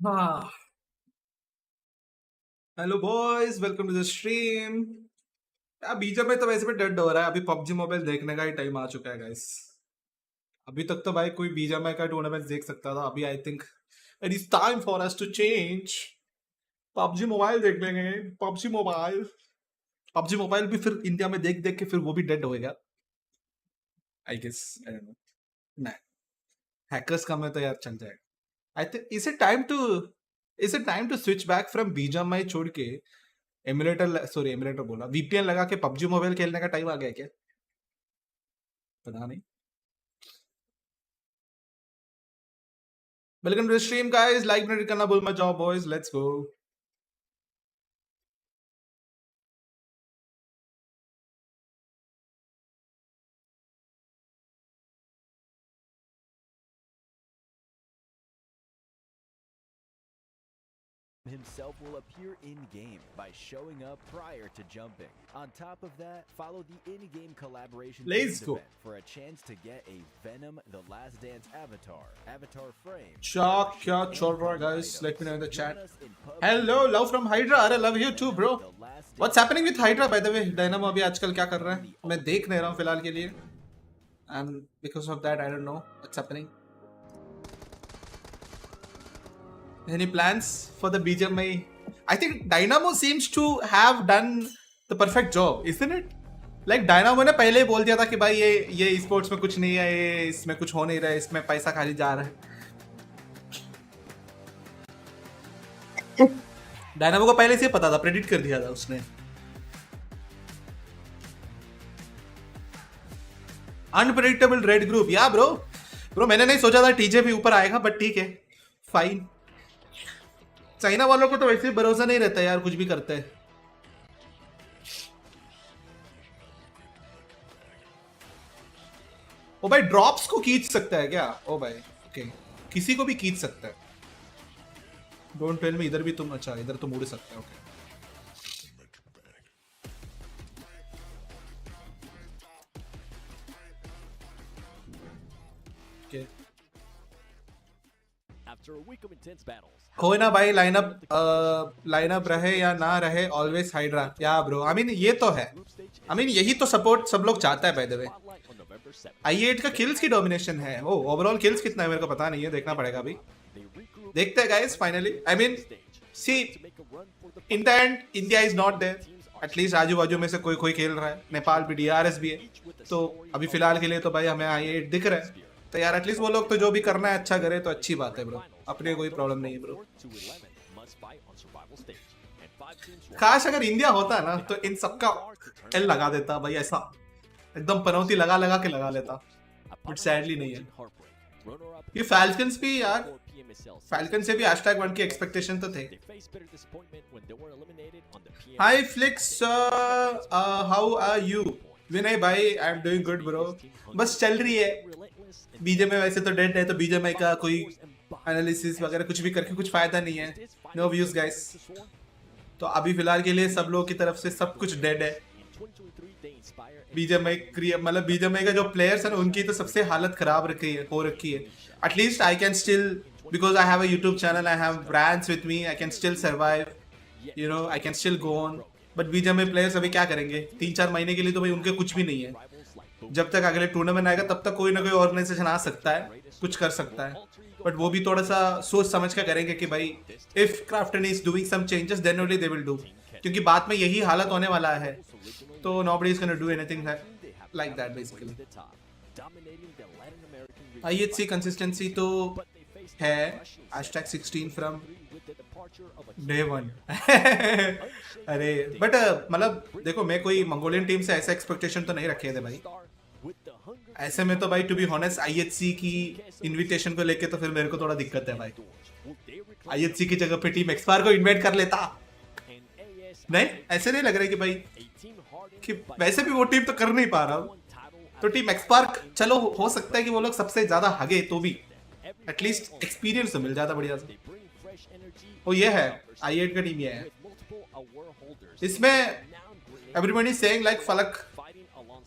हाँ, hello boys, welcome to the stream. यार बीच में तो वैसे भी डेड हो रहा है। अभी पबजी मोबाइल देखने का ही टाइम आ चुका है गाइस। अभी तक तो भाई कोई बीजीएमआई का टूर्नामेंट देख सकता था। अभी I think it is time for us to change. PUBG mobile देख लेंगे। पबजी मोबाइल भी फिर इंडिया में देख देख के फिर वो भी डेड होएगा I guess. I don't know. नहीं, हैकर्स का में तो यार चल जाएगा। I think is it time to switch back from BGMI छोड़ के एमुलेटर बोला, वीपीएन लगा के पबजी मोबाइल खेलने का टाइम आ गया क्या? पता नहीं। Welcome to the stream guys, like नहीं करना भूल मत जाओ boys, let's go. himself will appear in-game by showing up prior to jumping. On top of that, follow the in-game collaboration Let's go. event for a chance to get a Venom The Last Dance avatar frame. क्या चल रहा है guys? Let me know in the chat. Hello, love from Hydra. अरे love you too bro. What's happening with Hydra by the way? Dynamo अभी आजकल क्या कर रहा है? मैं देख नहीं रहा हूँ फिलहाल के लिए. And because of that I don't know what's happening. Any plans for the BGMI? I think Dynamo seems to have done the perfect job, isn't it? Like Dynamo ने पहले ही बोल दिया था कि भाई ये स्पोर्ट्स में कुछ नहीं है, ये इसमें कुछ हो नहीं रहा है, इसमें पैसा खाली जा रहा है। डायनामो को पहले से पता था, प्रेडिक्ट कर दिया था उसने। अनप्रेडिक्टेबल रेड ग्रुप, या ब्रो मैंने नहीं सोचा था टीजेबी ऊपर आएगा, बट ठीक है, फाइन। चाइना वालों को तो वैसे ही भरोसा नहीं रहता यार, कुछ भी करते हैं। ओ भाई, ड्रॉप्स को खींच सकता है क्या? ओ भाई ओके, किसी को भी खींच सकता है। डोंट टेल मी इधर भी तुम, अच्छा इधर तो मुड़ सकते हो। ओके कोई ना भाई, लाइनअप रहे या ना रहे, ऑलवेज हाइड्रा। या ब्रो, आई मीन ये तो है, आई मीन यही तो सपोर्ट सब लोग चाहता है। बाय द वे i8 का किल्स की डोमिनेशन है। ओ ओवरऑल किल्स कितना है मेरे को पता नहीं है, देखना पड़ेगा अभी। देखते हैं guys finally. I mean see, in the end India is not there. At least आजू बाजू में से कोई खेल रहा है। नेपाल भी DRS भी है, तो अभी फिलहाल के लिए तो भाई हमें i8 दिख रहा है। तो यार एटलीस्ट वो लोग तो जो भी करना है अच्छा करे तो अच्छी बात है ब्रो, अपने कोई प्रॉब्लम नहीं है ब्रो। काश अगर इंडिया होता ना तो इन सबका एल लगा देता भाई, ऐसा एकदम पनौती लगा के लगा लेता, बट सैडली नहीं है। ये फैल्कन्स भी यार, फैल्कन से भी #1 की एक्सपेक्टेशन तो थे। हाय फ्लिक्स, हाउ आर यू? विनय भाई, I am doing good bro, बस चल रही है। बीजेएमआई वैसे तो डेड है, तो बीजेएमआई का कोई एनालिसिस वगैरह कुछ भी करके कुछ फायदा नहीं है। No views guys. तो अभी फिलहाल के लिए सब लोगों की तरफ से सब कुछ डेड है। बीजेएमआई मतलब बीजेएमआई का जो प्लेयर्स है ना, उनकी तो सबसे हालत खराब हो रखी है। At least I can still, because I have a YouTube channel, I have brands with me, I can still survive, you know, I can still go on. But BGMI players अभी क्या करेंगे? 3-4 महीने के लिए तो भाई उनके कुछ भी नहीं है। जब तक अगले टूर्नामेंट आएगा तब तक कोई ना कोई ऑर्गेनाइजेशन आ सकता है, कुछ कर सकता है, बट वो भी थोड़ा सा सोच समझ कर करेंगे कि भाई if Krafton is doing some changes then only they will do, क्योंकि बाद में यही हालत होने वाला है। तो nobody is gonna do anything like that basically. IHC consistency तो है, #16 फ्रॉम डे 1। अरे बट मतलब देखो, मैं कोई मंगोलियन टीम से ऐसा एक्सपेक्टेशन तो नहीं रखे थे भाई। ऐसे में तो भाई टू बी ऑनेस्ट IHC की इनविटेशन को लेके तो फिर मेरे को थोड़ा दिक्कत है भाई। IHC की जगह पे टीम एक्सपायर को इन्वाइट कर लेता। नहीं, ऐसे नहीं लग रहा है कि भाई कि वैसे भी वो टीम तो कर नहीं पा रहा हूँ, तो टीम एक्सपायर चलो हो सकता है कि वो लोग सबसे ज्यादा हगे, तो भी एटलीस्ट एक्सपीरियंस तो मिल जाता बढ़िया से। वो ये है i8 का टीम, ये है। इसमें एवरीबॉडी सेइंग लाइक फलक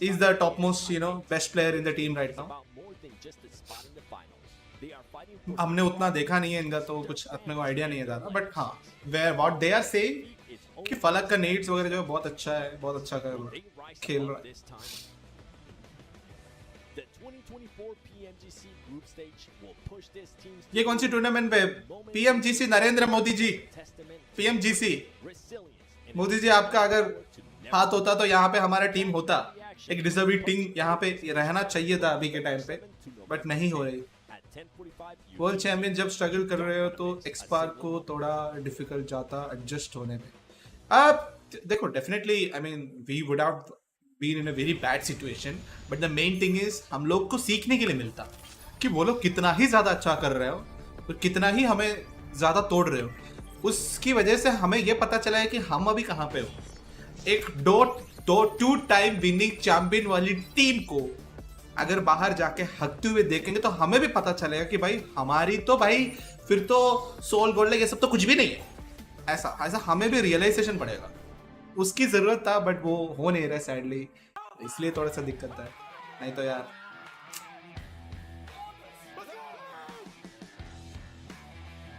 is the topmost, you know, best player in the team right now. हमने उतना देखा नहीं है इनका, तो कुछ अपने को आइडिया नहीं है ज़्यादा, बट हाँ where what they are saying कि फलक का नेट्स वगैरह जो है बहुत अच्छा है, बहुत अच्छा खेल रहा है। ये कौन सी टूर्नामेंट पे? पीएमजीसी नरेंद्र मोदी जी, पीएमजीसी मोदी जी, आपका अगर हाथ होता तो यहाँ पे हमारा टीम होता, एक डिजर्विंग टीम यहाँ पे रहना चाहिए था अभी के टाइम पे, बट नहीं हो रही। वर्ल्ड चैंपियन जब स्ट्रगल कर रहे हो तो एक्सपार्क को थोड़ा डिफिकल्ट जाता एडजस्ट होने में। अब देखो definitely I mean we would have been in a very bad situation, but the main thing is हम लोग को सीखने के लिए मिलता कि वो लोग कितना ही ज्यादा अच्छा कर रहे हो और कितना ही हमें ज्यादा तोड़ रहे हो। उसकी वजह से हमें यह पता चला है कि हम अभी कहाँ पे हो। एक टू टाइम विनिंग चैंपियन वाली टीम को अगर बाहर जाके हकते हुए देखेंगे तो हमें भी पता चलेगा कि भाई हमारी तो भाई फिर तो सोल गोल्ड ये सब तो कुछ भी नहीं है। ऐसा हमें भी रियलाइजेशन पड़ेगा, उसकी जरूरत था, बट वो हो नहीं रहा सैडली, इसलिए थोड़ा सा दिक्कत है। नहीं तो यार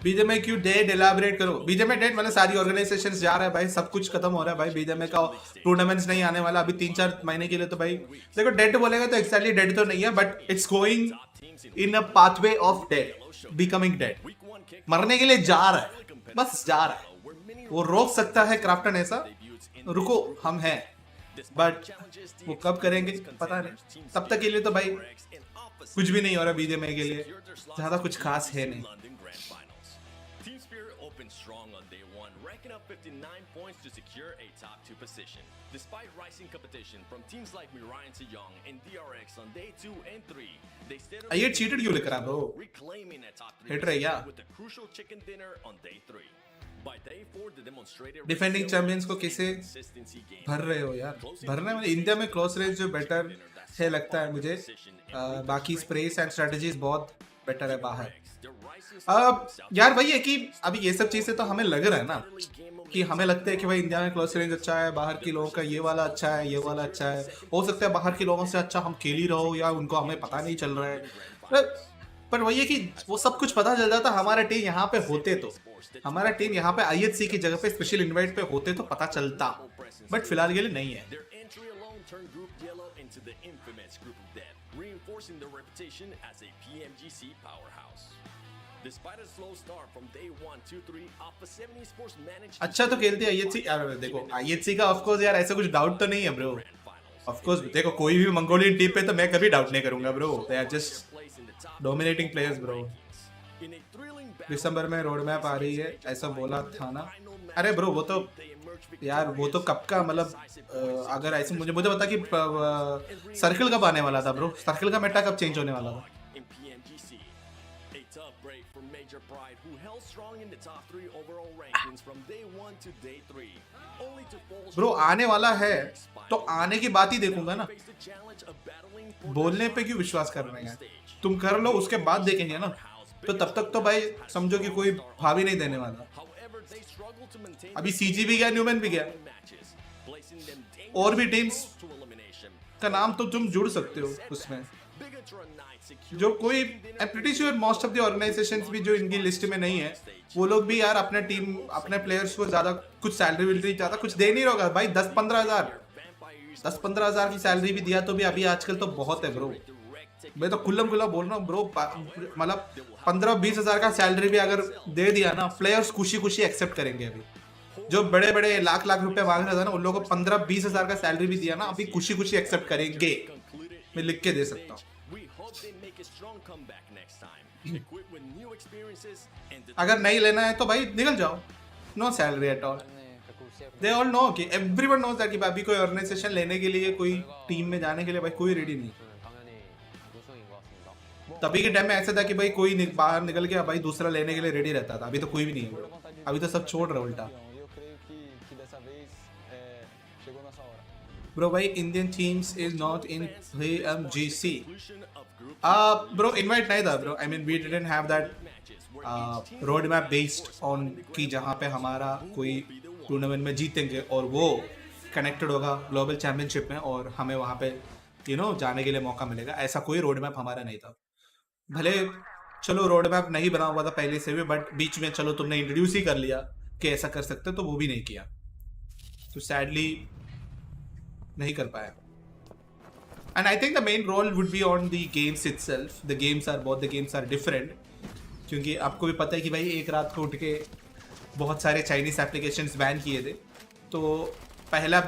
बीजेमआई क्यों डेट एलाबरेट करो। बीजेमआई डेट मतलब सारी ऑर्गेनाइजेशंस जा रहा है भाई, सब कुछ खत्म हो रहा है भाई, बीजेमआई का टूर्नामेंट्स नहीं आने वाला अभी 3-4 महीने के लिए। तो भाई देखो डेड बोलेगा तो एक्चुअली डेड तो नहीं है, but it's going in a pathway of dead, becoming dead, मरने के लिए जा रहा है, बस जा रहा है। वो रोक सकता है क्राफ्टन ऐसा, रुको हम हैं, बट वो कब करेंगे पता नहीं। तब तक के लिए तो भाई कुछ भी नहीं हो रहा बीजेमआई के लिए, ज्यादा कुछ खास है नहीं। Strong on day one, racking up 59 points to secure a top 2 position. Despite rising competition from teams like Miramar and DRX on day 2 and 3, they stayed ये cheated क्यों लिख रहा है bro? reclaiming a top 3 Hit रहा है क्या? with a crucial chicken dinner on day 3. By day 4, the demonstrated defending champions को कैसे भर रहे हो यार? भरना में इंडिया में क्लोज रेंज जो बेटर है लगता है मुझे, बाकी स्प्रेस एंड स्ट्रेटजीज बहुत बेटर है बाहर। यार वही है कि अभी ये सब चीजें तो हमें लग रहा है ना कि हमें लगता है कि भाई इंडिया में क्लोज रेंज अच्छा है, बाहर के लोगों का ये वाला अच्छा है, ये वाला अच्छा है। हो सकता है बाहर के लोगों से अच्छा हम खेल ही रहो या उनको हमें पता नहीं चल रहा है, पर वही है कि वो सब कुछ पता चल जाता हमारा टीम यहाँ पे होते तो, हमारा टीम यहाँ पे IHC की जगह पे स्पेशल इनवाइट पे होते तो पता चलता, बट फिलहाल के लिए नहीं है। reinforcing their reputation as a PMGC powerhouse. Despite a slow start from day 1, 2, 3, Asi8 Esports managed अच्छा तो खेलते हैं IHC यार। देखो IHC का ऑफ कोर्स यार ऐसा कुछ डाउट तो नहीं है ब्रो, ऑफ कोर्स देखो कोई भी मंगोलियन टीम पे तो मैं कभी डाउट नहीं करूंगा bro, they are just dominating players bro. दिसंबर में रोड मैप आ रही है ऐसा बोला था ना? अरे ब्रो वो तो यार वो तो कब का, मतलब अगर ऐसे मुझे बता कि सर्कल कब आने वाला था ब्रो, सर्कल का मेटा कब चेंज होने वाला था? ब्रो आने वाला है तो आने की बात ही देखूंगा ना, बोलने पे क्यों विश्वास कर रहे हैं? तुम कर लो उसके बाद देखेंगे ना, तो तब तक तो भाई समझो कि कोई भावी नहीं देने वाला। अभी CG भी गया, न्यूमैन भी गया, और भी टीम्स का नाम तो तुम जुड़ सकते हो उसमें, जो कोई I pretty sure most of the organisations भी जो इनकी लिस्ट में नहीं है वो लोग भी यार अपने टीम अपने प्लेयर्स को ज्यादा कुछ सैलरी विलरी ज्यादा कुछ दे नहीं रहोगा भाई। 10-15 हज़ार की सैलरी भी दिया तो भी अभी आजकल तो बहुत है ब्रो, मैं तो खुल्लम खुल्ला बोल रहा हूँ ब्रो, मतलब 15-20 हज़ार का सैलरी भी अगर दे दिया ना प्लेयर्स खुशी खुशी एक्सेप्ट करेंगे। अभी जो बड़े बड़े लाख रुपए मांग रहे थे ना उन लोगों को 15-20 हज़ार का सैलरी भी दिया ना अभी खुशी खुशी एक्सेप्ट करेंगे, मैं लिख के दे सकता हूँ। अगर नहीं लेना है तो भाई निकल जाओ, no salary at all. They all know कि एवरीवन नोज दैट कि अभी कोई ऑर्गेनाइजेशन लेने के लिए कोई टीम में जाने के लिए भाई कोई रेडी नहीं। तभी के टाइम में ऐसा था कि भाई कोई बाहर निकल के भाई दूसरा लेने के लिए रेडी रहता था, अभी तो कोई भी नहीं है, अभी तो सब छोड़ रहे उल्टा। Bro, why Indian teams is not in PMGC? Bro, invite नहीं था bro. I mean, we didn't have that roadmap based on कि जहाँ पे हमारा कोई टूर्नामेंट में जीतेंगे और वो कनेक्टेड होगा ग्लोबल चैंपियनशिप में और हमें वहाँ पे जाने के लिए मौका मिलेगा, ऐसा कोई रोड मैप हमारा नहीं था। भले चलो रोड मैप नहीं बना हुआ था पहले से भी, बट बीच में चलो तुमने इंट्रोड्यूस ही कर लिया कि ऐसा कर सकते हो, तो वो भी नहीं किया, तो सैडली नहीं कर पाया. And I think the main role would be on the games itself. The games are both the games are different. क्योंकि आपको भी पता है कि भाई एक रात को उठ के बहुत सारे चाइनीज एप्लीकेशंस बैन किए थे. तो पहला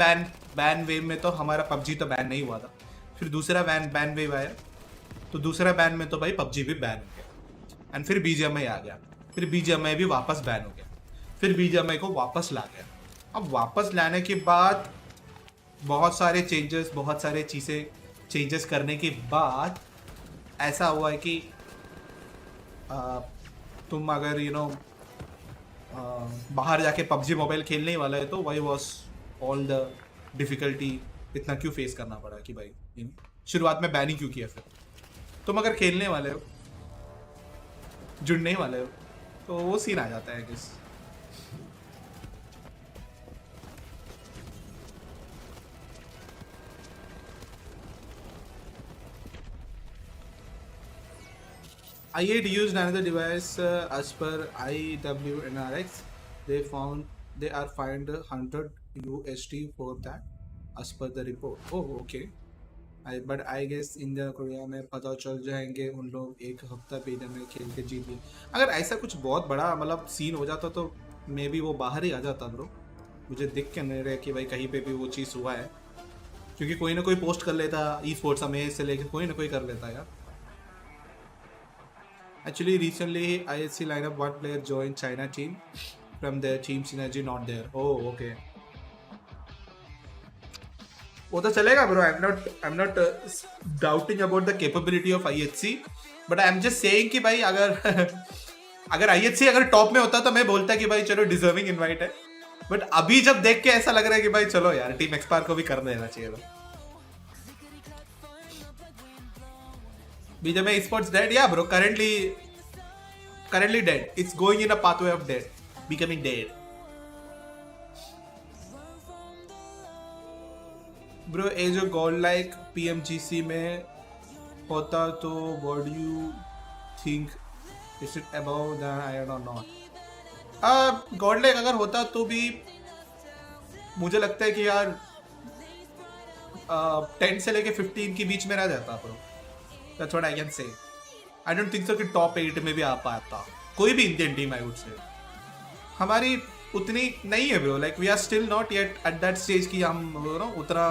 बैन वेव में तो हमारा पबजी तो बैन नहीं हुआ था. फिर दूसरा बैन वेव आया, तो दूसरा बैन में तो भाई पबजी भी बैन हो गया. एंड फिर बीजीएमआई आ गया, फिर बीजीएमआई भी वापस बैन हो गया, फिर बीजीएमआई को वापस ला गया. अब वापस लाने के बाद बहुत सारे चेंजेस, बहुत सारे चेंजेस करने के बाद ऐसा हुआ है कि तुम अगर बाहर जाके पबजी मोबाइल खेलने वाला है तो why was all the difficulty, इतना क्यों फेस करना पड़ा कि भाई शुरुआत में बैन ही क्यों किया. फिर तुम अगर खेलने वाले हो, जुड़ने वाले हो, तो वो सीन आ जाता है किस. I8 used another device as per IWNRX. They are fined $100 for that as per the report. Oh, okay. But I guess India Korea में पता चल जाएंगे उन लोग एक हफ्ता पीने में खेल के जीत लिए. अगर ऐसा कुछ बहुत बड़ा मतलब सीन हो जाता तो मे बी वो बाहर ही आ जाता ब्रो. मुझे दिख के नहीं रहा कि भाई कहीं पे भी वो चीज़ हुआ है, क्योंकि कोई ना कोई पोस्ट कर लेता ई स्पोर्ट्स में से लेकर कोई ना कोई कर लेता यार. Actually, recently IHC lineup one player joined China team from their team synergy not there. Oh, okay. वो तो चलेगा bro. I'm not doubting about the capability of IHC, but I'm just saying कि भाई अगर IHC अगर top में होता तो मैं बोलता कि भाई चलो डिजर्विंग इनवाइट है. बट अभी जब देख के ऐसा लग रहा है कि भाई चलो यार टीम एक्सपायर को भी कर देना चाहिए था. BGMI Esports dead? Yeah, bro. Currently dead. It's going in a pathway of dead, becoming dead. Bro, ये जो gold like PMGC में होता तो what do you think? Is it above than I don't know. God like अगर होता तो भी मुझे लगता है कि यार 10 से लेके 15 के बीच में रह जाता bro. That's what I can say. I don't think so कि टॉप 8 में भी आ पाता कोई भी Indian team. I would say हमारी उतनी नहीं है bro. Like we are still not yet at that stage कि हम उतना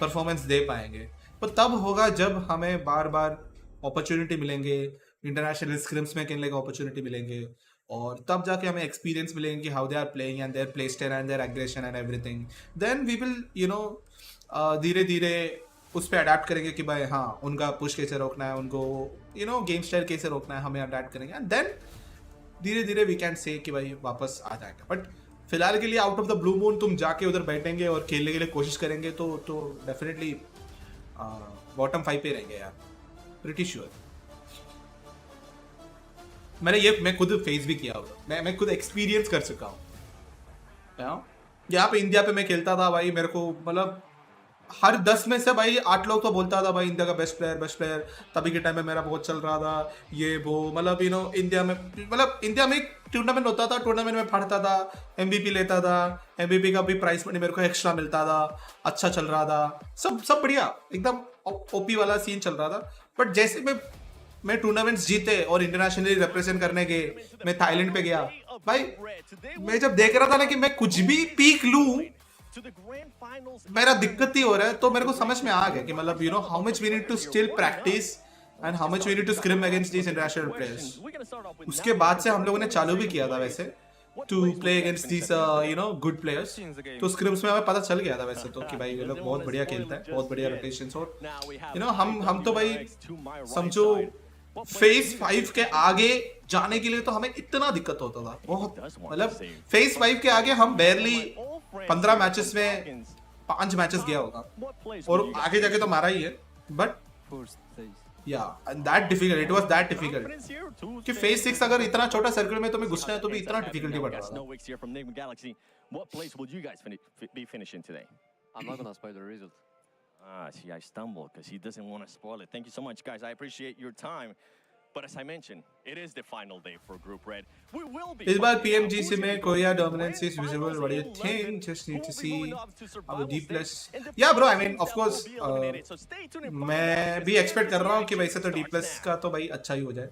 परफॉर्मेंस दे पाएंगे. तो तब होगा जब हमें बार बार अपॉर्चुनिटी मिलेंगे, इंटरनेशनल स्क्रिम्स में खेलने का अपॉर्चुनिटी मिलेंगे, और तब जाके हमें एक्सपीरियंस मिलेंगे कि how they are playing and their play style and their aggression and everything. Then we will धीरे धीरे उस पर अडेप्ट करेंगे कि भाई हाँ उनका पुश कैसे रोकना है, उनको गेम स्टाइल कैसे रोकना है, हमें अडेप्ट करेंगे. एंड देन धीरे धीरे वी कैन से कि भाई वापस आ जाएगा. बट फिलहाल के लिए out of the blue moon तुम जाके उधर बैठेंगे और खेलने के लिए कोशिश करेंगे तो डेफिनेटली बॉटम 5 पे रहेंगे यार, प्रीटी श्योर. मैं खुद फेस भी किया होगा, मैं खुद एक्सपीरियंस कर चुका हूँ. यहाँ पे इंडिया पे मैं खेलता था भाई, मेरे को मतलब हर 10 में से भाई 8 लोग तो बोलता था भाई इंडिया का बेस्ट प्लेयर. तभी के टाइम में मेरा बहुत चल रहा था ये वो. मतलब इंडिया में एक टूर्नामेंट होता था, टूर्नामेंट में फाड़ता था, MVP लेता था, MVP का भी प्राइस मनी मेरे को एक्स्ट्रा मिलता था, अच्छा चल रहा था, सब बढ़िया, एकदम ओपी वाला सीन चल रहा था. बट जैसे मैं टूर्नामेंट्स जीते और इंटरनेशनली रिप्रेजेंट करने के मैं थाईलैंड पे गया भाई, मैं जब देख रहा था ना कि मैं कुछ भी पीक लूं मेरा दिक्कत ही हो रहा है, तो मेरे को समझ में आ गया कि मतलब how much we need to still practice and how much we need to scrim against these international players. उसके बाद से हम लोगों ने चालू भी किया था वैसे to play against these good players. तो स्क्रिम्स में हमें पता चल गया था वैसे तो कि भाई ये लोग बहुत बढ़िया खेलता है, बहुत बढ़िया रोटेशंस. और हम तो भाई समझो फेज 5 के आगे जाने के लिए तो हमें इतना दिक्कत होता था बहुत. मतलब फेज 5 के आगे हम बेयरली 15 मैचेस में 5 मैचेस गया होगा, और आगे जाके तो मारा ही है. बट या that difficult, it was that difficult कि फेज 6 अगर इतना छोटा सर्कल में तुम्हें घुसना है तो भी इतना डिफिकल्टी बढ़ रहा था. What place will you guys be finishing today? I'm not gonna spoil the result. See, I stumbled because he doesn't want to spoil it. Thank you so much, guys. I appreciate your time. But as I mentioned, it is the final day for Group Red. We will be. इस बार PMGC में Korea dominance is visible. What do you think? Just need to see our D plus. Yeah, bro. I mean, of course. मैं भी expect कर रहा हूँ कि वैसे तो D plus का तो भाई अच्छा ही हो जाए.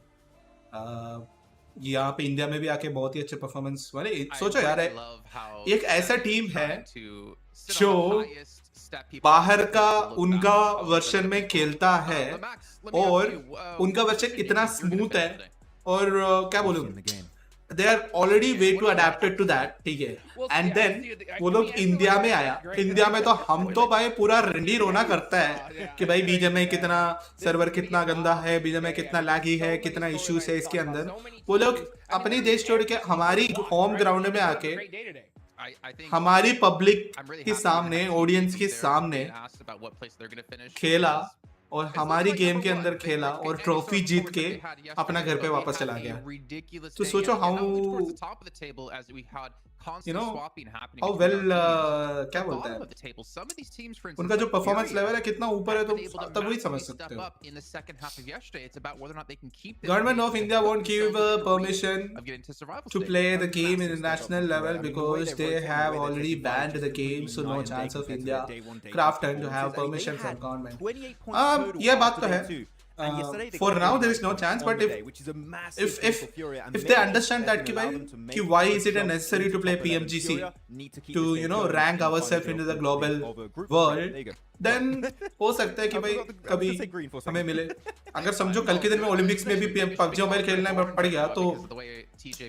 यहाँ पे इंडिया में भी आके बहुत ही अच्छे परफॉर्मेंस वाले. सोचो यार, एक ऐसा टीम है जो बाहर का उनका वर्जन में खेलता है और उनका वर्जन इतना स्मूथ है और क्या बोलूं, they are already way too adapted to that, ठीक है. एंड देन वो लोग इंडिया में आया. इंडिया में तो हम तो भाई पूरा रंडी रोना करता है कि भाई बीजेएमआई कितना सर्वर कितना गंदा है, बीजेएमआई कितना लैगी है, कितना इश्यूज है इसके अंदर. वो लोग अपनी देश छोड़ के हमारी होम ग्राउंड में आके हमारी पब्लिक के सामने, ऑडियंस के सामने खेला और हमारी गेम के अंदर खेला और ट्रॉफी जीत के अपना घर पे वापस चला गया. तो सोचो how you know how well क्या बोलते हैं, उनका जो परफॉर्मेंस लेवल है कितना ऊपर है, तो तब वही समझ सकते हो. Government of India won't give permission to play the game in national level because they have already banned the game, so no chance of India Krafton to have permission from government. ये बात तो है. For now there is no chance, but if they understand that कि why is it necessary to play PMGC to rank ourselves into the global world, then हो सकता है कि भाई कभी हमें मिले. अगर समझो कल के दिन में ओलंपिक्स में भी PUBG मोबाइल खेलना पड़ गया तो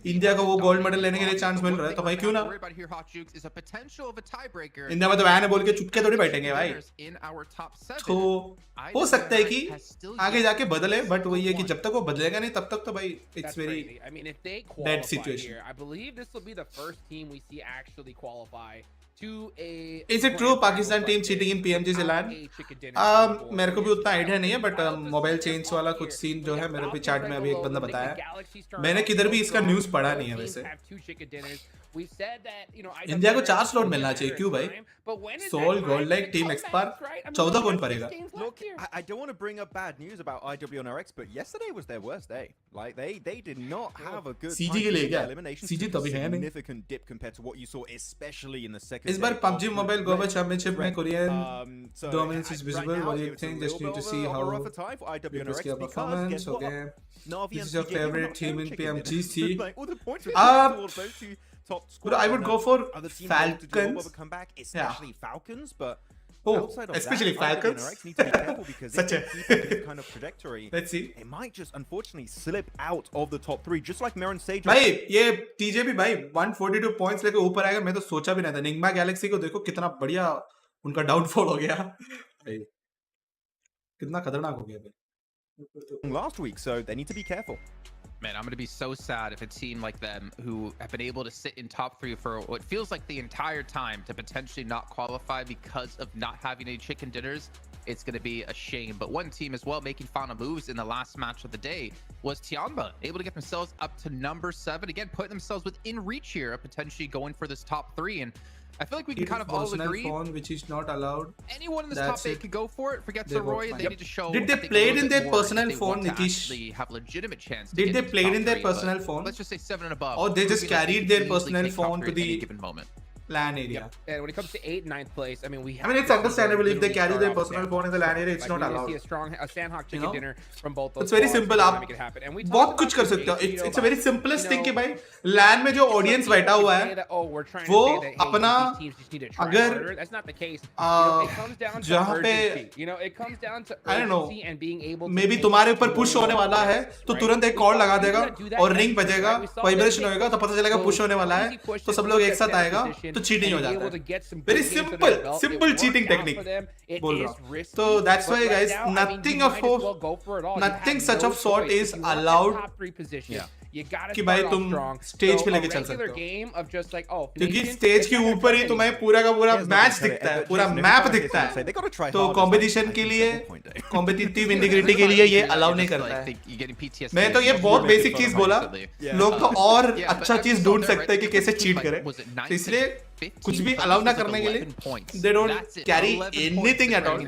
इंडिया को वो गोल्ड मेडल लेने के लिए चांस मिल रहा है, तो भाई क्यों ना. इंडिया में तो वैन है बोल के चुपके थोड़ी बैठेंगे भाई. तो हो सकता है कि आगे जाके बदले, बट वही है कि जब तक वो बदलेगा नहीं तब तक तो भाई it's very dead situation. Is it true Pakistan team cheating in PMGC LAN? मेरे को भी उतना आइडिया नहीं है, बट मोबाइल चेंज वाला कुछ सीन जो है मेरे भी चैट में अभी एक बंदा बताया. मैंने किधर भी इसका न्यूज पढ़ा नहीं है वैसे. इंडिया को 4 स्लॉट मिलना चाहिए. क्यों भाई? सोल गोल्ड लाइक टीम एक्सपार 14 कौन पड़ेगा? Look, I don't want to bring up bad news about IWNRX, but yesterday was their worst day. Like they did not have a good CG के लिए क्या? elimination. CG तो अभी है नहीं. Significant dip compared to what you saw, especially in the second. इस बार PUBG mobile global championship में Korean dominance is visible. What do you think? Just need to see how IWNRX performance. Okay. This is your favorite team in PMGC. But I would go for Falcons. Especially Falcons, but Oh, especially Falcons. Such a kind of trajectory. Let's see. It might just unfortunately slip out of the top 3, just like Mirror and Sage. भाई ये TJB भाई 142 points लेके ऊपर आएगा, मैं तो सोचा भी नहीं था. निग्मा गैलेक्सी को देखो कितना बढ़िया उनका डाउनफॉल हो गया भाई, कितना खतरनाक हो गया भाई last week, so they need to be careful. Man, I'm going to be so sad if a team like them, who have been able to sit in top 3 for what feels like the entire time, to potentially not qualify because of not having any chicken dinners. It's going to be a shame. But one team as well making final moves in the last match of the day was Tianba, able to get themselves up to number 7. Again, putting themselves within reach here of potentially going for this top 3. And I feel like we can kind of all agree. Phone, which is not allowed. Anyone in this top 8 could go for it. Forget GETSO ROY. They need to show. Did they play it in their personal phone, Nitish? Have legitimate chance. Did they play it in their personal phone? Let's just say 7 and above. Or they just carried their personal phone to the given moment. LAN area. Yep. And when it comes to 8th, 9th place, I mean, it's understandable if they carry their personal phone in the LAN area. It's not allowed. See a Sanhok chicken dinner from both those. It's very simple. आप बहुत कुछ कर सकते हो. It's a very simplest thing कि भाई LAN में जो audience बैठा हुआ है वो अपना अगर जहाँ पे I don't know maybe तुम्हारे ऊपर push होने वाला है तो तुरंत एक कॉल लगा देगा और रिंग बजेगा, वाइब्रेशन होएगा तो पता चलेगा पुश होने वाला है, तो सब लोग एक साथ आएगा तो चीटिंग हो जाता है. वेरी सिंपल चीटिंग टेक्निक बोल रहा हूँ. तो that's why guys nothing such of sort is allowed कि भाई तुम स्टेज पे लेके चल सकते हो, क्योंकि स्टेज के ऊपर ही तुम्हें पूरा का पूरा मैच दिखता है, पूरा मैप दिखता है. तो कंपटीशन के लिए, कॉम्पिटिटिव इंटीग्रिटी के लिए ये अलाउ नहीं करता है. मैं तो ये बहुत बेसिक चीज बोला, लोग तो और अच्छा चीज ढूंढ सकते हैं कि कैसे चीट करें. तो इसलिए कुछ भी अलाउ ना करने के लिए they don't carry anything at all.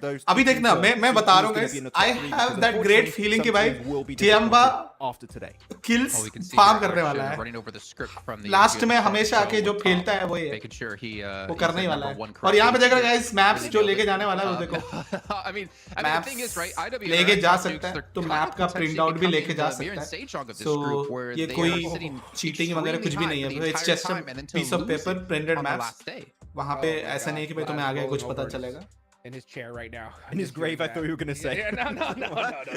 those अभी two देखना teams are मैं बता रहा हूँ gonna guys, be in the top I three, have because that great unfortunately, feeling कि some भाई teams will be Tianba disappointed after today. kills Oh, we can see farm here करने वाला Action है. running over the script from the last Erangel में front हमेशा row आके जो up खेलता top, है वो ये making sure he वो he's करने the ही वाला number है. one और यहाँ पे देख रहे correct गाइस मैप्स really जो nailed लेके it. जाने वाला है वो देखो. I mean the Maps thing is, right? IWNRX लेके जा Nukes, सकता है, they're तो kind मैप of का potentially प्रिंट आउट भी लेके becoming जा the Mir सकता and है. Sage of this So group, where ये they कोई are sitting cheating वगैरह extremely कुछ भी high नहीं for है. the It's entire just a time and then to piece of lose paper, printed on the maps. last day. वहाँ पे ऐसा नहीं कि भाई तुम्हें आगे कुछ पता चलेगा. In his chair right now. In his grave, I thought you were going to say. Yeah, no.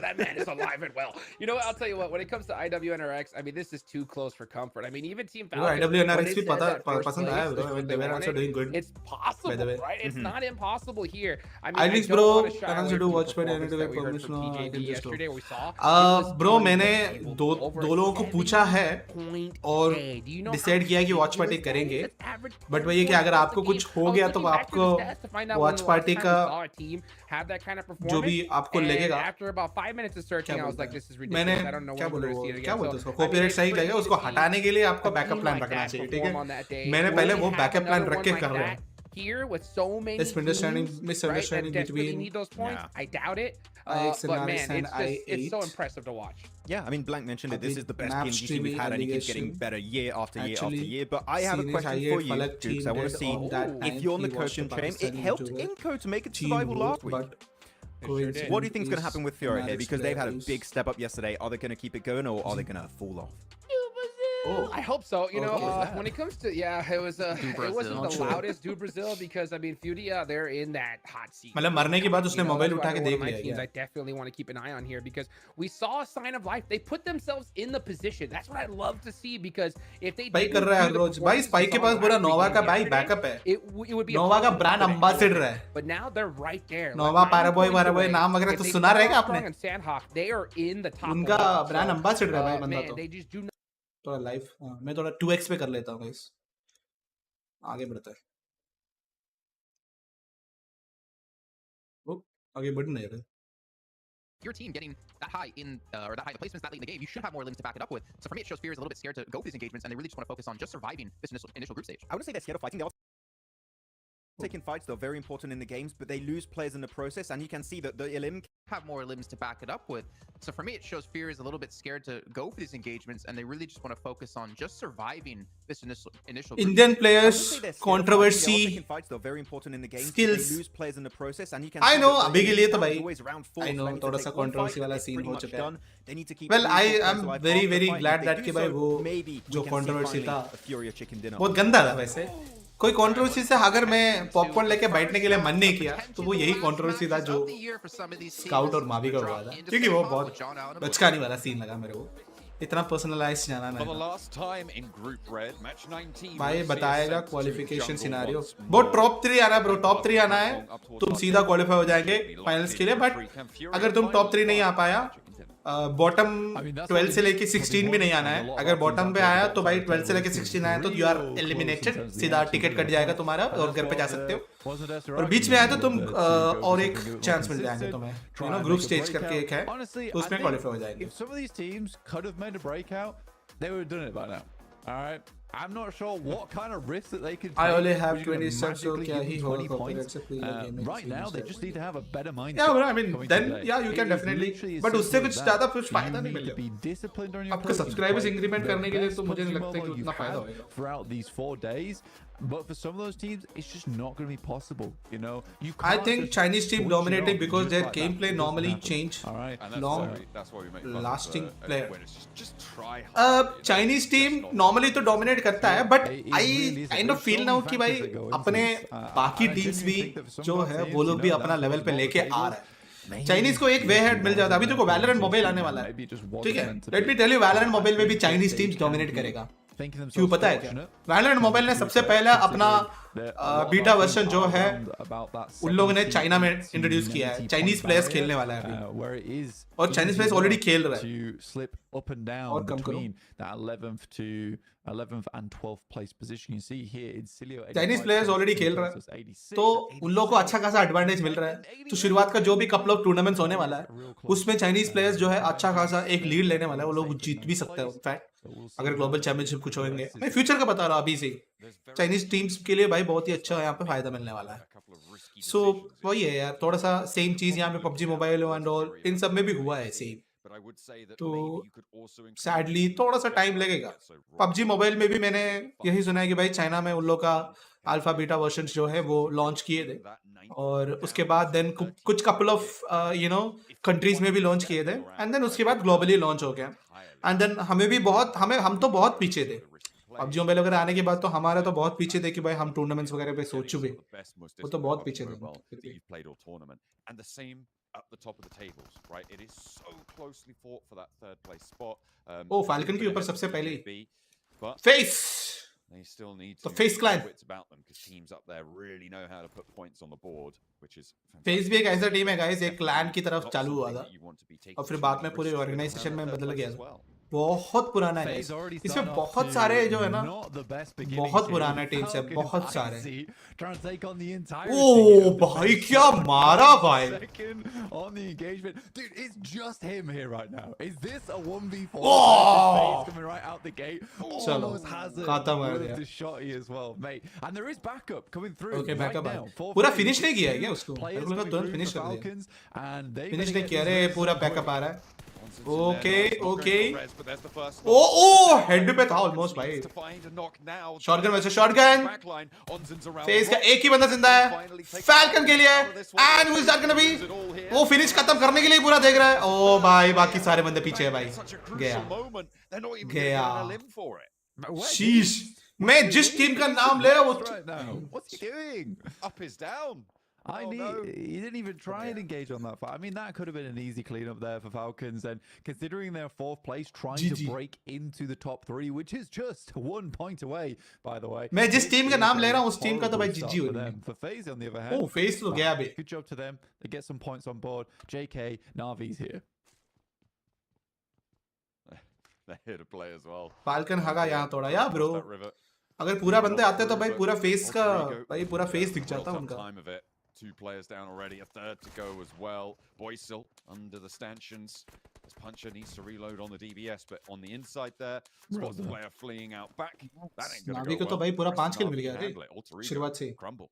That man is alive and well. You know what? I'll tell you what. When it comes to IWNRX, I mean, this is too close for comfort. I mean, even Team Bro, Falcons. IWNRX भी when they पता said that first पसंद आया place, bro. this was They were they also wanted, doing good. It's possible, the way. right? It's not impossible here. I mean, iFlicks I bro, don't want to shy can away also do from the watch party, performance any that we heard from permission, I TJB can just do. yesterday. We saw. It was Bro, मैंने unbelievable. दो Over लोगों को पूछा है 7.8. और Do you know decide how किया कि shitty watch party this करेंगे. is? That's average बट वही है कि 10 अगर points आपको a कुछ game. हो I was गया तो looking back आपको through the stats to find out when watch the party last time का we saw a team have that kind of performance. जो भी आपको And लगेगा. after about 5 minutes of searching, I was like, this is मैंने ridiculous. I don't know क्या when we're बोलूँ going to see it क्या again. बोलते So, उसको I mean, कॉपीराइट it's सही crazy लगेगा to उसको see हटाने के लिए आपको a backup team plan like रखना that चाहिए. ठीक perform on that है day. मैंने When पहले we वो have बैकअप प्लान another रख one के like कर रहा हूँ. that here with so many Misunderstanding- teams, misunderstanding right, that desperately between- need those points. Yeah. I doubt it. IX But and man, RX and it's so I8. impressive to watch. Yeah, I mean, Blank mentioned it. This is the best Map PMGC we've had, and it keeps getting streaming better year after year after Actually, year. But I have a seen question his for I8 you, Falak Dukes. I team want to did see on that Ooh. time if you're on the he watched coaching the train. It Pakistani helped YouTuber Inco to make it to team survival vote, last week. but sure coincidence did. What do you think is going to is happen with FURIA here? Maris Because they've had a players. big step up yesterday. Are they going to keep it going, or are they going to fall off? Oh, I hope so. You know, Okay. when it comes to it was it Brazil. wasn't Not the sure. loudest do Brazil because I mean FURIA they're in that hot seat. मतलब मरने के बाद उसने You know, mobile that's उठा why के they're one देख of my लिया teams क्या. I definitely want to keep an eye on here because we saw a sign of life. They put themselves in the position. That's what I love to see because if they भाई कर रहा है रोज भाई spike के पास पूरा नोवा का भाई backup है. it would be नोवा का ब्रांड एम्बेसडर है. But now they're right there. नोवा पाराबॉय नाम वगैरह तो सुना रहेगा आपने. Sanhok, they are in the top. उनका 11. ब्रांड एम्बेसडर है भाई बंदा Man, तो. they just do not. थोड़ा लाइव मैं थोड़ा 2x पे कर लेता हूँ गाइस. आगे बढ़ता है. ओ आगे बढ़ नहीं रहा. Your team getting that high in or that high in the placements that late in the game, you should have more limbs to back it up with. So for me, it shows Fear is a little bit scared to go for these engagements, and they really just want to focus on just surviving this initial group stage. I wouldn't say they're scared of fighting. They're taking fights. They're very important in the games, but they lose players in the process, and you can see that the Elim Have more limbs to back it up with. So for me, it shows Fear is a little bit scared to go for these engagements, and they really just want to focus on just surviving this initial group Indian I players wouldn't say they're scared of fighting. They're all controversy taking fights. They're very important in the games. skills. They lose players in the process, and you can. I see know, that the अभी के लिए तो Elim भाई, is always round four, I so know, they need to थोड़ा take सा one fight, controversy but वाला it's scene pretty हो much चुका है. done. They need to keep. Well, playing I'm themselves alive very after very fight. glad If they that do कि भाई so, वो maybe जो we can see controversy finally था a Furia chicken dinner. बहुत गंदा था वैसे. कोई कंट्रोवर्सी से अगर मैं पॉपकॉर्न लेके बैठने के लिए मन नहीं किया तो वो यही कंट्रोवर्सी था जो स्काउट और मावी का हुआ था, क्योंकि वो बहुत बचकानी वाला सीन लगा मेरे को. इतना पर्सनलाइज जाना For the नहीं. last time in Group Red, match 19. भाई we'll see a बताएगा sense to qualification jungle scenario. once वो more. टॉप 3 आना है ब्रो. टॉप 3 आना है तुम सीधा क्वालिफाई हो जाएंगे फाइनल्स के लिए. बट अगर तुम टॉप 3 नहीं आ पाया, बॉटम 12 से लेके 16 भी नहीं आना है. अगर बॉटम पे आया तो भाई 12 से लेके 16 आया तो यू आर एलिमिनेटेड. सीधा टिकट कट जाएगा तुम्हारा और घर पे जा सकते हो. और बीच में आया तो तुम और एक चांस मिल जाएंगे तुम्हें. यू नो ग्रुप स्टेज करके एक है तो उसमें क्वालिफाई हो जाएंगे. If some of these teams could have made a breakout, they would have done it by now. All right. I'm not sure what kind of risk that they could take. I only have which is gonna 20 subs, so magically क्या give ही them होगा 20 copyright points. से free gaming Right now, they just need to have a better mindset. Yeah, bro, I mean, coming then, today. yeah, you can It is definitely. literally as But उससे simple कुछ as ज़्यादा that. कुछ You फायदा नहीं need to मिलेगा. be disciplined on your आपको approach and subscribers play increment the करने के लिए best तो मुझे नहीं PUBG लगता कि Mobile उतना you've फायदा had होगा. throughout these 4 days. But for some of those teams, it's just not going to be possible. You know, you I can't think just Chinese team switch it dominating off because just their like that. gameplay It doesn't normally happen. change. All right. long That's why we make fun lasting of player. when it's just try hard. Chinese team normally तो dominate करता है, but I kind of feel now कि भाई अपने बाकी teams भी जो है वो लोग भी अपना लेवल पे लेके आ रहे हैं. चाइनीज को एक वे हेड मिल जाता है. अभी देखो वैलोरेंट मोबाइल आने वाला है, ठीक है. Let me tell you, Valorant mobile में भी चाइनीज टीम्स डोमिनेट करेगा. क्यों पता है क्या? वैलोरेंट मोबाइल ने सबसे पहला अपना बीटा वर्जन जो है उन लोगों ने चाइना में इंट्रोड्यूस किया है. चाइनीज प्लेयर्स खेलने वाला है अभी, और चाइनीज प्लेयर्स ऑलरेडी खेल रहे हैं. और कम करो. 11th and 12th place position. You see here INSILIO. Chinese players already खेल रहे हैं तो उन लोगों को अच्छा खासा एडवांटेज मिल रहा है. तो शुरुआत का जो भी कपल ऑफ टूर्नामेंट्स होने वाला है उसमें चाइनीज प्लेयर्स जो है अच्छा खासा एक लीड लेने वाला है. वो लोग जीत भी सकते हैं इनफैक्ट अगर ग्लोबल चैंपियनशिप कुछ होंगे. मैं फ्यूचर का बता रहा हूँ अभी से. चाइनीज टीम्स के लिए भाई बहुत ही अच्छा यहाँ पे फायदा मिलने वाला है. सो वही है यार, थोड़ा सा सेम चीज यहाँ पे PUBG mobile and all in सब में भी हुआ है सेम. तो सैडली थोड़ा सा टाइम लगेगा. पबजी मोबाइल में भी मैंने यही सुना है कि भाई चाइना में उन लोग का अल्फा बीटा वर्जन जो है वो लॉन्च किए थे, और उसके बाद देन कुछ couple of you know countries में भी लॉन्च किए थे, एंड देन उसके बाद ग्लोबली लॉन्च हो गया. एंड देन हमें भी बहुत हम तो बहुत पीछे थे. PUBG मोबाइल वगैरह आने के बाद तो हमारा तो बहुत पीछे थे कि भाई हम टूर्नामेंट्स वगैरह पे सोच चुके, वो तो बहुत पीछे थे फिर भी। And the same at the top of the tables, right? It is so closely fought for that third place spot. ओ फाल्कन के ऊपर सबसे पहले but face they still need The to FaZe Clan. wits about them because teams up there really know how to put points on the board, which is face भी एक ऐसा team है guys, एक clan की तरफ not चालू हुआ something था that you want to be taking और फिर too बाद many में पूरे risks with ऑर्गेनाइजेशन around में third बदल place गया as था। well. बहुत पुराना है FaZe guys। already इसमें start off बहुत to सारे जो है ना, not the best beginning बहुत here. पुराना टीम्स है, Falcons बहुत सारे। IHC trying to take on the entirety O of the भाई FaZe क्या squad. मारा भाई। Second on the engagement. Dude, it's just him here right now. Is this a 1v4? Oh! FaZe coming right out the gate. चलो, Almost has it. खत्म कर With दिया। the shotty as well, mate. And there is backup coming through Okay, right backup now. है। for पूरा FaZe. finish नहीं किया है क्या Two उसको? players मेरे को लगा coming तुरंत through finish for कर दिया। Falcons, and they finish better नहीं get किया this रे, res पूरा on बैकअप point. आ रहा है। Johnson's in there, Okay, not going okay. for res, but there's the first ओ knock. ओ हेड पे था ऑलमोस्ट भाई। Needs to find a knock now. Shotgun वैसे shotgun. Backline, Onzen's around face का the एक ही बंदा जिंदा है Finally takes फैल्कन के लिए, out of this one. And who is that gonna be? Lose it all here. वो फिनिश खत्म करने के लिए पूरा देख रहा है। ओ भाई बाकी सारे बंदे पीछे है भाई। Such a गया crucial moment. They're not even गया। going to limb for it. What? शीश, मैं जिस टीम का नाम ले रहा हूँ वो Right now. What's he doing? Up is down. I Oh, need. no. He didn't even try and engage on that fight. I mean, that could have been an easy cleanup there for Falcons. And considering their fourth place, trying to GG. break into the top three, which is just 1 point away, by the way. मैं जिस It team का is नाम ले a रहा हूँ उस team का तो भाई horrible GG start हो for रही them. For FaZe, on the other है। hand, ओ फेस तो गया अभी। good job to them. They get some points on board. JK, Navi's here. They're here to play as well. Falcon हगा यहाँ तोड़ा या ब्रो। That river. अगर पूरा बंदे आते तो भाई पूरा फेस का भाई पूरा फेस दिख Well जाता done उनका। time of it. 2 players down already, a third to go as well. Boysil under the stanchions. As Puncher needs to reload on the DBS, but on the inside there, spots the player fleeing out back. That ain't gonna Navi go को तो well. भाई पूरा Rest 5 किल Navi मिल गया can रे handle it. Alter Ego शुरुआत से। crumble.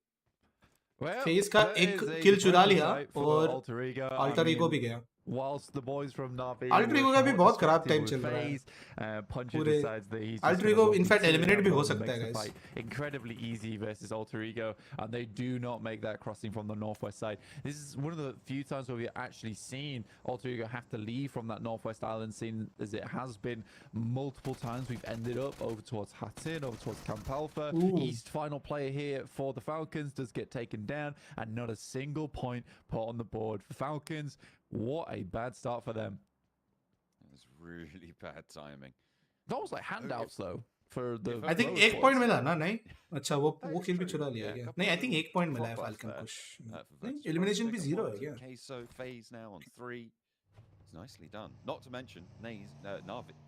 Well, face का that एक is a किल चुरा great लिया sight for और Alter Ego. Alter I ego mean, भी गया। Whilst the boys from Navi Alter Ego were का भी somewhat बहुत खराब distracted टाइम with चल रहा है। FaZe, Puncher पूरे decides that he's Alter just Ego gonna in fact walk into eliminate भी हो and सकता है makes the guys। fight incredibly easy versus Alter Ego, and they do not make that crossing from the northwest side. This is one of the few times where we've actually seen Alter Ego have to leave from that northwest island scene, as it has been multiple times. We've ended up over towards Hattin, over towards Camp Alpha. Ooh. East final player here for the Falcons does get taken down, and not a single point put on the board for Falcons. What a bad start for them. It was really bad timing. That was like handouts though for the. I think lowest एक point points. मिला ना? नहीं अच्छा वो That kill is भी true. चुरा लिया Yeah, क्या? couple नहीं आई of थिंक एक पॉइंट मिला है drop-offs फाल्कन there, कुछ। for नहीं Virtus. एलिमिनेशन भी They got 0 one है क्या? for QUESO, FaZe now on 3. It's nicely done. Not to mention Navi.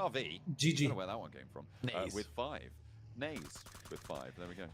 Navi. I GG। don't know where that one came from. Naze. With 5. Naze with 5. There we go.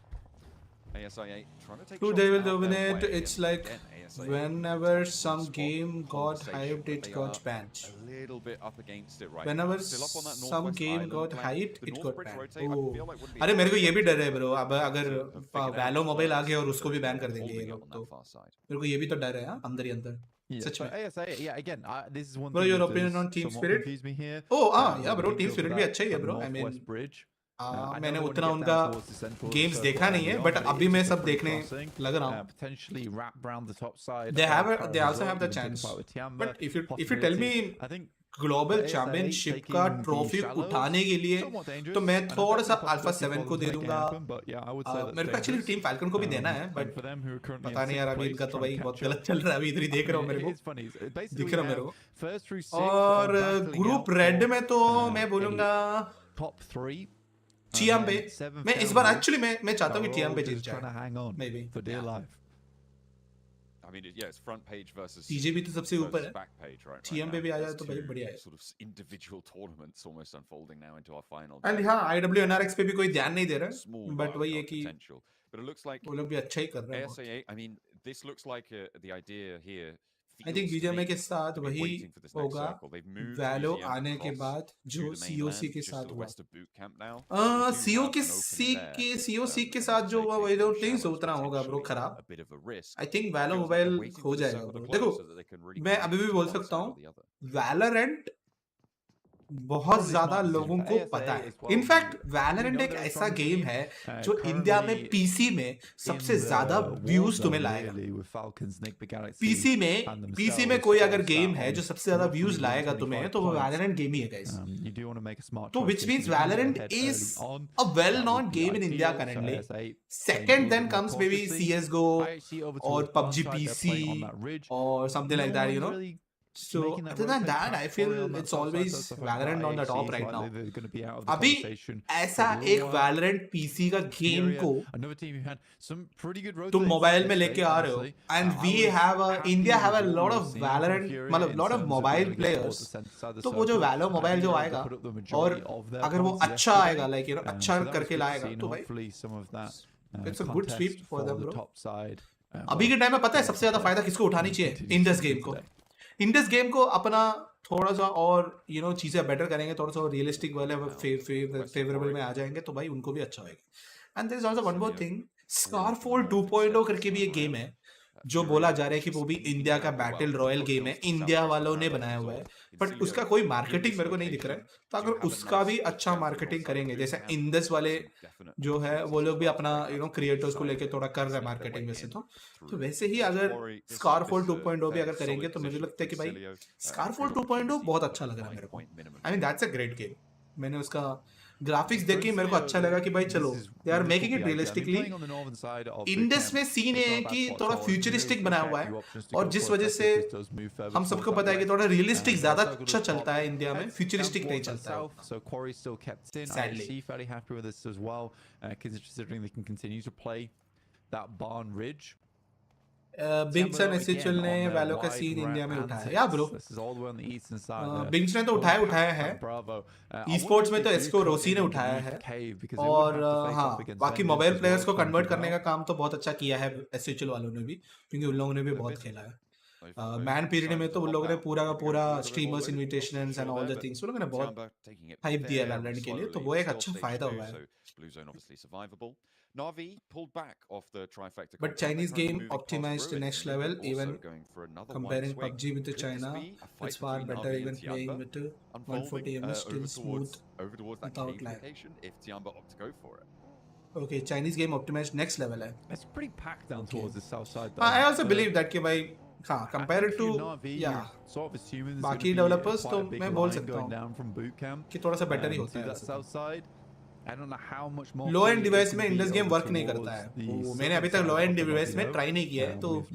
ASI8 trying to take Who shots they will out their dominate, way. it's And like again, ASI8 whenever top some spot game got conversation, hyped, but it they got are banned. a little bit up against it right Whenever now. Still up on that some northwest game island got flank. hyped, The it north got bridge banned. rotate, I Oh. feel like wouldn't be अरे मेरे को ये भी impossible डर है bro, अब अगर to figure out Valo mobile आ गया और first. उसको भी बैन कर देंगे ये Holding it लोग on तो that far side. मेरे को ये भी तो डर है हाँ, अंदर ही अंदर Yeah, सच so में। ASA, yeah, again, this is one Bro, thing your that opinion does on Team somewhat Spirit? confuse me here. Oh, yeah, when bro, we Team go Spirit for भी that अच्छा ही है bro, I northwest mean bridge. हाँ, I मैंने know they उतना wanna get उनका down towards the central games circle देखा and नहीं है beyond, बट but अभी it मैं is a सब free देखने crossing, लग रहा हूँ। potentially wrap around the top side. They have Power they also result, have the even take a chance, fight with Tianba, but if you tell me possibility. I think global ASA championship taking का the trophy shallows, उठाने के लिए somewhat dangerous, तो मैं and I थोड़ा bet सा the alpha possibility 7 for को them they to make it दूंगा। happen, but yeah, I would say that's मेरे को एक्चुअली dangerous. टीम फैल्कन को भी देना है And but for them who are currently पता in नहीं यार sixth अभी place, इनका तो trying भाई to बहुत catch गलत up. चल रहा है, अभी इधर ही देख रहा हूँ मेरे It को is funny. Basically, दिख we रहा है मेरे have को। first through six और battling group out red for, में तो मैं a बोलूंगा top three. टियांबे। Seventh मैं इस down बार group एक्चुअली मैं चाहता हूँ कि are all टियांबे Jeet just trying to जाए hang on maybe for dear life. I mean, yeah, it's front page versus TJB तो सबसे ऊपर versus है, back page right TMB now. भी आ जाए There's तो भाई two बढ़िया है। sort of individual tournaments almost unfolding now into our final. And हाँ IWNRX पे भी कोई ध्यान नहीं दे रहा Small है बट वही है wildcard कि potential, but it looks like वो लोग भी अच्छा ही कर रहे हैं बहुत। ASA8. I mean, this looks like the idea here. I think feels to BGMI me के साथ to be वही waiting for this next होगा circle. They've moved वैलो BGM आने के across बाद to जो the COC mainland, के just to साथ the हुआ। west of boot camp now. So we do CO have के an सी opening के there, COC के and साथ जो हुआ वही taking don't think shallows उतना होगा ब्रो potentially खराब। a bit of a risk. I think वैलो Feels like mobile they're waiting हो for the जाएगा circle ब्रो। to देखो close so that they can really मैं commit अभी भी to बोल one सकता side or हूँ the other. वैलोरेंट बहुत ज्यादा लोगों को पता है। इनफैक्ट वैलोरेंट एक ऐसा गेम है जो इंडिया में पीसी में सबसे ज्यादा व्यूज तुम्हें लाएगा। पीसी में कोई अगर गेम है जो सबसे ज्यादा व्यूज लाएगा तुम्हें, तो वो वैलोरेंट गेम ही है गाइस। तो which means Valorant is a well known game in India currently. Second then comes maybe CS:GO और PUBG PC or something like that, you know. So other than that, I feel it's always Valorant on the top right now. अभी ऐसा एक Valorant PC का game को तुम mobile में लेके आ रहे हो, and we have a India have a lot of Valorant, मतलब lot of mobile players. तो वो जो Valo मोबाइल जो आएगा, और अगर वो अच्छा आएगा, like you know, अच्छा करके लाएगा, तो भाई it's a good sweep for them, bro. अभी के टाइम में पता है सबसे ज्यादा फायदा किसको उठानी चाहिए? इंडस गेम को। इंडस गेम को अपना थोड़ा सा और यू नो चीजें बेटर करेंगे, थोड़ा सा रियलिस्टिक वाले फेवरेबल में आ जाएंगे, तो भाई उनको भी अच्छा होएगा। And there is also one more thing, Scarfall 2.0 करके भी एक गेम है जो बोला जा रहा है कि वो भी इंडिया का बैटल रॉयल गेम है, इंडिया वालों ने बनाया हुआ है, बट उसका कोई मार्केटिंग मेरे को नहीं दिख रहा है। तो अगर उसका भी अच्छा मार्केटिंग करेंगे, जैसे इंडस वाले जो है वो लोग भी अपना यू नो क्रिएटर्स को लेके थोड़ा कर रहे हैं मार्केटिंग वैसे, तो वैसे ही अगर स्कारफोल 2.0 भी अगर करेंगे तो मुझे लगता है कि भाई स्कारफोल 2.0 बहुत अच्छा लग रहा है मेरे को। I mean that's a great game. मैंने उसका ग्राफिक्स देख के मेरे को अच्छा लगा कि भाई चलो they are making it realistically. Indus में सीन है कि थोड़ा फ्यूचरिस्टिक बनाया हुआ है, और जिस वजह से हम सबको पता है कि थोड़ा रियलिस्टिक ज्यादा अच्छा चलता है इंडिया में, फ्यूचरिस्टिक नहीं चलता है sadly. बिंगसन एसएचएल ने वैलो का सीन इंडिया में उठाया या ब्रो? बिंग्स ने तो उठाया है, ई स्पोर्ट्स में तो एस्को रोसी ने उठाया है, और हाँ बाकी मोबाइल प्लेयर्स को कन्वर्ट करने का काम तो बहुत अच्छा किया है एसएचएल वालों ने भी, क्योंकि उन लोगों ने भी बहुत खेला है। मैन पीरियड में तो उन लोगों ने पूरा का पूरा streamers invitations and all the things उन लोगों ने बहुत हाइप दिया वैलोरेंट के लिए, तो वो एक अच्छा फायदा हुआ है। Na'Vi pulled back off the trifecta. But Chinese game optimized to next level, even comparing PUBG with the China, it's far better even playing with the 140 ms still smooth without lag. If Tianba opt to go for it. Okay, Chinese game optimized next level है. It's pretty packed down towards the south side. I also believe that कि भाई हाँ compared to yeah बाकी developers तो मैं बोल सकता हूँ कि थोड़ा सा better ही होता है। लो एंड डिवाइस में इंडस गेम वर्क नहीं करता है, मैंने अभी तक लो एंड डिवाइस में ट्राई नहीं किया है, तो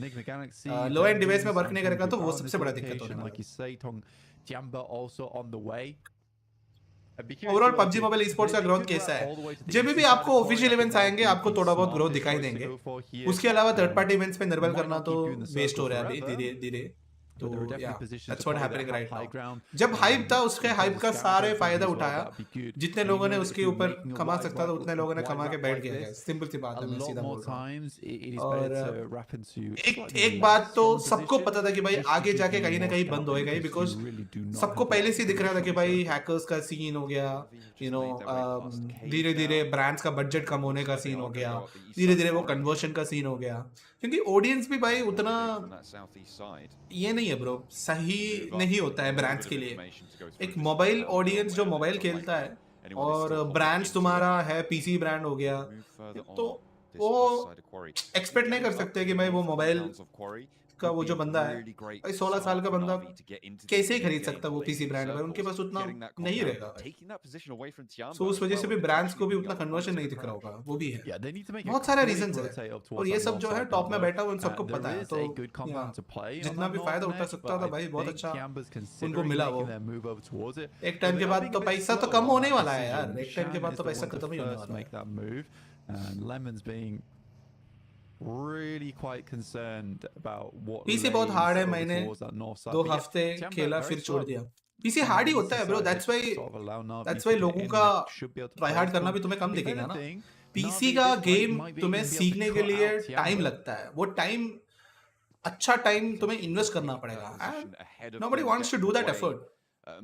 लो एंड डिवाइस में वर्क नहीं करेगा तो वो सबसे बड़ा दिक्कत होने वाला है। Overall PUBG mobile e sports का ग्रोथ कैसा है? जब भी आपको ऑफिशियल इवेंट्स आएंगे आपको थोड़ा बहुत ग्रोथ दिखाई देंगे, उसके अलावा थर्ड पार्टी इवेंट्स पे निर्भर करना तो वेस्ट हो रहा है अभी धीरे धीरे। तो that's what happening right now. जब हाइप था उसके हाइप का सारे फायदा उठाया, जितने लोगों ने उसके ऊपर कमा सकता था उतने लोगों ने कमा के बैठ गए। सिंपल सी बात है, मैं सीधा बोल रहा हूं। और एक बात तो सबको पता था कि भाई आगे जाके कहीं ना कहीं बंद होएगा ही, बिकॉज सबको पहले से दिख रहा था कि भाई हैकर्स का सीन हो गया, यू नो धीरे धीरे ब्रांड्स का बजट कम होने का सीन हो गया, धीरे धीरे वो कन्वर्शन का सीन हो गया, क्योंकि ऑडियंस भी भाई उतना ये नहीं है ब्रो, सही नहीं होता है ब्रांड्स के लिए। एक मोबाइल ऑडियंस जो मोबाइल खेलता है और ब्रांड्स तुम्हारा है पीसी ब्रांड हो गया, तो वो एक्सपेक्ट नहीं कर सकते कि भाई वो मोबाइल का वो जो बंदा है भाई 16 साल का बंदा कैसे ही खरीद सकता है वो पीसी ब्रांड पर, उनके पास उतना नहीं रहेगा। सो उस वजह से भी ब्रांड्स को भी उतना कन्वर्शन नहीं दिख रहा होगा, वो भी है, बहुत सारे रीजंस है, और ये सब जो है टॉप में बैठा हुआ उन सबको पता है, तो जितना भी फायदा उठा सकता था भाई बहुत अच्छा उनको मिला। वो एक टाइम के बाद तो पैसा तो कम होने वाला है यार, एक टाइम के बाद तो पैसा खत्म ही होने वाला है। Really quite concerned about what PC बहुत हार्ड है, मैंने 2 हफ्ते खेला फिर छोड़ दिया। पीसी हार्ड ही होता है ब्रो, दैट्स व्हाई लोगों का ट्राई हार्ड करना भी तुम्हें कम दिखेगा ना। पीसी का गेम तुम्हें सीखने के लिए टाइम लगता है, वो टाइम अच्छा टाइम तुम्हें इन्वेस्ट करना पड़ेगा, nobody wants to do that effort.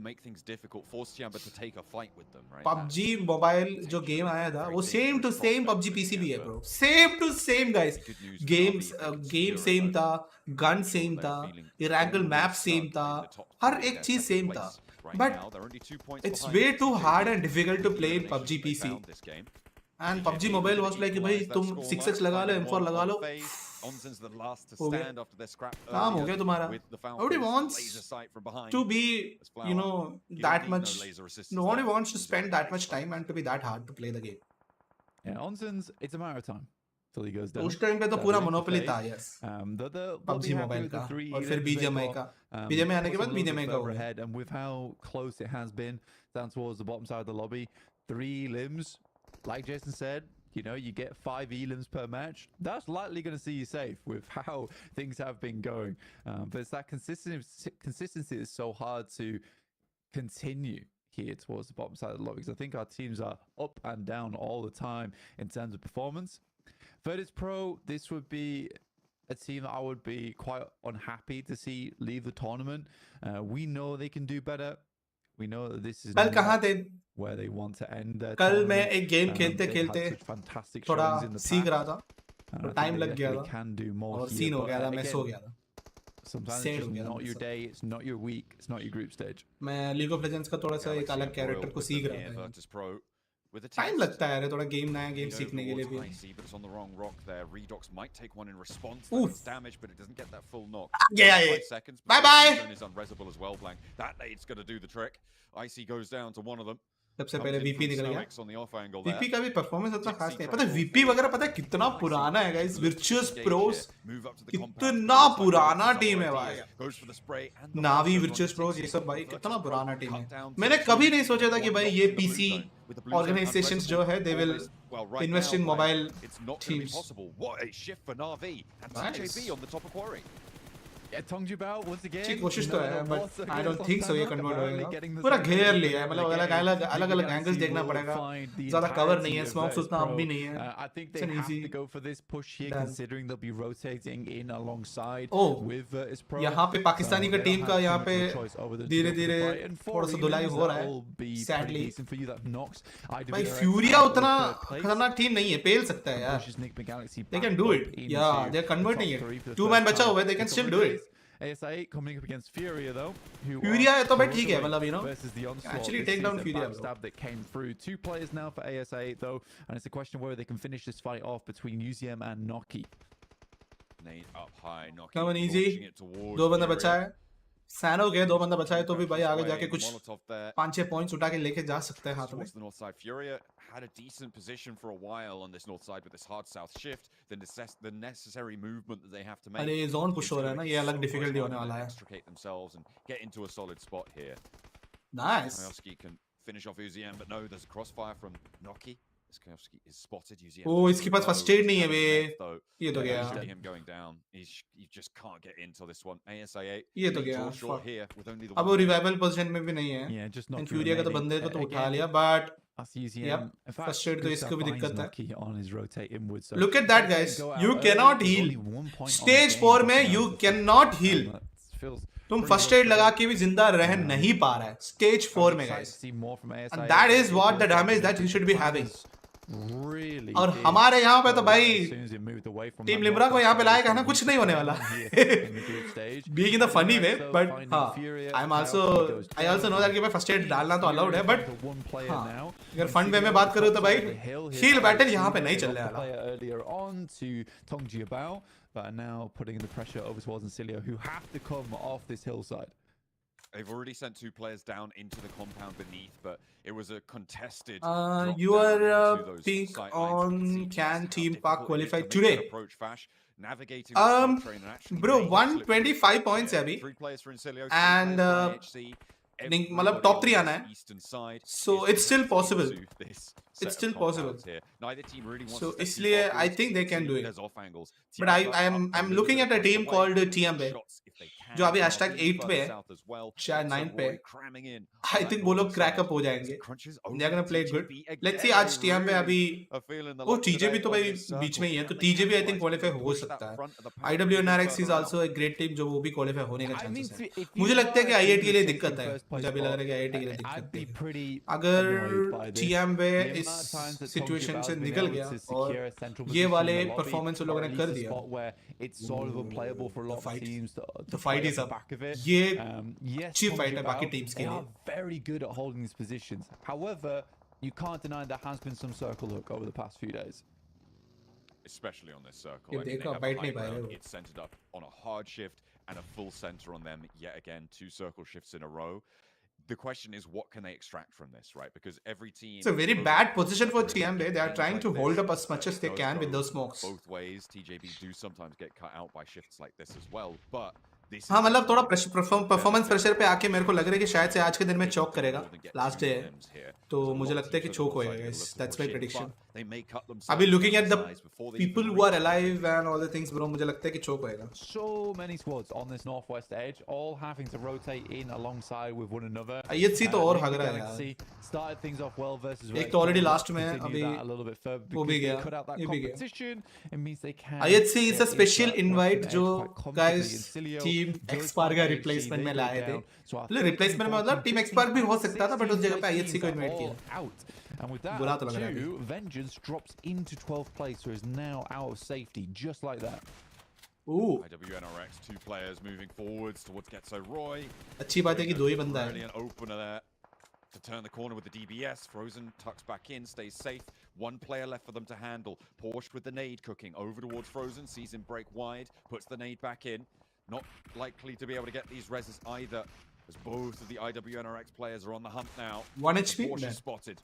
Make things difficult, force Tianba to take a fight with them, right? PUBG mobile जो गेम आया था वो same to same PUBG PC भी है bro, same to same guys, game same था, gun same था, Erangel map same था, हर एक चीज सेम था, Right But now, they're only 2 points it's behind way the too TJB hard and difficult to play in elimination PUBG they PC. found this game. And TJB PUBG Mobile gonna was like, भाई equalize that तुम scoreline, 6x लगा लो, finding M4 one लगा on low, FaZe. Onsen's the last to हो गया. stand after their scrap काम हो earlier गया तुम्हारा. with the Nobody Falcons. wants Laser sight from behind. to be, As Flower, you know, you that don't need much. no laser assistance Nobody there. wants to He's spend on that base much time and to be that hard to play the game. Yeah, Onsen's, it's a matter of time till he goes down. उस time पे तो पूरा monopoly था, yes. PUBG Mobile का और फिर BGMI का. BGMI आने के बाद BGMI का हो गया. ahead, and with how close it has been down towards the bottom side of the lobby, 3 limbs, like Jason said, you know, you get 5 elims per match. That's likely going to see you safe with how things have been going. But it's that consistency is so hard to continue here towards the bottom side of the lobby, because I think our teams are up and down all the time in terms of performance. VIRTUS.PRO, this would be a team that I would be quite unhappy to see leave the tournament. We know they can do better. We know that this is कल कहाँ not थे? where they want to end their कल मैं tournament. एक game खेलते They've had खेलते such fantastic थोड़ा showings in the सीख past, रहा था, and तो I think टाइम they लग गया definitely था can do more और here, सीन हो but गया था, मैं again, सो गया था. sometimes Sad it's हो just गया था not मेरे your साथ. day, it's not your week, it's not your group stage. मैं लीग ऑफ लेजेंड्स का थोड़ा सा एक अलग कैरेक्टर को सीख रहा था. VIRTUS.PRO with a time test. लगता है यार थोड़ा गेम नया गेम Lean सीखने के लिए over भी. towards IC, but it's on the wrong rock there. Redox might take one in response. Oof. That's damage, but it doesn't get that full knock. Yeah, 5 yeah. seconds. Bye-bye. Zone is unresable as well, Blank. That nade's going to do the trick. IC goes down to one of them. सबसे Comes पहले in VP from निकल गया. Sanhok on the off angle there. VP का भी performance उतना खास नहीं है. पता है Threshold वीपी वगैरह पता है for कितना IC. पुराना है guys. Virtuous Engage pros here. Move up to the compound. कितना पुराना टीम है भाई. Goes for the spray and the Navi one-shot विर्चुअस on pros ये सब भाई VIRTUS.PRO. कितना पुराना टीम Cut है. down to मैंने 2. कभी नहीं सोचा था कि One भाई knock ये to the blue PC zone, with the blue zone organisations जो है they will Well, right invest now, in Blank, mobile it's not going to be teams. possible. What a shift for Na'Vi and Nice. TJB on the top of quarry. Yeah, Tongjubao once again. अच्छी कोशिश तो है, another but loss I don't against think so ये Sanhok, convert apparently होएगा. getting the पूरा second घेर win लिया है, मतलब again. अलग अलग एंगल्स NIGMA देखना will पड़ेगा. find the ज़्यादा कवर entirety नहीं है, of स्मोक्स उतना अब VIRTUS.PRO. भी नहीं है. I think It's they an have easy to go for this push here, done. considering they'll be rotating in alongside Oh, with VIRTUS.PRO. यहाँ पे पाकिस्तानी का टीम का यहाँ पे धीरे-धीरे थोड़ा सा धुलाई हो रहा है. Sadly, भाई फ्यूरिया उतना खतरनाक टीम नहीं है, पेल सकता है यार. They can do it. Yeah, they're converting it. 2 man बचा हुआ है, they can still do it. ASI coming up against FURIA though. FURIA है तो भाई ठीक है, also मतलब you know. versus the onslaught. Actually This take is down a FURIA, backstab that came through. 2 players now for ASI though, and it's a question of whether they can finish this fight off between UZM and Noki. Nade up high, Noki Come on, easy. launching it towards 2 बंदा the बचा area. है. सैनो के 2 बंदा बचा है तो भी भाई आगे Swaying, जाके कुछ Molotov there. 5-6 पॉइंट्स उठा के लेके जा सकते हैं हाथ में. Towards the north side, FURIA had a decent position for a while on this north side with this hard south shift. The necessary movement that they have to make. अरे ये जोन पुश It's हो रहा है gonna ना, be ये अलग so much difficulty होने harder वाला to है. extricate themselves and get into a solid spot here. Nice. Skopowski can finish off UZM, but no, there's a crossfire from Noki. Skopowski is spotted. UZM. Oh, इसके पास first aid नहीं है बे. ये तो Yeah, गया. you see him going down. You just can't get into this one. ASI8. ये तो being गया. too short Fuck. here with only the अब वो one. रिवाइवल पोजीशन में भी नहीं है. Yeah, just not. इन फ्यूरिया का तो बंदे को तो उठा लिया, but That's UZM. Yep, In fact, first aid तो Gustav इसको भी finds दिक्कत है. Noki on his rotate inwards. So look at that guys. go out You early, cannot there's heal. only 1 point on the Stage game 4 for में you Sanhok. cannot heal. That feels तुम pretty first rough एड for लगा them. के भी जिंदा रह नहीं पा रहा है. Stage 4 में Excited guys. to see more from ASI. And that is what the damage that he should be having. Really और big. हमारे यहाँ पे तो As भाई soon as he moved away from team that लिम्बरा को knockdown, यहाँ पे लाएगा ना, he कुछ नहीं होने वाला. in the group stage. Being in the funny way, So but finding हाँ, Furia, I Pubg also know that कि भाई फर्स्ट एड डालना तो अलाउड है, but the one player हाँ, now. अगर फन वे में बात करूँ तो भाई हील बैटल यहाँ पे नहीं They चलने got the वाला. player earlier on to Tongjubao, but are now putting the pressure over towards INSILIO, who have to come off this hillside. They've already sent 2 players down into the compound beneath, but it was a contested. drop You down are into those think sight lines. on You can see can how Team difficult Park it is qualify to make today? that approach, Fash. Navigating the side train and actually Bro, making it slip 125 through. points है अभी. 3 players for INSILIO, 2 And, players for IHC. मतलब top 3 आना है. Eastern side So is it's still possible. into this set It's of still possible. compounds here. Neither team really wants So to step too इसलिए far I forward. think they You can see do it. there's off angles. But Tianba I'm up a little looking bit at a across team the called way. Tianba, Shots if they can. जो अभी Now hashtag Na'Vi 8 पे further है, south as well. शायद GETSO 9 पे. ROY cramming in I on think that वो लोग northern crack up side. हो जाएंगे. Crunches They're gonna over play TJB good. again. Let's see आज TM में अभी Are feeling the वो luck TJB today तो on भाई this बीच में ही है, तो circle. TJB I think Capitalize qualify to हो push सकता that है. front of the pack IWNRX is further also out. a great team जो वो भी qualify होने का I mean, chances है. if you मुझे लगता है कि are IIT के लिए in दिक्कत है. first place मुझे अभी लग रहा है कि spot, IIT के लिए I'd दिक्कत be है. pretty अगर annoyed by this. TMB The इस amount of times that situation Tongjubao से has been निकल able गया to और secure a central ये position वाले in the lobby, परफॉर्मेंस उन or लोगों at ने least कर a दिया. spot where it's sort of unplayable for a lot of fight. teams to The fight fight is the up. back of it. ये Yes, अच्छी Tong fight है Jiabao, बाकी teams के they लिए. are very good at holding these positions. However, you can't deny there has been some circle hook over the past few days. Especially on this circle. ये I mean, they देखो, have bite the high नहीं पा रहे ground. वो. It's centered up on a hard shift and a full center on them yet again. 2 circle shifts in a row. The question is, what can they extract from this, right? Because every team... It's a very bad position for Tianba. They are trying to hold up as much as they It can does with go those smokes. both ways. TJB do sometimes get cut out by shifts like this as well, but this हाँ is मतलब थोड़ा definitely performance pressure पे आके मेरे को लग रहा है कि शायद से आज के दिन में चौक करेगा. लास्ट डे है तो मुझे लगता है कि चोक होएगा guys. That's my prediction. अभी looking at the people who are alive and all the things bro, मुझे लगता है कि चोक होएगा. So many squads on this northwest edge, all having to rotate in alongside with one another. IHC तो और हग रहा है Galaxy यार. started things off well versus एक तो already last में है, continue अभी that a little bit further वो because भी they गया, cut out that ये भी गया. competition. It means they can IHC is a get special into that invite western जो edge quite comfortably. guys INSILIO team does Xparg का find replacement IHC, में they लाए go थे. down. So our मतलब replacement में मतलब team Xparg भी हो सकता था, but उस जगह पे 16 IHC को invite all किया. out. And with that, बुरा तो लग रहा है too, Vengeance drops into 12th place, so is now out of safety, just like that. Ooh, IWNRX, 2 players moving forwards towards GETSO ROY. अच्छी बात है कि दो ही बंदा है. Brilliant opener there to turn the corner with the DBS. Frozen tucks back in, stays safe. 1 player left for them to handle. Porsche with the nade cooking over towards Frozen, sees him break wide, puts the nade back in. Not likely to be able to get these reses either, as both of the IWNRX players are on the hump now. 1 HP. Porsche spotted.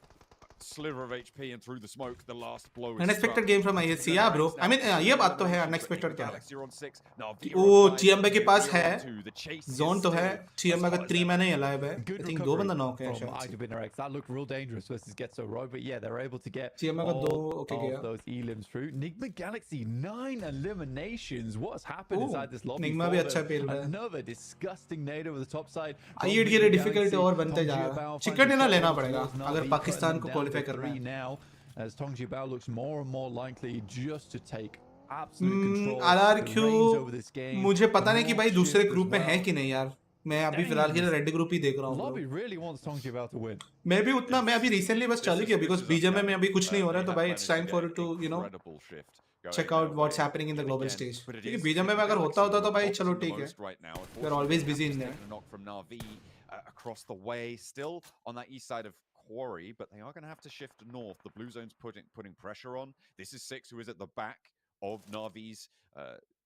Sliver of HP and through the smoke, the last blow is Unexpected struck. game from IHC, yeah bro. I mean ये बात तो है, unexpected क्या है. Galaxy are on 6. Now वो Tianba के पास है, The chase is zone तो है. still Tianba का as 3 मैंने alive है. Good I think 2 recovery बंदा knock है from शायद. IWNRX. That looked real dangerous versus GETSO ROY, but yeah, they're able to get Tianba का all 2 okay of गया. those elims through. NIGMA Galaxy, 9 eliminations. What's happened Ooh, inside this lobby? NIGMA for भी them? अच्छा खेल रहा है. Another disgusting nade over the top side. I8 के लिए difficult और बनते जा रहा है. चिकन डिनर लेना पड़ेगा अगर पाकिस्तान को qualify करना है. Now, as Tong Jiabao looks more and more likely just to take absolute control RRQ the reins over this game. मुझे पता नहीं कि भाई दूसरे Shift ग्रुप as में है well. कि नहीं यार. मैं अभी फिलहाल के लिए रेड ग्रुप ही देख रहा हूँ. Lobby really wants Tong Jiabao to win. मैं भी उतना मैं अभी रिसेंटली बस चालू किया because BGM में अभी कुछ नहीं हो रहा है तो भाई it's time for it to you know check out what's happening in the global stage. क्योंकि BGM में अगर होता तो भाई चलो ठीक है. We're always busy in there. From Na'Vi across the way, still on that east side of Quarry, but they are going to have to shift north. The blue zone's putting pressure on. This is 6, who is at the back of Na'Vi's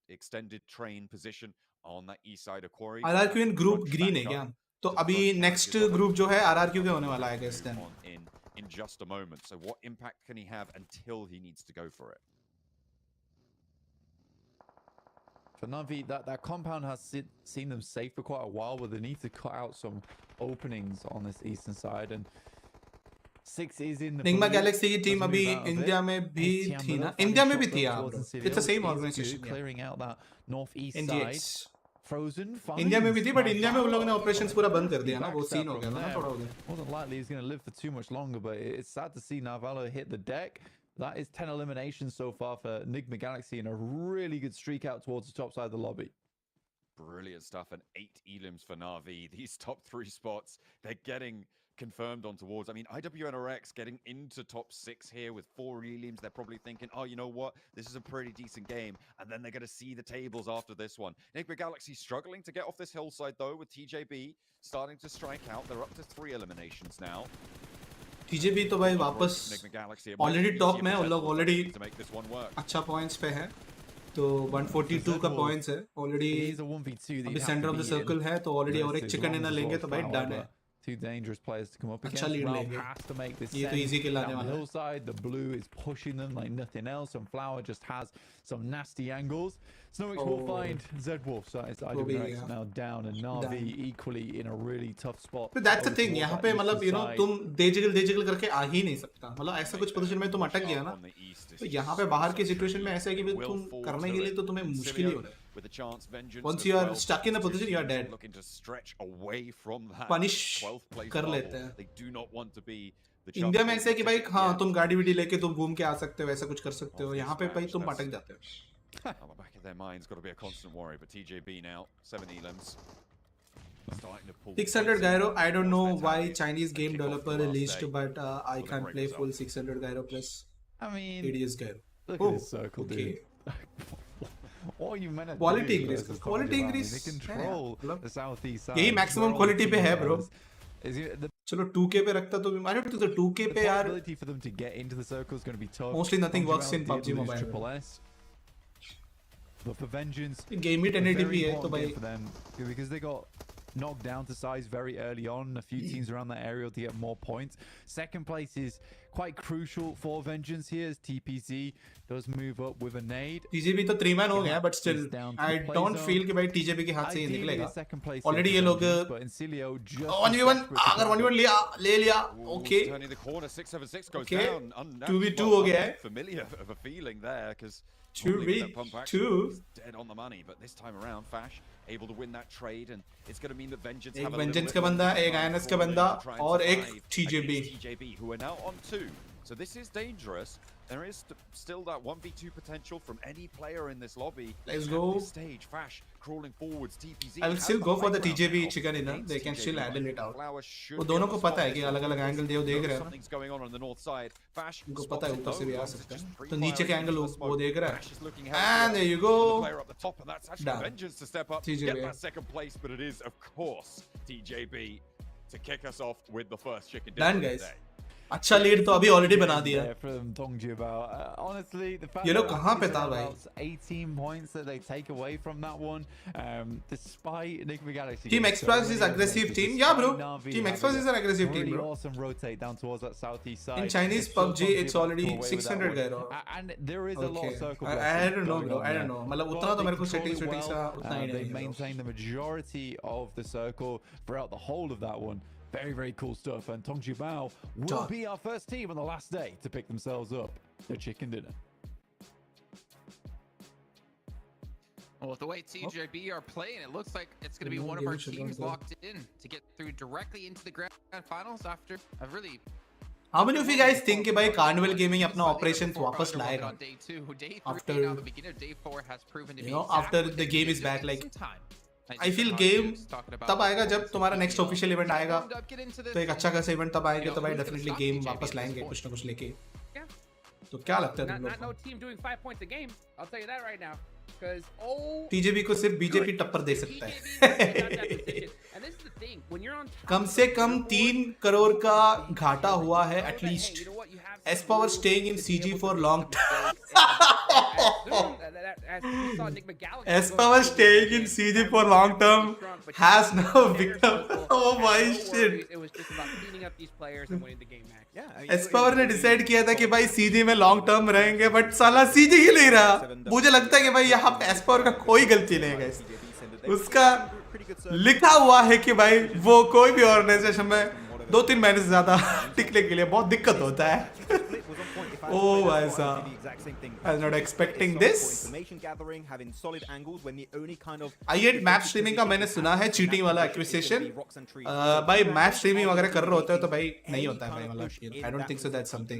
extended train position on that east side of Quarry. RRQ in group green है क्या? तो अभी next group जो है RRQ के होने वाला है guys then. In just a moment. So what impact can he have until he needs to go for it? For Na'Vi, that compound has seen them safe for quite a while, but they need to cut out some openings on this eastern side. And 6 is in the NIGMA blue. Galaxy की team Doesn't अभी move out of India it. में भी Tianba थी ना. finding India में भी shot थी goes यार towards bro. INSILIO. It's the same Is organization. good, Yeah. clearing out that northeast NGX. side. Frozen India में भी थी but finds इंडिया में उन लोगों ने Naval. operations पूरा बंद कर दिया ना. वो Backs सीन out हो गया from था ना there. थोड़ा उधर. Wasn't likely he's going to live for too much longer, but it's sad to see Navallo hit the deck. That is 10 eliminations so far for NIGMA Galaxy and a really good streak out towards the top side of the lobby. Brilliant stuff, and 8 elims for Na'Vi. These top 3 spots, they're getting confirmed on towards. I mean, IWNRX getting into top 6 here with 4 elims. They're probably thinking, oh, you know what? This is a pretty decent game. And then they're going to see the tables after this one. NIGMA Galaxy struggling to get off this hillside, though, with TJB starting to strike out. They're up to 3 eliminations now. TJB तो भाई वापस already top में उन लोग already अच्छा points पे है. तो 142 का points है already. अभी center of the circle है तो already और एक chicken dinner लेंगे तो भाई done है. Two dangerous players to come up against. अच्छा lead Ralph लेंगे. has to make this ये तो send easy kill आने down the वाला है. hillside. The blue is pushing them like nothing else, and Flower just has some nasty angles. Snowix will find Z-Wolf, so it's IWNRX now down, and Na'Vi equally in a really tough spot. But that's the over thing. towards यहाँ that पे eastern मतलब you know side. तुम देजिगल करके आ ही नहीं सकता. मतलब ऐसा कुछ पोजीशन में तुम अटक गया ना. तो यहाँ पे बाहर की सिचुएशन में ऐसा है कि तुम करने के लिए तो तुम्हें मुश्किल ही हो रहा है. With a chance, Vengeance Once as you are well. stuck in a position, you are dead. Looking to stretch away from that Punish 12th place कर bubble. लेते हैं. They do not want to be the India में champions ऐसा है कि भाई at the हाँ end. तुम गाड़ी वीडी लेके तुम घूम के आ सकते हो, ऐसा कुछ कर सकते हो. यहाँ पे भाई तुम अटक जाते हो. On the back of their minds, got to be a constant worry. But TJB now, 7 elims. Starting to pull 600 gyro. I don't know why Chinese game Kick off the developer last released, day. but I the can't great play result. full 600 gyro plus I mean, ADS gyro. look Oh, at this circle, okay. dude. What you meant to Quality do increase, versus quality Tongjiang, increase they है control मतलब the southeast side. यही Control maximum the quality पे team है bro. members. The चलो 2K पे रखता तो I don't think so 2K पे यार possibility for them to get into the circle is going to be tough. Mostly nothing works Tongjiang in did PUBG lose Mobile. Triple S. But for Vengeance, game he a 1080p very है तो important भाई game for them because they got knocked down to size very early on. A few teams around that area to get more points. Second place is quite crucial for Vengeance here as TPZ does move up with a nade. TJB तो 3-man हो गया but still I don't feel कि भाई TJB के हाथ से ये निकलेगा. Already ये लोग 1v1 अगर 1v1 ले लिया okay. Turning the corner, 676 goes Okay. down. 2v2 हो गया है. Familiar of a feeling there because 2v2 dead on the money, but this time around Fash able to win that trade, and it's going to mean that Vengeance एक have a little Vengeance bit का बंदा, more एक time INS to का crawl in बंदा to try and और एक survive TJB. against TJB who are now on 2. So this is dangerous. There is still that 1v2 potential from any player in this lobby. Let's At go. this stage, Fash crawling forwards. TPZ. I will has still the go for high the ground TJB now chicken dinner. against They can TJB, still but handle it out. Flowers should वो be दोनों able को to पता spot है कि this अलग-अलग one. Angle देख Knows रहे हैं. something's going on the north side. Fash उनको spots पता है it ऊपर से low, भी आ wants to सकता just है. तो pre-fire नीचे के into एंगल the वो smoke. देख रहा Fash is है. looking And healthier. there you The go. player up the top, and that's actually Done. Vengeance to step up, TJB. get that second place, but it is, of course, TJB to kick us off with the first chicken dinner Done of the guys. day. अच्छा lead तो अभी already बना दिया. There from Tongjiang. Honestly, the fact ये लोग that कहाँ पे it's था भाई? about 18 points that they take away from that one, despite Enigma Galaxy. Team getting so Express many is aggressive advantages, team. Yeah, bro. despite Na'Vi Team having Express is an aggressive team, really bro. awesome rotate down towards that southeast side. In Chinese It's still PUBG, it's Tongjiang already back away with that 600 one. गए रहो. And there is a lot Okay. of circle I blessing don't know going bro. on I don't there. know. मतलब But उतना तो they मेरे को control settings it वेटिंग्स well. का उतना ही They नहीं है. maintain the majority of the circle throughout the whole of that one. Very, very cool stuff. And Tongjiang will Done. be our first team on the last day to pick themselves up the chicken dinner. Well, with the way TJB are playing, it looks like it's going to be one of our teams locked in to get through directly into the grand finals after a really. How many of you guys think कि भाई Carnival Gaming अपना operations वापस लाएगा? On day 2, day 3 After, now, the beginning of day 4 has proven to be after exactly the what game they is back, needed. like Some time. I feel game तब आएगा जब तुम्हारा next official event आएगा. तो एक अच्छा खासा event तब आएगा तो भाई definitely game वापस लाएंगे कुछ ना कुछ लेके. तो क्या लगता है तुम लोग Not no को? team doing 5 points a game. I'll tell you that right now. Because TJB को सिर्फ बीजेपी टक्कर दे सकता है. And this is the thing. When you're on top कम से कम 3 करोड़ का घाटा हुआ है at least. S Power staying in CG for long time. S Power staying in CG for long term has now become. Oh my shit. It was just about cleaning up these players and winning the game, Max. S Power ने decide किया था कि भाई CG में long term रहेंगे but साला CG ही नहीं रहा. मुझे लगता है कि भाई यहाँ पे S Power का कोई गलती नहीं है guys. उसका लिखा हुआ है कि भाई वो कोई भी ऑर्गेनाइजेशन में 2-3 महीने से ज्यादा टिकने के लिए बहुत दिक्कत होता है. Oh भाई साहब, I was not expecting this. I8 map streaming का मैंने सुना है चीटिंग वाला एक्विजिशन. भाई मैप स्ट्रीमिंग वगैरह कर रहे होते हो तो भाई नहीं होता है भाई मतलब. I don't think so that's something.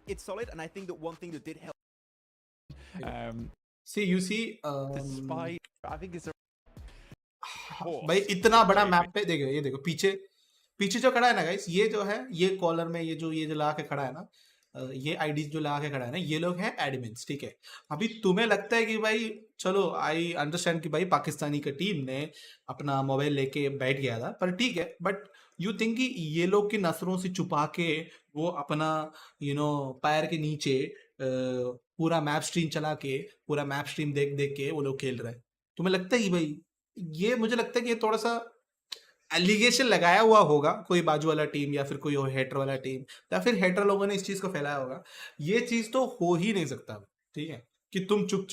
It's solid, and I think that one thing that did help. See, you see, Despite, I think it's a भाई इतना बड़ा मैप पे देखो, ये देखो पीछे जो खड़ा है ना गाइस, ये जो है ये कॉलर में ये जो लगा के खड़ा है ना, ये आईडी जो लगा के खड़ा है ना, ये लोग हैं एडमिन्स. ठीक है, अभी तुम्हें लगता है कि भाई चलो आई अंडरस्टैंड कि भाई पाकिस्तानी का टीम ने अपना मोबाइल लेके बैठ गया था, पर ठीक है, बट यू थिंक कि ये लोग की नसरों से छुपा के वो अपना पैर के नीचे पूरा मैप स्ट्रीम चला के पूरा मैप स्ट्रीम देख देख के वो लोग खेल रहे हैं? तुम्हें लगता है कि भाई ये, मुझे लगता है कि ये थोड़ा सा एलिगेशन लगाया हुआ होगा कोई बाजू वाला टीम या फिर कोई हेटर वाला टीम या फिर हेटर लोगों ने इस चीज को फैलाया होगा. ये चीज तो हो ही नहीं सकता. ठीक है, कि तुम चुप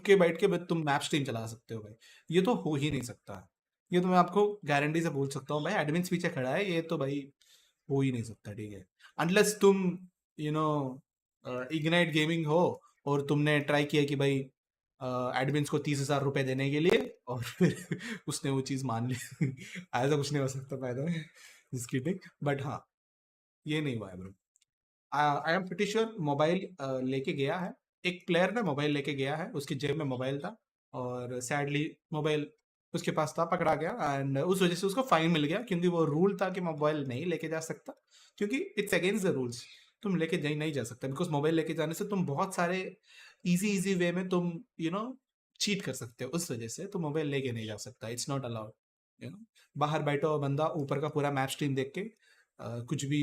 के बैठ के तुम मैप स्ट्रीम चला सकते हो भाई, ये तो हो ही नहीं सकता. ये तो मैं आपको गारंटी से बोल सकता हूँ भाई, एडमिन पीछे खड़ा है, ये तो भाई हो ही नहीं सकता. ठीक है, अनलेस तुम इग्नाइट गेमिंग हो और तुमने ट्राई किया कि भाई एडमिन्स को 30,000 रुपए देने के लिए और फिर उसने वो चीज मान ली. ऐसा कुछ नहीं हो सकता फायदा जिसकी टिक. बट हाँ, ये नहीं हुआ है bro. I am pretty sure mobile लेके गया है, एक प्लेयर ने मोबाइल लेके गया है, उसकी जेब में मोबाइल था और सैडली मोबाइल उसके पास था, पकड़ा गया एंड उस वजह से उसको फाइन मिल गया, क्योंकि वो रूल था कि मोबाइल नहीं लेके जा सकता, क्योंकि इट्स अगेंस्ट द रूल्स. तुम लेके नहीं जा सकता, बिकॉज मोबाइल लेके जाने से तुम बहुत सारे इजी वे में तुम चीट कर सकते हो, उस वजह से तुम मोबाइल लेके नहीं जा सकता, इट्स नॉट अलाउड। बाहर बैठा हुआ बंदा ऊपर का पूरा मैप स्ट्रीम देख के कुछ भी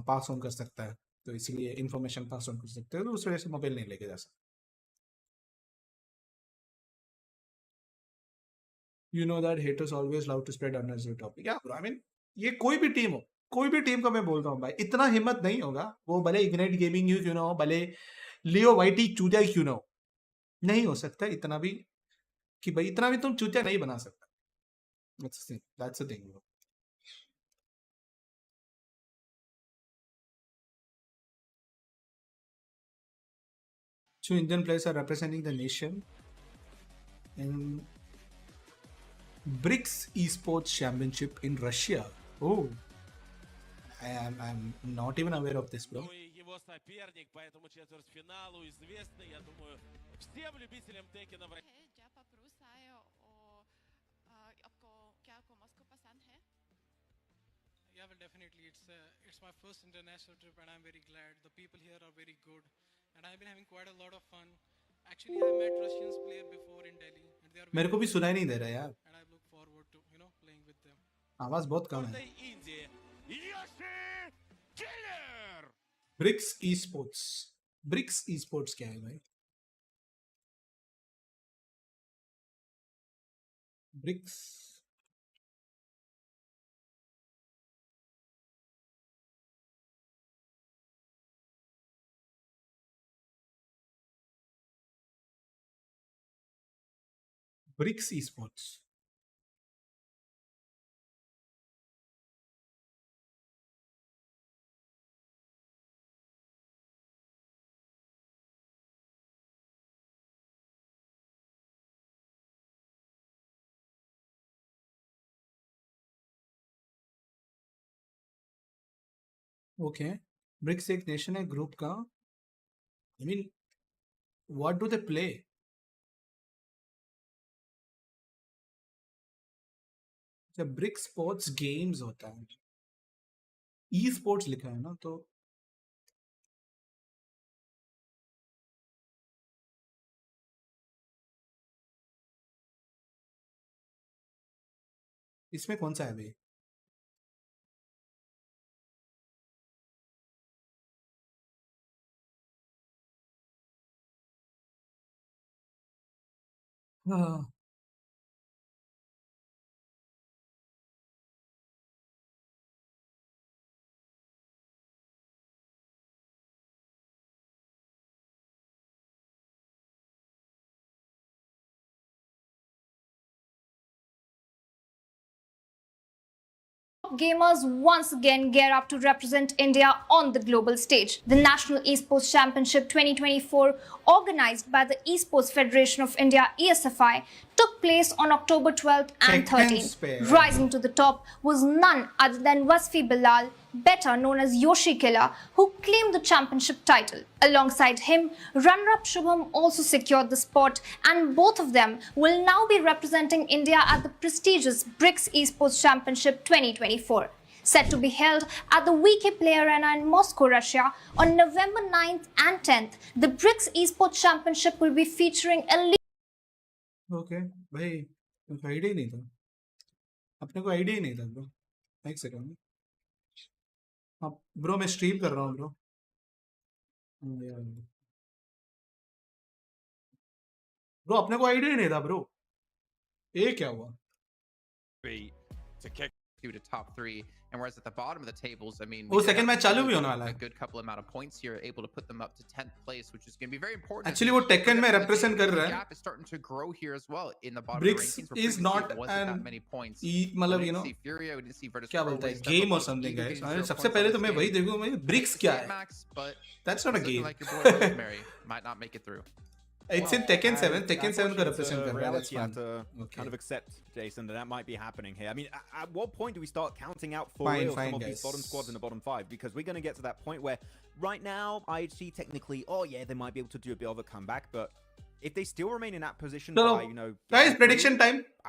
पास ऑन कर सकता है, तो इसलिए इंफॉर्मेशन पास ऑन कर सकते हो, तो उस वजह से मोबाइल नहीं लेके जा सकते। You know that haters always love to spread unnecessary topic. Yeah, bro. I mean, ये कोई भी टीम हो, कोई भी टीम का मैं बोल रहा हूँ भाई, इतना हिम्मत नहीं होगा, वो भले इग्नाइट गेमिंग क्यों ना हो, भले लियो वाईटी चूतिया क्यों ना हो, नहीं हो सकता इतना भी, कि भाई इतना भी तुम चूतिया नहीं बना सकता। That's the thing, bro. Two Indian players are representing the nation in BRICS Esports Championship in Russia. Oh, I'm not even aware of this, bro. Ну и его соперник по этому четвертьфиналу известный, я думаю, всем любителям Текена в России. Yeah, well, definitely. It's my first international trip, and I'm very glad. The people here are very good, and I've been having quite a lot of fun. Actually, I met Russians player before in Delhi, and they are. मेरे को भी सुनाई नहीं दे रहा यार, And I look forward to playing with them. आवाज बहुत कम है। Индии. Yoshi Killer! BRICS esports, BRICS esports क्या है भाई? BRICS BRICS esports. Okay, BRICS एक नेशन है ग्रुप का। I mean, what do they play? जब ब्रिक्स स्पोर्ट्स गेम्स होता है, ई स्पोर्ट्स लिखा है ना, तो इसमें कौन सा है भाई? हाँ, gamers once again gear up to represent India on the global stage. The National Esports Championship 2024, organized by the Esports Federation of India (ESFI), took place on October 12th and 13th. Rising to the top was none other than Wasfi Bilal, better known as Yoshi Killer, who claimed the championship title. Alongside him, runner-up Shubham also secured the spot, and both of them will now be representing India at the prestigious BRICS Esports Championship 2024, set to be held at the VK Player Arena in Moscow, Russia on November 9th and 10th. The BRICS Esports Championship will be featuring elite. Okay भाई, मेरे को idea ही नहीं था, अपने को idea ही नहीं था bro. एक सेकंड, हाँ ब्रो, मैं स्ट्रीम कर रहा हूँ ब्रो। ब्रो अपने को आइडिया ही नहीं था ब्रो, ये क्या हुआ? To kick To top 3, and whereas at the bottom of the tables, I mean, वो second match चालू भी होने वाला a है। good couple amount of points here, able to put them up to 10th place, which is going to be very important. Actually वो Tekken में represent कर रहा The है। gap is starting to grow here as well in the bottom BRICS of the rankings. where is previously not it wasn't that an many points. मतलब We you didn't know see FURIA, we didn't see VIRTUS.PRO क्या बोलता है, step game up और with something eager guys. getting 0 सबसे points पहले on तो this मैं वही game. देखूंगा, ब्रिक्स It's क्या hit है? max, but That's not a it's looking game. like your boy Rosemary might not make it through. It's in Tekken 7, Tekken 7 को represent कर रहा है, that's reality you have fine. to Okay. kind of accept, Jason, that might be happening here. I mean, at what point do we start counting out for Fine, real fine, some of these guys. bottom squads in the bottom 5? Because we're going to get to that point where right now, IHC technically, oh yeah, they might be able to do a bit of a comeback, but if they still remain in that position चलो by, guys, game prediction 3, time.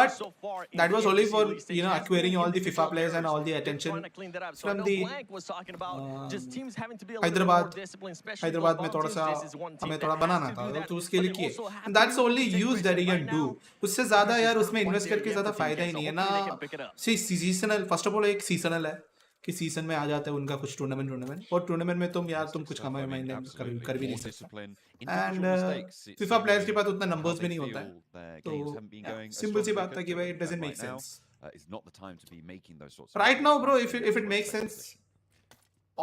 But so far in that was the only NBC for, league stage you know, has acquiring been all the FIFA individual players and errors. all the They're attention trying to clean that up. So I from know the Blank was talking about just teams having to be a little bit more Hyderabad. disciplined, especially Hyderabad those में bomb थोड़ा teams. सा This is one team हमें that थोड़ा has banana to था do that, तो उसके लिए but they किए also have to that's be only able to take use risks, that and he right can do now, उससे ज़्यादा यार This is उसमें not इन्वेस्ट quite करके there ज़्यादा yet for फायदा ही Team नहीं है GETSO. ना Hopefully they can pick it up. Seasonal first of all एक सीजनल है कि सीजन में आ जाता है उनका कुछ टूर्नामेंट और टूर्नामेंट में तुम यार तुम कुछ कमाए महीने कर भी नहीं सकते एंड फीफा प्लेयर्स के पास उतना नंबर्स भी नहीं होता है तो सिंपल सी बात है कि भाई it doesn't make sense It's not the time to be making those sorts right now bro if it makes sense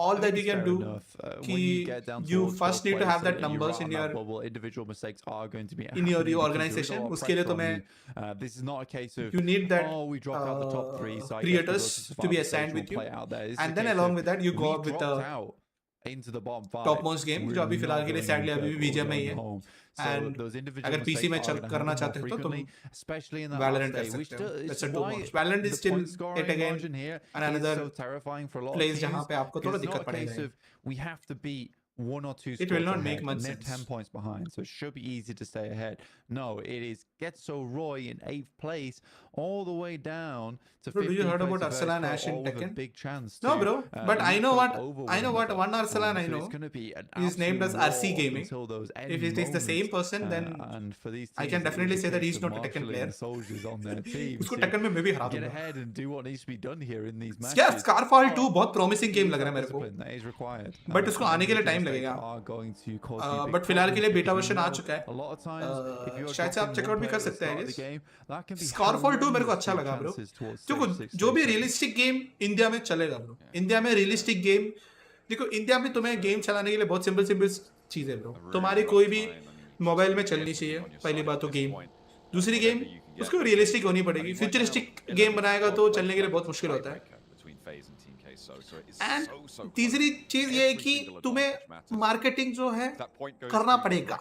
all that you It's can fair do enough. When कि you get down you towards first need to fourth have place that and you're numbers out in on that your bubble, individual mistakes are going to be in your happening because there is a organization. lot of उसके लिए pressure on तुम्हें you. This is not a case of you need that oh we dropped out the top 3, so I guess creators we'll go to be survival assigned stage, with we'll you, play it out there. It's a and then case along of with that you go we up with dropped the out into the bottom 5. topmost game जो अभी फिलहाल के लिए sadly अभी भी VJ में ही है. And अगर PC में चल करना चाहते हो तो तुम especially in that Valorant कर last day, which सकते हो. That's a is two why modes. Valorant is the still point scoring yet again margin here and is another so terrifying for a lot of place teams. जहाँ पे आपको थोड़ा It's not दिक्कत a case पड़ेगा. of we have to beat 1 or 2 It will scores not make ahead, much and they're sense. 10 points behind, so it should be easy to stay ahead. No, it is GETSO ROY in 8th place, all the way down to 15th Bro, do you heard place about of Arsalan VIRTUS.PRO, Ash in all with a Tekken? big chance No, to, bro. But I know leapfrog what over I know what one one Arsalan so I know it's going to be an is named as absolute RC war Gaming. until those end If it is the same moments. person, then And for these I teams, can it is definitely a say that case he's of not a Tekken marshalling player. the soldiers on their team उसको to Tekken में मैं भी हरा get दूंगा. ahead and do what needs to be done here in these matches. क्या Scarfall 2 बहुत promising game लग रहा है मेरे को. Discipline that is required. But उसको आने के लिए time Mistakes लगेगा. are going to cause you big But फिलहाल के लिए problems beta because version you uh know चुका है. a lot of times if you're शायद से आप dropping चेकआउट one भी player कर at the सकते हैं start I of the guess. game, that can be Scarfall 2 मेरे को अच्छा horrendous लगा to ब्रो. chances towards देखो 36, जो भी 37. रियलिस्टिक गेम इंडिया में चलेगा ब्रो. इंडिया में रियलिस्टिक गेम देखो इंडिया में तुम्हें गेम चलाने के लिए बहुत सिंपल चीज है ब्रो. तुम्हारी कोई भी मोबाइल में चलनी चाहिए. पहली बात तो गेम. दूसरी गेम उसको रियलिस्टिक होनी पड़ेगी. फ्यूचरिस्टिक गेम बनाएगा तो चलने के लिए बहुत मुश्किल होता है. एंड तीसरी चीज ये है कि तुम्हें मार्केटिंग जो है करना पड़ेगा.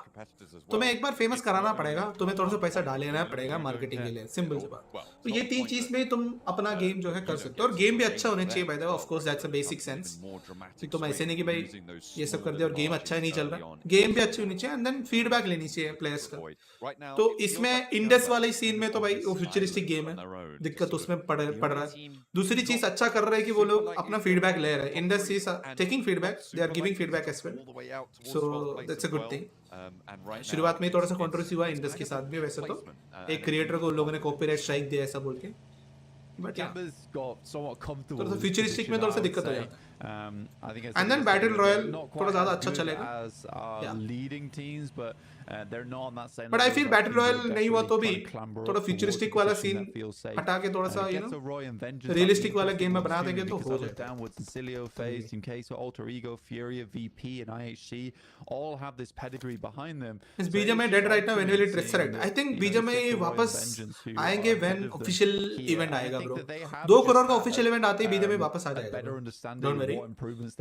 तुम्हें एक बार फेमस कराना पड़ेगा. तुम्हें थोड़ा सा पैसा डालना पड़ेगा मार्केटिंग के लिए. सिंपल सी बात. तो ये 3 चीज में तुम अपना गेम जो है कर सकते हो. और गेम भी अच्छा होना चाहिए by the way. Of course that's a basic sense. तुम ऐसे नहीं कि भाई ये सब कर दिया और गेम अच्छा नहीं चल रहा. गेम भी अच्छी होनी चाहिए एंड देन फीडबैक लेनी चाहिए प्लेयर्स का. तो इसमें इंडस वाले सीन में तो भाई वो फ्यूचरिस्टिक गेम है. दिक्कत उसमें पड़ रहा है. दूसरी चीज अच्छा कर रहा है कि वो लोग अपना फीडबैक ले रहे हैं. Indus is taking feedback. They are giving feedback as well. So that's a good thing. शुरुआत में थोड़ा सा कंट्रोवर्सी हुआ इंडस के साथ भी. वैसे तो एक क्रिएटर को उन लोगों ने कॉपीराइट स्ट्राइक दिया ऐसा बोल के. बट थोड़ा सा फ्यूचरिस्टिक में थोड़ा सा दिक्कत हो जाता है. And then Battle Royale थोड़ा ज़्यादा अच्छा चलेगा. leading teams, but they're not on that same But I level feel as Battle teams Royale that नहीं हुआ तो भी desperately try and clamber थोड़ा up फ्यूचरिस्टिक towards वाला a scene position that feels safe. हटा के थोड़ा सा GETSO ROY and Vengeance realistic are वाला the गेम में most बना देंगे tuned तो because हो other जाएगा. downwards INSILIO, FaZe, Team QUESO, Alter Ego, FURIA, VP, and IHC all have this pedigree behind them. Is BGMI dead right now? When will it resurrect? I think BGMI वापस आएंगे when official event आएगा bro. 2 crore का official event आते ही BGMI वापस आ जाएगा. Don't worry.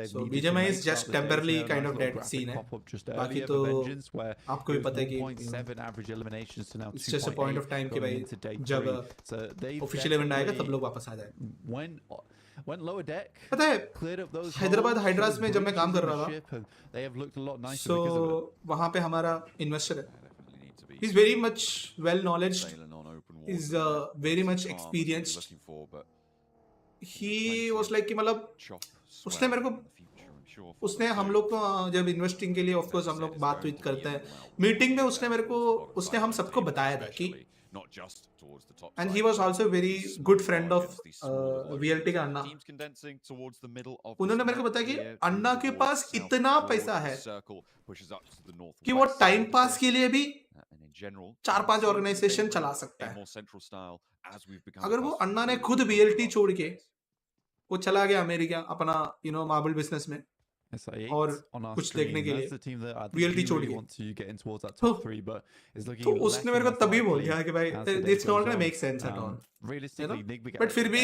So BGMI is just temporarily kind of dead scene है. बाकी तो आपको भी पता है कि it's just a point of time कि भाई जब official event आएगा तब लोग वापस आ जाएंगे. पता है हैदराबाद हाइड्रास में जब मैं काम कर रहा था so वहाँ पे हमारा इन्वेस्टर है. He's very much well knowledge. He's very much experienced. He was like कि मतलब उसने मेरे को उसने हम लोग को जब इन्वेस्टिंग के लिए ऑफ कोर्स हम लोग बात करते हैं मीटिंग में उसने मेरे को उसने हम सबको बताया था कि and he was also very good friend of VLT का अन्ना. उन्होंने मेरे को बताया कि अन्ना के पास इतना पैसा है कि वो टाइम पास के लिए भी 4-5 ऑर्गेनाइजेशन चला सकता है. अगर वो अन्ना ने खुद वीएलटी छोड़ के वो चला गया अमेरिका अपना मार्बल बिजनेस में और कुछ देखने के लिए वीएलटी छोड़ के तो उसने मेरे को तभी बोल दिया कि भाई it's not gonna make sense at all. But फिर भी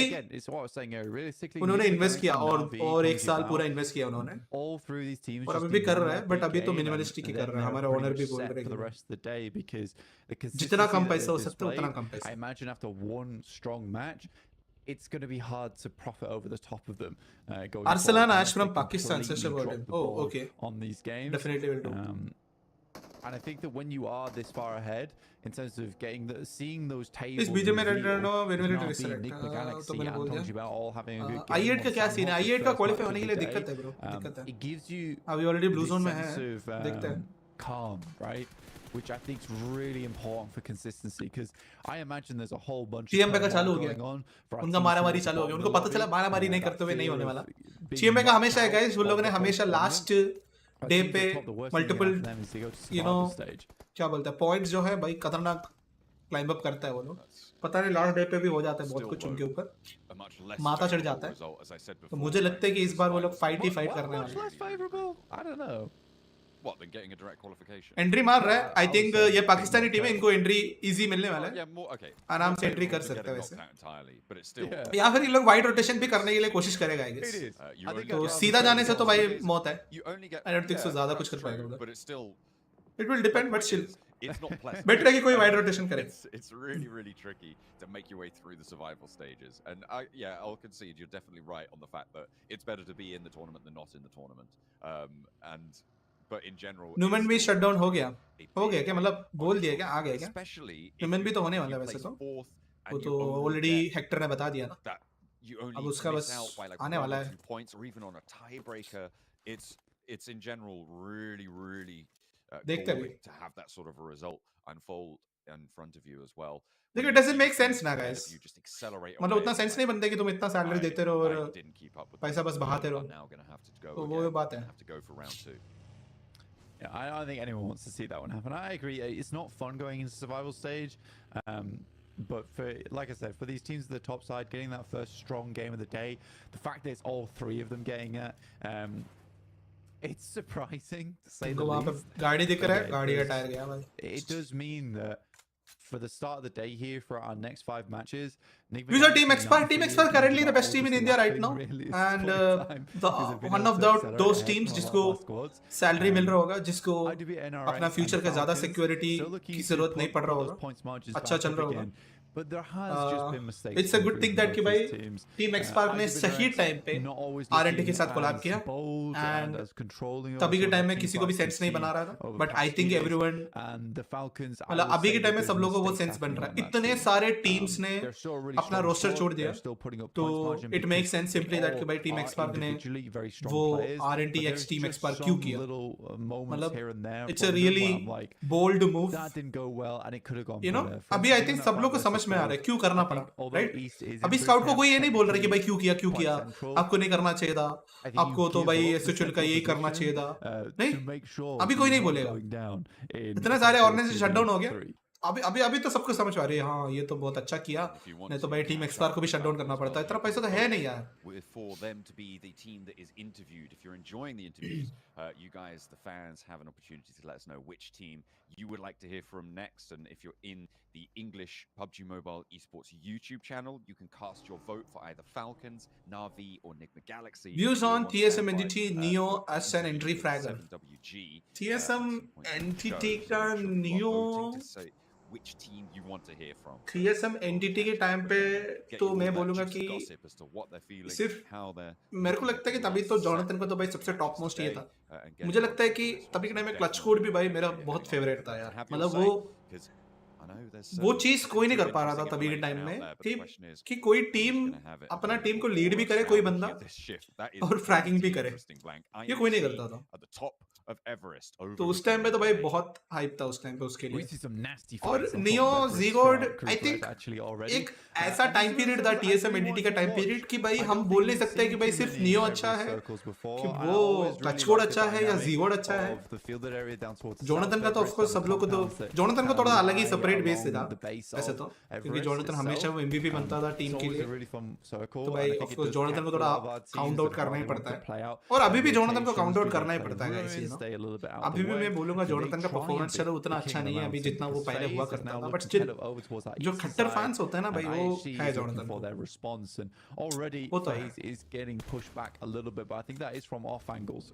उन्होंने इन्वेस्ट किया और 1 साल पूरा इन्वेस्ट किया उन्होंने और अभी भी कर रहा है. बट अभी तो मिनिमलिस्टिक ही कर रहा है. हमारे ओनर भी बोल रहे हैं जितना कम पैसा हो सकता है उतना कम पैसा. It's going to be hard to profit over the top of them. Arsalan Ash from Pakistan says about him. Oh, okay. On these games, definitely will do. And I think that when you are this far ahead, in terms of seeing those tables, इस बीच में when will it resurrect? तो मैंने बोल दिया. I8 का क्या scene है? I8 का क्वालिफाई होने के लिए दिक्कत है ब्रो. दिक्कत है. It gives you अभी ऑलरेडी ब्लू जोन में है. देखते हैं. Calm, right? Which I think is really important for consistency because I imagine there's a whole bunch TMB का चालू हो गया. उनका मारामारी चालू हो गया. उनको पता चला मारामारी नहीं करते हुए नहीं होने वाला. TMB का हमेशा है गाइस. उन लोगों ने हमेशा लास्ट डे पे मल्टीपल क्या बोलते हैं पॉइंट्स जो है भाई खतरनाक क्लाइंब अप करता है वो लोग. पता नहीं लास्ट डे पे भी हो जाता है बहुत कुछ उनके ऊपर. much less माथा चढ़ favorable जाता है. result, as I said तो before, मुझे लगता है कि इस बार वो लोग फाइट ही What- फाइट करने Much वाले less favorable? I don't know. What, than getting a direct qualification? Entry मार रहा है. आई थिंक say ये पाकिस्तानी टीम है, okay. इनको एंट्री इजी मिलने वाला Yeah, है. more, okay. आराम More से एंट्री कर favorable than सकता है getting वैसे. knocked out entirely, but it's still. Yeah. या फिर ये लोग वाइड रोटेशन भी करने के लिए कोशिश करेगा I It guess. is. You I only think get तो I'd सीधा rather जाने से say तो भाई it is- मौत है. You only get. I don't think so yeah, ज़्यादा that's कुछ कर true, पाएगा उधर. but it's still. It will depend but still It's not pleasant. Better है कि कोई वाइड रोटेशन करे. It's really, really tricky to make your way through the survival stages. And I'll concede you're definitely right on the fact that it's better to be in the tournament than not in the tournament. But in general, Numen भी shut down हो गया. a हो गया big क्या, win मतलब बोल दिया क्या, आ गया क्या? especially if न्यूमन भी तो होने you वाला है वैसे place तो. fourth वो and तो you only already get Hector ने बता दिया ना. that you only अब उसका miss बस out by like आने 1 वाला or है. 2 points, or even on a tiebreaker. It's in general really, really देखते हैं galling to have that sort of a result unfold in front of you as well. देखो, When it you doesn't see make the sense team ना ahead guys. of you just accelerate मतलब away, उतना it's sense like, नहीं बनता कि तुम इतना salary देते रहो और I didn't keep up with पैसा this. बस बहाते I'm रहो. now gonna have to go तो वो again. बात है. Have to go for round 2. Yeah, I don't think anyone wants to see that one happen. I agree. It's not fun going into survival stage. But for, like I said, for these teams at the top side, getting that first strong game of the day, the fact that it's all 3 of them getting it, it's surprising to say तुमको the वहाँ पे least. गाड़ी दिख रहा है, But गाड़ी का it tyre गया भाई. It does mean that for the start of the day here, for our next 5 matches, These are Team Expert. Team Expert currently the best team in India right now, and one of those teams जिसको salary मिल रहा होगा, जिसको अपना future का ज़्यादा security की जरूरत नहीं पड़ रहा होगा, अच्छा चल रहा होगा. But there has just been mistakes. It's a good thing that कि भाई टीम एक्सपार्क ने सही टाइम पे आरएनटी के साथ कोलैब किया, and तभी के टाइम में किसी को भी सेंस नहीं बना रहा था, but I think everyone, मतलब अभी के टाइम में सब लोगों को वो सेंस बन रहा है. इतने सारे टीम्स ने अपना रोस्टर छोड़ दिया, तो it make sense simply that कि भाई टीम एक्सपार्क ने वो आरएनटी एक्स टीम एक्सपार्क क्यों किया. मतलब it's a really bold move, you know. अभी आई थिंक सब लोग को समझ में आ रहा है क्यों करना पड़ा, राइट? अभी स्काउट को कोई ये नहीं बोल रहा कि भाई क्यों किया, आपको नहीं करना चाहिए था, आपको तो भाई एसएचएल का यही करना चाहिए था. नहीं, अभी कोई नहीं बोलेगा. इतने सारे ऑर्गेनाइजेशन शट डाउन हो गया. अभी तो सबको समझ आ रही है, हाँ ये तो बहुत अच्छा किया, नहीं तो भाई टीम एक्सपार्क को भी शट डाउन करना पड़ता है. इतना पैसा तो है नहीं यार. For them to be the team that is interviewed, if you're enjoying the interviews, you guys, the fans, have an opportunity to let us know which team you would like to hear from next. And if you're in the English PUBG Mobile Esports YouTube channel, you can cast your vote for either Falcons, Na'Vi, or NIGMA Galaxy. Views on TSM Entity Neo as an entry fragger. TSM Entity का Neo, which team you want to hear from. TSM Entity के time पे तो मैं बोलूँगा कि सिर्फ मेरे को लगता है कि तभी तो जॉनथन को तो भाई सबसे टॉप मोस्ट ये था. मुझे लगता है कि तभी के टाइम में क्लच कोड भी भाई मेरा बहुत फेवरेट था यार. मतलब वो चीज कोई नहीं कर पा रहा था तभी के टाइम में कि कोई टीम अपना टीम को लीड भी करे कोई बंदा और फ्रैगिंग भी करे, ये कोई नहीं करता था. तो उस टाइम पे तो भाई बहुत हाइप था उस टाइम पे उसके लिए. और नियो ज़ीगोड आई थिंक एक ऐसा टाइम पीरियड था टीएसएम एनटीटी का टाइम पीरियड कि भाई हम बोल नहीं सकते कि भाई सिर्फ नियो अच्छा है, कि वो क्लच कोड अच्छा है या ज़ीगोड अच्छा है. जोनाथन का तो ऑफ कोर्स सब लोग को तो जोनाथन को थोड़ा अलग ही सेपरेट बेस था वैसे तो, क्योंकि जोनाथन हमेशा वो एमवीपी बनता था टीम के लिए. तो भाई ऑफ कोर्स जोनाथन को थोड़ा काउंट आउट करना ही पड़ता है, और अभी भी जोनाथन को काउंट आउट करना ही पड़ता है गाइस. अभी भी मैं बोलूंगा जोनाथन का परफॉर्मेंस चलो उतना अच्छा नहीं है अभी जितना वो पहले हुआ करता था, बट स्टिल जो खट्टर फैंस होते हैं ना भाई वो है जोनाथन को. वो तो है. is getting pushed back a little bit, but I think that is from off angles.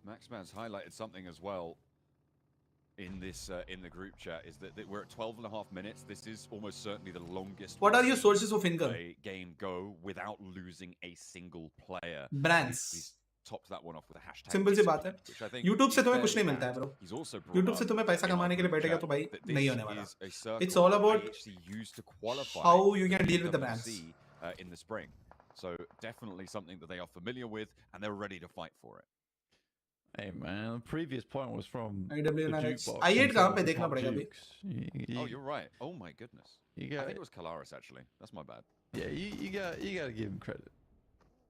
Maxman's highlighted something as well in this in the group chat, is that we're at 12.5 minutes. This is almost certainly the longest. What are your sources of income? Game go without losing a single player. Brands. Tops that one off with a hashtag. Simple सी बात है, YouTube से तुम्हें कुछ नहीं मिलता है bro. YouTube से तुम्हें पैसा कमाने के लिए बैठेगा तो भाई नहीं होने वाला. It's all about how you can deal with the brands. In the spring, so definitely something that they are familiar with and they're ready to fight for it. Hey man, the previous point was from I8 कहाँ पे देखना पड़ेगा अभी? Oh, you're right. Oh my goodness. I think it was Kalaris actually. That's my bad. Yeah, you got to give him credit.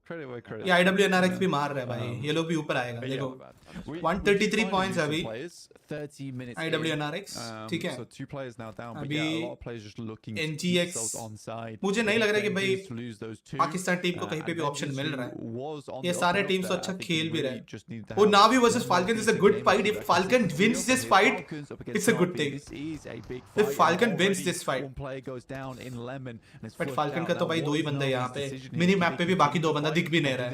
Credit where credit. ये IWNRX भी मार रहा है भाई, ये लोग भी ऊपर आएगा देखो। 133 points अभी 30 minutes IWNRX, ठीक है। So 2 players now down, but अभी yeah, a lot of players just looking to keep NGX themselves on side. मुझे नहीं लग रहा है कि भाई to lose those 2. Pakistan team को कहीं पे भी ऑप्शन मिल रहा है। ये सारे टीम्स तो अच्छा खेल भी रहे हैं। वो वो Navi versus Falcon is a good fight. If Falcon wins this fight it's a good thing. If Falcon wins this fight, but Falcon का तो भाई 2 ही बंदा है यहाँ पे, मिनी मैप पे भी बाकी 2 बंदा दिख भी नहीं रहा है।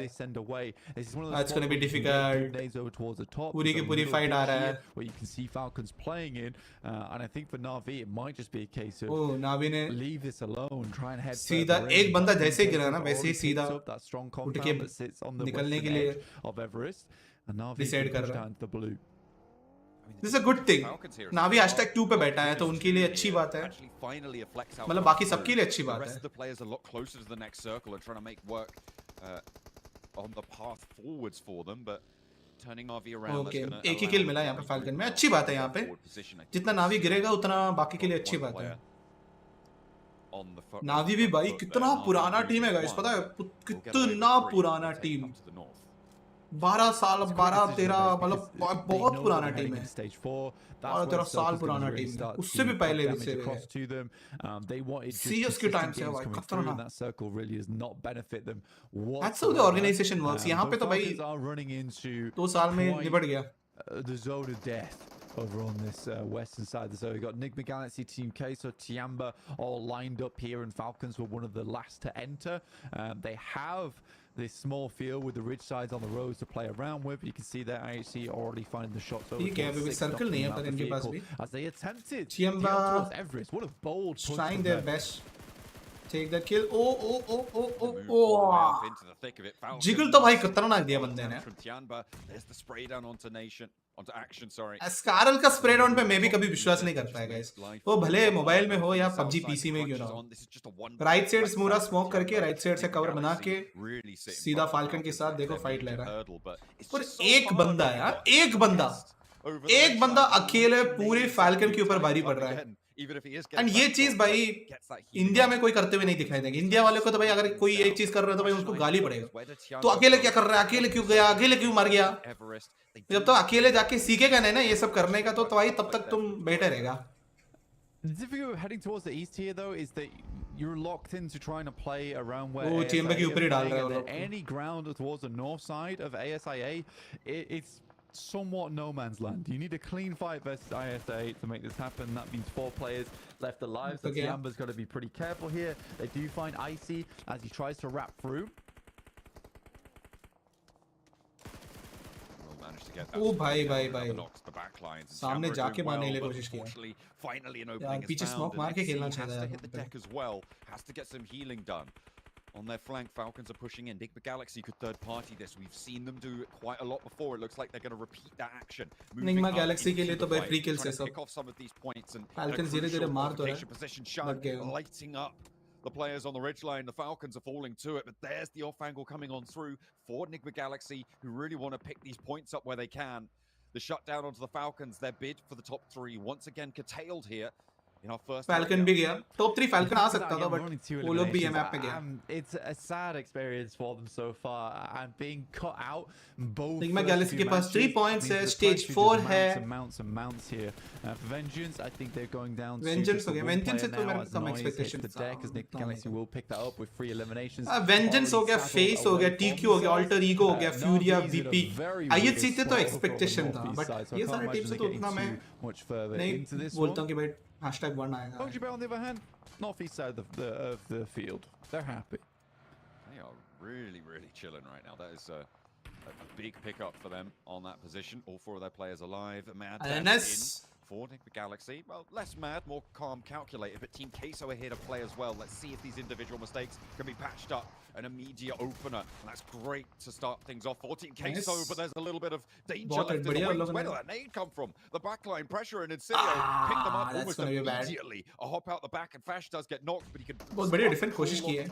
It's going to be difficult. पूरी की पूरी फाइट आ रहा है। Where you can see Falcons playing in, and I think for Na'Vi it might just be a case of नावी ने leave this alone, try and head सीधा एक बंदा जैसे गिरा ना वैसे ही सीधा that strong उठ compound के that sits on the निकलने के western लिए edge of Everest, and Na'Vi decide कर push रहा है। down to the blue. This is a good thing. नावी #2 पे बैठा है तो उनके लिए अच्छी बात है, मतलब बाकी सबके लिए अच्छी बात है। The players a lot closer to the next circle and trying to make work on the path forwards for them, but turning Navi around. Okay, एक ही किल मिला यहाँ पे फाल्कन में, अच्छी बात है यहाँ पे। जितना नावी गिरेगा उतना बाकी के लिए अच्छी बात है। नावी भी भाई कितना पुराना टीम है गाइस, पता है कितना पुराना टीम, 12 साल 12-13 मतलब बहुत पुराना टीम है। 12-13 साल पुराना टीम है, उससे भी पहले CS के टाइम से है भाई, खतरनाक। That's how the organization works. यहाँ पे तो भाई 2 साल में निपट गया। The zone of death over on this western side. So we've got NIGMA Galaxy, Team QUESO, Tianba all lined up here, and Falcons were one of the last to enter. They have this small field with the ridge sides on the roads to play around with. You can see that IHC already finding the shots over. ठीक है, अभी circle नहीं है पर इनके पास भी। As they attempted Tianba Everest. What a bold push. Trying their best. Take that kill. Jiggle तो भाई खतरनाक दिया बंदे ने। एस्कारल का स्प्रे डाउन पे मैं भी कभी विश्वास नहीं करता है गाइस, वो भले मोबाइल में हो या PUBG PC में क्यों ना हो। राइट साइड पूरा स्मोक करके राइट साइड से कवर बना के सीधा फाल्कन के साथ देखो फाइट ले रहा है। और एक बंदा यार, एक बंदा अकेले पूरे फाल्कन के ऊपर भारी पड़ रहा है। एंड ये चीज भाई इंडिया में कोई करते हुए नहीं दिखाई देंगे। इंडिया वाले को तो भाई अगर कोई एक चीज कर रहा है तो भाई उसको गाली पड़ेगा, तो अकेले क्या कर रहा है, अकेले क्यों गया, अकेले क्यों मर गया। जब तो अकेले जाके सीखेगा नहीं ना ये सब करने का, तो भाई तब तक तुम बैठे रहेगा। The difficulty of heading towards the east here, though, is that you're locked into trying to play around where वो TJB के ऊपर ही डाल रहा है वो लोग। any ground towards the north side of ASIA, it's somewhat no man's land. You need a clean fight versus ISA8 to make this happen. That means 4 players left alive. So Tiamba's got to be pretty careful here. They do find Icy as he tries to wrap through. ओ भाई सामने जाके मारने की कोशिश की यार, पीछे smoke मार के खेलना चाहिए। On their flank, Falcons are pushing in. NIGMA Galaxy could third party this. We've seen them do it quite a lot before. It looks like they're going to repeat that action. NIGMA Galaxy के लिए तो भाई free kills है सब। Pick off some of these points and Falcons धीरे-धीरे मार तो रहा है। Position shot, lighting up the players on the ridgeline. The Falcons are falling to it, but there's the off angle coming on through for NIGMA Galaxy, who really want to pick these points up where they can. The shutdown onto the Falcons, their bid for the top 3 once again curtailed here. Falcon भी गया, top 3 Falcon आ सकता था, but वो लोग भी map पे गया। It's a sad experience for them so far, and being cut out. Both NIGMA Galaxy के पास 3 points है, stage 4 है। Mounts here. For Vengeance, I think they're going down. Vengeance हो गया, Vengeance से तो मेरा कम expectation था। Because NIGMA Galaxy will pick that up with 3 eliminations. Vengeance हो गया, FaZe हो गया, TQ हो गया, Alter Ego हो गया, FURIA, VP। IHC से तो expectation था, but ये सारे टीम से तो उतना मैं नहीं बोलता हूँ कि भाई #1 आएगा। Pubg on the other hand, northeast side of the field, they're happy. They are really chilling right now. That is a big pickup for them on that position. All 4 of their players alive. Mad in for NIGMA Galaxy. Well, less mad, more calm, calculated. But Team QUESO are here to play as well. Let's see if these individual mistakes can be patched up. An immediate opener, and that's great to start things off for Team QUESO. But there's a little bit of danger left in the wings. Where did that nade come from? The backline pressure and INSILIO picked them up almost immediately. A hop out the back, and Fash does get knocked, but he can. बहुत बढ़िया defence कोशिश की है।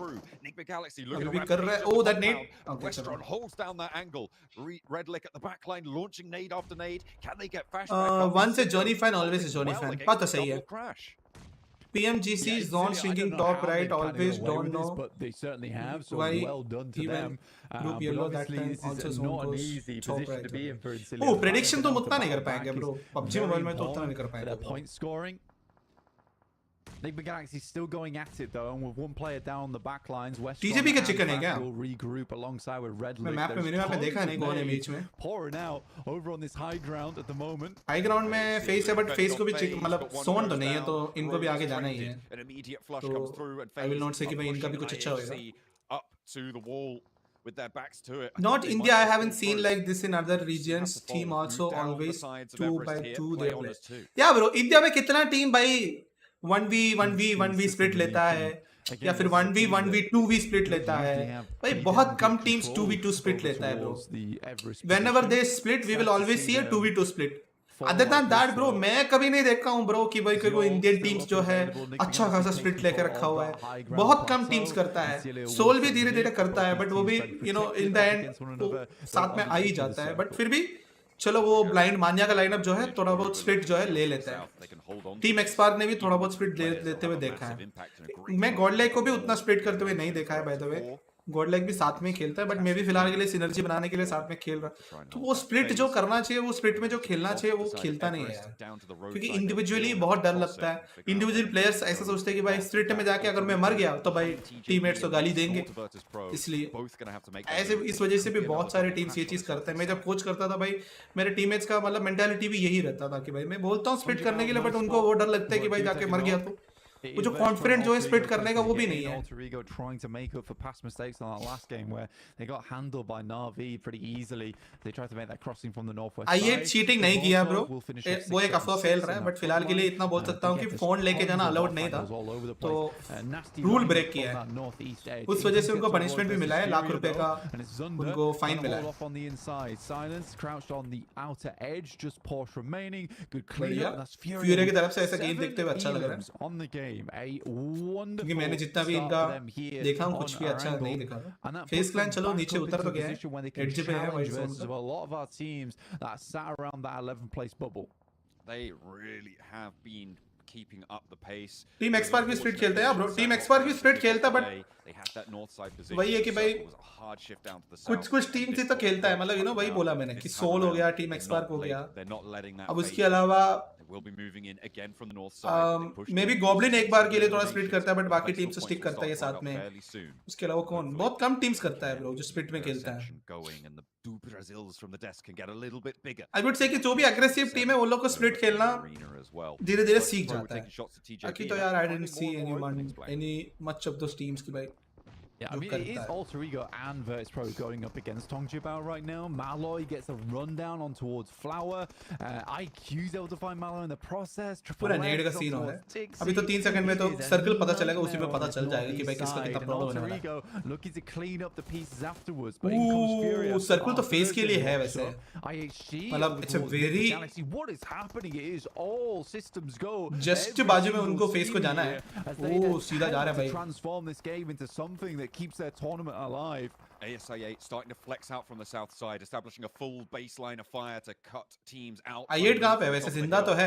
NIGMA Galaxy looking to कर रहा है। Oh, that nade. Westron holds down that angle. Redlick at the backline, launching nade after nade. Can they get Fash back up? Once a Johnny fan, always a Johnny fan. बात तो सही है। PMGC is not swinging top right, always don't know but they certainly have, so why well done to even them. group But yellow that obviously time this also is zone not an goes easy top position right to be in for INSILIO. Oh, prediction तो हम उतना नहीं कर पाएंगे bro. PUBG Mobile में तो उतना नहीं कर Their पाएंगे bro. point scoring. NIGMA Galaxy still going at it though, and with one player down the back lines, West TJB का chicken है क्या? will regroup alongside with Red मैं मैप पे मिनिमैप पे देखा नहीं कौन है बीच में. pouring out over on this high ground at the moment. High ground में फेस है बट फेस को भी मतलब सोन तो नहीं है तो इनको भी आगे जाना ही है. तो I will not say कि भाई इनका भी कुछ अच्छा होएगा. Not India, I haven't seen like this in other regions. Team also always 2x2 they play. Yeah bro, India में कितना टीम भाई 1v split लेता है या फिर 1v 2v split लेता है भाई बहुत कम टीम्स 2v2 split लेता है bro. Whenever they split, we will always see a 2v2 split. Other than that bro, मैं कभी नहीं देखा हूँ bro कि भाई कोई इंडियन टीम्स जो है अच्छा खासा स्प्लिट लेकर रखा हुआ है. बहुत कम टीम्स करता है. सोल भी धीरे धीरे करता है बट वो भी in the end तो साथ में आ ही जाता है. बट फिर भी चलो वो ब्लाइंड मान्या का लाइनअप जो है थोड़ा बहुत स्प्लिट जो है ले लेता है. टीम एक्सपार्क ने भी थोड़ा बहुत स्प्लिट लेते हुए देखा है. मैं गॉडलाइक को भी उतना स्प्लिट करते हुए नहीं देखा है बाय द वे. गॉडलाइक भी साथ में खेलता है बट मैं भी फिलहाल के लिए सिनर्जी बनाने के लिए साथ में खेल रहा. तो वो स्प्लिट जो करना चाहिए वो स्प्लिट में जो खेलना चाहिए वो खेलता नहीं है यार. क्योंकि इंडिविजुअली बहुत डर लगता है. इंडिविजुअल प्लेयर्स ऐसा सोचते हैं कि भाई स्प्लिट में जाके अगर मैं मर गया तो भाई टीममेट्स तो गाली देंगे. इसलिए ऐसे इस वजह से भी बहुत सारे टीम्स ये चीज करते हैं. मैं जब कोच करता था भाई मेरे टीममेट्स का मतलब मेंटालिटी भी यही रहता था कि भाई मैं बोलता हूँ स्प्लिट करने के लिए बट उनको वो डर लगता है कि भाई जाके मर गया तो वो जो कॉन्फिडेंट जो है स्प्लिट करने का वो भी नहीं है. Alter trying to make up for past mistakes on that last game where they got handled by Na'Vi pretty easily. They tried to make that crossing from the northwest. I8 cheating नहीं किया bro. वो एक अफवाह फैल रहा है but फिलहाल के लिए इतना बोल सकता हूँ कि फोन लेके जाना अलाउड नहीं था तो रूल ब्रेक किया है. उस वजह से उनको पनिशमेंट भी मिला है ₹1,00,000 का. उनको फाइन मिला है. on the inside, Silence crouched on the outer edge, just Porsche remaining. Good clean up. That's FURIA की तरफ से ऐसा गेम देखते हुए अच्छा लग रहा है. On the game, a wonderful. क्योंकि मैंने जितना भी इनका देखा हूँ कुछ भी अच्छा नहीं देखा. FaZe Clan चलो नीचे उतर तो गया है. एडज पे है भाई. A lot of our teams that sat around that 11th place bubble. They really have been keeping up the pace. Team XSpark भी स्प्लिट खेलता है ब्रो. टीम एक्सपार्क भी स्प्लिट खेलता बट वही है कि भाई कुछ टीम से तो खेलता है. मतलब वही बोला मैंने कि सोल हो गया, टीम एक्सपार्क हो गया. अब उसके अलावा मे बी गॉब्लिन एक बार के लिए थोड़ा स्प्लिट करता है बट बाकी टीम से स्टिक करता है साथ में. उसके अलावा कौन बहुत कम टीम्स करता है ब्रो जो स्प्लिट में खेलता है. आई वुड से कि जो भी एग्रेसिव टीम है वो लोग को स्प्लिट खेलना धीरे धीरे सीख जाता है. बाकी तो यार I didn't see any much of those teams की भाई. Yeah, I mean, it is Alter Ego and VIRTUS.PRO going up against Tongjibao right now. Malloy gets a rundown on towards Flower. IQ's able to find Malloy in the process. पूरा नेड का scene हो रहा है. अभी तो 3 second में तो circle पता चलेगा, उसी में पता चल जाएगा कि भाई किसका कितना प्रॉब्लम होने वाला है. Looking to clean up the pieces afterwards, but in comes FURIA. Circle तो फेस के लिए है वैसे. IHC. मतलब it's a very. What is happening? It is all systems go. Just बाजू में उनको फेस को जाना है. वो सीधा जा रहा है भाई. Transform this game into something that keeps their tournament alive. Asi8 starting to flex out from the south side, establishing a full baseline of fire to cut teams out. I8 कहाँ पे है वैसे? जिंदा तो है.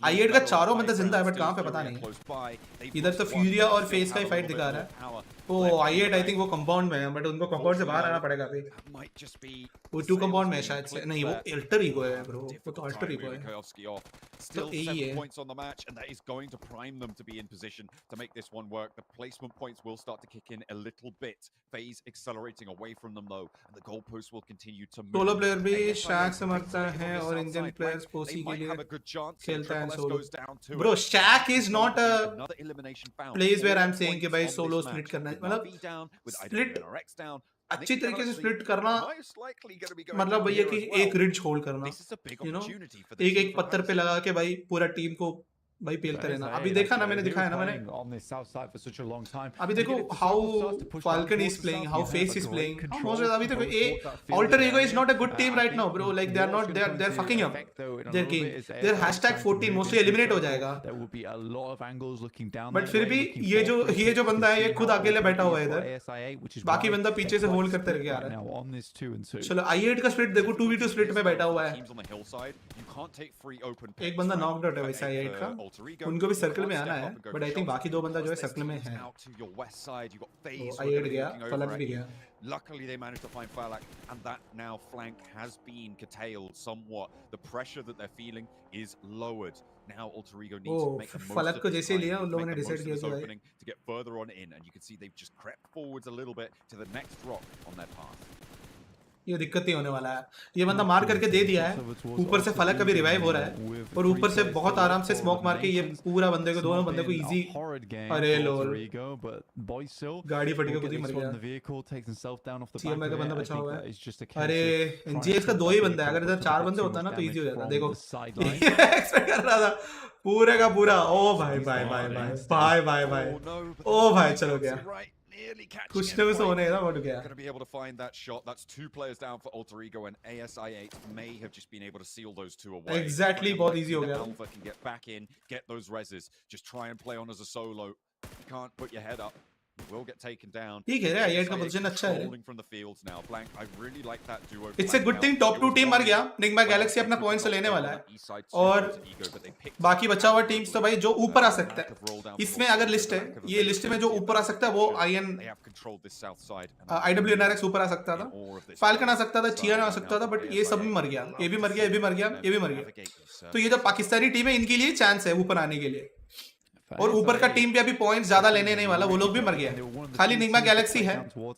I8 का चारों बंदा जिंदा है बट कहाँ पे पता नहीं. इधर तो FURIA और FaZe का ही फाइट दिखा रहा है. वो I8 आई थिंक वो कंपाउंड में है बट उनको कंपाउंड से बाहर आना पड़ेगा अभी. वो 2 कंपाउंड में शायद से नहीं. वो अल्टर ईगो है ब्रो. वो तो अल्टर ईगो है. Still 7 points on the match, and that is going to prime them to be in position to make this one work. The placement points will start to kick in a little bit. FaZe accelerating away from them though, and the goalposts will continue to move. Solo player भी शैक से मरता है और Indian players पोसी के लिए खेलता है solo. Bro, Shaq is not a place where I'm saying कि भाई सोलो स्प्लिट करना है. मतलब स्प्लिट अच्छी तरीके से स्प्लिट करना मतलब भैया कि एक रिड्ज होल्ड करना, एक पत्थर पे लगा के भाई पूरा टीम को भाई पेलते रहना. अभी देखा ना, मैंने दिखाया ना मैंने. अभी देखो how Falcon is playing, how face is playing. अभी देखो alter ego is not a good team right now bro. Like they are not, they are fucking up their game. Their #14 mostly eliminate हो जाएगा. But फिर भी ये जो बंदा है ये खुद अकेले बैठा हुआ है इधर, बाकी बंदा पीछे से होल्ड करते रह रहा है. चलो I8 का स्प्लिट देखो, 2v2 स्प्लिट में बैठा हुआ है. एक बंदा नॉकड आउट है वैसे I8 का. उनको भी सर्कल में आना है, बट आई थिंक बाकी दो बंदा जो है सर्कल में है। I8 गया, फलक भी गया। Luckily, they managed to find Falak, and that now flank has been curtailed somewhat. The pressure that they're feeling is lowered. Now Alter Ego needs to make the most फलक of को this जैसे time, लिया उन लोगों ने make the most decide of किया this कि भाई opening to get further on in, and you can see they've just crept forwards a little bit to the next rock on their path. ये दिक्कत नहीं होने वाला है। ये बंदा मार करके दे दिया है, ऊपर से फलक का भी रिवाइव हो रहा है और ऊपर से बहुत आराम से स्मोक मार के ये पूरा बंदे को, दोनों बंदे को इजी। अरे लोल, गाड़ी फट गई, खुद ही मर गया। TMI का बंदा बचा हुआ है। अरे NGS का 2 ही बंदा है, अगर इधर 4 बंदे होता ना तो इजी हो जाता। देखो एक्सपेक्ट कर रहा था पूरे का पूरा। ओ भाई भाई भाई भाई भाई भाई भाई, ओ भाई चलो गया, कुछ ना कुछ होने का बढ़ गया। Going to be able to find that shot. That's 2 players down for Alter Ego, and ASI8 may have just been able to seal those 2 away. Exactly, बहुत easy हो गया। Alpha can get back in, get those reses. Just try and play on as a solo. You can't put your head up. You will get taken down. ठीक है, I8 का position अच्छा है। Rolling from the fields now. Blank, I really like that duo. It's a good thing top 2 team मर गया। Nyingma Galaxy अपना points लेने वाला है और बाकी बचा हुआ टीम्स तो भाई जो ऊपर आ सकता है, इसमें अगर लिस्ट है, ये लिस्ट में जो ऊपर आ सकता है वो IWNRX ऊपर आ सकता था, फाल्कन आ सकता था, चियन आ सकता था, बट ये सब भी मर गया। ये भी मर गया, ये भी मर गया, ये भी मर गया। तो ये जो पाकिस्तानी टीम है इनके लिए चांस है ऊपर आने के लिए। और ऊपर का टीम भी अभी पॉइंट्स ज्यादा लेने नहीं वाला, वो लोग भी मर गए, खाली निग्मा गैलेक्सी है। वो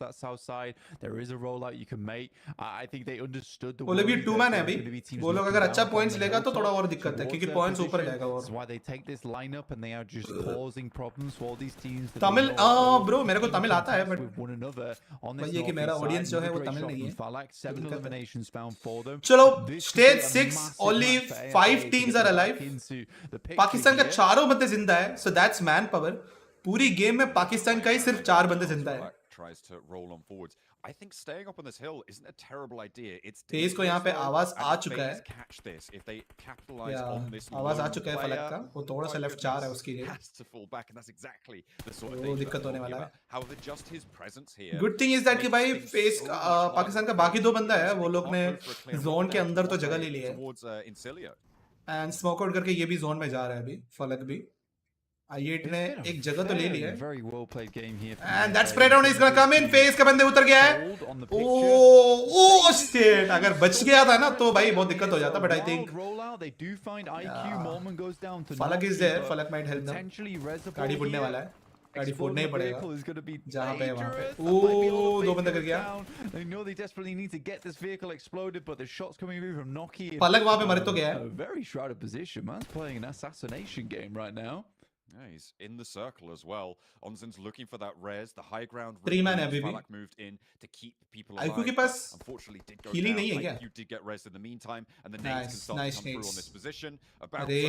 लोग भी 2 मैन है अभी, वो लोग अगर अच्छा पॉइंट्स लेगा तो थोड़ा और दिक्कत है क्योंकि पॉइंट्स ऊपर जाएगा। और तमिल ब्रो मेरे को तमिल आता है, बट ये कि मेरा ऑडियंस जो है वो तमिल नहीं है। चलो stage 6 only 5 teams are alive. Pakistan का 4 बंदे जिंदा है, so that's man power। पूरी गेम में पाकिस्तान का ही सिर्फ 4 बंदे जिंदा है। Tries to roll on forwards. I think staying up on this hill isn't a terrible idea. It's FaZe को यहाँ पे आवाज आ चुका है। Catch this if they capitalize on this। आवाज आ चुका है फलक का, वो थोड़ा सा लेफ्ट जा रहा है उसकी लिए। Has to fall back and that's exactly the sort of वो दिक्कत होने वाला है। However, just his presence here। Good thing is that कि भाई FaZe पाकिस्तान का बाकी 2 बंदा है, वो लोग ने जोन के अंदर तो जगह ले ली है। एंड स्मोक आउट करके ये भी जोन में जा रहा है अभी फलक भी। I8 ने एक जगह तो ले लिया है। And that spread round is gonna come in। FaZe का बंदे उतर गया है। ओह शिट, अगर बच गया था ना तो भाई बहुत दिक्कत हो जाता, बट आई थिंक फलक इज देयर, फलक माइट हेल्प देम। गाड़ी फूटने वाला है, गाड़ी फोड़ना ही पड़ेगा जहाँ पे है वहाँ पे। ओह 2 बंदा कर गया। फलक वहाँ पे मर तो गया है। Yeah, he's in the circle as well. Onzin's looking for that res, the high ground. 3 man है अभी भी। Falak moved in to keep people alive. IQ के पास unfortunately did go healing down. नहीं है क्या? You did get res in the meantime, and the nades can start to come through on this position. अरे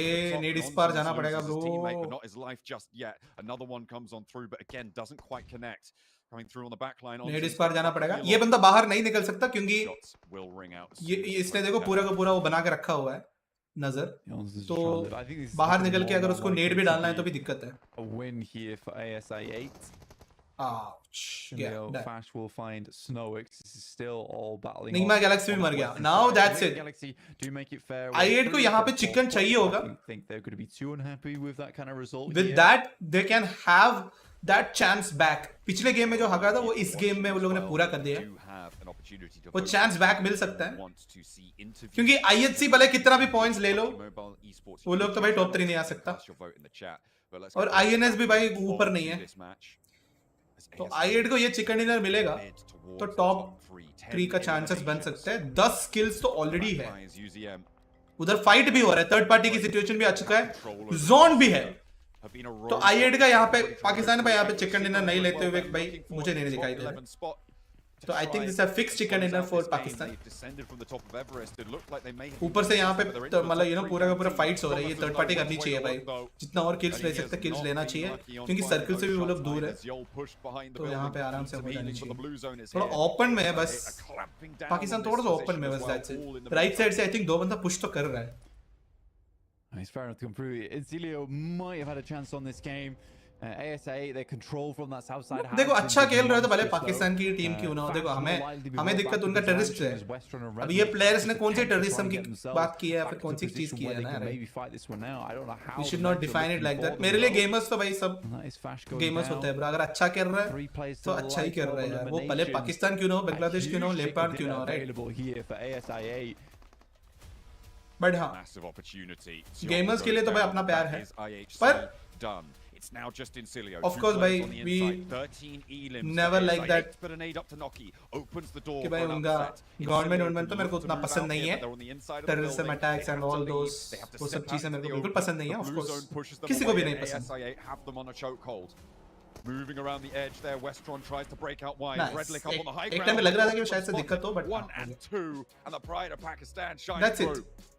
नेड इस पार जाना पड़ेगा bro. Teammate, but not his life just yet. Another one comes on through, but again doesn't quite connect. Coming through on the back line. नेड इस पार जाना पड़ेगा। ये बंदा बाहर नहीं निकल सकता क्योंकि ये इसने देखो पूरा का पूरा वो बना के रखा हुआ है नजर, तो बाहर निकल के अगर उसको नेट भी डालना है तो भी दिक्कत है। निग्मा गैलेक्सी भी मर गया। Now that's it. I8 को यहाँ पे चिकन चाहिए होगा। With that they can have that chance back. पिछले गेम में जो हका था वो इस गेम में वो लोगों ने पूरा कर दिया, वो चांस बैक मिल सकता है क्योंकि IHC भले कितना भी पॉइंट्स ले लो, वो लोग तो भाई टॉप 3 नहीं आ सकता और INS भी भाई ऊपर नहीं है। तो I8 को ये चिकन डिनर मिलेगा तो टॉप 3 का चांसेस बन सकते हैं। 10 स्किल्स तो ऑलरेडी है, उधर फाइट भी हो रहा है, थर्ड पार्टी की सिचुएशन भी आ चुका है, जोन भी है। तो I8 का यहाँ पे पाकिस्तान पे यहाँ पे चिकन डिनर नहीं लेते हुए भाई मुझे नहीं दिखाई दे रहा। तो I think this a fixed chicken dinner for Pakistan. ऊपर से यहाँ पे मतलब पूरा का पूरा फाइट्स हो रही है, थर्ड पार्टी करनी चाहिए भाई, जितना और किल्स ले सकते किल्स लेना चाहिए क्योंकि सर्कल से भी वो लोग दूर है। तो यहाँ पे आराम से हो जानी चाहिए, थोड़ा ओपन में है बस पाकिस्तान, थोड़ा सा ओपन में बस दैट्स इट। राइट साइड से आई थिंक 2 बंदा पुश तो कर रहा है। He's fair enough to come through. INSILIO might have had a chance on this game. ASA, they control from that south side. देखो अच्छा खेल रहे हो तो भले पाकिस्तान की टीम क्यों ना हो, देखो हमें दिक्कत उनका टेररिस्ट है. अब ये प्लेयर्स ने कौन सी टेररिज्म की बात की है, फिर कौन सी चीज की है ना. We should not define it like that. मेरे लिए गेमर्स तो भाई सब गेमर्स होते हैं ब्रो. अगर अच्छा खेल रहा है तो अच्छा ही खेल रहा है यार. वो भले पाकिस्तान क्यों ना हो, बांग्लादेश क्यों ना हो, नेपाल क्यों ना हो, राइट. बट हाँ, गेमर्स के लिए तो भाई अपना प्यार है. पर It's now just INSILIO. Of course, भाई, we 13 elims. never like that. But a nade up to Noki opens the door. कि भाई उनका गवर्नमेंट तो मेरे को उतना पसंद नहीं है. Terrorism attacks and all those, वो सब चीजें मेरे को बिल्कुल पसंद नहीं है. ऑफ कोर्स किसी को भी नहीं पसंद. ASIA have them on a chokehold. Moving around the edge there, Westron tries to break out wide. Nice. Redlick up on the high एक ground. टाइम में लग रहा था कि शायद से दिक्कत हो, but 1 and 2, and the pride of Pakistan shines That's through. it.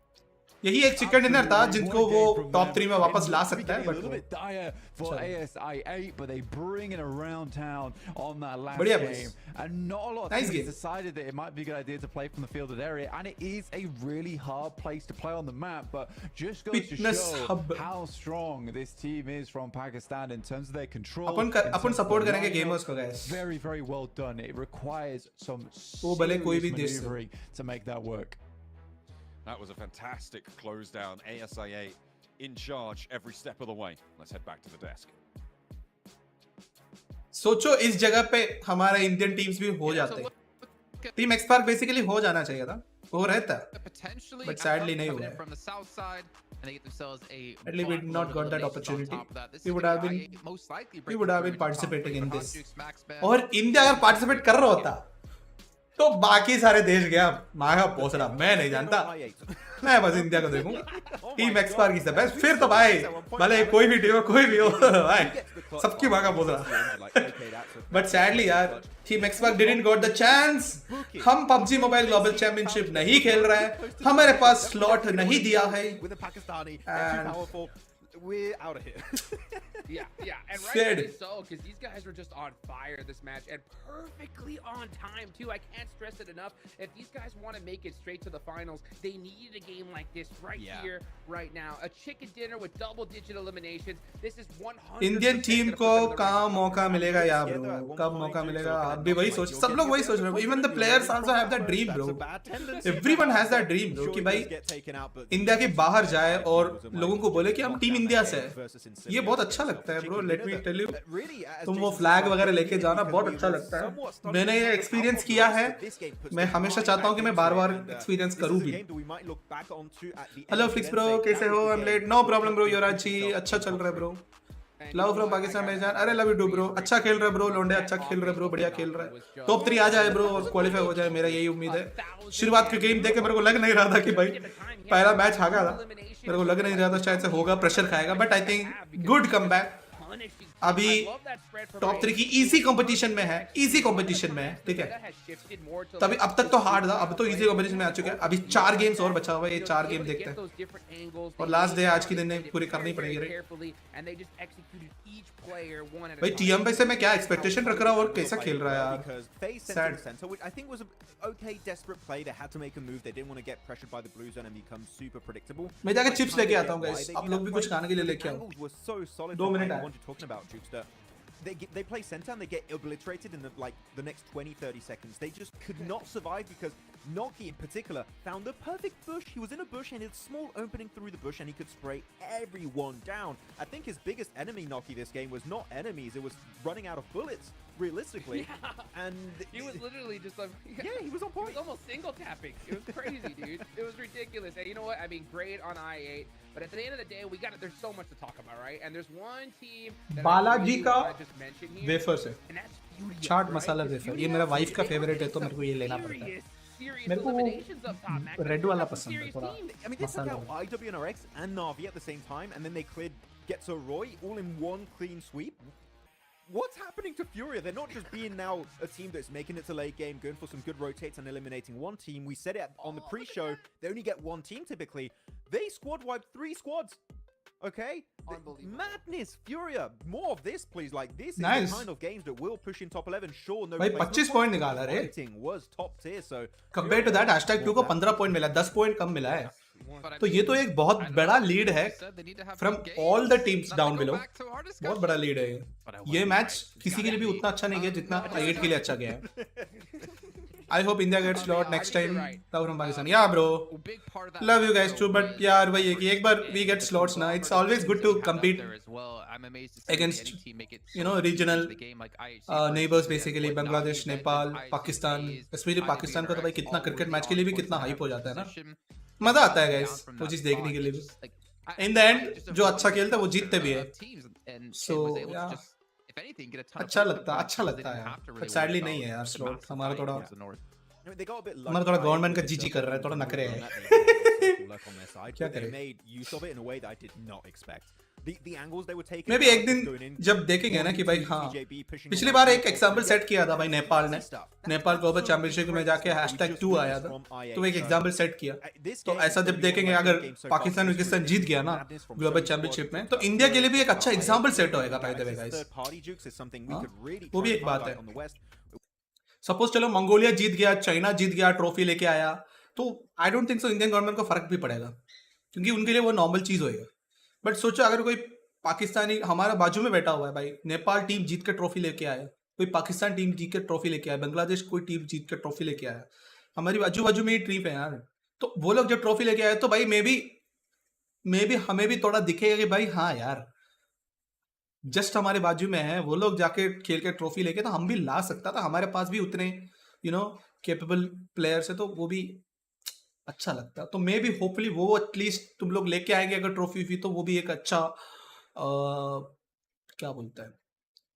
यही एक चिकन डिनर था जिनको वो टॉप 3 में वापस ला सकता है. A little bit dire for ASI8, but they bring it around town on that last बढ़िया game, and not a lot of Nice teams game. decided that it might be a good idea to play from the fielded area, and it is a really hard place to play on the map, but just goes Fitness to show hub. how strong this team is from Pakistan in terms of their control. Upon support करेंगे gamers को guys. Very, very well done. It requires some वो भले कोई भी serious देश से. maneuvering to make that work. That was a fantastic close down. ASIA in charge every step of the way. Let's head back to the desk. सोचो इस जगह पे हमारे इंडियन टीम्स भी हो जाते. टीम एक्सपार्क बेसिकली हो जाना चाहिए था, वो रहता, but sadly नहीं हुआ. At least we did not got that opportunity. We would have been participating in this. और इंडिया अगर पार्टिसिपेट कर रहा होता तो बाकी सारे देश गया मांगा पोसड़ा. मैं नहीं जानता, मैं बस इंडिया को देखूंगा. Team XSpark is the best. फिर तो भाई भले कोई भी टीम हो, कोई भी हो भाई, सबकी मांगा पोसड़ा. बट सैडली यार, team XSpark didn't got the chance. हम PUBG मोबाइल ग्लोबल चैंपियनशिप नहीं खेल रहे हैं, हमारे पास स्लॉट नहीं दिया है. We're out of here. yeah, and rightly so, because these guys were just on fire this match, and perfectly on time too. I can't stress it enough. If these guys want to make it straight to the finals, they needed a game like this here, right now. A chicken dinner with double-digit eliminations. This is 100%. Indian team को कहाँ मौका मिलेगा यार bro, कब मौका मिलेगा? आप भी वही सोच, सब लोग वही सोच रहे हो. Even the players also have that dream, bro. Everyone has that dream, bro, कि भाई इंडिया के बाहर जाए और लोगों को बोले कि हम टीम इंडिया से है. ये बहुत अच्छा लगता है bro. Let me tell you, तुम वो फ्लैग वगैरह लेके जाना बहुत अच्छा लगता है. मैंने ये एक्सपीरियंस किया है, मैं हमेशा चाहता हूँ कि मैं बार-बार एक्सपीरियंस करूँ भी. हेलो फ्लिक्स ब्रो, कैसे हो? I am late. No problem bro, Yuvraj ji. अच्छा चल रहा है ब्रो. लव फ्रॉम पाकिस्तान में जान. अरे लव यू डू ब्रो. अच्छा खेल रहा है ब्रो, लोंडे अच्छा खेल रहा है ब्रो, बढ़िया खेल रहा है. टॉप 3 आ जाए ब्रो और क्वालिफाई हो जाए, मेरा यही उम्मीद है. शुरुआत की गेम देख के मेरे को लग नहीं रहा था कि भाई पहला मैच हारा था, मेरे को लग नहीं रहा था शायद से होगा, प्रेशर खाएगा. But I think good comeback. अभी टॉप 3 की इजी कंपटीशन में है, इजी कंपटीशन में है, ठीक है. तभी अब तक तो हार्ड था, अब तो इजी कंपटीशन में आ चुके हैं. अभी 4 गेम्स और बचा हुआ है, ये 4 गेम देखते हैं और लास्ट डे आज की दिन पूरी करनी पड़ेगी. भाई टीएमबी से मैं क्या एक्सपेक्टेशन रख रहा हूँ और कैसा खेल रहा है यार. Sad. I think was an okay desperate play. They had to make a move. They didn't want to get pressured by the blue zone and become super predictable. मैं जाके चिप्स लेके आता हूँ गाइस, आप लोग भी कुछ खाने के लिए लेके आओ. 2 मिनट है. Talking about Jukester. They play center and they get obliterated in the next 20-30 seconds. They just could not survive because Noki in particular found the perfect bush. He was in a bush and it's a small opening through the bush and he could spray everyone down. I think his biggest enemy, Noki, this game was not enemies. It was running out of bullets, realistically. And he was literally just like, he was on point. He was almost single tapping. It was crazy, dude. It was ridiculous. And you know what? I mean, great on I8. But at the end of the day, there's so much to talk about, right? And there's one team that Balaji का just mentioned here. Wafer से And that's FURIA, chaat masala wafer. ये मेरा wife का favourite है तो मेरे को ये लेना पड़ता है. मेरे को रेड वाला पसंद है थोड़ा. I mean, they took out IWNRX and Na'Vi at the same time, and then they cleared GETSO ROY all in one clean sweep. What's happening to FURIA? They're not just being now a team that's making it to late game, going for some good rotates and eliminating one team. We said it on the pre-show, they only get one team typically. They squad wiped 3 squads. Okay? Madness, FURIA. More of this, please. Like, this is the kind of games that will push in top 11. Sure, no. भाई 25 point निकाला रे. Was top tier, so compared to that, #2 को 15 point मिला, 10 point कम मिला है. तो ये तो एक बहुत बड़ा लीड है from all the teams down below. बहुत बड़ा लीड है ये मैच किसी के लिए भी उतना अच्छा नहीं गया जितना I8 के लिए अच्छा गया है। I hope India gets slot next time. Love from Pakistan. Yeah, bro. Love you guys too, but यार वही है कि एक बार we get slots ना, it's always good to compete against regional neighbors basically Bangladesh, Nepal, Pakistan. Especially Pakistan का तो भाई कितना क्रिकेट मैच के लिए भी कितना हाइप हो जाता है ना, मजा आता है guys वो चीज देखने के लिए भी। In the end जो अच्छा खेलता है वो जीतते भी है। So yeah. अच्छा लगता है यार, बट सैडली नहीं है यार स्लॉट। हमारा थोड़ा गवर्नमेंट का जीजी कर रहा है, थोड़ा नखरे है। क्या करें? मैं भी एक दिन जब देखेंगे ना कि भाई हाँ, पिछली बार एक एग्जांपल सेट किया था भाई नेपाल ने, नेपाल ग्लोबल चैंपियनशिप में जाके #2 आया था, तो एक एग्जांपल सेट किया। तो ऐसा जब देखेंगे अगर पाकिस्तान जीत गया ना ग्लोबल चैंपियनशिप में, तो इंडिया के लिए भी एक अच्छा एग्जांपल सेट होएगा बाय द वे गाइस। वो भी एक बात है। सपोज चलो मंगोलिया जीत गया, चाइना जीत गया, ट्रॉफी लेके आया, तो आई don't think so Indian government को फर्क भी पड़ेगा, क्योंकि उनके लिए वो नॉर्मल चीज होएगा। बट सोचो अगर कोई पाकिस्तानी हमारा बाजू में बैठा हुआ है भाई, नेपाल टीम जीत कर ट्रॉफी लेके आया, कोई पाकिस्तान टीम जीत कर ट्रॉफी लेके आया, बांग्लादेश कोई टीम जीत कर ट्रॉफी लेके आया, हमारी बाजू में ही ट्रिप है यार, तो वो लोग जब ट्रॉफी लेके आए तो भाई मे बी हमें भी थोड़ा दिखेगा कि भाई हाँ यार जस्ट हमारे बाजू में है, वो लोग जाके खेल के ट्रॉफी लेके, तो हम भी ला सकता था, हमारे पास भी उतने कैपेबल प्लेयर्स है, तो वो भी अच्छा लगता। तो मे बी होपफुली वो एटलीस्ट तुम लोग लेके आएंगे अगर ट्रॉफी भी, तो वो भी एक अच्छा क्या बोलता है,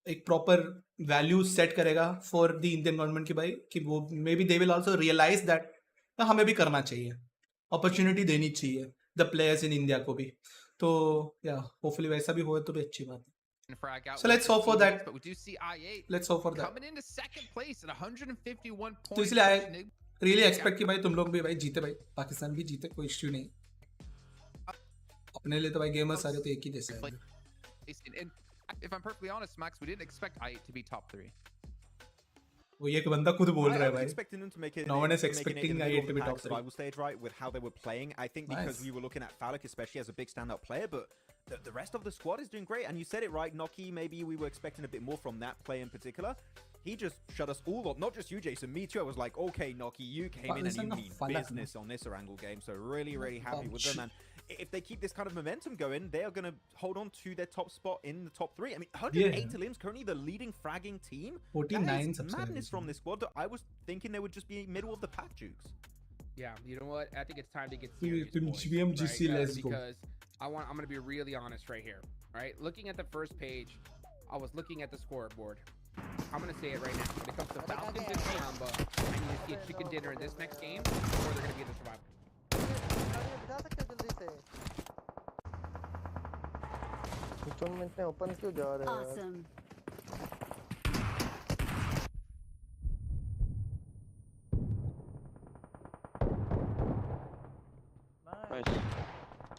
एक प्रॉपर वैल्यू सेट करेगा फॉर द इंडियन गवर्नमेंट की भाई, कि वो maybe they will also realise that हमें भी करना चाहिए, अपॉर्चुनिटी देनी चाहिए द प्लेयर्स इन इंडिया को भी। तो या होपफुली वैसा भी हो तो भी अच्छी बात है। So let's hope for that. Let's hope for that. तो इसलिए I really expect कि भाई तुम लोग भी भाई जीते, भाई पाकिस्तान भी जीते, कोई इश्यू नहीं। अपने लिए तो भाई गेमर्स सारे तो एक ही जैसे हैं। If I'm perfectly honest, Max, we didn't expect I8 to be top 3. वो ये एक बंदा खुद बोल रहा है भाई। Expecting them to make it, No one is expecting I8 to be top 3. survival stage, right, with how they were playing. I think because we were looking at Falcons especially as a big standout player, but the rest of the squad is doing great. And you said it right, Noki. Maybe we were expecting a bit more from that play in particular. He just shut us all up, not just you, Jason. Me too. I was like, okay, Noki, you came in and you mean business on this Erangel game. So really happy with them. And if they keep this kind of momentum going, they are going to hold on to their top spot in the top 3. I mean, 108 limbs, currently the leading fragging team. 49 That is madness from this squad. I was thinking they would just be middle of the pack, Jukes. Yeah, you know what? I think it's time to get serious, boys, PMGC, right? let's go. Because I'm going to be really honest right here, right? Looking at the first page, I was looking at the scoreboard. I'm going to say it right now. When it comes to Falcons and Tianba, I need to see a chicken dinner in this next game, or they're going to be in the survival. Tournament में open क्यों जा रहे हैं? Awesome.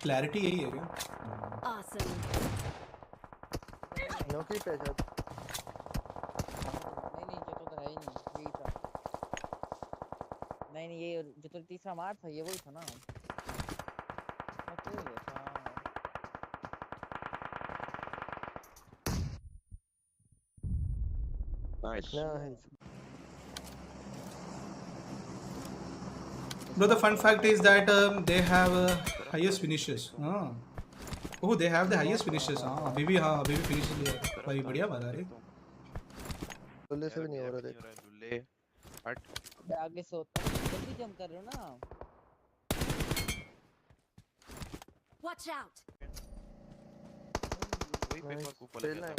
Clarity यही है क्या? Awesome. नौकरी पे जा। नहीं ये तो है ही नहीं, यही था। नहीं ये जो तो तीसरा मार था ये वही था ना। Nice. Bro, the fun fact is that they have highest finishes. Oh, they have the highest finishes. अभी भी finishes लिया भाई, बढ़िया मारा रे। दुल्ले से भी नहीं हो रहा देख। दुल्ले हट आगे से होता जल्दी जंप कर रहे हो ना। Watch out. वही पे पर कूपा लगा था।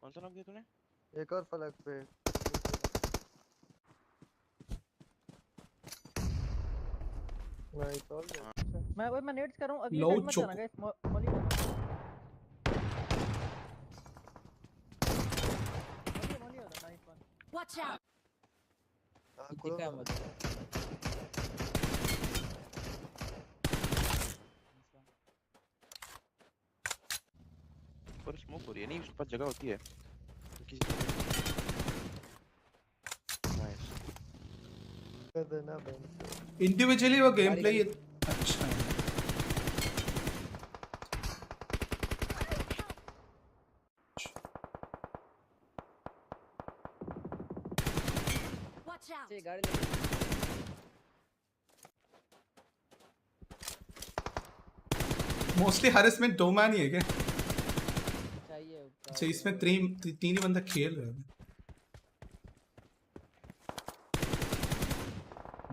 कौन सा नाम दिया तूने? एक और फलक पे। नहीं तो मैं नेट्स कर रहा हूं, अगली लो टाइम मत जाना गाइस, मॉली होता नाइस वन। Watch out. दिखा मुझे पर स्मोक हो रही है, नहीं उसके पास जगह होती है नाइस। कर देना बेंच। इंडिविजुअली वो गेम प्ले अच्छा है। Watch out. से गाड़ी लेके मोस्टली हर इसमें 2 मैन ही है क्या? चाहिए अच्छा इसमें तीन ही बंदा खेल रहे हैं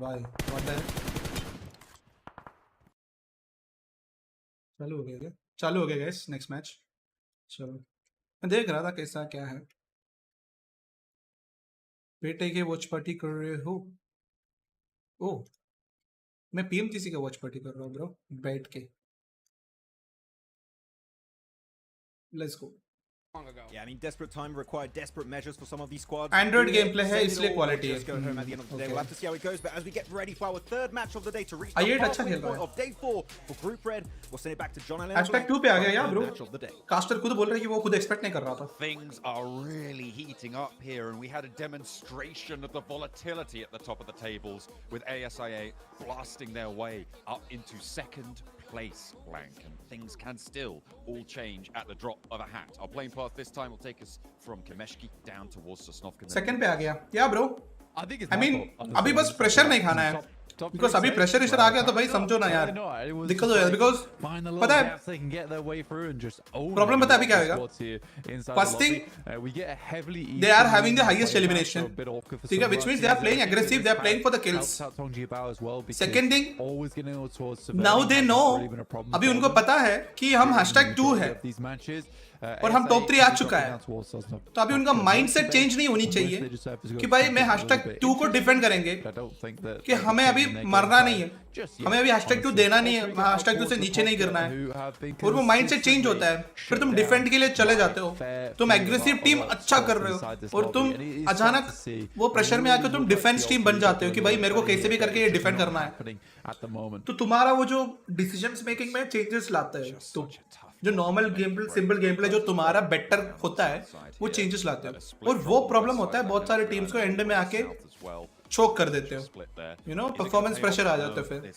भाई। व्हाट है? चालू हो गया क्या? चालू हो गया गाइस नेक्स्ट मैच। चलो मैं देख रहा था कैसा क्या है। बेटे के वॉच पार्टी कर रहे हो? ओह मैं पीएमजीसी का वॉच पार्टी कर रहा हूँ ब्रो बैठ के। Let's go. Yeah, I mean, desperate time required desperate measures for some of these squads. Android Do it, gameplay है send it इसलिए all, or quality just go है। home at the end of the day. Okay. We'll have to see how it goes. But as we get ready for our third match of the day to reach I8 the अच्छा halfway खेल रहा point है। of day 4 for Group Red, we'll send it back to John Allen. #2 पे आ गया यार bro. Match of the day. Caster खुद बोल रहा है कि वो खुद एक्सपेक्ट नहीं कर रहा था। Things are really heating up here, and we had a demonstration of the volatility at the top of the tables with Asi8 blasting their way up into second place blank, and things can still all change at the drop of a hat. Our playing path this time will take us from Kameshki down towards Sosnovka. Second पे आ गया या bro. I think it's I my mean fault, अभी बस pressure नहीं खाना है because अभी प्रेशर इशर आ गया तो भाई समझो ना यार दिक्कत हो जाएगी बिकॉज पता है प्रॉब्लम पता है अभी क्या होगा। First thing they are having the highest elimination ठीक है which means they are playing aggressive they are playing for the kills. Second thing now they know अभी उनको पता है कि हम #2 है और हम टॉप 3 आ चुका है तो अभी उनका माइंडसेट चेंज नहीं होनी चाहिए कि भाई मैं #2 को डिफेंड करेंगे कि हमें अभी मरना नहीं है हमें अभी #2 देना नहीं है #2 से नीचे नहीं गिरना है और वो माइंडसेट चेंज होता है फिर तुम डिफेंड के लिए चले जाते हो तुम एग्रेसिव टीम अच्छा कर रहे हो और तुम अचानक वो प्रेशर में आकर तुम डिफेंस टीम बन जाते हो कि भाई मेरे को कैसे भी करके ये डिफेंड करना है तो तुम्हारा वो जो डिसीजंस मेकिंग में चेंजेस लाता है तो जो normal game play simple game play जो तुम्हारा बेटर होता है वो चेंजेस लाते हो और वो प्रॉब्लम होता है बहुत सारे टीम्स को एंड में आके चोक कर देते हो यू नो परफॉर्मेंस प्रेशर आ जाता है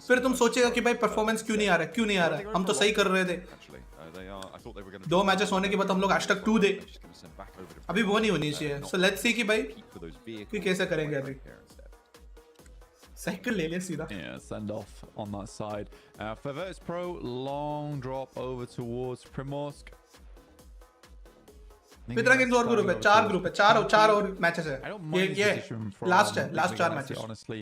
फिर तुम सोचेगा कि भाई परफॉर्मेंस क्यों नहीं आ रहा है हम तो सही कर रहे थे 2 मैचेस होने के बाद हम लोग #2 दे अभी वो नहीं होनी चाहिए सो लेट्स सी कि भाई कि कैसे करेंगे अभी साइकिल ले लिया सीधा send off on that side for VIRTUS.PRO long drop over towards Primorsk कितना गेम्स और ग्रुप है 4 ग्रुप है 4 और मैचेस है ये last 4 matches honestly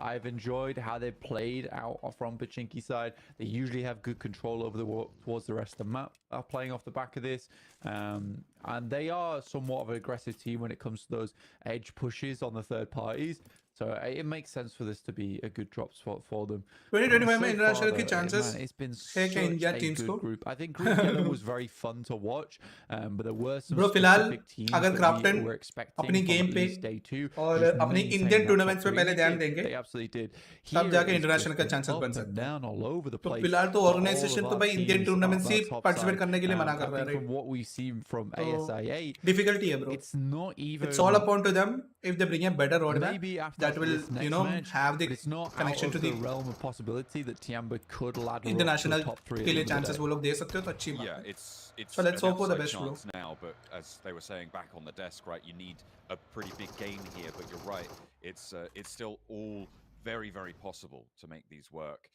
I've enjoyed how they played out from Pachinki side. They usually have good control over towards the rest of the map playing off the back of this and they are somewhat of an aggressive team when it comes to those edge pushes on the third parties. So it makes sense for this to be a good drop spot for them. 2025 में international की chances it's been है कि India such a teams को good group. I think Group Yellow was very fun to watch, but there were some Bro, फिलहाल specific teams अगर that Krafton we were expecting अपनी from game at पे least day 2 और just अपनी maintain Indian that tournaments पे top पहले three. ध्यान देंगे They absolutely did. तब Here जाके it's इंटरनेशनल just का चांसेस been बन up and सकते हैं down all over the तो place. फिलहाल तो for all ऑर्गेनाइजेशन of तो our भाई Indian teams tournaments on he the top participate side. करने के लिए मना I कर रहा think है from what we've seen from तो ASI8, डिफिकल्टी है bro it's not even it's all upon to them if they bring a better road map maybe after that will this next you know match, have the but it's not out connection of to the the realm of possibility that Tianba could ladder up to international the top 3 के लिए at the end of the chances day. वो लोग दे सकते हो तो अच्छी बात Yeah, है it's So let's an hope for the outside best, bro. chance now, but as they were saying back on the desk, right, you need a pretty big gain here, but you're right, it's still all very, very possible to make these work.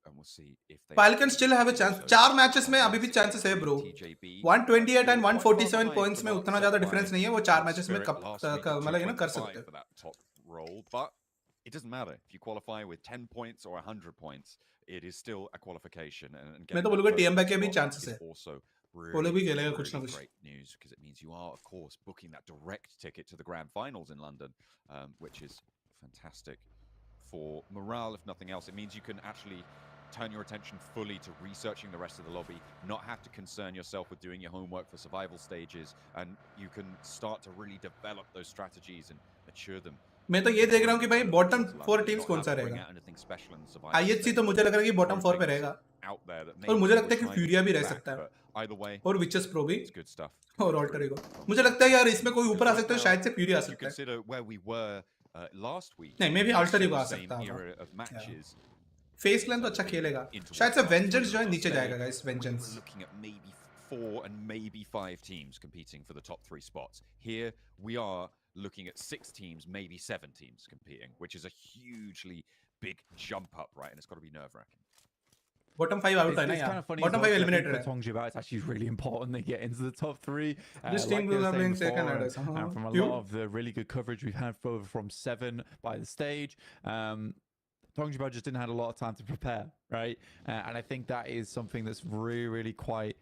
And we'll see if they Falcons still have a chance 4 matches में अभी भी chances है bro 128 and 147 points में उतना ज्यादा difference नहीं है वो 4 मैचेस में मतलब यू नो कर सकते हो but it doesn't matter if you qualify with 10 points or 100 points, it is still a qualification. And मैं तो बोलूंगा टीएमबी के भी चांसेस है also वो लोग भी खेलेगा कुछ ना कुछ great news, because it means you are of course booking that direct ticket to the grand finals in London, which is fantastic for morale if nothing else. It means you can actually turn your attention fully to researching the rest of the lobby, not have to concern yourself with doing your homework for survival stages, and you can start to really develop those strategies and mature them. मैं तो ये देख रहा हूँ कि भाई bottom 4 teams कौन सा रहेगा IHC तो मुझे लग रहा है कि बॉटम 4 पे रहेगा out there that और मुझे maybe लगता है कि we're trying to फ्यूरिया भी push रह back, सकता है but either way, और VINCERE भी it's good stuff. और ऑल्टर ईगो मुझे लगता है यार इसमें कोई ऊपर आ सकता है शायद से फ्यूरिया आ If you सकता है consider where we were last week, नहीं मे भी ऑल्टर ईगो आ same सकता है era of matches, face clan तो अच्छा खेलेगा शायद से वेंजेंस जो है नीचे जाएगा guys we vengeance were looking at maybe 4 and maybe 5 teams competing for the top 3 spots. Here we are looking at 6 teams, maybe 7 teams competing, which is a hugely big jump up, right? And it's got to be nerve-wracking. Bottom 5 out है ना यार bottom 5 eliminator है TJB it's actually really important they get into the top 3. This team will have been second at us. And from a lot of the really good coverage we've had from 7 by the stage, TJB just didn't have a lot of time to prepare, right? And I think that is something that's really quite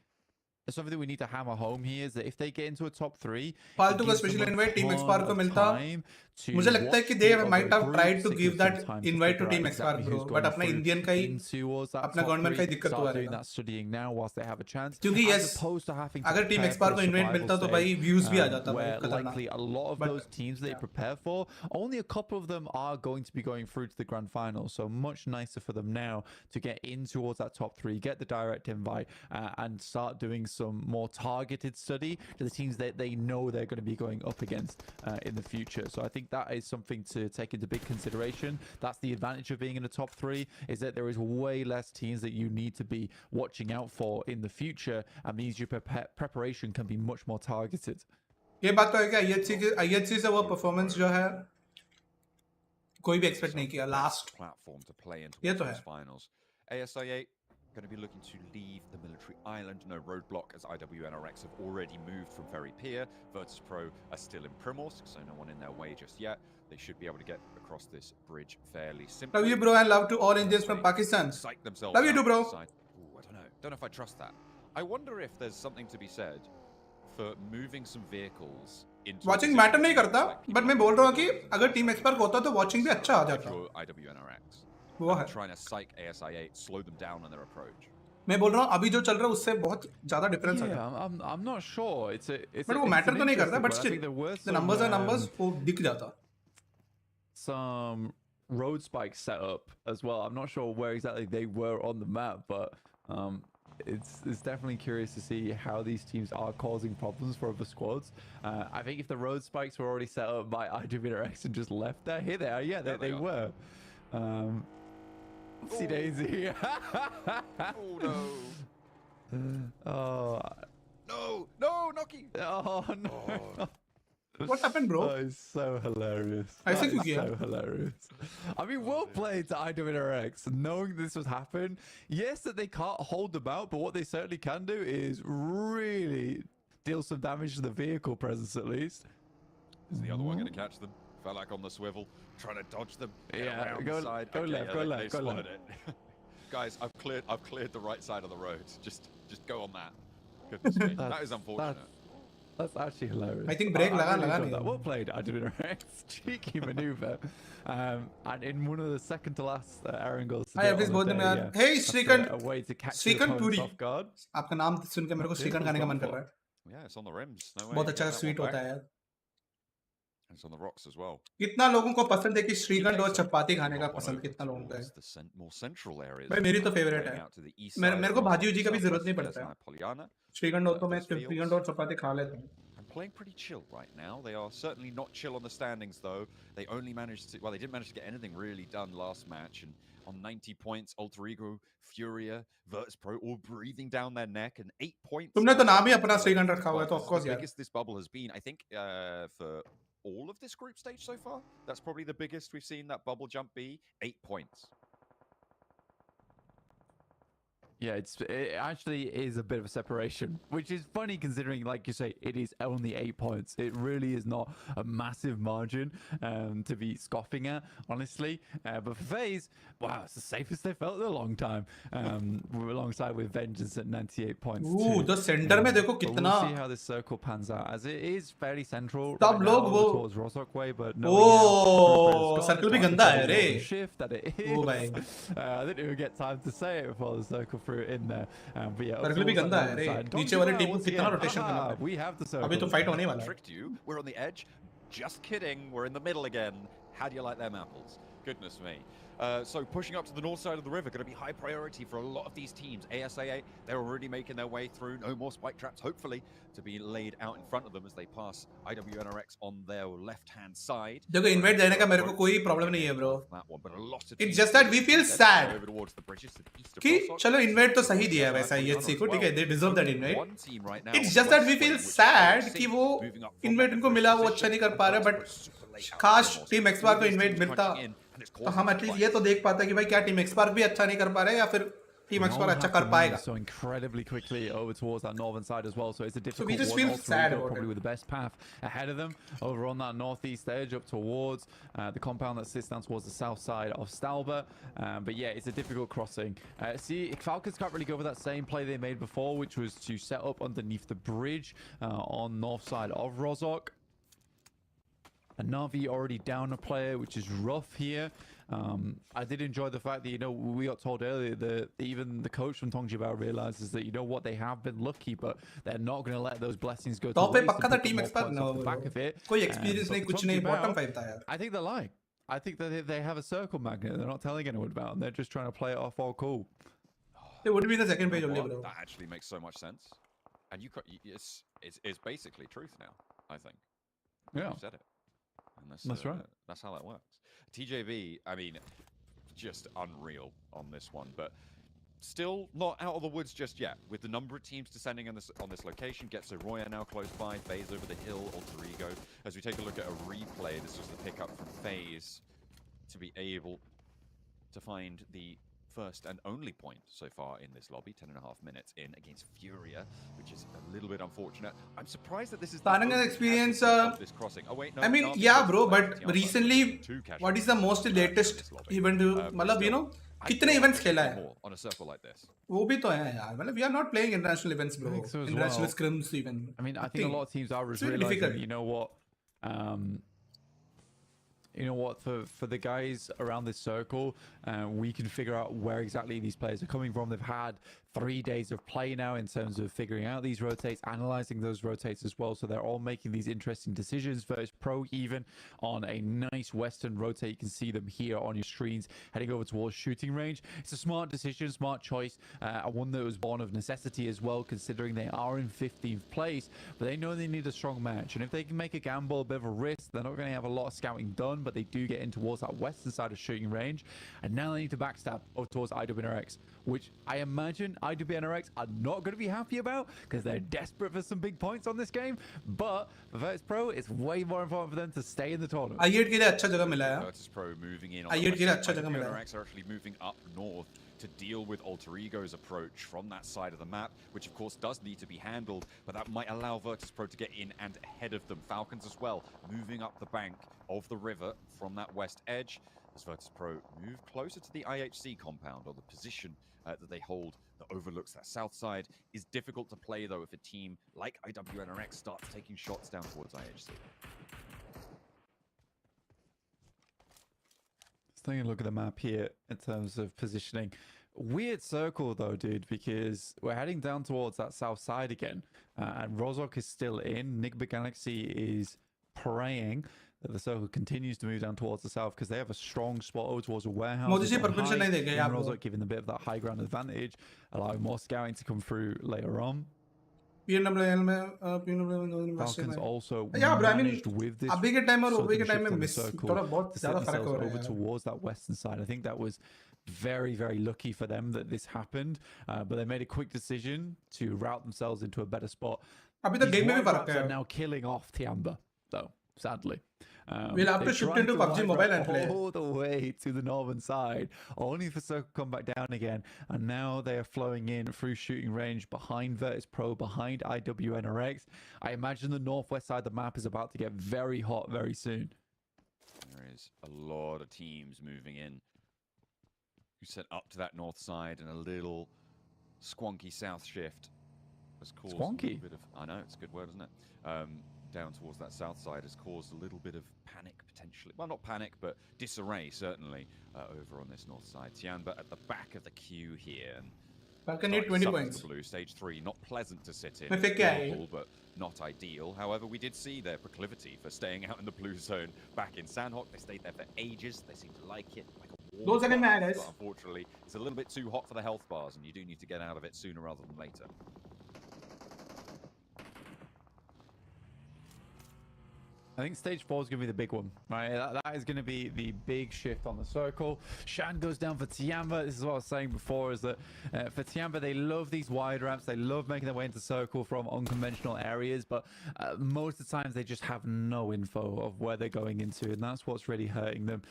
something that we need to hammer home here is that if they get into a top 3, फालतू का special invite team एक्सपार को मिलता मुझे लगता है कि they might have tried to give that invite to team एक्सपार bro but अपना Indian का ही अपना गवर्नमेंट का ही दिक्कत हुआ रहेगा क्योंकि yes अगर टीम एक्सपार को इनवाइट मिलता तो भाई व्यूज भी आ जाता भाई likely a lot of those teams they prepare for, only a couple of them are going to be going through to the grand final, so much nicer for them now to get in towards that top 3, get the direct invite and start doing some more targeted study to the teams that they know they're going to be going up against in the future. So I think that is something to take into big consideration. That's the advantage of being in the top 3, is that there is way less teams that you need to be watching out for in the future, and means your preparation can be much more targeted. ये बात तो है कि IHC से वो performance जो है कोई भी एक्सपेक्ट नहीं किया last platform to play into ये तो है finals. ASI8 going to be looking to leave the military island, no roadblock, as IWNRX have already moved from Ferry Pier. VIRTUS.PRO are still in Primorsk, so no one in their way just yet. They should be able to get across this bridge fairly simply. Love you bro and love to all Indians from Pakistan. Psych themselves love you too bro. Ooh, I don't know if I trust that. I wonder if there's something to be said for moving some vehicles into watching matter नहीं करता but मैं बोल रहा हूँ कि अगर team एक्सपार होता तो watching भी अच्छा आ जाता IWNRX. वो है trying to psych ASI8, slow them down on their approach. मैं बोल रहा हूँ अभी जो चल रहा है उससे बहुत ज़्यादा डिफरेंस है I'm not sure but वो मैटर तो नहीं करता but still the numbers are numbers वो दिख जाता some road spikes set up as well. I'm not sure where exactly they were on the map, but it's definitely curious to see how these teams are causing problems for other squads. I think if the road spikes were already set up by IWNRX and just left there, here they are. Yeah, they were. See Daisy. Oh no. No, Noki. Oh no. What happened, bro? Oh, it's so hilarious. I think so hilarious. I mean, well played to IWNRX, knowing this would happen. Yes, that they can't hold them out, but what they certainly can do is really deal some damage to the vehicle presence at least. Is the other one going to catch them? Falcon on the swivel, trying to dodge them. Yeah, go left, go left. Guys, I've cleared the right side of the road. Just go on that. Goodness me, that is unfortunate. That's actually hilarious. I think break लगा that. Well played, IWNRX. Cheeky maneuver. And in one of the second to last Erangels. Hi, everyone. बोलते हैं यार. Hey, Shrikanth. A way to catch Shrikanth Puri. off guard. आपका नाम सुन के मेरे को श्रीकंठ खाने का मन कर रहा है. Yeah, it's on the rims. No way. बहुत अच्छा स्वीट होता है यार. It's on the rocks as well. कितना लोगों को पसंद है कि श्रीखंड और चपाती खाने का पसंद कितना लोगों को है. More central areas. भाई मेरी तो फेवरेट है. मेरे को भाजी उजी का भी जरूरत नहीं पड़ता है. श्रीखंड हो तो मैं श्रीखंड और चपाती खा लेता हूँ. I'm playing pretty chill right now. They are certainly not chill on the standings though. They only managed to, well, they didn't manage to get anything really done last match, and on 90 points, Alter Ego, FURIA, VIRTUS.PRO all breathing down their neck, and 8 points. तुमने तो नाम ही अपना श्रीखंड रखा हुआ है तो of course यार. The biggest this bubble has been, I think, for all of this group stage so far. That's probably the biggest we've seen that bubble jump be. 8 points. Yeah, it actually is a bit of a separation, which is funny considering, like you say, it is only 8 points. It really is not a massive margin to be scoffing at, honestly. But for FaZe, wow, it's the safest they felt in a long time. Alongside with Vengeance at 98 points. Ooh, the center में देखो कितना. We'll see how this circle pans out, as it is fairly central. Top लोग वो. Towards Rozhok way, but no. Oh, circle भी गंदा है रे. Shift that it is. Oh भाई. I didn't even get time to say it before the circle in there. But yeah, circle भी गंदा है रे. नीचे वाली टीम को कितना रोटेशन करना है. We have the circle. अभी तो फाइट होने वाला है. Tricked you. We're on the edge. Just kidding. We're in the middle again. How do you like them apples? Goodness me. So pushing up to the north side of the river, going to be high priority for a lot of these teams. ASA8, they're already making their way through. No more spike traps, hopefully, to be laid out in front of them as they pass IWNRX on their left-hand side. देखो invite देने का मेरे को कोई problem नहीं है bro. It's just that we feel sad कि चलो इन्वाइट तो सही दिया है वैसा IHC को, ठीक है, they deserve that invite. It's just that we feel sad कि वो इन्वाइट उनको मिला, वो अच्छा नहीं कर पा रहे, बट काश टीम एक्सपार्क को इन्वाइट मिलता तो हम एटलीस्ट ये तो देख पाते कि भाई क्या टीम एक्सपार्क भी अच्छा नहीं कर पा रहे या फिर टीम एक्सपार्क अच्छा कर पाएगा. So incredibly quickly over towards that northern side as well, so it's a difficult we just one. feel sad about probably it. with the best path ahead of them over on that northeast edge up towards the compound that sits down towards the south side of Stalba. But yeah, it's a difficult crossing. See, Falcons can't really go for that same play they made before, which was to set up underneath the bridge on north side of Rozhok. And Na'Vi already down a player, which is rough here. I did enjoy the fact that, you know, we got told earlier that even the coach from Tongjibao realizes that, you know what, they have been lucky, but they're not going to let those blessings go to waste. Back of it. I think they're lying. I think that they have a circle magnet they're not telling anyone about, and they're just trying to play it off all cool. It would be the second page only, bro. That actually makes so much sense. And it's basically truth now, I think. Yeah. You've said it. And that's right. That's how that works. TJB, I mean, just unreal on this one, but still not out of the woods just yet. With the number of teams descending on this location, GETSO ROY now close by, FaZe over the hill, Alter Ego. As we take a look at a replay, this was the pickup from FaZe to be able to find the first and only point so far in this lobby, 10.5 minutes in against FURIA, which is a little bit unfortunate. I'm surprised that this is the experience of this crossing. Oh wait, no, I mean, yeah, bro, but recently, what is the most latest event? मतलब, you know, कितने events खेला है? On a circle like this. वो भी तो है यार. मतलब, we are not playing international events, bro. International scrims even. I mean, I think a lot of teams are realizing, you know what, for the guys around this circle, we can figure out where exactly these players are coming from. They've had 3 days of play now in terms of figuring out these rotates, analyzing those rotates as well. So they're all making these interesting decisions. VIRTUS.PRO even on a nice western rotate. You can see them here on your screens heading over towards shooting range. It's a smart decision, smart choice. One that was born of necessity as well, considering they are in 15th place, but they know they need a strong match. And if they can make a gamble, a bit of a risk, they're not going to have a lot of scouting done, but they do get in towards that western side of shooting range. And now they need to backstab over towards IWNRX, which I imagine IWNRX are not going to be happy about because they're desperate for some big points on this game. But for VIRTUS.PRO, it's way more important for them to stay in the tournament. VIRTUS.PRO moving in. IWNRX are actually moving up north to deal with Alter Ego's approach from that side of the map, which of course does need to be handled, but that might allow VIRTUS.PRO to get in and ahead of them. Falcons as well, moving up the bank of the river from that west edge as VIRTUS.PRO move closer to the IHC compound, or the position that they hold that overlooks that south side. Is difficult to play though if a team like IWNRX starts taking shots down towards IHC. Let's take a look at the map here in terms of positioning. Weird circle though, dude, because we're heading down towards that south side again, and Rozhok is still in. NIGMA Galaxy is praying that the circle continues to move down towards the south because they have a strong spot over towards a warehouse. Rozhok giving a bit of that high ground advantage, allowing more scouting to come through later on. Falcons also managed with this over towards that western side. I think that was very, very lucky for them that this happened, but they made a quick decision to route themselves into a better spot. These are now killing off Tianba, though, sadly. We'll have to shift into PUBG Mobile and play all the way to the northern side, only for Circle to come back down again. And now they are flowing in through shooting range behind VIRTUS.PRO, behind IWNRX. I imagine the northwest side of the map is about to get very hot very soon. There is a lot of teams moving in who set up to that north side, and a little squonky south shift has caused a little bit of, I know, it's a good word, isn't it? Down towards that south side has caused a little bit of panic potentially. Well, not panic, but disarray certainly over on this north side. Tianba at the back of the queue here. Falcon need 20 points. Blue, stage 3, not pleasant to sit in. But not ideal. However, we did see their proclivity for staying out in the blue zone back in Sanhok. They stayed there for ages. They seem to like it, like a warm 2 seconds में आया bath, guys. but unfortunately, it's a little bit too hot for the health bars, and you do need to get out of it sooner rather than later. I think stage 4 is going to be the big one, right? That is going to be the big shift on the circle. Shan goes down for Tianba. This is what I was saying before, is that for Tianba, they love these wide ramps. They love making their way into circle from unconventional areas, but most of the times they just have no info of where they're going into, and that's what's really hurting them.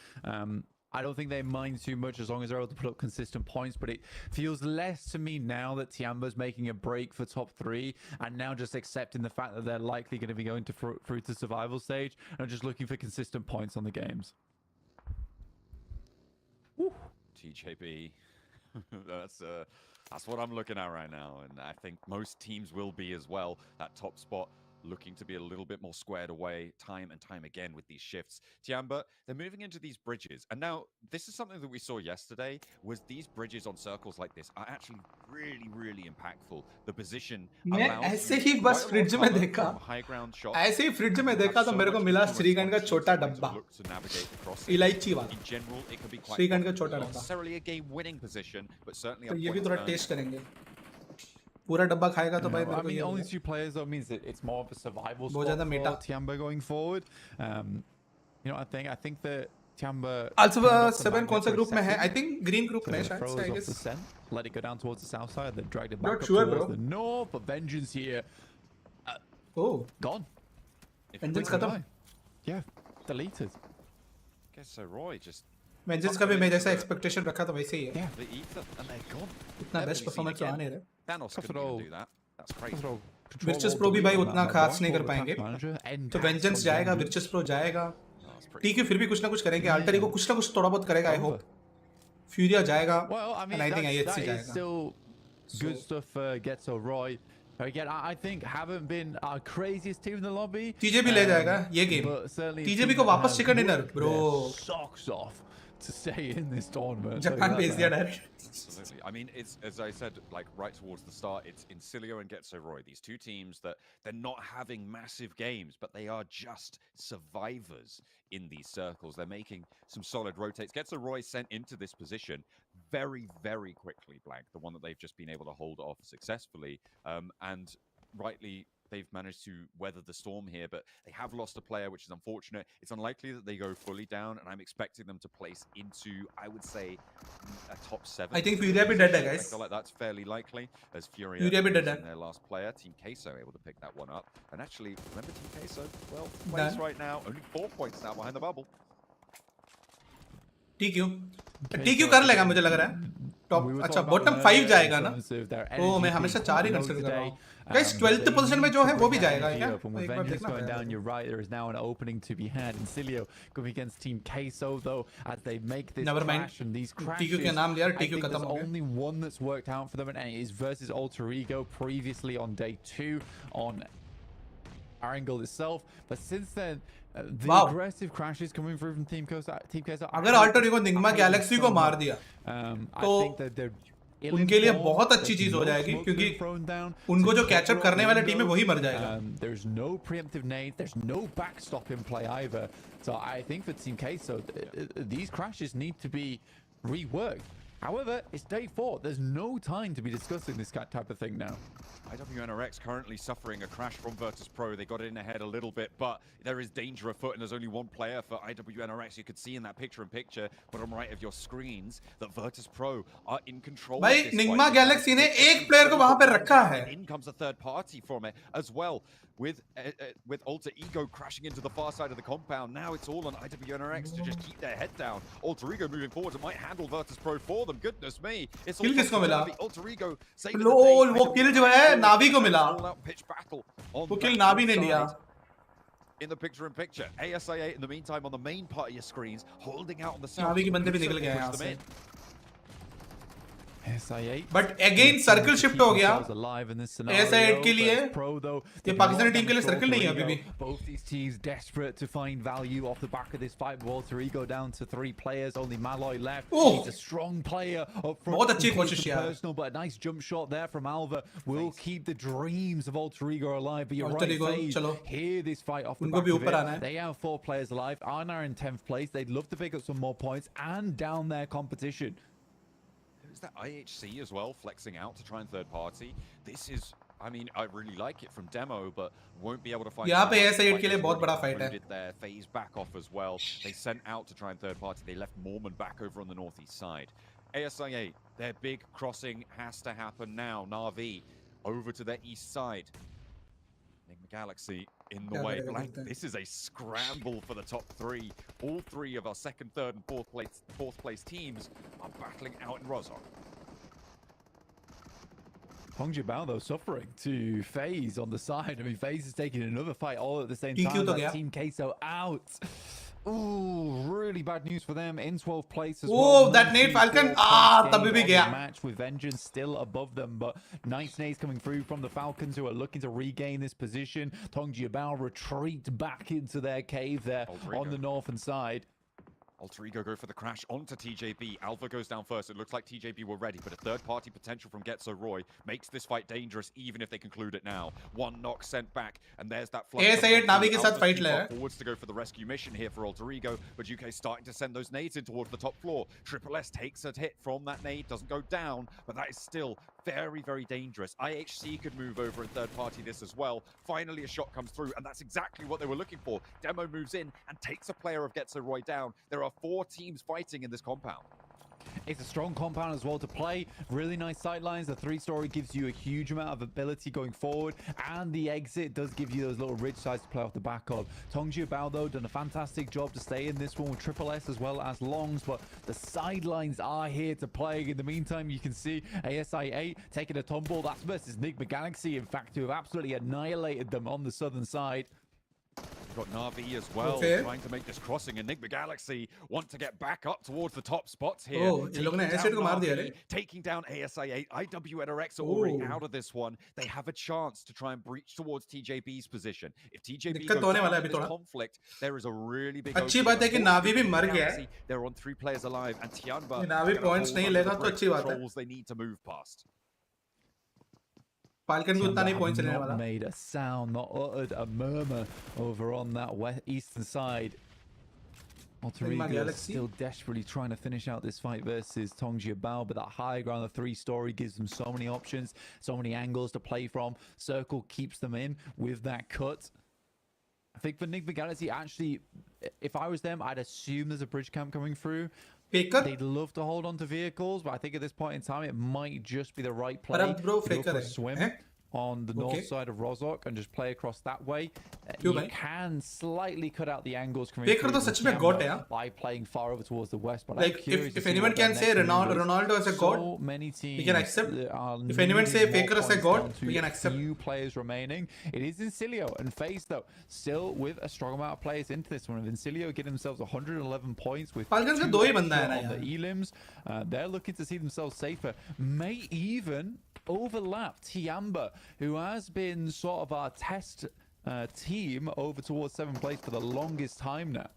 I don't think they mind too much as long as they're able to put up consistent points, but it feels less to me now that Tianba's making a break for top 3 and now just accepting the fact that they're likely going to be going to through to survival stage and just looking for consistent points on the games. Woo. TJB, that's what I'm looking at right now, and I think most teams will be as well. That top spot looking to be a little bit more squared away time and time again with these shifts. Tianba, they're moving into these bridges, and now this is something that we saw yesterday, was these bridges on circles like this are actually really impactful. The position मैं ऐसे ही बस fridge में देखा, ऐसे ही fridge में देखा तो मेरे को मिला श्रीखंड का छोटा डब्बा, इलायची वाला, श्रीखंड का छोटा डब्बा, तो ये भी थोड़ा टेस्ट करेंगे. पूरा डब्बा खाएगा तो भाई मेरे को ये only 2 players though means it's more of a survival बहुत ज़्यादा spot Meta. for Tianba going forward. You know, I think that Tianba Alpha 7 कौन सा ग्रुप में है? I think green group में शायद से, I guess. Let it go down towards the south side. They dragged it back Not up sure, towards bro. the north. But Vengeance here, oh, gone. Vengeance खत्म. Yeah, deleted. GETSO ROY just Vengeance का भी मैं जैसा expectation रखा था वैसे ही है. the ether, and they're gone. इतना best performance तो आ नहीं रहा. Thanos couldn't even do that. That's crazy. VIRTUS.PRO भी भाई उतना खास नहीं कर पाएंगे. तो Vengeance जाएगा, VIRTUS.PRO जाएगा. TQ फिर भी कुछ ना कुछ करेंगे. Alter Ego कुछ ना कुछ थोड़ा बहुत करेगा, I hope. FURIA जाएगा. Well, I mean, and I think IHC that is जाएगा. still good stuff for GETSO ROY. Again, I think haven't been our craziest team in the lobby. TJB ले जाएगा ये game. TJB को वापस chicken dinner, bro. Socks off to stay in this tournament. Japan भेज दिया direct. Absolutely. I mean, it's, as I said, like right towards the start, it's INSILIO and GETSO ROY. These two teams that they're not having massive games, but they are just survivors in these circles. They're making some solid rotates. GETSO ROY sent into this position very quickly, Blank, the one that they've just been able to hold off successfully. And rightly, they've managed to weather the storm here, but they have lost a player, which is unfortunate. It's unlikely that they go fully down, and I'm expecting them to place into, I would say, a top 7. I think FURIA be dead, guys. I feel like that's fairly likely, as FURIA be dead. their last player. Team QUESO able to pick that one up. And actually, remember Team QUESO? Well, place right now, only 4 points now behind the bubble. TQ कर लेगा मुझे लग रहा है. Top अच्छा bottom 5 जाएगा ना. ओ मैं हमेशा 4 ही कंसीडर कर रहा हूं. Guys, 12th position में जो है वो भी जाएगा क्या? एक बार देखना going down, you're right. There is now an opening to be had. INSILIO going against Team QUESO though, as they make this crash and these crashes. TQ के नाम लिया, I TQ think खत्म there's हो गया. only one that's worked out for them, and it is versus Alter Ego previously on day 2 on Erangel itself. But since then, the aggressive crashes coming through from Team QUESO. अगर Alter Ego NIGMA Galaxy को मार दिया, तो उनके लिए बहुत अच्छी चीज हो जाएगी, क्योंकि उनको जो कैचअप करने वाले टीम है वही मर जाएगा. There's no preemptive nades, there's no backstop in play either. So I think for Team QUESO, these crashes need to be reworked. However, it's day 4. There's no time to be discussing this type of thing now. IWNRX currently suffering a crash from VIRTUS.PRO. They got in ahead a little bit, but there is danger afoot, and there's only one player for IWNRX. You could see in that picture-in-picture, bottom right of your screens, that VIRTUS.PRO are in control. भाई NIGMA Galaxy ने एक player को वहां पे रखा है. In comes a third party from it as well, with Alter Ego crashing into the far side of the compound. Now it's all on IWNRX to just keep their head down. Alter Ego moving forward, it might handle VIRTUS.PRO for them. Goodness me, it's kill किसको मिला? Alter Ego saving LOL, वो kill जो है नावी को मिला. pitch battle on वो kill नावी ने लिया. In the picture-in-picture, Asi8 in the meantime on the main part of your screens, holding out on the south. नावी के बंदे भी निकल गए हैं यहाँ से. SI8 but again circle shift हो गया SI8 के लिए ये पाकिस्तानी टीम के लिए सर्कल नहीं है अभी भी both these teams desperate to find value off the back of this fight with Alter Ego down to 3 players, only Malloy left. He's a strong player up front. बहुत अच्छी कोशिश यार Personal, but a nice jump shot there from Alva will keep the dreams of Alter Ego alive. But you're right, FaZe, hear this fight off the back of it. They have 4 players alive. Arna in 10th place. They'd love to pick up some more points and down their competition. There's that IHC as well, flexing out to try and third party. This is, I mean, I really like it from demo, but won't be able to find. यहाँ पे SI8 के लिए बहुत बड़ा fight है. Their FaZe back off as well. They sent out to try and third party. They left Mormon back over on the northeast side. ASI8, their big crossing has to happen now. Na'Vi over to their east side. NIGMA Galaxy in the way. Blank. This is a scramble for the top 3. All 3 of our second, third, and fourth place teams are battling out in Rozhok. Pubg Bao though suffering to FaZe on the side. I mean, FaZe is taking another fight all at the same time. That Team QUESO out. Ooh, really bad news for them. In 12th place as well. Oh, that nade Falcon. तभी भी गया. Match with Vengeance still above them, but nice nades coming through from the Falcons who are looking to regain this position. Pubg Bao retreat back into their cave there on the northern side. Alter Ego go for the crash onto TJB. Alpha goes down first. It looks like TJB were ready, but a third-party potential from GETSO ROY makes this fight dangerous, even if they conclude it now. 1 knock sent back, and there's that flush. ASI8 Navi के साथ fight ले रहा है. Forwards to go for the rescue mission here for Alter Ego, but UK starting to send those nades in towards the top floor. TripleS takes a hit from that nade, doesn't go down, but that is still very, very dangerous. IHC could move over and third-party this as well. Finally, a shot comes through, and that's exactly what they were looking for. Demo moves in and takes a player of GETSO ROY down. There are 4 teams fighting in this compound. It's a strong compound as well to play. Really nice sidelines. The 3-story gives you a huge amount of ability going forward, and the exit does give you those little ridge sides to play off the back of. Pubg Bao though done a fantastic job to stay in this one with TripleS as well as Longs, but the sidelines are here to play. In the meantime, you can see ASI8 taking a tumble. That's versus NIGMA Galaxy, in fact, who have absolutely annihilated them on the southern side. We've got Na'Vi as well, trying to make this crossing, and NIGMA Galaxy want to get back up towards the top spots here. Oh, taking down ASI8. IWNRX are already out of this one. They have a chance to try and breach towards TJB's position. If TJB goes down in this conflict, there is a really big अच्छी बात है कि Na'Vi भी मर गया है. They're on 3 players alive, and Tianba Na'Vi points नहीं लेगा तो अच्छी बात है. they need to move past. Falcon भी उतना नहीं पहुंच लेने वाला. Made a sound, not uttered a murmur over on that eastern side. Alter Ego still desperately trying to finish out this fight versus Pubg Bao, but that high ground, the 3-story, gives them so many options, so many angles to play from. Circle keeps them in with that cut. I think for NIGMA Galaxy, actually, if I was them, I'd assume there's a bridge camp coming through. They'd love to hold on to vehicles, but I think at this point in time, it might just be the right play to go for a swim on the north side of Rozhok and just play across that way. You can slightly cut out the angles coming through by playing far over towards the west. But like if anyone can say Ronaldo as a god, so many teams we can accept. If anyone say Faker as a god, we can accept. Few players remaining. It is INSILIO and FaZe though, still with a strong amount of players into this one. INSILIO getting themselves 111 points with 2 on the elims. They're looking to see themselves safer. May even overlap Tianba, who has been sort of our test team over towards 7th place for the longest time now.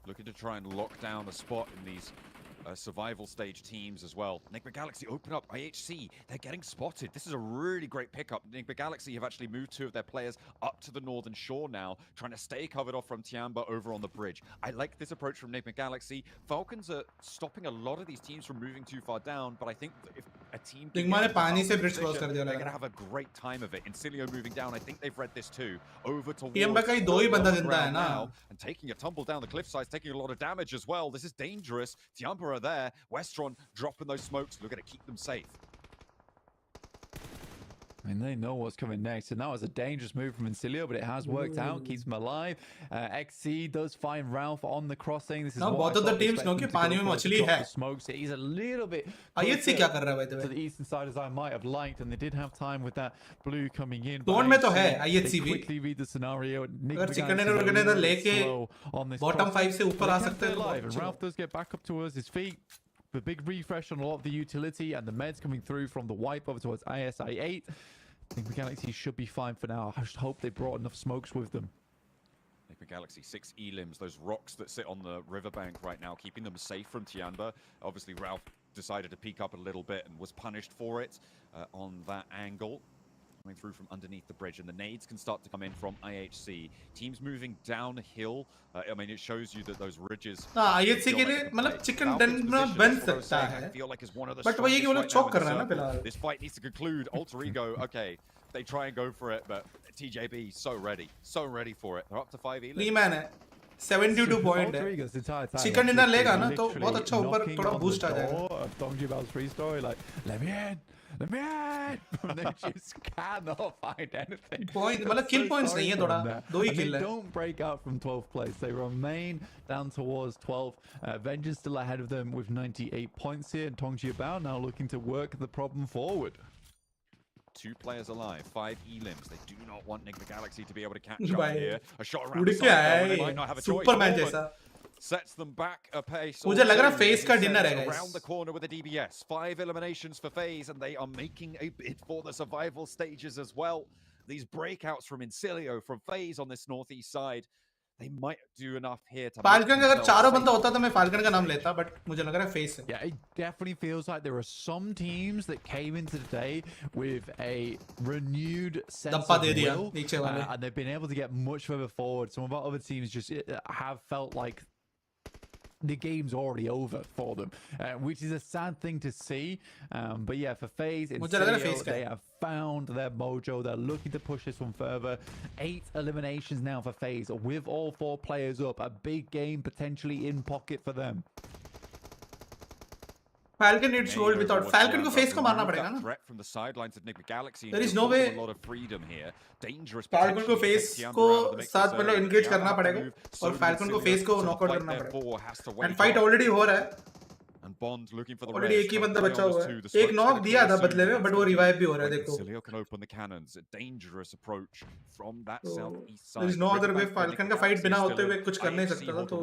Looking to try and lock down a spot in these survival stage teams as well. NIGMA Galaxy open up. IHC, they're getting spotted. This is a really great pickup. NIGMA Galaxy have actually moved 2 of their players up to the northern shore now, trying to stay covered off from Tianba over on the bridge. I like this approach from NIGMA Galaxy. Falcons are stopping a lot of these teams from moving too far down, but I think if a team can get position, they're going to have a great time of it. INSILIO moving down. I think they've read this too. Over towards the ground now, and taking a tumble down the cliff sides, taking a lot of damage as well. This is dangerous. Tianba are there. Westron dropping those smokes. Look at it, keep them safe. I mean, they know what's coming next, and that was a dangerous move from INSILIO, but it has worked out, keeps them alive. XC does find Ralph on the crossing. This is both of the teams know कि पानी में मछली है. Smokes. He's a little bit IHC क्या कर रहा है to the eastern side as I might have liked, and they did have time with that blue coming in. Zone में तो है IHC भी. Quickly read the scenario. अगर chicken लेके bottom 5 से ऊपर आ सकते हैं. And Ralph does get back up towards his feet. the big refresh on a lot of the utility and the meds coming through from the wipe over towards ISI8. I think the Galaxy should be fine for now. I just hope they brought enough smokes with them. NIGMA Galaxy, 6 elims, those rocks that sit on the riverbank right now, keeping them safe from Tianba. Obviously, Ralph decided to peek up a little bit and was punished for it on that angle. Coming through from underneath the bridge, and the nades can start to come in from IHC. Teams moving downhill. I mean, it shows you that those ridges. IHC के लिए मतलब chicken den में बन सकता है. But वो ये कि वो लोग choke कर रहे हैं ना फिलहाल. This fight needs to conclude. Alter Ego, okay, they try and go for it, but TJB so ready for it. They're up to 5 elims. 3 man है. 72 point है. Chicken dinner लेगा ना तो बहुत अच्छा ऊपर थोड़ा boost आ जाएगा. Pubg free story like let me in. Let me in! They just cannot find anything. Point, मतलब kill points नहीं है थोड़ा. 2 ही kill है. They don't break out from 12th place. They remain down towards 12. Vengeance still ahead of them with 98 points here. And Tongji Bao now looking to work the problem forward. 2 players alive, 5 elims. They do not want NIGMA Galaxy to be able to catch up here. A shot around the side, they might not have a choice. Superman जैसा. Sets them back a pace. मुझे लग रहा है FaZe का dinner है guys. Around the corner with a DBS. 5 eliminations for FaZe, and they are making a bid for the survival stages as well. These breakouts from INSILIO, from FaZe on this northeast side, they might do enough here to. Falcon का अगर चारों बंदा होता तो मैं Falcon का नाम लेता, but मुझे लग रहा है FaZe. Yeah, it definitely feels like there are some teams that came into today with a renewed sense of will, and they've been able to get much further forward. Some of our other teams just have felt like the game's already over for them, which is a sad thing to see. But yeah, for FaZe, they have found their mojo. They're looking to push this one further. 8 eliminations now for FaZe, with all 4 players up. A big game potentially in pocket for them. Falcon needs to hold without Falcon को FaZe को मारना पड़ेगा ना. Threat from the sidelines of NIGMA Galaxy. There is no way. A lot of freedom here. Dangerous. Falcon को FaZe को साथ मतलब engage करना पड़ेगा और Falcon को FaZe को knock out करना पड़ेगा. And fight already हो रहा है. And Bond looking for the already एक ही बंदा बचा हुआ है. एक knock दिया था बदले में, but वो revive भी हो रहा है देखो. INSILIO can open the cannons. A dangerous approach from that southeast side. There is no other way. Falcon का fight बिना होते हुए कुछ कर नहीं सकता था तो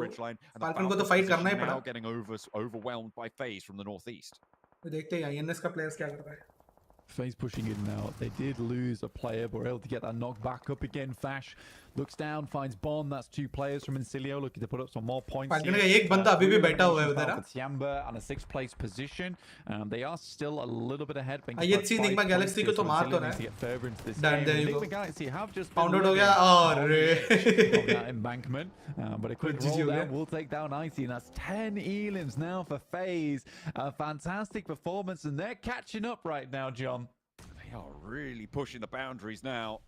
Falcon को तो fight करना ही पड़ा. Getting overwhelmed by FaZe from the northeast. देखते हैं INS का players क्या कर रहा है. FaZe pushing in now. They did lose a player, but were able to get that knock back up again. Fash looks down, finds Bond. That's 2 players from INSILIO looking to put up some more points. Falcon का एक बंदा अभी भी बैठा हुआ है उधर. Tianba on a 6th place position. They are still a little bit ahead. IHC NIGMA Galaxy को तो मार तो रहा है. Done, there you go. NIGMA Galaxy have just found out हो गया और that embankment. But a quick roll down will take down Icy, and that's 10 elims now for FaZe. A fantastic performance, and they're catching up right now, John. They are really pushing the boundaries now,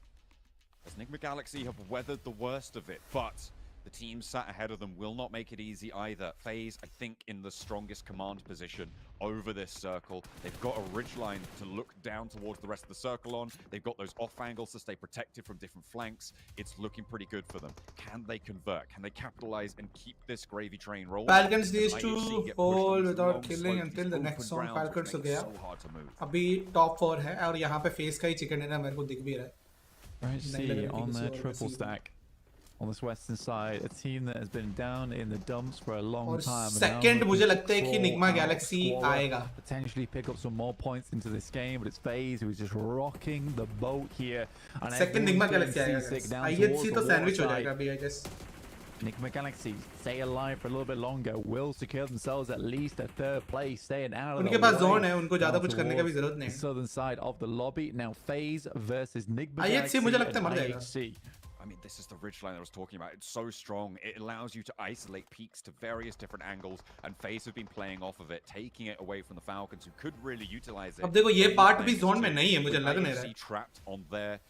as NIGMA Galaxy have weathered the worst of it, but the team sat ahead of them will not make it easy either. FaZe, I think, in the strongest command position over this circle. They've got a ridgeline to look down towards the rest of the circle on. They've got those off angles to stay protected from different flanks. It's looking pretty good for them. Can they convert? Can they capitalize and keep this gravy train rolling? Falcons needs to hold without killing until the next zone. Falcons हो गया. अभी top 4 है और यहाँ पे FaZe का ही chicken dinner मेरे को दिख भी रहा है. Right, see on their triple stack. On this western side, a team that has been down in the dumps for a long time. Second, मुझे लगता है कि NIGMA Galaxy आएगा. Potentially pick up some more points into this game, but it's FaZe who is just rocking the boat here. And second NIGMA Galaxy आएगा. IHC तो sandwich हो जाएगा अभी I guess. NIGMA Galaxy stay alive for a little bit longer, will secure themselves at least a 3rd place, staying out of उनके पास zone है, उनको ज़्यादा कुछ करने का भी ज़रूरत नहीं है. Southern side of the lobby now. FaZe versus NIGMA Galaxy मुझे लगता है मर जाएगा. IHC. I mean, this is the ridgeline I was talking about. It's so strong. It allows you to isolate peaks to various different angles, and FaZe have been playing off of it, taking it away from the Falcons, who could really utilize it. अब देखो ये part भी zone में नहीं है, मुझे लग नहीं रहा है. Trapped on their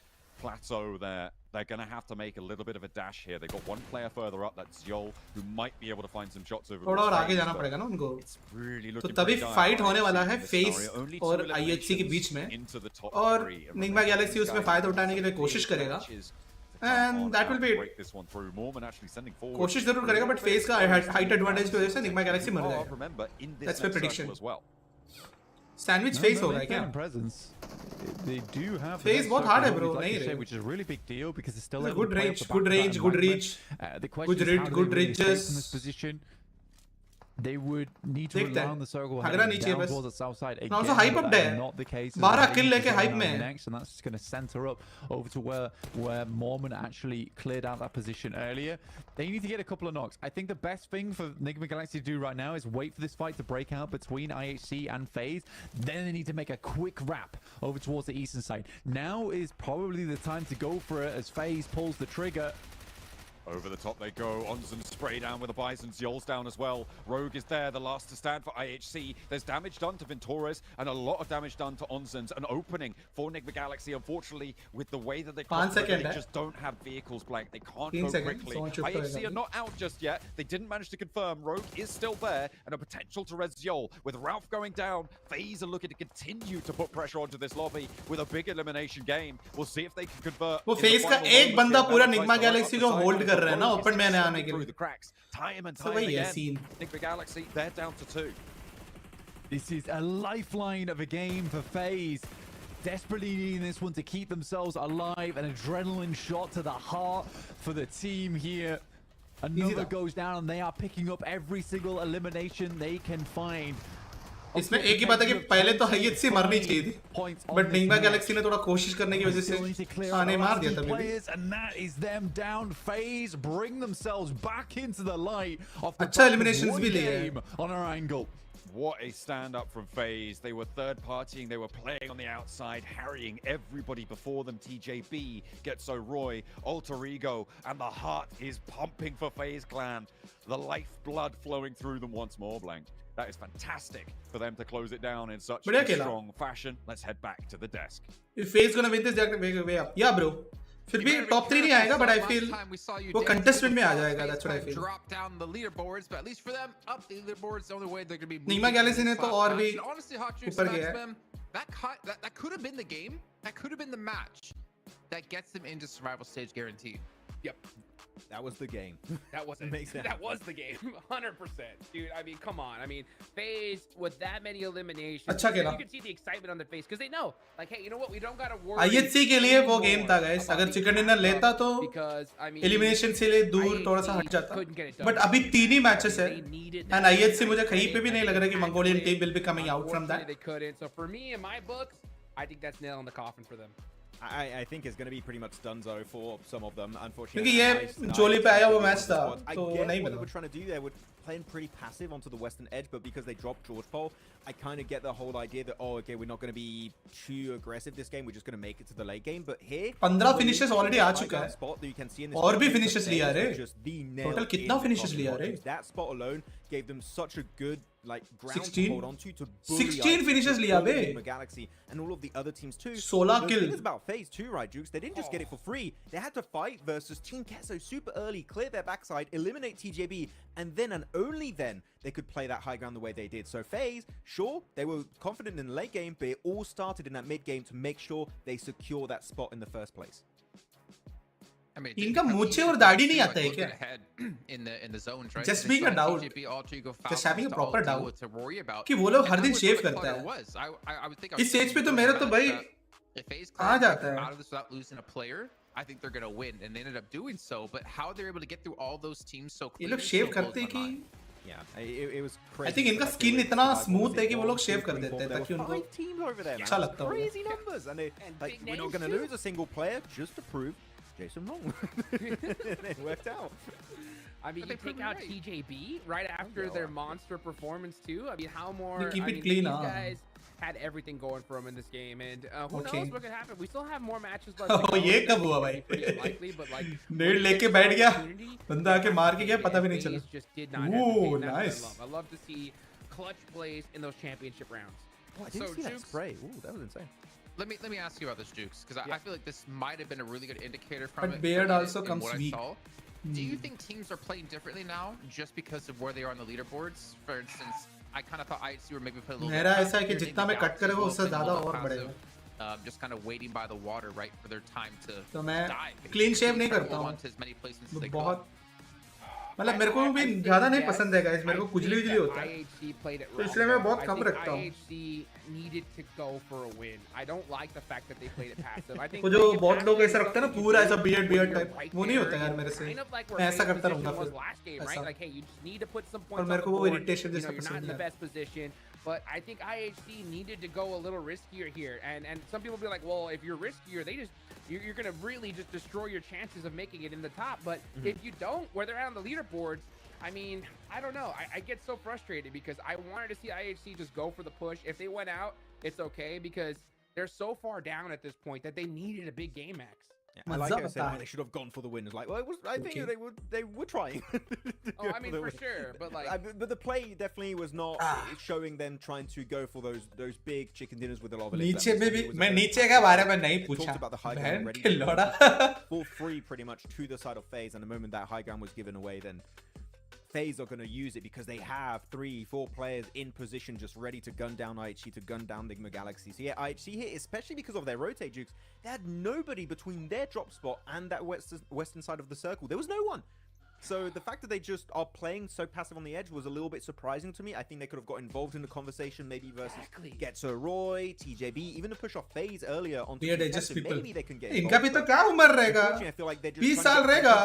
plateau there. They're going to have to make a little bit of a dash here. They've got one player further up, that's Yol, who might be able to find some shots over. थोड़ा और आगे जाना पड़ेगा ना उनको. It's really तो तभी fight होने वाला है FaZe और IHC के बीच में. और NIGMA Galaxy उसमें फायदा उठाने के लिए कोशिश करेगा. And that will be it. कोशिश जरूर करेगा, but FaZe का height advantage की वजह से NIGMA Galaxy मर जाएगा. That's my prediction. Sandwich FaZe होगा क्या? They do have FaZe बहुत hard है bro, नहीं रे. Which is a really big deal because it's still good range, good reach. The question is how do they stay in this position? they would need to rely on the circle अगला heading नीचे down बस towards the south side now again. so hype up But that है is not the case. 12 kill लेके They're hype going में है next, and that's just going to center up over to where Mormon actually cleared out that position earlier. They need to get a couple of knocks. I think the best thing for NIGMA Galaxy to do right now is wait for this fight to break out between IHC and FaZe. Then they need to make a quick wrap over towards the eastern side. Now is probably the time to go for it as FaZe pulls the trigger. Over the top they go. Onzen spray down with the Bisons. Yol's down as well. Rogue is there, the last to stand for IHC. There's damage done to Ventores and a lot of damage done to Onzen's. An opening for NIGMA Galaxy. Unfortunately, with the way that they just don't have vehicles blank. They can't go quickly. IHC are not out just yet. They didn't manage to confirm. Rogue is still there and a potential to res Yol. With Ralph going down, FaZe are looking to continue to put pressure onto this lobby with a big elimination game. We'll see if they can convert. वो FaZe का एक बंदा पूरा NIGMA Galaxy को hold कर रहा है ना ओपन में आने के लिए Time and time again. NIGMA Galaxy, they're down to 2. This is a lifeline of a game for FaZe. Desperately needing this one to keep themselves alive. An adrenaline shot to the heart for the team here. Another goes down and they are picking up every single elimination they can find. इसमें एक ही बात है कि पहले तो हैयत से मरनी चाहिए थी बट निग्मा गैलेक्सी ने थोड़ा कोशिश करने की वजह से आने मार दिया था मेरे and that is them down. FaZe bring themselves back into the light of the अच्छा एलिमिनेशंस भी लिए हैं on Erangel. What a stand up from FaZe. They were third partying, they were playing on the outside, harrying everybody before them. TJB, GETSO ROY, Alter Ego, and the heart is pumping for FaZe Clan. The lifeblood flowing through them once more, Blank. That is fantastic for them to close it down in such a strong fashion. Let's head back to the desk. If FaZe gonna win this, they're gonna way up. Yeah, bro. फिर भी top 3 नहीं आएगा, but I feel वो contestant में आ जाएगा. That's what I feel. Drop down the leaderboards, but at least for them, up the leaderboards, the only way they're gonna be. NIGMA Galaxy ने तो और भी ऊपर गया है. That could have been the game. That could have been the match that gets them into survival stage guaranteed. Yep. That was the game. That was the game. 100%. Dude, I mean, come on. I mean, FaZe with that many eliminations. You can see the excitement on their face because they know, like, hey, you know what? We don't gotta worry. IHC के लिए वो game था guys. अगर chicken dinner लेता तो elimination से ले दूर थोड़ा सा हट जाता. But अभी 3 ही मैचेस है. And IHC मुझे कहीं पे भी नहीं लग रहा कि Mongolian team will be coming out from that. They couldn't. So for me, in my books, I think that's nail in the coffin for them. I think it's going to be pretty much donezo for some of them, unfortunately. क्योंकि ये जोली पे आया वो match था तो नहीं what they were trying to do there, were playing pretty passive onto the western edge, but because they dropped George Paul, I kind of get the whole idea that, oh, okay, we're not going to be too aggressive this game, we're just going to make it to the late game. But here 15 finishes already आ चुका है और भी finishes लिया रे total कितना finishes लिया रे that spot alone gave them such a good like ground to hold on to 16 finishes लिया बे Galaxy and all of the other teams too. 16 kills. The thing is about FaZe too, right, Jukes? They didn't just get it for free. They had to fight versus Team QUESO super early, clear their backside, eliminate TJB, and then and only then they could play that high ground the way they did. So FaZe, sure, they were confident in the late game, but it all started in that mid game to make sure they secure that spot in the first place. I mean, इनका मूछे और दाढ़ी नहीं आता है क्या? In the zones, right? Just being a doubt. Just having a proper doubt. कि वो लोग हर दिन शेव करता है. इस स्टेज पे तो मेरा तो भाई आ जाता है. Out of this without losing a player, I think they're gonna win, and they ended up doing so. But how they're able to get through all those teams so quickly? ये लोग शेव करते हैं कि yeah, it was crazy. I think इनका skin इतना smooth है कि वो लोग शेव कर देते हैं ताकि उनको अच्छा लगता हो. Crazy numbers, and like we're not going to lose a single player just to prove Jason wrong. It worked out. I mean, you take out TJB right after their monster performance too. I mean, how more? Keep it I mean, clean, these guys had everything going for them in this game, and who knows what could happen? We still have more matches left. Oh, ये कब हुआ भाई? Unlikely, but like net लेके बैठ गया, बंदा आके मार के गया, पता भी नहीं चला. Ooh, nice. I love to see clutch plays in those championship rounds. Oh, I didn't see that spray. Ooh, that was insane. Let me ask you about this, Jukes, because I feel like this might have been a really good indicator from but it. But Beard also comes weak. Do you think teams are playing differently now just because of where they are on the leaderboards? For instance, I kind of thought IHC were maybe playing a little मेरा ऐसा है कि जितना मैं cut करूँ उससे ज़्यादा और बढ़ेगा. Just kind of waiting by the water, right, for their time to तो मैं dive. clean shave नहीं करता हूँ. As many placements as they बहुत मतलब मेरे को भी ज्यादा नहीं पसंद है गाइस, मेरे को खुजली उजली होता है, तो इसलिए मैं बहुत कम रखता हूँ। वो जो बहुत लोग ऐसा रखते हैं ना पूरा ऐसा बियर्ड टाइप, वो नहीं होता यार मेरे से, मैं ऐसा करता रहूंगा फिर ऐसा, और मेरे को वो इरिटेशन जैसा पसंद है। But I think IHC needed to go a little riskier here, and some people be like, well, if you're riskier, you're gonna really just destroy your chances of making it in the top. But if you don't, where they're at on the leaderboards, I mean, I don't know. I get so frustrated because I wanted to see IHC just go for the push. If they went out, it's okay because they're so far down at this point that they needed a big game max. Yeah, I like I said, they should have gone for the win. It's like, well, I think they were trying. Oh, I mean, for sure, but like, but the play definitely was not showing them trying to go for those big chicken dinners with a lot of. नीचे में भी मैं नीचे के बारे में नहीं पूछा, बहन के लोड़ा। Full free pretty much to the side of FaZe, and the moment that high ground was given away, then FaZe are going to use it because they have 3-4 players in position just ready to gun down IHC, to gun down NIGMA Galaxy. So yeah, IHC here, especially because of their rotate jukes, they had nobody between their drop spot and that western side of the circle. There was no one. So the fact that they just are playing so passive on the edge was a little bit surprising to me. I think they could have got involved in the conversation, maybe versus GETSO ROY, TJB, even to push off FaZe earlier onto maybe they can get इनका भी तो क्या उम्र रहेगा, 20 साल रहेगा,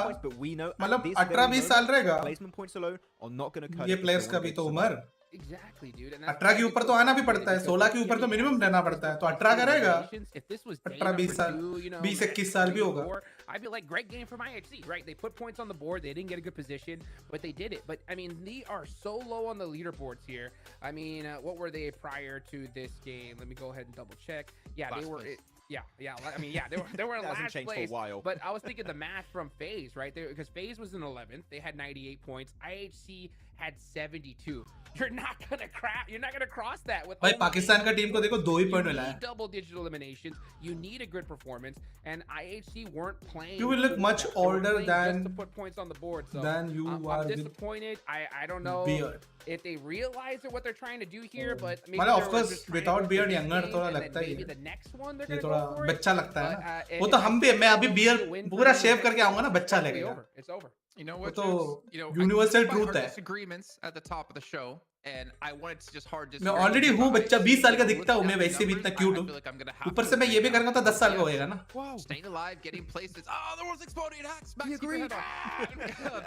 मतलब 18-20 साल रहेगा, placement points alone are not going to cut ये प्लेयर्स का भी तो उम्र Exactly, dude. 18 के ऊपर तो आना भी पड़ता है, 16 के ऊपर तो मिनिमम रहना पड़ता है, तो 18 करेगा, 18-20 साल, 20-21 साल भी होगा। I'd be like, great game from IHC, right? They put points on the board, they didn't get a good position, but they did it. But I mean, they are so low on the leaderboards here. I mean, what were they prior to this game? Let me go ahead and double check. Yeah, they were. Yeah. I mean, yeah, they were in last place. For a while. But I was thinking the math from FaZe, right? Because FaZe was in 11th, they had 98 points. IHC had 72. You're not gonna cross that with. भाई पाकिस्तान का team को देखो 2 ही point मिला है. Double digital eliminations. You need a good performance, and IHC weren't playing. You will look much older than just to put points on the board. So than you are. I'm disappointed. I don't know if they realize what they're trying to do here, but maybe मतलब of course without beard younger थोड़ा लगता ही है. Maybe the next one they're ये gonna थोड़ा go for it. बच्चा लगता है ना. वो तो हम भी, मैं अभी beard पूरा शेव करके आऊँगा ना, बच्चा लगेगा. It's over. You know what? तो I universal think truth our है. disagreements at the top of the show, and I wanted to just hard मैं ऑलरेडी हूँ बच्चा, 20 साल का दिखता हूँ मैं, वैसे भी इतना क्यूट हूँ. ऊपर से मैं ये भी करूँगा तो 10 साल का होएगा ना. Staying alive, getting places. Oh, the world's exploding. Hacks. Max, keep your head on.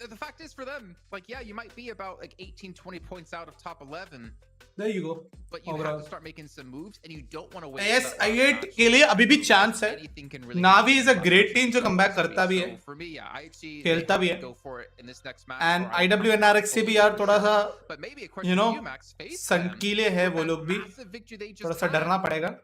The fact is, for them, like, yeah, you might be about like 18-20 points out of top 11. There you go. But you have to start making some moves, and you don't want to wait. Yes, I8 के लिए अभी भी chance है. Navi is a great team जो comeback करता भी है, खेलता भी है. And IWNRX से भी यार थोड़ा सा, you know, संकीले है वो लोग भी, थोड़ा सा डरना पड़ेगा.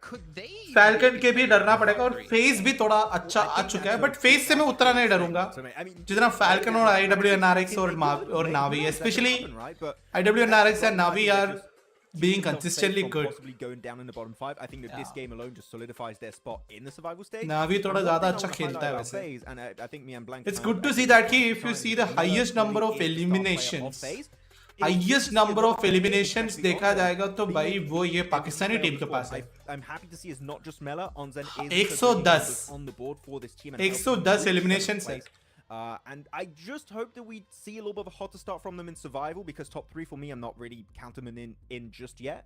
Falcon के भी डरना पड़ेगा, और FaZe भी थोड़ा अच्छा आ चुका है, but FaZe से मैं उतना नहीं डरूंगा जितना Falcon और IWNRX और Navi, especially IWNRX and Navi are being consistently good. Possibly going down in the bottom 5. I think that this game alone just solidifies their spot in the survival stage. Navi थोड़ा ज़्यादा अच्छा खेलता है वैसे. And I think me and Blank. It's good to see that कि if you see the highest number of eliminations, देखा जाएगा तो भाई वो ये पाकिस्तानी टीम के पास है. I'm happy to see it's not just Mela. Onzen is 110 on the board for this team. 110 eliminations है. And I just hope that we see a little bit of a hotter start from them in survival, because top 3 for me, I'm not really counting them in just yet.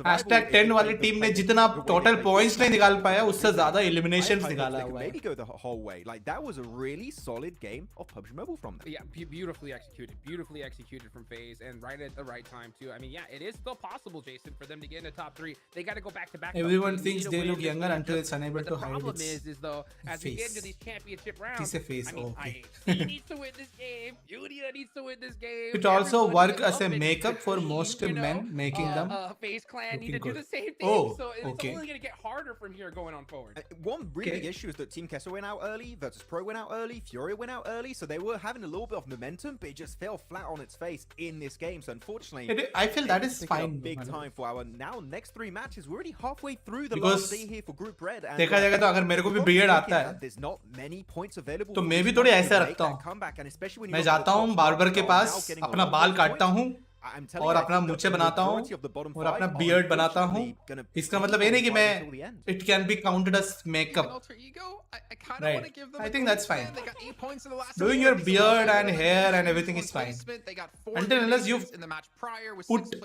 Hashtag 10 वाली team ने जितना total points नहीं निकाल पाया, उससे ज्यादा eliminations निकाला हुआ है. Maybe go the whole way. Like, that was a really solid game of PUBG Mobile from them. Yeah, beautifully executed from FaZe, and right at the right time too. I mean, yeah, it is still possible, Jason, for them to get in the top 3. They got to go back to back. Everyone thinks they look younger until it's unable to hide. The problem is though, as we get into these championship rounds, I mean, IHC needs to win this game. FURIA needs to win this game. It also works as a makeup for most men, making them. FaZe Clan need to do the same thing, so it's only going to get harder from here going on forward. One really big issue is that Team QUESO went out early, VIRTUS.PRO went out early, FURIA went out early, so they were having a little bit of momentum, but it just fell flat on its face in this game. So unfortunately, I feel that is fine. Big time for our now next 3 matches. We're already halfway through the last day here for Group Red. And देखा जाएगा तो अगर मेरे को भी beard आता है, there's not many points available. तो मैं भी थोड़े ऐसा रखता हूँ. मैं जाता हूँ बार्बर के पास, अपना बाल काटता हूँ, I'm telling और you, I अपना think मूछे the बनाता हूँ majority of the bottom और five अपना are बियर्ड बनाता हूँ, unfortunately gonna इसका be मतलब ये नहीं कि qualified मैं until the end. it can be counted as makeup, Alter ego, I kind of right? want to give them I a think clean that's fine. win. They got 8 points in the last Doing four. your It's beard also and better than hair and Nation's everything is one fine. placement. They got 4 Until unless you eliminations in the match prior with put 6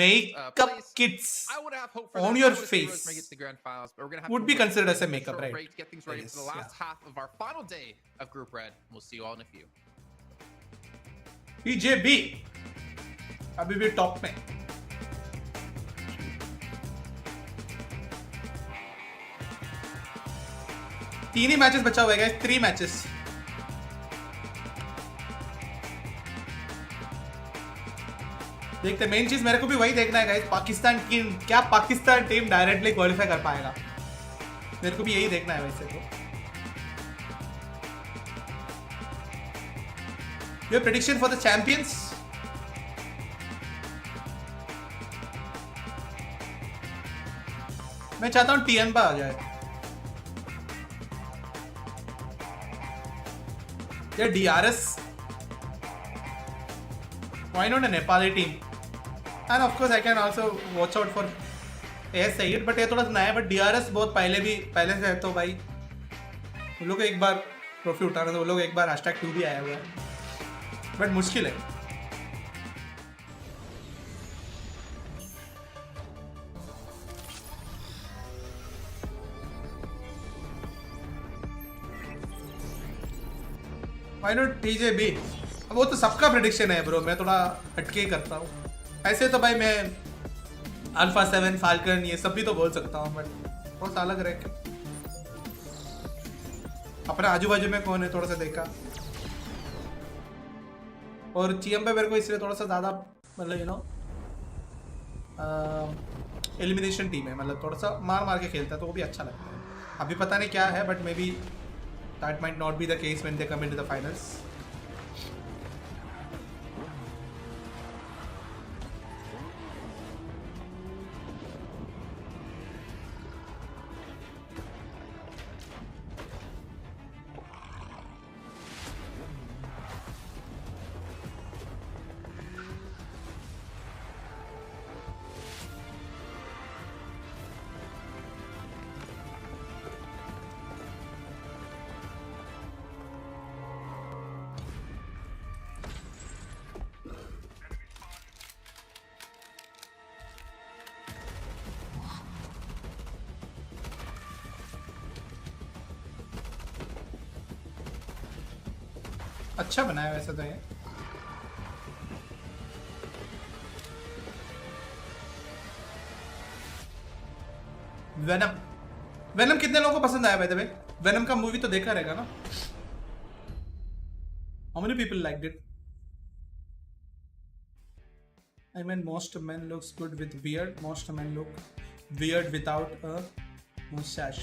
makeup place. kits I would have hope for on them. your I would say Rose face may get to the grand finals, but we're gonna have would to be wait considered for as a the makeup, short right? break to get things ready for the last half of our final day of Group Red. We'll see you all in a few. TJB अभी भी top में. तीन ही matches बचा हुआ है guys, 3 matches. देखते, main चीज मेरे को भी वही देखना है गाइस, पाकिस्तान की क्या पाकिस्तान टीम डायरेक्टली क्वालिफाई कर पाएगा, मेरे को भी यही देखना है वैसे तो. Your prediction for the champions? मैं चाहता हूं टियनबा आ जाए या DRS. Why not a Nepali team? And of course I can also watch out for Asi8, but ये थोड़ा नया है, but DRS बहुत पहले से है, तो भाई उन लोग को एक बार ट्रॉफी उठाना, तो वो लोग एक बार #2 भी आया हुआ है, बट मुश्किल है. Why not TJB? अब वो तो सबका प्रेडिक्शन है ब्रो, मैं थोड़ा हटके ही करता हूँ. ऐसे तो भाई मैं अल्फा 7 फाल्कन ये सब भी तो बोल सकता हूँ, बट बहुत अलग रह के. अपने आजू बाजू में कौन है थोड़ा सा देखा, और टीएमबी मेरे को इसलिए थोड़ा सा ज़्यादा मतलब यू नो एलिमिनेशन टीम है, मतलब थोड़ा सा मार के खेलता है, तो वो भी अच्छा लगता है. अभी पता नहीं क्या है, but may be that might not be the case when they come into the finals. अच्छा बना है वैसे तो ये. वेनम कितने लोगों को पसंद आया? बाय द वे वेनम का मूवी तो देखा रहेगा ना? How many people liked it? I mean, most men looks good with beard. Most men look weird without a mustache.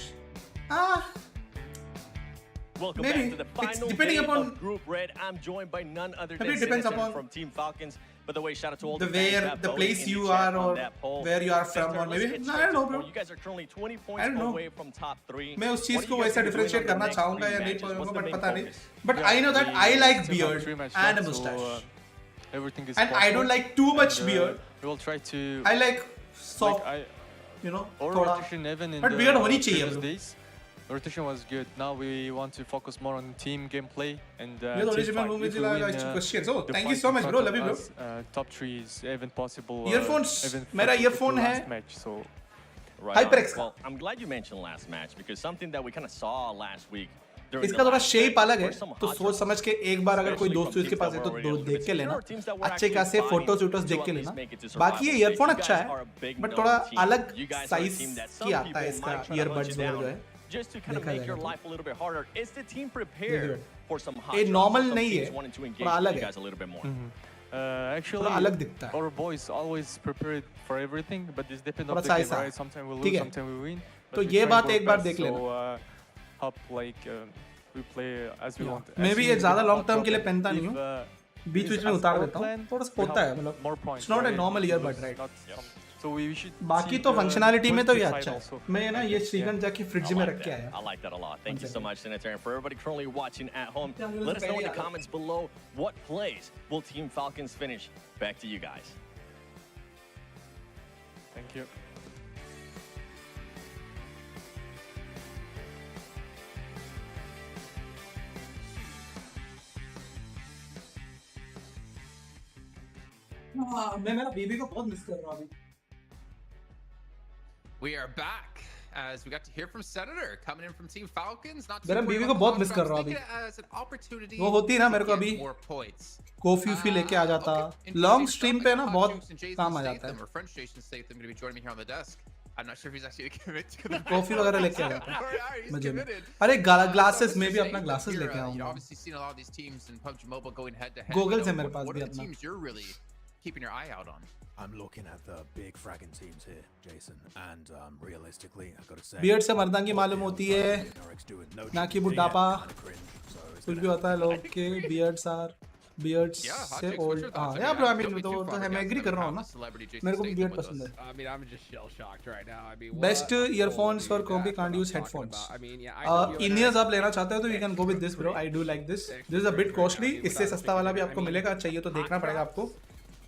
Welcome Maybe. back to the final It's depending day upon- of Group Red. I'm joined by none other Maybe than it depends Citizen upon from Team Falcons. By the way, shout out to all the the fans where that the voted place in the you chat are on or that poll. where you are from, Center, or let's maybe get I straight don't know, to the bro. point. You guys are currently 20 I points don't know. away from top 3. मैं उस What चीज are को you guys वैसा gonna be doing differentiate on the करना next चाहूंगा 3 या नहीं matches? What's चाहूंगा, the बट main पता नहीं. focus? But I know that I like beard and a mustache, everything is and I don't like too much beard. We will try to. I like soft, you know, Our थोड़ा. rotation even in But the beard होनी चाहिए previous bro. days. The rotation was good. Now we want to focus more on team gameplay and ये तो team original fight. movie If we चला win, रहा questions. Oh, the thank you fight so in much front bro, of love you bro. us, top 3 is even possible. Earphones, even मेरा for the earphone है. last match, so Right HyperX on. Well, I'm glad you mentioned last match because something that we kind of saw last week. इसका थोड़ा shape अलग है, तो सोच समझ के एक बार अगर कोई दोस्त इसके पास है तो दो देख के लेना, अच्छे खासे फोटोज वोटोज देख के लेना. बाकी ये ईयरफोन अच्छा है, बट थोड़ा अलग साइज की आता है इसका ईयरबड्स जो है. Just to kind of make your life a little bit harder. Is the team prepared for some hot ये shots, normal some नहीं teams है, wanting to engage थोड़ा with अलग you है. guys a little bit more? actually, थोड़ा अलग दिखता है. our boys always prepared for everything, but this depends on थोड़ा the सा game, ऐसा. right? Sometimes we ठीक lose, है. sometimes we win. तो but we ये try बात our एक बार best, देख लेना. so, hope like we play as we want. मैं भी Actually, ये ज़्यादा we लॉन्ग don't टर्म के लिए drop पहनता it. नहीं If, हूँ, बीच it बीच is में as उतार our देता हूँ, plan, थोड़ा सा we होता है, have मतलब more points, it's not a right? normal We earbud, lose right? not some So we should. बाकी see तो the फंक्शनैलिटी में तो ये positive अच्छा side है. also. मैं ना ये श्रीगंज जाके फ्रिज में रख के आया. I like that a lot. Thank you so much, Senator. And for everybody currently watching at home, let us know in the comments below what plays will Team Falcons finish. Back to you guys. Thank you. मैं मेरा बीबी को बहुत miss कर रहा हूँ अभी. We are back as we got to hear from Senator coming in from Team Falcons. Not मेरा बीबी को बहुत मिस कर रहा हूँ अभी. वो होती ना मेरे को अभी कॉफी फी लेके आ जाता. लॉन्ग स्ट्रीम पे ना बहुत काम आ जाता है. I'm not sure if he's actually committed to the coffee वगैरह लेके आ जाता है. He's मजे में. committed. अरे ग्लासेस में भी अपना ग्लासेस लेके You've आऊंगा. obviously seen a lot of these teams in PUBG Mobile going head to head. Googles है मेरे पास What भी are the अपना. teams you're really keeping your eye out on? I'm looking at the big fragging teams here, Jason, and realistically, I've got to say, beard से मर्दांगी मालूम होती है ना कि बुढ़ापा. कुछ भी होता है लोग के बियर्ड्स आर बियर्ड्स से ओल्ड. हाँ यार ब्रो, आई मीन तो है, मैं एग्री कर रहा हूँ ना. मेरे को भी बियर्ड पसंद है. I mean, I'm just shell shocked right now. I mean, best earphones for comp can't use headphones. In ears आप लेना चाहते हो तो you can go with this bro. I do like this. This is a bit costly. इससे सस्ता वाला भी आपको मिलेगा. चाहिए तो देखना पड़ेगा आपको.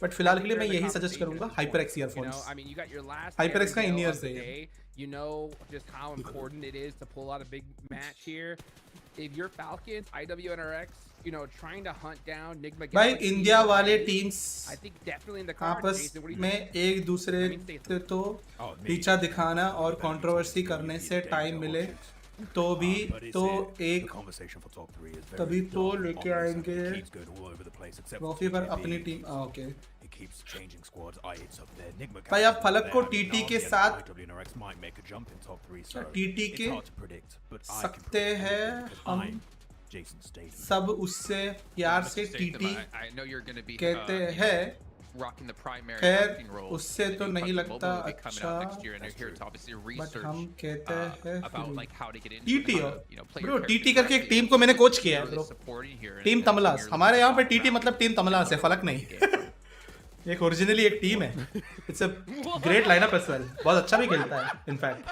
बट फिलहाल के लिए मैं यही सजेस्ट करूंगा, HyperX ईयरफोन्स. HyperX का इन-ईयर्स है. You know just how important it is to pull out a big match here. If you're Falcons, IWNRX, you know, trying to hunt down NIGMA. भाई इंडिया वाले teams I think definitely in the cards. आपस में एक दूसरे से तो पीछा दिखाना और कंट्रोवर्सी करने से टाइम मिले तो भी तो एक तभी तो लेके आएंगे ट्रॉफी पर अपनी टीम. ओके भाई आप फलक को टीटी के साथ टीटी के सकते हैं हम सब. उससे प्यार से टीटी कहते हैं. खैर उससे तो नहीं लगता अच्छा बट हम कहते हैं टीटी. ब्रो टीटी करके एक टीम को मैंने कोच किया है ब्रो. टीम तमलास. हमारे यहाँ पे टीटी मतलब टीम तमलास है, फलक नहीं. एक ओरिजिनली एक टीम है. It's a great lineup as well. बहुत अच्छा भी खेलता है in fact.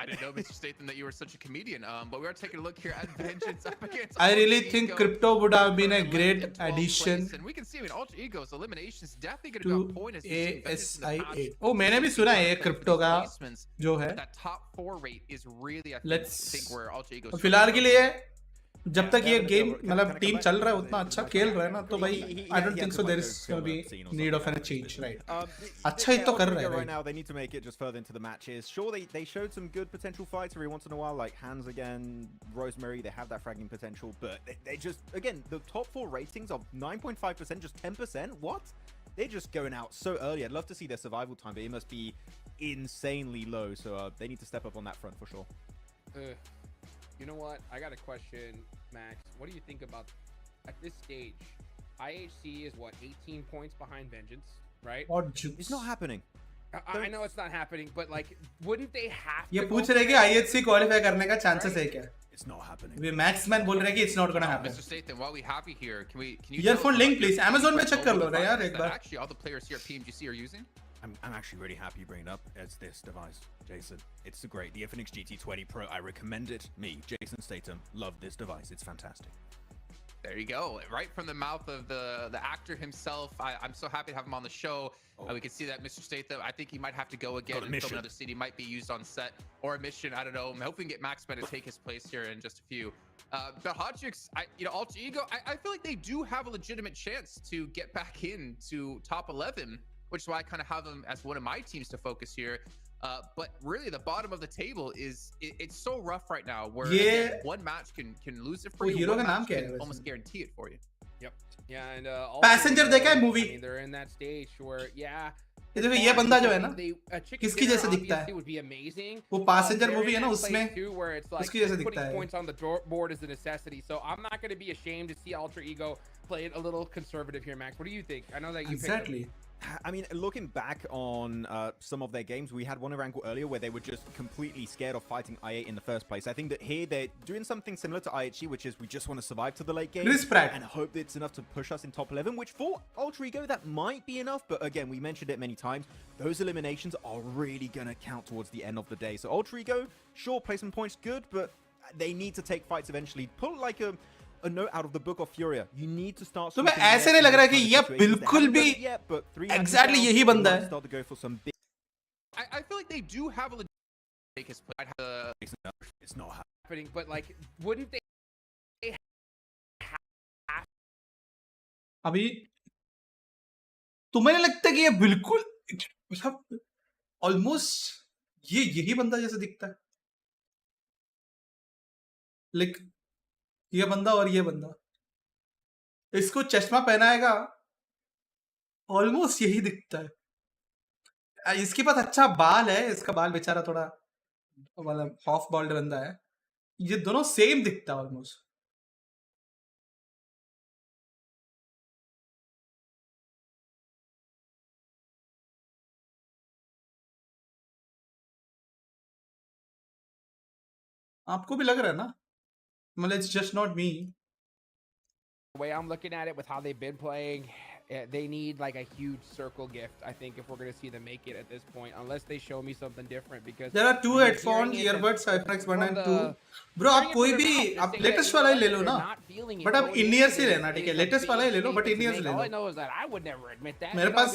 I didn't know, Mr. Statham, that you were such a comedian. But we are taking a look here at Vengeance up against. I really think Crypto would have been a great addition And we can see, I mean, Ultra Ego's eliminations definitely going to be on point as ASI8. Oh, मैंने भी सुना है crypto का जो है. That top 4 rate is really, I think where Ultra Ego's. फिलहाल के लिए जब तक ये गेम मतलब टीम चल रहा है उतना अच्छा खेल रहा है ना तो भाई I don't think so there is gonna be need of any change. Right. अच्छा ही तो कर रहे हैं right now. They need to make it just further into the matches. Sure, they showed some good potential fights every once in a while, like Hands again, Rosemary. They have that fragging potential, but they just, again, the top 4 ratings of 9.5%, just 10%. What? They're just going out so early. I'd love to see their survival time, but it must be insanely low. So they need to step up on that front for sure. You know what? I got a question, Max. What do you think about at this stage? IHC is what, 18 points behind Vengeance, right? It's not happening. I know it's not happening, but like, wouldn't they have to? ये पूछ रहे कि IHC qualify करने का chances है क्या? It's not happening. Way max man बोल रहे हैं कि it's not gonna happen. Mr. Statham, while we have you here, can you earphone link please Amazon में चेक कर लो ना यार एक बार. Actually, all the players here at PMGC are using. I'm actually really happy you bring it up. It's this device, Jason. It's great. The FNX GT20 Pro. I recommend it. Me, Jason Statham, love this device. It's fantastic. There you go, right from the mouth of the actor himself. I'm so happy to have him on the show. We can see that Mr. Statham, I think he might have to go again and film another scene. He might be used on set or a mission. I don't know. I'm hoping to get Maxman to take his place here in just a few. But Hodgix, Ultra Ego, I feel like they do have a legitimate chance to get back into top 11, which is why I kind of have them as one of my teams to focus here. But really, the bottom of the table it's so rough right now. Where again, one match can lose it for you. Hero One का नाम match क्या can है almost guarantee it for you. Yep. Yeah, and Passenger देखा है movie? I mean, they're in that stage where ये देखो ये बंदा जो है ना किसकी जैसे दिखता है? would be amazing. वो पैसेंजर मूवी है ना उसमें where it's like उसकी जैसे दिखता putting है. points on the board is a necessity. So I'm not going to be ashamed to see Ultra Ego play it a little conservative here, Max. What do you think? I know that you Exactly. I mean, looking back on some of their games, we had one Erangel earlier where they were just completely scared of fighting I8 in the first place. I think that here they're doing something similar to IHC, which is we just want to survive to the late game and hope that it's enough to push us in top 11, which for Alter Ego, that might be enough. But again, we mentioned it many times. Those eliminations are really going to count towards the end of the day. So Alter Ego, sure, placement points good, but they need to take fights eventually. Pull like a note out of the book of FURIA. You need to start. तो मैं ऐसे नहीं लग रहा कि ये बिल्कुल भी exactly यही बंदा है. Start to go for some big. I feel like they do have a legit. It's not happening, but like, wouldn't they have? अभी तुम्हें नहीं लगता कि ये बिल्कुल मतलब ऑलमोस्ट ये यही बंदा जैसे दिखता है? लाइक ये बंदा और ये बंदा, इसको चश्मा पहनाएगा, ऑलमोस्ट यही दिखता है. इसके पास अच्छा बाल है, इसका बाल बेचारा थोड़ा वाला हाफ बॉल्ड बंदा है. ये दोनों सेम दिखता है ऑलमोस्ट. आपको भी लग रहा है ना? Well, it's just not me. The way I'm looking at it with how they've been playing, they need like a huge circle gift, I think, if we're going to see them make it at this point, unless they show me something different. Because there are two headphones, earbuds, iFlicks 1 and 2. Bro, आप कोई भी आप latest वाला ही ले लो ना. But आप इन year से लेना, ठीक है? लेटेस्ट वाला ही ले लो, बट इन ईयर से ले लो. मेरे पास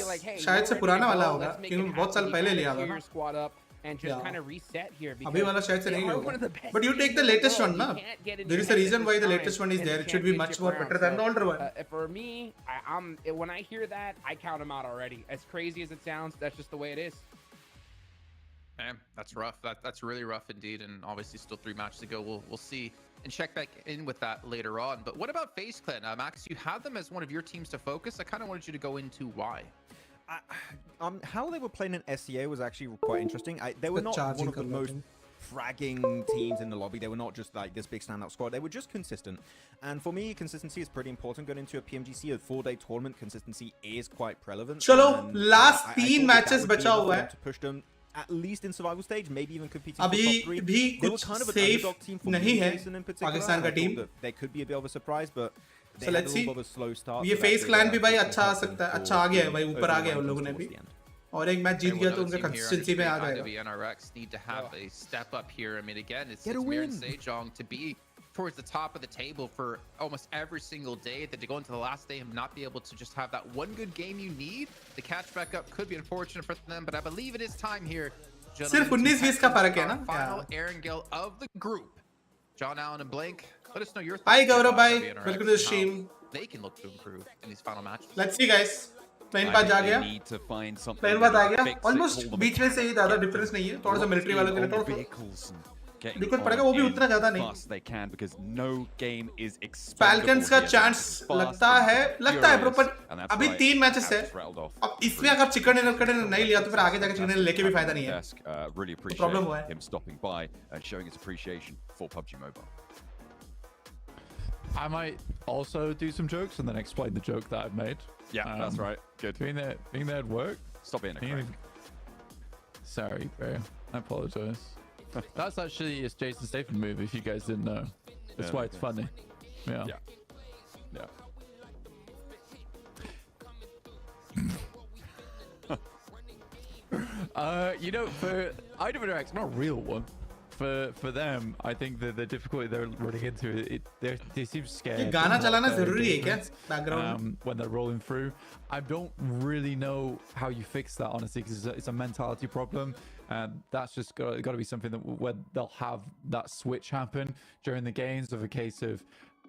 शायद से पुराना वाला होगा, क्योंकि बहुत साल पहले लिया था ना. And just kind of reset here. अभी वाला शायद से नहीं होगा. But you take the latest one, na? There is a reason why the latest one is there. It should be much more better than the older one. For me, when I hear that, I count them out already. As crazy as it sounds, that's just the way it is. Man, that's rough. That's really rough indeed. And obviously, still 3 matches to go. We'll see and check back in with that later on. But what about FaZe Clan? Max, you had them as one of your teams to focus. I kind of wanted you to go into why. How they were playing in SEA was actually quite interesting. They were not one of the most fragging teams in the lobby. They were not just like this big standout squad. They were just consistent. And for me, consistency is pretty important. Going into a PMGC, a 4-day tournament, consistency is quite relevant. चलो, last 3 matches बचा हुआ है. To push them at least in survival stage, maybe even competing for अभी top 3. भी They were कुछ kind of an safe underdog team for नहीं है पाकिस्तान का team. They could be a bit of a surprise, but so let's see. ये FaZe Clan भी भाई अच्छा आ सकता है, अच्छा आ गया है भाई, ऊपर आ गया है उन लोगों ने भी. और एक मैच जीत गया तो उनके कंसिस्टेंसी में आ जाएगा. NRX need to have a step up here. I mean, again, it's Miran Sejong to be towards the top of the table for almost every single day, that to go into the last day and not be able to just have that one good game you need. The catch back up could be unfortunate for them, but I believe it is time here. सिर्फ 19-20 का फर्क है ना. Final Erangel of the group. John Allen and Blank, let us know your thoughts. Hi Gaurav, bye. Welcome to the stream. They can look to improve in these final matches. Let's see guys. Plane पास जा गया. Plane पास आ गया. Almost बीच में से ही ज्यादा difference नहीं है. थोड़ा सा मिलिट्री वालों के लिए थोड़ा दिक्कत पड़ेगा, वो भी उतना ज्यादा नहीं. Falcons का चांस लगता है ब्रो, पर अभी 3 मैचेस है. अब इसमें अगर चिकन डिनर नहीं लिया तो फिर आगे जाके चिकन डिनर लेके भी फायदा नहीं है. प्रॉब्लम हुआ है. Him stopping by and showing his appreciation for PUBG Mobile. I might also do some jokes and then explain the joke that I've made. Yeah, that's right. Good. Being there at work. Stop being a crank. Sorry, bro. I apologize. That's actually a Jason Statham move, if you guys didn't know. That's why it's funny. Yeah. You know, for IWX, not a real one. For them, I think that the difficulty they're running into they seem scared. ये गाना चलाना जरूरी है क्या? Background. When they're rolling through, I don't really know how you fix that, honestly, because it's a mentality problem, and that's just got to be something that where they'll have that switch happen during the games of a case of,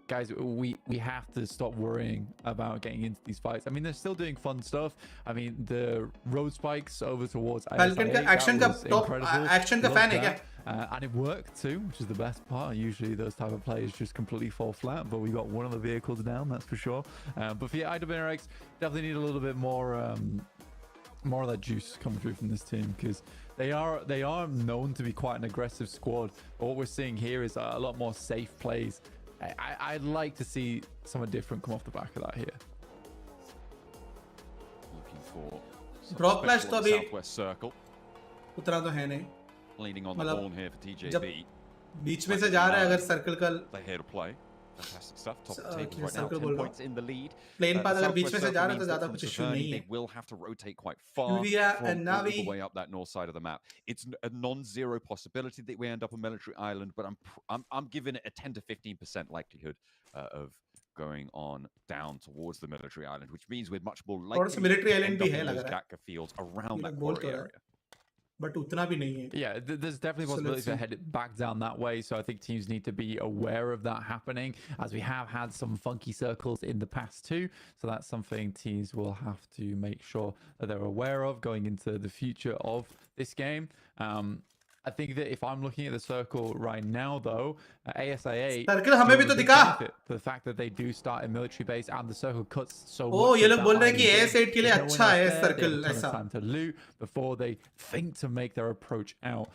guys, we have to stop worrying about getting into these fights. I mean, they're still doing fun stuff. I mean, the road spikes over towards Falcon का action का top action का fan है क्या? And it worked too, which is the best part. Usually those type of players just completely fall flat, but we got one of the vehicles down, that's for sure. But for the IWX, definitely need a little bit more of that juice coming through from this team, because they are known to be quite an aggressive squad. But what we're seeing here is a lot more safe plays. I'd like to see something different come off the back of that here. Looking for drop flash तो अभी Southwest circle. उतना तो है नहीं, Leaning on the मतलब horn here for TJB. जब बीच में से जा रहा है अगर सर्कल का They're here to play. Fantastic stuff. Top of the table okay, right now. circle 10 बोल रहा points in the lead. Plane path The अगर बीच Southwest में से जा circle रहा है तो means ज्यादा that कुछ from इश्यू Savernhy, नहीं है. they will have to rotate quite far FURIA from and all Navi. the way up that north side of the map. It's a non-zero possibility that we end up on Military Island, but I'm giving it a 10 to 15% likelihood of going on down towards the Military Island, which means we're much more likely to Military Island end भी up है in लग those रहा है. Gatka fields around that बोल तो quarry रहा है. area. But उतना भी नहीं है. Yeah, there's definitely possibilities to head it back down that way. So I think teams need to be aware of that happening, as we have had some funky circles in the past too. So that's something teams will have to make sure that they're aware of going into the future of this game. I think that if I'm looking at the circle right now, though, ASI8 circle हमें भी तो दिखा. for the fact that they do start a military base and the circle cuts so Oh, much. ये of लोग that बोल रहे हैं कि island AS8 के लिए in. There's no अच्छा one है else there. They circle have a ton of ऐसा. time to loot before they think to make their approach out.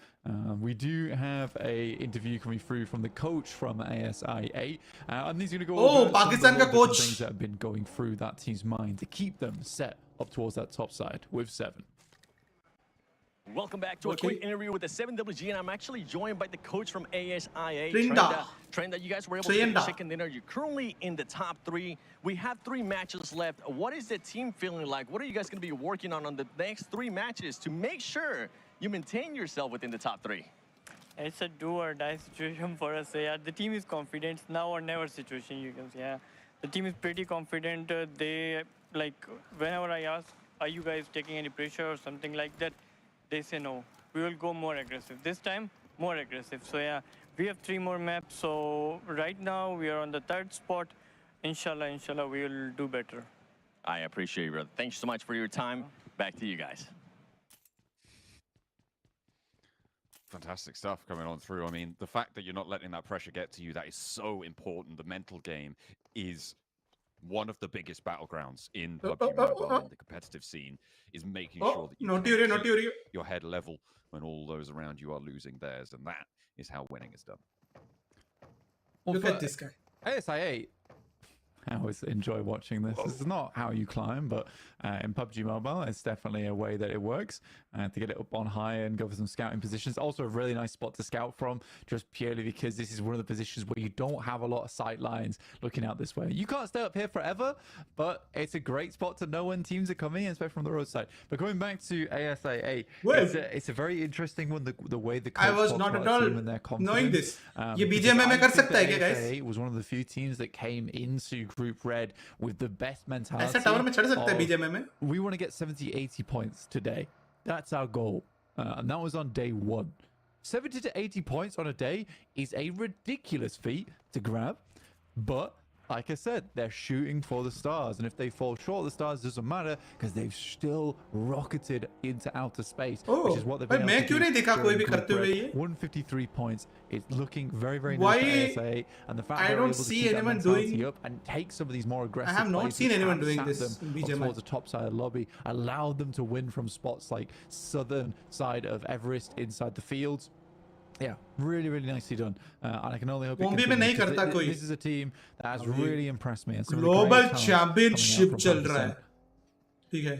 We do have a interview coming through from the coach from ASI8, and he's going to go over some of the Pakistan का different coach. things that have been going through that team's mind to keep them set up towards that top side with 7. Welcome back to a quick interview with the 7WG, and I'm actually joined by the coach from ASIA. Trenda, you guys were able to get a chicken dinner. You're currently in the top 3. We have 3 matches left. What is the team feeling like? What are you guys going to be working on the next 3 matches to make sure you maintain yourself within the top 3? It's a do or die situation for us. Yeah, the team is confident. Now or never situation, you can say. Yeah, the team is pretty confident. They like whenever I ask, are you guys taking any pressure or something like that? They say no. We will go more aggressive. This time, more aggressive. So yeah, we have 3 more maps. So right now we are on the 3rd spot. Inshallah, we will do better. I appreciate you, brother. Thank you so much for your time. Back to you guys. Fantastic stuff coming on through. I mean, the fact that you're not letting that pressure get to you, that is so important. The mental game is one of the biggest battlegrounds in PUBG Mobile in the competitive scene, is making sure that you keep your head level when all those around you are losing theirs, and that is how winning is done. Look at this guy. ASI8, I always enjoy watching this. This is not how you climb, but in PUBG Mobile, it's definitely a way that it works to get it up on high and go for some scouting positions. Also a really nice spot to scout from, just purely because this is one of the positions where you don't have a lot of sight lines looking out this way. You can't stay up here forever, but it's a great spot to know when teams are coming, especially from the roadside. But going back to ASI8, it's a very interesting one, the way the coach I was not at all knowing this. ये BGMI में कर सकता है क्या guys? ASI8 was one of the few teams that came into Group Red with the best mentality. ऐसा tower में चढ़ सकता है BGMI में? We want to get 70-80 points today. That's our goal. And that was on day 1. 70 to 80 points on a day is a ridiculous feat to grab. But like I said, they're shooting for the stars. And if they fall short of the stars, it doesn't matter because they've still rocketed into outer space, which is what they've been able to do. 153 points. It's looking very, very nice for ASA. And the fact I don't see anyone doing up and take some of these more aggressive I have not seen anyone doing this them in towards the top side of the lobby, allowed them to win from spots like southern side of Everest inside the fields. Yeah, really, really nicely done. And I can only hope it continues. This is a team that has really impressed me. Global Championship चल रहा है. ठीक है.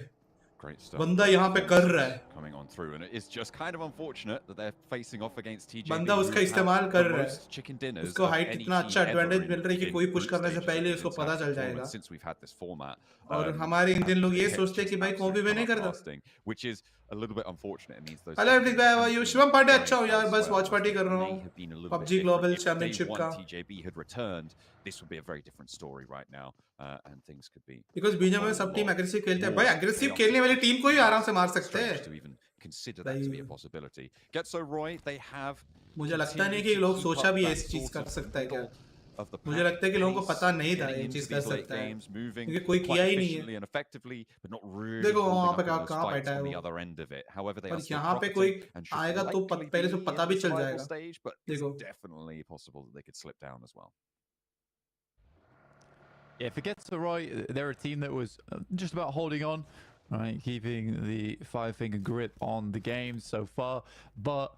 Great stuff. बंदा यहाँ पे कर रहा है. Coming on through, and it's just kind of unfortunate that they're facing off against TJB. बंदा उसका इस्तेमाल कर रहा है. Chicken dinners. उसको हाइट इतना अच्छा एडवांटेज मिल रही है कि कोई पुश करने से पहले उसको पता चल जाएगा. Since we've had this format. और हमारे इंडियन लोग ये सोचते हैं कि भाई कॉम्बी में नहीं करता. Which is a little bit unfortunate. It means those. Hello everybody, how are you? Shivam Pandey अच्छा हो यार, बस वॉच पार्टी कर रहा हूँ. PUBG Global Championship का. TJB had returned. This would be a very different story right now, and things could be. Because BGMI में सब टीम एग्रेसिव खेलते हैं. भाई एग्रेसिव खेलने वाली टीम को ही आराम से मार सकते हैं. To even consider that to be a possibility. GETSO ROY, they have. मुझे लगता नहीं कि लोग सोचा भी इस चीज कर सकता है क्या. मुझे लगता है कि लोगों को पता नहीं था ये चीज कर सकता है क्योंकि कोई किया ही नहीं है. देखो वहाँ पे कहाँ बैठा है वो. और यहाँ पे कोई आएगा तो पहले से पता भी चल जाएगा. देखो. Definitely possible that they could slip down as well. Yeah, for GETSO ROY, they're a team that was just about holding on, right, keeping the 5-finger grip on the game so far, but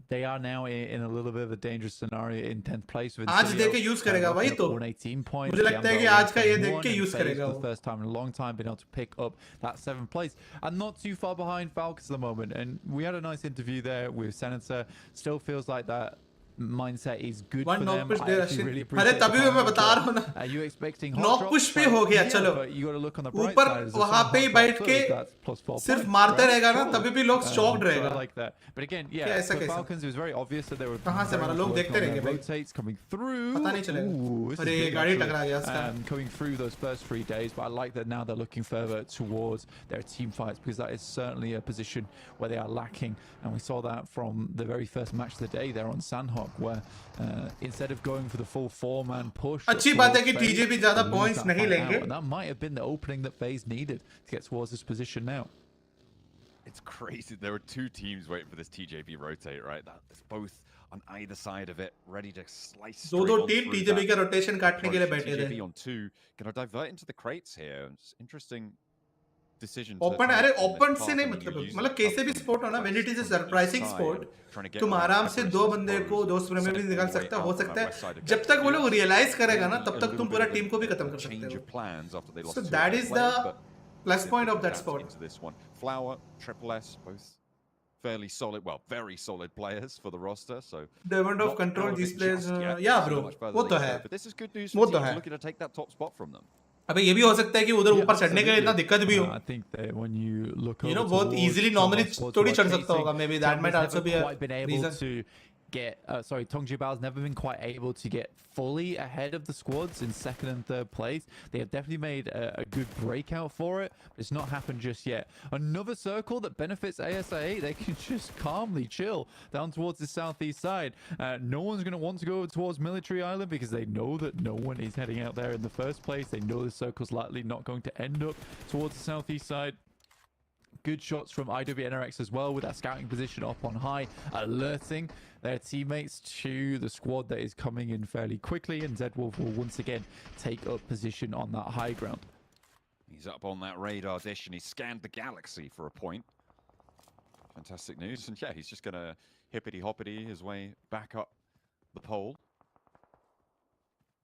they are now in a little bit of a dangerous scenario in 10th place with आज देख के use करेगा भाई तो 118 points. मुझे लगता है कि आज का ये देख के यूज करेगा for the first time in a long time been able to pick up that 7th place and not too far behind Falcons at the moment. And we had a nice interview there with Senator. Still feels like that mindset is good One for knock them. push I there, actually Ashit. really अरे appreciate तभी the मैं बता रहा हूँ ना Are you expecting hot knock drops? push पे हो गया चलो But you got to look on the bright ऊपर side. वहाँ पे ही बैठ के सिर्फ मारते रहेगा ना तभी भी लोग shocked रहेगा like that. But again, yeah, ऐसा for कैसा Falcons it was very obvious that they were कहाँ से मारा लोग देखते रहेंगे भाई rotates coming through. पता नहीं चलेगा Ooh, this is अरे ये big गाड़ी actually. टकरा गया इसका Coming through those first 3 days, but I like that now they're looking further towards their team fights because that is certainly a position where they are lacking, and we saw that from the very first match of the day there on Sanhok, where instead of going for the full 4-man push, अच्छी बात है कि TJB ज़्यादा points नहीं लेंगे. and that might have been the opening that FaZe needed to get towards this position now. It's crazy. There are 2 teams waiting for this TJB rotate, right? That's both on either side of it, ready to slice. दो team TJB का rotation काटने के लिए बैठे थे. TJB on 2, gonna divert into the crates here. It's interesting decision. Open अरे open से नहीं मतलब कैसे भी स्पोर्ट हो ना when it is a surprising sport तुम आराम से 2 बंदे को 2 स्प्रे में भी निकाल सकता हो सकता है जब तक वो लोग रियलाइज करेगा ना तब तक तुम पूरा टीम को भी खत्म कर सकते हो. So that is the plus point of that sport. Flower, Triple S, both fairly solid, well, very solid players for the roster. So the amount of control these players, yeah, bro, वो तो है. But this is good news for teams looking to take that top spot from them. अबे ये भी हो सकता है कि उधर ऊपर चढ़ने के लिए इतना दिक्कत भी हो. I think that when you look you know बहुत easily normally थोड़ी चढ़ सकता होगा. Maybe that might also be a reason to get Tongjibao's never been quite able to get fully ahead of the squads in 2nd and 3rd place. They have definitely made a good breakout for it, but it's not happened just yet. Another circle that benefits ASI8. They can just calmly chill down towards the southeast side. No one's going to want to go towards Military Island because they know that no one is heading out there in the first place. They know the circle's likely not going to end up towards the southeast side. Good shots from IWNRX as well with that scouting position up on high, alerting their teammates to the squad that is coming in fairly quickly, and Zedwolf will once again take up position on that high ground. He's up on that radar dish and he scanned the galaxy for a point. Fantastic news. And yeah, he's just going to hippity-hoppity his way back up the pole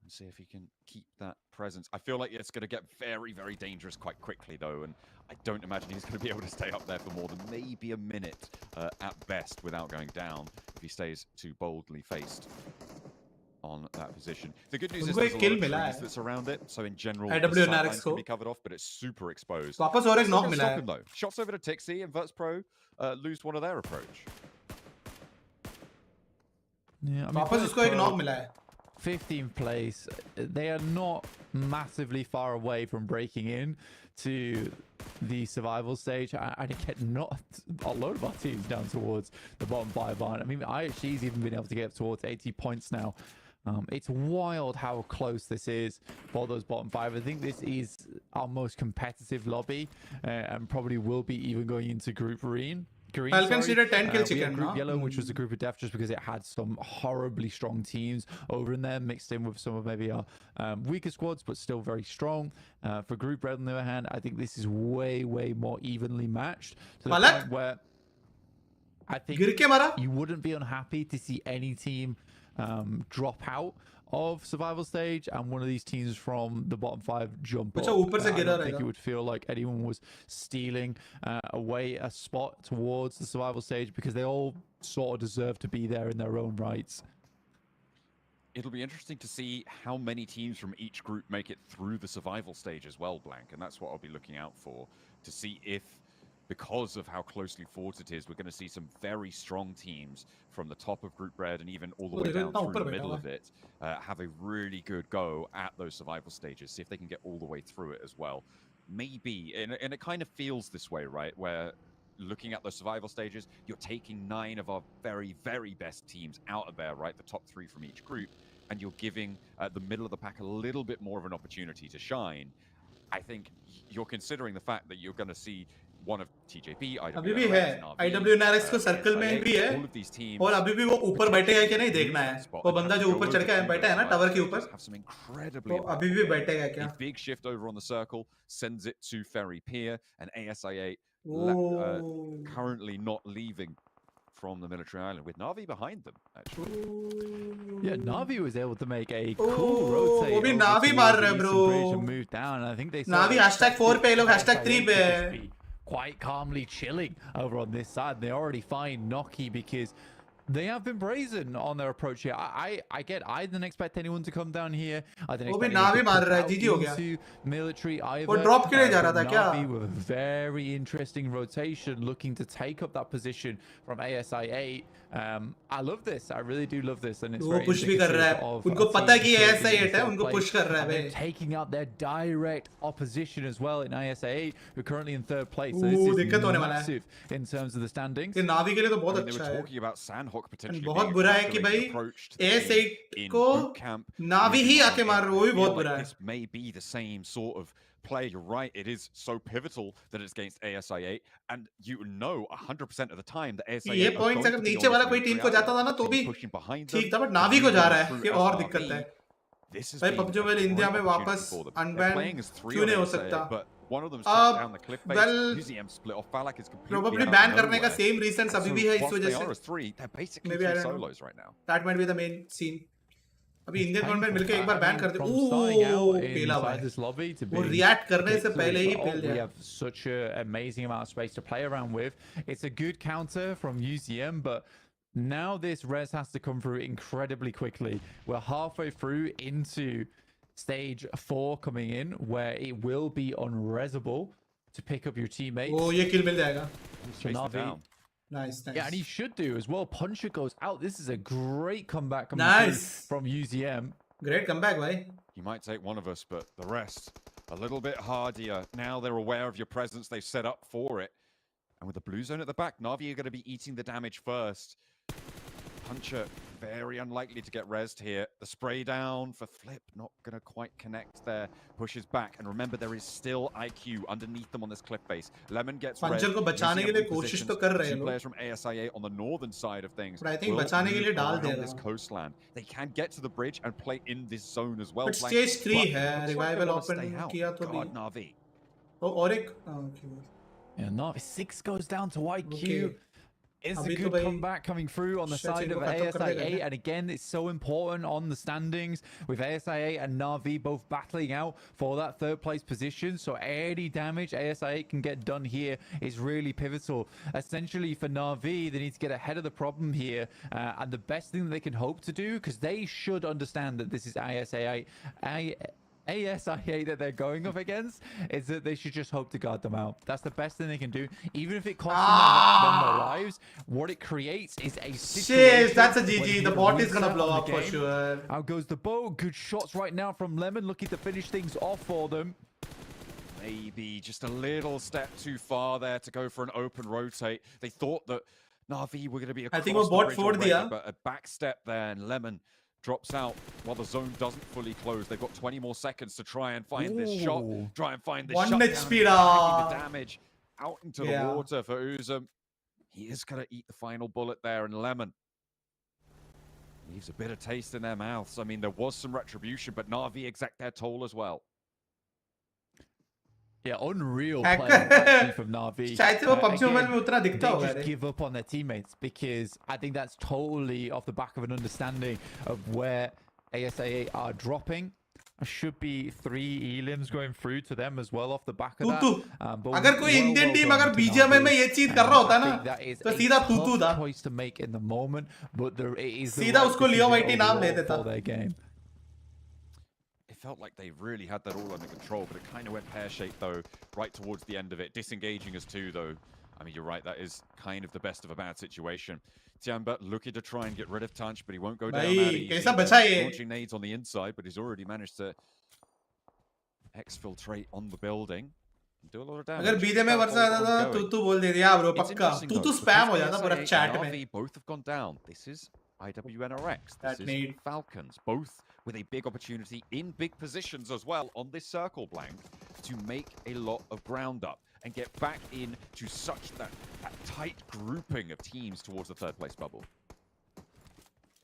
and see if he can keep that presence. I feel like it's going to get very, very dangerous quite quickly, though, and I don't imagine he's going to be able to stay up there for more than maybe a minute at best without going down if he stays too boldly faced on that position. The good news is there's a lot of trees that's around it, so in general, the sidelines can be covered off, but it's super exposed. वापस और एक knock मिला है. Though. Shots over to Tixi and VIRTUS.PRO lose one of their approach. Yeah, I mean, वापस उसको एक knock मिला है. 15th place, they are not massively far away from breaking in to the survival stage. And again, not a lot of our teams down towards the bottom 5 aren't. I mean, IHC's even been able to get up towards 80 points now. It's wild how close this is for those bottom 5. I think this is our most competitive lobby and probably will be even going into Group Green. Falcons did a 10 kill we had chicken, Group no? Yellow, which was a group of death just because it had some horribly strong teams over in there, mixed in with some of maybe our weaker squads, but still very strong. For Group Red, on the other hand, I think this is way, way more evenly matched to the point where I think you wouldn't be unhappy to see any team drop out of survival stage and one of these teams from the bottom 5 jump up. I don't think you would feel like anyone was stealing away a spot towards the survival stage because they all sort of deserve to be there in their own rights. It'll be interesting to see how many teams from each group make it through the survival stage as well, Blank, and that's what I'll be looking out for, to see if, because of how closely fought it is, we're going to see some very strong teams from the top of Group Red and even all the way down through the middle of it have a really good go at those survival stages, see if they can get all the way through it as well. Maybe, and it kind of feels this way, right, where looking at those survival stages, you're taking 9 of our very, very best teams out of there, right, the top 3 from each group, and you're giving the middle of the pack a little bit more of an opportunity to shine. I think you're considering the fact that you're going to see one of TJB, अभी भी है IWNRX को circle में भी है और अभी भी वो ऊपर बैठेगा कि नहीं देखना है. वो बंदा जो ऊपर चढ़ के बैठा है ना टावर के ऊपर, वो अभी भी बैठेगा क्या? A big shift over on the circle sends it to Ferry Pier and ASI8 currently not leaving from the military island with Na'Vi behind them, actually. Yeah, Na'Vi was able to make a cool rotate. वो भी over Na'Vi towards मार the रहा है, eastern bro. bridge and move down. And I think they Na'Vi #4 पे, लोग #3 पे है. Quite calmly chilling over on this side. They already find Noki because they have been brazen on their approach here. I didn't expect anyone to come down here. I didn't वो भी expect Na'Vi anyone मार to रहा है, put GG हो out गया. into military either. वो drop के लिए जा रहा but था क्या? Na'Vi with a very interesting rotation looking to take up that position from ASI8. I love this. I really do love this, and it's वो very push भी कर रहा है. indicative of उनको a पता है team कि building ASI8 है, themselves उनको play, push कर रहा है and they're भाई. taking out their direct opposition as well in ISA8, who are currently in 3rd place. So this दिक्कत is होने वाला है. massive in terms of the standings. ये Na'Vi के लिए तो बहुत I mean, they अच्छा were है. talking about Sanhok potentially बहुत being बुरा है कि approached भाई the team AS8 in को boot camp. Na'Vi ही आके मार रहा है, वो भी Feel बहुत like बुरा है. this may be the same sort of play. You're right, it is so pivotal that it's against ASI8, and you know 100% of the time that ASI8 ये are points going अगर to be नीचे on वाला this कोई team को military जाता था ना तो island, भी pushing behind ठीक them, था, बट Na'Vi को जा रहा है, through ये as और Na'Vi. दिक्कत है. This has भाई been PUBG a mobile great India में opportunity वापस for them. They're unban playing as three क्यों on नहीं हो ASI8, सकता? but one of them stepped down the cliff face. well, UZM split off. Falak is completely Probably out ban of करने का nowhere. same reasons अभी So भी है इस whilst वजह they are से. as three, they're basically Maybe I three don't know. solos right now. That might be the main scene. अभी Indian government मिलके एक बार बैन कर दे. From starting out ओह पेला inside भाई. this lobby to वो being react करने से kicked पहले ही through, पेल we दिया. have such an amazing amount of space to play around with. It's a good counter from UZM, but now this res has to come through incredibly quickly. We're halfway through into stage 4 coming in, where it will be unresable to pick up your teammates. वो ये kill मिल जाएगा. So Na'Vi, Nice, nice. yeah, and he should do as well. Puncher goes out. This is a great comeback coming Nice. through from UZM. Great comeback, भाई. You might take one of us, but the rest a little bit hardier. Now they're aware of your presence. They've set up for it. And with the blue zone at the back, Na'Vi are going to be eating the damage first. Puncher very unlikely to get rezzed here. The spray down for Flip, not going to quite connect there. Pushes back, and remember there is still IQ underneath them on this cliff face. Lemon gets Puncher rezzed. को बचाने के लिए कोशिश तो कर रहे हैं Two लोग. players from ASIA on the northern side of things. But I think will बचाने के लिए move डाल around देगा. this coastland. They can get to the bridge and play in this zone as well. But Flank, stage 3 but है, looks like they revival wanna open stay out. किया तो भी. God, Na'Vi. और एक okay. Yeah, Na'Vi 6 goes down to YQ. Okay. It's a अभी तो good भाई comeback coming through on the shit side इनको of खत्म कर देगा ASI8, ना. and again, it's so important on the standings with ASI8 and Na'Vi both battling out for that 3rd place position. So any damage ASI8 can get done here is really pivotal. Essentially, for Na'Vi, they need to get ahead of the problem here, and the best thing they can hope to do, because they should understand that this is ASI8 that they're going up against, is that they should just hope to guard them out. That's the best thing they can do. Even if it costs them their lives, what it creates is a situation. Shit, that's a where GG. they The bot is reset gonna blow on the up for game. sure. Out goes the bow. Good shots right now from Lemon, looking to finish things off for them. Maybe just a little step too far there to go for an open rotate. They thought that Na'Vi were going to be across think वो the bot bridge फोड़ already, दिया. but a back step there, and Lemon drops out while the zone doesn't fully close. They've got 20 more seconds to try and find this shot, try and find this 1 shutdown, HP taking the damage out into Yeah. the water for Uzum. He is going to eat the final bullet there, and Lemon leaves a bitter taste in their mouths. I mean, there was some retribution, but Na'Vi exact their toll as well. Yeah, unreal Hacker. play actually from Na'Vi. शायद से वो PUBG Again, mobile में उतना दिखता they होगा just रे. give up on their teammates, because I think that's totally off the back of an understanding of where ASA are dropping. There should be 3 elims going through to them as well off the back of that. But अगर कोई well Indian team done अगर to BGMI में Na'Vi. ये चीज कर रहा होता I ना think that is तो a सीधा तू था. tough choice to make in the moment, but there it is the सीधा right उसको लियो decision वाइटी नाम overall ले देता. for their game. It felt like they really had that all under control, but it kind of went pear-shaped, though, right towards the end of it. Disengaging us too, though. I mean, you're right, that is kind of the best of a bad situation. Tianba looking to try and get rid of Tanch, but he won't go down भाई, that easy. कैसा बचा ये? Launching nades on the inside, but he's already managed to exfiltrate on the building. Do a lot of damage. अगर बीजे में वर्षा आता था तू तू बोल देती यार ब्रो पक्का तू spam हो जाता पूरा chat में. Na'Vi both have gone down. This is IWNRX. That This is need. Falcons. Both with a big opportunity in big positions as well on this circle blank to make a lot of ground up and get back into such that tight grouping of teams towards the 3rd place bubble.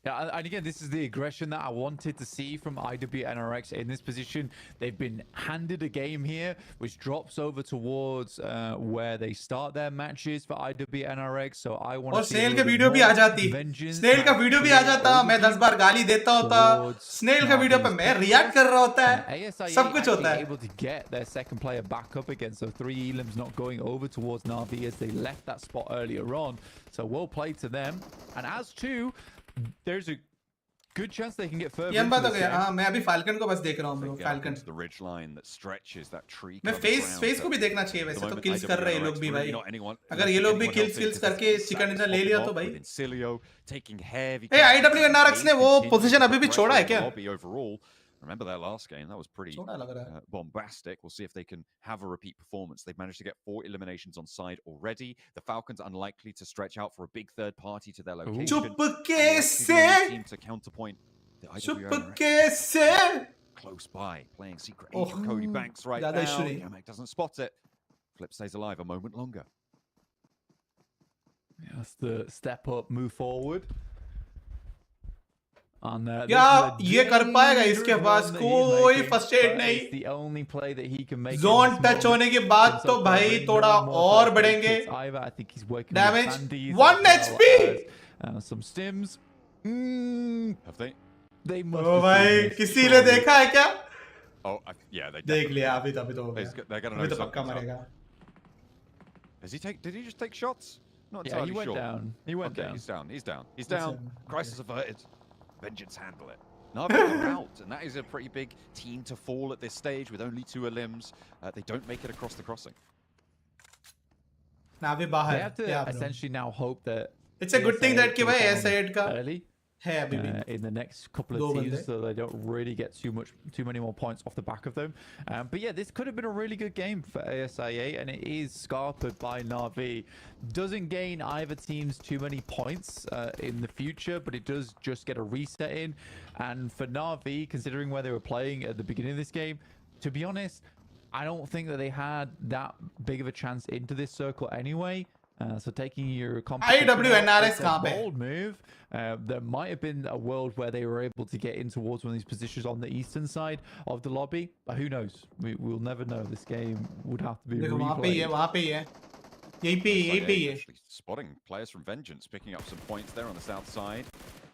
Yeah, and again, this is the aggression that I wanted to see from IWNRX in this position. They've been handed a game here, which drops over towards where they start their matches for IWNRX. So I want to see Snell का video भी आ जाती, snail का video भी आ जाता, मैं 10 बार गाली देता होता, स्नेल का वीडियो पे मैं रिएक्ट कर रहा होता है, सब कुछ होता है. Able to get their second player back up again, so 3 elims not going over towards Na'Vi as they left that spot earlier on. So well played to them. And as to, there's a good chance they can get further. ये बात हो गया. हाँ, मैं अभी falcon को बस देख रहा हूँ bro. Falcon. The ridge line that stretches that tree. मैं फेस को भी देखना चाहिए वैसे तो किल्स कर रहे हैं ये लोग भी भाई. अगर ये लोग भी किल्स करके चिकन डिनर ले लिया तो भाई. INSILIO taking heavy. ए IWNRX ने वो पोजीशन अभी भी छोड़ा है क्या? Overall. Remember that last game? That was pretty bombastic. We'll see if they can have a repeat performance. They've managed to get 4 eliminations on side already. The Falcons unlikely to stretch out for a big third party to their location. Team to counterpoint the IWNRX. Close by, playing secret agent Cody Banks right now. Yamek doesn't spot it. Flip stays alive a moment longer. Yeah, that's the step up, move forward. क्या ये कर पाएगा? इसके पास कोई first aid नहीं. Zone touch होने के बाद तो भाई थोड़ा और बढ़ेंगे. Damage 1 HP. Some stims. Have they? ओ भाई किसी ने देखा है क्या? Oh yeah, they देख लिया अभी तो हो गया. They're gonna अभी तो पक्का मरेगा. Did he just take shots? Not yeah, entirely sure. He went down. He's down. Crisis averted. Vengeance handle it. Na'Vi are out, and that is a pretty big team to fall at this stage with only 2 elims. They don't make it across the crossing. Na'Vi bahar. They have to essentially now hope that it's a good thing that कि भाई ASI8 का early in the next couple of teams, so they don't really get too many more points off the back of them. But yeah, this could have been a really good game for ASI8, and it is scarpered by Na'Vi. Doesn't gain either teams too many points in the future, but it does just get a reset in. And for Na'Vi, considering where they were playing at the beginning of this game, to be honest, I don't think that they had that big of a chance into this circle anyway. So taking your IWNRX bold move. There might have been a world where they were able to get in towards one of these positions on the eastern side of the lobby, but who knows? We'll never know. This game would have to be replayed. Spotting players from Vengeance picking up some points there on the south side,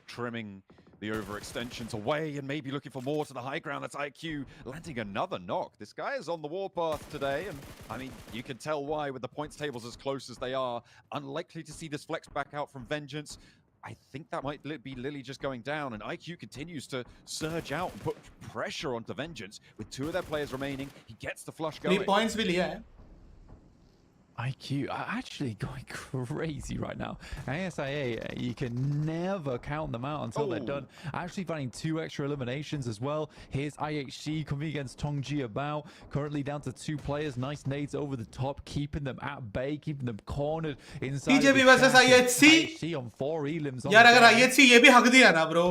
trimming the overextensions away and maybe looking for more to the high ground. That's IQ landing another knock. This guy is on the warpath today, and I mean, you can tell why with the points tables as close as they are. Unlikely to see this flex back out from Vengeance. I think that might be Lily just going down, and IQ continues to surge out and put pressure onto Vengeance. With 2 of their players remaining, he gets the flush going. 3 points भी लिया है. IQ are actually going crazy right now. ASIA, you can never count them out until they're done. Actually finding 2 extra eliminations as well. Here's IHC coming against Tongji Abao. Currently down to 2 players. Nice nades over the top, keeping them at bay, keeping them cornered inside. TJB versus IHC on 4 elims. यार अगर IHC ये भी हक दिया ना bro.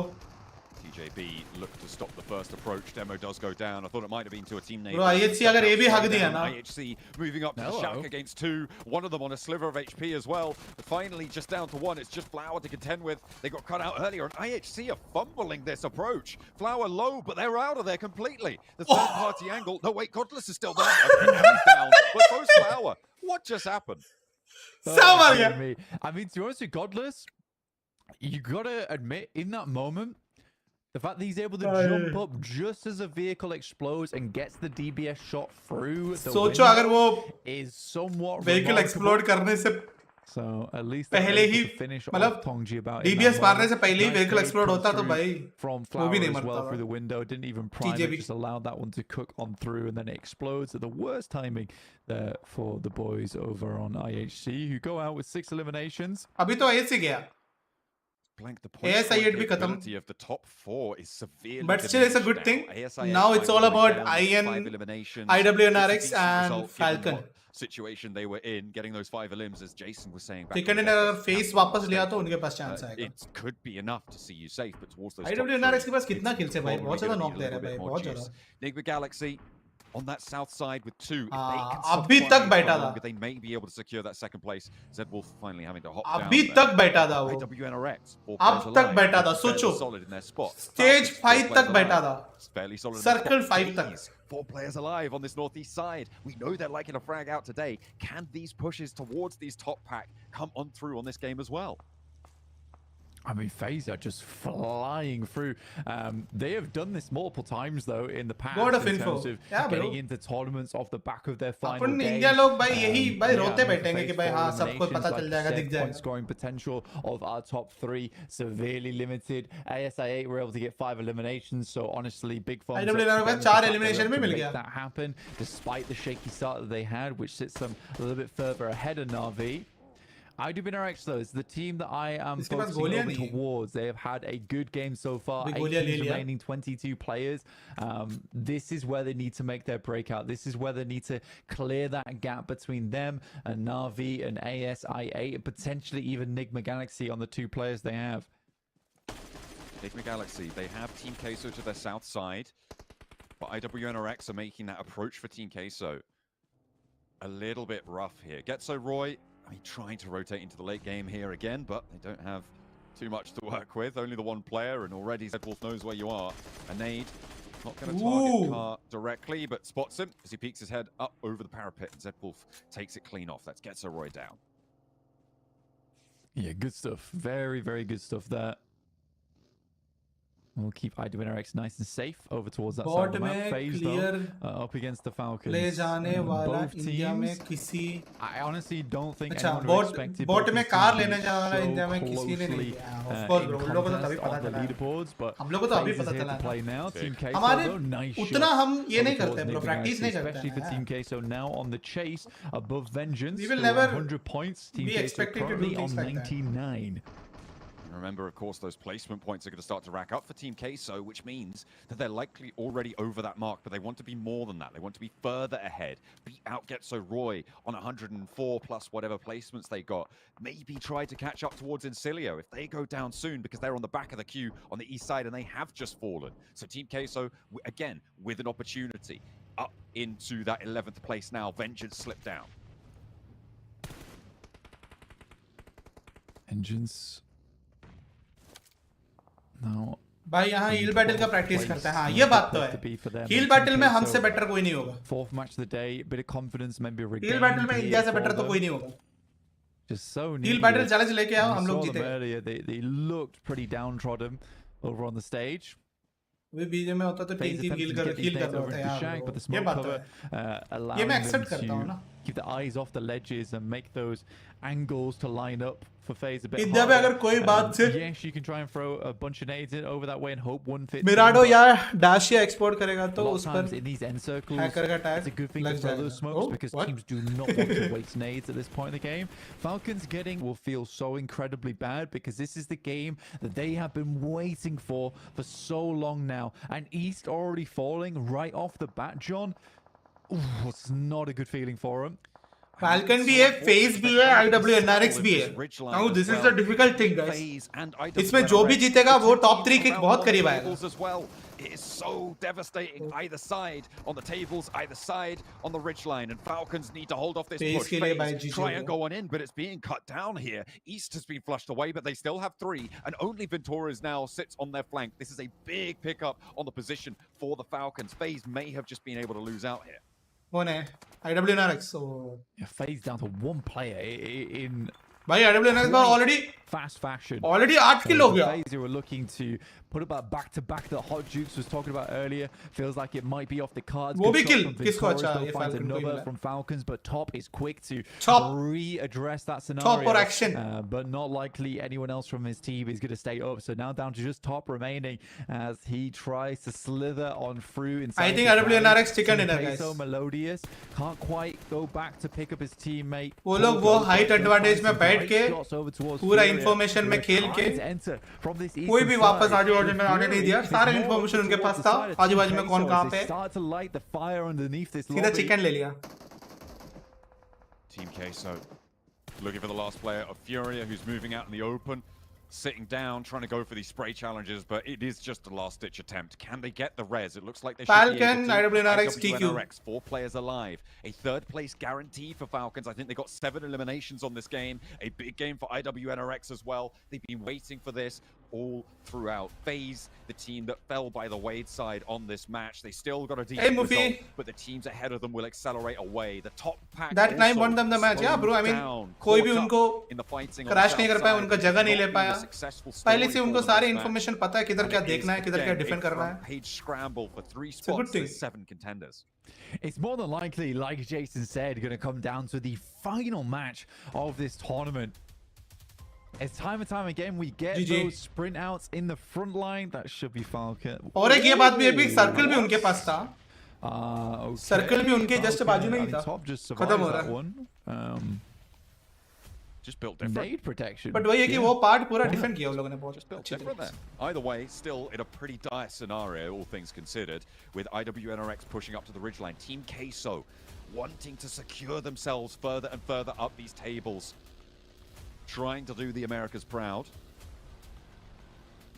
TJB looked to stop the first approach. Demo does go down. I thought it might have been to a teammate. Bro, IHC अगर ये भी हक दिया ना. IHC moving up to the shack against 2. One of them on a sliver of HP as well. But finally, just down to 1. It's just Flower to contend with. They got cut out earlier, and IHC are fumbling this approach. Flower low, but they're out of there completely. The third-party angle. No, wait, Godless is still there. Okay, now he's down. But so's Flower. What just happened? I mean, to be honest with Godless, you gotta admit, in that moment, the fact that he's able to jump up just as a vehicle explodes and gets the DBS shot through the window is somewhat vehicle explode करने से so at least पहले ही finish मतलब Tongji about DBS मारने से पहले ही vehicle explode होता तो भाई from Flower as well through the window, didn't even prime it, just allowed that one to cook on through, and then it explodes at the worst timing there for the boys over on IHC, who go out with 6 eliminations. अभी तो IHC गया. Blank the point capability of the top 4 is severely but still it's a good thing. Now it's all about IWNRX and Falcon situation they were in, getting those 5 elims, as Jason was saying. Chicken अगर face वापस लिया तो उनके पास chance आएगा. It could be enough to see you safe, but towards those IWNRX के पास कितना kills है भाई? बहुत ज़्यादा knock ले रहा है भाई, बहुत ज़्यादा. NIGMA Galaxy on that south side with 2. If they can अभी survive तक for बैठा था. longer, they may be able to secure that second place. ZWolf finally having to hop down अभी there. तक बैठा था वो. IWNRX, 4 अब players तक alive, बैठा था. fairly सोचो. solid in their spot. Stage Falcons, 5 4 तक players बैठा alive. था. Fairly solid in Circle their spot. 5 तक. Please, 4 players alive on this northeast side. We know they're liking a frag out today. Can these pushes towards these top pack come on through on this game as well? I mean, FaZe are just flying through. They have done this multiple times, though, in the past. God of in info. terms of Yeah, bro. getting into tournaments off the back of their final upon game. India लोग भाई यही भाई रोते yeah, बैठेंगे कि भाई हाँ सबको पता चल जाएगा दिख Point जाएगा. scoring potential of our top 3 severely limited. ASI8 were able to get 5 eliminations, so honestly, big thumbs up to IWNRX them में for 4 the fact elimination they भी मिल make गया. that happen, despite the shaky start that they had, which sits them a little bit further ahead of Na'Vi. IWNRX though is the team that I am focusing over towards. They have had a good game so far. 8 teams remaining, 22 players. This is where they need to make their breakout. This is where they need to clear that gap between them and Na'Vi and ASI8 and potentially even NIGMA Galaxy on the 2 players they have. NIGMA Galaxy, they have Team Queso to their south side, but IWNRX are making that approach for Team Queso a little bit rough here. GETSO ROY, I mean, trying to rotate into the late game here again, but they don't have too much to work with. Only the 1 player, and already ZWolf knows where you are. A nade, not going to target Car directly, but spots him as he peeks his head up over the parapet, and ZWolf takes it clean off. That's GETSO ROY down. Yeah, good stuff. Very, very good stuff there. We'll keep IWNRX nice and safe over towards that side of the map. FaZe though, up against the Falcons. ले जाने वाला Both India में teams, किसी. I honestly don't think अच्छा anyone would expect it. Boat में car लेने so जाने वाला इंडिया में किसी ने नहीं किया. Of course bro, हम लोगों को तो तभी पता चला. हम लोगों को तो अभी पता चला. हमारे उतना हम ये नहीं करते bro, practice नहीं करते. Especially for Team Queso now on the chase above Vengeance. We will never 100 points. Team be expected to do currently things on like that. 99. Remember, of course, those placement points are going to start to rack up for Team Queso, which means that they're likely already over that mark, but they want to be more than that. They want to be further ahead, beat out GETSO ROY on 104 plus whatever placements they got. Maybe try to catch up towards INSILIO if they go down soon, because they're on the back of the queue on the east side and they have just fallen. So Team Queso, again, with an opportunity up into that 11th place now. Vengeance slipped down. Vengeance. No. भाई यहाँ heal battle का practice करते हैं. हाँ ये बात तो है. हील बैटल में हमसे बेटर कोई नहीं होगा. Fourth match of the day, bit of confidence, maybe regained. Heal battle में इंडिया से बेटर तो कोई नहीं होगा. Just so heal battle challenge लेके आओ, हम लोग जीते. They looked pretty downtrodden over on the stage. वे बीजे में होता तो टीम हील कर रहा होता यार. ये बात है. ये मैं एक्सेप्ट करता हूँ ना. Keep the eyes off the ledges and make those angles to line up for FaZe a bit India में अगर कोई बात से yes, you can try and throw a bunch of nades in over that way and hope one fits. मिराडो या dash या export करेगा तो उस पर in these end circles, hacker का tag it's a good thing to throw those smokes because teams do not want to waste nades at this point in the game. Falcons will feel so incredibly bad because this is the game that they have been waiting for so long now, and East already falling right off the bat, John. Ooh, it's not a good feeling for him. Falcon भी है, FaZe भी है, IWNRX भी है. Now this is the difficult thing, guys. इसमें जो भी जीतेगा वो टॉप 3 किक बहुत करीब आएगा. It is so devastating either side on the tables, either side on the ridgeline, and Falcons need to hold off this push. FaZe try and go on in, but it's being cut down here. East has been flushed away, but they still have 3, and only Venturas now sits on their flank. This is a big pickup on the position for the Falcons. FaZe may have just been able to lose out here. कौन है? IWNRX. So yeah, FaZe down to 1 player in. भाई IWNRX में already fast fashion. Already 8 kill हो गया. FaZe were looking to put about back-to-back that Hot Jukes was talking about earlier. Feels like it might be off the cards. वो भी kill. किसको अच्छा? ये Falcon another from Falcons, but Top is quick to readdress that scenario. Top or action. But not likely anyone else from his team is going to stay up. So now down to just Top remaining as he tries to slither on through inside. I think IWNRX chicken dinner, guys. So melodious, can't quite go back to pick up his teammate. वो लोग वो height advantage में बैठ के पूरा information में खेल के कोई भी वापस आजू बाजू में आने नहीं दिया. सारे information उनके पास था, आजू बाजू में कौन कहाँ पे. सीधा चिकन ले लिया. Team Queso looking for the last player of FURIA, who's moving out in the open. sitting down, trying to go for these spray challenges, but it is just a last-ditch attempt. Can they get the res? It looks like they should be Falcon, able to. IWNRX, TQ. IWNRX, 4 players alive. A third place guarantee for Falcons. I think they got 7 eliminations on this game. A big game for IWNRX as well. They've been waiting for this all throughout. FaZe, the team that fell by the wayside on this match. They still got a decent result, but the teams ahead of them will accelerate away. The top pack that time won them the match. Yeah, bro. I mean, कोई भी उनको crash नहीं कर पाया, उनका जगह नहीं ले पाया. पहले से उनको सारी इन्फॉर्मेशन पता है किधर क्या देखना है, किधर क्या डिफेंड करना है. Page scramble for 3 spots to 7 contenders. It's more than likely, like Jason said, going to come down to the final match of this tournament. As time and time again, we get those sprint outs in the front line. That should be Falcon. और एक ये बात भी है कि circle भी उनके पास था. सर्कल भी उनके जस्ट बाजू में ही था. खत्म हो रहा है. Just built different. Nade protection. But वही है कि वो पार्ट पूरा डिफेंड किया उन लोगों ने बहुत अच्छी तरह. Either way, still in a pretty dire scenario, all things considered, with IWNRX pushing up to the ridgeline. Team QUESO wanting to secure themselves further and further up these tables, trying to do the Americas proud.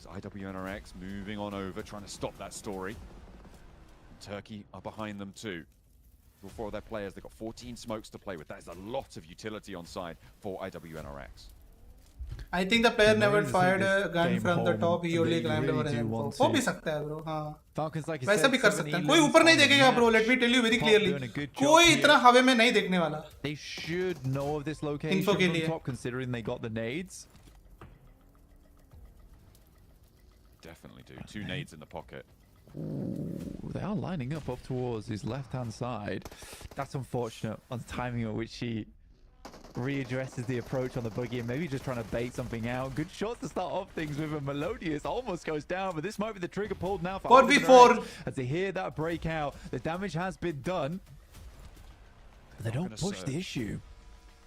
IWNRX moving on over, trying to stop that story. Turkey are behind them too. For 4 of their players, they've got 14 smokes to play with. That is a lot of utility on side for IWNRX. I think the player never fired a gun from the top. He only climbed over an info. हो भी सकता है bro. हाँ. वैसा भी कर सकता है. कोई ऊपर नहीं देखेगा bro. Let me tell you very clearly. कोई इतना हवे में नहीं देखने वाला. They should know of this location from top, considering they got the nades. Definitely do. 2 nades in the pocket. Ooh, they are lining up towards his left-hand side. That's unfortunate on the timing at which he readdresses the approach on the buggy and maybe just trying to bait something out. Good shot to start off things with a Melodious. Almost goes down, but this might be the trigger pulled now for 4v4. As they hear that breakout. The damage has been done. But they don't push the issue.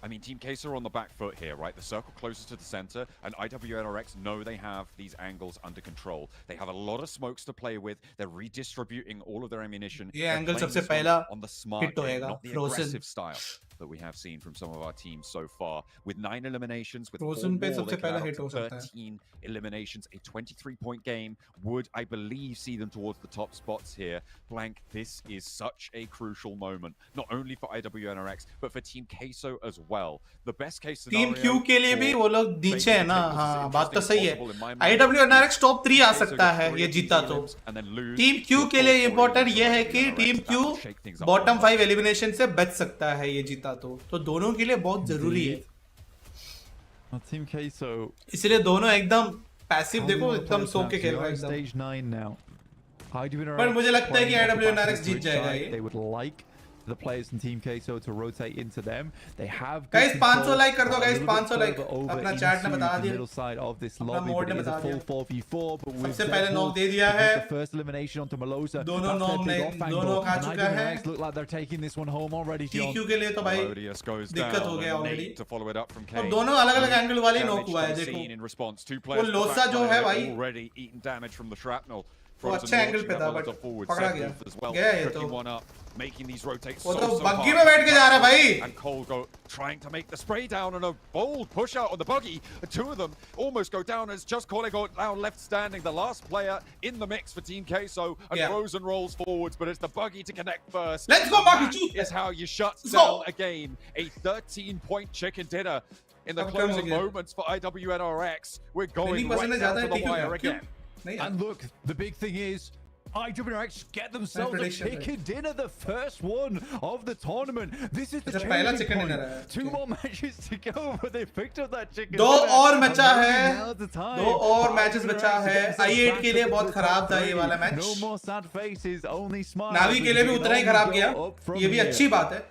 I mean, Team QUESO are on the back foot here, right? The circle closest to the center, and IWNRX know they have these angles under control. They have a lot of smokes to play with. They're redistributing all of their ammunition. ये angle सबसे पहला on the smart hit होएगा. not the aggressive style that we have seen from some of our teams so far. With 9 eliminations, with 4 Frozen पे more, सबसे they can पहला add hit up हो to सकता है. 13 eliminations. A 23-point game would, I believe, see them towards the top spots here. Blank, this is such a crucial moment, not only for IWNRX, but for Team QUESO as well. The best case scenario. Team Q के लिए भी वो लोग नीचे है ना. हाँ, बात तो सही है. IWNRX top 3 आ सकता है ये जीता तो. Team Q के लिए important ये है कि Team Q bottom 5 elimination से बच सकता है ये जीता तो. तो दोनों के लिए बहुत जरूरी है. Team QUESO. इसलिए दोनों एकदम पैसिव देखो एकदम सो के खेल रहा है एकदम. Stage 9 now. पर मुझे लगता है कि IWNRX जीत जाएगा ये. They would like the players in Team QUESO to rotate into them. They have guys 500 like कर दो guys 500 like अपना chat में बता दिया. Middle side of this lobby, but it is a full 4v4. But with सबसे पहले knock दे दिया है. The first elimination onto Malosa. दोनों knock ने दोनों खा चुका है. Look like they're taking this one home already. TQ के लिए तो भाई दिक्कत हो गया already. To follow it up from K. और दोनों अलग-अलग angle वाले knock हुआ है देखो. In response, 2 players. वो लोसा जो है भाई. Already eaten damage from the shrapnel. वो अच्छा एंगल पे था बट पकड़ा गया. गया ये तो. Making these rotates वो तो बग्गी में बैठ के जा रहा है भाई. And Cole go trying to make the spray down and a bold push out on the buggy. The 2 of them almost go down as just Cole got now left standing. The last player in the mix for Team QUESO and Frozen rolls forwards, but it's the buggy to connect first. Let's go buggy. Is how you shut down a game. A 13-point chicken dinner in the closing moments for IWNRX. We're going right down to the wire again. And look, the big thing is IWNRX get themselves a chicken dinner, the first one of the tournament. This is the changing point. 2 more matches to go, but they picked up that chicken dinner. 2 और बचा है. 2 और matches बचा है. I8 के लिए बहुत खराब था ये वाला match. No more sad faces, only smiles. नावी के लिए भी उतना ही खराब किया. ये भी अच्छी बात है.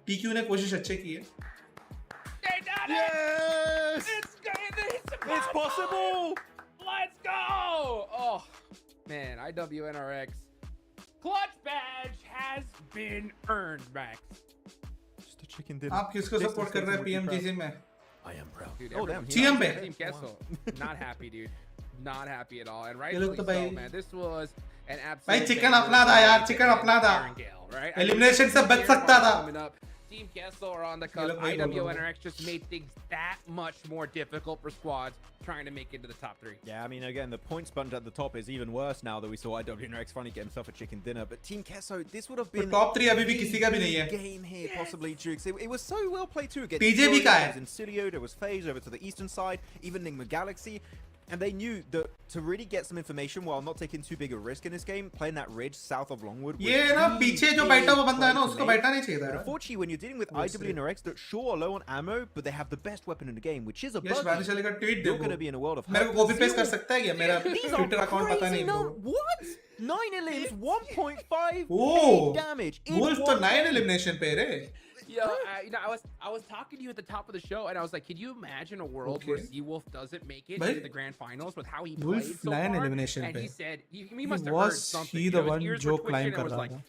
TQ ने कोशिश अच्छे की है. Yes! It's possible! Let's go! Oh, man, IWNRX. Clutch badge has been earned, Max. Just a chicken dinner. आप किसको सपोर्ट कर रहे हैं PMGC में? I am proud. Dude, oh, damn. TM पे. Team QUESO. Not happy, dude. Not happy at all. And rightfully so, man. This was an absolute. भाई chicken अपना था यार, चिकन अपना था. Elimination से बच सकता था. Team QUESO are on the cusp. IWNRX just made things that much more difficult for squads trying to make it to the top 3. Yeah, I mean, again, the point sponge at the top is even worse now that we saw IWNRX finally get himself a chicken dinner. But Team QUESO, this would have been top 3 अभी भी किसी का भी नहीं है. game here, possibly, Jukes. It was so well played too. Against TJB का है. There was INSILIO, there was FaZe over to the eastern side, even NIGMA Galaxy. And they knew that to really get some information while not taking too big a risk in this game, playing that ridge south of Longwood. ये ना पीछे जो बैठा हुआ बंदा है ना उसको बैठना नहीं चाहिए था. Unfortunately, when you're dealing with IWNRX that sure are low on ammo, but they have the best weapon in the game, which is a bug. You're going to be in a world of hurt. मेरे को copy paste कर सकता है क्या? मेरा Twitter account पता नहीं है. What? 9 elims, 1.5 Oh, damage. Wolf तो 9 elimination पे रे. Yo, you know, I was talking to you at the top of the show, and I was like, can you imagine a world where Wolf doesn't make it into the grand finals with how he played so far? Elimination and pe. he said he must have heard something. He the one जो climb कर रहा था.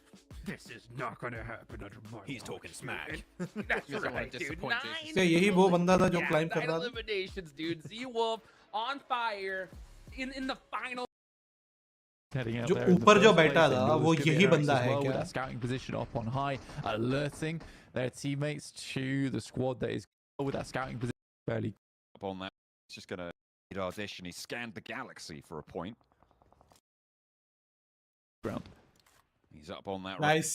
This is not gonna happen under my He's talking smack. That's right, dude. 9 यही वो बंदा था जो climb कर 9 रहा था. eliminations, dude. Z-Wolf on fire in the final. जो ऊपर जो बैठा था वो यही बंदा है क्या? Scouting position up on high, alerting their teammates to the squad that is with that scouting position fairly up on that. He's just gonna hit our dish, and he scanned the galaxy for a point. ground. He's up on that. Nice.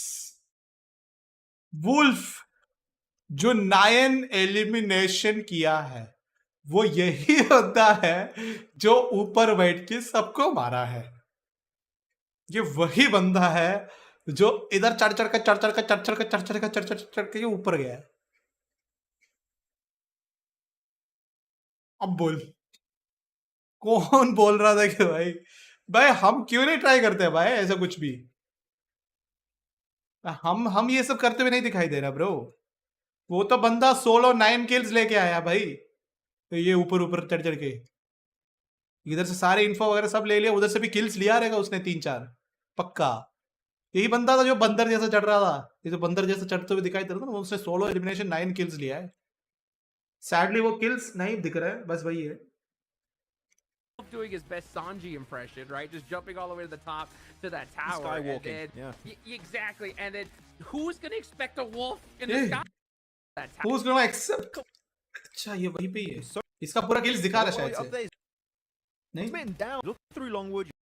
Wolf जो 9 elimination किया है वो यही होता है जो ऊपर बैठ के सबको मारा है. ये वही बंदा है जो इधर चढ़ चढ़ के ऊपर गया है. अब बोल कौन बोल रहा था कि भाई हम क्यों नहीं ट्राई करते भाई ऐसा कुछ भी. हम ये सब करते हुए नहीं दिखाई दे रहा ब्रो. वो तो बंदा सोलो 9 किल्स लेके आया भाई. तो ये ऊपर चढ़ चढ़ के इधर से सारे इन्फो वगैरह सब ले लिया. उधर से भी किल्स लिया रहेगा उसने 3-4 पक्का. यही बंदा था जो बंदर जैसा चढ़ रहा था. ये जो बंदर जैसा चढ़ते हुए दिखाई दे रहा था ना उसने सोलो एलिमिनेशन 9 किल्स लिया है. सैडली वो किल्स नहीं दिख रहा है. बस वही है. Doing his best Sanji impression, right? Just jumping all the way to the top to that tower. Skywalking. And then, yeah. Exactly. And then who's going to expect a wolf in the sky? Who's going to accept? अच्छा ये वही पे ही है. इसका पूरा kills दिखा रहा है शायद से. नहीं. Down. Look through Longwood.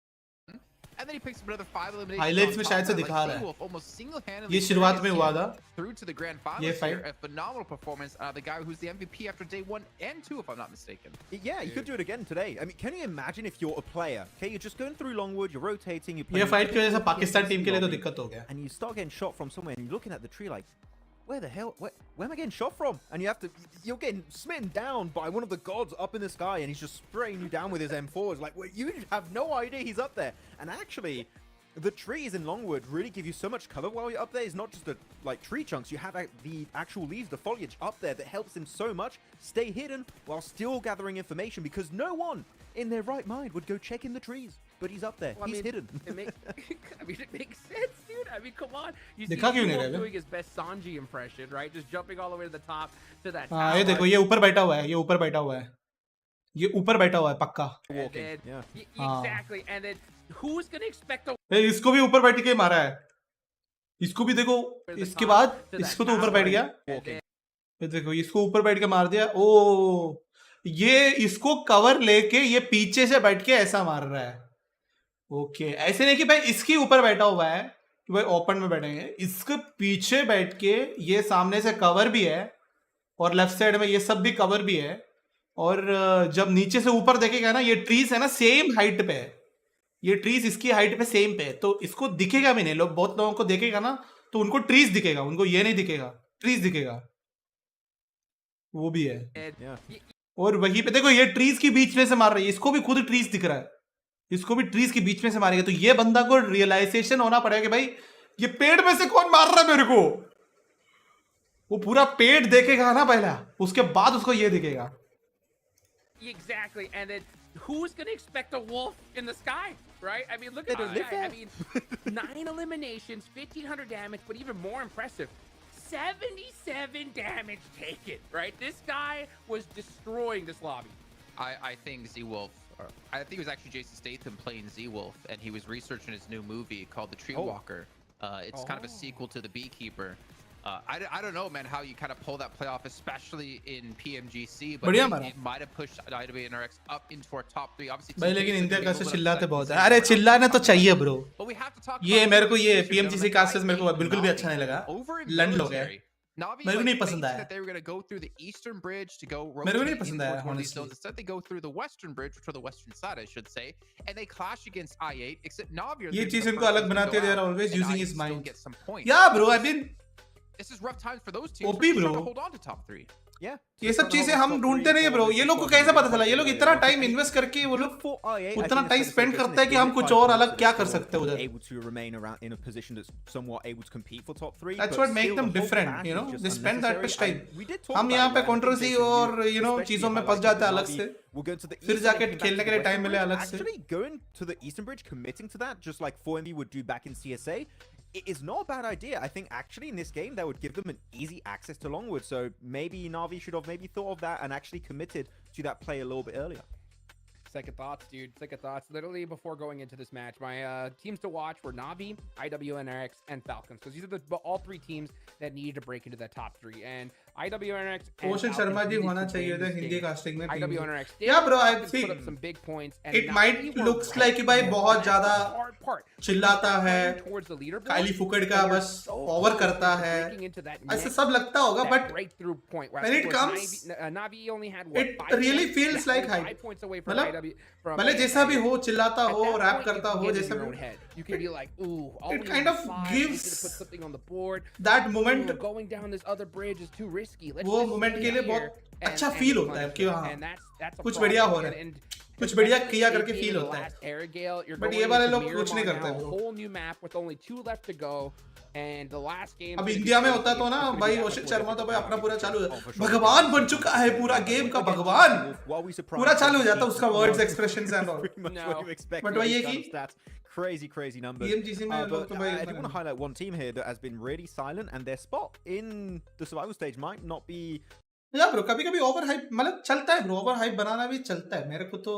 And then he picks up another 5 eliminations. Highlights में शायद से दिखा रहा है. Almost single-handedly. ये शुरुआत में हुआ था. Through to the grand finals here. A phenomenal performance. The guy who's the MVP after day 1 and 2, if I'm not mistaken. Yeah, you could do it again today. I mean, can you imagine if you're a player? Okay, you're just going through Longwood, you're rotating, you're playing. ये fight की वजह से Pakistan team के लिए तो दिक्कत हो गया. And you start getting shot from somewhere, and you're looking at the tree like, where the hell? Where am I getting shot from? And you're getting smitten down by one of the gods up in the sky, and he's just spraying you down with his M4s. Like, you have no idea he's up there. And actually, the trees in Longwood really give you so much cover while you're up there. It's not just like tree chunks. You have the actual leaves, the foliage up there that helps him so much stay hidden while still gathering information, because no one in their right mind would go check in the trees. But he's up there. Well, he's hidden. It makes sense, dude. I mean, come on. You see him doing his best Sanji impression, right? Just jumping all the way to the top to that tower. हाँ ये देखो ये ऊपर बैठा हुआ है. ये ऊपर बैठा हुआ है. ये ऊपर बैठा हुआ है पक्का. Walking. Yeah. Exactly. And then who's gonna expect a? इसको भी ऊपर बैठ के मारा है. इसको भी देखो. इसके बाद इसको तो ऊपर बैठ गया. ये देखो इसको ऊपर बैठ के मार दिया. ओ ये इसको कवर लेके ये पीछे से बैठ के ऐसा मार रहा है. ओके ऐसे नहीं कि भाई इसके ऊपर बैठा हुआ है कि भाई ओपन में बैठेंगे. इसके पीछे बैठ के ये सामने से कवर भी है और लेफ्ट साइड में ये सब भी कवर भी है. और जब नीचे से ऊपर देखेगा ना ये ट्रीज है ना सेम हाइट पे है. ये ट्रीज इसकी हाइट पे सेम पे है तो इसको दिखेगा भी नहीं. लोग बहुत लोगों को देखेगा ना तो उनको ट्रीज दिखेगा. उनको ये नहीं दिखेगा. ट्रीज दिखेगा. वो भी है. और वहीं पे देखो ये ट्रीज के बीच में से मार रही है. इसको भी खुद ट्रीज दिख रहा है. इसको भी ट्रीज के बीच में से मारेगा. तो ये बंदा को रियलाइजेशन होना पड़ेगा कि भाई ये पेड़ में से कौन मार रहा है मेरे को. वो पूरा पेड़ देखेगा ना पहला उसके बाद उसको ये दिखेगा. Exactly. And then who's going to expect a wolf in the sky, right? I mean, look at this guy. I mean, 9 eliminations, 1,500 damage, but even more impressive, 77 damage taken, right? This guy was destroying this lobby. I think Z-Wolf, I think it was actually Jason Statham playing Z-Wolf, and he was researching his new movie called The Tree Walker. It's kind of a sequel to The Beekeeper. I don't know, man, how you kind of pull that playoff, especially in PMGC, but it might have pushed IWNRX up into our top 3. Obviously, भाई लेकिन India का से चिल्लाते बहुत है. अरे चिल्लाना तो चाहिए ब्रो. ये मेरे को ये PMGC कास्टर्स मेरे को बिल्कुल भी अच्छा नहीं लगा. लंड लोग हैं. मेरे को नहीं पसंद आया. They were going to go through the eastern bridge to go मेरे को नहीं पसंद आया honestly. Instead, they go through the western bridge, or the western side, I should say, and they clash against I8. Except Navi. ये चीज इनको अलग बनाते हैं. They are always using his mind. Yeah, bro. I mean, this is rough times for those teams. OP, bro. To hold on to top 3. Yeah. ये सब चीजें हम ढूंढते नहीं है ब्रो. ये लोग को कैसे पता चला? ये लोग इतना टाइम इन्वेस्ट करके वो लोग उतना टाइम स्पेंड करता है कि हम कुछ और अलग क्या कर सकते हैं उधर. Able to remain around in a position that's somewhat able to compete for top 3. That's what make them different, you know. They spend that much time. हम यहाँ पे controversy और you know चीजों में फंस जाते हैं अलग से. फिर जाके खेलने के लिए टाइम मिले अलग से. Actually going to the Eastern Bridge, committing to that, just like 4MB would do back in CSA, it is not a bad idea. I think actually in this game that would give them an easy access to Longwood. So maybe Navi should have maybe thought of that and actually committed to that play a little bit earlier. Second thoughts, dude. Second thoughts. Literally before going into this match, my teams to watch were Navi, IWNRX, and Falcons, because these are all 3 teams that needed to break into the top 3. And IWNRX and Ocean Sharma ji होना चाहिए था Hindi casting में. IWNRX did. Yeah, bro. I see. Put up some big points. And it might looks like कि भाई बहुत ज़्यादा चिल्लाता है. काली फुकड़ का बस ओवर करता है. ऐसे सब लगता होगा, but when it comes, Navi only had it really feels like hype. मतलब भले जैसा भी हो, चिल्लाता हो, रैप करता हो, जैसा भी, you can be like, ooh, it kind of gives put something on the board. that moment. Going down this other bridge is too risky. वो moment के लिए बहुत अच्छा feel होता है कि हाँ कुछ बढ़िया हो रहा है, कुछ बढ़िया किया करके feel होता है. But ये वाले लोग कुछ नहीं करते हैं. Whole new map with only 2 left to go. And the last game, अब इंडिया में होता तो ना भाई ओशित शर्मा तो भाई अपना पूरा चालू है. भगवान बन चुका है पूरा गेम का भगवान. पूरा चालू हो जाता उसका words, expressions and all. But वही है कि crazy numbers. PMGC में लोग तो भाई I do want to highlight one team here that has been really silent, and their spot in the survival stage might not be. या bro कभी कभी ओवर हाइप मतलब चलता है ब्रो. ओवर हाइप बनाना भी चलता है. मेरे को तो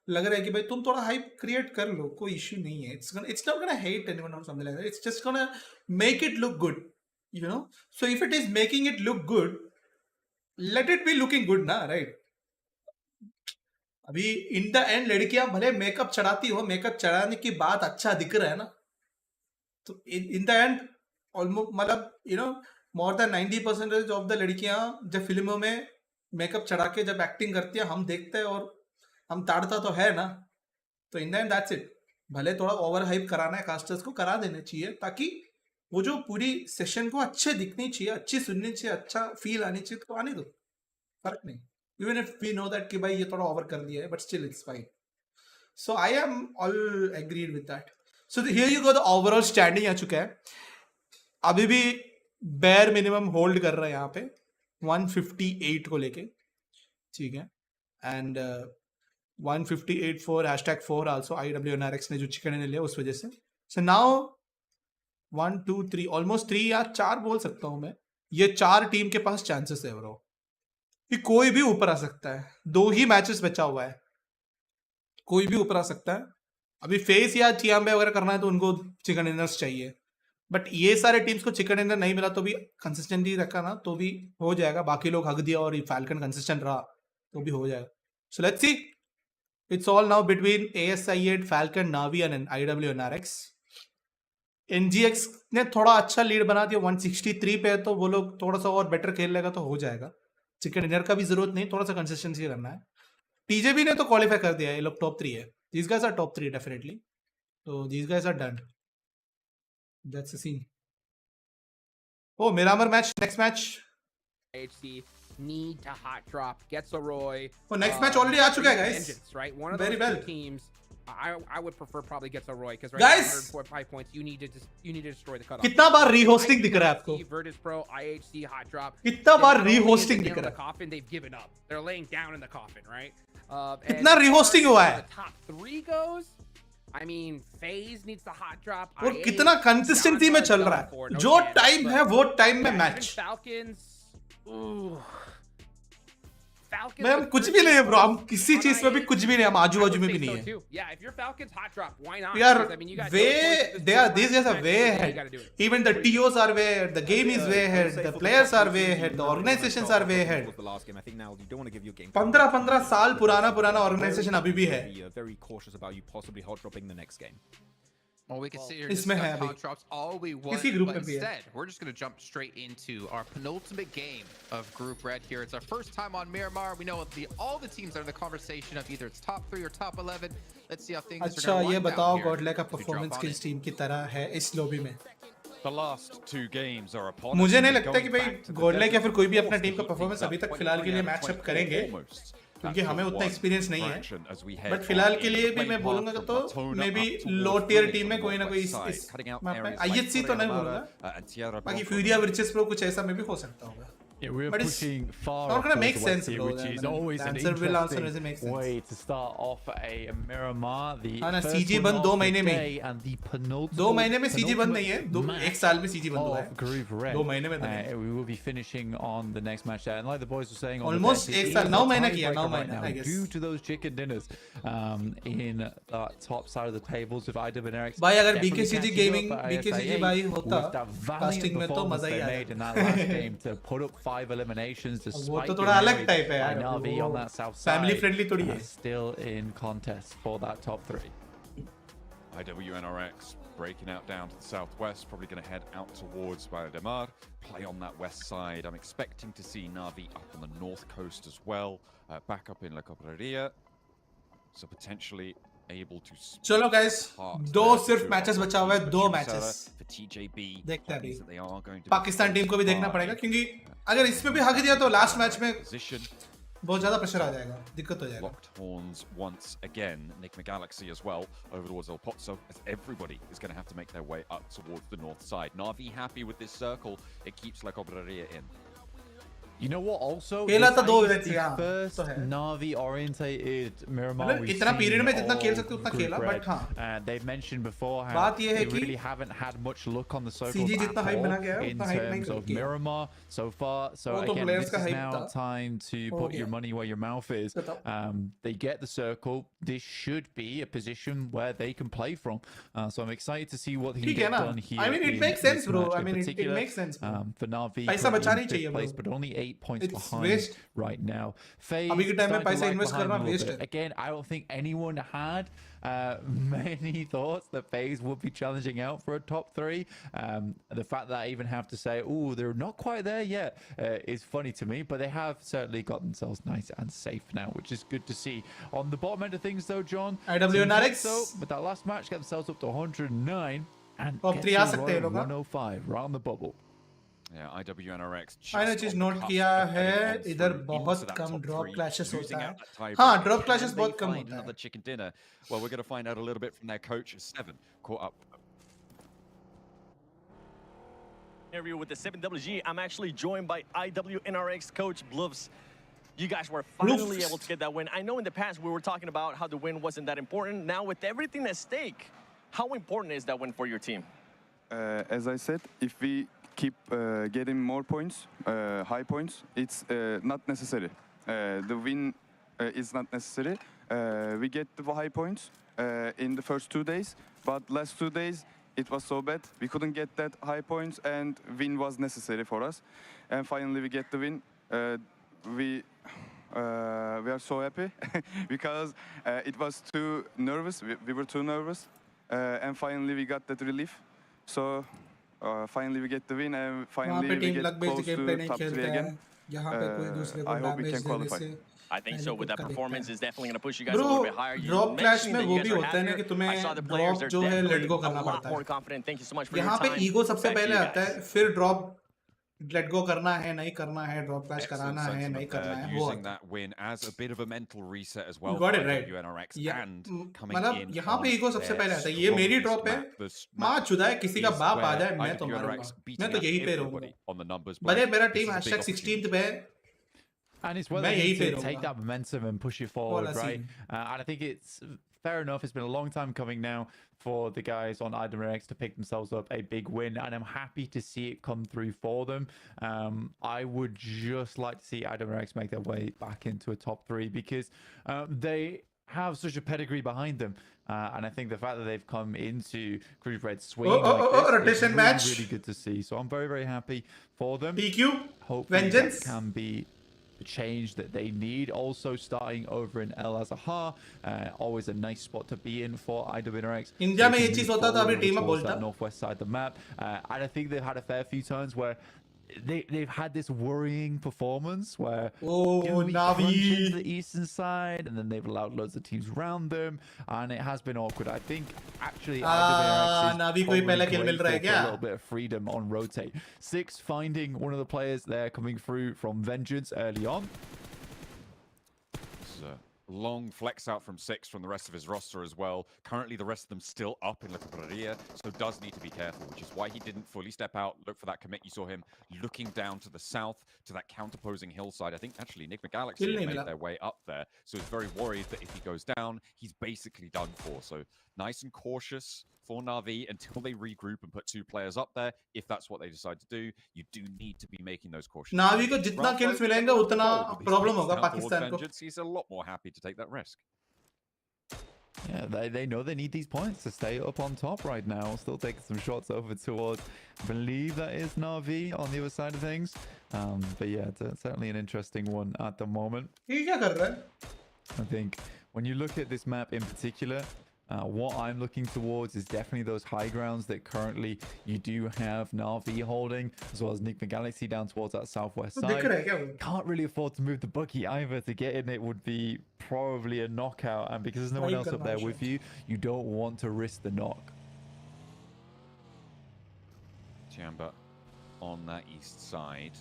लग रहा है कि भाई तुम थोड़ा हाइप क्रिएट कर लो, कोई इश्यू नहीं है. It's not gonna hate anyone or something like that. It's just gonna make it look good, you know. So if it is making it look good, let it be looking good ना, right? अभी इन the and लड़कियां भले makeup चढ़ाती हो, makeup चढ़ाने की बात अच्छा दिख रहा है ना, तो इन द एंड ऑलमोस्ट मतलब you know more than 90% of the लड़कियां जब फिल्मों में मेकअप चढ़ा के जब एक्टिंग करती है हम देखते हैं और हम ताड़ता तो है ना. तो इन द एंड दैट्स इट. भले थोड़ा ओवर हाइप कराना है कास्टर्स को, करा देना चाहिए ताकि वो जो पूरी सेशन को अच्छे दिखनी चाहिए, अच्छी सुननी चाहिए, अच्छा फील आनी चाहिए, तो आने दो, फर्क नहीं. Even if we know that कि भाई ये थोड़ा ओवर कर दिया है, but still it's fine. So I am all agreed with that. So here you go, the overall standing आ चुका है. अभी भी बेयर मिनिमम होल्ड कर रहा है यहाँ पे 158 को लेके, ठीक है. एंड 158 for #4 also IWNRX ने जो चिकन ने लिया उस वजह से. सो नाउ 1 2 3 ऑलमोस्ट 3 या 4 बोल सकता हूं मैं. ये 4 टीम के पास चांसेस है ब्रो कि कोई भी ऊपर आ सकता है. 2 ही मैचेस बचा हुआ है, कोई भी ऊपर आ सकता है. अभी फेस या टियांबा वगैरह करना है तो उनको चिकन डिनर्स चाहिए, बट ये सारे टीम्स को चिकन डिनर नहीं मिला तो भी कंसिस्टेंटली रखा ना तो भी हो जाएगा. बाकी लोग हक दिया और फैल्कन कंसिस्टेंट रहा तो भी हो जाएगा. So let's see. It's all now between ASI8, Falcon, Navi and IWNRX. NGX ने थोड़ा अच्छा लीड बना दिया 163 पे, तो वो लोग थोड़ा सा और बेटर खेल लेगा तो हो जाएगा. चिकन डिनर का भी जरूरत नहीं, थोड़ा सा कंसिस्टेंसी करना है. TJB ने तो क्वालिफाई कर दिया है, ये लोग टॉप 3 है. These guys are top 3 definitely. So these guys are done. That's the scene. Oh, Miramar match, next match. IHC need to hot drop GETSO ROY. Oh, next match already आ चुका है guys. Vengeance, right? One of Very those well. two teams. I would prefer probably GETSO ROY because right Guys! now 105 points. You need to destroy the cutoff. कितना बार रीहोस्टिंग दिख रहा है आपको? VIRTUS.PRO, IHC hot drop. कितना बार रीहोस्टिंग दिख रहा है? Coffin, they've given up. They're laying down in the coffin, right? कितना रीहोस्टिंग हुआ है? The top 3 goes. I mean, FaZe needs the hot drop. और कितना कंसिस्टेंसी में चल रहा है. जो टाइम है वो टाइम में मैच. Falcons. Ooh. Falcons, मैं हम कुछ भी नहीं है ब्रो, हम किसी चीज में भी कुछ भी नहीं, हम आजू बाजू में भी नहीं है Yeah, if you're Falcons hot drop, why not? We are Because, I mean, you got way, they are, these guys are way ahead. Even the TOs are way ahead, the game is way ahead, the players are way ahead, the organizations are way ahead. 15 साल पुराना organization अभी भी है. Very cautious about you possibly hot dropping the next game. Well, we can sit here इसमें है and अभी. hot drops all we want, किसी group but में भी है. instead, we're just going to jump straight into our penultimate game of Group Red here. It's our first time on Miramar. We know all the teams are in the conversation of either it's top 3 or top 11. Let's see how things are अच्छा going to ये wind बताओ down here. गॉडले का performance किस team की तरह है इस lobby में? The last two games are upon us. मुझे नहीं लगता कि भाई गॉडले या फिर कोई भी अपना टीम का परफॉर्मेंस अभी तक फिलहाल के लिए मैचअप करेंगे, क्योंकि हमें उतना एक्सपीरियंस नहीं है. बट फिलहाल के लिए भी मैं बोलूंगा तो maybe low tier team में कोई ना कोई इस IHC तो नहीं बोलूंगा, बाकी फ्यूरिया वर्सेस प्रो कुछ ऐसा में भी हो सकता होगा. Yeah, we're But it's pushing far not gonna off make the sense, west here, bro. which is I mean, always an answer will answer doesn't make interesting sense. way to start off a Miramar. The हाँ ना, first CG one बंद of 2 the महीने में day and the penultimate 2 महीने में CG बंद नहीं है, एक साल में CG बंद हुआ है. Group Red. 2 महीने में नहीं. We will be finishing on the next match there, and like the boys were saying, Almost on the deck, एक साल 9 महीने किया, 9 right महीने now, I guess. due to those chicken dinners in the top side of the tables with IW and Erangel. भाई अगर BKCG Gaming BKCG भाई होता casting में तो मजा ही made in that last game to put up 5 eliminations despite तो थोड़ा अलग टाइप है यार. Navi on that south side. Family friendly थोड़ी है. Still in contest for that top 3. IWNRX breaking out down to the southwest, probably going to head out towards Miramar, play on that west side. I'm expecting to see Navi up on the north coast as well, back up in La Cobraria, so potentially able to. चलो guys, 2 सिर्फ matches बचा हुआ है, 2 matches. देखते हैं अभी. Pakistan team को भी देखना पड़ेगा, क्योंकि अगर इसमें भी हक दिया तो लास्ट मैच में बहुत ज्यादा प्रेशर आ जाएगा, दिक्कत हो जाएगा. Locked horns once again. NIGMA Galaxy as well over towards El Pozo, as everybody is going to have to make their way up towards the north side. Navi happy with this circle. It keeps La Cobraria in. You know what? Also, खेला था 2 the first Navi-orientated Miramar. मतलब इतना period में जितना खेल सकते उतना खेला, but हाँ. They've mentioned before how बात ये है they कि really haven't had much luck on the circle CG जितना हाइप बना गया है in उतना हाइप नहीं terms of किया. Miramar so far. So वो तो again, players this का is hype now था. time to put your money where your mouth is. They get the circle. This should be a position where they can play from. So I'm excited to see what they can get done here. I mean, it makes sense, bro. I mean, it makes sense. For Navi, पैसा बचाना ही चाहिए, place, bro. but only 8 points It's behind right now. FaZe अभी के time में starting to पैसा lag invest behind करना a little waste bit. है. Again, I don't think anyone had many thoughts that FaZe would be challenging out for a top 3. The fact that I even have to say, oh, they're not quite there yet, is funny to me, but they have certainly got themselves nice and safe now, which is good to see. On the bottom end of things, though, John, IWNRX with that last match, get themselves up to 109 and top 3 आ सकते हैं लोग. 105 right on the bubble. Yeah, IWNRX. मैंने चीज note किया है, इधर बहुत कम drop clashes होता है. हाँ, ड्रॉप क्लैशेस बहुत कम होता है. Another chicken dinner. Well, we're going to find out a little bit from their coach. 7 caught up. Interview with the 7WG. I'm actually joined by IWNRX coach Bluffs. You guys were finally able to get that win. I know in the past we were talking about how the win wasn't that important. Now with everything at stake, how important is that win for your team? As I said, if we keep getting more points, high points, it's not necessary. The win is not necessary. We get the high points in the first 2 days, but last 2 days it was so bad. We couldn't get that high points, and win was necessary for us. And finally, we get the win. We are so happy because it was too nervous. We were too nervous, and finally we got that relief. So finally we get the win, and finally we get close to top 3 again. I hope we can qualify. I think so. With that performance, is definitely going to push you guys a little bit higher. Drop clash में वो भी होता है ना कि तुम्हें drop जो है लेट गो करना पड़ता है. यहाँ पे ईगो सबसे पहले आता है, फिर ड्रॉप लेट गो करना है, नहीं करना है, ड्रॉप क्लैश कराना है, नहीं करना है. वो using that win as a bit of a mental reset as well. Got it right. मतलब यहाँ पे ईगो सबसे पहले आता है. ये मेरी ड्रॉप है, माँ चुदा है, किसी का बाप आ जाए मैं तो मारूंगा, मैं तो यही पे रहूंगा. भले मेरा टीम #16 पे And it's whether they need to take that momentum and push it forward, right? And I think it's fair enough. It's been a long time coming now for the guys on IWX to pick themselves up a big win, and I'm happy to see it come through for them. I would just like to see IWX make their way back into a top 3 because they have such a pedigree behind them. And I think the fact that they've come into Group Red swinging like this is really good to see. So I'm very, very happy for them. PQ, hopefully that can be the change that they need. Also starting over in El Azhar, always a nice spot to be in for IWX. India में ये चीज होता तो अभी team में बोलता. Northwest side of the map, and I think they've had a fair few turns where they've had this worrying performance where Navi into the eastern side, and then they've allowed loads of teams around them, and it has been awkward. I think actually Navi को ही पहला kill मिल रहा है क्या? A little bit of freedom on rotate. Six finding one of the players there coming through from Vengeance early on. Long flex out from 6 from the rest of his roster as well. Currently, the rest of them still up in La Cabrera, so does need to be careful, which is why he didn't fully step out, look for that commit. You saw him looking down to the south, to that counterposing hillside. I think actually NIGMA Galaxy made their way up there, so he's very worried that if he goes down, he's basically done for. So nice and cautious for Na'Vi until they regroup and put 2 players up there. If that's what they decide to do, you do need to be making those cautious. Na'Vi को जितना kills मिलेंगे उतना problem होगा पाकिस्तान को. He's a lot more happy to take that risk. Yeah, they know they need these points to stay up on top right now. Still taking some shots over towards, I believe that is Na'Vi on the other side of things. But yeah, it's certainly an interesting one at the moment. ये क्या कर रहा है? I think when you look at this map in particular, what I'm looking towards is definitely those high grounds that currently you do have Na'Vi holding, as well as NIGMA Galaxy down towards that southwest side. Can't really afford to move the buggy either. To get in it would be probably a knockout, and because there's no one else up there with you, you don't want to risk the knock. Tianba on that east side.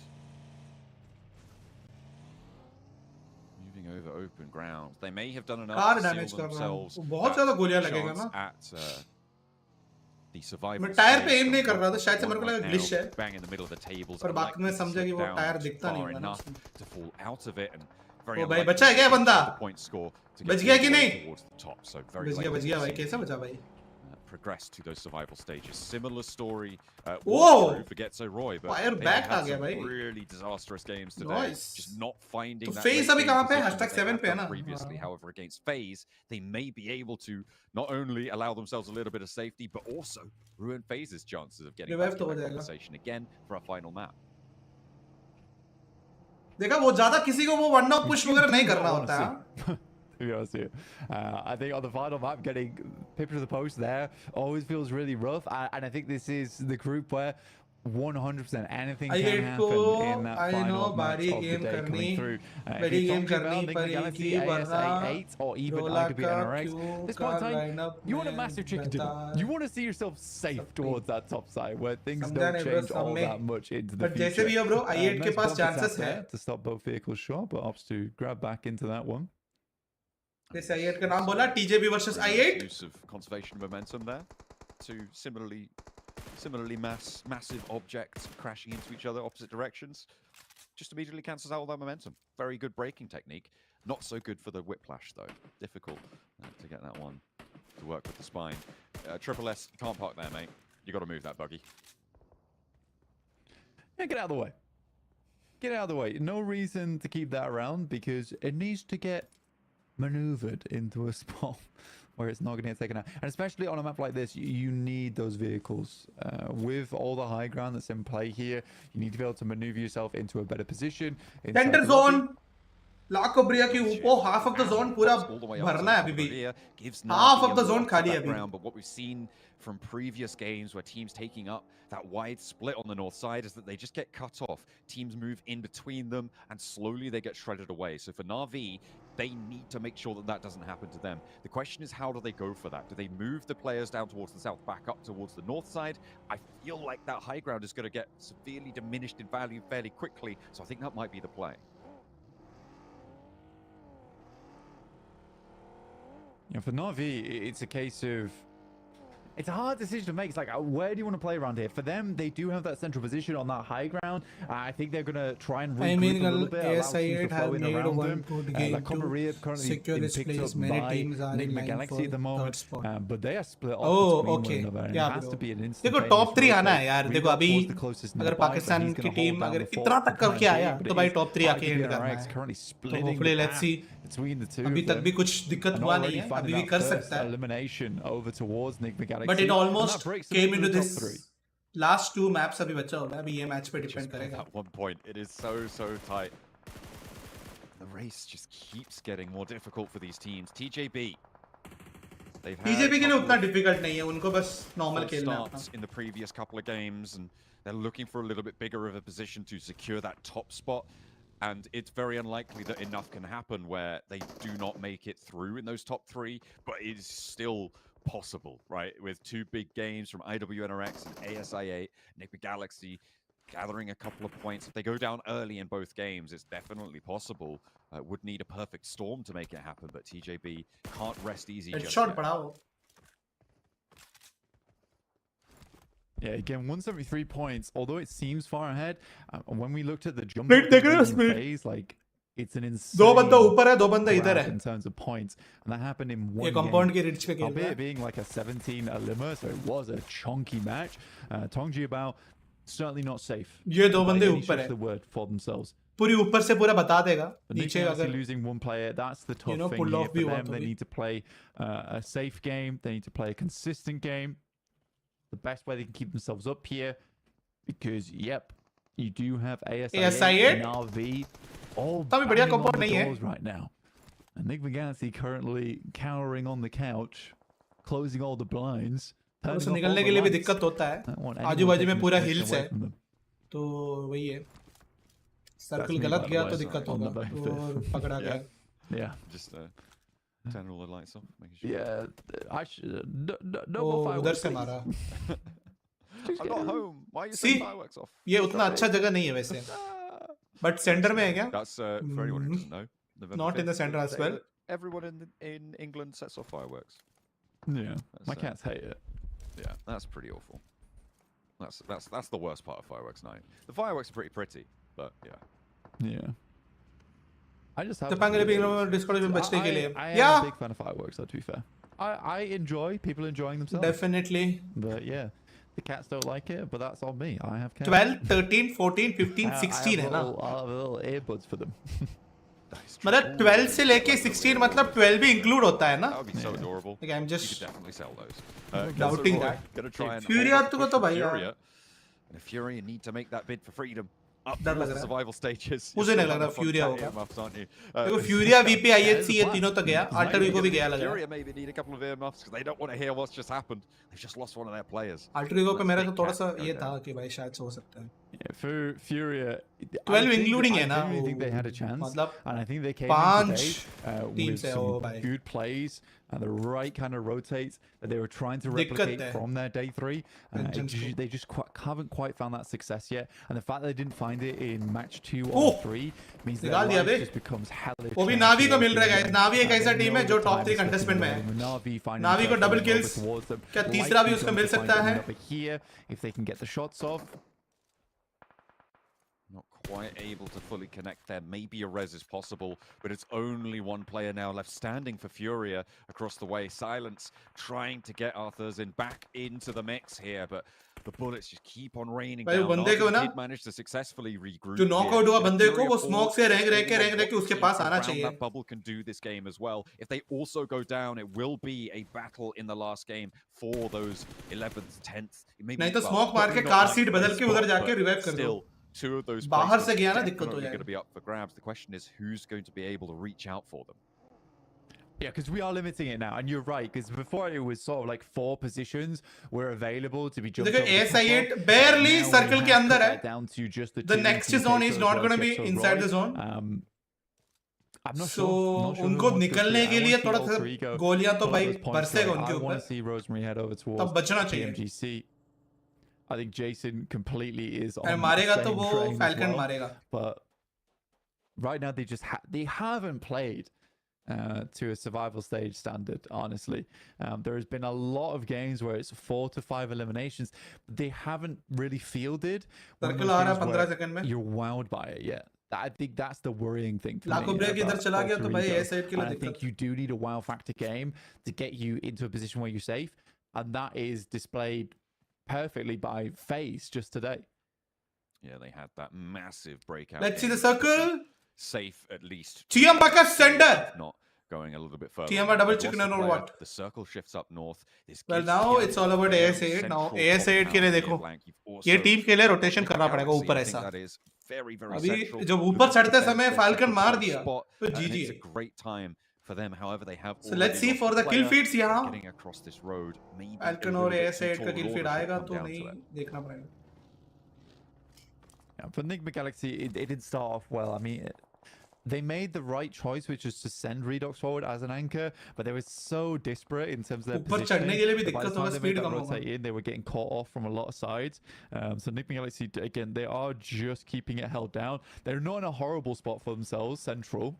Moving over open ground. They may have done enough to seal themselves at the survival मैं tyre पे M नहीं कर रहा था, शायद से मेरे को लगा ग्लिच है. Bang in the middle of the tables. पर बाद में समझा कि वो टायर दिखता नहीं होगा. To fall out of it and ओ भाई बचा है क्या बंदा? बच गया कि नहीं? बच गया भाई, कैसा बचा भाई? Progress to those survival stages. Similar story for GETSO ROY, but fire back आ गया भाई. Really disastrous games today. Just not finding that. FaZe अभी कहाँ पे? #7 पे है ना? Previously, however, against FaZe, they may be able to not only allow themselves a little bit of safety, but also ruin FaZe's chances of getting back to the conversation again for our final map. देखा वो ज़्यादा किसी को वो one knock push वगैरह नहीं करना होता है. To be honest with you, I think on the final map, getting pipped to the post there always feels really rough, and I think this is the group where 100% anything can happen in that final match of the day coming through. If you're talking about NIGMA Galaxy, Asi8 or even IWNRX, this point in time, you want a massive chicken dinner. You want to see yourself safe towards that top side where things don't change all that much into the future. जैसे भी हो bro, I8 के पास chances है to stop both vehicles short, but opts to grab back into that one. This I8 का नाम बोला TJB versus I8. Use of conservation of momentum there. Two similarly massive objects crashing into each other, opposite directions. Just immediately cancels out all that momentum. Very good braking technique. Not so good for the whiplash though. Difficult to get that one to work with the spine. SKPlz, you can't park there, mate. You got to move that buggy. Yeah, get out of the way. Get out of the way. No reason to keep that around because it needs to get maneuvered into a spot where it's not going to get taken out, and especially on a map like this, you need those vehicles with all the high ground that's in play here. You need to be able to maneuver yourself into a better position. Tender zone, La Cabrera के ऊपर half of the zone पूरा भरना है अभी भी. Half of the zone खाली है अभी. But what we've seen from previous games where teams taking up that wide split on the north side is that they just get cut off. Teams move in between them and slowly they get shredded away. So for Na'Vi, they need to make sure that that doesn't happen to them. The question is, how do they go for that? Do they move the players down towards the south, back up towards the north side? I feel like that high ground is going to get severely diminished in value fairly quickly. So I think that might be the play. Yeah, for Na'Vi, it's a case of It's a hard decision to make. It's like, where do you want to play around here? For them, they do have that central position on that high ground. I think they're going to try and regroup a little bit. Asi8 have made one good game to secure his place. Many teams are in line for third spot. But they are split off between one another. And it has to be an instant. देखो top 3 आना है यार. देखो अभी अगर पाकिस्तान की team अगर इतना तक करके आया तो भाई टॉप 3 आके एंड करना है. तो hopefully let's see. अभी तक भी कुछ दिक्कत हुआ नहीं है. अभी भी कर सकता है. Elimination over towards NIGMA Galaxy. But it almost came into this last 2 maps अभी बचा होगा. अभी ये मैच पे डिपेंड करेगा. At one point, it is so tight. The race just keeps getting more difficult for these teams. TJB. TJB के लिए उतना difficult नहीं है. उनको बस normal खेलना है. In the previous couple of games, and they're looking for a little bit bigger of a position to secure that top spot. And it's very unlikely that enough can happen where they do not make it through in those top 3, but it is still possible, right? With 2 big games from IWNRX and ASI8, NIGMA Galaxy gathering a couple of points. If they go down early in both games, it's definitely possible. Would need a perfect storm to make it happen, but TJB can't rest easy. Headshot padao. Yeah, again, 173 points. Although it seems far ahead, when we looked at the jump phase, like it's an insane. दो बंदा ऊपर है, दो बंदा इधर है. In terms of points, and that happened in one ये compound game. के ridge पे खेल रहा है. Albeit being like a 17 limmer, so it was a chunky match. Tongji about certainly not safe. ये दो बंदे ऊपर है. The word for themselves. पूरी ऊपर से पूरा बता देगा. नीचे अगर losing one player, that's the tough thing here for them. They need to play a safe game. They need to play a consistent game. The best way they can keep themselves up here, because yep, you do have ASI8 and RV all banging on the doors right now. And NIGMA Galaxy currently cowering on the couch, closing all the blinds. उससे निकलने के लिए भी दिक्कत होता है. आजू-बाजू में पूरा hills है. तो वही है. सर्कल गलत गया तो दिक्कत होगा. तो पकड़ा गया. Yeah. Just turn all the lights off, making sure. Yeah, I should. No more fireworks. उधर से मारा. I'm not home. Why are you saying fireworks off? ये उतना अच्छा जगह नहीं है वैसे. But center में है क्या? That's for anyone who doesn't know. Not in the center as well. Everyone in England sets off fireworks. Yeah, my cats hate it. Yeah, that's pretty awful. That's the worst part of fireworks night. The fireworks are pretty, but yeah. Yeah. I just have. Discord में बचने के लिए. I am a big fan of fireworks, though, to be fair. I enjoy people enjoying themselves. Definitely. But yeah, the cats don't like it, but that's on me. I have cats. 12, 13, 14, 15, 16 है ना? I have little earbuds for them. मतलब 12 से लेके 16 मतलब 12 भी include होता है ना? That would be so adorable. Like I'm just. You could definitely sell those. Doubting that. Gonna try and FURIA तो भाई FURIA. And if FURIA need to make that bid for freedom. डर लग the रहा है. survival stages. मुझे नहीं लग रहा FURIA होगा. देखो देखो FURIA, VP, IHC ये तीनों तक गया. Alter Ego भी गया लग रहा है. FURIA maybe need a couple of earmuffs because they don't want to hear what's just happened. They've just lost one of their players. Alter Ego पे मेरा तो थोड़ा सा ये था कि भाई शायद से हो सकता है. Yeah, for FURIA, 12 including है ना? I really think they had a chance, मतलब and I think they came in today with some good plays and the right kind of rotates that they were trying to replicate from their day 3. They just haven't quite found that success yet, and the fact that they didn't find it in match 2 or 3 means that life just becomes hellish. वो भी नावी को मिल रहा है guys. नावी एक ऐसा team है जो top 3 contestant में है. नावी को डबल किल्स. क्या तीसरा भी उसको मिल सकता है? Here, if they can get the shots off. Not quite able to fully connect there. Maybe a res is possible, but it's only one player now left standing for FURIA across the way. Silence trying to get Arthurzen back into the mix here, but the bullets just keep on raining down. बंदे को ना did manage to successfully regroup. जो knockout हुआ बंदे को वो smoke से रह के उसके पास आना चाहिए. That bubble can do this game as well. If they also go down, it will be a battle in the last game for those 11th, 10th. नहीं तो स्मोक मार के कार सीट बदल के उधर जाके रिवाइव कर दो. Two of those बाहर से गया ना are दिक्कत हो going जाएगी. to be up for grabs. The question is who's going to be able to reach out for them. Yeah, because we are limiting it now, and you're right. Because before it was sort of like 4 positions were available to be jumped. देखो ASI8 barely circle के अंदर है. Down to just the next zone is not going to be inside the zone. I'm not so sure. उनको निकलने के लिए थोड़ा सा गोलियां तो भाई बरसेगा उनके ऊपर. I want to see Rosemary head over towards तब बचना चाहिए. PMGC. I think Jason completely is on मारेगा the तो same वो train as Falcon well, मारेगा. but right now they just they haven't played to a survival stage standard, honestly. There has been a lot of games where it's 4 to 5 eliminations. They haven't really fielded one of those games where you're wowed by it yet. I think that's the worrying thing for me. And I think you do need a wow factor game to get you into a position where you're safe. And that is displayed perfectly by FaZe just today. Yeah, they had that massive breakout. Let's see the circle. Safe at least. Tianba ka sender. Not going a little bit further. Tianba double chicken or what? The circle shifts up north. Well, now it's all about AS8. Now AS8 के लिए देखो, ये team के लिए rotation करना पड़ेगा ऊपर ऐसा. अभी जब ऊपर चढ़ते समय फाल्कन मार दिया, तो GG है. Great time for them. However, they have. So let's see for the kill feeds यहाँ. Getting across this road. Falcon और AS8 का kill feed आएगा तो नहीं देखना पड़ेगा. For NIGMA Galaxy, it didn't start off well. I mean, they made the right choice, which is to send Redox forward as an anchor, but they were so disparate in terms of their positioning. By the time they made that rotate in, they were getting caught off from a lot of sides. So NIGMA Galaxy, again, they are just keeping it held down. They're not in a horrible spot for themselves, central.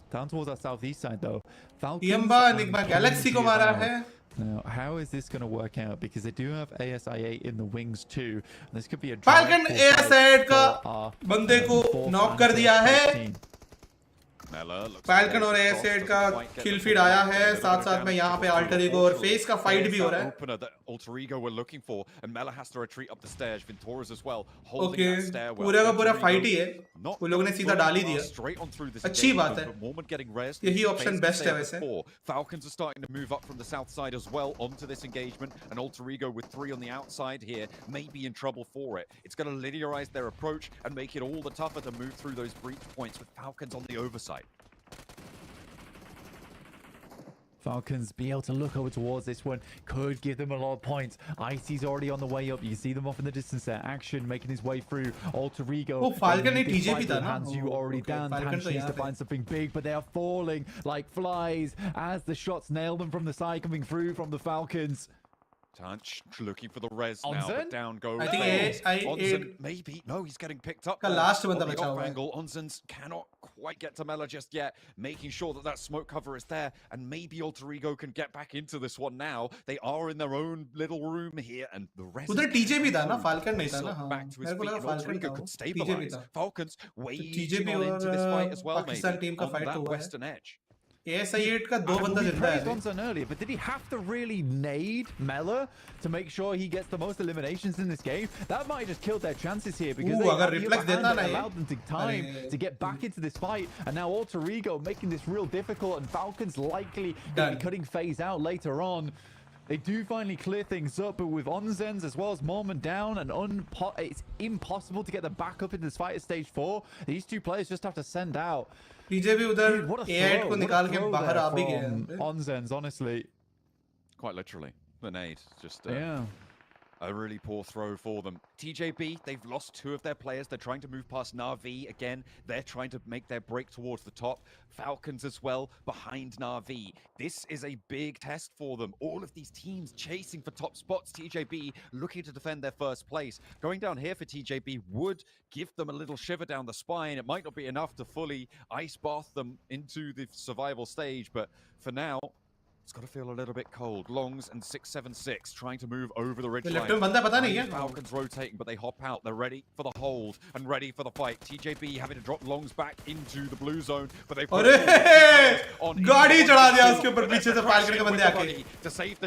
Down towards our southeast side, though. Tianba NIGMA Galaxy को मारा है. Now, how is this going to work out? Because they do have Asi8 in the wings too. And this could be a Falcon Asi8 का बंदे को knock कर दिया है. Falcon और AS8 का kill feed आया है. साथ-साथ में यहाँ पे Alter Ego और FaZe का fight भी हो रहा है. Opener that Alter Ego were looking for, and Mela has to retreat up the stairs. Vintoras as well, holding that stairwell. पूरा का पूरा fight ही है. वो लोगों ने सीधा डाल ही दिया. अच्छी बात है. यही option best है वैसे. Falcons are starting to move up from the south side as well onto this engagement, and Alter Ego with 3 on the outside here may be in trouble for it. It's going to linearize their approach and make it all the tougher to move through those breach points with Falcons on the oversight. Falcons be able to look over towards this one, could give them a lot of points. Icy's already on the way up. You see them off in the distance there. Action making his way through. Alter Ego. Oh, Falcon ne TJB tha na. Hands you already down. Tanch needs to find something big, but they are falling like flies as the shots nail them from the side coming through from the Falcons. Tanch looking for the res now, but down goes. I think Onzen maybe. No, he's getting picked up. The last one that angle. Onzen's cannot quite get to Mela just yet, making sure that that smoke cover is there, and maybe Alter Ego can get back into this one now. They are in their own little room here, and the rest. उधर TJB था ना, Falcon नहीं था ना. Back to his feet, and Alter Ego could stabilize. Falcons waging on into this fight as well, maybe on that western edge. Asi8 का 2 बंदा जिंदा है. Onzen earlier, but did he have to really nade Mela to make sure he gets the most eliminations in this game? That might have just killed their chances here because they allowed them to time to get back into this fight, and now Alter Ego making this real difficult, and Falcons likely going to be cutting FaZe out later on. They do finally clear things up, but with Onzen's as well as Mormon down, and it's impossible to get them back up into this fight at stage 4. These two players just have to send out. TJB उधर A8 को निकाल के बाहर आ भी गया. Onzen's, honestly. Quite literally. The nade. Just yeah. A really poor throw for them. TJB, they've lost 2 of their players. They're trying to move past Na'Vi again. They're trying to make their break towards the top. Falcons as well behind Na'Vi. This is a big test for them. All of these teams chasing for top spots. TJB looking to defend their first place. Going down here for TJB would give them a little shiver down the spine. It might not be enough to fully ice bath them into the survival stage, but for now, it's got to feel a little bit cold. Longs and 676 trying to move over the ridge line. Falcons rotating, but they hop out. They're ready for the hold and ready for the fight. TJB having to drop Longs back into the blue zone, but they put on गाड़ी चढ़ा दिया उसके ऊपर पीछे से Falcon के बंदे आके.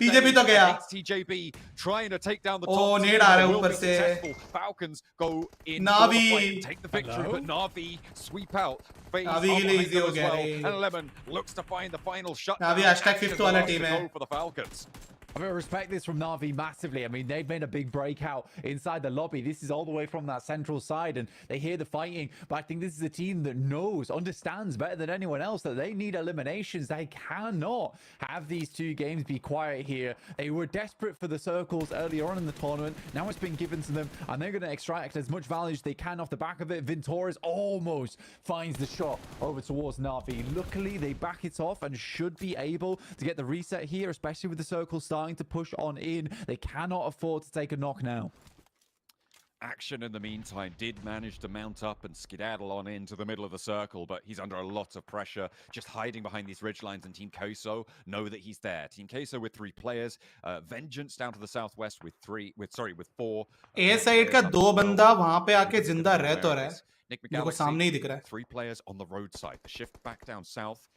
TJB तो गया. TJB trying to take down the top. Oh, नेड आ रहा है ऊपर से. Falcons go in. Na'Vi take the victory, but Na'Vi sweep out. Na'Vi के लिए easy हो गया. And Lemon looks to find the final shot. Na'Vi hashtag 5th वाला team है. For the Falcons. I mean, I respect this from Na'Vi massively. I mean, they've made a big breakout inside the lobby. This is all the way from that central side, and they hear the fighting. But I think this is a team that knows, understands better than anyone else that they need eliminations. They cannot have these 2 games be quiet here. They were desperate for the circles earlier on in the tournament. Now it's been given to them, and they're going to extract as much value as they can off the back of it. Vintoras almost finds the shot over towards Na'Vi. Luckily, they back it off and should be able to get the reset here, especially with the circle starting to push on in. They cannot afford to take a knock now. Action in the meantime did manage to mount up and skedaddle on into the middle of the circle, but he's under a lot of pressure, just hiding behind these ridge lines, and Team QUESO know that he's there. Team QUESO with 3 players, Vengeance down to the southwest with 4. A side का 2 बंदा वहां पे आके जिंदा रह तो रहा है, मेरे को सामने ही दिख रहा है. 3 players on the roadside. The shift back down south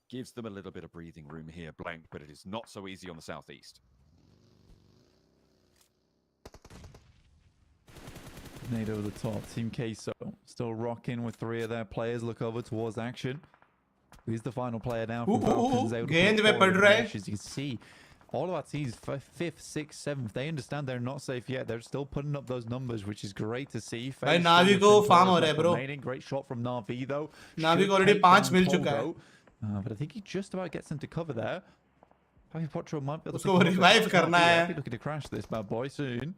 gives them a little bit of breathing room here, blank, but it is not so easy on the southeast. Nade over the top. Team QUESO still rocking with 3 of their players. Look over towards action. Who's the final player now from Falcons? गेंद में पड़ रहा है. As you can see, all of our teams 5th, 6th, 7th. They understand they're not safe yet. They're still putting up those numbers, which is great to see. भाई नावी को farm हो रहा है bro. Great shot from Navi though. नावी को already 5 मिल चुका है. But I think he just about gets them to cover there. PMGC might be able to revive करना है. Looking to crash this bad boy soon.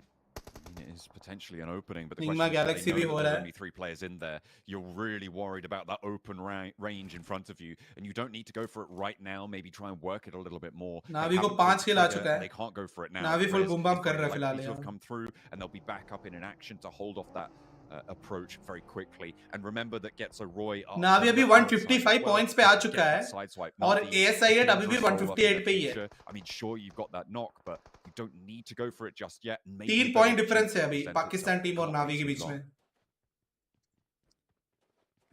It is potentially an opening, but the NIGMA question is, there's only 3 players in there. You're really worried about that open range in front of you, and you don't need to go for it right now. Maybe try and work it a little bit more. Navi को 5 kill आ चुका है. They can't go for it now. Navi full boom bump कर रहा है फिलहाल These यार. have come through, and they'll be back up in an action to hold off that approach very quickly. And remember that GETSO ROY. Navi अभी 155 points पे आ चुका है, और ASI8 अभी भी 158 पे ही है. I mean, sure, you've got that knock, but you don't need to go for it just yet. 3 point difference है अभी पाकिस्तान टीम और नावी के बीच में.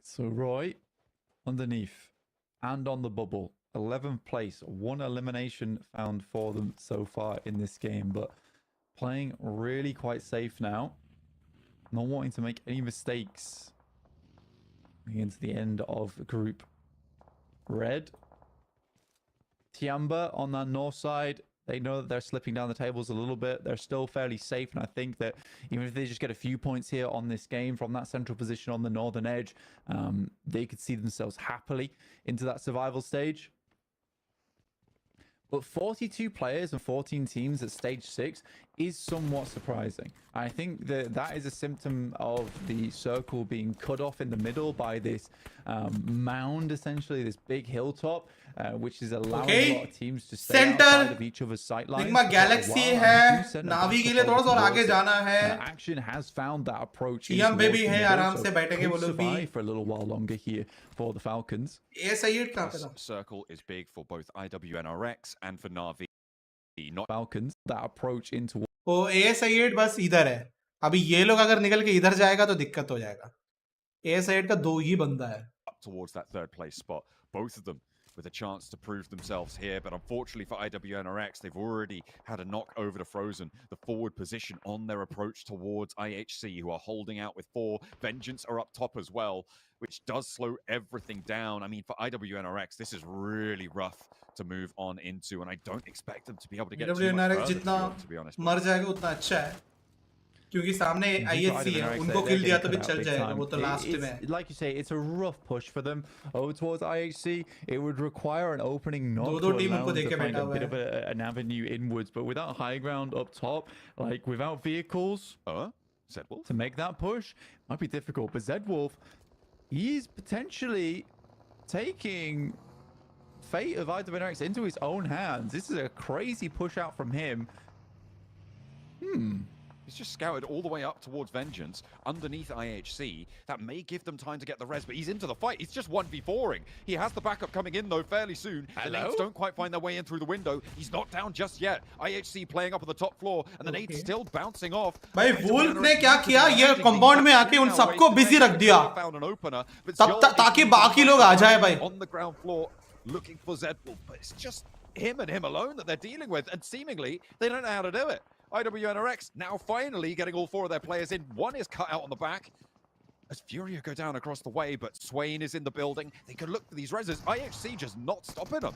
So ROY underneath and on the bubble, 11th place, 1 elimination found for them so far in this game, but playing really quite safe now. Not wanting to make any mistakes against the end of Group Red. Tianba on that north side, they know that they're slipping down the tables a little bit. They're still fairly safe, and I think that even if they just get a few points here on this game from that central position on the northern edge, they could see themselves happily into that survival stage. But 42 players and 14 teams at stage 6 is somewhat surprising. I think that is a symptom of the circle being cut off in the middle by this mound, essentially, this big hilltop, which is allowing a lot of teams to stay outside of each other's sight lines. NIGMA Galaxy है, नावी के लिए थोड़ा सा और आगे जाना है. Action has found that approach. TJB भी है, आराम से बैठेंगे वो लोग भी. For a little while longer here for the Falcons. ASI8 कहाँ पे था? Circle is big for both IWNRX and for Navi. Not Falcons. That approach into. वो ASI8 बस इधर है. अभी ये लोग अगर निकल के इधर जाएगा तो दिक्कत हो जाएगा. ASI8 का 2 ही बंदा है. Up towards that 3rd place spot, both of them with a chance to prove themselves here, but unfortunately for IWNRX, they've already had a knock over to Frozen. The forward position on their approach towards IHC, who are holding out with 4. Vengeance are up top as well, which does slow everything down. I mean, for IWNRX, this is really rough to move on into, and I don't expect them to be able to get too much further, to be honest. मर जाएगा उतना अच्छा है. क्योंकि सामने IHC है, उनको किल दिया तो भी चल जाएगा, वो तो लास्ट में है. Like you say, it's a rough push for them over towards IHC. It would require an opening knock to allow them to find a bit of an avenue inwards, but without high ground up top, like without vehicles to make that push, might be difficult. But Zedwolf, he's potentially taking fate of IWNRX into his own hands. This is a crazy push out from him. He's just scouted all the way up towards Vengeance, underneath IHC. That may give them time to get the res, but he's into the fight. He's just 1v4ing. He has the backup coming in, though, fairly soon. The nades don't quite find their way in through the window. He's not down just yet. IHC playing up on the top floor, and the nades still bouncing off. भाई wolf ने क्या किया? ये compound में आके उन सबको busy रख दिया, ताकि बाकी लोग आ जाए भाई. On the ground floor, looking for Zedwolf, but it's just him and him alone that they're dealing with, and seemingly they don't know how to do it. IWNRX now finally getting all 4 of their players in. 1 is cut out on the back as FURIA go down across the way, but Swain is in the building. They could look for these reses. IHC just not stopping them.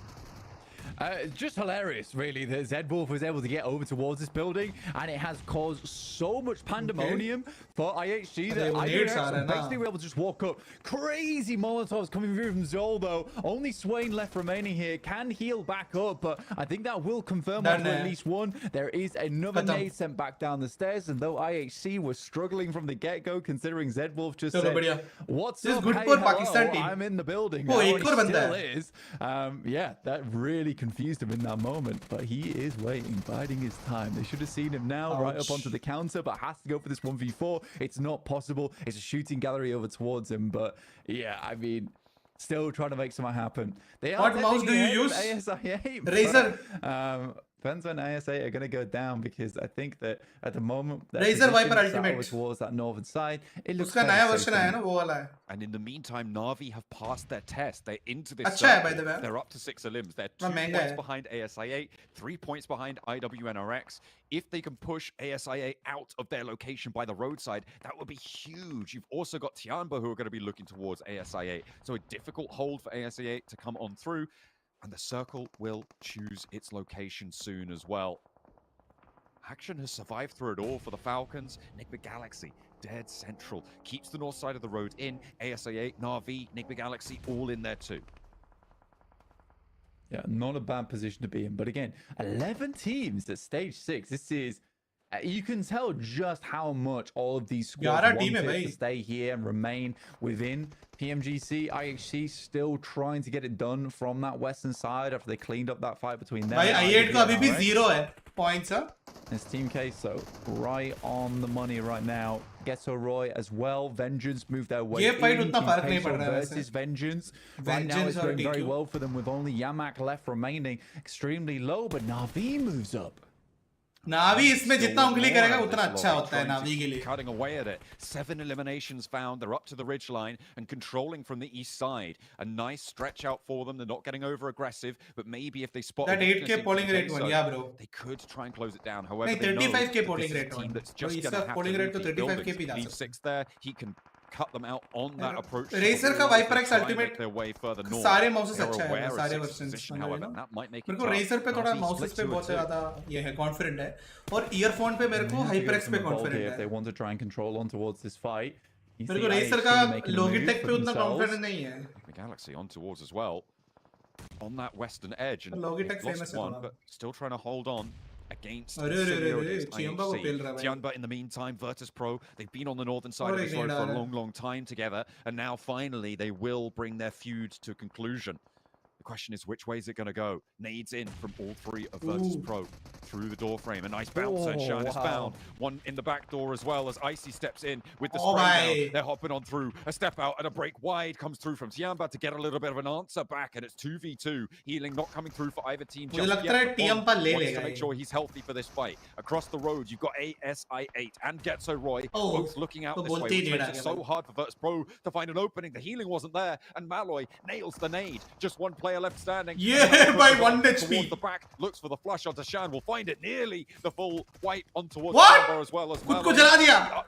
Just hilarious, really, that Zedwolf was able to get over towards this building, and it has caused so much pandemonium for IHC that IHC basically were able to just walk up. Crazy Molotovs coming through from Zol, though. Only Swain left remaining here. Can heal back up, but I think that will confirm after at least 1. There is another nade sent back down the stairs, and though IHC was struggling from the get-go, considering Zedwolf just said, "What's up? Hey, hello, I'm in the building." Now, and he still is. Yeah, that really really confused him in that moment, but he is waiting, biding his time. They should have seen him now, right up onto the counter, but has to go for this 1v4. It's not possible. It's a shooting gallery over towards him, but yeah, I mean, still trying to make something happen. They are what mouse do you use? Asi8, Razer. Depends when Asi8 are going to go down, because I think that at the moment Razer Viper Ultimate towards that northern side, it looks उसका नया version आया ना वो वाला है. And in the meantime, Na'Vi have passed their test. They're into this. अच्छा है by the way. They're up to 6 elims. They're 2 points behind ASI8, 3 points behind IWNRX. If they can push ASI8 out of their location by the roadside, that would be huge. You've also got Tianba who are going to be looking towards ASI8. So a difficult hold for ASI8 to come on through. And the circle will choose its location soon as well. Action has survived through it all for the Falcons. NIGMA Galaxy, dead central. Keeps the north side of the road in. ASI8, Na'Vi, NIGMA Galaxy, all in there too. Yeah, not a bad position to be in. But again, 11 teams at stage 6. This is... you can tell just how much all of these squads wanted to stay here and remain within PMGC. IHC still trying to get it done from that western side after they cleaned up that fight between them. I8 का अभी भी 0 है points है. It's Team QUESO right on the money right now. GETSO ROY as well. Vengeance moved their way. ये fight उतना फर्क नहीं पड़ रहा है versus Vengeance. Right now it's going very well for them with only Yamak left remaining. Extremely low, but Na'Vi moves up. Na'Vi इसमें जितना उंगली करेगा उतना अच्छा होता है Na'Vi के लिए. Cutting away at it. 7 eliminations found. They're up to the ridge line and controlling from the east side. A nice stretch out for them. They're not getting over aggressive, but maybe if they spot that 8k polling rate one, yeah bro. They could try and close it down. However, नहीं 35k polling rate one. तो इसका polling rate तो 35k भी जा सकता है. 6 there. He can cut them out on that approach. Razer का ViperX Ultimate सारे mouses अच्छा है, सारे versions. मेरे को Razer पे थोड़ा mouses पे बहुत ज़्यादा ये है confident है, और earphone पे मेरे को HyperX पे confident है. If they want to try and control on towards this fight, मेरे को Razer का Logitech पे उतना confident नहीं है. Galaxy on towards as well, on that western edge, and Logitech lost one, but still trying to hold on. Against Tianba in the meantime, VIRTUS.PRO, they've been on the northern side of this road for a long time together, and now finally they will bring their feud to conclusion. The question is, which way is it going to go? Nades in from all 3 of VIRTUS.PRO through the door frame. A nice bouncer, and Shan is found. One in the back door as well as Icy steps in with the spray down. They're hopping on through. A step out and a break wide comes through from Tianba to get a little bit of an answer back, and it's 2v2. Healing not coming through for either team just yet. Wants to make sure he's healthy for this fight. Across the road, you've got ASI8 and GETSO ROY both looking out this way, which makes it so hard for VIRTUS.PRO to find an opening. The healing wasn't there, and Malloy nails the nade. Just one player left standing. Yeah, by 1 HP. The back looks for the flush onto Shan. Will find it nearly the full wipe on towards Tianba as well as Malloy.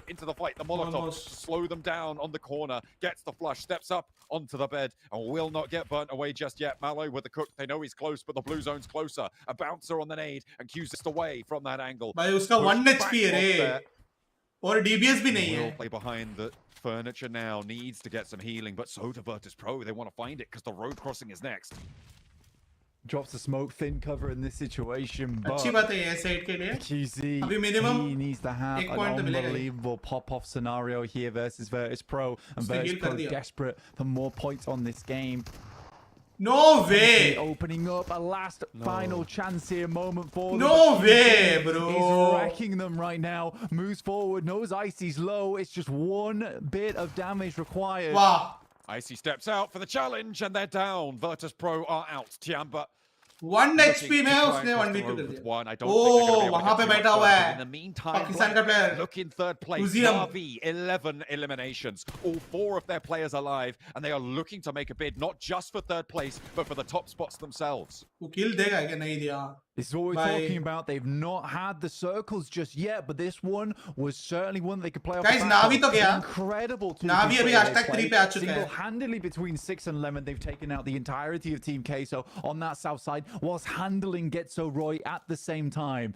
Into the fight. The Molotov slow them down on the corner. Gets the flush. Steps up onto the bed and will not get burnt away just yet. Malloy with the cook. They know he's close, but the blue zone's closer. A bouncer on the nade and Q's just away from that angle. भाई उसका 1 HP है और DBS भी नहीं है. Will play behind the furniture now. Needs to get some healing, but so to VIRTUS.PRO. They want to find it because the road crossing is next. Drops the smoke, thin cover in this situation, but अच्छी बात है ASI8 के लिए. QZ, अभी minimum he needs to have an unbelievable pop-off scenario here versus VIRTUS.PRO, and VIRTUS.PRO desperate for more points on this game. No way! Opening up a last final chance here, moment for them. No way, bro! He's wrecking them right now. Moves forward, knows Icy's low. It's just 1 bit of damage required. Wow! Icy steps out for the challenge, and they're down. VIRTUS.PRO are out. Tianba 1 HP में उसने 1v2 कर दिया. Oh, वहाँ पे बैठा हुआ है. In the meantime, Pakistan का player. look in third place. Na'Vi 11 eliminations. All 4 of their players alive, and they are looking to make a bid not just for third place, but for the top spots themselves. वो kill देगा क्या नहीं दिया? This is what we're talking about. They've not had the circles just yet, but this one was certainly one that they could play off. Guys, Na'Vi तो गया. Incredible. Na'Vi अभी hashtag 3 पे आ चुका है. Single-handedly between 6 and 11, they've taken out the entirety of Team QUESO on that south side, whilst handling GETSO ROY at the same time.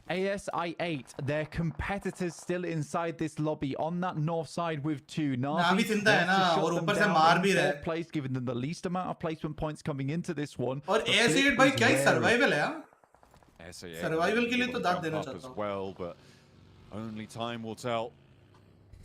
ASI8, their competitors still inside this lobby on that north side with 2. Na'Vi जिंदा है ना और ऊपर से मार भी रहा है. Place, giving them the least amount of placement points coming into this one. और ASI8 भाई क्या ही survival है? ASI8 survival के लिए तो दाद देना चाहता हूँ. well, but only time will tell.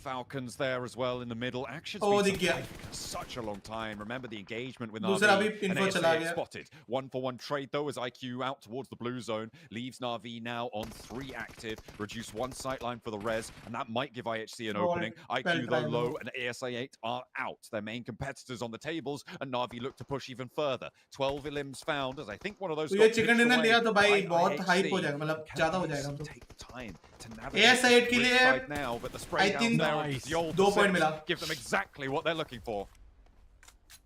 Falcons there as well in the middle. Action's Oh, been दिख गया. for such a long time. Remember the engagement with दूसरा Na'Vi भी and info चला ASA गया. spotted. 1-for-1 trade though as IQ out towards the blue zone. Leaves Na'Vi now on 3 active. Reduce 1 sightline for the res, and that might give IHC an opening. IQ though low and ASA8 are out. Their main competitors on the tables, and Na'Vi look to push even further. 12 elims found, as I think one of those तो got ये chicken pitched dinner away लिया तो भाई by बहुत IHC. Hype हो जाएगा, मतलब Can ज्यादा हो ASA जाएगा तो. take the time to navigate ASA8 this के लिए side now, but the spray I down think there with the old 2 point मिला. give them exactly what they're looking for.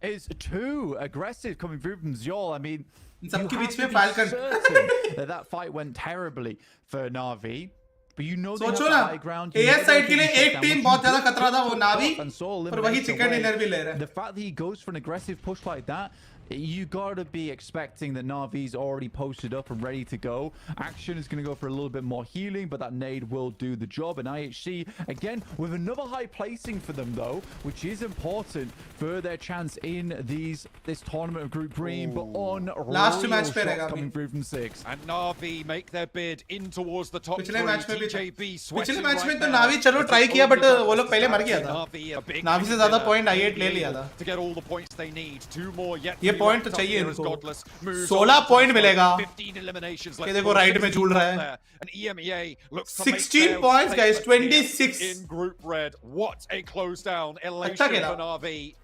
It's too aggressive coming through from Zol. I mean, you have सबके to बीच में be Falcon. certain that fight went terribly for Na'Vi. But you know they have सोचो the ना, high ground. You know AS they're side के taking लिए shots एक down, team which बहुत you ज्यादा just खतरा था, वो took नावी, and Zol पर वही eliminates चिकन away. डिनर भी ले रहा है. The fact that he goes for an aggressive push like that, you gotta be expecting that Na'Vi's already posted up and ready to go. Action is going to go for a little bit more healing, but that nade will do the job. And IHC, again, with another high placing for them, though, which is important for their chance in this tournament of Group Green. But on Last royal match पे shots रहेगा coming अभी. through from 6. And Na'Vi make their bid in towards the top 3. पिछले match में भी TJB sweating पिछले match में right तो now. नावी चलो It's ट्राई किया, only बट got वो लोग पहले मर गया था. Na'Vi, a big नावी से ज्यादा winner. पॉइंट i8 ले लिया था. To get all the points they need. 2 more yet. ये to be पॉइंट तो wrapped up चाहिए here as इनको. Godless moves 16 on to point the मिलेगा. 15 eliminations ये left. देखो राइट में झूल रहा है. There. And EMEA looks to make 16 their points, guys, statement here 26. in Group Red. What a close down. अच्छा Elation खेला. for Na'Vi.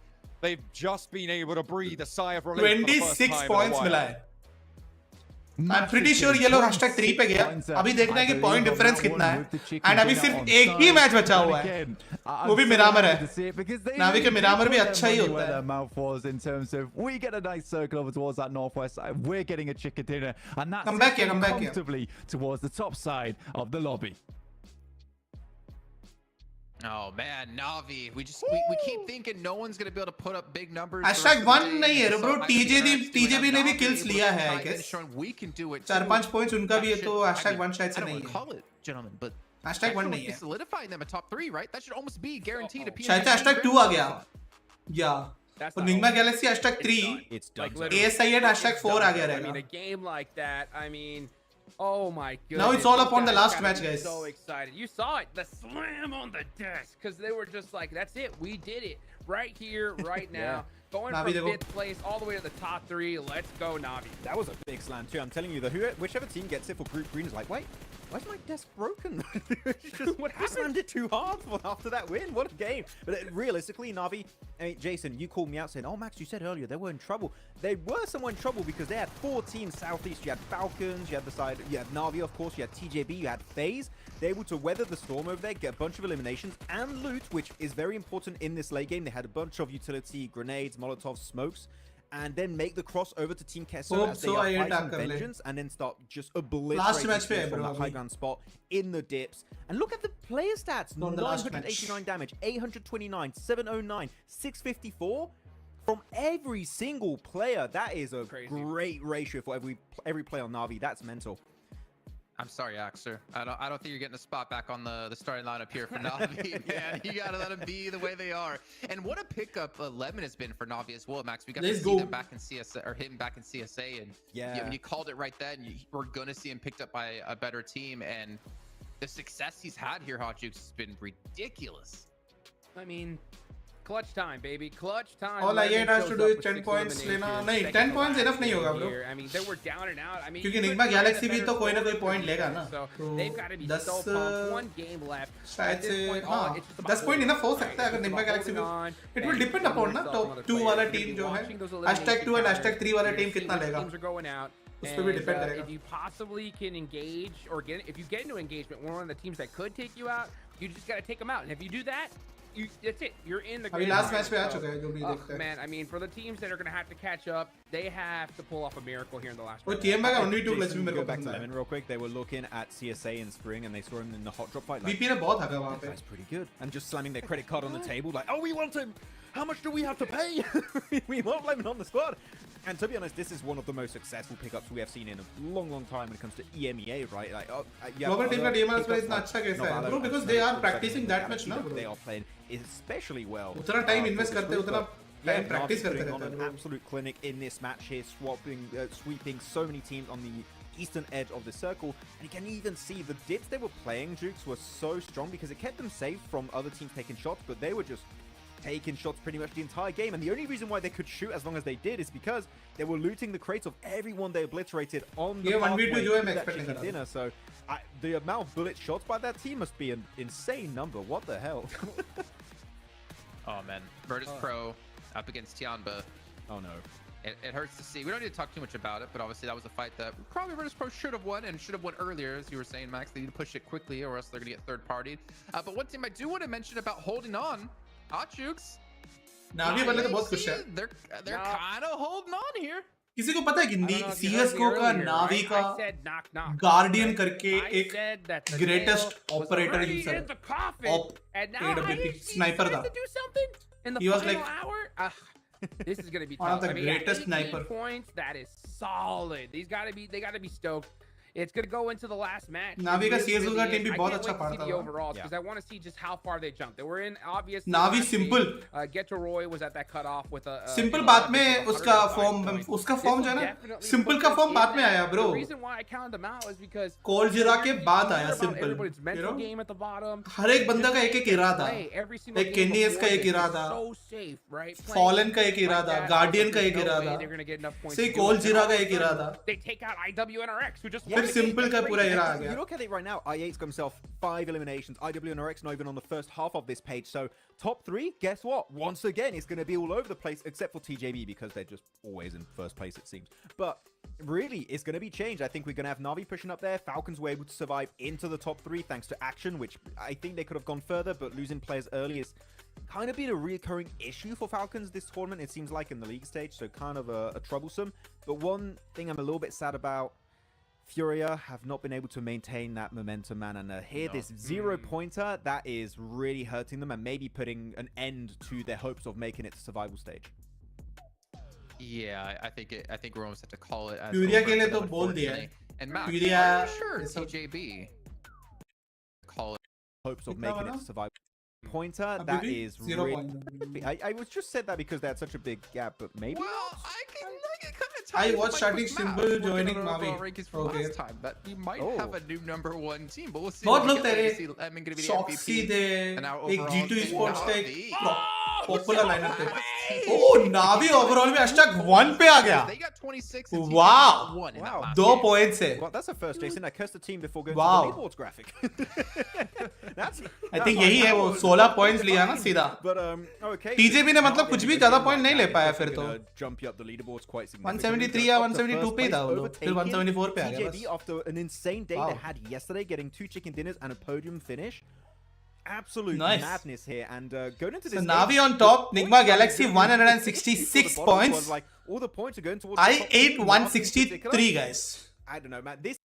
They've just been able to breathe a sigh of relief for the first 26 time in a points while. मिला है. I'm pretty sure ये लोग hashtag 3 पे गया. अभी देखना है कि पॉइंट डिफरेंस कितना है. एंड अभी सिर्फ एक ही मैच बचा हुआ है. वो भी मिरामर है. नावी के मिरामर भी अच्छा ही होता है. Mouth was in terms of we get a nice circle over towards that northwest side. We're getting a chicken dinner, and that's Come back here, comfortably towards the top side of the lobby. Oh man, Na'Vi. We keep thinking no one's gonna be able to put up big numbers. Hashtag 1 नहीं है bro. TJB ने भी kills लिया है, I guess. We can do it. 4-5 points उनका भी है, तो hashtag 1 शायद से I don't नहीं want है. to call it, gentlemen, but Hashtag 1 नहीं है. solidifying them a top 3, right? That should almost be guaranteed. शायद से hashtag 2 आ गया. Yeah. और NIGMA Galaxy hashtag 3. It's done. ASI8 hashtag 4 आ गया I mean, a रहेगा. game like that, I mean, oh my goodness. Now it's all up on the last gotta match, be guys. So excited. You saw it, the slam on the desk, because they were just like, that's it, we did it. Right here, right now. Going Navi from देखो. 5th place all the way to the top 3. Let's go, Na'Vi. That was a big slam too. I'm telling you, whichever team gets it for Group Green is like, wait, why's my desk broken? What happened? Slammed it too hard after that win. What a game! But realistically, Na'Vi, I mean, Jason, you called me out saying, "Oh, Max, you said earlier they were in trouble." They were somewhat in trouble because they had 4 teams southeast. You had Falcons, you had the side, you had Na'Vi, of course, you had TJB, you had FaZe. They're able to weather the storm over there, get a bunch of eliminations and loot, which is very important in this late game. They had a bunch of utility, grenades, Molotovs, smokes, and then make the cross over to Team QUESO as they are fighting vengeance, and then start just obliterating from that high ground spot in the dips. And look at the player stats: 989 damage, 829, 709, 654 from every single player. That is a great ratio for every player on Na'Vi. That's mental. I'm sorry, Axer. I don't think you're getting a spot back on the starting lineup here for Na'Vi. Man, you gotta let them be the way they are. And what a pickup Lemon has been for Na'Vi as well, Max. We got to see them back in CSA, or him back in CSA, and when you called it right then, we're gonna see him picked up by a better team. And the success he's had here, Hot Jukes, has been ridiculous. I mean, clutch time, baby. Clutch time. All I8 has to do is 10 points लेना. नहीं, 10 points enough नहीं होगा bro. I mean, they were down and out. I mean, क्योंकि NIGMA Galaxy भी तो कोई ना कोई point लेगा ना. So they've got to be 10 so pumped. 1 game left. शायद से हाँ 10 point enough हो सकता है अगर NIGMA Galaxy भी. It will depend upon ना top 2 वाला team जो है. Hashtag 2 and hashtag 3 वाला team कितना लेगा. Teams are going out. उस पे भी depend करेगा. If you possibly can engage or if you get into engagement, one of the teams that could take you out, you just got to take them out. And if you do that, that's it. You're in the अभी last match पे आ चुका है जो भी देखते हैं. Man, I mean, for the teams that are going to have to catch up, they have to pull off a miracle here in the last वो round. Tianba का only 2 clutch भी मेरे को back to पसंद Lemon है. real quick. They were looking at CSA in spring and they saw him in the hot drop fight. Like, VP ने बहुत हगा वहाँ पे. That's pretty good. And just slamming their credit card on the table like, oh, we want him. How much do we have to pay? We want Lemon on the squad. And to be honest, this is one of the most successful pickups we have seen in a long, long time when it comes to EMEA, right? Like, Global team का DMR पर इतना अच्छा कैसा है? Bro, because they are practicing that much ना bro. They are playing especially well. उतना time invest करते हैं, उतना time practice करते रहते हैं. An absolute clinic in this match here, sweeping so many teams on the eastern edge of the circle. And you can even see the dips they were playing, Jukes, were so strong because it kept them safe from other teams taking shots, but they were just taking shots pretty much the entire game. And the only reason why they could shoot as long as they did is because they were looting the crates of everyone they obliterated on the pathway to that chicken dinner. So the amount of bullet shots by that team must be an insane number. What the hell? Oh man, VIRTUS.PRO up against Tianba. Oh no. It hurts to see. We don't need to talk too much about it, but obviously that was a fight that probably VIRTUS.PRO should have won, and should have won earlier, as you were saying, Max. They need to push it quickly, or else they're going to get third-partied. But one team I do want to mention about holding on, Jukes. Navi वाले तो बहुत खुश है. They're kind of holding on here. किसी को पता है कि CS:GO का नावी का गार्डियन करके एक greatest operator user AWP sniper था. He was like this is gonna be one of tough. the greatest sniper points. That is solid. They gotta be stoked. It's gonna go into the last match. Navi का CS:GO का team भी बहुत अच्छा पढ़ता था. The overalls, because I want to see just how far they jumped. They were in obviously. Navi simple. GETSO ROY was at that cutoff with a. Simple बाद में उसका फॉर्म जो है ना, simple का फॉर्म बाद में आया bro. The reason why I counted them out is because Cold Jira के बाद आया simple. Everybody's mental game at the bottom. हर एक बंदा का एक इरादा. एक केनियस का एक इरादा. So safe, right? Fallen का एक इरादा. Guardian का एक इरादा. से Cold Jira का एक इरादा. They take out IWNRX, who just. Simple का पूरा era आ गया. You look at it right now, i8's got himself 5 eliminations. IWNRX not even on the first half of this page. So top 3, guess what? Once again, it's going to be all over the place, except for TJB, because they're just always in first place, it seems. But really, it's going to be changed. I think we're going to have Navi pushing up there. Falcons were able to survive into the top 3 thanks to action, which I think they could have gone further, but losing players early is kind of been a recurring issue for Falcons this tournament, it seems like, in the league stage. So kind of a troublesome. But one thing I'm a little bit sad about, FURIA have not been able to maintain that momentum, man, and here this 0-pointer that is really hurting them and maybe putting an end to their hopes of making it to survival stage. Yeah, I think we're almost have to call it as FURIA के लिए तो बोल दिया है. And Max, FURIA sure TJB call it hopes of making it to survival. Pointer that is really, I was just said that because they had such a big gap, but maybe well, I watched starting simple joining Navi. Okay. Time that you might have a new #1 team, but we'll see. बहुत लोग तेरे शॉक्सी थे, एक G2 Esports का एक popular lineup थे. Oh, Navi overall में #1 पे आ गया. They got 26. Wow. 2 points है. Well, that's the first, Jason. I cursed the team before going to the leaderboards graphic. I think यही है वो 16 points लिया ना सीधा. But okay. TJB ने मतलब कुछ भी ज़्यादा point नहीं ले पाया फिर तो. Jump you up the leaderboards quite significantly. 173 या 172 पे ही था वो लोग. फिर 174 पे आ गया बस. TJB after an insane day they had yesterday, getting 2 chicken dinners and a podium finish. Absolute madness here, and going into this. So Navi on top, NIGMA Galaxy 166 points. Was like all the points are going towards i8 163 guys. I don't know, man. This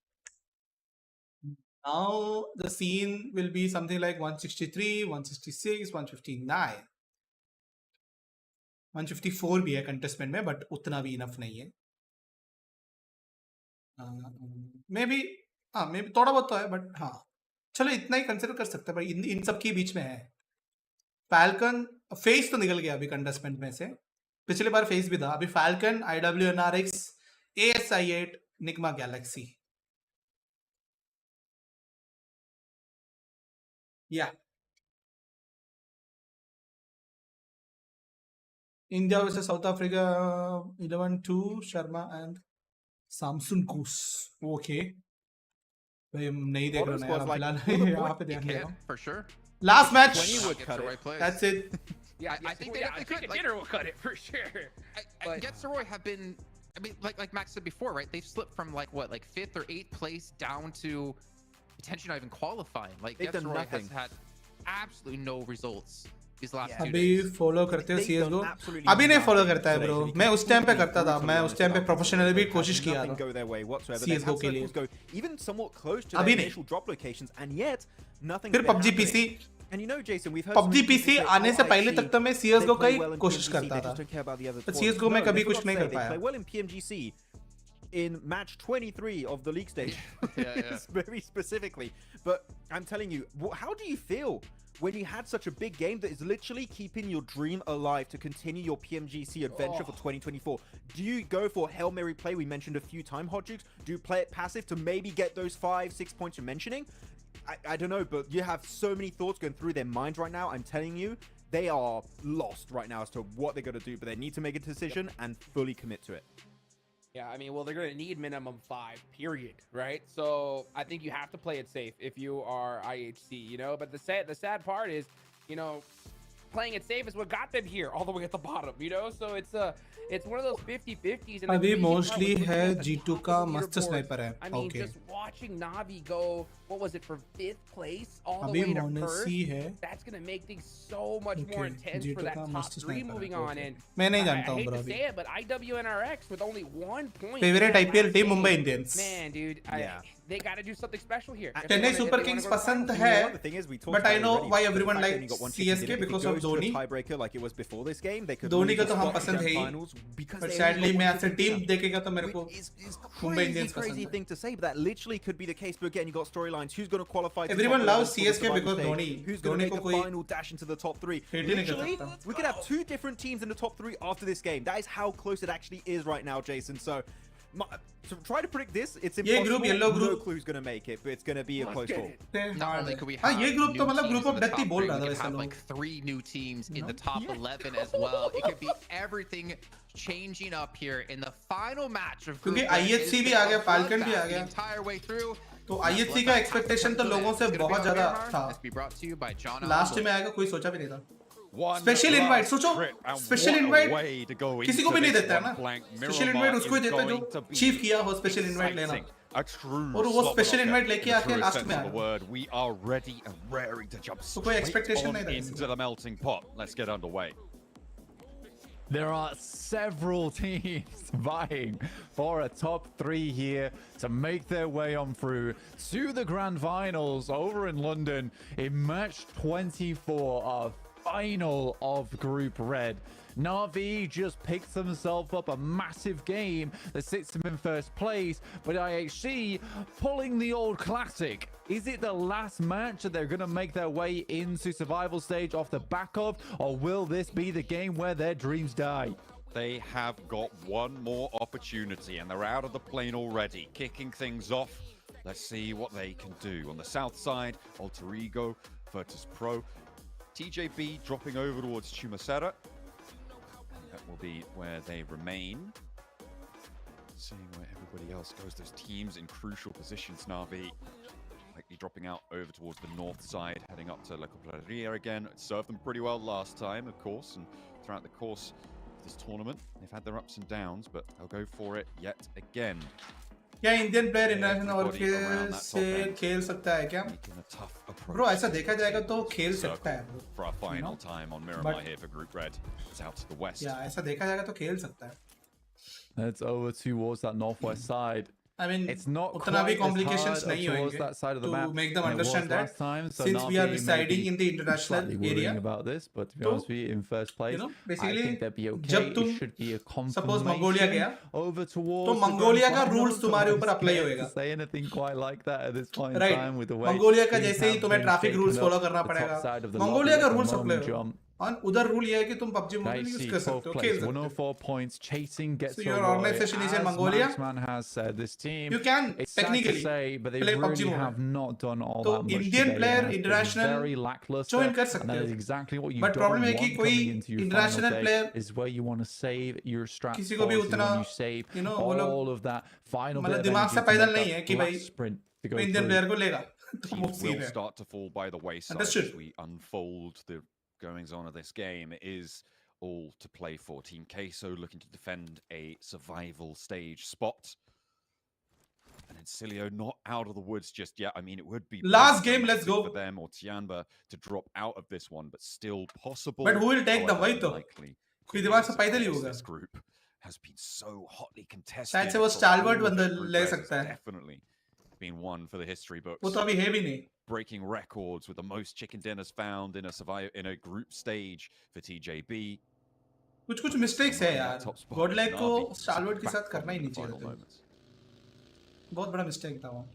now the scene will be something like 163, 166, 159. 154 भी है contestment में, but उतना भी enough नहीं है. Maybe थोड़ा बहुत तो है, but हाँ. चलो इतना ही कंसिडर कर सकते हैं, पर इन सब के बीच में है. फैल्कन फेस तो निकल गया अभी कंटेस्टमेंट में से. पिछले बार फेस भी था. अभी falcon, IWNRX, ASI8, Nyingma Galaxy. या India versus south Africa 11-2 Sharma and Samson कूस. ओके भाई नहीं देख रहा यार फिलहाल यहाँ पे ध्यान दे रहा हूँ. For sure. Last match. That's it. Yeah, I think chicken dinner will cut it for sure. GETSO ROY have been, I mean, like Max said before, right? They've slipped from like what, like 5th or 8th place down to potentially not even qualifying. Like GETSO ROY has had absolutely no results these last 2 days. अभी follow करते हो CS:GO? अभी नहीं follow करता है bro. मैं उस time पे करता था. मैं उस टाइम पे प्रोफेशनली भी कोशिश किया था CS:GO के लिए. अभी नहीं. फिर PUBG PC. PUBG PC आने से पहले तक तो मैं CS:GO का ही कोशिश करता था. पर CS:GO में कभी कुछ नहीं कर पाया. in match 23 of the league stage. Very specifically. But I'm telling you, how do you feel when you had such a big game that is literally keeping your dream alive to continue your PMGC adventure for 2024? Do you go for Hail Mary play? We mentioned a few times, Hot Jukes. Do you play it passive to maybe get those 5-6 points you're mentioning? I don't know, but you have so many thoughts going through their minds right now. I'm telling you, they are lost right now as to what they're going to do, but they need to make a decision and fully commit to it. Yeah, I mean, well, they're going to need minimum 5, period, right? So I think you have to play it safe if you are IHC, you know? But the sad part is, you know, playing it safe is what got them here all the way at the bottom, you know? So it's one of those 50-50s. And अभी mostly है G2 का मस्त sniper है. I mean, just watching Navi go, what was it, for 5th place all the way to first? That's going to make things so much more intense for that top 3 moving on. And मैं नहीं I जानता हूँ hate bro to अभी. say it, but IWNRX with only 1 point. Favorite IPL team Mumbai Indians. Man, dude, they got to do something special here. Chennai Super Kings पसंद है, but I know why everyone likes CSK because of Dhoni. Tiebreaker like it was before this game. They could Dhoni का तो हम पसंद है ही, but sadly मैं ऐसे team देखेगा तो मेरे को मुंबई इंडियंस पसंद crazy है. thing to say, but that literally could be the case. But again, you got storylines. Who's going to qualify? Everyone loves CSK because Dhoni. Who's going to make Dhoni a final dash into the top 3? Literally, we could have 2 different teams in the top 3 after this game. That is how close it actually is right now, Jason. So try to predict this. It's impossible. Group, yellow group. No clue who's going to make it, but it's going to be a close call. Not only could we have ये group तो मतलब group of in the death he top बोल three, रहा था we could वैसे have लोग. like 3 new teams in the top 11 as well. It could be everything changing up here in the final match of क्योंकि Group A. IHC भी आ गया, Falcon भी आ The गया. entire way through. तो IHC का expectation तो लोगों से बहुत ज़्यादा था. Let's be brought to you by John. Last में आएगा कोई सोचा भी नहीं था. Special invite, सोचो special invite किसी को भी नहीं देता है ना. Special invite उसको ही देता है जो chief किया हो special invite लेना. और वो special invite लेके आके last में आया. We are ready and raring to jump तो कोई expectation नहीं था into the melting pot. Let's get underway. There are several teams vying for a top 3 here to make their way on through to the grand finals over in London in match 24 of final of Group Red. Na'Vi just picked themselves up a massive game that sits them in first place, but IHC pulling the old classic. Is it the last match that they're going to make their way into survival stage off the back of, or will this be the game where their dreams die? They have got one more opportunity and they're out of the plane already, kicking things off. Let's see what they can do. On the south side, Alter Ego, VIRTUS.PRO, TJB dropping over towards Chumasera. That will be where they remain. Seeing where everybody else goes. Those teams in crucial positions. Na'Vi likely dropping out over towards the north side, heading up to SKPlz again. It served them pretty well last time, of course, and throughout the course of this tournament. They've had their ups and downs, but they'll go for it yet again. क्या Indian player international और से खेल सकता है क्या? Bro, ऐसा देखा जाएगा तो खेल सकता है. For our final time on Miramar here for Group Red. It's out to the west. Yeah, ऐसा देखा जाएगा तो खेल सकता है. It's over towards that northwest side. I mean, it's not उतना भी quite complications as hard नहीं towards होंगे that side of the to map make them than it was understand that last time, so since we are Na'Vi residing may in the be international slightly area. worrying about this, but to be honest with you, in first place, basically, I think they'd be okay. जब तुम It should be a suppose Mongolia गया, over towards तो Mongolia का rules तुम्हारे ऊपर apply होएगा. Say anything quite like that at this point in Right. time with the way Mongolia का जैसे ही have तुम्हें been traffic shaken rules up follow करना the top पड़ेगा. side of the Mongolia lobby का at the rules apply moment, हो. John. और उधर rule ये है कि तुम PUBG मोबाइल यूज कर fourth सकते हो, place, खेल सकते हो. 104 points, chasing GETSO So your ROY. organization is in As Mongolia. Maxman has said, this team, You can it's sad to technically say, but they play PUBG really Mobile. have not done all तो that much Indian today. player It has been international very lackluster, join कर and सकते that हो. is exactly what you But don't problem है want कि कोई coming into your international final player stage, is where you want to save your strats किसी को भी force, you उतना, want to save you know, वो लोग all of that final bit मतलब of दिमाग से energy to पैदल make नहीं है that कि last भाई sprint to go Indian through. player को लेगा. तो वो Teams scene will है. start to fall by the wayside Understood. as we unfold the goings on of this game. It is all to play for. Team QUESO looking to defend a survival stage spot. And INSILIO not out of the woods just yet. I mean, it would be Last game, let's go. for them or Tianba to drop out of this one, but still possible. But who will take them? वही तो. कोई दिमाग से पैदल ही होगा. This group has been so hotly contested. शायद से वो Stalwart बंदा ले सकता है. Definitely been one for the history books. वो तो अभी है भी नहीं. Breaking records with the most chicken dinners found in a group stage for TJB. कुछ mistakes है यार. Godlike को Stalwart के साथ करना ही नहीं चाहिए. बहुत बड़ा मिस्टेक था वो.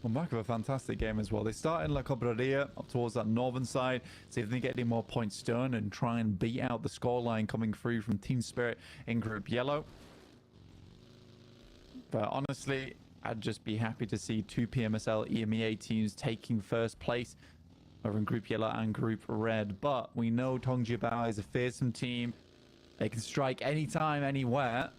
On back of a fantastic game as well. They start in La Cobreria up towards that northern side, see if they get any more points done and try and beat out the scoreline coming through from Team Spirit in Group Yellow. But honestly, I'd just be happy to see two PMSL EMEA teams taking first place over in Group Yellow and Group Red. But we know Tongjibao is a fearsome team. They can strike anytime, anywhere.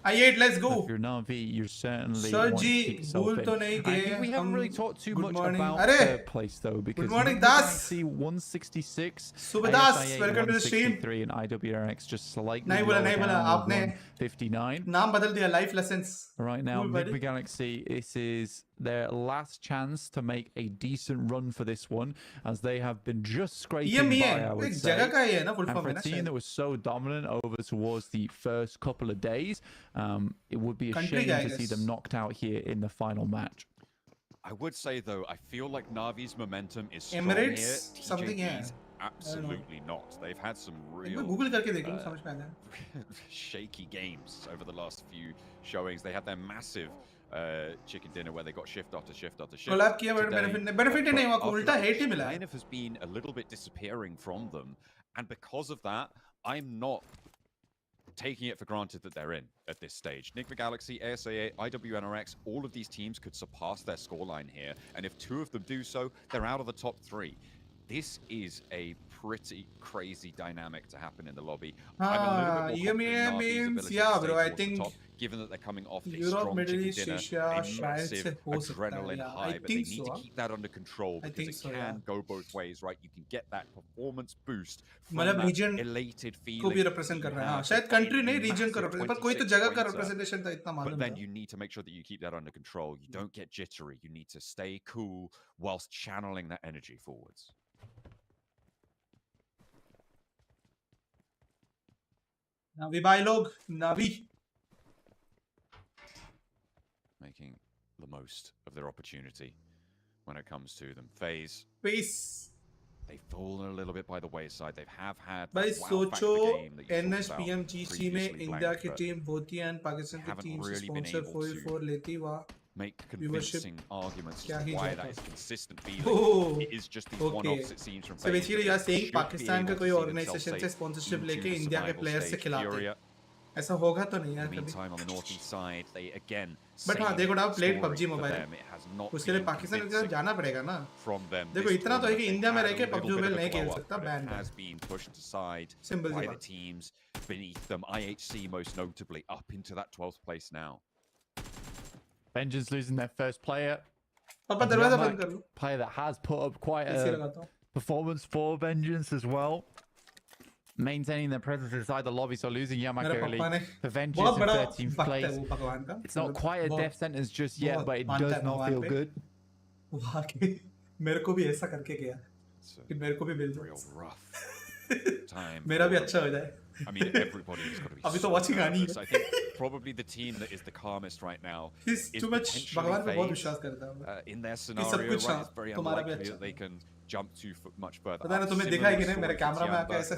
I8, let's go. If you're Navi, you're certainly Sir want to ji, keep yourself in. nahi I think we haven't really talked too much about third place though, because good morning, Das. See 166, Subadas, welcome to the stream. And IWRX just slightly नहीं बोला आपने 59. नाम बदल दिया. Life lessons. Right now, NIGMA Galaxy, this is their last chance to make a decent run for this one, as they have been just scraping by, I would say. And for a team that was so dominant over towards the first couple of days, it would be a shame to see them knocked out here in the final match. I would say though, I feel like Navi's momentum is strong Emirates, here. something, yeah. Absolutely not. They've had some real shaky games over the last few showings. They had their massive chicken dinner where they got shift after shift after shift. Kind of has been a little bit disappearing from them, and because of that, I'm not taking it for granted that they're in at this stage. NIGMA Galaxy, ASA8, IWNRX, all of these teams could surpass their scoreline here, and if two of them do so, they're out of the top three. This is a pretty crazy dynamic to happen in the lobby. EMEA means, yeah, bro, I think top, given that they're coming off a Europe, strong Middle chicken East, dinner, Asia, a massive adrenaline yeah, high, but they need to keep that under control because it can go both ways, right? You can get that performance boost from that elated feeling. को भी represent कर रहा है. हाँ, शायद country नहीं, region का represent, पर कोई तो जगह का representation था, इतना मालूम है. But then you need to make sure that you keep that under control. You don't get jittery. You need to stay cool whilst channeling that energy forwards. Navi bhai log, Navi. Making the most of their opportunity when it comes to them. FaZe. They've fallen a little bit by the wayside. They have had भाई सोचो NS PMGC PMGC में India की team होती है और पाकिस्तान की team से sponsor 4 लेती वहाँ make convincing arguments as to why that is consistent feeling. It is just these one-offs, it seems, from so basically you are saying Pakistan का कोई ऑर्गेनाइजेशन से स्पॉन्सरशिप लेके इंडिया के प्लेयर्स से खिलाते ऐसा होगा तो नहीं यार कभी. Meantime, on the northeast side, they again. But हाँ देखो ना played PUBG मोबाइल. उसके लिए पाकिस्तान के जाना पड़ेगा ना. देखो इतना तो है कि इंडिया में रह के PUBG मोबाइल नहीं खेल सकता बैन है. Has been pushed aside Simple by the teams beneath them. IHC most notably up into that 12th place now. Vengeance losing their first player. Player that has put up quite a performance for Vengeance as well. Maintaining their presence inside the lobby, so losing Yamak early. For Vengeance in 13th place. It's not quite a death sentence just yet, but it does not feel good. मेरे को भी ऐसा करके गया कि मेरे को भी मिल जाए. Real rough time. मेरा भी अच्छा हो जाए. I mean, everybody has got to be. अभी तो watching आनी है. I think probably the team that is the calmest right now is too much. भगवान पे बहुत विश्वास करता है. In their scenario, right, it's very unlikely that they can jump too much further. पता नहीं तुम्हें दिखा है कि नहीं मेरे कैमरा में आके ऐसे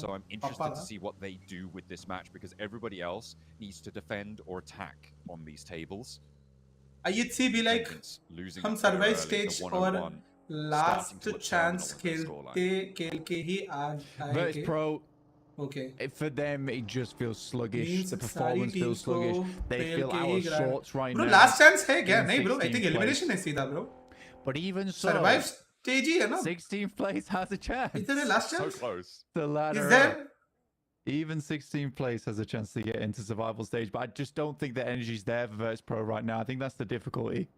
so I'm interested to see what they do with this match because everybody else needs to defend or attack on these tables. IHC be like हम survive stage और last chance खेल के ही आएंगे. VIRTUS.PRO. Okay. For them, it just feels sluggish. The performance feels sluggish. They feel out of sorts right now. Bro, last chance है क्या? नहीं bro, I think elimination है सीधा bro. But even so, survive stage ही है ना? 16th place has a chance. Is there a last chance? So close. The ladder. Is there? Even 16th place has a chance to get into survival stage, but I just don't think the energy's there for VIRTUS.PRO right now. I think that's the difficulty.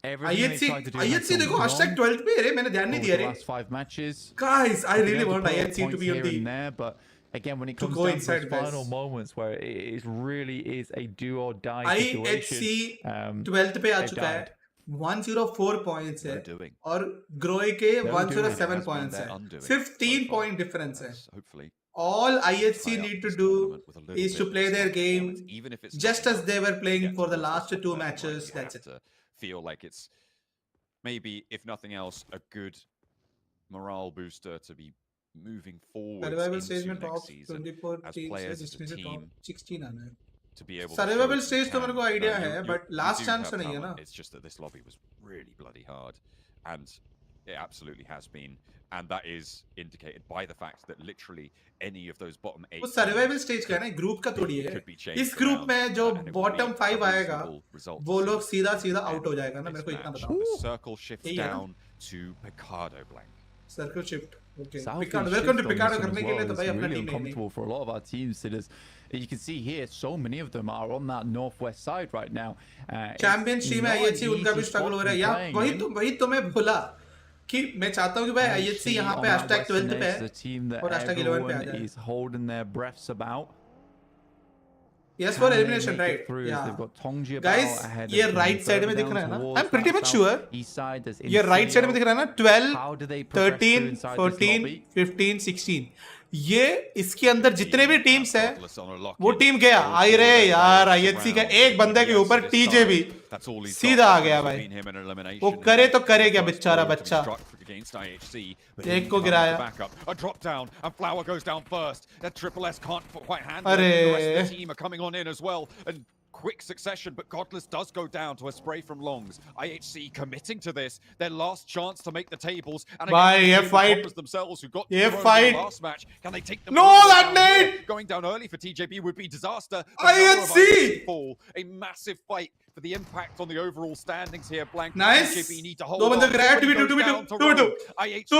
IHC देखो hashtag 12th पे है मैंने ध्यान नहीं दिया रे. Last 5 matches. Guys, I really want IHC to be on the there, but again, when it comes down to those final moments where it really is a do or die situation. IHC 12th पे आ चुका है. 104 points है और ग्रोए के 107 points है. 15 point difference है. All IHC need to do is to play their game just as they were playing for the last 2 matches. That's it. Feel like it's maybe, if nothing else, a good morale booster to be moving forward into next season as players as a team. 16 आना है. to be able to Survivable show stage you तो मेरे को can. idea No, है, you but do last chance have तो नहीं है talent. ना. It's just that this lobby was really bloody hard, and it absolutely has been, and that is indicated by the fact that literally any of those bottom 8 वो survival stage का है ना, group का थोड़ी है. इस group में जो बॉटम 5 आएगा वो लोग सीधा सीधा आउट हो जाएगा ना, मेरे को इतना बताओ. Circle shifts down to Picardo Blank. Circle shift. Okay. South Picardo, East welcome to shift on Picardo this one करने as के लिए well तो is भाई अपना really टीम नहीं. uncomfortable for a lot of our teams. So you can see here, so many of them are on that northwest side right now. Championship में IHC उनका भी स्ट्रगल हो रहा है. यार वही तो मैं भूला कि मैं चाहता हूँ कि भाई IHC यहाँ पे #12 पे है और #11 पे आ जाए. Is holding their breaths about. Yes, for elimination, right? Yeah. Guys, ये right side में दिख रहा है ना? I'm pretty much sure. ये right side में दिख रहा है ना? 12, 13, 14, 15, 16. ये इसके अंदर जितने भी टीम्स हैं, वो टीम गया. आई रे यार, IHC का एक बंदे के ऊपर TJB सीधा आ गया भाई. वो करे तो करे क्या बेचारा बच्चा. एक को गिराया. A drop down and Flower goes down first. That Triple S can't quite handle it. The rest of the team are coming on in as well. And quick succession, but Godless does go down to a spray from Longs. IHC committing to this, their last chance to make the tables. And again, the themselves who got thrown in the last match. Can they take them? No, that nade! Going down early for TJB would be disaster. IHC! Fall. A massive fight for the impact on the overall standings here. Blank. Nice. TJB need to hold दो बंदे गिराया. 2v2. IHC,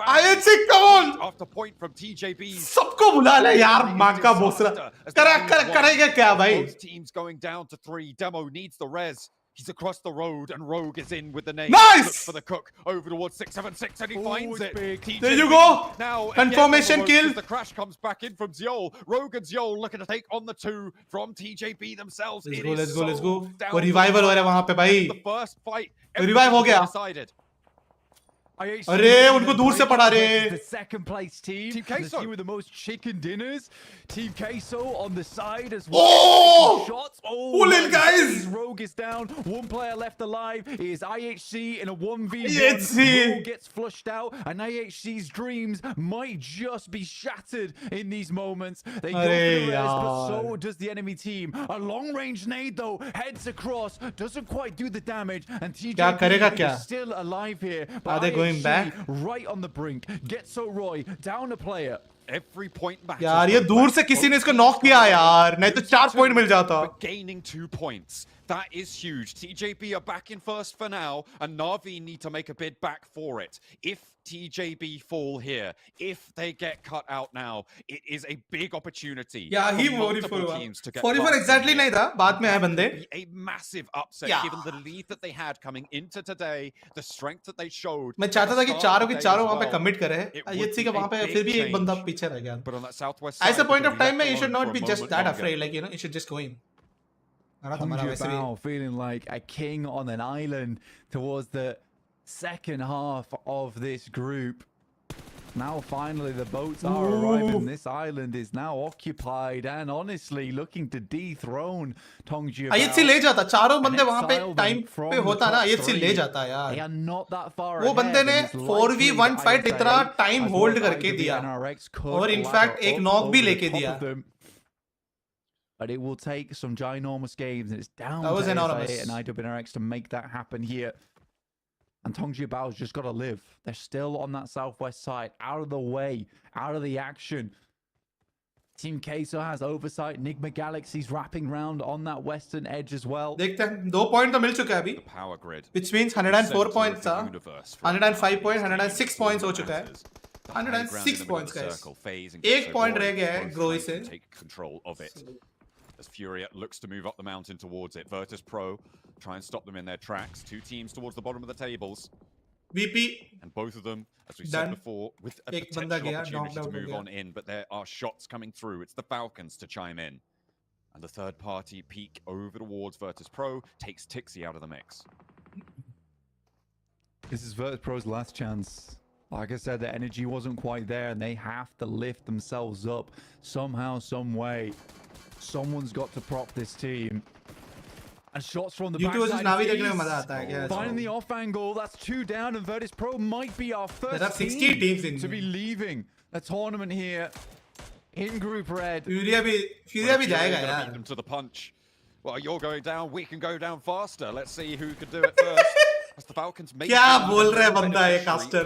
IHC, come on! After point from TJB. सबको बुला ले यार, माँ का भोसला. करेगा क्या भाई? Teams going down to 3. Demo needs the res. He's across the road and Rogue is in with the nade. Nice! Looks for the cook over towards 676 and he finds it. There you go. Now Confirmation kill. The crash comes back in from Ziol. Rogue and Ziol looking to take on the 2 from TJB themselves. Let's go. वो revival हो रहा है वहाँ पे भाई. The first fight. Revive हो गया. Decided. अरे उनको दूर से पड़ा रे. The second place team, Team QUESO. the team with the most chicken dinners. Team QUESO on the side as well. Oh! Shots. Pull in, guys. Rogue is down. One player left alive. It is IHC in a 1v1. IHC. Rogue gets flushed out, and IHC's dreams might just be shattered in these moments. They go for the res, but so does the enemy team. A long-range nade though heads across, doesn't quite do the damage, and TJB is still alive here. Are they going back? Right on the brink. GETSO ROY down a player. Every point matters. यार ये दूर से किसी ने इसको knock किया यार, नहीं तो 4 पॉइंट मिल जाता. But gaining 2 points, that is huge. TJB are back in first for now, and Na'Vi need to make a bid back for it. If TJB fall here, if they get cut out now, it is a big opportunity. Yeah, he for multiple teams to get 44 exactly नहीं था, बाद में आए बंदे. A massive upset given the lead that they had coming into today, the strength that they showed. मैं चाहता था कि चारों के चारों वहाँ पे कमिट करे. IHC का वहाँ पे फिर भी एक बंदा पीछे रह गया. But on that southwest At a side, point of time, you should not for a be just moment that longer. afraid. Like, you know, you should just go in. Bao feeling like a king on an island towards the second half of this group. Now finally the boats are arriving. This island is now occupied and honestly looking to dethrone Tongji. IHC ले जाता. चारों बंदे वहाँ पे time पे होता ना, IHC ले जाता यार. They are not that far वो बंदे ने 4v1 फाइट इतना टाइम होल्ड करके दिया और इनफैक्ट एक नॉक भी लेके दिया. But it will take some ginormous games, and it's down That was to enormous. SA8 and IWNRX to make that happen here. And Tongji Bao's just got to live. They're still on that southwest side, out of the way, out of the action. Team QUESO has oversight. NIGMA Galaxy's wrapping round on that western edge as well. देखते हैं 2 point तो मिल चुका है अभी. Power grid. Which means 104 points था. 105 points, 106 points हो चुका है. 106 points guys. एक पॉइंट रह गया है ग्रोई से. Take control of it. As FURIA looks to move up the mountain towards it. VIRTUS.PRO try and stop them in their tracks. 2 teams towards the bottom of the tables. VP. And both of them, as we said before, with a potential opportunity to move on in, but there are shots coming through. It's the Falcons to chime in. And the third party peek over towards VIRTUS.PRO takes Tixi out of the mix. This is VIRTUS.PRO's last chance. Like I said, the energy wasn't quite there, and they have to lift themselves up somehow, some way. Someone's got to prop this team. And shots from the backside. Finding the off angle, that's 2 down, and VIRTUS.PRO might be our first 60 teams in to be leaving the tournament here. in Group Red. FURIA भी जाएगा यार. Beat them to the punch. Well, you're going down. We can go down faster. Let's see who can do it first. As the Falcons make क्या बोल रहा है बंदा ये caster?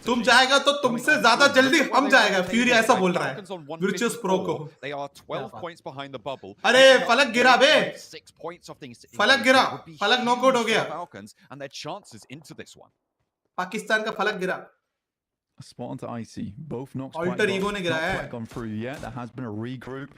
तुम जाएगा तो तुमसे ज़्यादा जल्दी हम जाएगा. FURIA ऐसा बोल रहा है. VIRTUS.PRO को. They are 12 points behind the bubble. अरे फलक गिरा बे. 6 points of things. फलक गिरा. फलक नॉकआउट हो गया. Falcons and their chances into this one. Pakistan का फलक गिरा. Spot onto Icy. Both knocks Alter ego ने गिरा है. quite gone through yet. There has been a regroup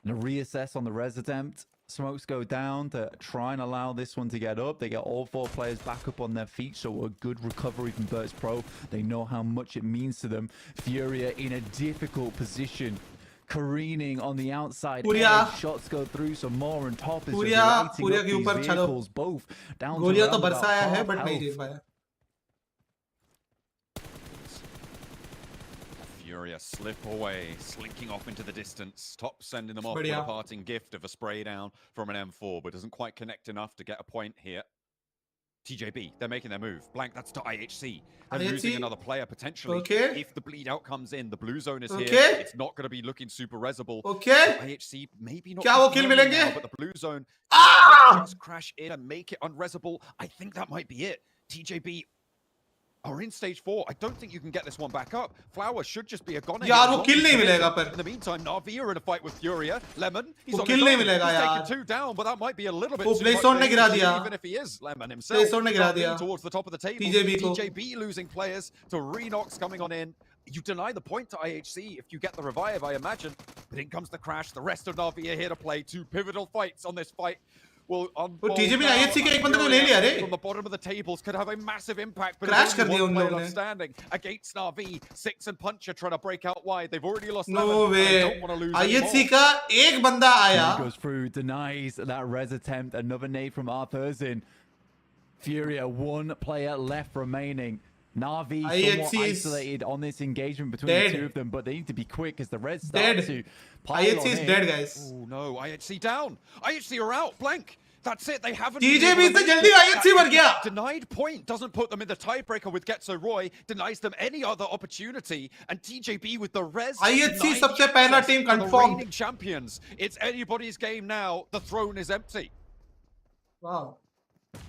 and a reassess on the res attempt. Smokes go down to try and allow this one to get up. They get all 4 players back up on their feet, so a good recovery from VIRTUS.PRO. They know how much it means to them. FURIA in a difficult position, careening on the outside. Shots go through some more, and top is just lighting up these vehicles, both down to गोलियां तो around बरसाया about है half but नहीं health. दे पाया. FURIA slip away, slinking off into the distance. Top sending them off with a parting gift of a spray down from an M4, but doesn't quite connect enough to get a point here. TJB, they're making their move. Blank, that's to IHC. They're losing another player potentially. If the bleed out comes in, the blue zone is here. It's not going to be looking super resable. IHC maybe not. क्या वो kill मिलेंगे? But the blue zone just crash in and make it unresable. I think that might be it. TJB are in stage 4. I don't think you can get this one back up. Flower should just be a goner. यार वो kill नहीं मिलेगा पर. In the meantime, Na'Vi are in a fight with FURIA. Lemon, he's वो on kill नहीं मिलेगा he's यार. taken 2 down, but that might be a little bit वो too play much zone ने गिरा damage, दिया. even if he is Lemon himself. Play zone ने गिरा दिया. Towards the top of the table. TJB को. TJB losing players to Renox coming on in. You deny the point to IHC if you get the revive, I imagine. But in comes the crash. The rest of Na'Vi are here to play. 2 pivotal fights on this fight. Well, TJB ने IHC के एक बंदे को ले लिया रे. From the bottom of the tables could have a massive impact. But Crash कर दिया उन लोगों ने. standing against Na'Vi. 6 and Puncher trying to break out wide. They've already lost. No way. They don't want to lose IHC का एक बंदा आया. Goes through, denies that res attempt. Another nade from Arthursin. FURIA, 1 player left remaining. Na'Vi somewhat isolated on this engagement between the 2 of them, but they need to be quick as the res start to pile IHC on is in. dead, guys. Oh no, IHC down. IHC are out. Blank. That's it. They haven't. TJB से जल्दी IHC मर गया. Denied point doesn't put them in the tiebreaker with GETSO ROY. Denies them any other opportunity. And TJB with the res. IHC सबसे पहला team confirmed. Reigning champions. It's anybody's game now. The throne is empty. Wow.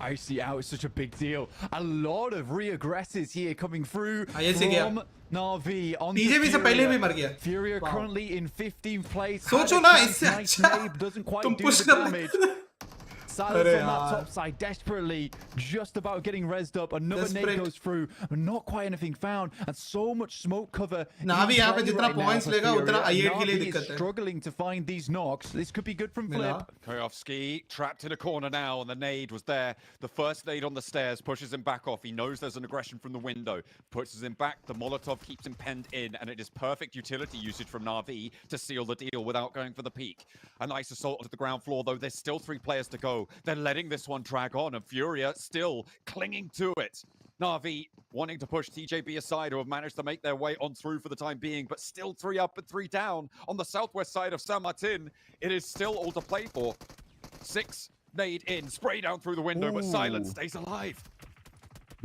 IHC out is such a big deal. A lot of re-aggresses here coming through IHC गया. from Na'Vi on TJB से पहले भी मर गया. FURIA currently in 15th place. सोचो ना इससे अच्छा. Doesn't quite तुम do push the कर damage. Silence on that top side, desperately, just about getting rezzed up. Another nade goes through, but not quite anything found, and so much smoke cover. Na'Vi यहाँ पे जितना points लेगा उतना I8 के लिए दिक्कत है. Struggling to find these knocks. This could be good from Flip. Koyovsky trapped in a corner now, and the nade was there. The first nade on the stairs pushes him back off. He knows there's an aggression from the window, pushes him back. The Molotov keeps him penned in, and it is perfect utility usage from Na'Vi to seal the deal without going for the peak. A nice assault onto the ground floor, though. There's still 3 players to go. They're letting this one drag on, and FURIA still clinging to it. Na'Vi wanting to push TJB aside, who have managed to make their way on through for the time being, but still 3 up and 3 down on the southwest side of San Martin. It is still all to play for. 6 nade in, spray down through the window, but Silence stays alive.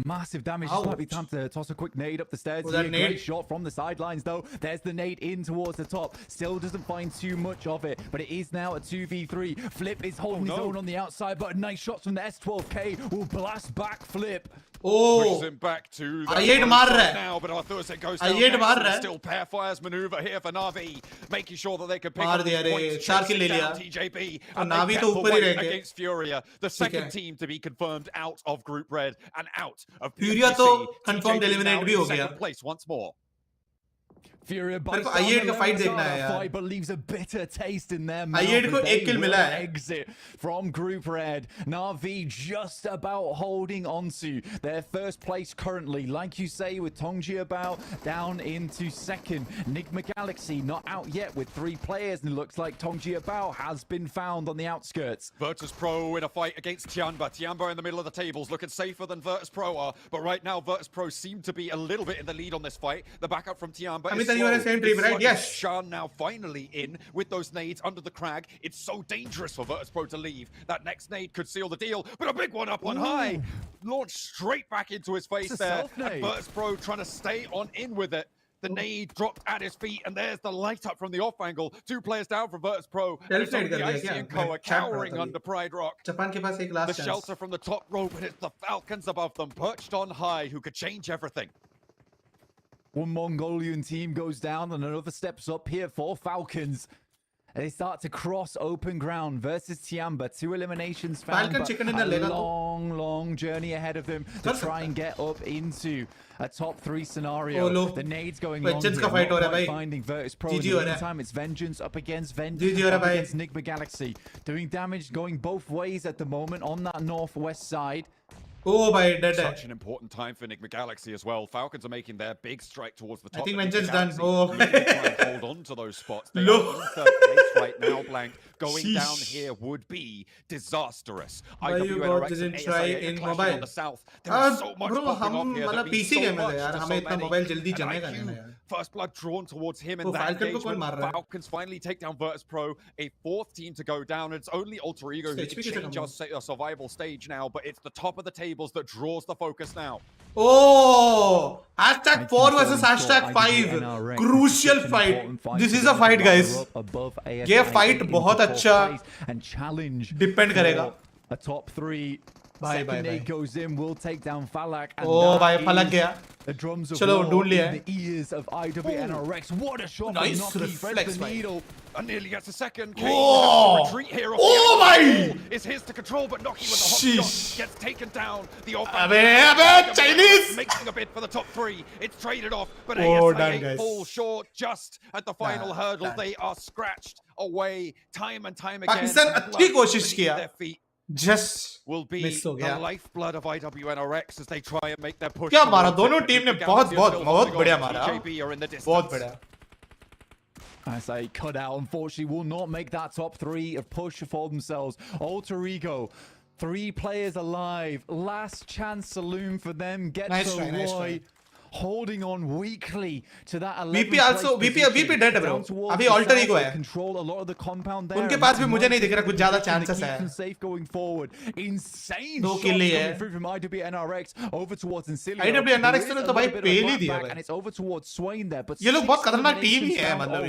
Massive damage. This might be time to toss a quick nade up the stairs. Here. Great shot from the sidelines, though. There's the nade in towards the top. Still doesn't find too much of it, but it is now a 2v3. Flip is holding his own on the outside, but nice shots from the S12K will blast back Flip. Pushes him back to the I8 मार रहा है. now, but Arthursin goes down. I8 मार रहा है. Still pair fires maneuver here for Na'Vi, making sure that they can pick मार up दिया these रे. points. 4 kill ले chasing लिया. down TJB, और and Na'Vi they तो kept ऊपर ही away रह गए. against FURIA, the second team to be confirmed out of Group Red and out of FURIA PMGC. तो confirmed TJB eliminate now भी हो in गया. second place once more. FURIA मेरे को I8 का fight देखना है यार. but leaves a bitter taste in their mouth. I8 को as they 1 kill will मिला है. Exit from Group Red. Na'Vi just about holding onto their first place currently. Like you say, with Tongji about down into second. NIGMA Galaxy not out yet with 3 players, and it looks like Tongji about has been found on the outskirts. VIRTUS.PRO in a fight against Tianba. Tianba in the middle of the tables, looking safer than VIRTUS.PRO are. But right now, VIRTUS.PRO seem to be a little bit in the lead on this fight. The backup from Tianba is you are the same team, right? Yes. Shan now finally in with those nades under the crag. It's so dangerous for VIRTUS.PRO to leave. That next nade could seal the deal, but a big one up on high. Launched straight back into his face there. And VIRTUS.PRO trying to stay on in with it. The nade dropped at his feet, and there's the light up from the off angle. 2 players down from VIRTUS.PRO. And it's only IC and Co are cowering under Pride Rock. Japan के पास एक last The shelter from the top rope, and it's the Falcons above them, perched on high, who could change everything. One Mongolian team goes down and another steps up here for Falcons. And they start to cross open ground versus Tianba. 2 eliminations found, but a long journey ahead of them to try and get up into a top 3 scenario. The nades going long here, finding VIRTUS.PRO. In the meantime, it's Vengeance up against NIGMA Galaxy. Doing damage going both ways at the moment on that northwest side. Oh, bhai, dead. Such an important time for NIGMA Galaxy as well. Falcons are making their big strike towards the top. I think Vengeance done. Oh, try and hold on to those spots. They are in third place right now, Blank. Going down here would be disastrous. IWNRX didn't try in mobile. On the south. There is so much bro, popping हम up here. PC game है यार, हमें इतना mobile जल्दी जमेगा नहीं यार. First blood drawn towards him in that engagement. Falcons finally take down VIRTUS.PRO. A 4th team to go down. It's only Alter Ego who can change our survival stage now, but it's the top of the tables that draws the focus now. Oh! Hashtag 4 versus hashtag 5. Crucial fight. This is a fight, guys. ये fight बहुत अच्छा depend करेगा. A top 3. Second nade goes in, will take down Falak. Oh, bhai, Falak gaya. The drums of Chalo, war in the ears of IWNRX. What a shot! Nice reflex, the needle. And nearly gets a second. Oh! Retreat here. Oh my! It's his to control, but Noki with a hot shot gets taken down. The Chinese! Making a bid for the top 3. It's traded off, but ASI8 falls short just at the final hurdle. They are scratched away time and time again. Pakistan अच्छी कोशिश किया. Just will be the lifeblood of IWNRX as they try and make their push. क्या मारा दोनों team ने बहुत बढ़िया मारा. बहुत बढ़िया. ISA cut out, unfortunately, will not make that top 3 of push for themselves. Alter Ego, 3 players alive. Last chance saloon for them. GETSO ROY. Holding on weakly to that 11th VP also VP dead है bro. अभी Alter Ego है. Control a lot of the compound there. उनके पास भी मुझे नहीं दिख रहा कुछ ज़्यादा chances है. Safe going forward. Insane 2 kill coming through from IWNRX over towards INSILIO. IWNRX ने तो भाई पेल ही दिया. And it's over towards Swain there. But ये लोग बहुत खतरनाक team ही है मतलब.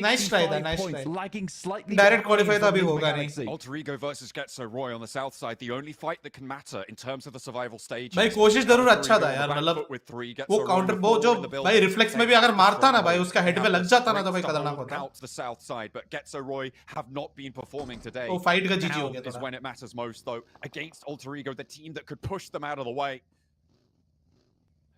Nice try था, nice try. Lagging slightly. Direct qualify तो अभी होगा नहीं. Alter Ego versus GETSO ROY on the south side. The only fight that can matter in terms of the survival stage. भाई कोशिश जरूर अच्छा था यार मतलब. वो काउंटर वो जो भाई रिफ्लेक्स में भी अगर मारता ना भाई उसका हेड पे लग जाता ना तो भाई खतरनाक होता. Out to the south side, but GETSO ROY have not been performing today. वो फाइट का जीजी हो गया is when it matters most though against Alter Ego, the team that could push them out of the way.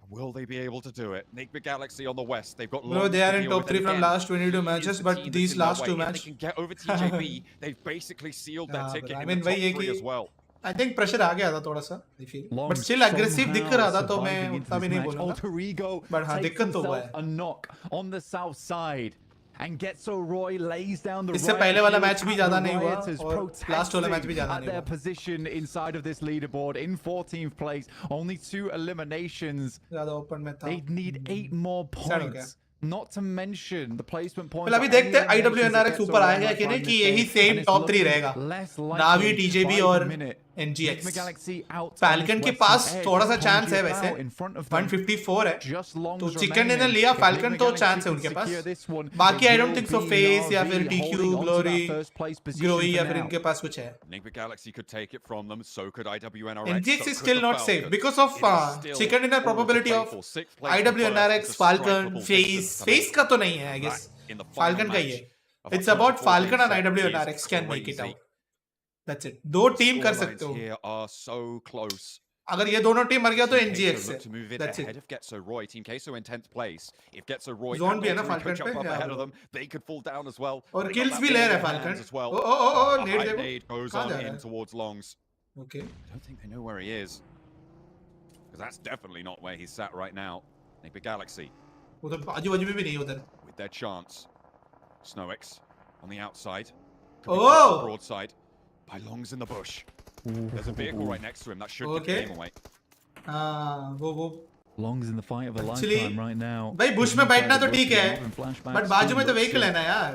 Will they be able to do it? NIGMA Galaxy on the west. They've got. No, they are in top 3 from last 22 matches, but these last 2 matches. They can get over TJB. They've basically sealed their ticket in the top 3 as well. I think pressure आ गया था थोड़ा सा, I feel. But still aggressive दिख रहा था तो मैं उतना भी नहीं बोलूँगा. Alter Ego but हाँ दिक्कत तो हुआ है. A knock on the south side. And GETSO ROY lays down the इससे पहले वाला मैच भी ज़्यादा नहीं हुआ और लास्ट वाला मैच भी ज़्यादा नहीं हुआ. Their position inside of this leaderboard in 14th place, only 2 eliminations. ज़्यादा open में था. They need 8 more points. Not to mention the placement points. अभी देखते हैं IWNRX ऊपर आएगा कि नहीं कि यही सेम टॉप 3 रहेगा. नावी, TJB और NGX. Falcon के पास थोड़ा सा चांस है वैसे. 154 है. तो चिकन ने लिया Falcon तो चांस है उनके पास. बाकी I don't think so. FaZe या फिर TQ, Glory, Growy या फिर इनके पास कुछ है. NIGMA Galaxy could take it from them. So could IWNRX. NGX is still not safe because of chicken dinner probability of IWNRX, Falcon, FaZe. FaZe का तो नहीं है I guess. Falcon का ही है. It's about Falcon and IWNRX can make it out. That's it. 2 team कर सकते हो. Here are so close. अगर ये दोनों टीम मर गया तो NGX है. That's it. Ahead of GETSO ROY, Team QUESO in 10th place. If GETSO ROY Zone भी है ना Falcon jump up ahead of them, they could fall down as well. और kills भी ले रहा है Falcon. Oh, nade goes on in towards Longs. Okay. I don't think they know where he is. Because that's definitely not where he's sat right now. NIGMA Galaxy. उधर आजू-बाजू में भी नहीं उधर. With their chance. SnowX on the outside. Oh! Broadside. By Longs in the bush. There's a vehicle right next to him that should give the game away. वो Longs in the fight of a lifetime right now. भाई Bush में बैठना तो ठीक है, but बाजू में तो vehicle है ना यार.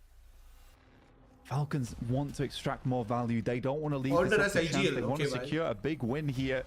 Falcons want to extract more value. They don't want to leave Order this up to as chance. IGL, They want to okay, bye. secure a big win here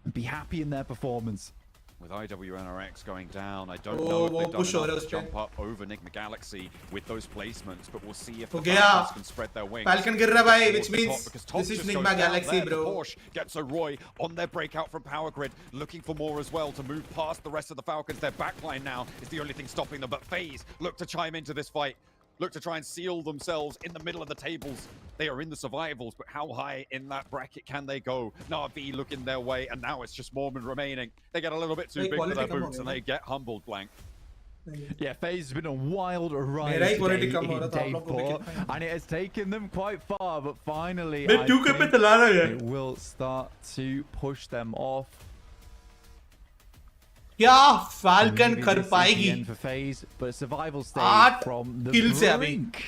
and be happy in their performance. With IWNRX going down, I don't Oh, know if वो they've done push हो रहा है enough to उस पे। jump up over Nigma Galaxy with those placements, but we'll see if हो the गया। Falcons can spread their wings. Falcon गिर रहा है भाई, which towards the means top, because top this is just goes Nigma down Galaxy, there. The bro. Porsche gets a Roy on their breakout from Power Grid, looking for more as well to move past the rest of the Falcons. Their backline now is the only thing stopping them, but FaZe look to chime into this fight. Look to try and seal themselves in the middle of the tables. They are in the survivals, but how high in that bracket can they go? Na'Vi looking their way, and now it's just Mormon remaining. They get a little bit too Hey, big for their quality come boots, on, and they get humbled, Blank. Yeah, FaZe has been a wild ride मेरा ही today quality कम हो in रहा था, आप day लोग को भी 4, कितना and it has taken them quite far, but finally मैं I 2K पे think चला रहा है। it will start to push them off. क्या Falcon Maybe कर this is the पाएगी? end for FaZe, but survival stage 8 from the kills है अभी। brink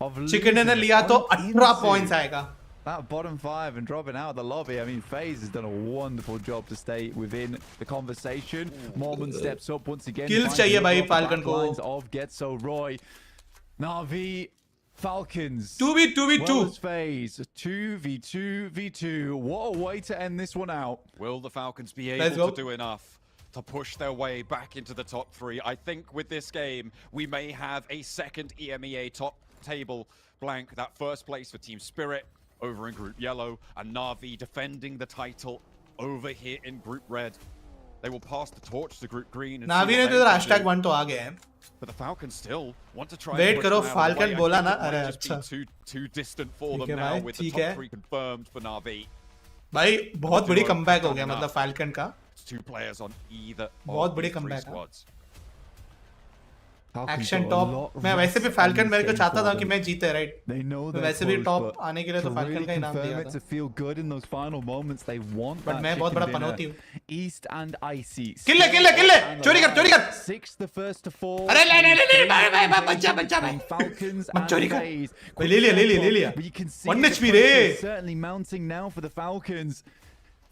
of Chicken losing ने लिया तो on 18 into points आएगा। that bottom 5 and dropping out of the lobby. I mean, FaZe has done a wonderful job to stay within the conversation. Mormon steps up once again. Kills finds चाहिए the भाई upper Falcon back को। lines of GETSO ROY. Na'Vi, Falcons. 2v2v2. Well as FaZe. 2v2v2. What a way to end this one out. Will the Falcons be Let's able go. to do enough to push their way back into the top 3? I think with this game, we may have a second EMEA top table Blank. That first place for Team Spirit over in Group Yellow, and Na'Vi defending the title over here in Group Red. They will pass the torch to Group Green. And Na'Vi ने तो इधर hashtag 1 तो आ गया है। But the Falcons still want to try. Wait and push करो, them out of the Falcon way. I बोला think ना, it might अरे just अच्छा। be too distant for ठीक them है now भाई, with the ठीक top है। 3 confirmed for Na'Vi. भाई बहुत बड़ी comeback हो गया मतलब Falcon का। It's 2 players on either बहुत of बड़ी these 3 comeback है। squads. एक्शन टॉप मैं वैसे भी फाल्कन मेरे को चाहता था कि मैं जीते राइट They know मैं they're वैसे भी close, टॉप but आने के लिए तो to फाल्कन really का इनाम confirm दिया it, था to feel good in those final moments, they want But that मैं बहुत chicken बड़ा dinner. पनौती हूँ। East and Icy. किल ले चोरी कर 6 the first to fall. अरे ले बच्चा And Falcons मत and चोरी कर FaZe. भाई ले लिया But you can see 1 the HP pressure रे is certainly mounting now for the Falcons.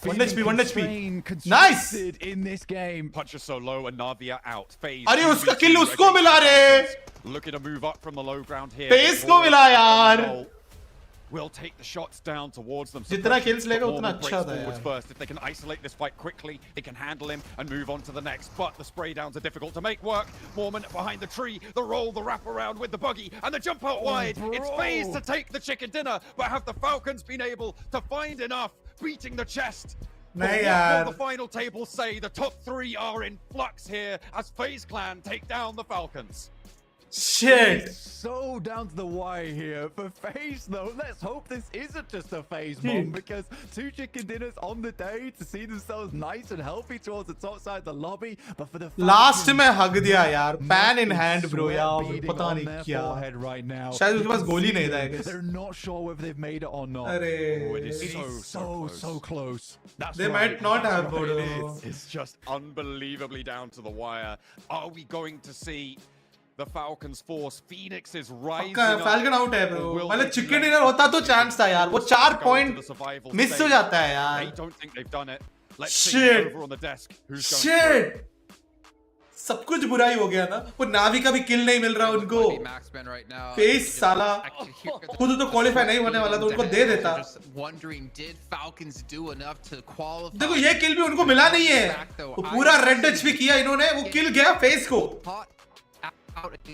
1 HP Constrained nice in this game. Puncher so low and Na'Vi are out. FaZe. अरे 2v2 उसका किल उसको against मिला the रे Falcons. Looking to move up from the low ground here. FaZe को मिला यार Will take the shots down towards them. जितना kills लेगा But उतना Mormon अच्छा breaks था forwards यार first. If they can isolate this fight quickly, they can handle him and move on to the next. But the spray downs are difficult to make work. Mormon behind the tree, the roll, the wrap around with the buggy, and the jump out wide. It's FaZe to take the chicken dinner, but have the Falcons been able to find enough, beating the chest? But नहीं what यार will the final table say? The top 3 are in flux here as FaZe Clan take down the Falcons. Shit. It's so down to the wire here for FaZe though. Let's hope this isn't just a FaZe moment, because 2 chicken dinners on the day to see themselves nice and healthy towards the top side of the lobby. But for the last में हग दिया यार pan in hand bro यार पता नहीं क्या right now. शायद उसके पास गोली नहीं था I guess They're not sure whether they've made it or not. अरे It is so close. That's They right, might not that's have, right, bro. it is. It's just unbelievably down to the wire. Are we going to see the Falcons Force? Phoenix is rising up. Falcon out है Or bro will मतलब they chicken let dinner होता तो the chance था यार वो 4 go to point the survival miss हो stage? जाता है They यार don't think they've done it. Let's Shit. see over on the desk who's going through. Shit सब कुछ बुरा ही हो गया ना वो नावी का भी किल नहीं मिल रहा उनको फेस साला खुद तो क्वालीफाई नहीं होने वाला तो उनको दे देता देखो ये किल भी उनको मिला नहीं है वो पूरा रेड टच भी किया इन्होंने वो किल गया फेस को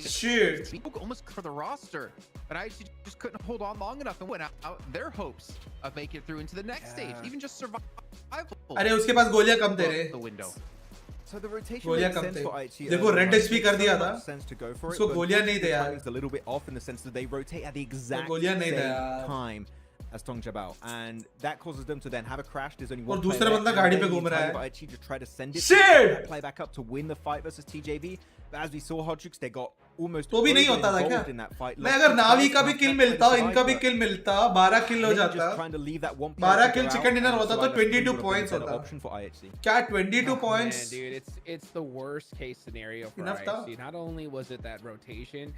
Shit. Almost for the roster, but I just couldn't hold on long enough and went out their hopes of making it through into the next stage, even just survival. अरे उसके पास गोलियां कम थे रे So the rotation गोलियां makes कम sense थे for IHC. देखो red HP कर दिया था Sense to go for it, उसको but गोलियां नहीं थे यार timing's a little bit off in the sense that they rotate at the exact गोलियां नहीं थे same यार time as Tong Jabao, and that causes them to then have a crash. There's only और one दूसरा player बंदा there, गाड़ी and पे then घूम the रहा entire है IHC to try to send it Shit! play back up to win the fight versus TJB. But as we saw, Hodgix, they got almost तो भी नहीं होता था क्या in that fight. मैं अगर नावी का भी किल मिलता इनका भी किल मिलता 12 किल हो जाता 12 किल चिकन डिनर होता तो 22 पॉइंट्स होता क्या 22 points dude, it's the worst case scenario for Enough IHC. Not only was it that rotation,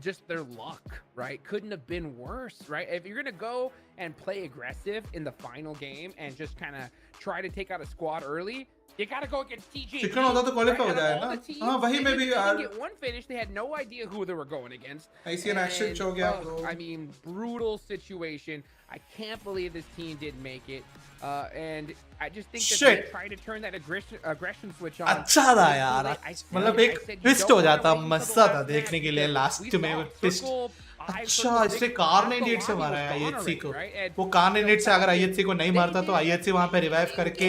just their luck, right? Couldn't have been worse, right? If you're gonna go and play aggressive in the final game and just kind of try to take out a squad early, You gotta go against TJB. Chicken होता तो qualify हो जाए ना. हाँ वही में भी They यार. didn't get one finish. They had no idea who they were going against. ऐसी an action हो गया तो. I mean, brutal situation. I can't believe this team didn't make it. And I just think that they tried to turn that aggression switch on. अच्छा था यार. मतलब एक twist हो जाता, मजा था देखने के लिए लास्ट में twist. अच्छा इससे कार 98 से मारा है IHC को. वो कार 98 से अगर IHC को नहीं मारता तो IHC वहां पे रिवाइव करके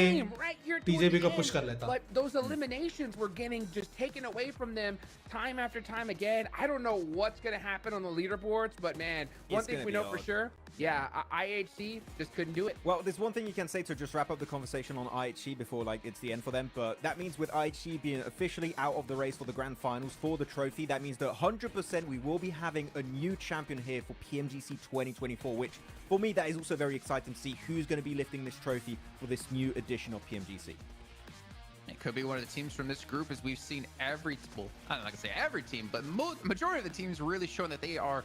TJB को पुश कर लेता. But those eliminations were getting just taken away from them time after time again. I don't know what's going to happen on the leaderboards, but man, one thing we know for sure, yeah, IHC just couldn't do it. Well, there's one thing you can say to just wrap up the conversation on IHC before like it's the end for them, but that means with IHC being officially out of the race for the grand finals for the trophy, that means that 100% we will be having a new champion here for PMGC 2024, which for me that is also very exciting to see who's going to be lifting this trophy for this new edition of PMGC. It could be one of the teams from this group, as we've seen every, well, I'm not gonna say every team, but majority of the teams really showing that they are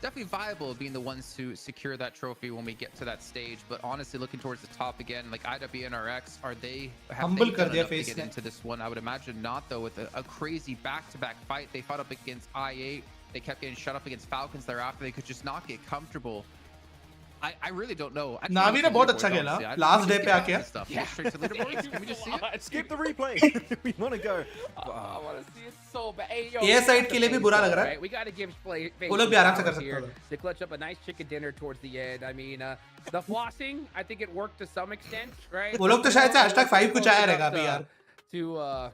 definitely viable, being the ones to secure that trophy when we get to that stage. But honestly, looking towards the top again, like IWNRX, have they done enough to get into this one? I would imagine not, though, with a crazy back-to-back fight. They fought up against I8. They kept getting shut up against Falcons thereafter. They could just not get comfortable. I really don't know. नावी ने बहुत अच्छा खेला. Last day पे आके. Yeah. Straight to leaderboards. Can we just see it? Skip the replay. We want to go. I want to see it so bad. Hey, yo, Asi8 के लिए भी बुरा लग रहा है. We got to give वो लोग भी आराम से कर सकते हैं. They clutch up a nice chicken dinner towards the end. I mean, the flossing, I think it worked to some extent, right? वो लोग तो शायद से #5 कुछ आया रहेगा अभी यार. To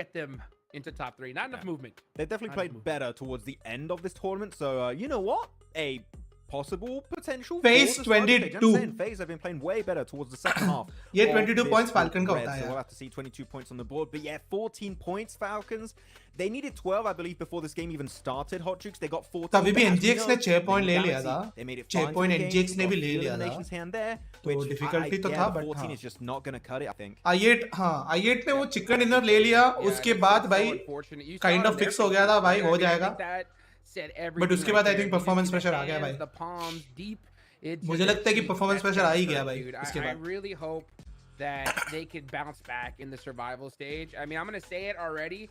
get them into top 3. Not enough movement. They definitely played better towards the end of this tournament. So you know what? A possible potential FaZe 22. FaZe have been playing way better towards the second half. Yeah, 22 points Falcon का होता है. So we'll have to see 22 points on the board. But yeah, 14 points Falcons. They needed 12, I believe, before this game even started. Hot Jukes, they got 14. तभी भी NGX ने 6 point ले लिया था. They made it 6 point NGX ने भी ले लिया था. तो डिफिकल्टी तो था, but 14 is just not going to cut it, I think. I8 हाँ, I8 ने वो चिकन डिनर ले लिया. उसके बाद भाई काइंड ऑफ फिक्स हो गया था भाई, हो जाएगा. बट उसके बाद आई थिंक परफॉर्मेंस प्रेशर आ गया भाई. मुझे लगता है कि परफॉर्मेंस प्रेशर आ ही गया भाई इसके बाद. I really hope that they can bounce back in the survival stage. I mean, I'm going to say it already,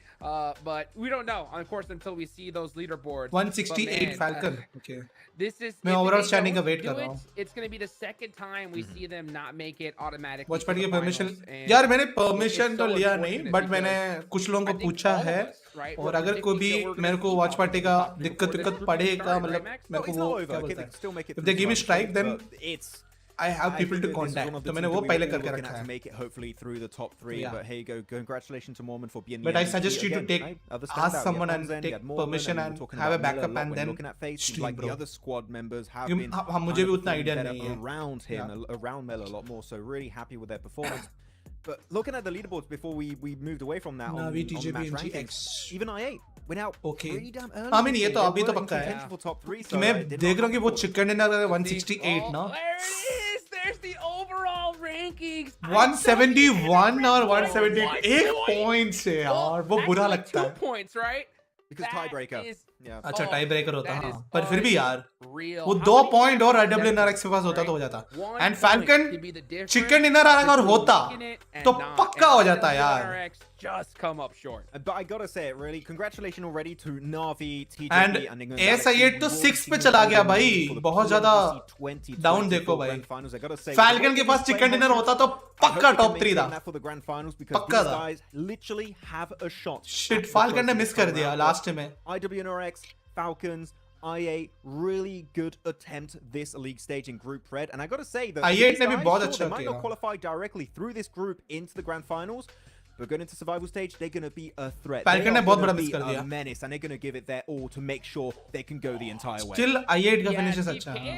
but we don't know, of course, until we see those leaderboards. 168 Falcon. Okay. This is मैं overall standing का wait कर रहा हूँ. It's going to be the second time we see them not make it automatically. Watch party की permission. यार मैंने permission तो लिया नहीं, but मैंने कुछ लोगों को पूछा है. और अगर कोई भी मेरे को वॉच पार्टी का दिक्कत पड़ेगा, मतलब मेरे को वो क्या बोलता है? If they give me strike, then I have people to contact. तो मैंने वो पहले करके रखा है. Make it hopefully through the top 3. Yeah. But here you go. Congratulations to Mormon for being. But I suggest you to take ask someone and take permission and have a backup and then stream, like bro. the other squad members have been. हाँ मुझे भी उतना idea नहीं है. Around him, around Mel a lot more. So really happy with their performance. But looking at the leaderboards before we moved away from that on the match rankings, even I8 went out pretty damn early. I mean ये तो अभी तो पक्का है. मैं देख रहा हूँ कि वो चिकन डिनर 168 ना. There's the overall rankings. 171 और 178 points है यार, वो बुरा लगता है. 2 points, right? Because tiebreaker. Yeah. अच्छा टाई ब्रेकर होता हाँ, पर फिर भी यार वो 2 पॉइंट और IWNRX के पास होता तो हो जाता. एंड फैल्कन चिकन डिनर आ रहा और होता तो पक्का हो जाता यार. Just come up short. But I gotta say it, really, congratulations already to Navi, TJB, and Asi8 तो 6 पे चला गया भाई. बहुत ज्यादा डाउन देखो भाई. फैल्कन के पास चिकन डिनर होता तो पक्का टॉप 3 था. पक्का था. Literally have a shot. Shit, falcon ने मिस कर दिया लास्ट में. IWNRX, Falcons, I8, really good attempt this league stage in Group Red. And I gotta say that I8 ने भी बहुत they अच्छा might किया. not qualify directly through this group into the grand finals, but going into survival stage, they're going to be a threat. Falcon they ने are बहुत going बड़ा to miss be कर दिया. a menace, and they're going to give it their all to make sure they can go the entire way. Still I8 का finishes अच्छा है.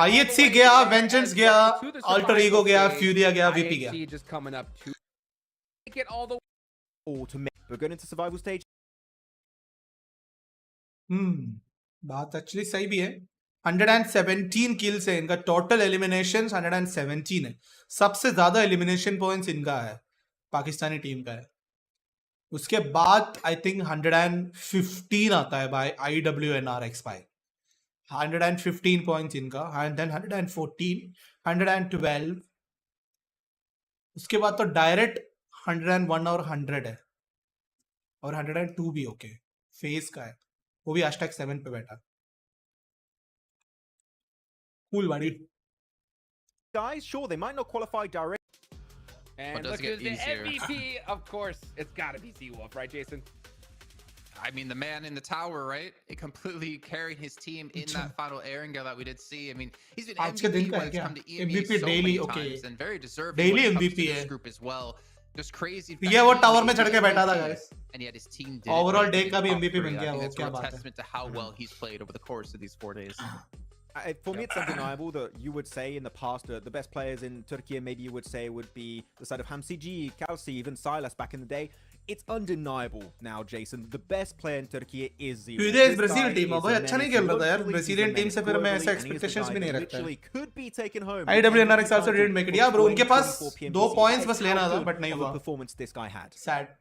IHC गया, Vengeance गया, Alter Ego गया, FURIA गया, VP गया. IHC just coming up to make it all the all to make. But going into survival stage. बात actually सही भी है. 117 किल्स है इनका. टोटल एलिमिनेशंस 117 है. सबसे ज्यादा एलिमिनेशन पॉइंट्स इनका है, पाकिस्तानी टीम का है. उसके बाद आई थिंक 115 आता है बाय IWNRX बाय 115 पॉइंट्स इनका. एंड देन 114, 112, उसके बाद तो डायरेक्ट 101 और 100 है और 102 भी ओके फेस का है, वो भी #7 पे बैठा. Cool buddy. Guys, sure, they might not qualify direct. And look who's the MVP, of course. It's got to be Z-Wolf, right, Jason? I mean, the man in the tower, right? It completely carried his team in that final Erangel that we did see. I mean, he's been MVP when it's come to EME so many times and very deserving Daily when it comes MVP to this है. group as well. Just crazy. ये वो tower में चढ़ के बैठा था guys. And yet his team did Overall it. day का भी Top MVP three. बन I गया think वो, that's क्या a बात है. testament to how well he's played over the course of these 4 days. For me, it's undeniable that you would say in the past the best players in Turkey, maybe you would say would be the side of Hamsici, Kalsi, even Silas back in the day. It's undeniable now, Jason. The best player in Turkey is Z-Wolf. Today's Brazil team भाई अच्छा नहीं खेल रहा था यार. Brazilian team से फिर मैं ऐसा expectations भी नहीं रखता. Could be taken home. IWNRX also didn't make it. Yeah bro, उनके पास 2 points बस लेना था, but नहीं हुआ. Performance this guy had. Sad.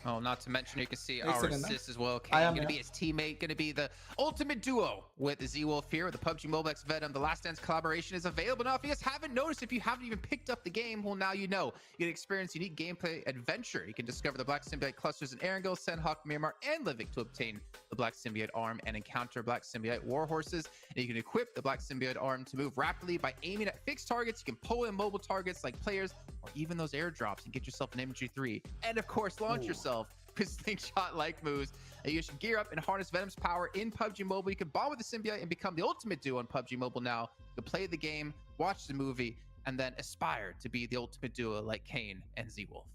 Oh, not to mention, you can see our assist as well. Kane going to be his teammate, going to be the ultimate duo with the Z-Wolf here with the Pubg Mobile X Venom. The Last Dance collaboration is available now. If you guys haven't noticed, if you haven't even picked up the game, well, now you know. You can experience unique gameplay adventure. You can discover the Black Symbiote clusters in Erangel, Sanhok, Miramar, and Livik to obtain the Black Symbiote arm and encounter Black Symbiote war horses. And you can equip the Black Symbiote arm to move rapidly by aiming at fixed targets. You can pull in mobile targets like players or even those airdrops and get yourself an MG3. And of course, launch yourself with slingshot-like moves. You should gear up and harness Venom's power in PUBG Mobile. You can bond with the symbiote and become the ultimate duo on PUBG Mobile now. You can play the game, watch the movie, and then aspire to be the ultimate duo like Kane and Z-Wolf.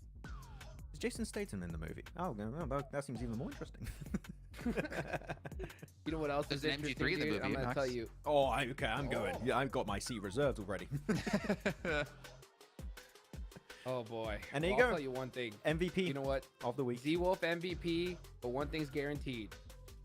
Is Jason Statham in the movie? Oh, no, that seems even more interesting. You know what else There's is an interesting, MG3 in the dude? movie, I'm going to Max. tell you. Oh, okay, I'm going. Yeah, I've got my C reserved already. Oh boy. And there you I'll go. tell you one thing. MVP. You know what? Of the week. Z-Wolf MVP, but one thing's guaranteed.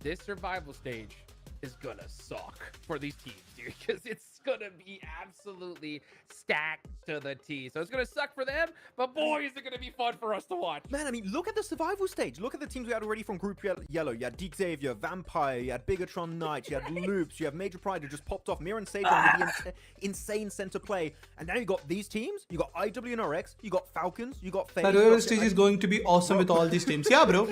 This survival stage is gonna suck for these teams, dude, because it's gonna be absolutely stacked to the T. So it's gonna suck for them, but boy, is it gonna be fun for us to watch. Man, I mean, look at the survival stage. Look at the teams we had already from Group Yellow. You had Deke Xavier, Vampire, you had Bigatron Knight, you had Loops, you have Major Pride who just popped off, Mir and Sage with the insane center play. And now you got these teams, you got IWNRX, you got Falcons, you got FaZe. The survival stage is going to be awesome with all these teams. Yeah bro.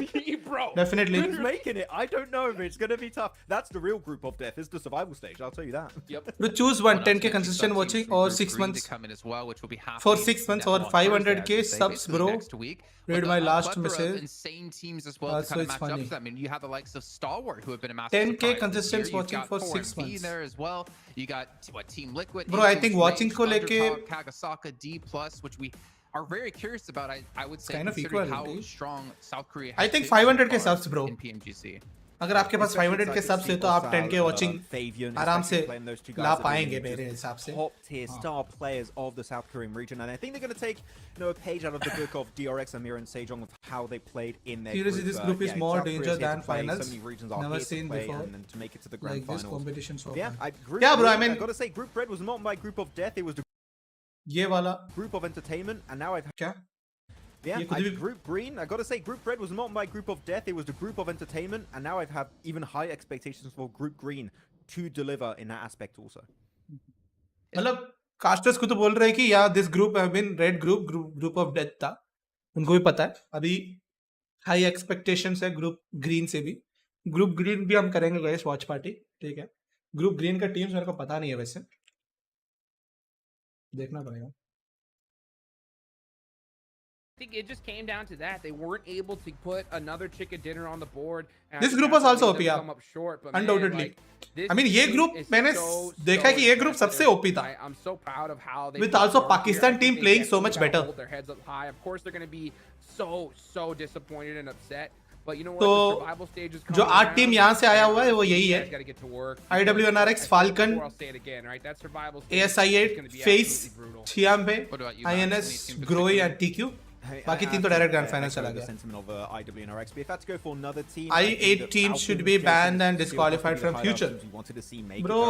Bro. Definitely. Who's making it? I don't know, but it's gonna be tough. That's the real group of death, is the survival stage, I'll tell you that. Yep. Bro, choose one 10k consistent watching or 6 months. Come in as well, which will be For 6 months or 500k subs bro. Next week. Read my last message. Insane teams as well to kind of match up to them. I mean, you have the likes of Stalwart who have been a massive 10k surprise consistent this year. watching You've for got 6 4MB months. there as well. You got what Team Liquid. Bro, I think watching को लेके Kagasaka D+, which we are very curious about. I would say kind of considering how equal, strong South Korea I has think been so 500k far subs bro. in PMGC. अगर आपके पास 500k subs है तो आप 10k watching आराम से ला पाएंगे मेरे हिसाब से. Top tier star players of the South Korean region, and I think they're going to take a page out of the book of DRX, Amir, and Sejong of how they played in their Seriously, group. this group is more South Korea's danger here to than play. finals. So many regions are Never here to seen play before. and to make it to the grand Like this finals. competition so Yeah, far. yeah, bro. I mean, I got to say, Group Red was not my group of death. It was the ये वाला group of entertainment, and now I've क्या? Yeah, ये खुद भी Group Green, I gotta say, Group Red was not my group of death, it was the group of entertainment, and now I have even high expectations for Group Green to deliver in that aspect also. मतलब casters को तो बोल रहे हैं कि या this group have been red group of death था, उनको भी पता है. अभी हाई एक्सपेक्टेशंस है ग्रुप ग्रीन से भी. ग्रुप ग्रीन भी हम करेंगे गाइस वॉच पार्टी, ठीक है. ग्रुप ग्रीन का टीम्स मेरे को पता नहीं है, वैसे देखना पड़ेगा. I think it just came down to that. They weren't able to put another chicken dinner on the board. And This I think group that's was also what made them OP, come up short, but man, undoubtedly. like, this I mean, ये team group is मैंने so देखा कि ये group impressive. सबसे OP था. I'm so proud of how they With also performed here. Pakistan I think team they playing so definitely much gotta better. hold their heads up high. Of course, they're going to be so disappointed and upset. But you know what? तो The survival stage is जो coming 8 team around, यहाँ से आया हुआ है वो and यही you है. guys gotta get to work. IWNRX, Falcon, Before I'll say it again, right? That survival stage is ASI8, gonna be FaZe, absolutely brutal. Tianba, INS, Groy and TQ. बाकी तीन तो डायरेक्ट ग्रैंड फाइनल चला गया. IWNRX, but if I had to go for another team, I8 teams should be banned and disqualified from future. Bro,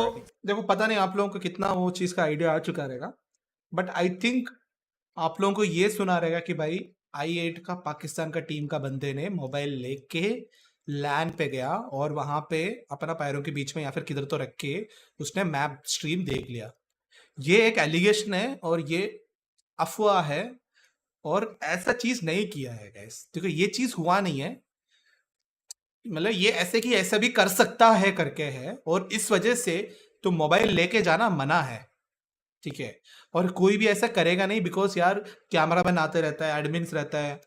देखो पता नहीं आप लोगों को कितना वो चीज का आइडिया आ चुका रहेगा, बट आई थिंक आप लोगों को ये सुना रहेगा कि भाई I8 का पाकिस्तान का टीम का बंदे ने मोबाइल लेके लैंड पे गया और वहां पे अपना पैरों के बीच में या फिर किधर तो रख के उसने मैप स्ट्रीम देख लिया. ये एक एलिगेशन है और ये अफवाह है. और ऐसा चीज नहीं किया है गाइस, देखो ये चीज हुआ नहीं है, मतलब ये ऐसे कि ऐसा भी कर सकता है करके है, और इस वजह से तो मोबाइल लेके जाना मना है, ठीक है। और कोई भी ऐसा करेगा नहीं, बिकॉज यार कैमरा मैन आते रहता है, एडमिन्स रहता है,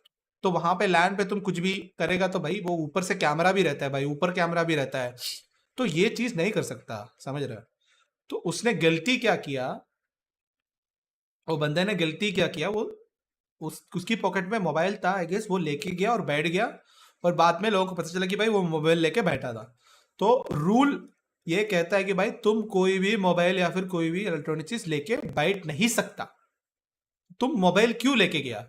तो वहां पे लैंड पे तुम कुछ भी करेगा तो भाई वो ऊपर से कैमरा भी रहता है भाई, ऊपर कैमरा भी रहता है, तो ये चीज नहीं कर सकता, समझ रहे हो। तो उसने गलती क्या किया, वो बंदे ने गलती क्या किया, वो उसकी पॉकेट में मोबाइल था आई गेस, वो लेके गया और बैठ गया, और बाद में लोगों को पता चला कि भाई वो मोबाइल लेके बैठा था। तो रूल ये कहता है कि भाई तुम कोई भी मोबाइल या फिर कोई भी इलेक्ट्रॉनिक चीज लेके बैठ नहीं सकता। तुम मोबाइल क्यों लेके गया,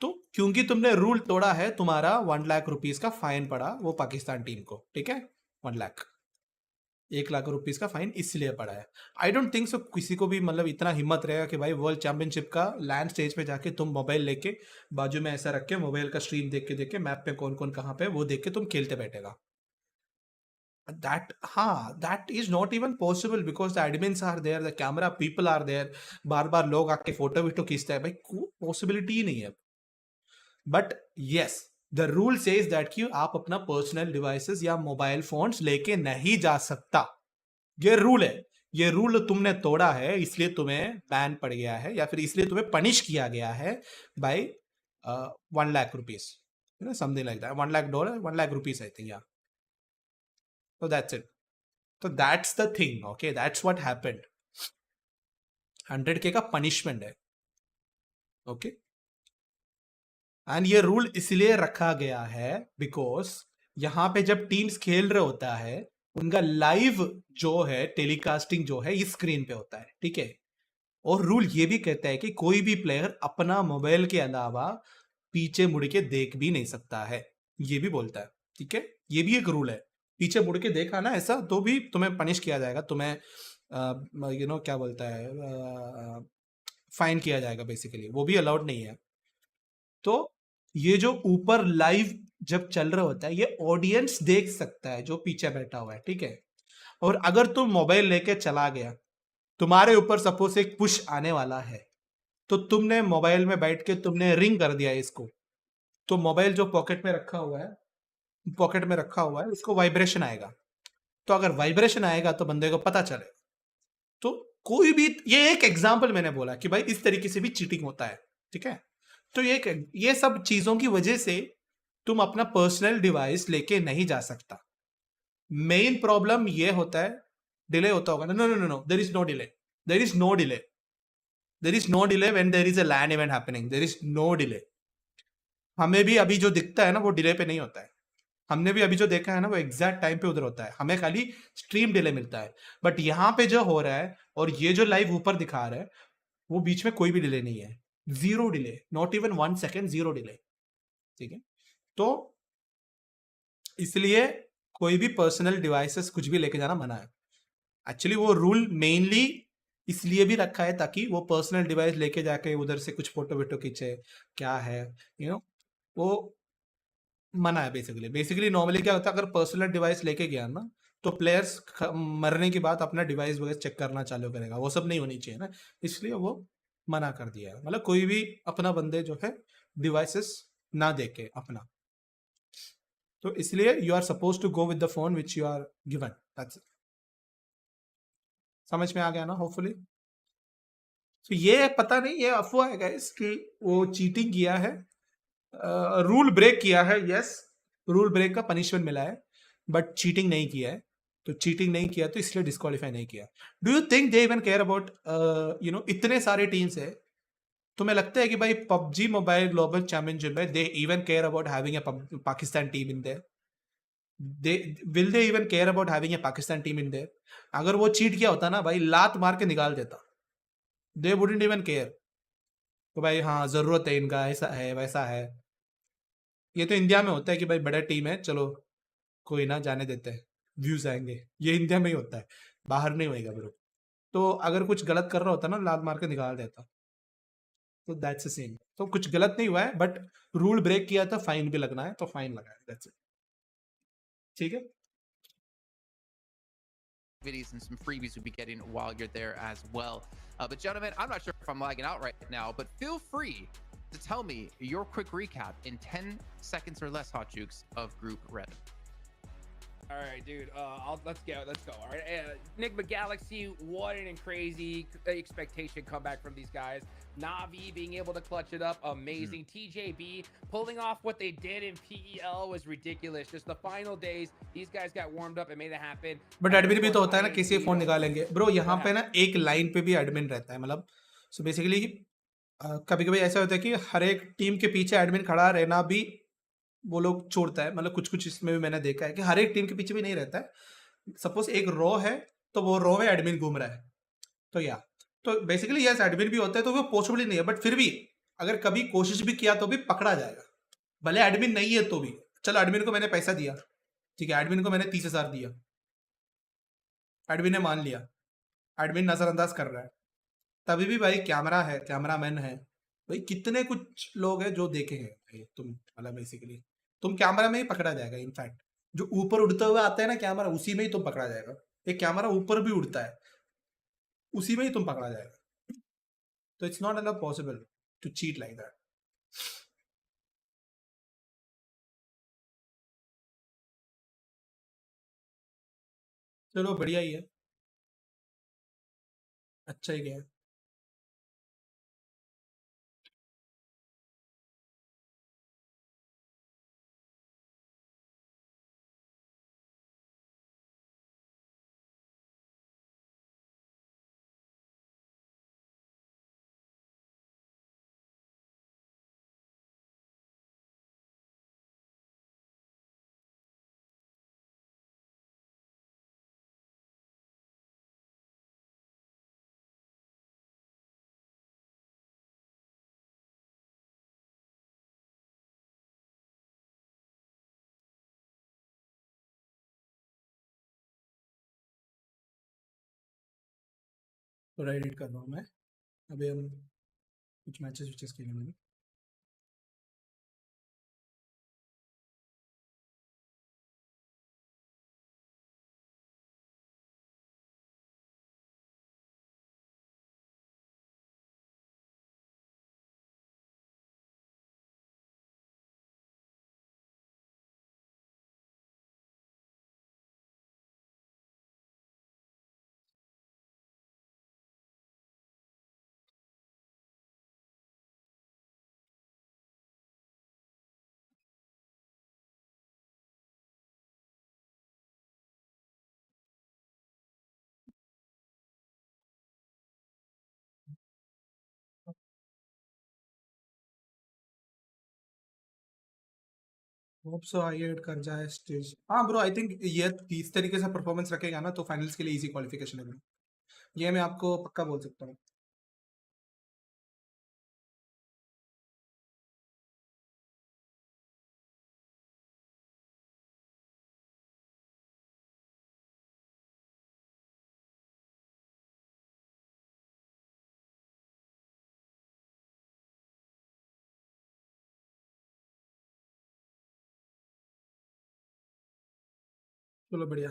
तो क्योंकि तुमने रूल तोड़ा है, तुम्हारा 1 लाख रुपीस का फाइन पड़ा वो पाकिस्तान टीम को, ठीक है। 1 लाख, 1 लाख रुपीस का फाइन इसलिए पड़ा है। आई डोंट थिंक सो किसी को भी मतलब इतना हिम्मत रहेगा कि भाई वर्ल्ड चैंपियनशिप का लैंड स्टेज पे जाके तुम मोबाइल लेके बाजू में ऐसा रख के मोबाइल का स्ट्रीम देख के मैप पे कौन कौन कहाँ पे वो देख के तुम खेलते बैठेगा। that is not even possible because the admins are there, the camera people are there, बार बार लोग आके फोटो वीटो खींचते हैं भाई, पॉसिबिलिटी ही नहीं है। But yes the rule says that कि आप अपना पर्सनल डिवाइसेस या मोबाइल फोन्स लेके नहीं जा सकता, ये रूल है। ये रूल तुमने तोड़ा है, इसलिए तुम्हें बैन पड़ गया है, या फिर इसलिए तुम्हें पनिश किया गया है by 1 lakh rupees, something like that, $1 lakh 1 lakh rupees I think, yeah. So that's it. So that's the thing, okay? That's what happened. 100K का पनिशमेंट है, ओके। एंड ये रूल इसलिए रखा गया है बिकॉज यहाँ पे जब टीम्स खेल रहे होता है, उनका लाइव जो है टेलीकास्टिंग जो है इस स्क्रीन पे होता है, ठीक है। और रूल ये भी कहता है कि कोई भी प्लेयर अपना मोबाइल के अलावा पीछे मुड़ के देख भी नहीं सकता है, ये भी बोलता है, ठीक है। ये भी एक रूल है, पीछे मुड़ के देखा ना ऐसा तो भी तुम्हें पनिश किया जाएगा, तुम्हें क्या बोलता है, फाइन किया जाएगा बेसिकली, वो भी अलाउड नहीं है। तो ये जो ऊपर लाइव जब चल रहा होता है ये ऑडियंस देख सकता है जो पीछे बैठा हुआ है, ठीक है। और अगर तुम मोबाइल लेके चला गया, तुम्हारे ऊपर सपोज एक पुश आने वाला है, तो तुमने मोबाइल में बैठ के तुमने रिंग कर दिया इसको, तो मोबाइल जो पॉकेट में रखा हुआ है उसको वाइब्रेशन आएगा, तो अगर वाइब्रेशन आएगा तो बंदे को पता चलेगा। तो कोई भी, ये एक एग्जांपल मैंने बोला कि भाई इस तरीके से भी चीटिंग होता है, ठीक है। तो ये सब चीजों की वजह से तुम अपना पर्सनल डिवाइस लेके नहीं जा सकता। मेन प्रॉब्लम ये होता है, डिले होता होगा, no, there is no delay, there is no delay when there is a LAN event happening, there is no delay. हमें भी अभी जो दिखता है ना वो डिले पे नहीं होता है, हमने भी अभी जो देखा है ना वो एग्जैक्ट टाइम पे उधर होता है, हमें खाली स्ट्रीम डिले मिलता है। बट यहाँ पे जो हो रहा है और ये जो लाइव ऊपर दिखा रहा है वो बीच में कोई भी डिले नहीं है, 0 delay, not even 1 second, 0 delay, ठीक है। तो इसलिए कोई भी पर्सनल डिवाइसेस कुछ भी लेके जाना मना है। एक्चुअली वो रूल मेनली इसलिए भी रखा है ताकि वो पर्सनल डिवाइस लेके जाके उधर से कुछ फोटो वीटो खींचे, क्या है वो मना है बेसिकली। नॉर्मली क्या होता है, अगर पर्सनल डिवाइस लेके गया ना तो प्लेयर्स मरने के बाद अपना डिवाइस वगैरह चेक करना चालू करेगा, वो सब नहीं होनी चाहिए ना, इसलिए वो मना कर दिया है। मतलब कोई भी अपना बंदे जो है डिवाइसेस ना देके अपना, तो इसलिए you are suppose to go with the phone which you are given, that's it. समझ में आ गया ना होपफुली। तो ये पता नहीं, ये अफवाह है गाइस कि वो चीटिंग किया है, रूल ब्रेक किया है, यस रूल ब्रेक का पनिशमेंट मिला है, बट चीटिंग नहीं किया है। तो चीटिंग नहीं किया तो इसलिए डिस्क्वालीफाई नहीं किया। Do you think they even care about, इतने सारे टीम्स है, तुम्हें लगता है कि भाई पबजी मोबाइल ग्लोबल चैंपियनशिप में they even care about having a Pakistan team in their? Will they even care about having a Pakistan team in their? अगर वो चीट किया होता ना भाई, लात मार के निकाल देता, दे वुडंट इवन केयर। तो भाई हाँ जरूरत है इनका, ऐसा है वैसा है। ये तो इंडिया में होता है कि भाई बड़ा टीम है, चलो कोई ना जाने देते हैं, व्यूज आएंगे, ये इंडिया में ही होता है, बाहर नहीं होएगा ब्रो। तो अगर कुछ गलत कर रहा होता ना, लात मार के निकाल देता। तो दैट्स द सेम। तो कुछ गलत नहीं हुआ है, बट रूल ब्रेक किया तो फाइन भी लगना है, तो फाइन लगा है, दैट्स इट, ठीक है। Activities and some freebies you'll be getting while you're there as well. But gentlemen, I'm not sure if I'm lagging out right now, but feel free to tell me your quick recap in 10 seconds or less, Hot Jukes, of Group Red. All right, dude. Let's go. All right, NIGMA Galaxy. What an crazy expectation comeback from these guys. Navi being able to clutch it up, amazing. TJB pulling off what they did in PEL was ridiculous. Just the final days, these guys got warmed up and made it happen. But admin भी तो होता है ना, किसी phone निकालेंगे bro. यहाँ पे ना एक लाइन पे भी एडमिन रहता है, मतलब सो बेसिकली कभी कभी ऐसा होता है कि हर एक टीम के पीछे एडमिन खड़ा रहना भी वो लोग छोड़ता है. मतलब कुछ कुछ इसमें भी मैंने देखा है कि हर एक टीम के पीछे भी नहीं रहता है. सपोज एक रो है तो वो रो में एडमिन घूम रहा है, तो या तो बेसिकली यस एडमिन भी होता है, तो वो पॉसिबल नहीं है. बट फिर भी अगर कभी कोशिश भी किया तो भी पकड़ा जाएगा, भले एडमिन नहीं है तो भी. चलो एडमिन को मैंने पैसा दिया, ठीक है, एडमिन को मैंने 30,000 दिया, एडमिन ने मान लिया, एडमिन नजरअंदाज कर रहा है, तभी भी भाई कैमरा है, कैमरामैन है भाई. कितने कुछ लोग हैं जो देखे हैं भाई. तुम मतलब बेसिकली तुम कैमरा में ही पकड़ा जाएगा. इनफैक्ट जो ऊपर उड़ते हुए आता है ना कैमरा, उसी में ही तुम पकड़ा जाएगा. एक कैमरा ऊपर भी उड़ता है, उसी में ही तुम पकड़ा जाएगा. तो it's not enough possible to cheat like that. चलो बढ़िया ही है, अच्छा ही गया. थोड़ा एडिट कर रहा हूँ मैं. अभी हम कुछ मैचेस विचेस खेलेंगे. होप सो हाईएट कर जाए स्टेज. हाँ ब्रो, आई थिंक ये 30 तरीके से परफॉर्मेंस रखेगा ना तो फाइनल्स के लिए इजी क्वालिफिकेशन है bro. ये मैं आपको पक्का बोल सकता हूँ. चलो बढ़िया.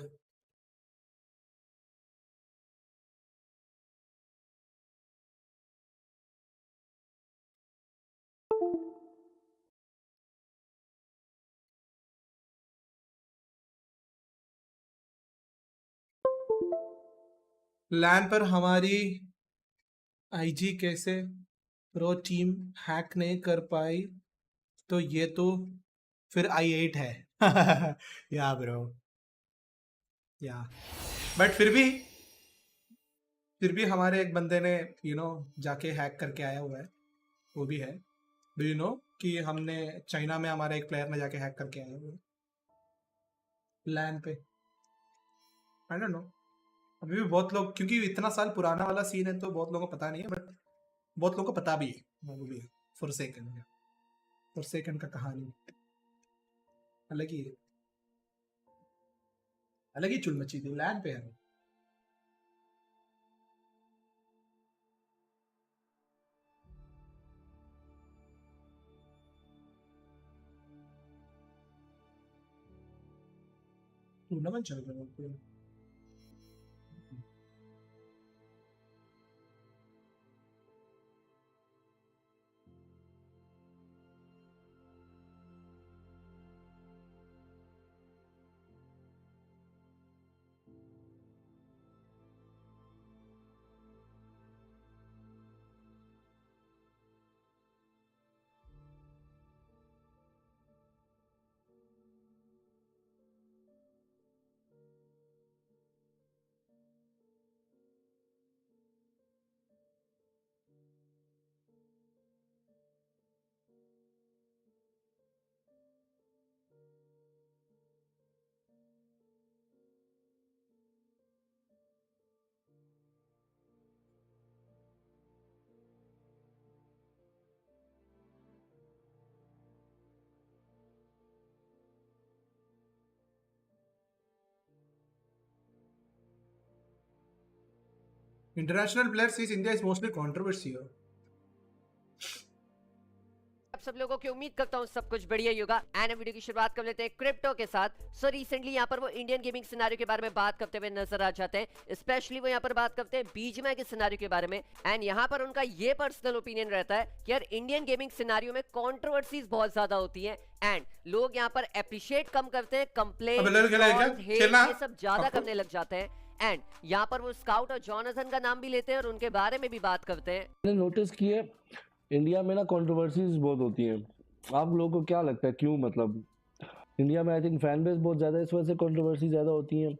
लैन पर हमारी आईजी कैसे प्रो टीम हैक नहीं कर पाई, तो ये तो फिर i8 है. या ब्रो, या बट फिर भी हमारे एक बंदे ने जाके हैक करके आया हुआ है, वो भी है. डू यू नो कि हमने चाइना में हमारे एक प्लेयर ने जाके हैक करके आया हुआ है लैन पे. आई डोंट नो, अभी भी बहुत लोग, क्योंकि इतना साल पुराना वाला सीन है तो बहुत लोगों को पता नहीं है, बट बहुत लोगों को पता भी है. वो भी है फॉर सेकंड का कहानी अलग ही है, अलग ही चुल मची थी लैन पे है. टूर्नामेंट चल रहा है. International players sees India is mostly controversy. आप सब लोगों की उम्मीद करता हूँ सब कुछ बढ़िया ही होगा। एंड वीडियो की शुरुआत कर लेते हैं क्रिप्टो के साथ। सो रिसेंटली यहाँ पर वो इंडियन गेमिंग सिनेरियो के बारे में बात करते हुए नजर आ जाते हैं। स्पेशली वो यहाँ पर बात करते हैं बीजीएमआई के सिनेरियो के बारे में। एंड यहाँ पर उनका ये पर्सनल ओपिनियन रहता है कि यार इंडियन गेमिंग सिनेरियो में कंट्रोवर्सीज बहुत ज्यादा होती है एंड लोग यहाँ पर अप्रिशिएट कम करते हैं, कंप्लेन ये सब ज्यादा करने लग जाते हैं। एंड यहाँ पर वो स्काउट और जॉनसन का नाम भी लेते हैं और उनके बारे में भी बात करते हैं। मैंने नोटिस किया इंडिया में ना कंट्रोवर्सीज बहुत होती हैं। आप लोगों को क्या लगता है क्यों? मतलब इंडिया में आई थिंक फैन बेस बहुत ज़्यादा है, इस वजह से कंट्रोवर्सी ज़्यादा होती हैं,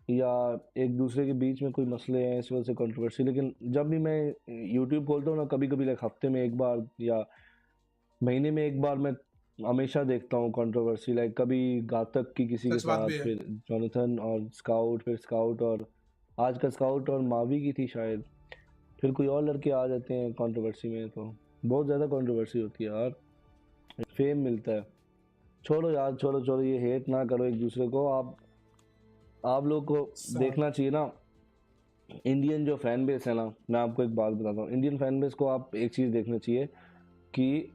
या एक दूसरे के बीच में कोई मसले हैं इस वजह से कंट्रोवर्सी। लेकिन जब भी मैं यूट्यूब खोलता हूँ ना, कभी कभी लाइक हफ्ते में एक बार या महीने में एक बार मैं हमेशा देखता हूँ कंट्रोवर्सी। लाइक कभी घातक की किसी के साथ, फिर जॉनसन और स्काउट, फिर स्काउट और आज का स्काउट और मावी की थी शायद, फिर कोई और लड़के आ जाते हैं कंट्रोवर्सी में। तो बहुत ज़्यादा कंट्रोवर्सी होती है यार, फेम मिलता है। छोड़ो यार, छोड़ो ये हेट ना करो एक दूसरे को। आप लोग को देखना चाहिए ना, इंडियन जो फैन बेस है ना, मैं आपको एक बात बताता हूँ। इंडियन फैन बेस को आप एक चीज़ देखना चाहिए कि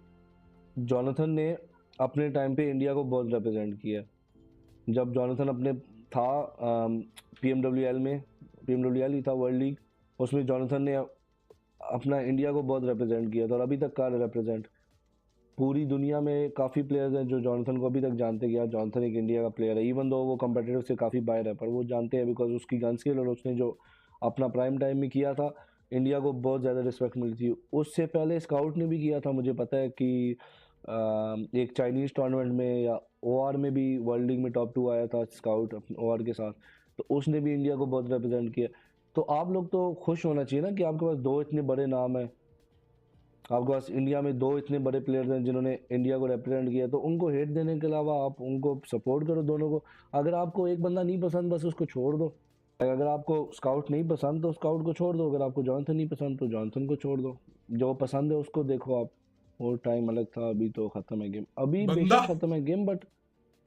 जॉनसन ने अपने टाइम पे इंडिया को बहुत रिप्रेजेंट किया। जब जॉनसन अपने था PMWL में, PMWL ही था वर्ल्ड लीग, उसमें जॉनसन ने अपना इंडिया को बहुत रिप्रेजेंट किया था और अभी तक कर रिप्रेजेंट। पूरी दुनिया में काफ़ी प्लेयर्स हैं जो जॉनसन को अभी तक जानते कि यार जॉनसन एक इंडिया का प्लेयर है। इवन दो वो कम्पिटिटिव से काफ़ी बाहर है, पर वो जानते हैं बिकॉज उसकी गन स्किल और उसने जो अपना प्राइम टाइम में किया था, इंडिया को बहुत ज़्यादा रिस्पेक्ट मिलती है। उससे पहले स्काउट ने भी किया था, मुझे पता है कि एक चाइनीज़ टूर्नामेंट में या OR में भी वर्ल्ड लीग में टॉप 2 आया था स्काउट OR के साथ, तो उसने भी इंडिया को बहुत रिप्रेजेंट किया। तो आप लोग तो खुश होना चाहिए ना कि आपके पास 2 इतने बड़े नाम हैं, आपके पास इंडिया में 2 इतने बड़े प्लेयर्स हैं जिन्होंने इंडिया को रिप्रेजेंट किया। तो उनको हेट देने के अलावा आप उनको सपोर्ट करो दोनों को। अगर आपको एक बंदा नहीं पसंद, बस उसको छोड़ दो। अगर आपको स्काउट नहीं पसंद तो स्काउट को छोड़ दो, अगर आपको जॉनसन नहीं पसंद तो जॉनसन को छोड़ दो। जो पसंद है उसको देखो आप। वो टाइम अलग था, अभी तो ख़त्म है गेम। अभी बेशक ख़त्म है गेम, बट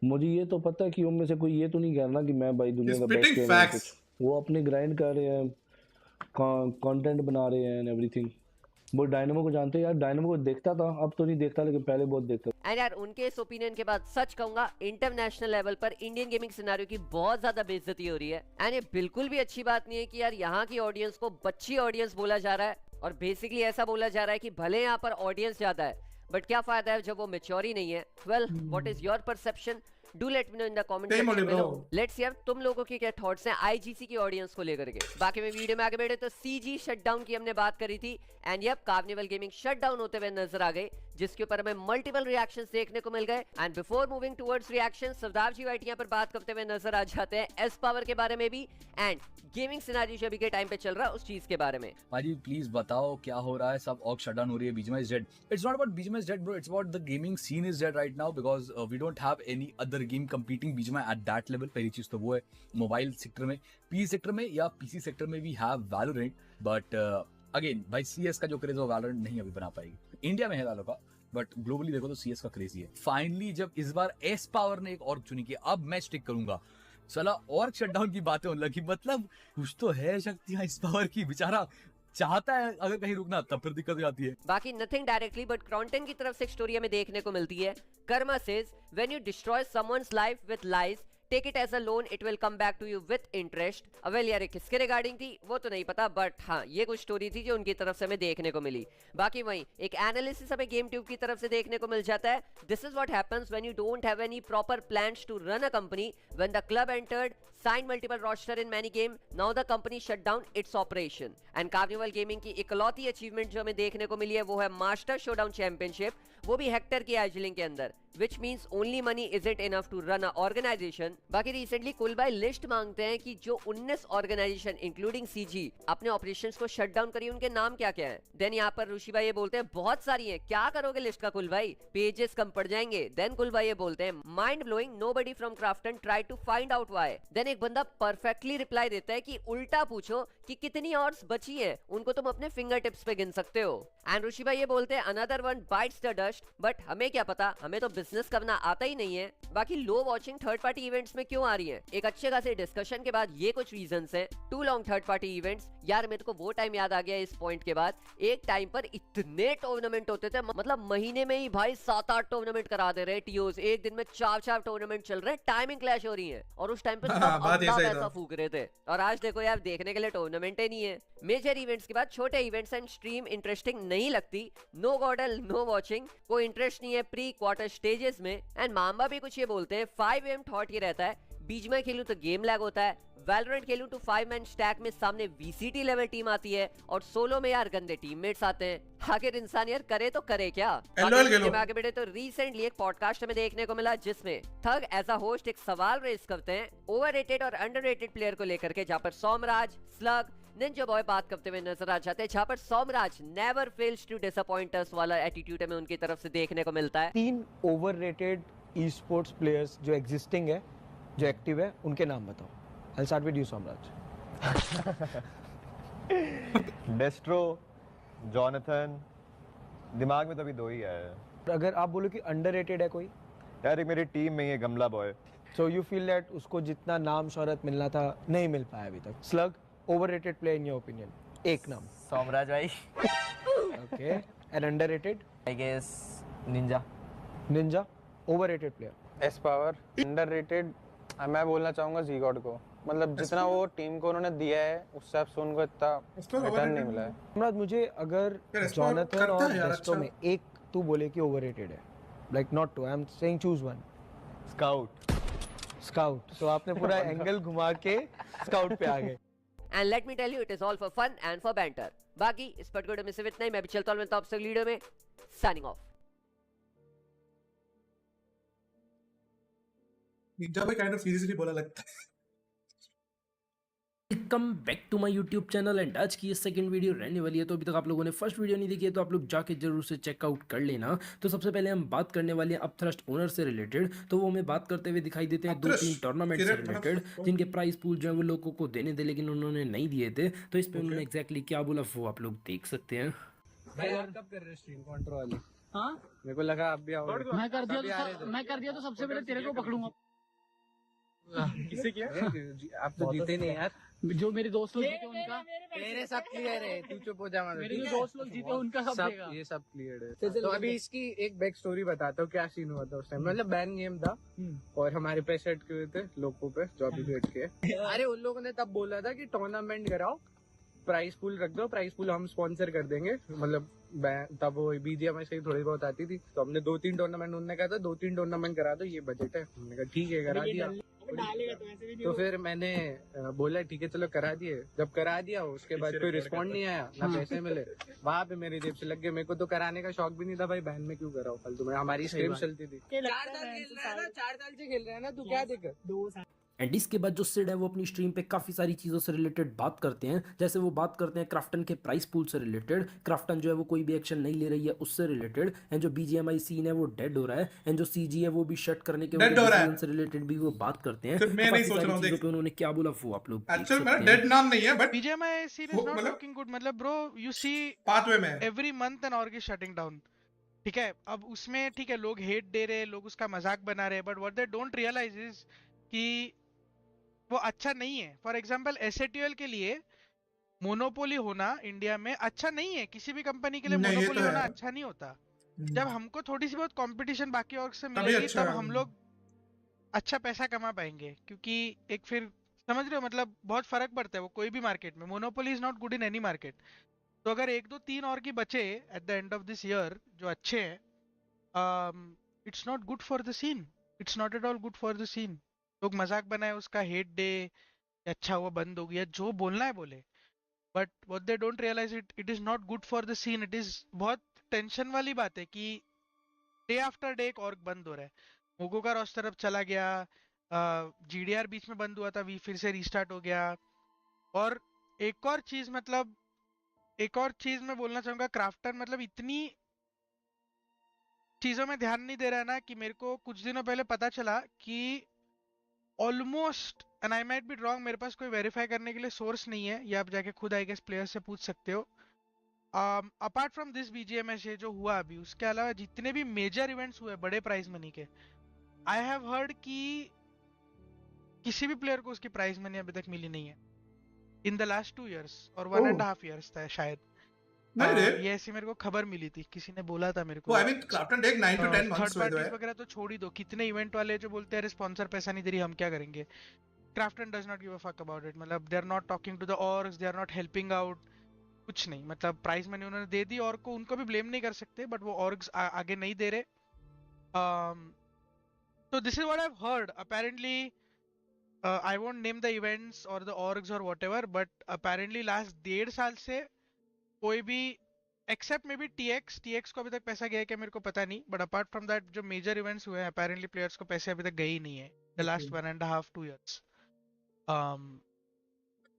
मुझे ये तो पता है कि उनमें से कोई ये तो नहीं कह रहा कि मैं भाई दुनिया का बेस्ट प्लेयर हूं। वो अपने ग्राइंड कर रहे हैं, कंटेंट बना रहे हैं एंड एवरीथिंग। वो डायनामो को जानते हैं यार, डायनामो को देखता था, अब तो नहीं देखता लेकिन पहले बहुत देखता था। एंड यार उनके इस ओपिनियन के बाद सच कहूंगा इंटरनेशनल लेवल पर इंडियन गेमिंग सिनेरियो की बहुत ज्यादा बेइज्जती हो रही है। एंड ये बिल्कुल भी अच्छी बात नहीं है कि यार यहाँ की ऑडियंस को बच्ची ऑडियंस बोला जा रहा है और बेसिकली ऐसा बोला जा रहा है कि भले यहाँ पर ऑडियंस ज्यादा है बट क्या फायदा है जब वो मैच्योर ही नहीं है। Well what is your perception? Do let me know in the comment section below. Let's see तुम लोगों के क्या थॉट्स हैं IGC की ऑडियंस को लेकर के। बाकी में वीडियो में आगे बढ़े तो CG शटडाउन की हमने बात करी थी and yup Carnival Gaming shutdown होते हुए नजर आ गए, जिसके ऊपर हमें मल्टीपल रिएक्शंस देखने को मिल गए। And before moving towards reactions, सरदार जी वाइट यहाँ पर बात करते हुए नजर आ जाते हैं एस पावर के बारे में भी एंड गेमिंग सिनेरियो जो अभी के टाइम पे चल रहा है उस चीज के बारे में। भाई प्लीज बताओ क्या हो रहा है? सब ऑग शटडाउन हो रही है, BGMI is dead. It's not about BGMI is dead bro, it's about the gaming scene is dead right now because we don't have any other game competing BGMI at that level. पहली चीज तो वो है। Mobile sector में, PC sector में या PC sector में we have Valorant, but again भाई CS का जो क्रेज है वो वैलोरेंट नहीं अभी बना पाएगी। इंडिया में है वालों का, बट ग्लोबली देखो तो CS का क्रेज ही है। फाइनली जब इस बार एस पावर ने एक और चुनी की, अब मैं स्टिक करूंगा। चला और शटडाउन की बातें होने लगी, मतलब कुछ तो है शक्तियां इस पावर की। बेचारा चाहता है अगर कहीं रुकना तब फिर दिक्कत हो जाती है। बाकी नथिंग डायरेक्टली बट कंटेंट की तरफ से एक स्टोरी हमें देखने को मिलती है। Karma says when you destroy someone's life with lies take it as a loan, it will come back to you with interest. Well यार किसके रिगार्डिंग थी वो तो नहीं पता, बट हाँ ये कुछ स्टोरी थी जो उनकी तरफ से हमें देखने को मिली। बाकी वहीं एक एनालिसिस हमें गेम ट्यूब की तरफ से देखने को मिल जाता है। This is what happens when you don't have any proper plans to run a company, when the club entered, signed multiple roster in many game, now the company shut down its operation. And carnival gaming की इकलौती achievement जो हमें देखने को मिली है वो है master showdown championship, वो भी हेक्टर की एजिलिंग के अंदर, which means only money isn't enough to run a organization. बाकी रिसेंटली कुल भाई लिस्ट मांगते हैं कि जो 19 ऑर्गेनाइजेशन इंक्लूडिंग CG अपने ऑपरेशंस को शट डाउन करी, उनके नाम क्या क्या हैं। देन यहाँ पर ऋषि भाई ये बोलते हैं बहुत सारी हैं, क्या करोगे लिस्ट का कुल भाई, पेजेस कम पड़ जाएंगे। देन कुल भाई ये बोलते हैं mind blowing, nobody from Krafton try to find out why. Then एक बंदा परफेक्टली रिप्लाई देता है कि उल्टा पूछो कि कितनी ऑर्ड्स बची हैं, उनको तुम अपने फिंगर टिप्स पे गिन सकते हो। एंड ऋषि भाई ये बोलते हैं another one bytes the dust trust, but हमें क्या पता, हमें तो बिजनेस करना आता ही नहीं है। बाकी लो वॉचिंग थर्ड पार्टी इवेंट्स में क्यों आ रही है? एक अच्छे खासे डिस्कशन के बाद ये कुछ रीजंस हैं। Too long third party events, यार मेरे को वो टाइम याद आ गया इस पॉइंट के बाद। एक टाइम पर इतने टूर्नामेंट होते थे, मतलब महीने में ही भाई 7-8 टूर्नामेंट करा दे रहे टीओस, एक दिन में 4-4 टूर्नामेंट चल रहे हैं, टाइमिंग क्लैश हो रही है, और उस टाइम पे सब अपना पैसा फूक रहे थे। और आज देखो यार, देखने के लिए टूर्नामेंट ही नहीं है। मेजर इवेंट्स के बाद छोटे इवेंट्स एंड स्ट्रीम इंटरेस्टिंग नहीं लगती। नो गॉडल नो वॉचिंग, कोई इंटरेस्ट नहीं है प्री क्वार्टर स्टेजेस में। एंड मामा भी कुछ ये बोलते हैं, 5 AM थॉट ये रहता है, बीच में खेलूं तो गेम लैग होता है, वैलोरेंट खेलूं तो 5 मैन स्टैक में सामने वीसीटी लेवल टीम आती है, और सोलो में यार गंदे टीममेट्स आते हैं। आखिर इंसान यार करे तो करे क्या? आगे बढ़े तो रिसेंटली एक पॉडकास्ट हमें देखने को मिला जिसमें थग एज अ होस्ट एक सवाल रेस करते हैं ओवररेटेड और अंडररेटेड प्लेयर को लेकर के, जहाँ पर सोमराज, स्लग, निंजा बॉय बात करते हुए नजर आ जाते हैं, जहाँ पर Somraj never fails to disappoint us वाला एटीट्यूड हमें उनकी तरफ से देखने को मिलता है। 3 ओवररेटेड ई स्पोर्ट्स प्लेयर्स जो एग्जिस्टिंग है, जो एक्टिव है, उनके नाम बताओ। I'll start with you, Somraj. डेस्ट्रो, Jonathan, दिमाग में तो अभी 2 ही आए हैं। अगर आप बोलो कि अंडररेटेड है कोई? यार एक मेरी टीम में ही है, गमला boy. So you feel that उसको जितना नाम शोहरत मिलना था नहीं मिल पाया अभी तक। Slug, overrated player in your opinion? एक नाम। सोमराज भाई। Okay. And underrated? I guess Ninja. Ninja, overrated player. S power, underrated मैं बोलना चाहूंगा जीगॉड को, मतलब जितना वो टीम को उन्होंने दिया है उस हिसाब से उनको इतना रिटर्न नहीं मिला है। सोमराज, मुझे अगर जॉनथन और डेस्ट्रो में एक तू बोले कि ओवररेटेड है, like not two, I am saying choose one. Scout. Scout, तो आपने पूरा एंगल घुमा के स्काउट पे आ गए। And let me tell you, it is all for fun and for banter. बाकी इस पर्टिकुलर में सिर्फ इतना ही। मैं भी चलता हूं मिलता हूं आपसे वीडियो में। Signing off. निंजा भाई काइंड ऑफ सीरियसली बोला लगता है। Welcome back to my YouTube channel and आज की ये सेकंड वीडियो रहने वाली है। तो अभी तक आप लोगों ने फर्स्ट वीडियो नहीं देखी है तो आप लोग जाके जरूर से चेकआउट कर लेना। तो सबसे पहले हम बात करने वाले हैं अपथ्रस्ट ओनर से रिलेटेड। तो वो हमें बात करते हुए दिखाई देते हैं 2-3 टूर्नामेंट से रिलेटेड, जिनके प्राइस पूल जो है वो लोगों को देने थे लेकिन उन्होंने नहीं दिए थे। तो इस पे उन्होंने एग्जैक्टली क्या बोला वो आप लोग देख सकते हैं। भाई आप कब कर रहे हो स्ट्रीम कॉन्ट्रो वाली? हाँ, मेरे को लगा आप भी आओगे। मैं कर दिया तो सबसे पहले तेरे को पकड़ूंगा। किससे किया? आप तो जीते नहीं यार। जो मेरे दोस्त लोग जीते उनका, मेरे सब क्लियर है, तू चुप हो जा। मेरे जो दोस्त लोग जीते उनका सब देगा। ये सब क्लियर है। तो अभी इसकी एक बैक स्टोरी बताता हूँ, क्या सीन हुआ था उस टाइम। मतलब बैन गेम था और हमारे पे सेट किए थे लोगों पे जो अभी वेट के। अरे उन लोगों ने तब बोला था कि टूर्नामेंट कराओ, प्राइस पूल रख दो, प्राइस पूल हम स्पॉन्सर कर देंगे। मतलब तब वो बीजीएमआई से ही थोड़ी बहुत आती थी, तो हमने 2-3 टूर्नामेंट उन्होंने कहा था 2-3 टूर्नामेंट करा दो, ये बजट है। हमने कहा ठीक है करा दिया। तो फिर मैंने बोला ठीक है चलो करा दिए। जब करा दिया उसके बाद कोई रिस्पॉन्ड नहीं आया, ना पैसे मिले, वहाँ पे मेरी जेब से लग गए। मेरे को तो कराने का शौक भी नहीं था भाई, बहन में क्यों कराओ फालतू में। हमारी स्ट्रीम चलती थी। 4 साल से खेल रहे हैं ना, तू क्या दिक्कत? 2 साल। एंड इसके बाद जो सिड है वो अपनी स्ट्रीम पे काफ़ी सारी चीज़ों से रिलेटेड बात करते हैं। जैसे वो बात करते हैं क्राफ्टन के प्राइस पूल से रिलेटेड, क्राफ्टन जो है वो कोई भी एक्शन नहीं ले रही है उससे रिलेटेड। एंड जो बीजीएमआई सीन है वो डेड हो रहा है, एंड जो सीजी है वो भी शट करने के से रिलेटेड भी वो बात करते हैं। मैं नहीं सोच रहा हूं, देख उन्होंने क्या बोला वो आप लोग एक्चुअली मेरा डेड नाम नहीं है, but BGMI scene is not looking good. मतलब ब्रो यू सी पाथवे में every month an org is shutting down, ठीक है। अब उसमें ठीक है लोग हेट दे रहे हैं, लोग उसका मजाक बना रहे हैं, but what they don't realise is कि वो अच्छा नहीं है। फॉर एग्जाम्पल एसएटीएल के लिए मोनोपोली होना इंडिया में अच्छा नहीं है। किसी भी कंपनी के लिए मोनोपोली होना अच्छा नहीं होता। जब हमको थोड़ी सी बहुत कंपटीशन बाकी और से मिलेगी अच्छा तब हम लोग अच्छा पैसा कमा पाएंगे, क्योंकि एक फिर समझ रहे हो मतलब बहुत फर्क पड़ता है वो कोई भी मार्केट में। Monopoly is not good in any market. तो अगर 1-2-3 और की बचे at the end of this year जो अच्छे हैं, it's not good for the scene, it's not at all good for the scene. लोग मजाक बनाए उसका, हेट डे अच्छा हुआ बंद हो गया, जो बोलना है बोले, but what they don't realise it is not good for the scene. It is बहुत टेंशन वाली बात है कि डे आफ्टर डे एक ऑर्ग बंद हो रहा है। मोगो का रोस्टर अब चला गया, जीडीआर बीच में बंद हुआ था, वी फिर से रीस्टार्ट हो गया। और एक और चीज मैं बोलना चाहूंगा, क्राफ्टन मतलब इतनी चीजों में ध्यान नहीं दे रहा है ना कि मेरे को कुछ दिनों पहले पता चला कि almost, and I might be wrong, मेरे पास कोई वेरीफाई करने के लिए सोर्स नहीं है, ये आप जाके खुद आई गेस प्लेयर से पूछ सकते हो, अपार्ट फ्रॉम दिस BGMS ये जो हुआ अभी, उसके अलावा जितने भी मेजर इवेंट्स हुए बड़े प्राइज मनी के, आई हैव हर्ड कि किसी भी प्लेयर को उसकी प्राइज मनी अभी तक मिली नहीं है इन द लास्ट 2 years और 1.5 years था शायद। नहीं रे, ये ऐसी मेरे को खबर मिली थी, किसी ने बोला था मेरे को। वो I mean Krafton take 9 to 10 third months with parties वगैरह तो छोड़ ही दो, कितने इवेंट वाले जो बोलते हैं स्पॉन्सर पैसा नहीं दे रही हम क्या करेंगे। Krafton does not give a fuck about it, मतलब they are not talking to the orgs, they are not helping out, कुछ नहीं। मतलब प्राइज मनी उन्होंने दे दी और को उनको भी ब्लेम नहीं कर सकते, बट वो ऑर्ग्स आगे नहीं दे रहे। तो this is what I have heard apparently. I won't name the events or the orgs or whatever, but apparently last 1.5 साल से कोई भी except maybe TX को अभी तक पैसा गया है क्या मेरे को पता नहीं, but apart from that जो major events हुए हैं apparently players को पैसे अभी तक गए ही नहीं है the last 1.5-2 years।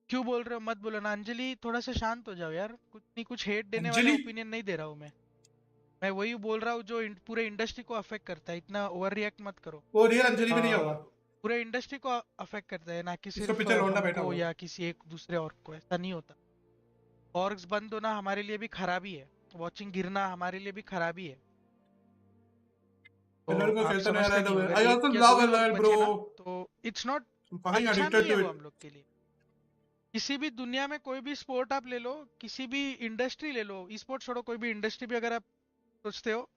क्यों बोल रहे हो, मत बोलो ना अंजलि, थोड़ा सा शांत हो जाओ यार, कुछ नहीं, कुछ हेट देने वाला ओपिनियन नहीं दे रहा हूँ मैं वही बोल रहा हूँ जो पूरे इंडस्ट्री को अफेक्ट करता है, इतना ओवर रिएक्ट मत करो। वो रियल अंजलि भी नहीं होगा, पूरे इंडस्ट्री को अफेक्ट करता है, ना कि इसका सिर्फ पीछे लौंडा बैठा हमको हुआ है। या किसी एक दूसरे और को, ऐसा नहीं होता। ऑर्ग्स बंद होना हमारे लिए भी खराबी है, वॉचिंग गिरना हमारे लिए भी खराबी है। तो LOL को आप खेलते नहीं समझते रहे नहीं तो हो, अगर I एक also या love दो लोग LOL बचे bro, ना, तो इट्स नॉट fucking अच्छा addicted नहीं है to वो it। हम लोग के लिए। किसी भी दुनिया में कोई भी स्पोर्ट आप ले लो, किसी भी इंडस्ट्री ले लो, ई स्पोर्ट छोड़ो, कोई भी इंडस्ट्री भी अगर आप सोचते हो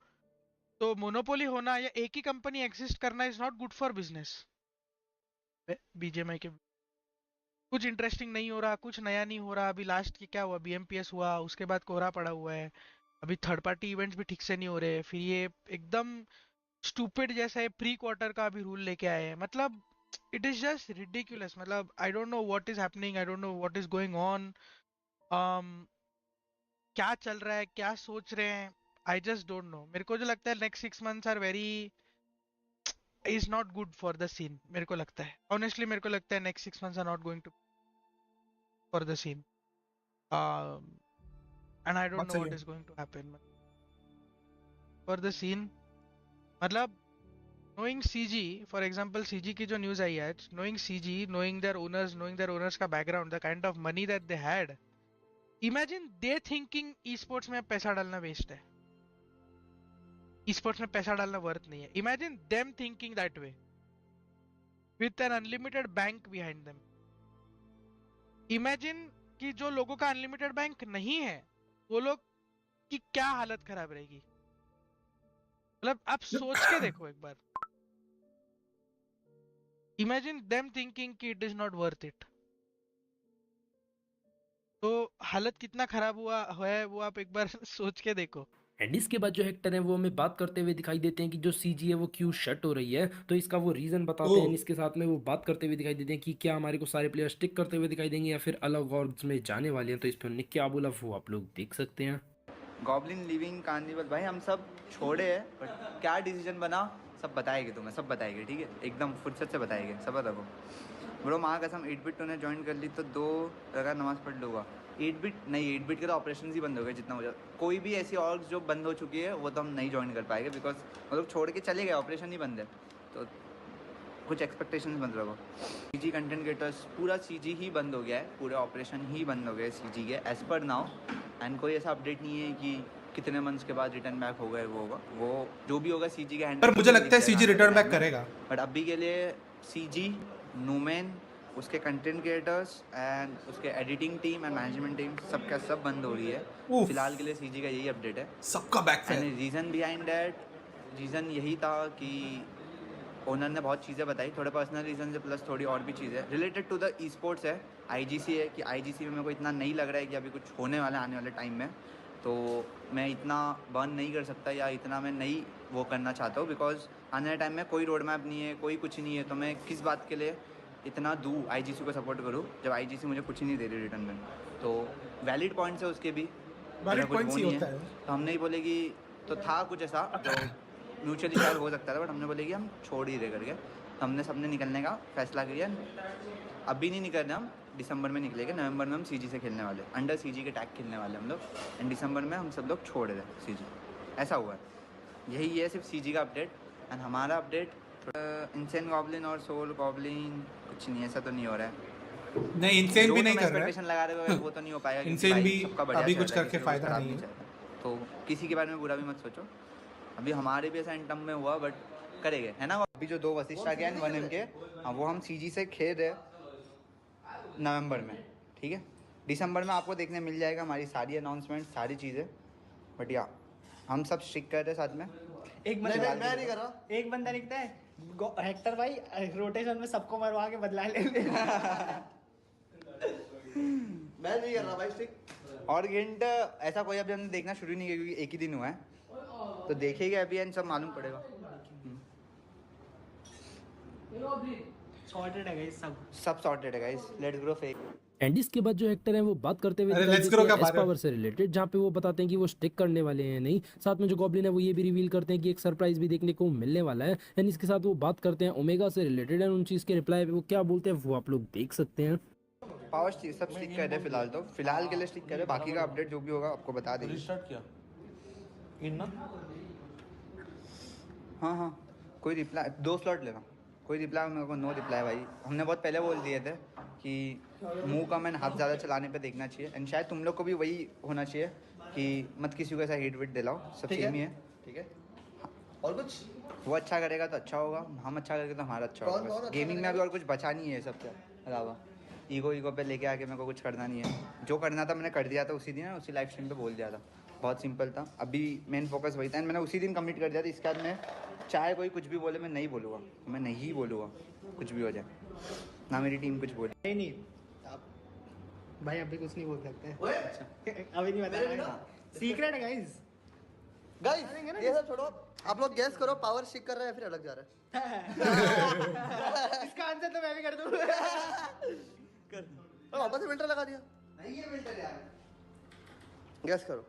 तो मोनोपोली होना या एक ही कंपनी एग्जिस्ट करना is not good for business. BGMI के कुछ इंटरेस्टिंग नहीं हो रहा, कुछ नया नहीं हो रहा। अभी लास्ट की क्या हुआ, BMPS हुआ, उसके बाद कोहरा पड़ा हुआ है, अभी थर्ड पार्टी इवेंट्स भी ठीक से नहीं हो रहे, फिर ये एकदम स्टूपिड जैसा प्री क्वार्टर का अभी रूल लेके आए हैं। मतलब इट इज जस्ट रिडिकुलस। मतलब I don't know what is happening, I don't know what is going on, क्या चल रहा है, क्या सोच रहे हैं, आई जस्ट डोंट नो। मेरे को जो लगता है next 6 months are very is not good for the scene, मेरे को लगता है honestly, मेरे को लगता है next 6 months are not going to for the scene, and I don't know what is going to happen for the scene। मतलब knowing CG, for example CG की जो news आई है, knowing CG, knowing their owners का background, the kind of money that they had, imagine they thinking esports में पैसा डालना waste है, esports में पैसा डालना वर्थ नहीं है। Imagine them thinking that way with an unlimited bank behind them। Imagine कि जो लोगों का unlimited bank नहीं है वो लोग की क्या हालत खराब रहेगी। मतलब आप सोच के देखो एक बार। Imagine them thinking कि it is not worth it। तो हालत कितना खराब हुआ है वो आप एक बार सोच के देखो। एंड इसके बाद जो हेक्टर है वो हमें बात करते हुए दिखाई देते हैं कि जो CG है वो क्यों शट हो रही है, तो इसका वो रीज़न बताते हैं। इसके साथ में वो बात करते हुए दिखाई देते हैं कि क्या हमारे को सारे प्लेयर स्टिक करते हुए दिखाई देंगे या फिर अलग ऑर्ग्स में जाने वाले हैं। तो इस पर उन्होंने क्या बोला वो आप लोग देख सकते हैं। गॉब्लिन लिविंग कार्निवल भाई हम सब छोड़े हैं, बट क्या डिसीजन बना सब बताएंगे, तुम्हें सब बताएंगे, ठीक है, एकदम फुर्सत से बताएंगे, सब रखो ब्रो। माँ कसम 8-bit तूने ज्वाइन कर ली तो 2 रकात नमाज पढ़ लूँगा। 8-bit नहीं, 8-bit के तो ऑपरेशन ही बंद हो गए जितना हो जाए। कोई भी ऐसी ऑर्ग्स जो बंद हो चुकी है वो तो हम नहीं ज्वाइन कर पाएंगे, बिकॉज मतलब छोड़ के चले गए, ऑपरेशन ही बंद है, तो कुछ एक्सपेक्टेशंस बंद रखो। CG कंटेंट क्रिएटर्स पूरा CG ही बंद हो गया है, पूरे ऑपरेशन ही बंद हो गए CG के एज पर नाउ, एंड कोई ऐसा अपडेट नहीं है कि कितने मंथ्स के बाद रिटर्न बैक होगा। वो होगा, वो जो भी होगा CG के हैंड पर मुझे लगता है CG रिटर्न बैक करेगा, बट अभी के लिए CG, नूमेन, उसके कंटेंट क्रिएटर्स एंड उसके editing team and management team सबका सब बंद हो रही है फिलहाल के लिए। CG का यही अपडेट है, सबका back. And reason behind that, reason यही था कि ओनर ने बहुत चीज़ें बताई, थोड़े पर्सनल रीज़न से प्लस थोड़ी और भी चीज़ें रिलेटेड टू द ई-स्पोर्ट्स है। IGC है कि IGC में मेरे को इतना नहीं लग रहा है कि अभी कुछ होने वाला है आने वाले टाइम में, तो मैं इतना बर्न नहीं कर सकता या इतना मैं नहीं वो करना चाहता हूँ, बिकॉज आने वाले टाइम में कोई रोड मैप नहीं है, कोई कुछ नहीं है, तो मैं किस बात के लिए इतना दूँ IGC को सपोर्ट करूँ जब IGC मुझे कुछ ही नहीं दे रही रिटर्न में। तो वैलिड पॉइंट्स है उसके भी, वैलिड पॉइंट्स ही होता है। तो हम नहीं बोले कि तो था कुछ ऐसा जो म्यूचुअली शायद हो सकता था, बट हमने बोले कि हम छोड़ ही दे करके, तो हमने सबने निकलने का फैसला किया। अभी नहीं निकल रहे हम, दिसंबर में निकलेंगे, नवंबर में हम CG से खेलने वाले, अंडर CG के टैग खेलने वाले हम लोग, एंड दिसंबर में हम सब लोग छोड़ रहे CG, ऐसा हुआ है। यही है सिर्फ CG का अपडेट। एंड हमारा अपडेट इंसेन गॉब्लिन और सोल गॉब्लिन कुछ नहीं, ऐसा तो नहीं हो रहा है। नहीं इनसेन भी नहीं कर रहा एक्सपेक्टेशन लगा रहे हो वो तो नहीं हो पाएगा, क्योंकि इनसेन भाई भी सबका बढ़िया अभी चल कुछ रहा है, करके किसी को कुछ फायदा खराब नहीं चल है। रहा। तो किसी के बारे में बुरा भी मत सोचो। अभी हमारे भी ऐसा एंटम में हुआ, बट करेंगे, है ना। अभी जो 2 वशिष्ठ आ गया 1M के, हाँ वो हम सीजी से खेल रहे नवंबर में, ठीक है। दिसंबर में आपको देखने मिल जाएगा हमारी सारी अनाउंसमेंट, सारी चीज़ें। बट या हम सब स्टिक कर रहे साथ में। एक बंदा मैं नहीं कर रहा, एक बंदा दिखता है हेक्टर भाई रोटेशन में सबको मरवा के बदला ले ले। मैं नहीं कर रहा भाई स्टिक। और गिंट ऐसा कोई अभी हमने देखना शुरू नहीं किया, क्योंकि एक ही दिन हुआ है, तो देखेंगे अभी एंड सब मालूम पड़ेगा। सॉर्टेड है गाइस, सब सॉर्टेड है guys, let's grow fake. And इसके बाद जो एक्टर हैं वो बात करते हुए अरे दिखाई let's देते grow हैं का एस बारे में। पावर से रिलेटेड, जहाँ पे वो बताते हैं कि वो स्टिक करने वाले हैं नहीं। साथ में जो गॉब्लिन है वो ये भी रिवील करते हैं कि एक सरप्राइज भी देखने को मिलने वाला है। एंड इसके साथ वो बात करते हैं ओमेगा से रिलेटेड, एंड उन चीज़ के रिप्लाई पे वो क्या बोलते हैं वो आप लोग देख सकते हैं। पावर सब स्टिक कर रहे हैं फिलहाल, तो फिलहाल के लिए स्टिक कर रहे हैं, बाकी का अपडेट जो भी होगा आपको बता देंगे। रिस्टार्ट किया इन ना। हाँ कोई रिप्लाई 2 स्लॉट लेना, कोई रिप्लाई मेरे को नो रिप्लाई भाई। हमने बहुत पहले बोल दिए थे कि मुंह कम एंड हाथ ज़्यादा चलाने पे देखना चाहिए, एंड शायद तुम लोग को भी वही होना चाहिए कि मत किसी को ऐसा हिट विट दिलाओ, सब सेम ही है, ठीक है। और कुछ वो अच्छा करेगा तो अच्छा होगा, हम अच्छा करेंगे तो हमारा अच्छा होगा। गेमिंग में अभी और कुछ बचा नहीं है सबके अलावा। ईगो पे लेके आके मेरे को कुछ करना नहीं है, जो करना था मैंने कर दिया था उसी दिन, उसी लाइव स्ट्रीम पे बोल दिया था, बहुत सिंपल था। अभी मेन फोकस वही था, एंड मैंने उसी दिन कमिट कर दिया था। इसके बाद मैं चाहे कोई कुछ भी बोले मैं नहीं बोलूँगा, मैं नहीं बोलूँगा कुछ भी हो जाए, ना मेरी टीम कुछ बोले। नहीं भाई अभी कुछ नहीं बोल सकते। अच्छा अभी नहीं बता, सीक्रेट है गाइस। गाइस ये सब छोड़ो, आप लोग गैस करो पावर स्टिक कर रहा है फिर अलग जा रहा है। इसका आंसर तो मैं भी कर दूं। कर वापस से फिल्टर लगा दिया। नहीं ये फिल्टर यार, गैस करो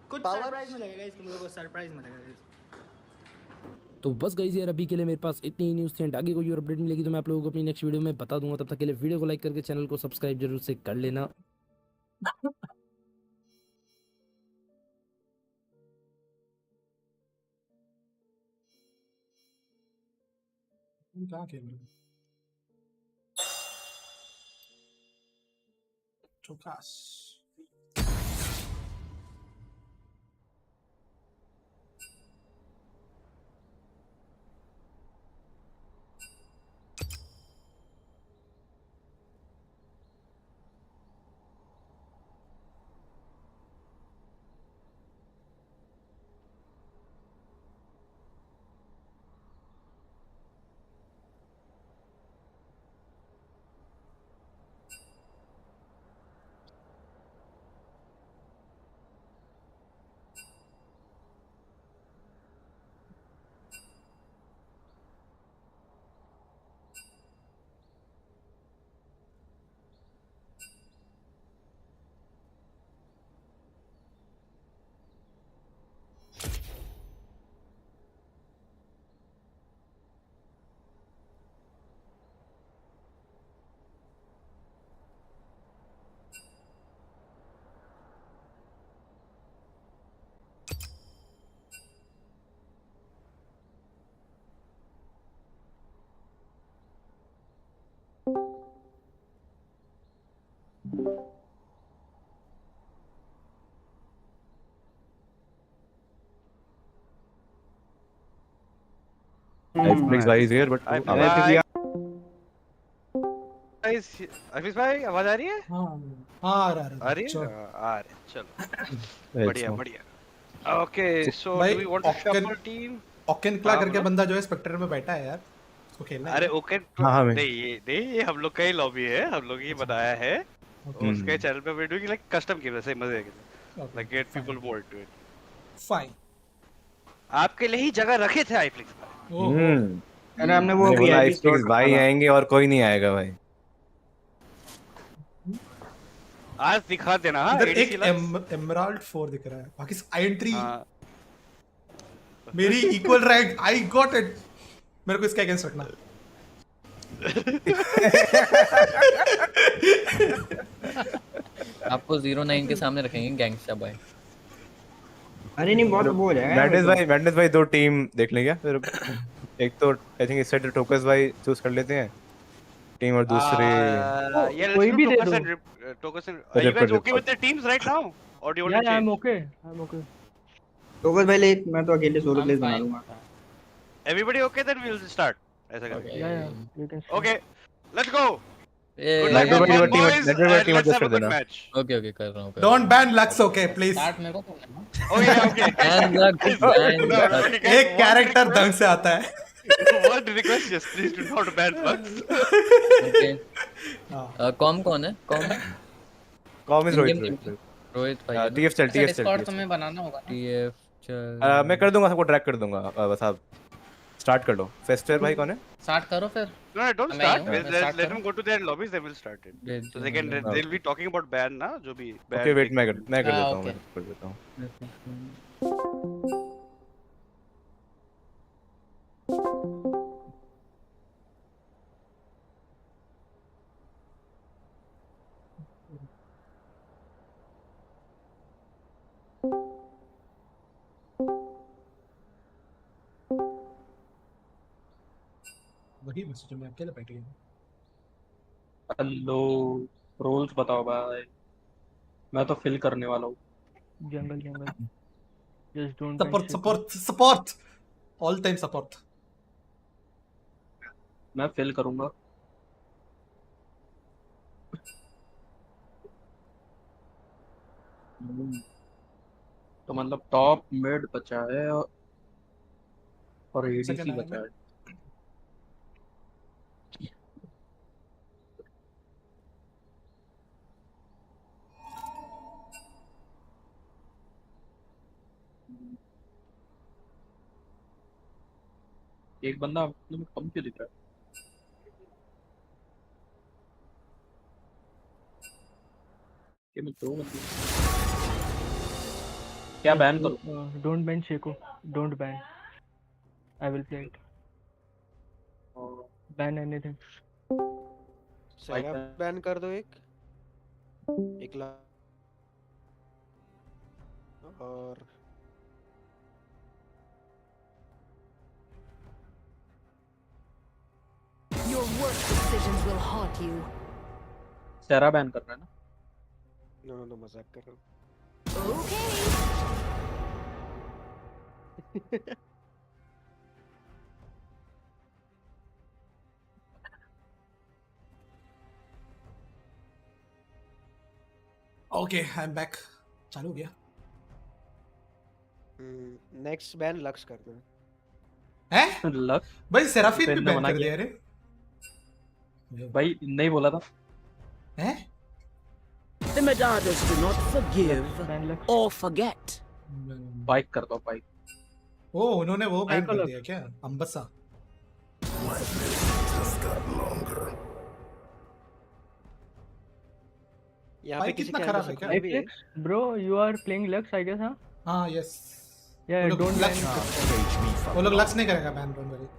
कुछ सरप्राइज मिलेगा गाइस, तुम लोगों को सरप्राइज मिलेगा। तो बस गाइस यार अभी के लिए मेरे पास इतनी ही न्यूज़ थी, एंड आगे कोई और अपडेट मिलेगी तो मैं आप लोगों को अपनी नेक्स्ट वीडियो में बता दूंगा। तब तक के लिए वीडियो को लाइक करके चैनल को सब्सक्राइब जरूर से कर लेना। क्या खेल रहे हो? चौकास iFlicks is here, but आशीष भाई आवाज आ रही है? हाँ आ रहा आ रही है? आ रही है, चलो बढ़िया बढ़िया। Okay so do we want to shuffle team? ओकेन क्ला करके बंदा जो है स्पेक्टर में बैठा है यार, उसको खेलना है। अरे ओके नहीं ये हम लोग का ही लॉबी है, हम लोग ही बनाया है। उसके चैनल पे वीडियो की लाइक कस्टम की वैसे मजे के like get people bored to it. Fine, आपके लिए ही जगह रखे थे आईफ्लिक्स हम्म, अरे हमने वो भी iFlicks भाई आएंगे और कोई नहीं आएगा भाई। आज दिखा देना। हाँ इधर एक एमराल्ड 4 दिख रहा है, बाकी आयरन 3 मेरी equal rank, I got it. मेरे को इसके अगेंस्ट रखना। आपको 09 के सामने रखेंगे गैंगस्टर बॉय। अरे नहीं बहुत वो हो जाएगा। मैडनेस भाई 2 टीम देख लें क्या फिर? एक तो आई थिंक इस साइड टोकस भाई चूज कर लेते हैं, टीम और दूसरे Yeah, let's do Tokas and Tokas and. Are you guys okay with their teams right now, or do you want to change? I'm okay. Tokas भाई ले, मैं तो अकेले सोलो प्लेस बना लूंगा. Everybody okay? Then we'll start. ऐसा करेंगे. Yeah, you can. Okay, let's go. Good luck, boys, and let's have a good match. Okay कर रहा हूँ. Don't ban Lux, okay, please. Start मेरे को Oh yeah, okay. ban Lux. एक character ढंग से आता है. One request, just please do not ban Lux. Okay. Com कौन है? कॉम इज रोहित भाई. टीएफ चल डिस्कॉर्ड तुम्हें बनाना होगा. टीएफ चल. मैं कर दूंगा, सबको ड्रैग कर दूंगा. बस आप स्टार्ट कर लो. फेस्टर भाई कौन है? स्टार्ट करो फिर. No, don't start. Let them go to their lobbies. They will start it. So they'll be talking about ban ना, जो भी ban. Okay, wait, मैं कर देता हूँ. वही मैसेज में अकेले बैठ गया. हेलो, रोल्स बताओ भाई. मैं तो फिल करने वाला हूँ. जंगल. Just don't. Support. All time support. मैं फिल करूंगा. तो मतलब टॉप मिड बचा है और एडीसी बचा है. एक बंदा अपने में कम क्यों दिख रहा है? ये मैं दो बंदे क्या बैन करूं? Don't ban Sheko. Don't ban. I will play it. Ban anything. Sera ban कर दो एक लाख और Your worst decisions will haunt you. Sera ban करना है ना? नो मजाक कर रहा हूँ. Okay. Okay, I'm back. चालू हो गया. नेक्स्ट बैन लक्स कर दो. हैं? लक्स भाई सेराफिन भी बैन कर दिया रे. भाई नहीं बोला था. हैं? The Medadas do not forgive or forget. Bike कर दो बाइक. ओ उन्होंने वो बैन कर दिया क्या? अंबसा. यहाँ पे कितना खराब है क्या? Bro, you are playing Lux, I guess, हाँ? हाँ, yes. Yeah, don't ban. वो लोग लक्स नहीं करेगा ban, don't worry.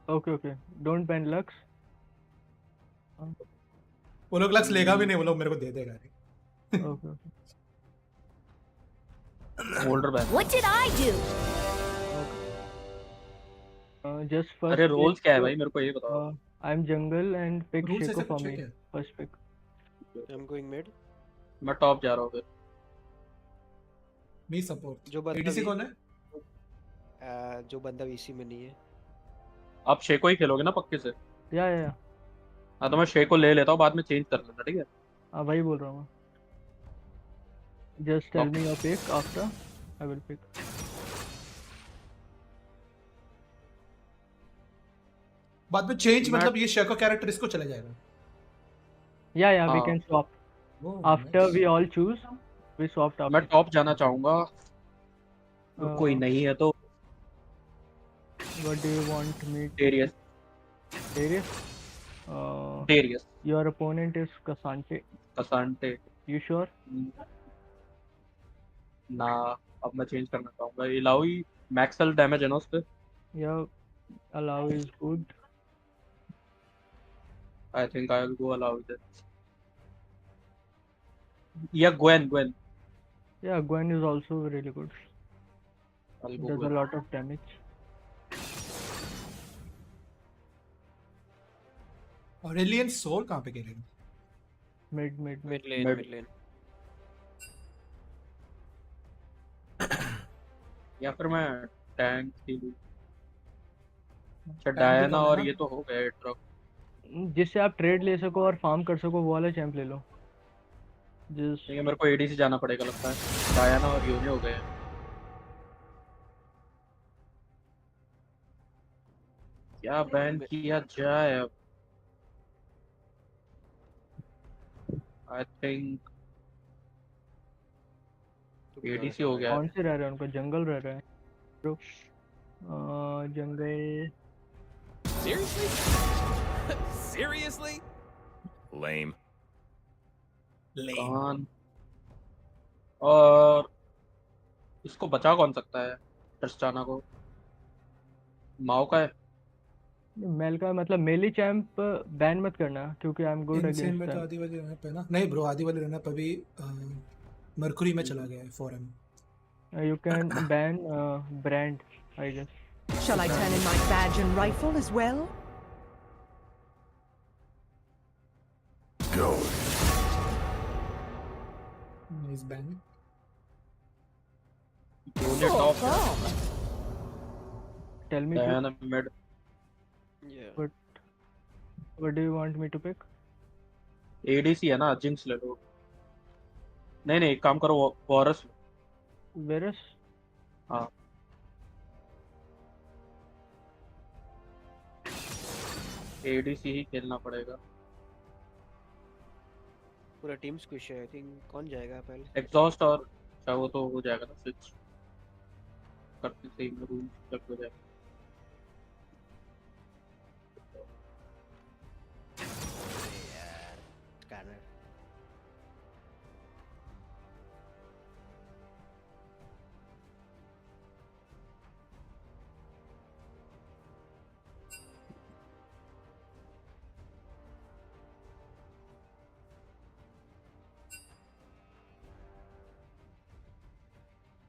Okay. Don't ban Lux. वो लोग लक्स लेगा भी नहीं, वो लोग मेरे को दे देगा. Okay. Holder ban. What did I do? Just first. अरे रोल्स क्या है भाई, मेरे को ये बताओ. I'm jungle and pick Sheko for me. First pick. I'm going mid. मैं टॉप जा रहा हूँ फिर. मी सपोर्ट. जो बंदा एडीसी कौन है? जो बंदा वीसी में नहीं है. आप शेको ही खेलोगे ना पक्के से? या. हाँ तो मैं शेको ले लेता हूँ, बाद में चेंज कर लेना, ठीक है? हाँ वही बोल रहा हूँ. Just tell me your pick after. I will pick. बाद में चेंज मतलब ये शेको कैरेक्टर इसको चला जाएगा. Yeah, we can swap. After we all choose, we swap top. मैं टॉप जाना चाहूँगा. कोई नहीं है तो. What do you want me? Darius. Darius. Your opponent is Kasante. You sure? ना, अब मैं चेंज करना चाहूँगा. Ilaoi maximum डैमेज है ना उस पे? Yeah, Ilaoi is good. I think I will go Ilaoi then. Yeah, Gwen. Yeah, Gwen is also really good. Does a lot of damage. Aurelion Sol कहाँ पे खेलेगा? मिड लेन या फिर मैं टैंक ही लूं। अच्छा भी डायना कम है और ना? ये तो हो गए ट्रक। जिससे आप ट्रेड ले सको और फार्म कर सको वो वाला चैंप ले लो। ठीक है मेरे को एडीसी जाना पड़ेगा लगता है। डायना और यूनी हो गए। क्या बैन किया जाए अब? आई थिंक एडीसी हो गया कौन है। से रह रहे हैं उनका? जंगल रह रहा है तो जंगल। Seriously? Lame. कौन और इसको बचा कौन सकता है? ट्रिस्टाना को माओ का है। मेल का मतलब मेली चैंप बैन मत करना क्योंकि I am good insane against में तो दैम। आदि वाली रहना पे ना? नहीं ब्रो, आदि वाली रहना पे भी मरकुरी में चला गया है forum. You can ban brand, I guess. Shall I turn in my badge and rifle as well? Go. Nice ban. यूनी टॉप है। Tell me Diana mid. what do you want me to pick? ADC है ना, jinx ले लो। नहीं नहीं एक काम करो वॉरस लो। Varus? हाँ एडीसी ही खेलना पड़ेगा। पूरा टीम स्क्विश है। आई थिंक कौन जाएगा पहले? एग्जॉस्ट और अच्छा वो तो हो जाएगा ना स्विच करते सही में रूम तक हो जाएगा। Scanner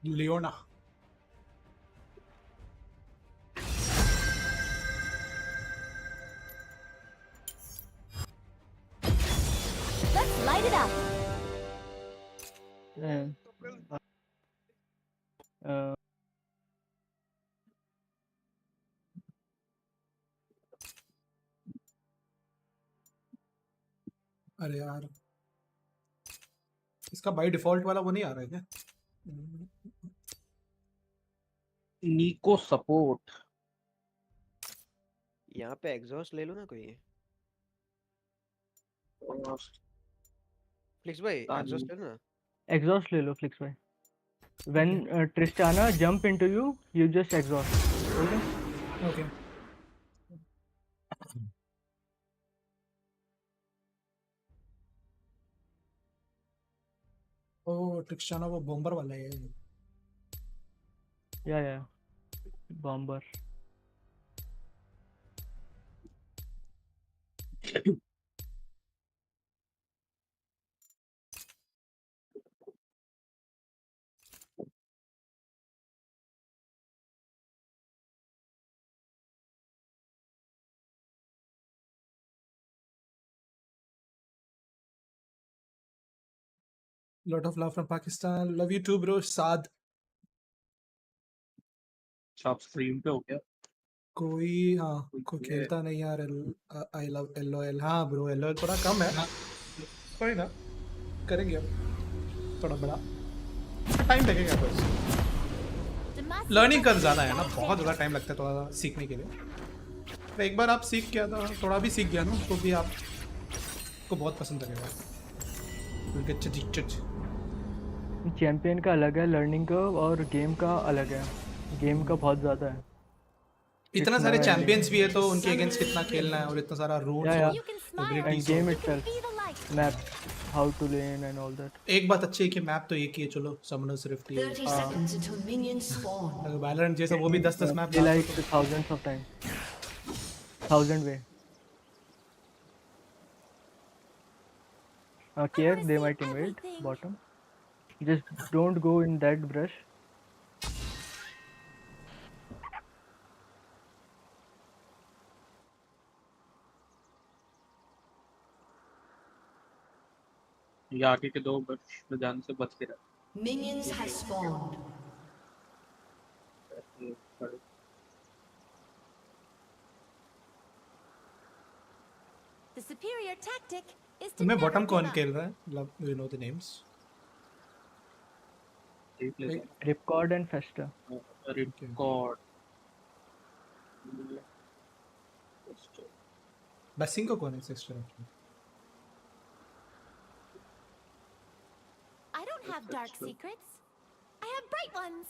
Leone. Let's light it up. अरे यार, इसका बाय डिफॉल्ट वाला वो नहीं आ रहा है क्या? निको सपोर्ट। यहाँ पे एग्जॉस्ट ले लो ना कोई। फ्लिक्स भाई एग्जॉस्ट ले लो ना। Exhaust ले लो फ्लिक्स भाई। When Tristana jump into you, you just exhaust. Okay? Okay. ओ ट्रिस्टाना वो बॉम्बर वाला है। Yeah. Bomber. Lot of love from Pakistan. Love you too bro. साद। आप स्ट्रीम पे हो क्या? कोई हाँ कोई खेलता नहीं यार। I love LOL। हाँ ब्रो LOL थोड़ा कम है। कोई ना, करेंगे अब थोड़ा बड़ा टाइम लगेगा। बस लर्निंग कर ज़्यादा है ना, बहुत ज़्यादा टाइम लगता है थोड़ा सीखने के लिए। तो एक बार आप सीख गया था, थोड़ा भी सीख गया ना, तो भी आपको बहुत पसंद लगेगा। चैंपियन का अलग है लर्निंग का और गेम का अलग है। गेम का बहुत ज़्यादा है। इतना सारे चैंपियंस भी है तो उनके अगेंस्ट कितना खेलना है और इतना सारा रूल्स और abilities. Game itself map how two lane and all that. एक बात अच्छी है कि मैप तो एक ही है। चलो समनर्स रिफ्ट ही है। 30 seconds until minions spawn. अगर वैलोरेंट जैसा वो भी 10-10 map like thousands of time, 1000 way. Care they might invade bottom. Just don't go in that brush. ये आगे के दो बच जान से बच के रहे। Minions have spawned. The superior tactic is to तुम्हें never बॉटम कौन give up. खेल रहा है? मतलब you know the names. Ripcord and Fester. Ripcord. Busing को कौन है sister? I don't have dark secrets. I have bright ones.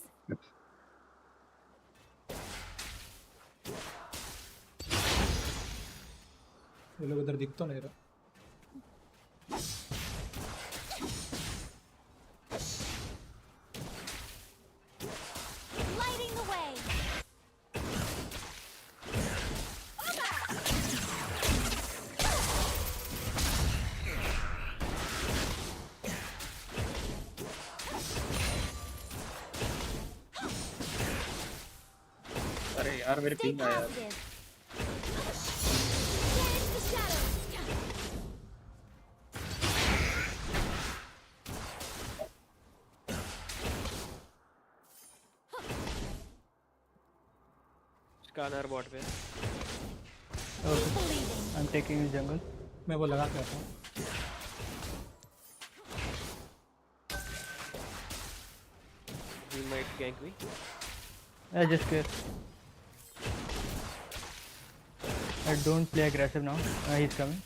ये लोग उधर दिख तो नहीं रहा। Lighting the way. अरे यार मेरे पिंग आया। स्कैनर बॉट पे। Okay. I'm taking his jungle. मैं वो लगा के आता हूँ। He might gank me. I just care. I don't play aggressive now. He's coming.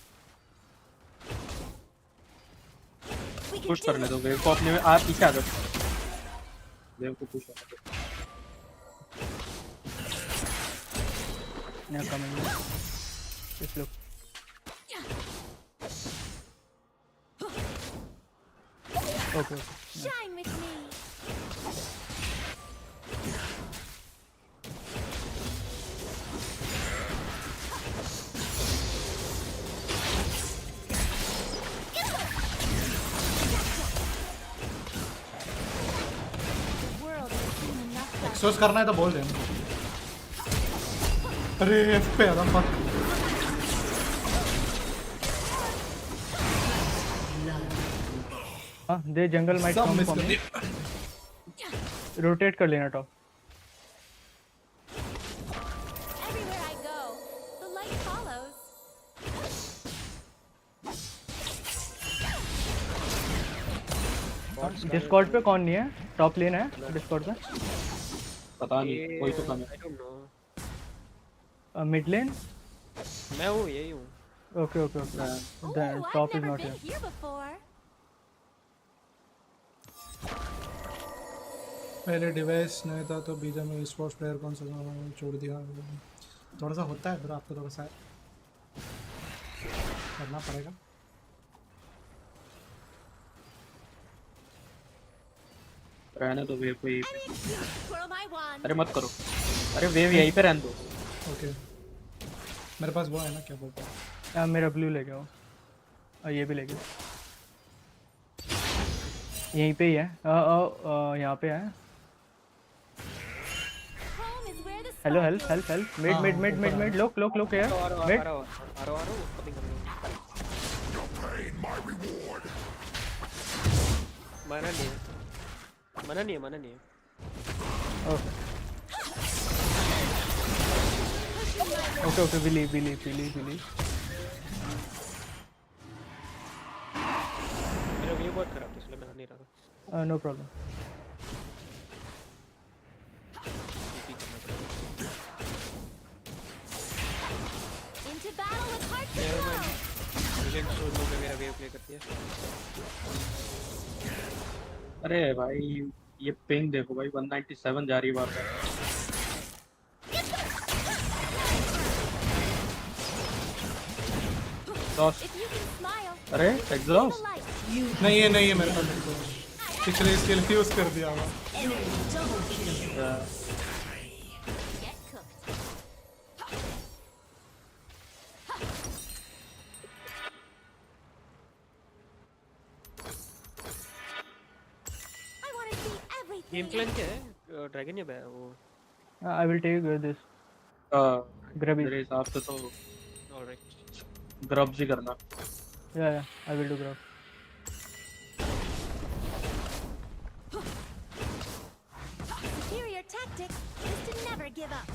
Push करने दो वेव को अपने में। आप पीछे आ जाओ। वेव को पुश करने दो। They're coming. Just look. Okay. Shine with me. एक्सोस करना है तो बोल देना। अरे एफ पे आ रहा फक। हाँ, दे जंगल माइट सब कम मिस फॉर कर मी। दिया। रोटेट कर लेना top. Everywhere I go, the light follows. Discord पे कौन नहीं है? टॉप लेन है डिस्कॉर्ड पे? पता नहीं, कोई तो कम है। I don't know. मिड लेन? मैं हूँ, यही हूँ। Okay, okay, okay. The Ooh, top I've is never not been here. here before. पहले डिवाइस नहीं था तो बीजा में स्पोर्ट्स प्लेयर कौन सा छोड़ दिया। थोड़ा सा होता है ब्रो, आपको थोड़ा सा करना पड़ेगा। रहने दो वेव को यहीं पे। Twirl my wand. अरे मत करो। अरे वेव यहीं पे रहने दो। ओके। मेरे पास वो है ना, क्या बोलते हैं? मेरा ब्लू ले गया वो। और ये भी ले गया। यहीं पे ही है। यहाँ पे है। Hello help help help. Mid mid mid mid mid look look look here. Mid. मना नहीं है। मना नहीं है, मना नहीं है। Okay, okay, we leave. मेरा व्यू बहुत खराब था इसलिए मैं नहीं रहा। No problem. Into battle with hearts of gold. Villain solo पे मेरा वेव प्ले करती है। अरे भाई ये पिंग देखो भाई, 197 जा रही है बार बार। अरे एग्जॉस्ट नहीं है मेरे पास। पिछले स्किल यूज कर दिया हुआ। गेम प्लान क्या है? ड्रैगन या वो? I will take this. Grubby. मेरे हिसाब से तो ऑलराइट। ग्रब्स ही करना। Yeah, I will do grub. give up.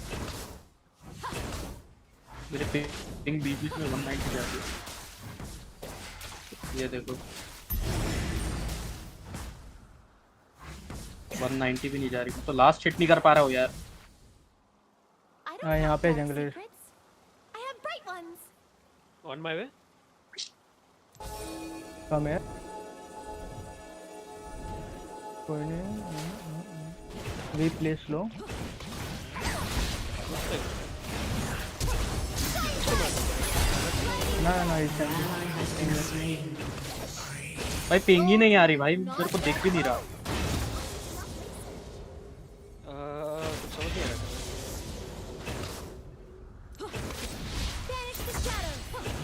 मेरे पिंग बीच में 190 जा रही है। ये देखो 190 भी नहीं जा रही, तो लास्ट हिट नहीं कर पा रहा हूँ यार। हाँ यहाँ पे जंगल I have bright ones. On my way. कम है कोई नहीं वी प्ले स्लो ना भाई पिंग ही नहीं आ रही भाई, मेरे को देख भी नहीं रहा। कुछ समझ नहीं आ रहा।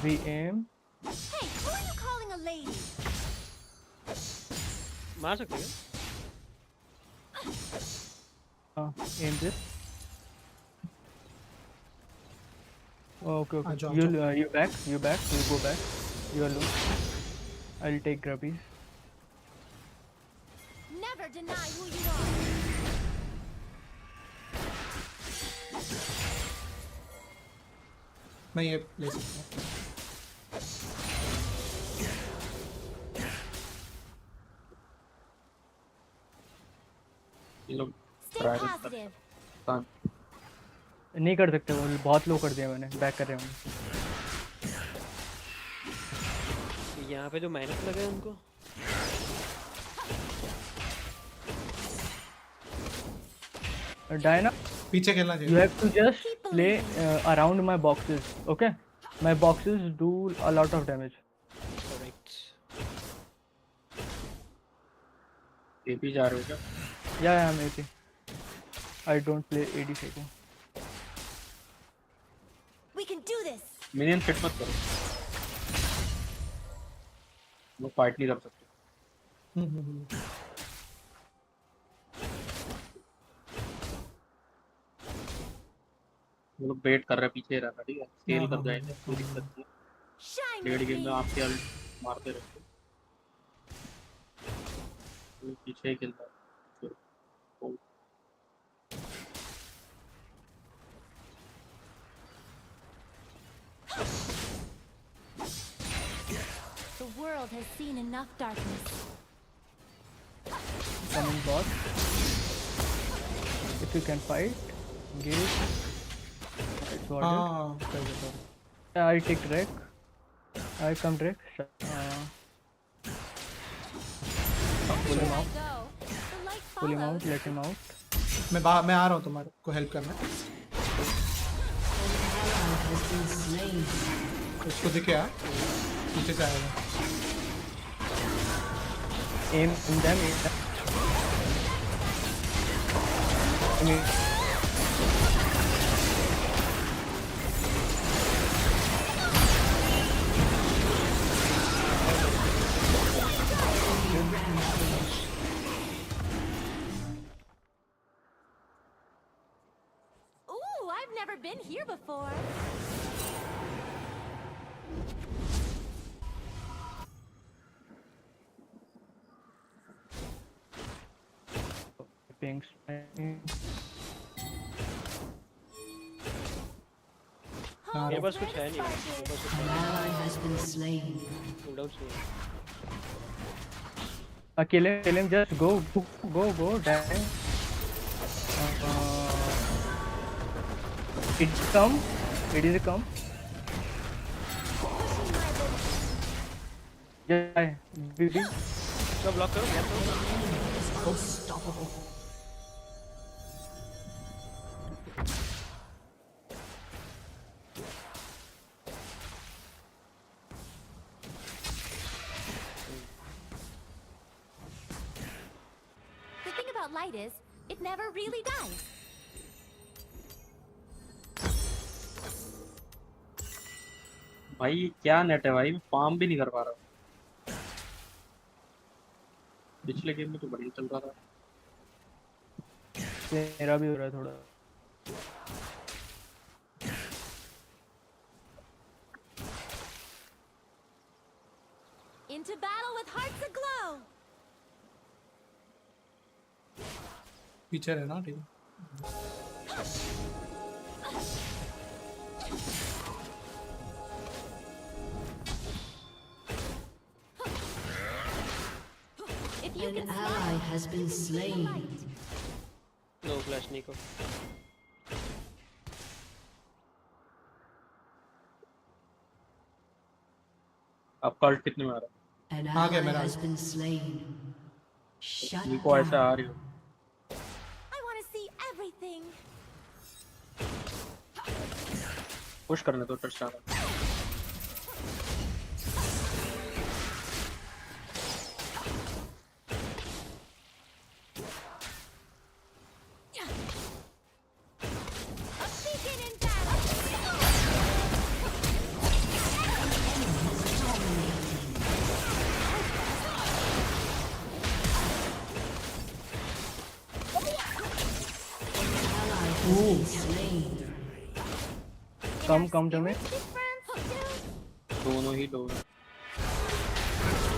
वी एम Hey, who are you calling a lady? मार सकते हैं हाँ um this okay you back you go back you are low I'll take grubbies Never deny who you are. मैं ये ले सकता हूँ। Stay positive. नहीं कर सकते वो बहुत लो कर दिया मैंने बैक कर रहे हैं यहाँ पे जो माइनस लगे हैं उनको डायना पीछे खेलना चाहिए you have to just play around my boxes okay my boxes do a lot of damage correct AP जा रहे हो क्या? yeah I'm AP I don't play AD Seiko We can do this. Minion fit मत करो, वो fight नहीं कर सकते। वो लोग वेट कर रहे हैं, पीछे रहा ठीक है, स्केल कर जाएंगे, कोई दिक्कत नहीं। लेट गेम में आपके मारते रहते वो पीछे ही खेलता है। The world has seen enough darkness. coming bot if you can fight engage it's ordered I take Drake I come Drake pull him out let him out मैं आ रहा हूँ तुम्हारे को हेल्प करना। उसको दिखे यार पीछे से आएगा। aim in them Ooh, I've never been here before. pings मेरे पास कुछ है नहीं मेरे पास कुछ है अकेले just go damn it is come yeah BB सब ब्लॉक करो The thing about light is, it never really dies. भाई क्या नेट है भाई, मैं फार्म भी नहीं कर पा रहा हूँ। पिछले गेम में तो बढ़िया चल रहा था। मेरा भी हो रहा है थोड़ा। Into battle with hearts aglow. पीछे रहना ठीक है। An ally has been slain. No flash, Nico. आपका अल्ट कितने में आ रहा An हाँ क्या ally मेरा has been slain. Shut निको ऐसा down. आ रही हो I want to see everything. Push करने दो टच आ रहा A beacon in battle. कम जमे दोनों ही दो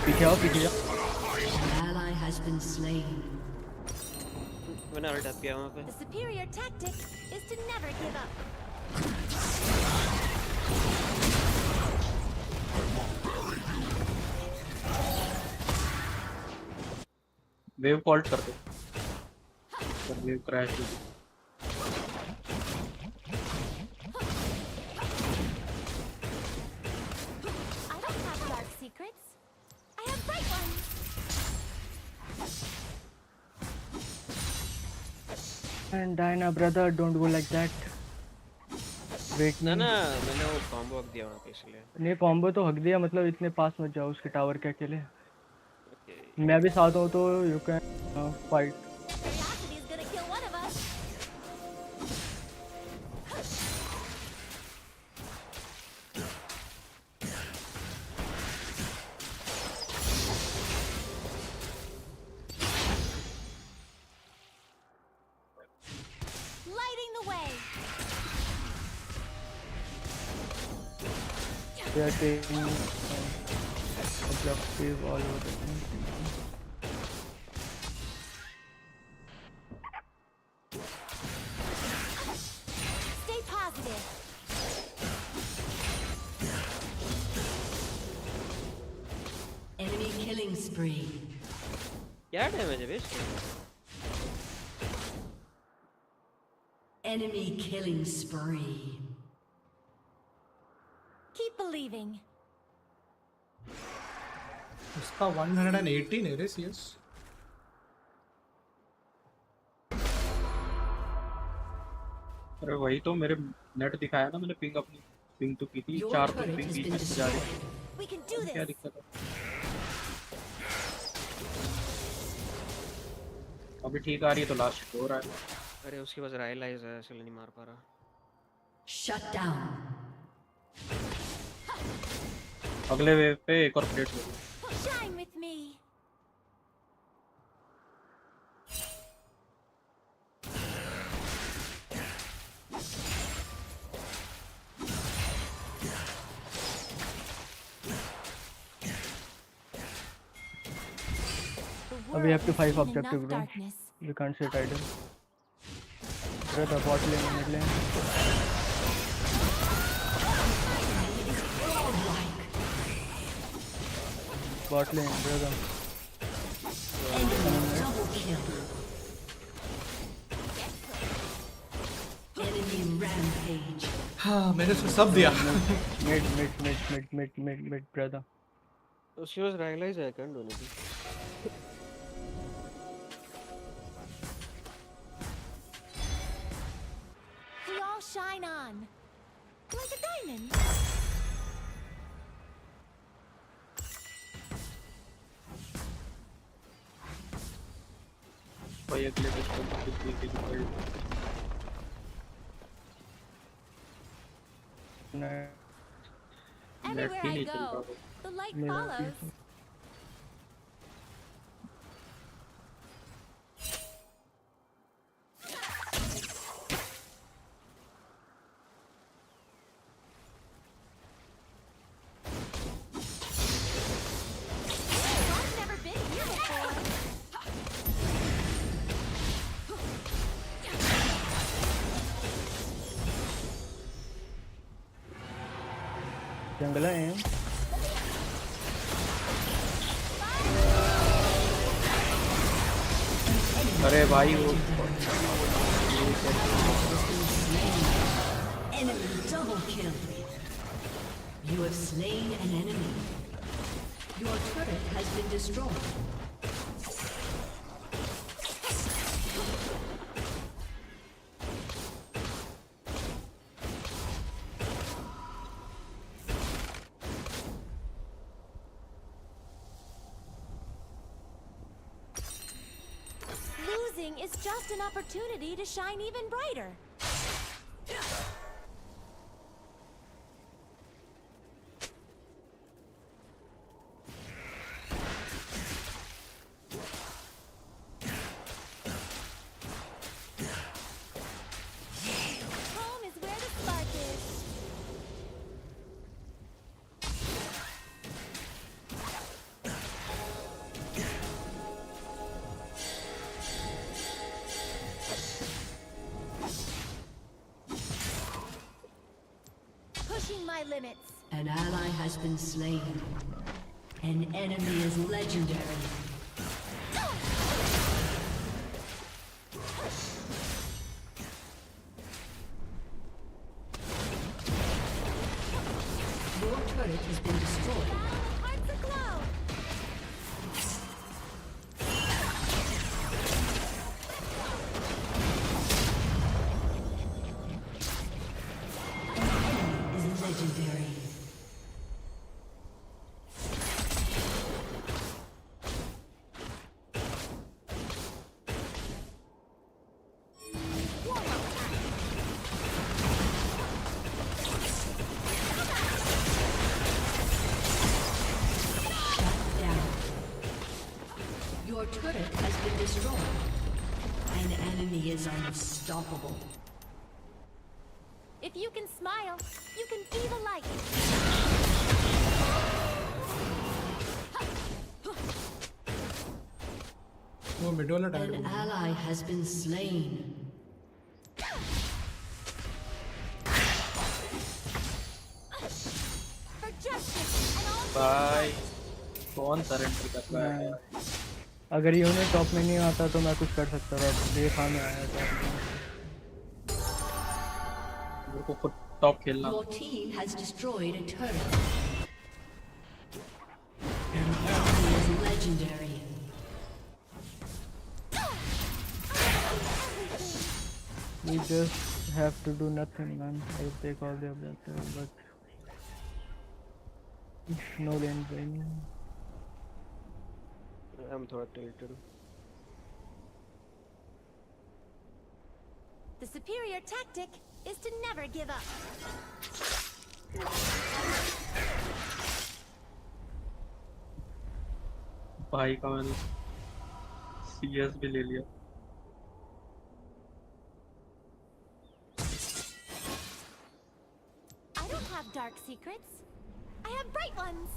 पीछे आओ पीछे जाओ An ally has been slain. मैंने अल्ट अप किया वहाँ पे. The superior tactic is to never give up. Wave Colt कर दो पर वेव क्रैश हो गई I don't have dark secrets. I have bright ones. And Diana brother don't go like that. Wait ना ना मैंने वो कॉम्बो हक दिया वहाँ पे इसलिए. नहीं कॉम्बो तो हक दिया मतलब इतने पास मत जाओ उसके टावर के अकेले. मैं भी साथ हूँ तो you can fight. Curiosity is gonna kill one of us. Lighting the way. They are taking objective all over the thing. Stay positive. Enemy killing spree. क्या डैमेज है best? Enemy killing spree. Keep believing. उसका 118 है रे CS. अरे वही तो मेरे net दिखाया ना मैंने पिंग अपनी पिंग तो की थी 4 पिंग बीच में जा रही We can do क्या this. दिक्कत है अभी ठीक आ रही है तो लास्ट हो रहा है अरे उसके पास रायलाइज है इसलिए नहीं मार पा रहा. Shut down. अगले वेव पे एक और प्लेट ले लो Shine with me. We have to 5 objective bro. We can't sit idle. Brother bot lane mid lane. Bot lane brother. Double kill. Enemy rampage. हाँ मैंने उसको सब दिया. Mid brother. उसके पास रायलाइज है कैन डोने की. We all shine on. Like a diamond. भाई अगले पे तो कुछ भी के ऊपर Everywhere I go, the light follows. I've never been here before. जंगला है अरे भाई वो Enemy double kill. You have slain an enemy. Your turret has been destroyed. Losing is just an opportunity to shine even brighter. Home is where the spark is. Pushing my limits. An ally has been slain. An enemy is legendary. Your turret has been destroyed. Hearts aglow. Is legendary. Shut down. Your turret has been destroyed. An enemy is unstoppable. If you can smile, you can be the light. वो mid वाला An target ally has been slain. For justice and all. भाई कौन surrender कर रहा है? अगर ये उन्हें टॉप में नहीं आता तो मैं कुछ कर सकता था देखा में आया था मेरे को खुद टॉप खेलना। Your team has destroyed a turret. An enemy is legendary. we just have to do nothing man I'll take all the objectives but no lane drain I'm थोड़ा tilted. The superior tactic is to never give up. भाई का मैंने CS भी ले लिया। I don't have dark secrets. I have bright ones.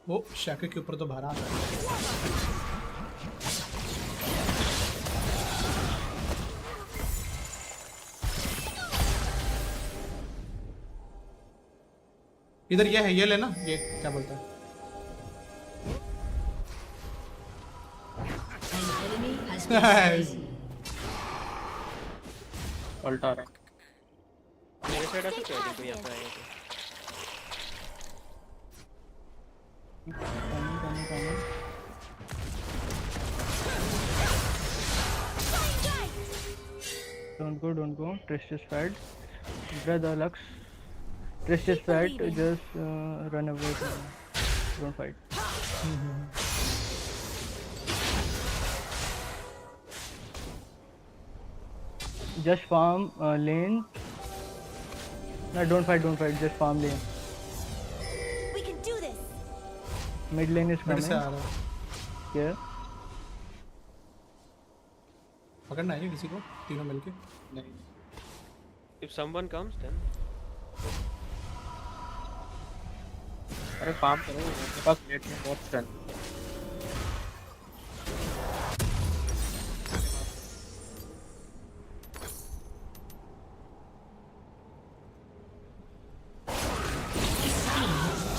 वो शैके के ऊपर तो भरा आता है। इधर ये है, ये लेना, ये क्या बोलता है? अल्टा रहा मेरे साइड ऐसे क्या है कोई आता है Don't go. Trist is fed. Brother Lux. Trist is fed. Just run away. Don't fight. Just farm lane. No, don't fight. Just farm lane. We can do this. Mid lane is coming. से आ रहा है। Here. पकड़ना है क्या किसी को तीनों मिलके? नहीं। If someone comes then अरे काम करो, मेरे पास नेट में बहुत strength.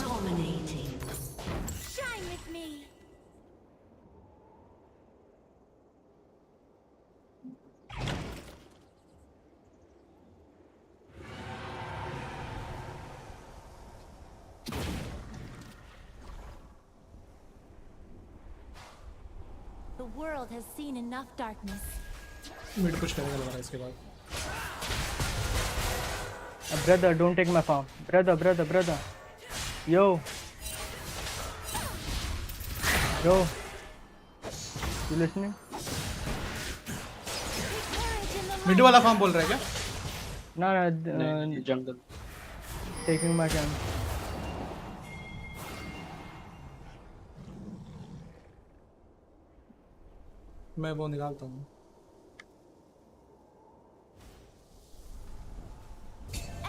Dominating. Shine with me. The world has seen enough darkness. Mid push करेगा लग रहा है इसके बाद। Brother, don't take my farm. Brother. Yo. You listening? Mid वाला फार्म बोल रहा है क्या? No, नहीं, जंगल। taking my time. मैं वो निकालता हूँ।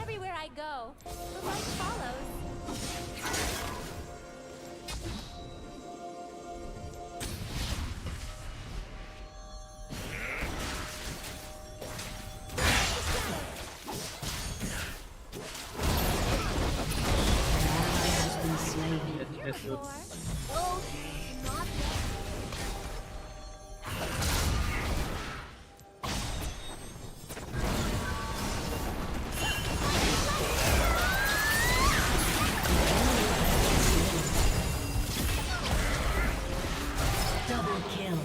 Everywhere I go, the light follows. Yes. Oh, not yet. Double kill.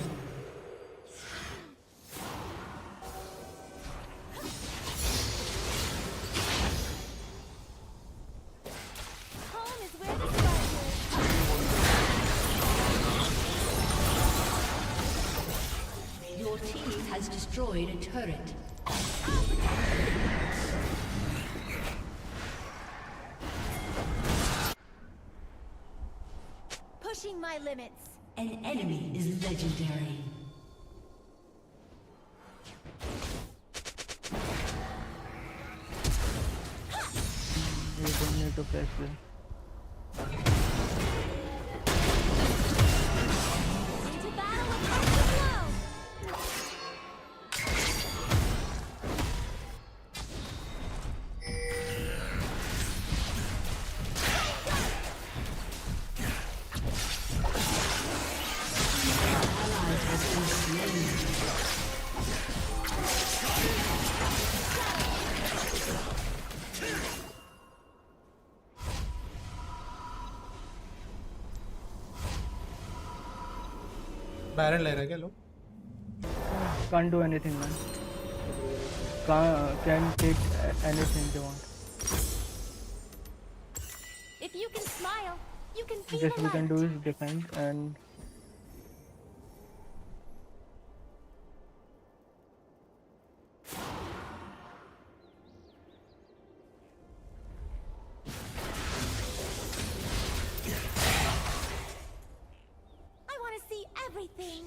Home is where the sun is. Your team has destroyed a turret. Pushing my limits. An enemy is legendary. You don't need to press it. Into battle with Falcons Force. Ally has been slain. बैरन ले रहा है क्या लोग? Can't do anything, man. Can take anything they want. If you can smile, you can feel Just the we can light. do is defend and I want to see everything.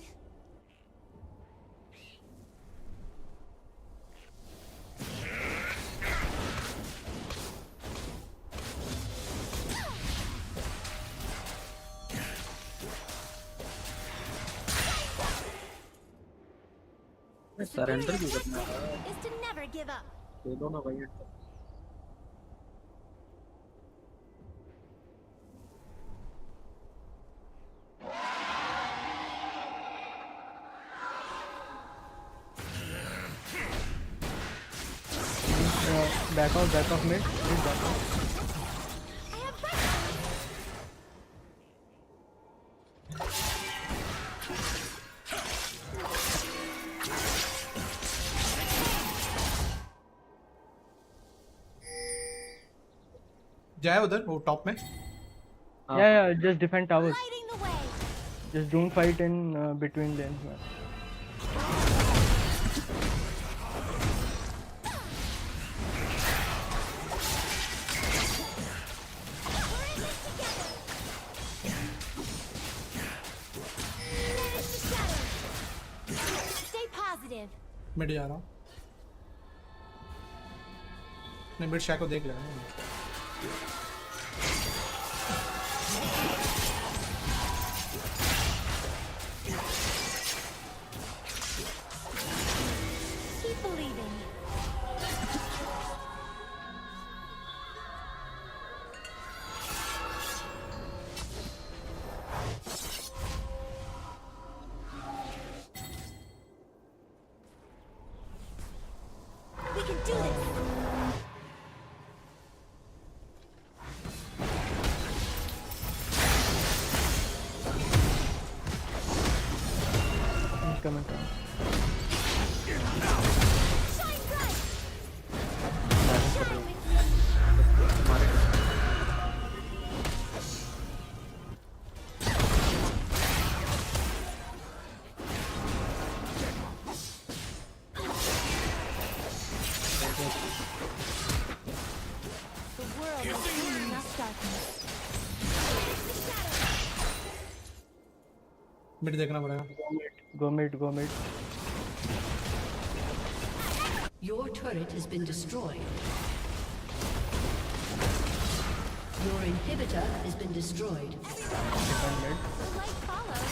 Surrender क्यों करना है? Is to never give up. दे दो ना भाई। back off mid. Please back off. जाए उधर वो top में। Yeah, just defend towers. Just don't fight in between them. Stay positive. Mid जा रहा हूँ। नहीं मिड शैक को देख लेना। Keep believing. We can do this. He's coming down. The world is in enough darkness. Mid देखना पड़ेगा। Go mid, go mid. Your turret has been destroyed. Your inhibitor has been destroyed. Defend mid. The light follows.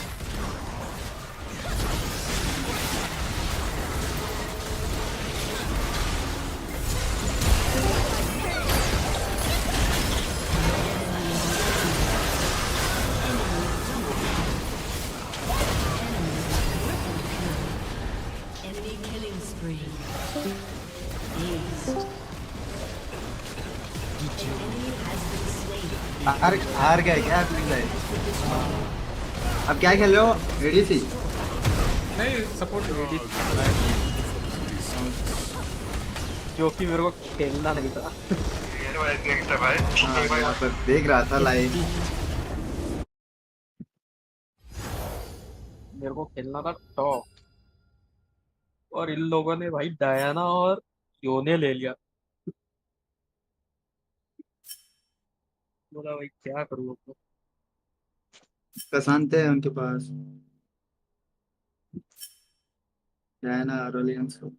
Enemy killing spree. Aced. An enemy has been slain. हार गए क्या please? अब क्या खेल रहे हो? एडीसी? नहीं सपोर्ट जो कि मेरे को खेलना नहीं था। हाँ, यहाँ पर देख रहा था लाइव। मेरे को खेलना था टॉप और इन लोगों ने भाई डायना और योने ले लिया। बोला भाई क्या करूँ अब तो। कसानते हैं उनके पास। डायना रोलियंस को।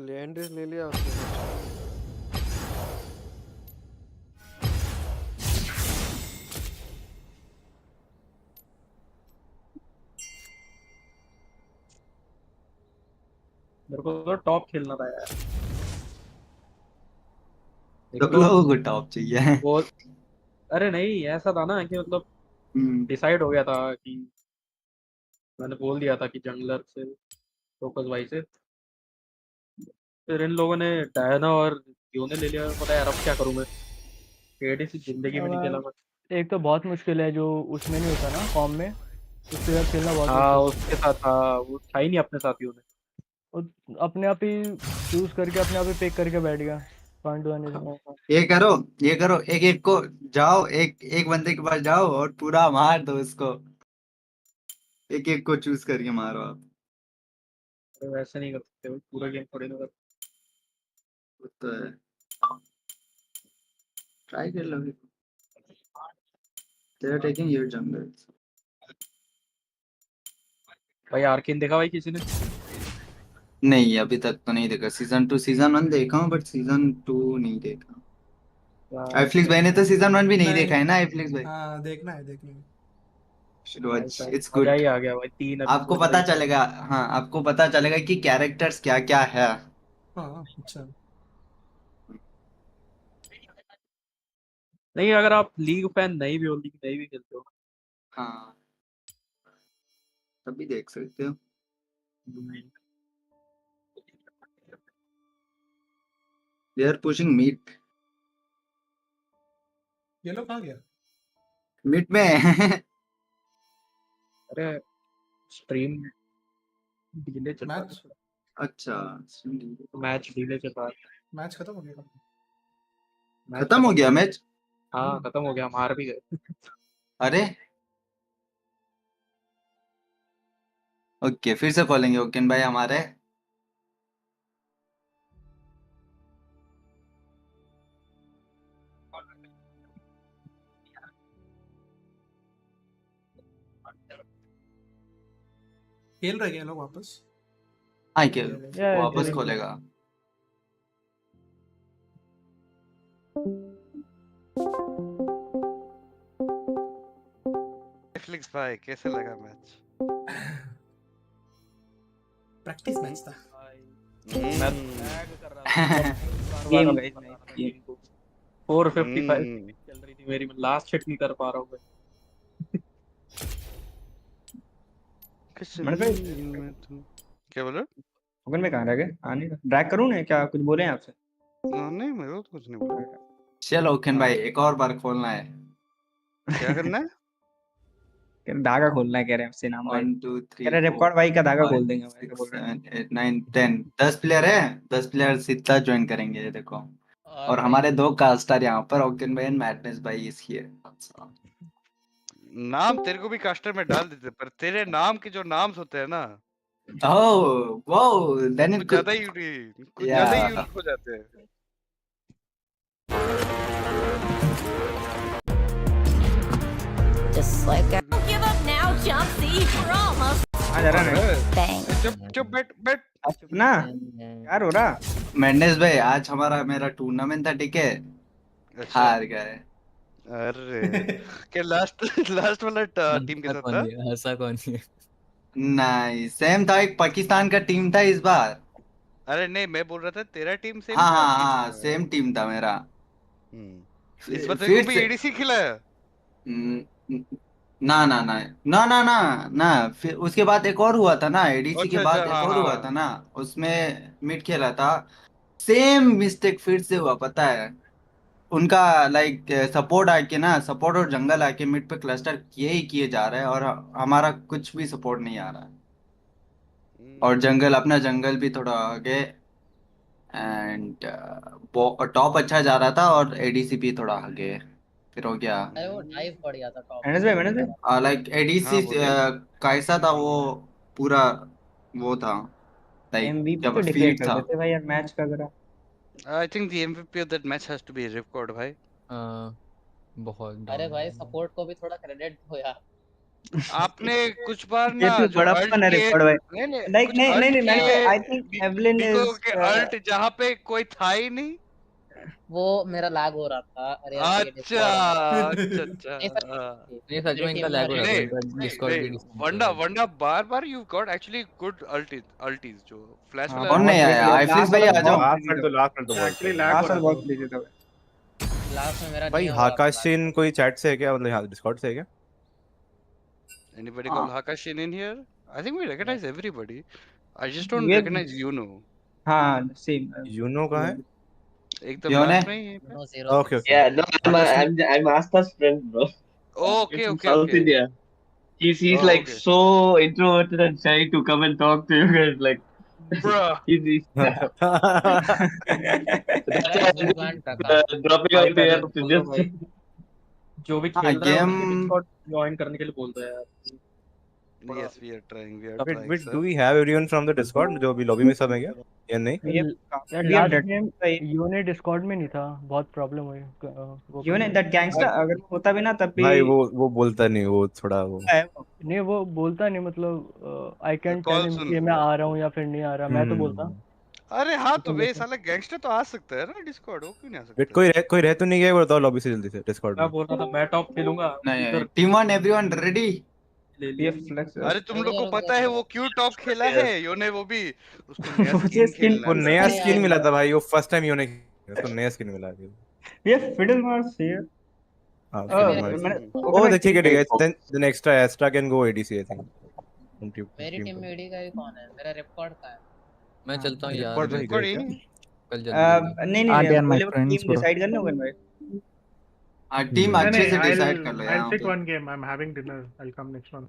लैंड ले लिया उसने। मेरे को तो टॉप खेलना था यार। तो लोगों को टॉप चाहिए। वो अरे नहीं ऐसा था ना कि मतलब डिसाइड हो गया था कि मैंने बोल दिया था कि जंगलर से फोकस वाई से। फिर इन लोगों ने डायना और योने ले लिया। पता है यार अब क्या करूँ मैं? एडीसी जिंदगी में नहीं खेला मैं। एक तो बहुत मुश्किल है जो उसमें नहीं होता ना कॉम में, उसके साथ खेलना बहुत हाँ मुश्किल उसके साथ था, वो था ही नहीं अपने साथियों ने। है। अपने आप ही चूज करके अपने आप ही पिक करके बैठ गया। Can't do anything. ये करो एक एक को जाओ, एक एक बंदे के पास जाओ और पूरा मार दो उसको। एक एक को चूज करके मारो आप। तो वैसे नहीं कर सकते भाई, पूरा गेम थोड़ी ना कर। वो तो है, ट्राई कर लो। दे आर टेकिंग योर जंगल। भाई आर्केन देखा भाई किसी ने? नहीं अभी तक तो नहीं देखा। सीजन 1 देखा हूँ बट सीजन 2 नहीं देखा। आईफ्लिक्स भाई ने तो सीजन 1 भी नहीं देखा है ना? आईफ्लिक्स भाई हाँ देखना है देखना है। शुड वॉच, इट्स मजा गुड। ही आ गया भाई, 3 आपको एपिसोड पता भाई। चलेगा। हाँ आपको पता चलेगा कि कैरेक्टर्स क्या क्या है। हाँ अच्छा। नहीं अगर आप लीग फैन नहीं भी हो, लीग नहीं भी खेलते हो, हाँ तभी देख सकते हो। They are pushing mid. ये लोग कहाँ गया? मीट में। अरे स्ट्रीम डिले चल रहा मैच था। अच्छा मैच डिले चल रहा था। मैच खत्म हो गया। मैच खत्म हो गया मैच? हाँ खत्म हो गया, हम हार भी गए। अरे ओके फिर से खोलेंगे ओकेन भाई हमारे। खेल रहे हैं लोग वापस? हाँ खेल वापस खोलेगा। iFlicks भाई कैसे लगा मैच? प्रैक्टिस मैच था। मैं लैग कर रहा था गेम गेम को 455 चल रही थी मेरी, मैं लास्ट हिट नहीं कर पा रहा हूँ। क्या बोल रहे? ओपन में कहाँ रह गए? आने का ड्रैग करूँ ना, क्या कुछ बोले हैं आपसे? नहीं मेरे को तो कुछ नहीं बोला। चलो ओकेन भाई एक और बार खोलना है। क्या करना है? धागा खोलना है कह रहे हैं उससे नाम भाई। 1 2 3 कह रहे रिकॉर्ड भाई का धागा खोल देंगे भाई, बोल रहे हैं। 7 8 9 10 10 प्लेयर है। 10 प्लेयर सीधा ज्वाइन करेंगे ये देखो। और हमारे 2 कास्टर यहाँ पर ओकेन भाई एंड मैडनेस भाई इज हियर। नाम तेरे को भी कास्टर में डाल देते, पर तेरे नाम के जो नाम्स होते हैं ना, ओह वाओ देन कुछ ज्यादा ही कुछ ज्यादा ही यूनिक हो जाते हैं। Just like that. Don't give up now, Jumpsy. We're almost. आ जा रहा है Bang. चुप बैठ ना यार हो रहा। मैडनेस भाई आज हमारा मेरा टूर्नामेंट था ठीक है। हार गए। अरे क्या लास्ट वाला टीम के साथ था? हंसा कौन है? नहीं सेम था, एक पाकिस्तान का टीम था इस बार। अरे नहीं मैं बोल रहा था तेरा टीम सेम हाँ था। हाँ हाँ सेम टीम था मेरा। इस बार तेरे को भी एडीसी खिलाया? ना ना ना ना ना ना ना फिर उसके बाद एक और हुआ था ना, एडीसी के बाद एक और हुआ था ना, उसमें मिड खेला था। सेम मिस्टेक फिर से हुआ पता है उनका। लाइक सपोर्ट आके ना, सपोर्ट और जंगल आके मिड पे क्लस्टर किए ही किए जा रहे हैं और हमारा कुछ भी सपोर्ट नहीं आ रहा है। और जंगल अपना जंगल भी थोड़ा आगे एंड टॉप अच्छा जा रहा था और एडीसी भी थोड़ा आगे। फिर हो गया अरे वो डाइव पड़ गया था टॉप। लाइक एडीसी कैसा था वो पूरा वो था लाइक एमवीपी तो डिक्लेयर कर देते भाई यार मैच का करा। I think the MVP of that match has to be Ripcord भाई। बहुत। अरे भाई सपोर्ट को भी थोड़ा क्रेडिट दो यार। आपने कुछ बार ये ना तो जो बड़ा अल्ट फन है के रिकॉर्ड भाई। नहीं नहीं नहीं नहीं नहीं आई थिंक एवलिन डिको इज के अल्ट जहाँ पे कोई था ही नहीं। वो मेरा लैग हो रहा था। अरे अच्छा ये सच में इनका लैग हो रहा था, इनका डिस्कॉर्ड भी वंडा बार यू गॉट एक्चुअली गुड अल्टीज जो फ्लैश वाला। कौन नहीं आया? iFlicks भाई आ जाओ। लास्ट में तो एक्चुअली लैग हो बहुत लीजिए तो लास्ट में मेरा भाई हाकाशिन कोई चैट से है क्या, मतलब डिस्कॉर्ड से है क्या? Anybody call Hakashin in here? I think we recognize everybody. I just don't recognize Yuno. हाँ सेम यूनो कहाँ है? एकदम लास्ट में ही है। Okay. Yeah, no, I'm Asta's friend, bro. Okay. South India. He's like so introverted and shy to come and talk to you guys, like. Bruh. He's dropping out there to just. जो भी खेल रहा है उसके Discord join करने के लिए बोलता है यार। Yes, we are trying. Wait, do we have everyone from the Discord जो अभी लॉबी में सब है क्या या नहीं? यार लास्ट गेम यूने डिस्कॉर्ड में नहीं था, बहुत प्रॉब्लम हुई। यूने दैट गैंगस्टर अगर होता भी ना तब भी भाई वो बोलता नहीं, वो थोड़ा वो नहीं, वो बोलता नहीं, मतलब आई कैन टेल हिम कि मैं आ रहा हूँ या फिर नहीं आ रहा, मैं तो बोलता। अरे हाँ तो वे साला गैंगस्टर तो आ सकता है ना डिस्कॉर्ड, वो क्यों नहीं आ सकता? वेट कोई रह तो नहीं गया, बताओ लॉबी से जल्दी से डिस्कॉर्ड में। मैं बोल रहा था मैं टॉप खेलूंगा। नहीं टीम 1 एवरीवन रेडी। अरे तुम लोग को पता है वो क्यों टॉप खेला है? योने वो भी उसको नया स्किन मिला था भाई, वो फर्स्ट टाइम योने उसको नया स्किन मिला है। ये फिडल मार्स है। ओ ठीक है then extra can go ADC I think. मेरी टीम में एडी का ही कौन है? मेरा रिकॉर्ड का है। मैं चलता हूँ यार। कल जल्दी नहीं टीम डिसाइड करना होगा भाई। टीम अच्छे से डिसाइड कर लो यार। I'll pick one game. I'm having dinner. I'll come next one.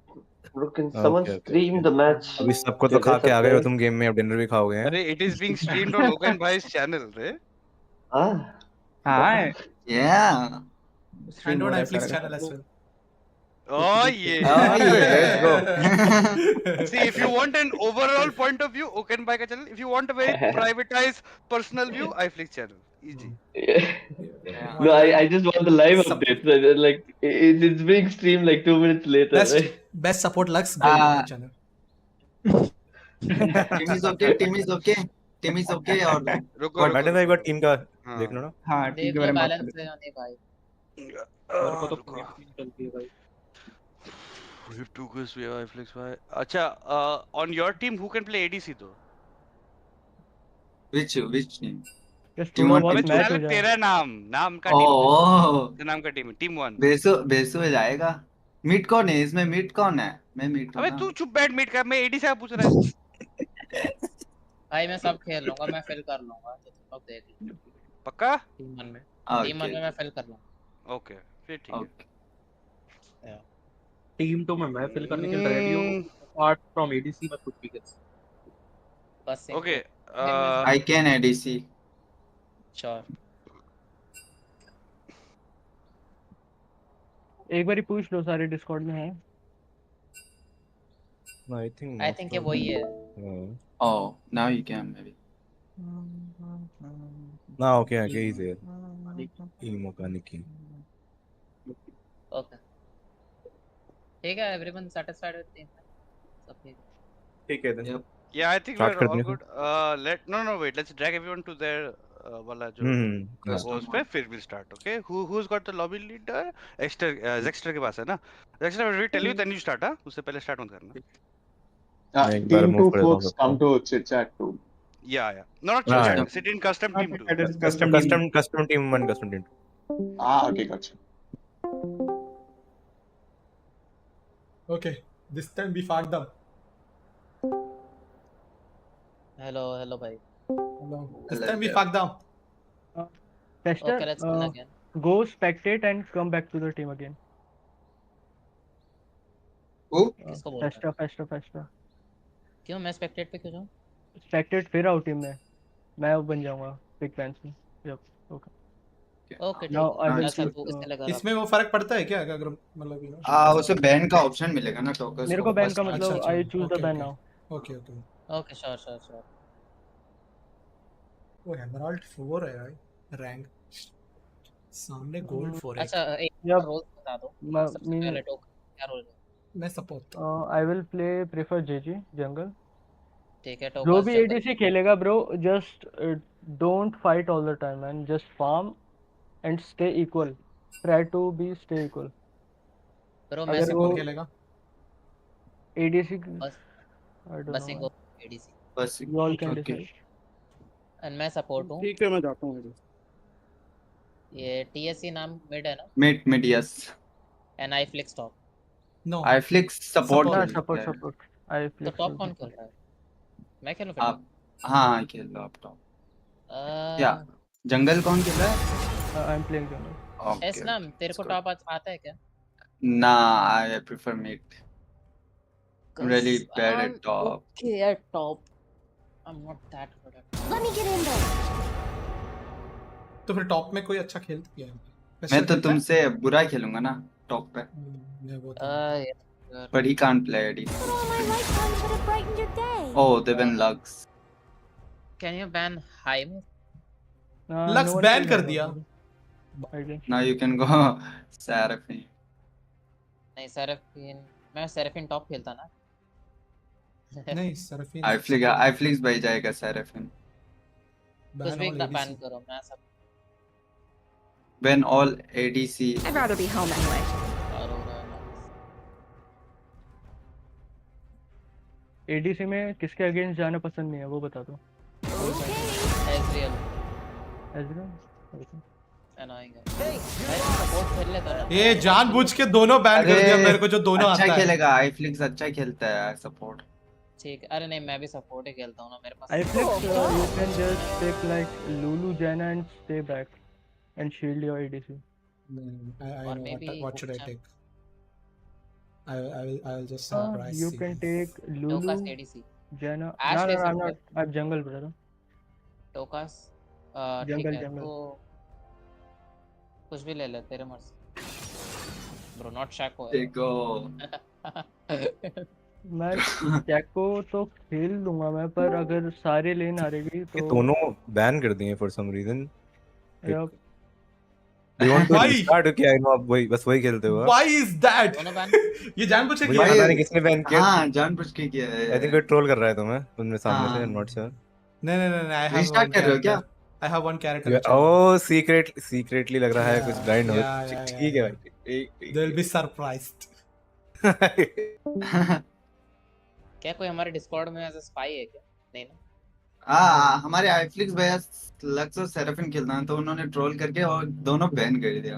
Bro, can someone stream the match? अभी सबको तो खा के आ गए हो तुम गेम में, अब डिनर भी खाओगे हैं? अरे it is being streamed on Logan भाई's channel रे। हाँ yeah and on iFlicks channel as well. Oh yeah. Let's go. See, if you want an overall point of view, Oken Bhai ka channel. If you want a very privatized personal view, iFlicks channel. Easy. No, I just want the live updates. Like it's being streamed like 2 minutes later. Best support Lux channel. Team is okay, team is okay, team is okay. और रुको madam भाई एक बार team का हाँ। देख लो ना। हाँ team देख के लो बारे में बात बैलेंस कर है या नहीं भाई। मेरे को तो पूरी टीम चलती है भाई। We have two QUESO, we have iFlicks, why? अच्छा, on your team who can play ADC though? which team? Just team थोड़ा 1 बहुत टीम 2? मैच हो साले जाए। तेरा नाम का टीम ओह तेरा नाम का टीम है टीम 1। बेसो हो जाएगा। मिड कौन है इसमें? मिड कौन है? मैं मिड हूँ अबे ना। तू चुप बैठ मीट का, मैं ADC पूछ रहा है। भाई मैं सब खेल लूंगा, मैं फिल कर लूंगा, तो तुम लोग देख लो। पक्का? टीम 1 में ओके मैं फिल कर लूंगा। ओके फिर ठीक है। टीम 2 में मैं फिल करने के लिए रेडी हूँ। अपार्ट फ्रॉम एडीसी मैं कुछ भी कर सकता हूँ। बस okay I can ADC. Sure. एक बार ही पूछ लो, सारे डिस्कॉर्ड में हैं। आई थिंक ये वही है। ओह now you can may be. ना ओके ही से टीम मैकेनिक। ओके ठीक है, एवरीवन सेटिस्फाइड विद टीम। सब ठीक है then. Yeah, I think Start we're all करते good. No, wait. Let's drag everyone to their वाला जो वो उस पे फिर we'll start. Okay. Who's got the lobby leader? Zexter के पास है ना? Zexter, will tell you then you start हाँ? उससे पहले start मत करना। Team 2 folks come to chit chat too. Yeah. No, not chit chat. Sit in custom team 2. Custom team 1, custom team 2. Okay, gotcha. Okay, this time we fucked them. Hello भाई। Hello. This time we fucked them. Tester, Okay, let's win again. go spectate and come back to the team again. किसको बोल रहा है? Festa. क्यों मैं स्पेक्टेट पे क्यों जाऊँ? Spectate फिर आओ टीम में, मैं बन जाऊंगा बिग फैंस में। ओके Now I will अच्छा तू इससे लगा। इसमें वो फर्क पड़ता है क्या अगर मतलब उसे बैन का ऑप्शन मिलेगा ना टोकन। मेरे को बैन का मतलब I choose the ban now. Okay sure. वो एमराल्ड 4 है भाई रैंक, सामने गोल्ड 4 है। अच्छा एक रोल बता दो सबसे पहले टोकन क्या रोल है? मैं support I will play prefer JG jungle. ठीक है जो भी एडीसी खेलेगा bro just don't fight all the time man, just farm and stay equal, try to be stay equal. Bro मैं कौन खेलेगा एडीसी? बस एडीसी बस you all can decide. And मैं सपोर्ट हूं। ठीक है मैं जाता हूं। ये टीएससी नाम मिड है ना? Mid yes. And iFlicks top. No iFlicks support iFlicks तो टॉप कौन खेल रहा है? मैं खेलूं फिर? आप हां खेल लो आप टॉप। क्या जंगल कौन खेल रहा है? I am playing jungle. S नाम तेरे को टॉप आता है क्या? ना I prefer mid. Really bad at top. Okay at top. I'm not that good at top. Let me get in there. तो फिर टॉप में कोई अच्छा खेलता है? मैं तो तुमसे बुरा खेलूंगा ना टॉप पे। But he can't play it. Oh, they've been Lux. Can you ban Haim? Lux ban कर दिया। Now you can go Seraphine. नहीं Seraphine, मैं Seraphine टॉप खेलता ना। नहीं Seraphine। iFlicks भाई जाएगा Seraphine। कुछ भी बैन करो मैं सब। Ban all ADC. I'd rather be home anyway. ADC में किसके अगेंस्ट जाना पसंद नहीं है वो बता दो। Ezreal। Annoying है। सपोर्ट खेल लेता ना। ये जानबूझ के दोनों बैन कर दिया मेरे को जो दोनों आता है। अच्छा खेलेगा iFlicks अच्छा खेलता है सपोर्ट। ठीक है अरे नहीं मैं भी सपोर्ट ही खेलता हूँ ना मेरे पास। iFlicks you can just take like Lulu Janna and stay back and shield your ADC. I know what should I take? I will just surprise you can take Lulu Janna. No, I'm not. I'm jungle brother. टोकास ठीक है तो कुछ भी ले ले तेरे मर्जी। Bro not Shaco. देखो मैं शैको तो खेल लूंगा मैं, पर अगर सारे लेन आ रहेगी तो दोनों बैन कर दिए for some reason. Do you want to Why? restart? Okay, I know आप वही बस वही खेलते हो आप। Why is that? दोनों बैन ये जानबूझ के मुझे किया है? पता नहीं किसने बैन किया। हाँ जानबूझ के किया आई थिंक है। कोई ट्रोल कर रहा है तुम्हें तुमने सामने से, हाँ नॉट श्योर। नहीं, I have रिस्टार्ट one कर रहे हो क्या? character. I have one character in channel. Oh secretly लग रहा है कुछ ब्लाइंड हो। Yeah. ठीक है भाई, ठीक They'll be surprised. क्या कोई हमारे डिस्कॉर्ड में ऐसा स्पाई है क्या? नहीं ना। हाँ हमारे आईफ्लिक्स भैया लक्स और सेराफिन खेलना है तो उन्होंने ट्रोल करके और दोनों बैन कर दिया।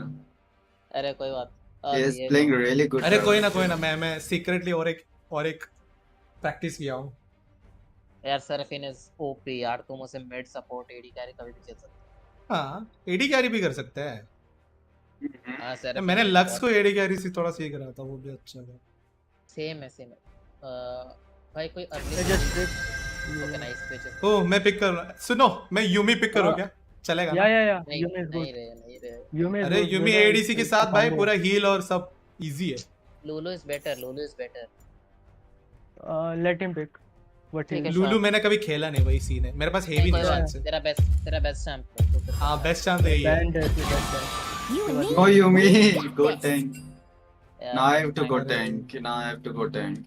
अरे कोई बात He is ये playing really good. अरे कोई ना मैं सीक्रेटली और एक प्रैक्टिस किया हूँ। यार सरफिन इज ओपी यार, तुम उसे मिड सपोर्ट एडी कैरी कभी भी खेल सकते हाँ एडी कैरी भी कर सकते हैं। हो। हाँ सर मैंने लक्स को एडी कैरी से थोड़ा सीख रहा था, वो भी अच्छा था। सेम है भाई कोई अर्ली ओके नाइस स्विच। ओह मैं पिक कर रहा, सुनो मैं यूमी पिक करूँ क्या? चलेगा ना? या यूमी इज गुड नहीं रहे यूमी अरे यूमी एडीसी के साथ भाई पूरा हील और सब इजी है। Lulu is better let him pick what he Lulu मैंने कभी खेला नहीं, वही सीन है, मेरे पास हेवी नहीं है। तेरा बेस्ट चैंप। हां बेस्ट चांस है ये। Oh Yumi, go tank. Now I have to go tank.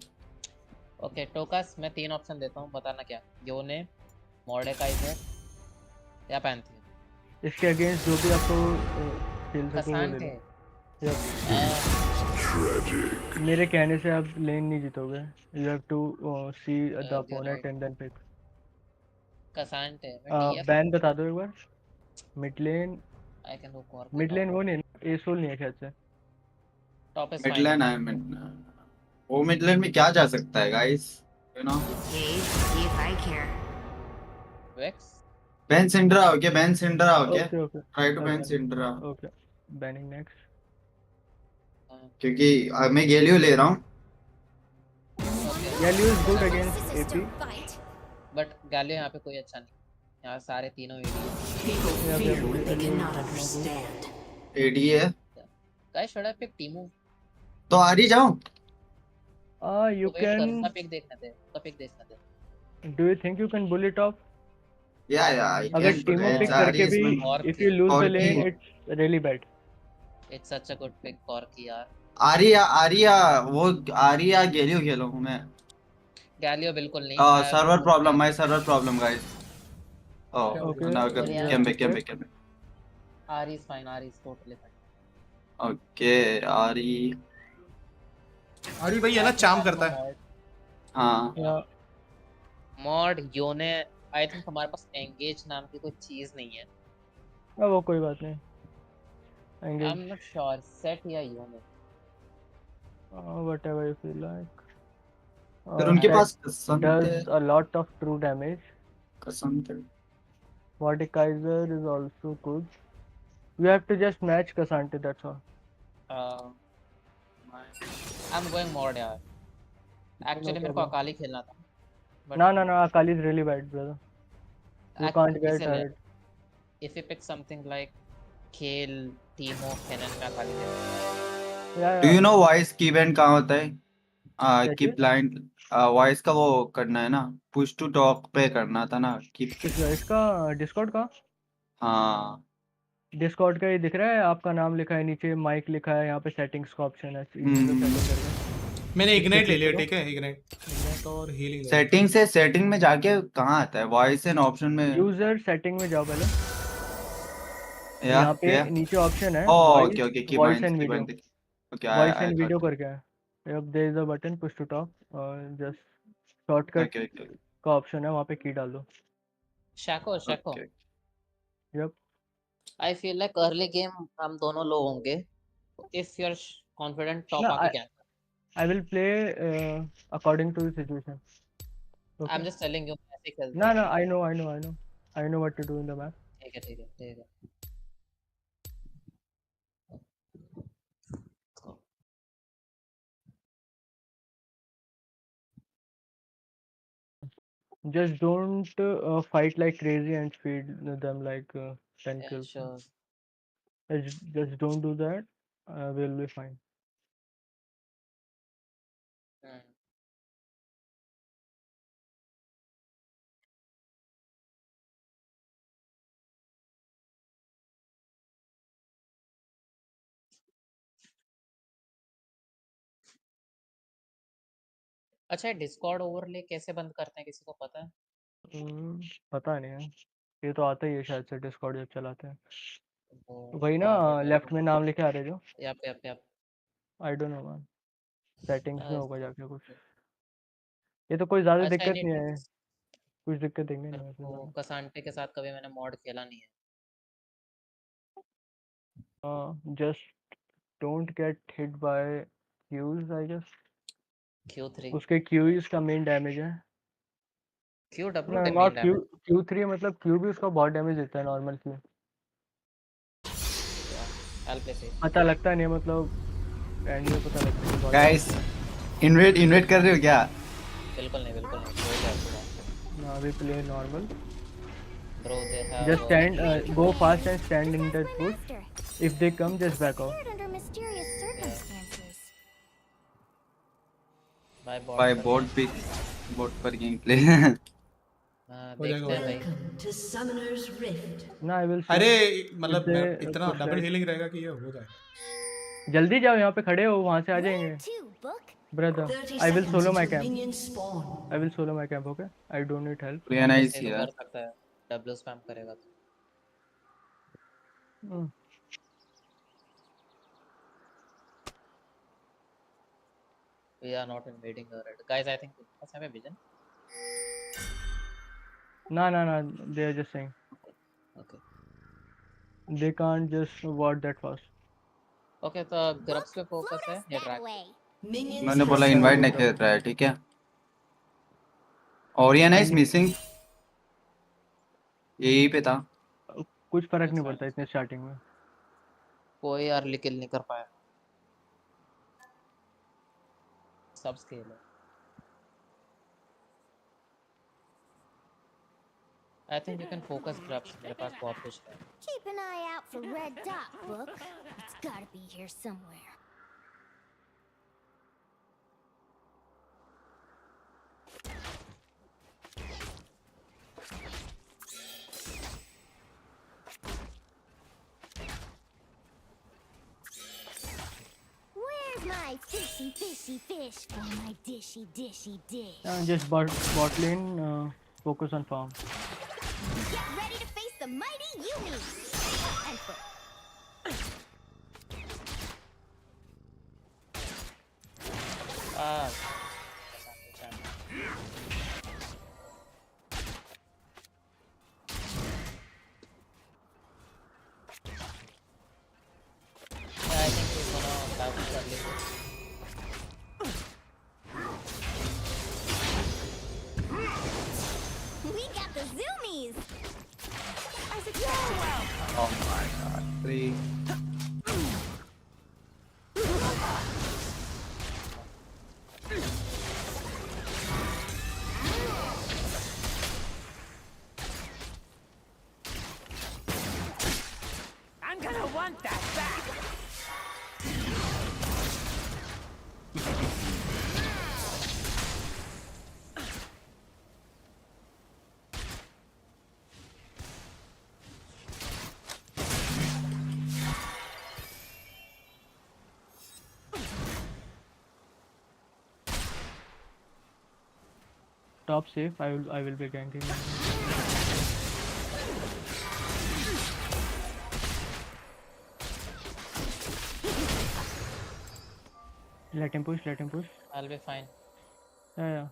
Okay Tokas मैं 3 ऑप्शन देता हूँ, बताना क्या? योने, मॉर्डेकाइजर या पैंथियन। इसके अगेंस्ट जो भी आपको खेल सको वो ले लो। मेरे कहने से आप लेन नहीं जीतोगे। You have to see the opponent and then pick. K'Sante ban बता दो एक बार। Mid lane I can do core. Mid lane वो नहीं एसोल नहीं है शायद से। टॉप इज मिड लेन है वो मिड लेन में क्या जा सकता है guys, you know? See if I care. Vex ban Syndra हो क्या? बैन सिंड्रा हो क्या? Okay try to ban Syndra. Okay banning next क्योंकि मैं गेलियो ले रहा हूँ। Galio is good against AP but Galio यहाँ पे कोई अच्छा नहीं, यहाँ सारे तीनों एडी है। Guys should I pick Teemo? तो आ रही जाऊं? यू कैन पिक देखने दे। Do you think you can pull it off? या अगर टीमो पिक करके भी if you lose the lane it's really bad. It's such a good pick Corki यार। आरिया गेलियो खेलो हूं मैं। गैलियो बिल्कुल नहीं। Server problem, my server problem guys. Now came back. Ahri is fine, Ahri is totally fine. Okay आरी भाई है ना चार्म करता है। हाँ मॉड योने आई थिंक हमारे पास एंगेज नाम की कोई चीज नहीं है। वो कोई बात नहीं। I am not sure set या योने व्हाटएवर यू फील लाइक। फिर उनके पास does a lot of true damage. Cassandra. Mordekaiser is also good. You have to just match Cassandra, that's all. I'm going mod यार। Actually मेरे को अकाली खेलना था। No, Akali is really bad, brother. You can't get hurt. If you pick something like Kale, Teemo, Kennen, मैं अकाली खेलूंगा। Yeah. Do you know voice की event कहाँ होता है? कि ब्लाइंड वॉइस का वो करना है ना, पुश टू टॉक पे करना था ना कि इसका डिस्कॉर्ड का। हाँ डिस्कॉर्ड का ये दिख रहा है, आपका नाम लिखा है नीचे, माइक लिखा है, यहाँ पे सेटिंग्स का ऑप्शन है। मैंने इग्नाइट ले लिया, ठीक है? इग्नाइट और हीलिंग। सेटिंग में जाके कहाँ आता है वॉइस एंड ऑप्शन में? यूजर सेटिंग में जाओ पहले। यहाँ पे नीचे ऑप्शन है okay voice and video. Okay voice and video करके है। अब there is a button push to talk और जस्ट शॉर्टकट का ऑप्शन है, वहाँ पे की डाल दो। Shaco yup I feel like early game हम दोनों लो होंगे। If you are confident top आके क्या? I will play according to the situation. I am just telling you ऐसे खेलते। ना I know what to do in the map. ठीक है Just don't fight like crazy and feed them like 10 kills. Sure. Just don't do that. We'll be fine. अच्छा Discord overlay कैसे बंद करते हैं, किसी को पता है? पता नहीं है, ये तो आता ही है शायद से डिस्कॉर्ड जब चलाते हैं। वो वही ना, लेफ्ट में नाम लिखे आ रहे जो। Yup I don't know man, settings में होगा अच्छा जाके कुछ। ये तो कोई ज़्यादा दिक्कत नहीं नहीं है, कुछ दिक्कत देंगे नहीं वैसे वो ज़्यादा। कसांटे के साथ कभी मैंने मॉड खेला नहीं है। Just don't get hit by Qs I guess. Q3 उसके क्यूज का मेन डैमेज है। QW का main not Q, damage. Q3 मतलब क्यू भी उसका बहुत डैमेज देता है नॉर्मल क्यू। पता लगता नहीं मतलब एंड में पता लगता है बहुत। गाइस इन्वेट कर रहे हो क्या? बिल्कुल नहीं कोई नहीं। ना we play normal. Bro, they have Just stand, go fast and stand in that foot. If they come, just back off. Under mysterious circumstances. By board pick, board पर गेम प्ले। देखते हैं भाई। To Summoner's Rift. ना I will. अरे मतलब इतना double healing रहेगा कि ये हो जाए। जल्दी जाओ, यहाँ पे खड़े हो, वहाँ से आ जाएंगे। Brother, I will solo my camp. I will solo my camp, okay? I don't need help. Very nice कर यार। सकता है, W स्पैम करेगा तो। We are not invading the red. Guys, I think let's have a vision. No, they are just saying. Okay. They can't just ward that fast. Okay, तो groups पे focus है या ड्रैग? मैंने बोला invite नहीं कर रहा है, ठीक है? ओरियन इज मिसिंग, यही पे था। कुछ फर्क नहीं पड़ता इतने स्टार्टिंग में। कोई अर्ली किल नहीं कर पाया, सब स्केल है। I think you can focus grabs. मेरे पास बहुत कुछ है। Keep an eye out for Red Dot book. It's gotta be here somewhere. Where's my fishy fish for my dishy dish? Just bot lane, focus on farm. Get ready to face the mighty Yumi! And for... I think he's gonna dive early. We got the zoomies! Oh my god, 3. I'm gonna want that back. Top safe. I will be ganking. Let him push. I'll be fine. Yeah.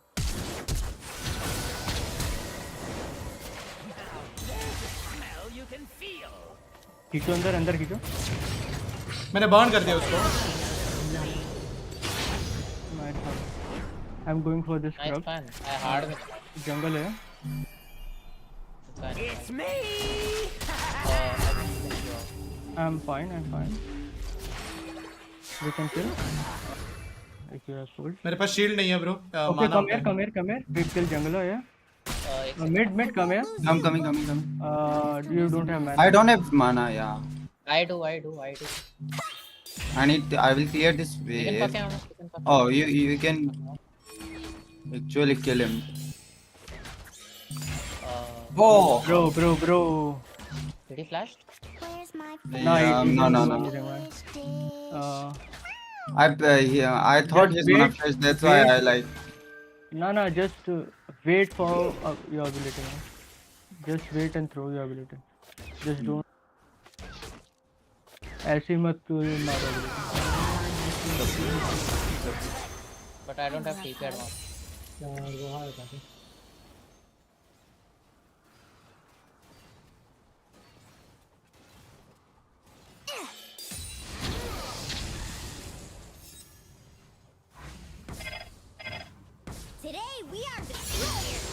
You can feel. खींचो अंदर खींचो। मैंने burn कर दिया उसको। I'm going for this Nice scrub. fan. I hard with Jungle है। It's me. I'm fine. We can kill. मेरे पास shield नहीं है bro. Okay, come here. We kill jungle है। Mid, come here. I'm coming. You don't have mana. I don't have mana, yeah. I do. I will clear this wave. Oh, you can actually kill him. Oh, Bro. Did he flash? Where's my No. I thought he's gonna flash. That's why I like. No, just wait for your ability. Man. Just wait and throw your ability. Just don't. ऐसे मत मारो ability. But I don't have TP advance. Today we are destroyers.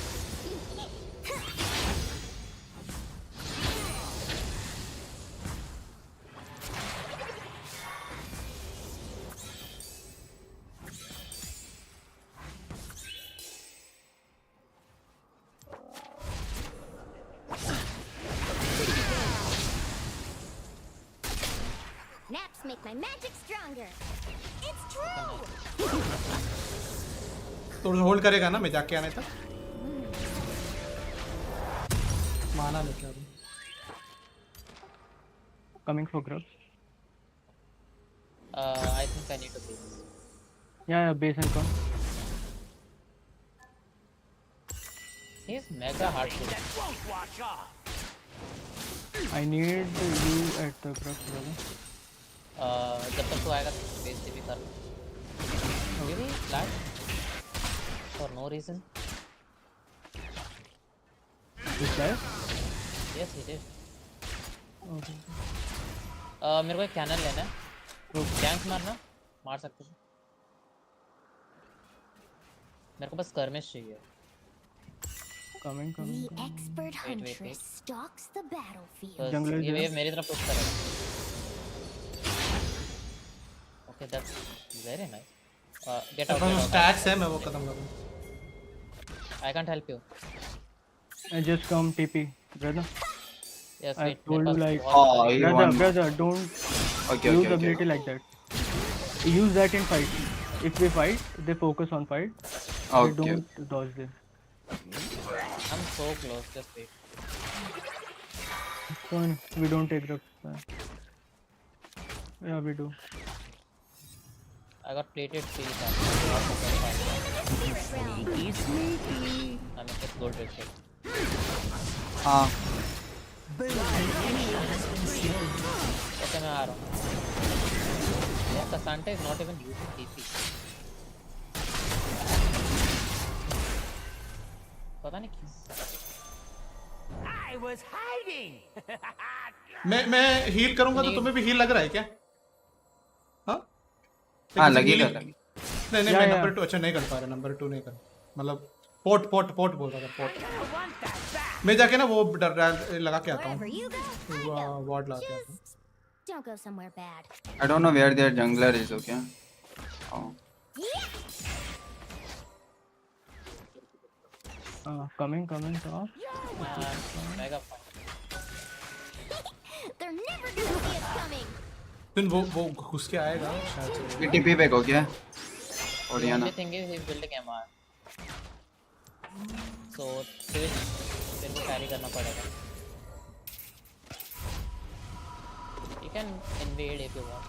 Naps make my magic stronger. It's true. थोड़ा hold करेगा ना मैं जाके आने तक माना लेके अभी Coming for grubs. I think I need to base. Yeah, base and come. He's mega hard to. I need you at the grubs, brother. जब तक तो आएगा base TP कर. Really? Flash? For no reason. This guy? Yes, he did. Okay. मेरे को एक cannon लेना है. गैंग्स मारना मार सकते हैं. मेरे को बस skirmish चाहिए. Coming. The expert huntress stalks the battlefield. ये वेव मेरी तरफ पुश करेगा. Okay, that's very nice. Get out. Stacks है मैं वो खत्म करूँ. I can't help you. Just come TP, brother. Yes, I wait. told you like, brother, don't use ability like that. Use that in fight. If we fight, they focus on fight. They don't dodge this. I'm so close. Just wait. Fine. We don't take the. Yeah, we do. I got plated steel. Sneaky. I'm just gold rated. Okay, मैं आ रहा हूँ. Yeah, Cassandra is not even using TP. पता नहीं क्यों. I was hiding. मैं heal करूंगा तो तुम्हें भी हील लग रहा है क्या? हाँ लगेगा. नहीं मैं नंबर 2 अच्छा नहीं कर पा रहा. नंबर 2 नहीं कर मतलब पोट बोल रहा था. पोट मैं जाके ना वो लगा के आता हूँ. वार्ड लगा के आता हूँ. Don't go somewhere bad. I don't know where their jungler is. Okay. Coming top. Mega. They're never gonna see us coming. फिर वो घुस के आएगा शायद से. TP पे हो क्या? और The यहाँ only thing is he's building MR. So Twitch तेरे को carry करना पड़ेगा. You can invade if you want.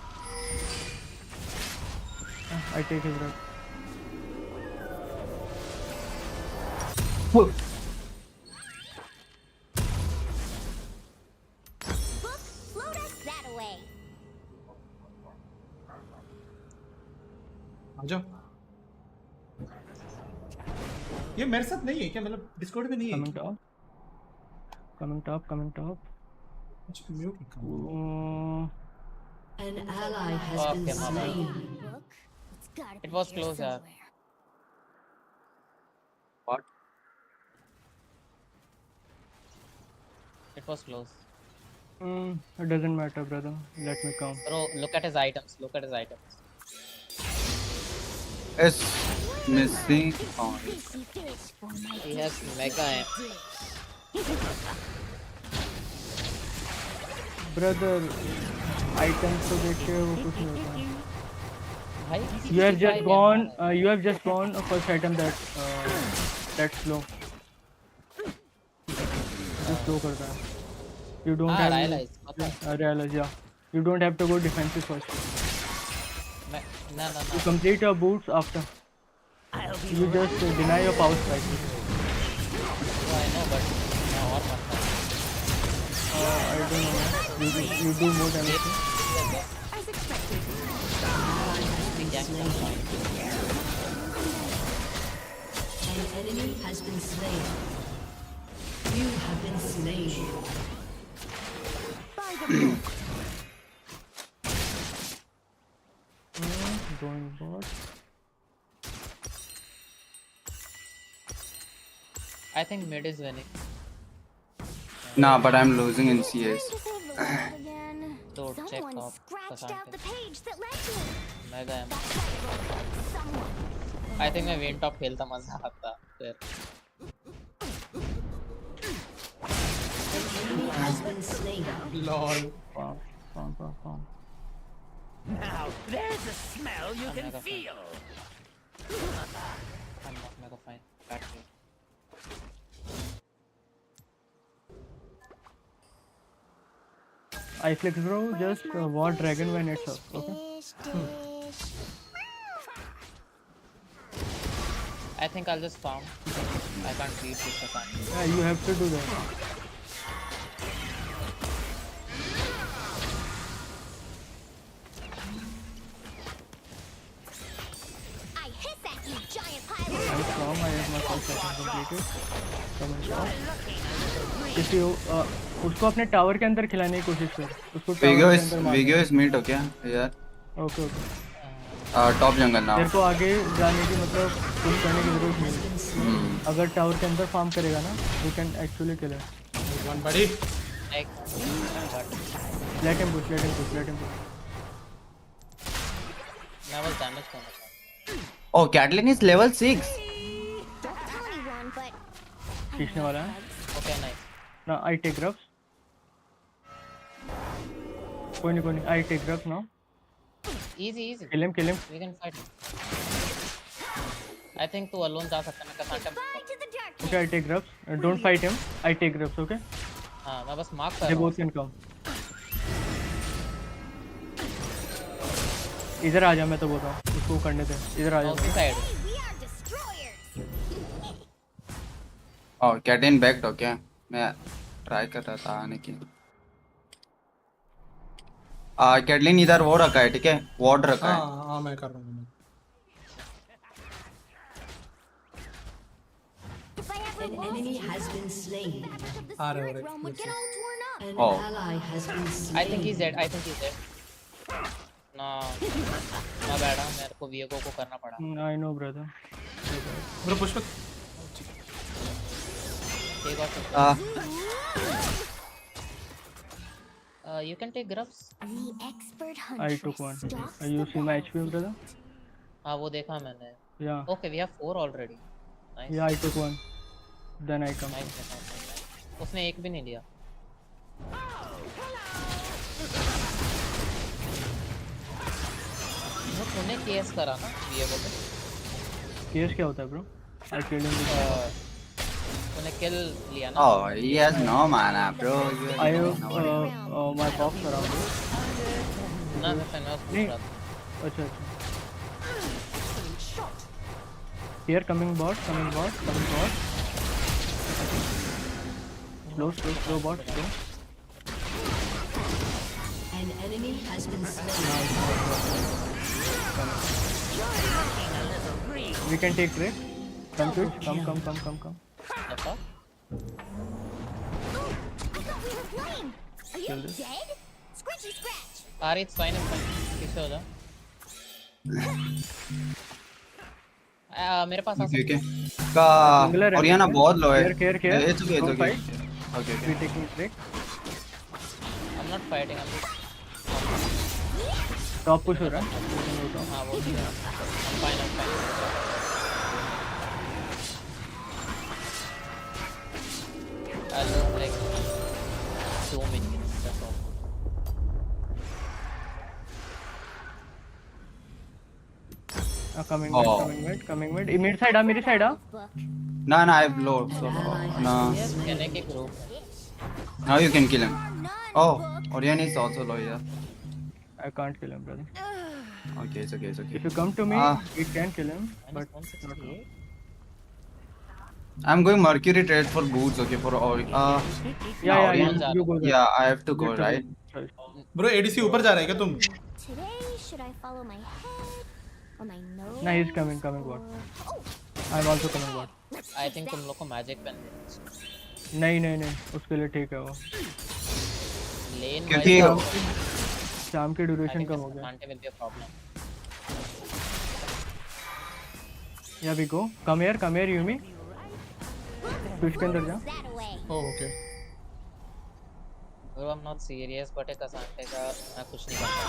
I take his red. Book float us that away. आ जाओ. ये मेरे साथ नहीं है क्या? मतलब डिस्कॉर्ड में नहीं है. Coming top. An ally has been slain. It was close, yaar. What? It was close. It doesn't matter, brother. Let me come. Bro, look at his items. It's missing. He has mega. Brother, items तो देखिए वो कुछ नहीं होता. भाई You have just gone first item that's slow. Just slow करता है. You don't have. Realize, yeah. You don't have to go defensive first. No. You complete your boots after. You just deny your power strike. I know, but now और मत कर. I don't know, man. You do more damage. As expected. An enemy has been slain. You have been slain. By the book. Going bot. I think mid is winning. Nah, but I'm losing in CS. So check Someone off. scratched out the page that led to it. Mega am. Someone. I think मैं win top खेलता मजा आता फिर. Has been slain. Lol. Now there's a smell you can feel. I'm not mega fine. Battery. iFlicks bro, just war dragon when it's up, okay? I think I'll just farm. I can't beat this account. Yeah, you have to do that. I hiss at you, giant pile. I farm, I have my first second completed. Come and shot. किसी उसको अपने tower के अंदर खिलाने की कोशिश कर. उसको Viggo is mid हो क्या यार? Okay, okay. टॉप जंगल ना. तेरे को आगे जाने की मतलब कुछ करने की जरूरत नहीं. अगर टावर के अंदर फार्म करेगा ना, you can actually kill it. One buddy. Let him push, let him push, let him push. मैं बस डैमेज करना चाहता हूँ. Oh, Catelyn is level 6. Don't tell anyone, but खींचने वाला है. Okay, nice. Now I take grubs. कोई नहीं, I take grubs now. Easy. Kill him. We can fight him. I think तू alone जा सकता है. मैं cassata. Okay, I take grubs. Don't fight him. I take grubs, okay? हाँ, मैं बस मार्क कर They रहा हूँ. both can come. इधर आ जा, मैं तो बोल रहा हूँ. उसको करने दे. इधर आ जा. उसी साइड. Oh, Catelyn backed हो क्या? मैं ट्राई कर रहा था आने की. Catelyn इधर वो रखा है, ठीक है? वार्ड रखा है. हाँ मैं कर रहा हूँ. An enemy has been slain. An ally has been slain. I think he's dead. No, my bad. मेरे को Viego को करना पड़ा. I know, brother. Bro, push back. Take off. You can take grubs. I took one. You see my HP, brother? हाँ वो देखा मैंने. Yeah. Okay, we have 4 already. Nice. Yeah, I took one. Then I come. Nice. उसने एक भी नहीं लिया. तूने केस करा ना Viego पे? केस क्या होता है bro? I killed him. तूने किल लिया ना? Oh, he has no mana, bro. I have my box around you. ना मैं पूछ रहा था. अच्छा. Here coming bot. Slow bot. An enemy has been slain. We can take break. Come to it. Come. Apa? Are you dead? Scratchy scratch. Ari, it's fine. किससे हो जा? मेरे पास Okay. का ओरियाना बहुत लो है. Care. It's okay. Okay. We taking break. I'm not fighting. I'm just. Top push हो रहा है. हाँ वो. I'm fine. I'll just like 2 minutes. That's all. Coming mid. Mid side मेरी side Nah, I have low. So no. Yes, can I kick group? Now you can kill him. Oh, Orion is also low here. I can't kill him, brother. Okay, it's okay, it's okay. If you come to me, we can kill him, but not now. I'm going Mercury trade for boots, okay, for all. Yeah, you go there. Yeah, I have to go, right? Bro, ADC ऊपर जा रहा है क्या तुम? Today, should I follow my head or my nose? Nah, he's coming bot. I'm also coming bot. I think तुम लोग को magic pen नहीं उसके लिए ठीक है वो लेन क्योंकि शाम की ड्यूरेशन कम हो गया या we go come here Yuumi push के अंदर जा oh okay Bro, I'm not serious, but एक असांटे का मैं कुछ नहीं कर सकता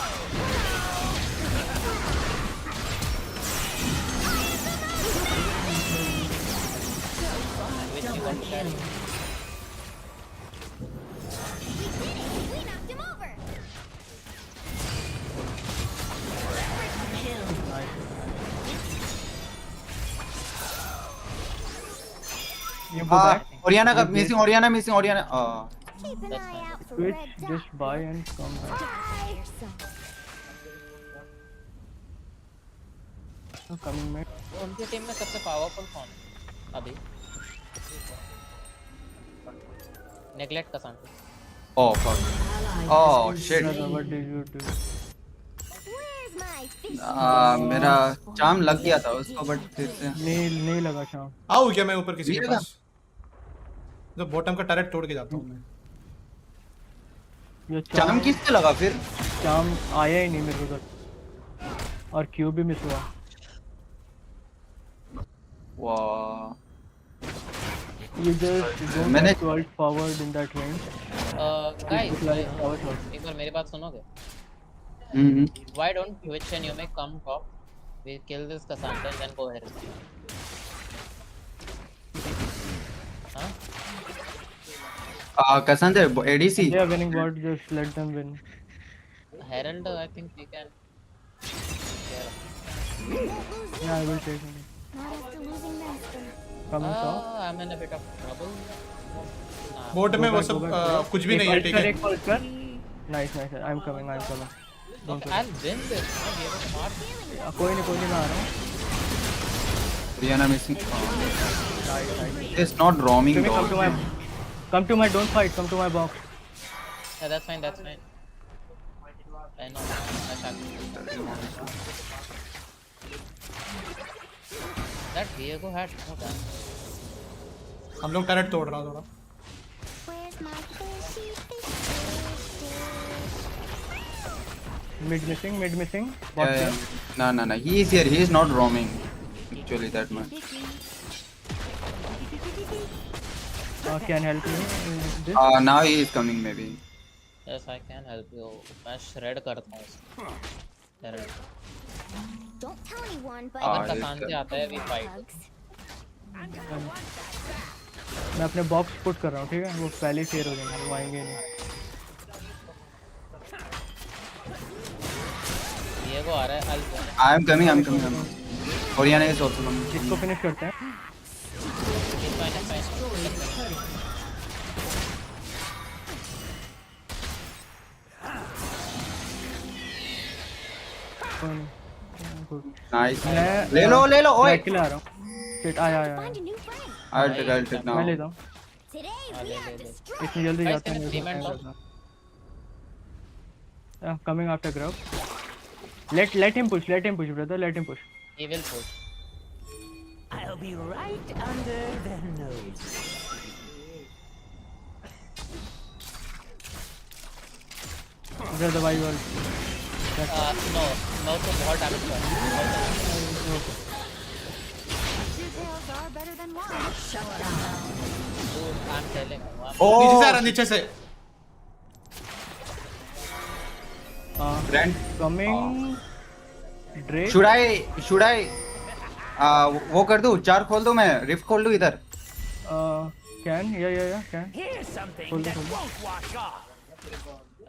Oriana का missing Oriana Switch, just buy and come back. Coming back. उनकी टीम में सबसे पावरफुल कौन है अभी? नेगलेक्ट का सांटे। Oh fuck. Oh shit. What did you do? मेरा चाम लग गया था उसको बट फिर से नहीं लगा चाम। आओ क्या मैं ऊपर किसी के पास? जो बॉटम का टैरेट तोड़ के जाता हूँ मैं। चाम किससे लगा फिर? चाम आया ही नहीं मेरे को और क्यू भी मिस हुआ। वाह। You just don't ult forward in that range. Guys, एक बार मेरी बात सुनोगे? Why don't Twitch and you may come top? We kill this Cassandra and then go ahead. Huh? Cassandra, ADC. They are winning bot, just let them win. Herald, I think we can. Yeah, I will take him. I'm in a bit of trouble. Boat में वो सब कुछ भी नहीं है ठीक है। Nice. I'm coming. Don't I'll win this. कोई नहीं मैं आ रहा हूँ। Oriana missing. It's not roaming though. Come to my, don't fight. Come to my box. Yeah, that's fine. I know. That Diego had no time. हम लोग tarot तोड़ रहा थोड़ा। Mid missing. No. He is here. He is not roaming. Actually, that much. Can help me in this? Now he is coming maybe. Yes, I can help you. मैं shred करता हूँ इसको। Don't tell anyone, but अगर कसांते आता है we fight. मैं अपने box put कर रहा हूँ ठीक है वो पहले शेयर हो जाएंगे वो आएंगे नहीं। Diego आ रहा है I am coming. Oriana is also coming. इसको फिनिश करते हैं। Nice. ले लो ओए। मैं किला आ रहा हूँ। Shit आया। I'll take now. मैं लेता हूँ। इतनी जल्दी जाते हैं। Coming after grab. Let him push, brother. Let him push. He will push. I'll be right under their nose. Brother, why you are? No, so बहुत damage कर। Details are better than one. Shut down. I'm telling you. नीचे से। Grand coming. Drake. Should I? वो कर दूँ चार खोल दूँ मैं रिफ्ट खोल दूँ इधर। Can can. Here's something that won't wash off.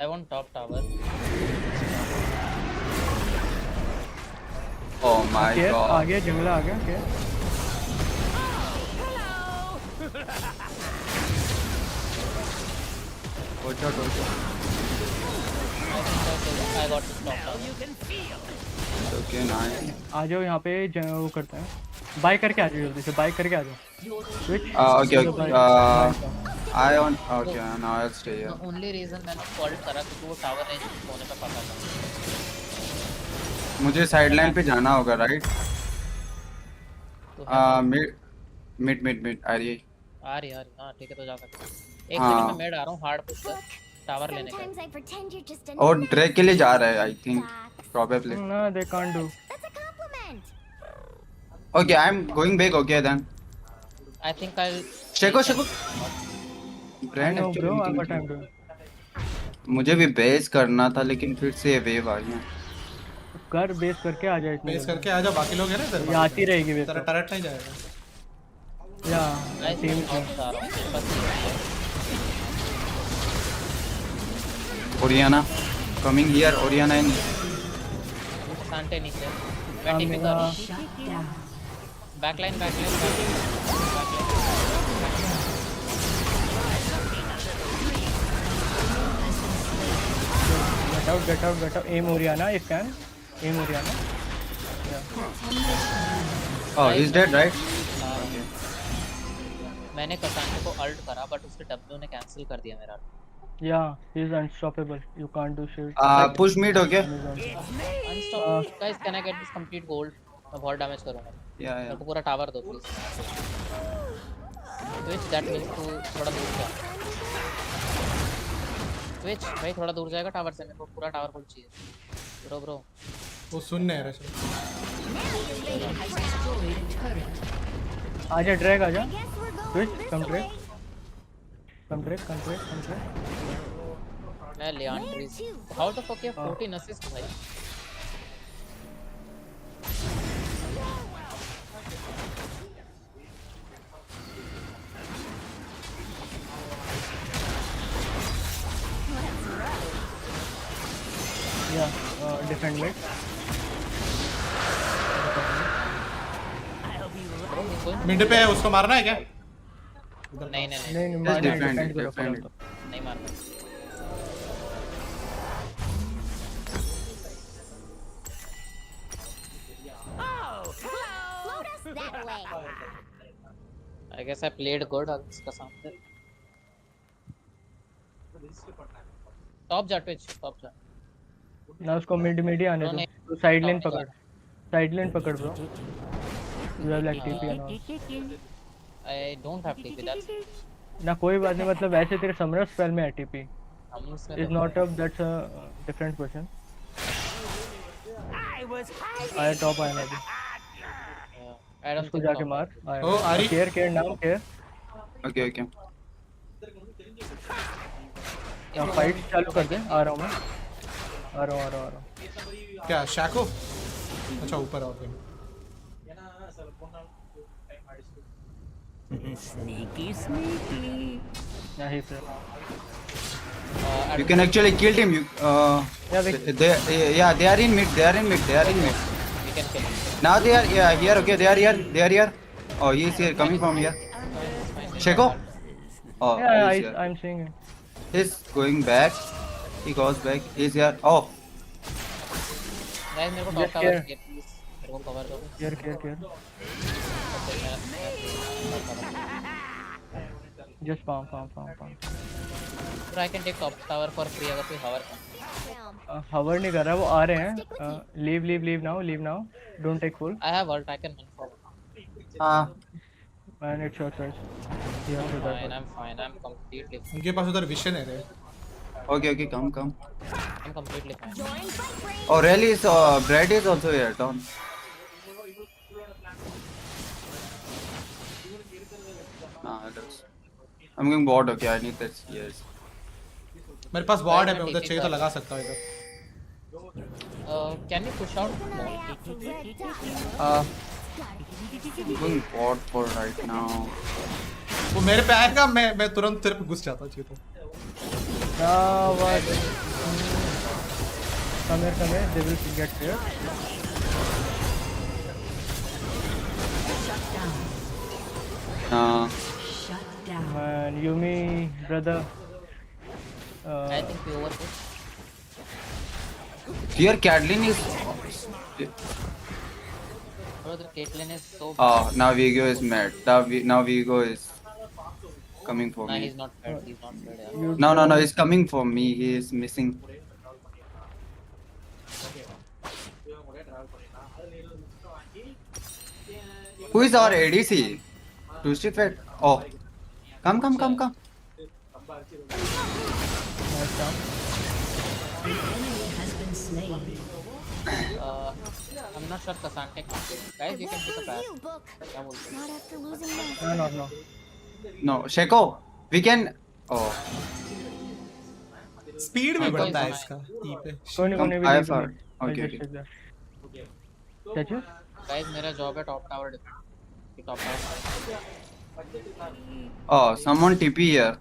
I want top tower. Oh my god. आ गया जंगला आ गया क्या? Watch out. I got to stop. Okay, nice. आ जाओ यहाँ पे वो करते हैं, बाय करके आ जाओ जल्दी से, बाय करके आ जाओ। Switch. Okay. I on. Okay, now I'll stay here. Only reason मैंने कॉल करा क्योंकि वो टावर रेंज होने पे पता था। मुझे साइड लाइन पे जाना होगा, राइट? मिड आ रही है। हाँ ठीक है, तो जा सकते हैं। एक मिनट में मिड आ रहा हूँ, हार्ड पुश कर टावर लेने का। और ड्रैग के लिए जा रहा है, I think probably. No, they can't do. Okay, I'm going back. Okay then. I think I'll. Sheko. I know, bro. What I'm doing. मुझे भी बेस करना था, लेकिन फिर से वेव आ गया। कर बेस करके आ जाए। बेस करके आ जाओ, बाकी लोग हैं ना इधर। ये आती रहेगी बेस। तेरा टरट नहीं जाएगा। या team Orianna coming here, Orianna इन सांटे नीचे मैं टीपी कर रहा हूं। Backline get out aim Oriana if can, aim Oriana. Oh, he's dead, right? Okay. मैंने कसाने को अल्ट करा बट उसके W ने कैंसिल कर दिया मेरा। Yeah, he's unstoppable. You can't do shit. Push mid, okay? Unstoppable. Guys, can I get this complete gold? मैं बहुत डैमेज करूँगा। मेरे को पूरा टावर दो please. Switch that means to थोड़ा दूर जा। Switch भाई थोड़ा दूर जाएगा टावर से, मेरे को पूरा टावर होल्ड चाहिए। ब्रो वो सुन नहीं रहा। आजा ड्रैग आजा। Switch come drag. मैं Liandry's how the fuck you have 14 assist भाई। Yeah, defend mid. मिड पे है, उसको मारना है क्या? नहीं डिफेंड नहीं मारना। I guess I played good इसका सामने। टॉप जा ट्विच, टॉप जा ना, उसको मिड ही आने दो। तो साइड लाइन पकड़ bro. You have like TP and all. I don't have TP, that's ना कोई बात नहीं, मतलब ऐसे तेरे समर स्पेल में है TP is not up, that's a different question. आया टॉप आया ना अभी। उसको जाके मार। ओ आरी केयर नाउ केयर। ओके या फाइट चालू कर दे। आ रहा हूं मैं, आ रहा हूं। क्या शैको? अच्छा ऊपर आओ तुम। Sneaky. Yeah, he fell. You can actually kill him. They are in mid. we can kill him. Now they are here. Okay, they are here. Oh, he is here, coming from here. Sheko. Oh, yeah, I'm seeing him. He's going back. He goes back. He's here. Oh. Guys, मेरे को top tower चाहिए please, मेरे को cover करो। Care just farm. I can take top tower for free अगर कोई hover कर। hover नहीं कर रहा, वो आ रहे हैं। leave now, don't take full. I have ult, I can run forward. Man, it's your choice. I'm fine, I'm completely fine. उनके पास उधर विशन है रे। Okay, come. I'm completely fine. Oh, really? So Brad is also here, Don. I'm going board. Okay, I need that. Yes. मेरे पास ward है, मैं उधर चाहिए तो लगा सकता हूँ इधर। Can you push out? I'm going board for right now. वो मेरे पे आएगा, मैं तुरंत तेरे पे घुस जाता चाहिए तो। Come here, they will get here. Man, Yumi, brother. I think we overpush. Here Caitlyn is. Bro, the Caitlyn is so. Oh, now Vigo is mad. Now Vigo is coming for Nah, me. he's not fed. He's not fed. Yeah. No, he's coming for me. He is missing. Who is our ADC? Two-step fed. Oh, come. The enemy has been slain. I'm not sure Kasante can. Guys, you can pick a pass. क्या बोलते हो? Not after losing my No. No, Sheko. We can. Oh. Speed भी बढ़ता है इसका ई पे। कोई I have heard. Okay. Catch you? Guys, मेरा job है top tower defend. Top tower. Oh, someone TP here.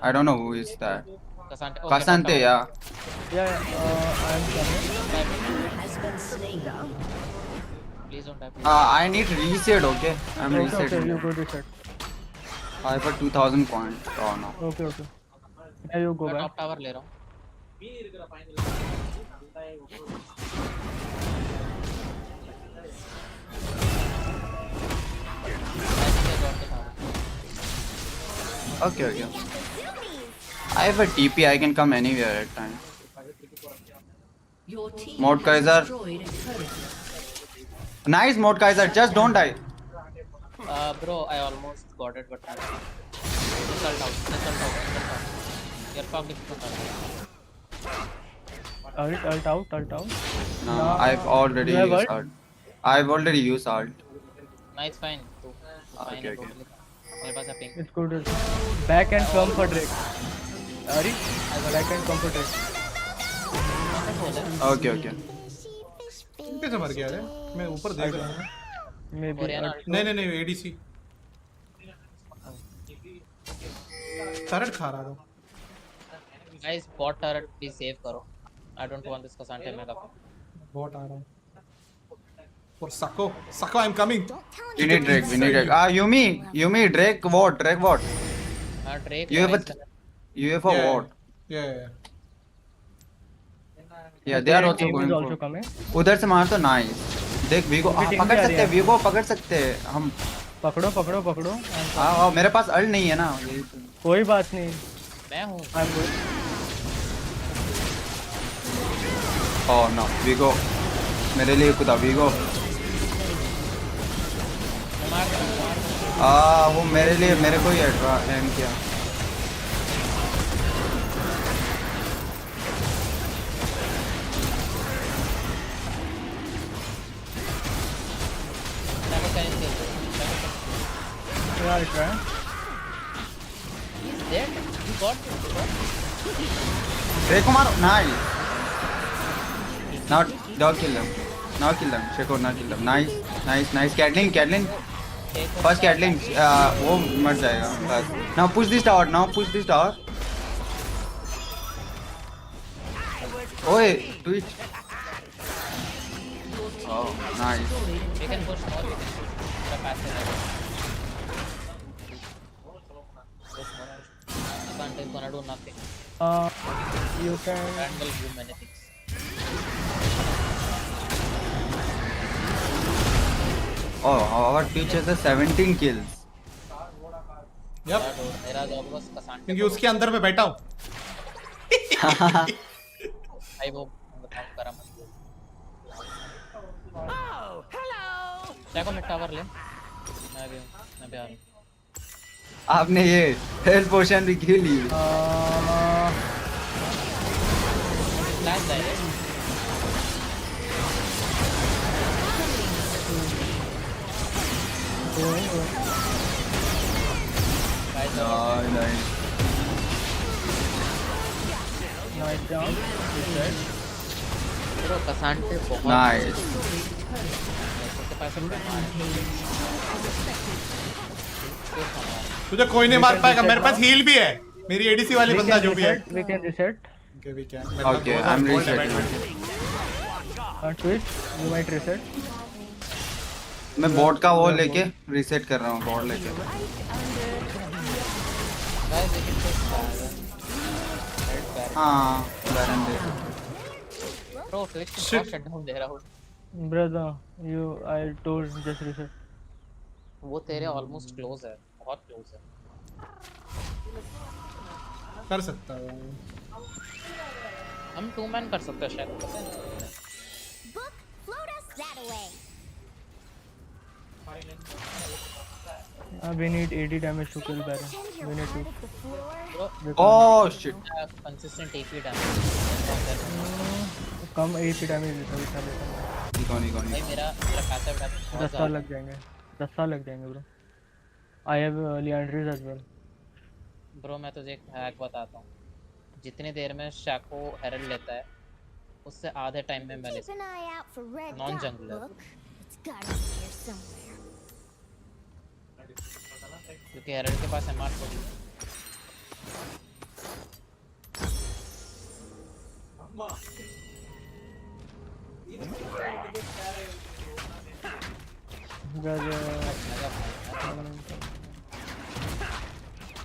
I don't know who is that. Kasante. Okay, Kasante, yeah. Yeah. I am coming. Has been slain. Please don't type. I need reset. Okay, I'm Okay, resetting. you go reset. I have a 2000 points. Oh no. Okay. Now you go मैं back. top tower ले रहा हूँ. Okay. I have a TP. I can come anywhere at time. Your team Mod Kaiser. destroyed a turret. Nice, Mod Kaiser. Just don't die. Bro, I almost got it, but just ult out. You're probably Ult out. No, I've already You have used ult. I've already used ult. Nice, fine. Too. Fine, Okay. totally. मेरे पास है ping. It's good. Back and come for Drake. Ari, back and come for Drake. Okay. कैसे मर गया रे? मैं ऊपर देख रहा हूँ। Maybe. नहीं ADC। टर्रेट खा रहा था। Guys, bot turret please save करो. I don't want this Kasante mega. Bot आ रहा हूँ। For Sako, I'm coming. We need Drake. Yumi, Drake what? Drake. You have a what? Yeah. Yeah, they are also going for. उधर से मार तो nice. देख Vigo पकड़ सकते हैं हम. पकड़ो. हाँ मेरे पास अल्ट नहीं है ना. कोई बात नहीं. मैं हूँ. Oh no, Vigo. मेरे लिए खुदा Vigo. वो मेरे को ही एम किया. Yeah, try. He's dead. You got it. Drake Kumar, nice. Now kill them. Sheko, now kill them. Nice. Caitlyn. First Caitlyn, वो मर जाएगा. बस. Now push this tower. ओए, Twitch. Oh, nice. We can push more. The passive. Kasante is gonna do nothing. You can. Erangel do many things. Oh, our teacher has 17 kills. Yep. मेरा job was Kasante. क्योंकि उसके अंदर मैं बैठा हूँ. भाई वो काम करा मत. देखो मिड टावर ले. मैं भी आ रहा हूँ. आपने ये हेल्थ पोशन भी क्यों ली? Flash direct. Nice down. Bro, Kasante बहुत. Nice. तुझे कोई नहीं मार पाएगा. मेरे पास हील भी है. मेरी एडीसी वाली बंदा जो भी है. We can reset. Okay, I'm resetting. Twitch, you might reset. मैं बॉट का वो लेके रीसेट कर रहा हूँ. बॉट लेके. हाँ, बैरन दे. Bro, Twitch में बहुत shutdown दे रहा हूँ। Brother, I told just reset. वो तेरे almost close है, बहुत close है। कर सकता हूँ। हम 2 man कर सकते हैं शायद, पता है? Book, float us that away. We need 80 damage to kill Baron. We need to. Bro, Oh shit. Consistent AP damage. Come 80 damage देता है इतना भाई मेरा पैसा उठा 10 साल लग जाएंगे 10 साल लग जाएंगे bro I have Leandris as well bro मैं तुझे एक हैक बताता हूँ जितनी देर में शैको हेरल्ड लेता है उससे आधे टाइम में मैं नॉन जंगलर क्योंकि हेरल्ड के पास एमआर थोड़ी है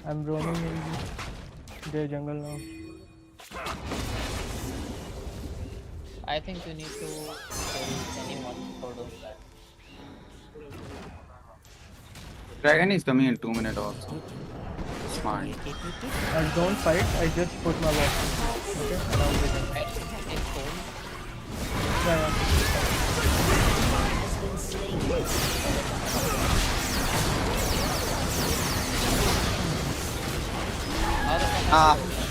I'm roaming in the jungle now. I think you need to tell anyone for doing that. Dragon is coming in 2 minutes also. Smart. I don't fight. I just put my watch. Okay, around with him.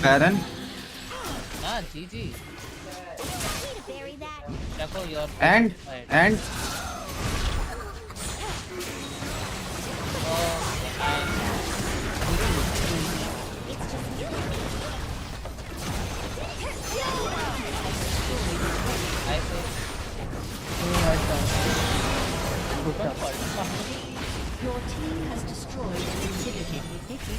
Baron. Ah, GG. Shako, you're And Your team has destroyed an inhibitor.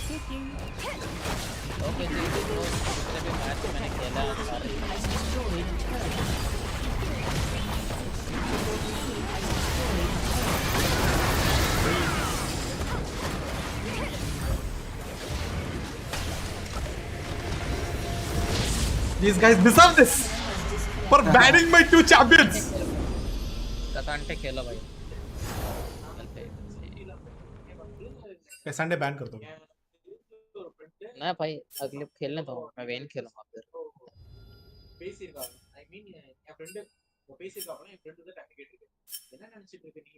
Okay, GG, bro. दूसरे भी match मैंने खेला है सारे। Has destroyed a turret. Your team has destroyed These guys deserve this for banning my 2 champions. कसांटे खेलो भाई। Sunday ban कर दो ना भाई अगले खेलने दो मैं वेन खेलूंगा फिर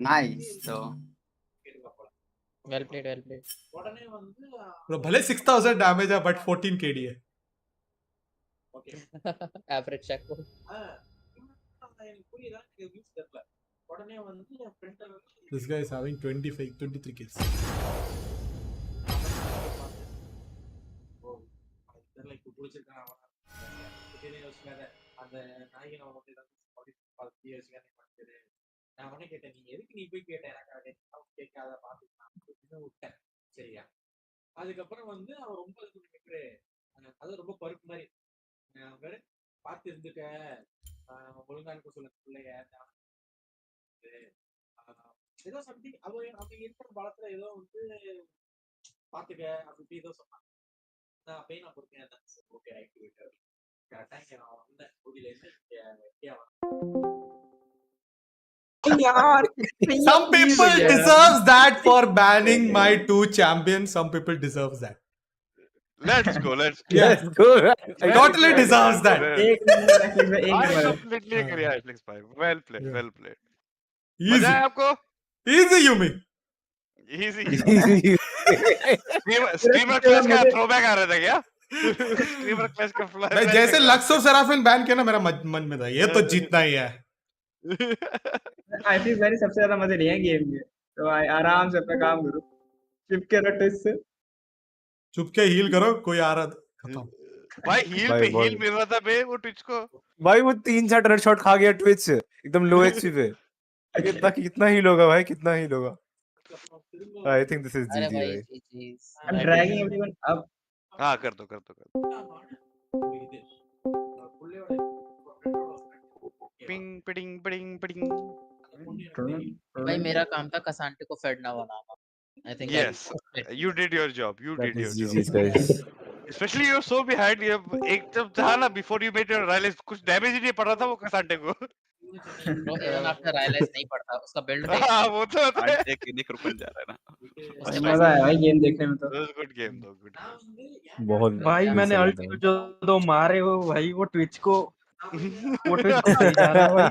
nice though. Well played bro भले 6000 डैमेज है बट 14 केडी है एवरेज चेक को This guy is having 23 kills. அதுக்கப்புறம் வந்து அவன் ரொம்ப அது ரொம்ப பருப்பு மாதிரி பார்த்து இருந்துக்க ஒழுங்கா இருக்க சொல்ல பிள்ளைய ஏதோ சம்திங் அவங்க இருக்கிற பலத்துல ஏதோ வந்து பாத்துக்க அப்படி ஏதோ சொன்னாங்க நான் அப்பயும் நான் பொறுத்தேன் ஓகே ஆக்டிவேட்டர் கரெக்டா நான் வந்தேன் ஊதியில இருந்து Some people deserves that for banning my 2 champions. Some people deserves that. Let's go. Yes, go. Totally deserves that. I completely agree, iFlicks 5. Well played. Easy. मजा है आपको? Easy, Yumi. Easy. Streamer class का throwback आ रहा था क्या? Streamer class का fly. मैं जैसे लक्स और सेराफिन बैन किया ना मेरा मन में था ये तो जीतना ही है। iFlicks मैंने सबसे ज्यादा मजे लिए हैं गेम में तो आराम से अपना काम करो चिप के रटो इससे चुप के हील करो कोई आ रहा खत्म भाई हील पे हील मिल रहा था बे वो ट्विच को भाई वो 3-4 रेड शॉट खा गया ट्विच एकदम लो एचपी पे कितना हील होगा भाई कितना हील होगा आई थिंक दिस इज जीजी भाई आई एम ड्रैगिंग एवरीवन अब हां कर दो पिंग पिडिंग भाई मेरा काम था कसांटे को फेड ना बनाना I think yes you did your job guys Especially you're so behind. ये एक जब जहाँ ना before you made your realize कुछ damage ही नहीं पड़ रहा था वो कसंटे को. Bro, even after realize नहीं पड़ता उसका build देख. हाँ वो तो होता है. एक निक रुकन जा रहा है ना. मजा आया भाई गेम देखने में तो. That was good game though. Good game. बहुत भाई मैंने excellent अल्ट है। जो दो मारे वो भाई वो ट्विच को सही जा रहा है भाई.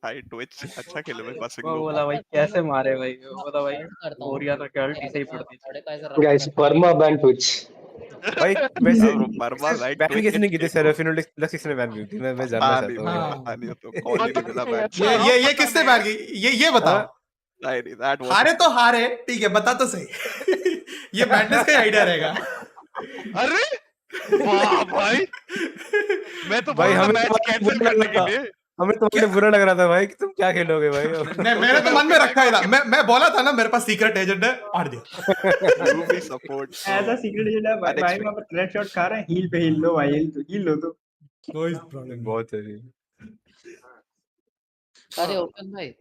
हाई ट्विच अच्छा खेलो भाई पासिंग वो लो. बोला भाई कैसे मारे भाई वो बोला भाई बोरिया था क्या अल्ट सही पड़ती थी. Guys, Burma ban Twitch. भाई वैसे बर्मा भाई बैन किसने की थी सर? फिनोलेक्स किसने बैन की थी? मैं जानना चाहता हूँ। नहीं तो कौन ने कितना बैन. ये किसने बैन की? ये बताओ. नहीं दैट वाज हारे तो हारे, ठीक है, बता तो सही. ये बैडनेस का आइडिया रहेगा. अरे वाह भाई. मैं तो भाई बोल रहा हमें मैच कैंसिल करने के लिए. हमें तो बुरा लग रहा था भाई कि तुम क्या खेलोगे भाई. मैंने तो मन में रखा ही था. मैं बोला था ना मेरे पास सीक्रेट एजेंट है, मार दिया. रूबी सपोर्ट ऐसा सीक्रेट एजेंट है भाई. भाई वहां पर रेड शॉट खा रहे हैं. हील पे हील लो भाई. हील लो तो कोई प्रॉब्लम. बहुत सही. अरे ओपन भाई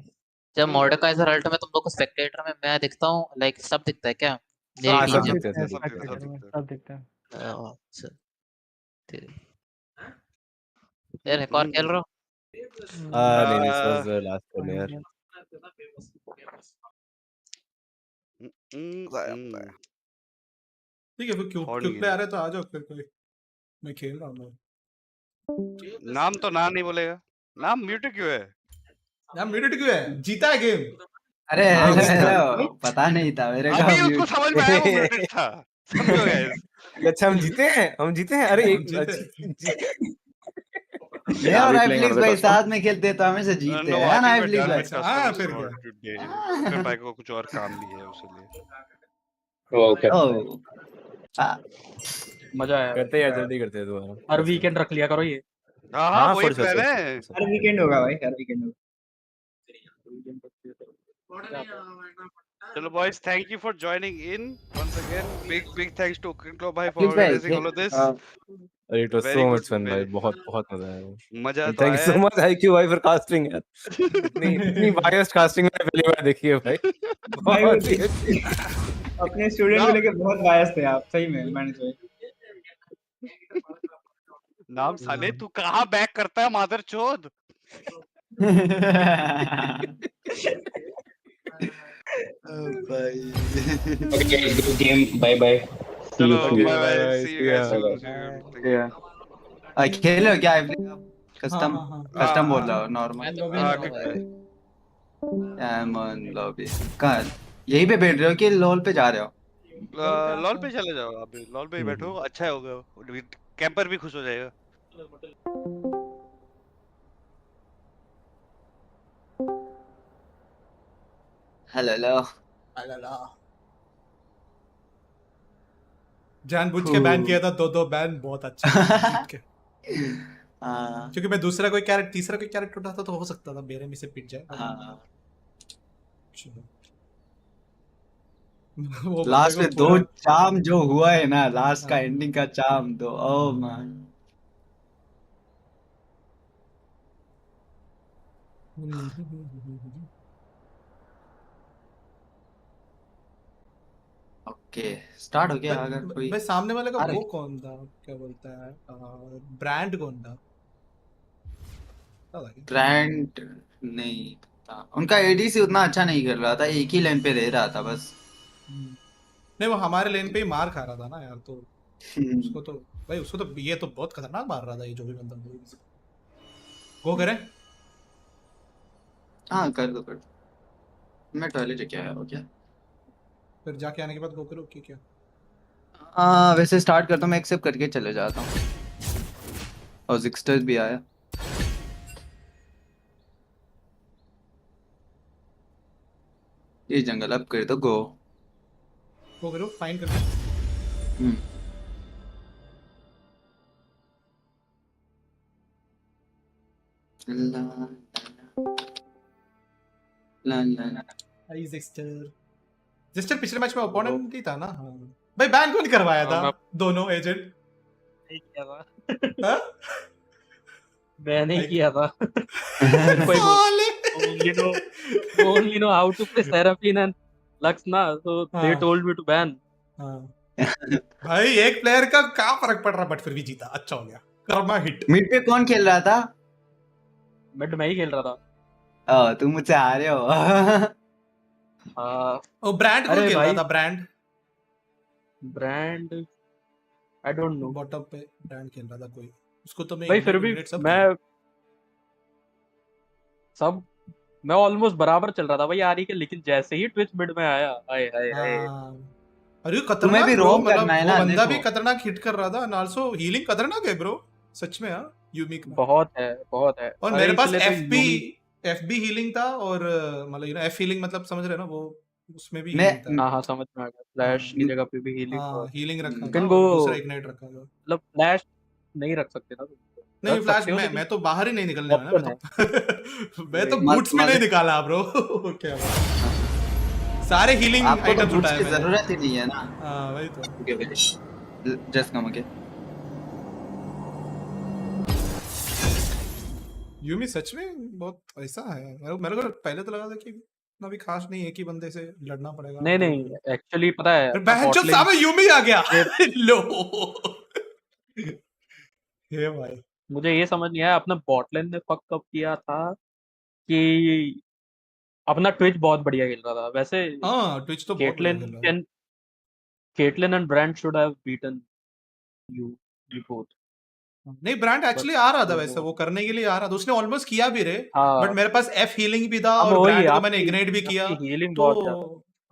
जब मॉर्डकाइजर अल्ट में तुम लोग को स्पेक्टेटर में मैं दिखता हूँ लाइक सब दिखता है क्या? सब मेरी दिखते हैं, सब दिखता है. अच्छा यार एक और खेल रहा हूँ. नहीं सर लास्ट करने यार. ठीक है, फिर क्यों प्ले आ रहे तो आ जाओ फिर. कोई मैं खेल रहा हूँ. नाम तो ना नहीं बोलेगा. नाम म्यूट क्यों है? नाम म्यूटेड क्यों है? जीता है गेम. अरे हेलो, पता नहीं था मेरे को. अभी उसको समझ में आया वो म्यूटेड था. समझो गाइस. अच्छा हम जीते हैं. अरे एक मैं और iFlicks भाई साथ में खेलते हैं तो हमेशा जीतते हैं. है ना iFlicks भाई? हाँ फिर क्या. फिर भाई को कुछ और काम भी है उसके Okay. मजा आया. करते हैं यार, जल्दी करते हैं दोबारा. हर वीकेंड रख लिया करो ये. लिए. हाँ वही for sure, प्लान for है. sure. हर वीकेंड होगा भाई. हर वीकेंड होगा. चलो boys, thank you for joining in once again. Big thanks to Kinklo bhai for Thanks, bhai. organizing all of this. अरे it was Very so good, much fun भाई. very- बहुत मजा आया. मजा तो Thank you so आया. much IQ भाई for casting यार. इतनी biased casting मैंने पहली बार देखी है भाई. बहुत ही अच्छी. अपने स्टूडेंट को लेके बहुत बायस थे आप. सही में मैंने तो. नाम साले तू कहाँ बैक करता है मादर चोद. Okay, guys, good game. Bye bye. See चलो you. bye bye. See you guys Yeah. soon. खेल रहे हो क्या iFlicks? कस्टम कस्टम बोल रहा हो नॉर्मल. मैं तो हाँ, खेल रहा हूँ भाई. डायमंड लॉबी कहाँ? यहीं पे बैठ रहे हो कि लोल पे जा रहे हो? लॉल पे चले जाओ. अभी लॉल पे ही बैठो. अच्छा होगा. कैंपर भी खुश हो जाएगा. हेलो जानबूझ के बैन किया था. दो बैन बहुत अच्छा. हाँ क्योंकि मैं तीसरा कोई कैरेक्टर उठाता तो हो सकता था मेरे में से पिट जाए. हाँ. वो लास्ट बंदे में को दो चाम जो हुआ है ना, लास्ट का एंडिंग का चाम तो ओह मैन. ओके स्टार्ट हो गया. अगर कोई भाई सामने वाले का अरे. वो कौन था, क्या बोलता है, ब्रांड कौन था? ब्रांड नहीं था. उनका एडीसी उतना अच्छा नहीं कर रहा था. एक ही लाइन पे रह रहा था बस. नहीं वो हमारे लेन पे ही मार खा रहा था ना यार. तो उसको तो भाई उसको तो ये तो बहुत खतरनाक मार रहा था ये जो भी बंदा. गो करें. हाँ कर दो. मैं टॉयलेट क्या है. ओके फिर जाके आने के बाद गो करो कि क्या. हाँ वैसे स्टार्ट करता हूँ. मैं एक्सेप्ट करके चले जाता हूँ. और जिक्स्टर भी आया. ये जंगल अब कर दो. गो करो. फाइन करो. जिस्टर पिछले मैच में ओपोनेंट ही था ना. हाँ भाई बैन कौन करवाया था दोनों एजेंट? नहीं किया था. मैंने किया था. only know how to play Seraphine and Lux na, so they told me to ban. भाई एक प्लेयर का क्या फर्क पड़ रहा, बट फिर भी जीता, अच्छा हो गया, कर्मा हिट। मिड पे कौन खेल रहा था? मिड में ही खेल रहा था। तुम मुझसे हारे हो। ओ ब्रांड कौन अरे खेल रहा भाई था? Brand I don't no. Bottom पे ब्रांड खेल रहा था कोई, उसको तो मैं भाई फिर भी मैं ऑलमोस्ट बराबर चल रहा था भाई आरी के, लेकिन जैसे ही ट्विच मिड में आया, हाय हाय हाय। अरे तुम्हें खतरनाक भी ब्रो, रोम मतलब करना है वो ना, बंदा भी देखो। खतरनाक हिट कर रहा था, नाल्सो हीलिंग खतरनाक है ब्रो, सच में। हाँ यूमिक में बहुत है, बहुत है। और अरे मेरे पास इसलिए तो एफबी हीलिंग था, और मतलब एफ हीलिंग, मतलब समझ रहे हो ना, वो उसमें भी मैं हीलिंग था। हाँ समझ में आ गया। फ्लैश की जगह पे भी हीलिंग हाँ और हीलिंग रखा था, लेकिन वो और दूसरा इग्नाइट रखा था। मतलब फ्लैश नहीं रख सकते ना तुम। नहीं रख फ्लैश सकते हो मैं लेकिन तो बाहर ही नहीं निकलने वाला, मैं ऑप्शन है। तो मैं तो बूट्स भी नहीं निकाला ब्रो। क्या सारे हीलिंग आपको तो आइटम्स बूट्स उठाए की मैंने। जरूरत ही नहीं है ना। हाँ वही तो। Okay just come okay. Yuumi सच में बहुत ऐसा है, मेरे को पहले तो लगा था कि इतना भी खास नहीं है कि बंदे से लड़ना पड़ेगा। नहीं नहीं एक्चुअली पता है बहनचोद साहब यूमी आ गया। लो हे भाई मुझे ये समझ नहीं आया अपना बॉटलैंड ने फक कब किया था कि अपना ट्विच बहुत बढ़िया खेल रहा था वैसे। हाँ ट्विच तो बहुत बढ़िया खेल रहा था। Caitlyn and Brand should have beaten you both. नहीं ब्रांड एक्चुअली आ रहा था वैसे, वो करने के लिए आ रहा था, उसने ऑलमोस्ट किया भी रे। बट मेरे पास एफ हीलिंग भी था, अब और वही ब्रांड को मैंने इग्नाइट भी किया, हीलिंग तो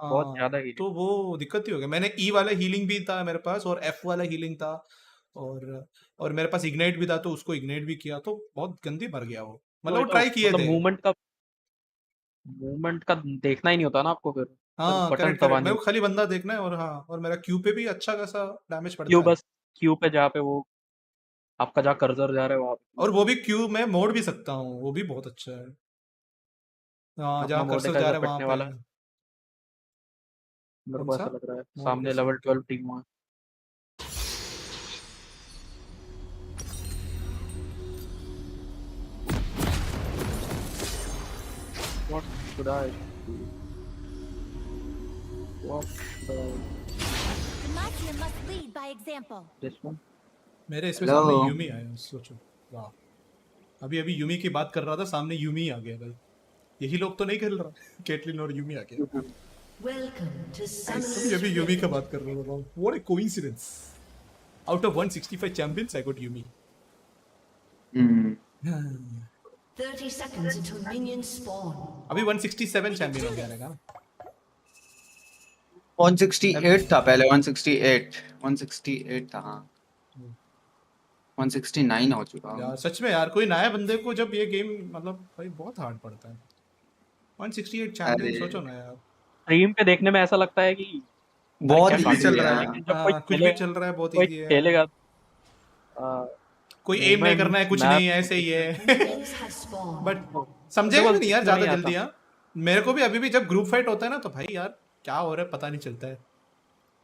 बहुत ज्यादा हीलिंग, तो वो दिक्कत ही हो गया। मैंने ई वाला हीलिंग भी था मेरे पास, और एफ वाला हीलिंग था, और मेरे पास इग्नाइट भी था, तो उसको इग्नाइट भी किया, तो बहुत गंदी मर गया वो। मतलब वो ट्राई किए थे। मूवमेंट का देखना ही नहीं होता ना आपको, फिर हाँ बटन करेक्ट करेक्ट, दबाने मेरे को खाली बंदा देखना है, और हाँ और मेरा क्यू पे भी अच्छा खासा डैमेज पड़ता क्यू है। बस क्यू पे जहाँ पे वो आपका जहाँ कर्सर जा रहा है वहाँ पे, और वो भी क्यू में मोड़ भी सकता हूँ, वो भी बहुत अच्छा है। हाँ अपना जहाँ कर्सर जा मोर्डेकाइजर रहा है वहां पिटने पे। वाला है। मेरे कौन को सा ऐसा लग रहा है सामने मोर्डेकाइजर? लेवल 12 टीम है। What should I do? What should I... The master must lead by example. This one? मेरे इसमें सामने यूमी आया, सोचो वाह। अभी अभी यूमी की बात कर रहा था, सामने यूमी आ गया भाई। यही लोग तो नहीं खेल रहा, केटलिन और यूमी आ गया। अभी अभी यूमी का बात कर रहा था। What a coincidence! Out of 165 champions, I got Yumi. 30 seconds until minions spawn. अभी 167 चैंपियन हो गया रहेगा। 168 था पहले, 168 था हाँ। 169 हो चुका यार सच में यार, कोई नया बंदे को जब ये गेम, मतलब भाई बहुत हार्ड पड़ता है। 168 चैंपियन, सोचो ना यार। स्ट्रीम पे देखने में ऐसा लगता है कि बहुत कुछ भी इजी चल है। रहा है, कुछ भी चल रहा है, बहुत इजी है। खेलेगा कोई एम नहीं करना है, कुछ नहीं, ऐसे ही है। बट समझेगा नहीं यार ज्यादा जल्दी। हाँ मेरे को भी अभी भी जब ग्रुप फाइट होता है ना, तो भाई यार क्या हो रहा है पता नहीं चलता है।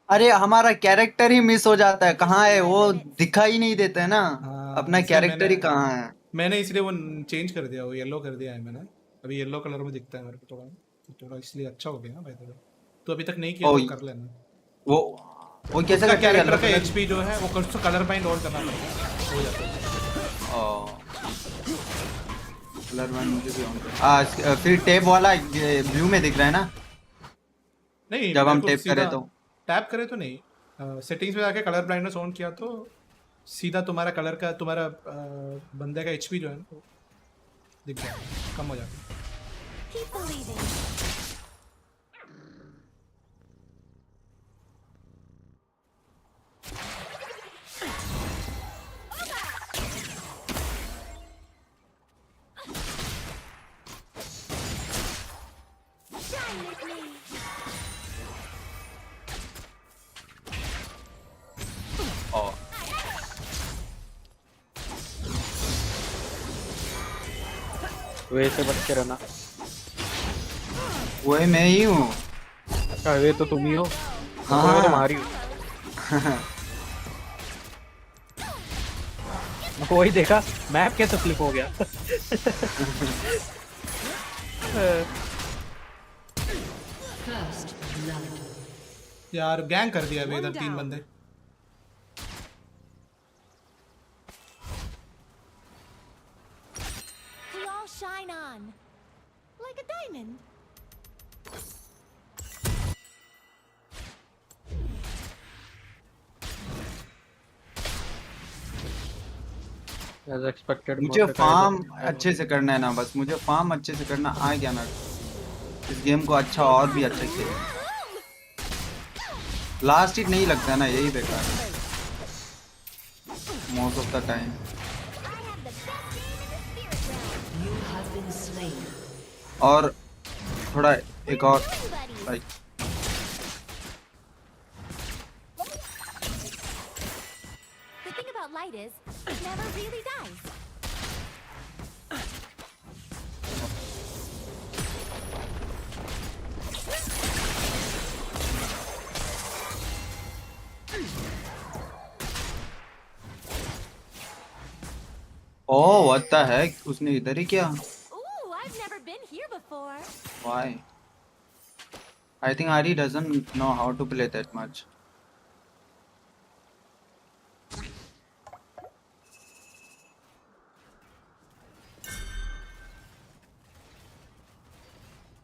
अरे हमारा कैरेक्टर ही मिस हो जाता है, कहाँ है वो दिखाई नहीं देता है ना। अपना कैरेक्टर ही कहाँ है। मैंने इसलिए वो चेंज कर दिया, वो येलो कर दिया है मैंने। अभी येलो कलर में दिखता है मेरे को थोड़ा इसलिए अच्छा हो गया भाई। तो अभी तक नहीं किया तो कर लेना। वो कैसे करता है? कैरेक्टर का एचपी जो है वो कलर बाइंड ऑन करना पड़ता है, हो जाता है। कलर बाइंड मुझे भी ऑन कर। फिर टैब वाला व्यू में दिख रहा है ना? नहीं जब हम टैप करें तो टैप करें तो नहीं, सेटिंग्स में जाके कलर ब्लाइंडनेस ऑन किया तो सीधा तुम्हारा कलर का, तुम्हारा बंदे का एचपी जो है ना दिख जाए, कम हो जाता है। वे से बच के रहना। वो मैं ही हूँ। अच्छा वे तो तुम ही हो। हाँ तो मारी हो। वही देखा मैप कैसे फ्लिप हो गया। यार गैंग कर दिया अभी इधर 3 बंदे। We all shine on like a diamond. As expected. मुझे फार्म अच्छे से करना है ना, बस मुझे फार्म अच्छे से करना आ गया ना, इस गेम को अच्छा और भी अच्छा खेले। लास्ट हिट नहीं लगता है ना, यही बेकार है मोस्ट ऑफ द टाइम। और थोड़ा एक और like The thing about light is, it never really dies. Oh what the heck, उसने इधर ही किया। Ooh, I've never been here before. Why? I think Ari doesn't know how to play that much.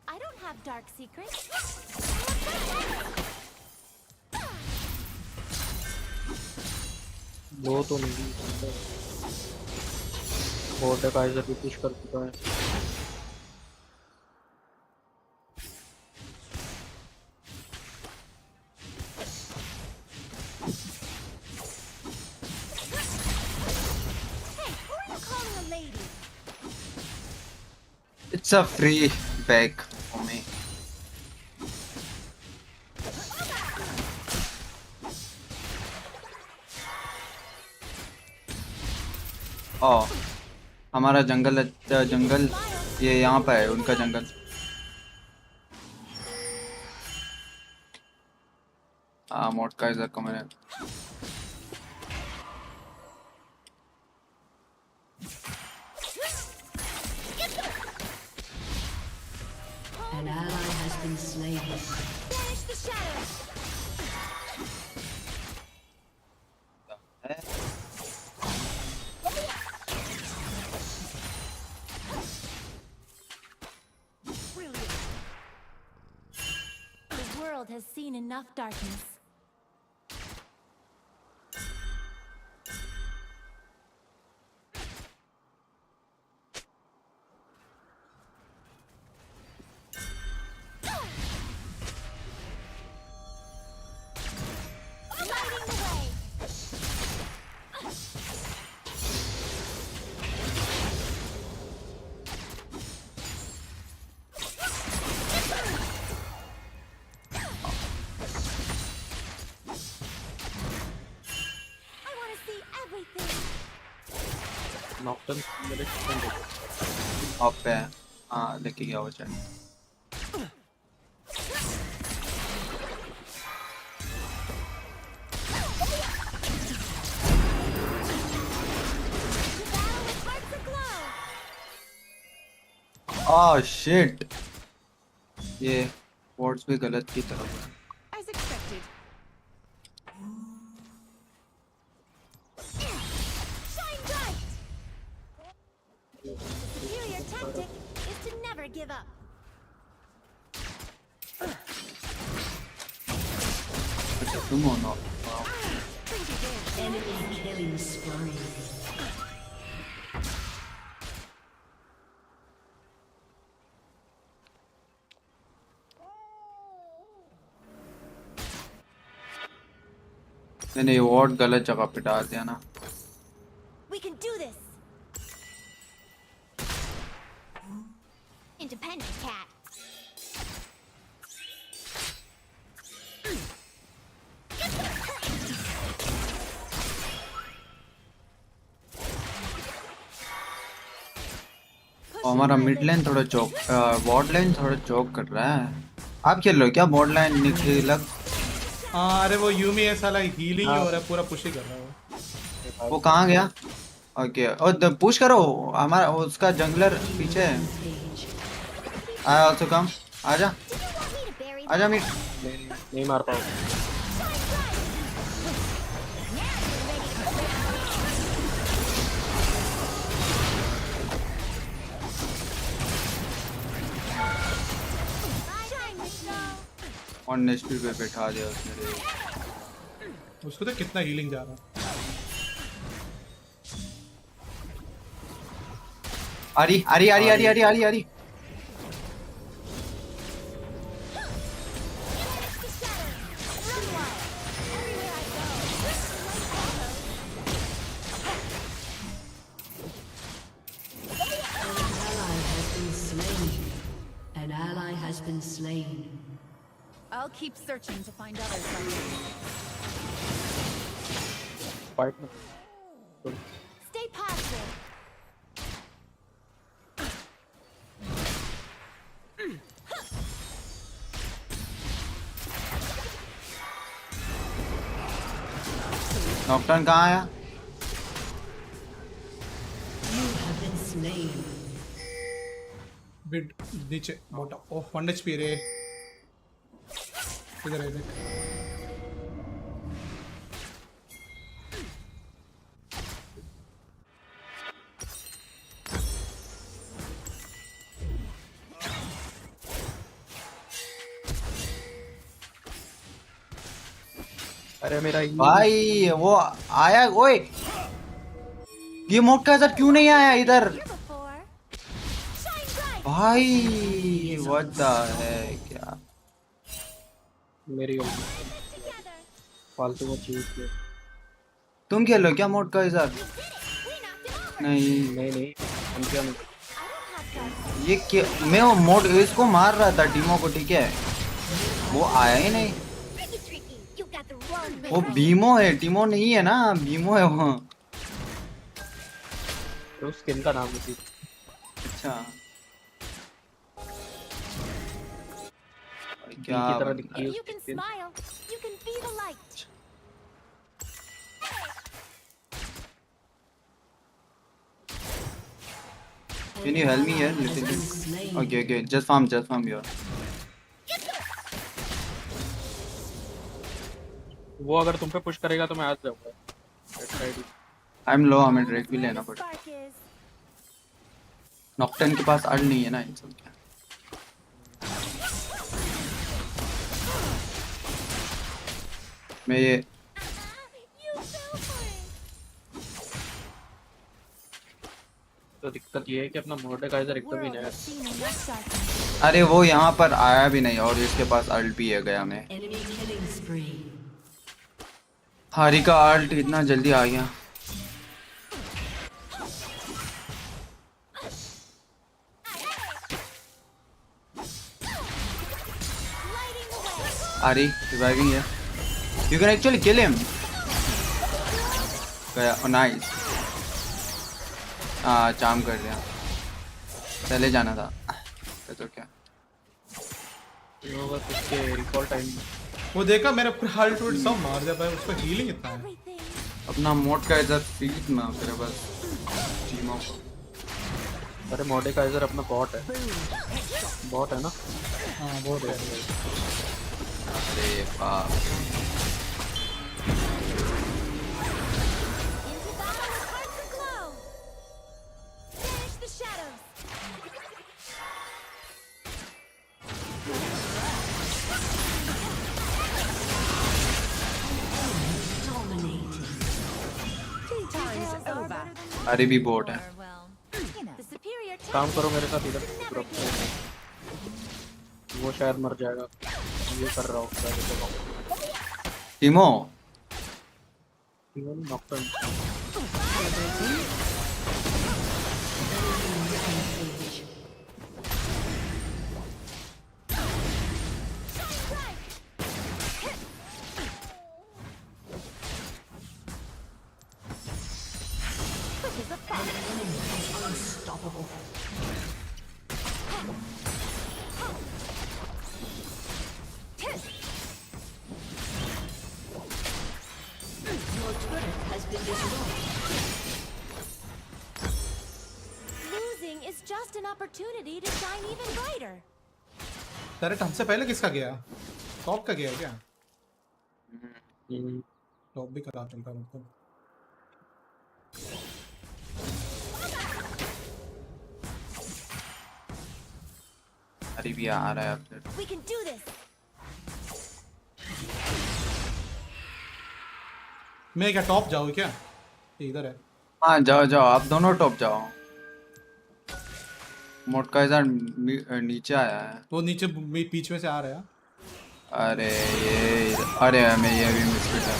I don't have dark secrets. वो तो नहीं border Kaizer भी push कर चुका है। It's a free bag for me. Oh, हमारा जंगल ये यहाँ पे है, उनका जंगल। हाँ मोड का इधर कमरे। An ally has been slain. Banish the shadows. Brilliant. The world has seen enough darkness. Lighting the way. I want to see everything. नॉकटर्न मेरे ऑफ पे है। हाँ लेके गया वो चाहिए। ओह शिट, ये वर्ड्स भी गलत की तरफ है। As expected. Shine bright. The superior tactic is to never give up. अच्छा तुम हो ना। Enemy killing spree. मैंने ये वर्ड गलत जगह पे डाल दिया ना। We can do this. Independent cat. और हमारा मिड लाइन थोड़ा चौक, बॉर्ड लाइन थोड़ा चौक कर रहा है। आप खेल लो क्या बॉर्ड लाइन निकल? हाँ अरे वो यूमी है साला, हीलिंग ही हो रहा है, पूरा पुश ही कर रहा है वो कहाँ गया? ओके और पुश करो, हमारा उसका जंगलर पीछे है। आई आल्सो कम, आजा आजा मिड। नहीं मार पाऊँ। 1 HP पे बैठा दिया उसने रे। उसको तो कितना हीलिंग जा रहा है। आरी। An ally has been slain. I'll keep searching to find others like this. Fight. Stay passive. नॉकटर्न कहाँ आया? You have been slain. Bid नीचे मोटा। ओह 1 HP रे। इधर है देख। अरे मेरा भाई वो आया। ओए ये मोट का इधर क्यों नहीं आया इधर? भाई व्हाट द है क्या? मेरी फालतू को चीज ले। तुम खेलो क्या मोट का इधर? नहीं हम क्या नहीं। ये क्या? मैं वो मोट इसको मार रहा था टीमों को, ठीक है, वो आया ही नहीं। वो बीमो है, टीमो नहीं है ना, बीमो है वो। तो स्किन का नाम है। अच्छा क्या की तरह दिखती है। You can smile. You can be the light. Can you help me here little bit? Okay, just farm here. वो अगर तुम पे पुश करेगा तो मैं आ जाऊंगा। I'm low, हमें ड्रैक भी लेना पड़ेगा। नॉक्टर्न के पास अल्ट नहीं है ना, इनसे क्या? मैं ये तो दिक्कत ये है कि अपना मॉर्डेकाइजर एकदम ही नया है। अरे वो यहाँ पर आया भी नहीं और इसके पास अल्ट भी है गया मैं। हारी का अल्ट इतना जल्दी आ गया। Ari reviving here. You can actually kill him. गया, oh nice. चाम कर दिया। पहले जाना था। तो क्या? Recall time. वो देखा मेरा हाल टूट सब मार दिया भाई, उसका हीलिंग इतना है। अपना मोड का इधर फील्ड में मेरे बस टीमों को। अरे मॉर्डेकाइजर अपना बॉट है। बॉट है ना? हाँ बॉट है। अरे बाप। अरे भी बोट है। काम करो मेरे साथ इधर ग्रुप में। वो शायद मर जाएगा। ये कर रहा हूँ टीमो नॉकटर्न। Losing is just an opportunity to shine even brighter. Direct हमसे पहले किसका गया? टॉप का गया क्या? टॉप भी खराब चलता मतलब। अरे भी आ रहा है अब। We can do this. मैं क्या टॉप जाऊँ क्या? ये इधर है। हाँ जाओ जाओ, आप दोनों टॉप जाओ। मोटका इधर नीचे आया है। वो नीचे बीच में से आ रहा है। अरे ये, अरे हमें ये भी मुश्किल है।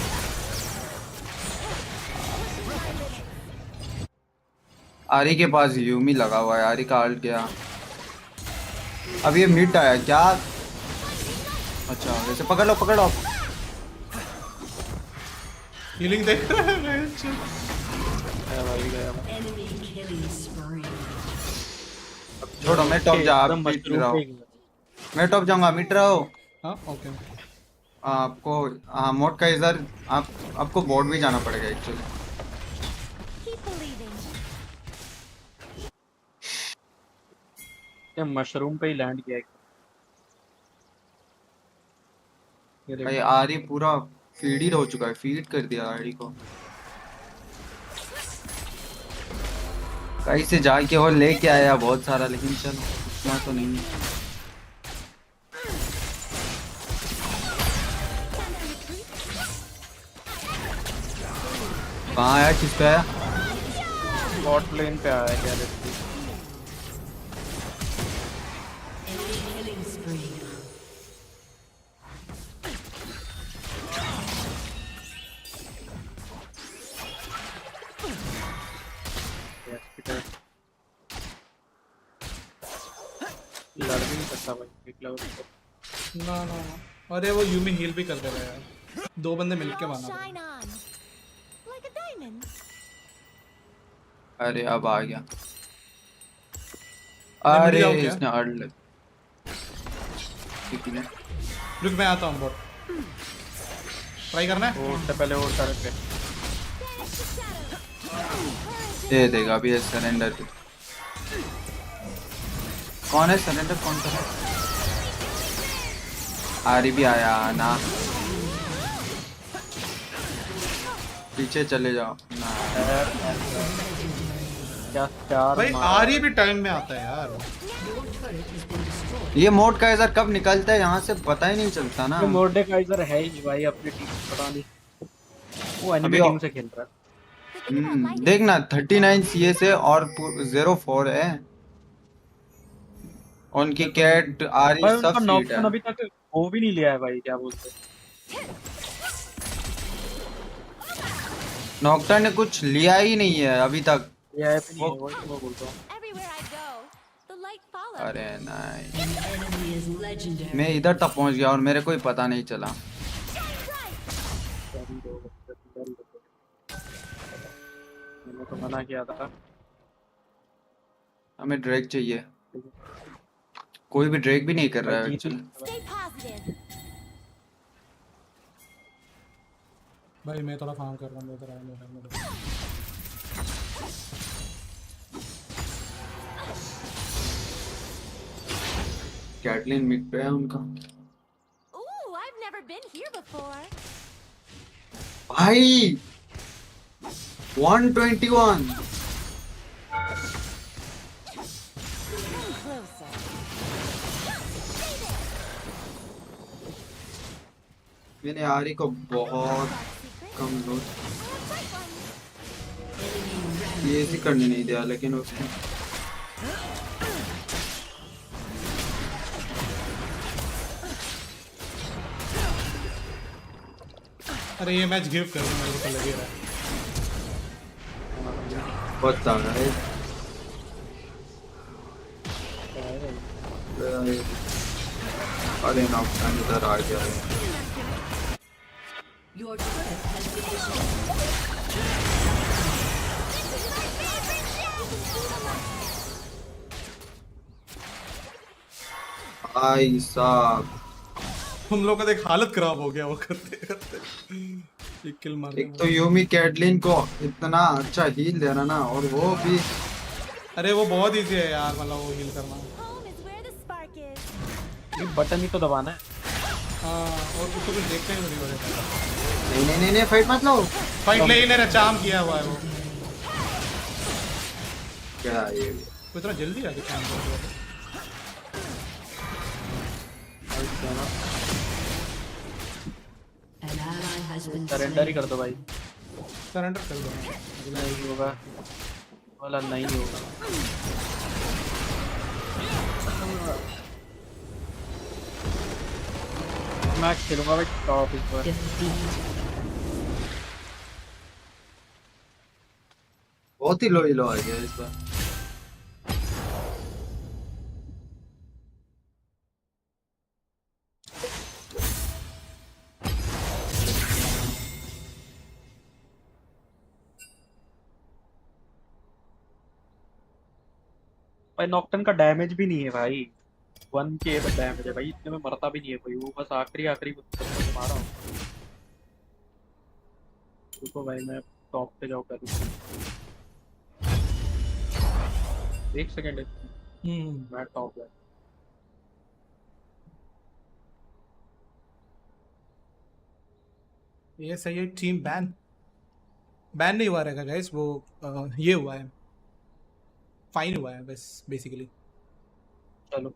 आरी के पास यूमी लगा हुआ है, आरी का अल्ट गया। अब ये मिड आया क्या? अच्छा वैसे पकड़ लो पकड़ लो। हीलिंग देख रहा है। छोड़ो मैं टॉप जा, आप मिड रहो। मैं टॉप जाऊंगा, मिड रहो। हाँ ओके। आपको हाँ मोड का इधर आपको बोर्ड भी जाना पड़ेगा एक्चुअली। ये मशरूम पे ही लैंड किया है। भाई आरी पूरा फीड हो चुका है, फीड कर दिया आरी को। कहीं से जाके और लेके आया बहुत सारा, लेकिन चलो इतना तो नहीं है। कहाँ आया, किस पे आया? बॉट लेन पे आया क्या? लड़ भी नहीं सकता भाई ना ना ना। अरे वो यूमी हील भी कर दे रहा है यार। दो बंदे मिलके मारना। अरे अब आ गया। अरे इसने अड़ लग। रुक मैं आता हूँ बॉट। ट्राई करना है? उससे पहले वो सारे पे दे देगा अभी सरेंडर पे। कौन है सरेंडर, कौन सा है? आरी भी आया ना, पीछे चले जाओ ना। भाई आरी भी टाइम में आता है यार। ये मोड का इधर कब निकलता है यहाँ से पता ही नहीं चलता ना। मोड का इधर है ही भाई, अपनी टीम पता नहीं, वो एनिमी टीम से खेल रहा है। देखना 39 सीए से और 04 है उनकी। कैट आरी सब फीट है। अभी तक वो भी नहीं लिया है भाई, क्या बोलते नॉक्टा ने कुछ लिया ही नहीं है अभी तक। वो बोलता हूँ। अरे नहीं, मैं इधर तक पहुंच गया और मेरे को ही पता नहीं चला। मैंने तो मना किया था। हमें ड्रैग चाहिए, कोई भी ड्रैग भी नहीं कर रहा है एक्चुअली। भाई मैं थोड़ा फार्म कर रहा हूँ इधर आने। कैटलिन मिड पे है उनका। भाई 121। मैंने आरी को बहुत कम लोड ये ऐसे करने नहीं दिया, लेकिन उसने अरे ये मैच गिव कर मेरे को लग रहा है। बहुत ताजा है। अरे नॉकडाउन इधर आ गया है। भाई साहब तुम लोग का देख हालत खराब हो गया वो करते करते। एक किल मार। एक तो यूमी कैटलिन को इतना अच्छा हील दे रहा ना, और वो भी अरे वो बहुत इजी है यार, मतलब वो हील करना। ये बटन ही तो दबाना है। हाँ और उसको कुछ देखते ही नहीं हो रहा। नहीं फाइट मत लो। फाइट ले ही नहीं रहा, चाम किया हुआ है वो। क्या ये वो इतना जल्दी आके चाम कर दिया। सरेंडर ही कर दो भाई। सरेंडर कर दो। नहीं होगा वाला, नहीं होगा। मैं खेलूंगा भाई टॉप इस बार। बहुत ही लो आ गया इस बार। भाई नॉकटन का डैमेज भी नहीं है भाई, 1K डैमेज है भाई, इतने में मरता भी नहीं है कोई, वो बस आखिरी को मारा हूँ। रुको भाई मैं टॉप पे जाओ कर, एक सेकंड मैं टॉप पे। ये सही है। टीम बैन नहीं हुआ रहेगा गाइस, वो ये हुआ है, फाइन हुआ है बस बेसिकली। चलो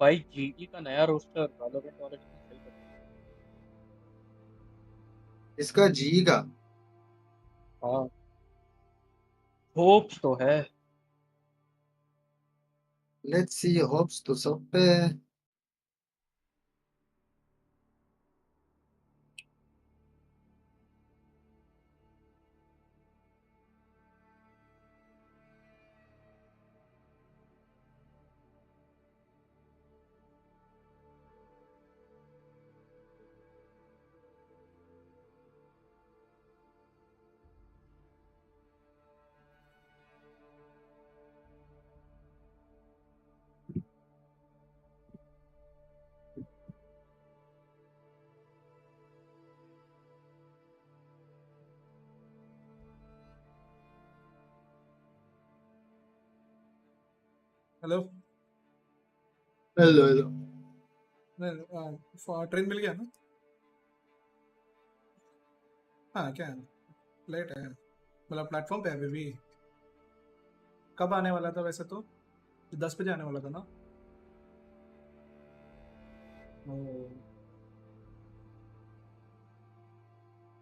भाई जीटी का नया रोस्टर वैलोरेंट वाले टीम सही कर। इसका जी का हाँ होप्स तो है। लेट्स सी, होप्स तो सब पे है। Hello hello hello. ट्रेन मिल गया ना? हाँ क्या लेट है, मतलब प्लेटफॉर्म पे है अभी भी। कब आने वाला था वैसे तो? 10 बजे आने वाला था ना? ओ,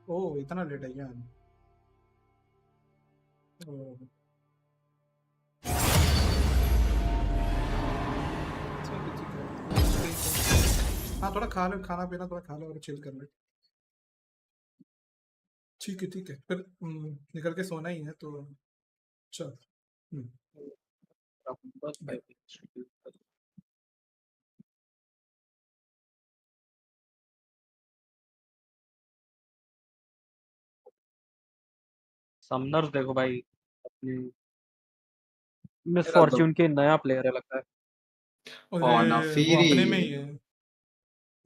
ओ इतना लेट है क्या? ओ, ठीक है। हाँ थोड़ा खा लो, खाना पीना थोड़ा खा लो और चिल कर लो। ठीक है फिर निकल के सोना ही है तो चल। समनर्स देखो भाई अपनी मिस मेरा तो फॉर्च्यून के नया प्लेयर है लगता है। अरे वो फिरी अपने में ही है,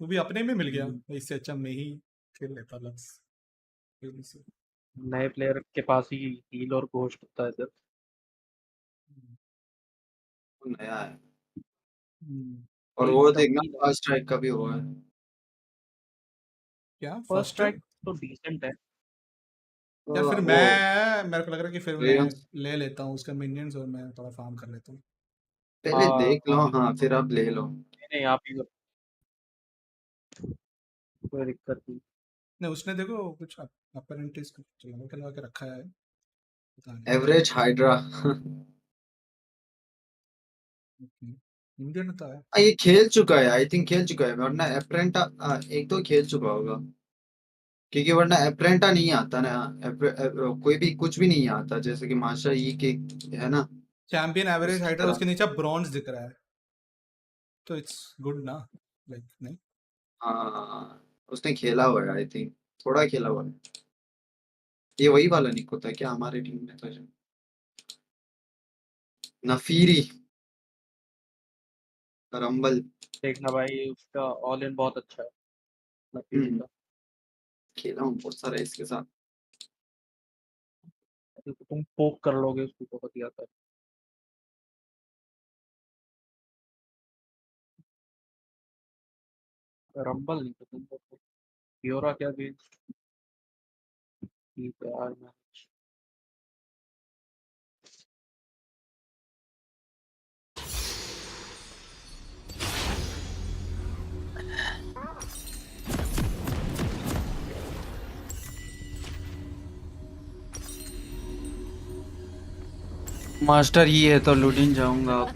वो भी अपने में मिल गया, इससे अच्छा मैं ही खेल लेता लक्स। नए प्लेयर के पास ही हील और घोस्ट होता है सिर्फ। नया है। और कोई वो देखना डमी नहीं। फर्स्ट स्ट्राइक का भी हुआ है। क्या फर्स्ट फर्स्ट? स्ट्राइक तो डिसेंट है। यार फिर वो मेरे को लग रहा है कि फिर मैं रेयंस ले लेता हूँ उसका मिनियंस और मैं थोड़ा फार्म कर लेता हूँ। पहले हाँ देख लो, हाँ फिर आप ले लो। नहीं आप ही करो, कोई दिक्कत नहीं। नहीं उसने देखो कुछ अपरेंटिस कुछ चला के रखा है, पता नहीं। एवरेज हाइड्रा इंडियन तो है। ये खेल चुका है, आई थिंक खेल चुका है, वरना अप्रेंटा एक तो खेल चुका होगा। क्योंकि वरना एप्रेंटा नहीं आता ना। कोई भी कुछ भी नहीं आता, जैसे कि मास्टर ई के है ना, चैंपियन एवरेज उसकी हाइटर, तरह। उसके नीचे ब्रॉन्ज दिख रहा है, तो इट्स गुड ना, लाइक नहीं। हाँ उसने खेला हुआ है, आई थिंक थोड़ा खेला हुआ है। ये वही वाला निक होता है क्या हमारे टीम में? तो जो नफीरी रंबल। देखना भाई, उसका ऑल इन बहुत अच्छा है नफीरी का। खेला हूँ बहुत सारा इसके साथ। तो तुम पोक कर लोगे उसको बहुत ही आता है। रंबल नहीं पसंद तो फियोरा क्या गेम ठीक है यार। मैच मास्टर ही है तो लूटिन जाऊंगा अब।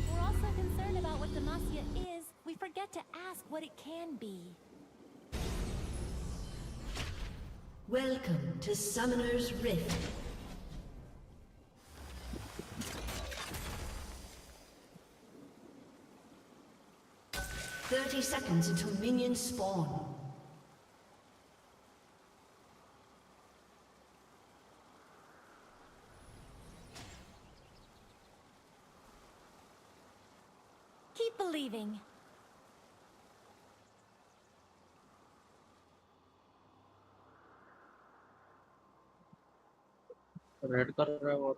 We're also concerned about what Demacia is. We forget to ask what it can be. Welcome to Summoner's Rift. "30 seconds until minions spawn." Keep believing. Red कर रहा है और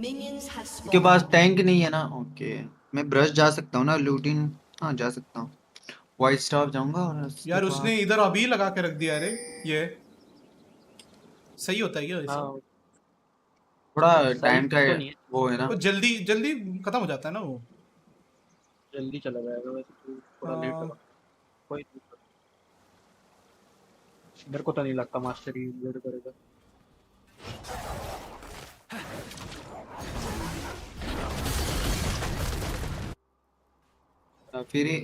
Minions have के पास spawned. टैंक नहीं है ना, ओके। मैं brush जा सकता हूँ ना लूटिन? हाँ जा सकता हूँ। वाइट स्टाफ जाऊंगा और उसके यार उसने बाद इधर अभी लगा के रख दिया, अरे ये सही होता है क्या वैसे? हाँ थोड़ा सही टाइम का तो नहीं है, वो है ना। वो जल्दी जल्दी खत्म हो जाता है ना वो। जल्दी चला जाएगा वैसे तो थोड़ा लेट हाँ। लगा। कोई मेरे को तो नहीं लगता मास्टर ही लेट करेगा। फिर ये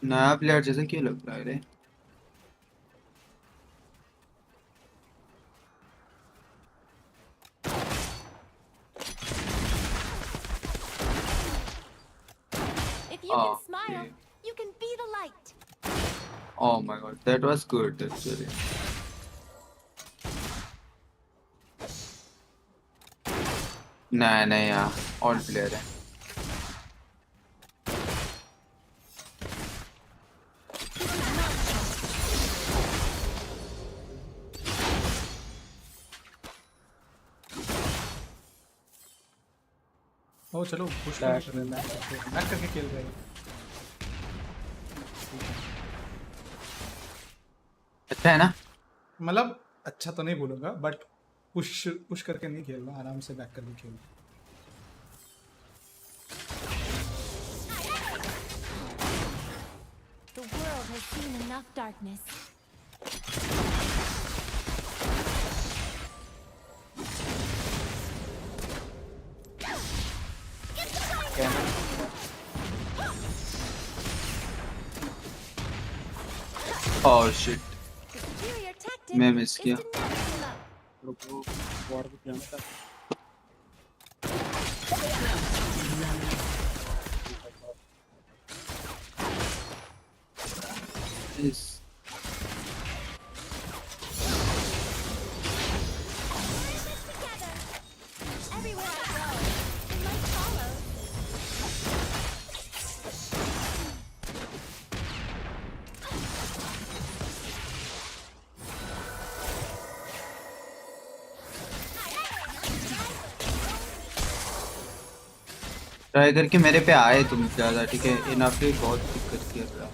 नया प्लेयर जैसे क्यों लग रहा है रे? If you can smile, you can be the light. Oh my god, that was good actually. नहीं यार, ऑल प्लेयर है। ओ चलो पुश बैक करके खेल रहे हैं। अच्छा है ना? मतलब अच्छा तो नहीं बोलूंगा, बट पुश पुश करके नहीं खेलना, आराम से बैक करके खेलना। The world has seen enough darkness. Oh shit, The superior tactic मैं मिस is किया। to never give up. रुको वॉर को जाना था। Yes. Everywhere I go, the light follows. Try करके मेरे पे आए तुम ज्यादा, ठीक है? इनफ ही बहुत दिक्कत कर रहा है।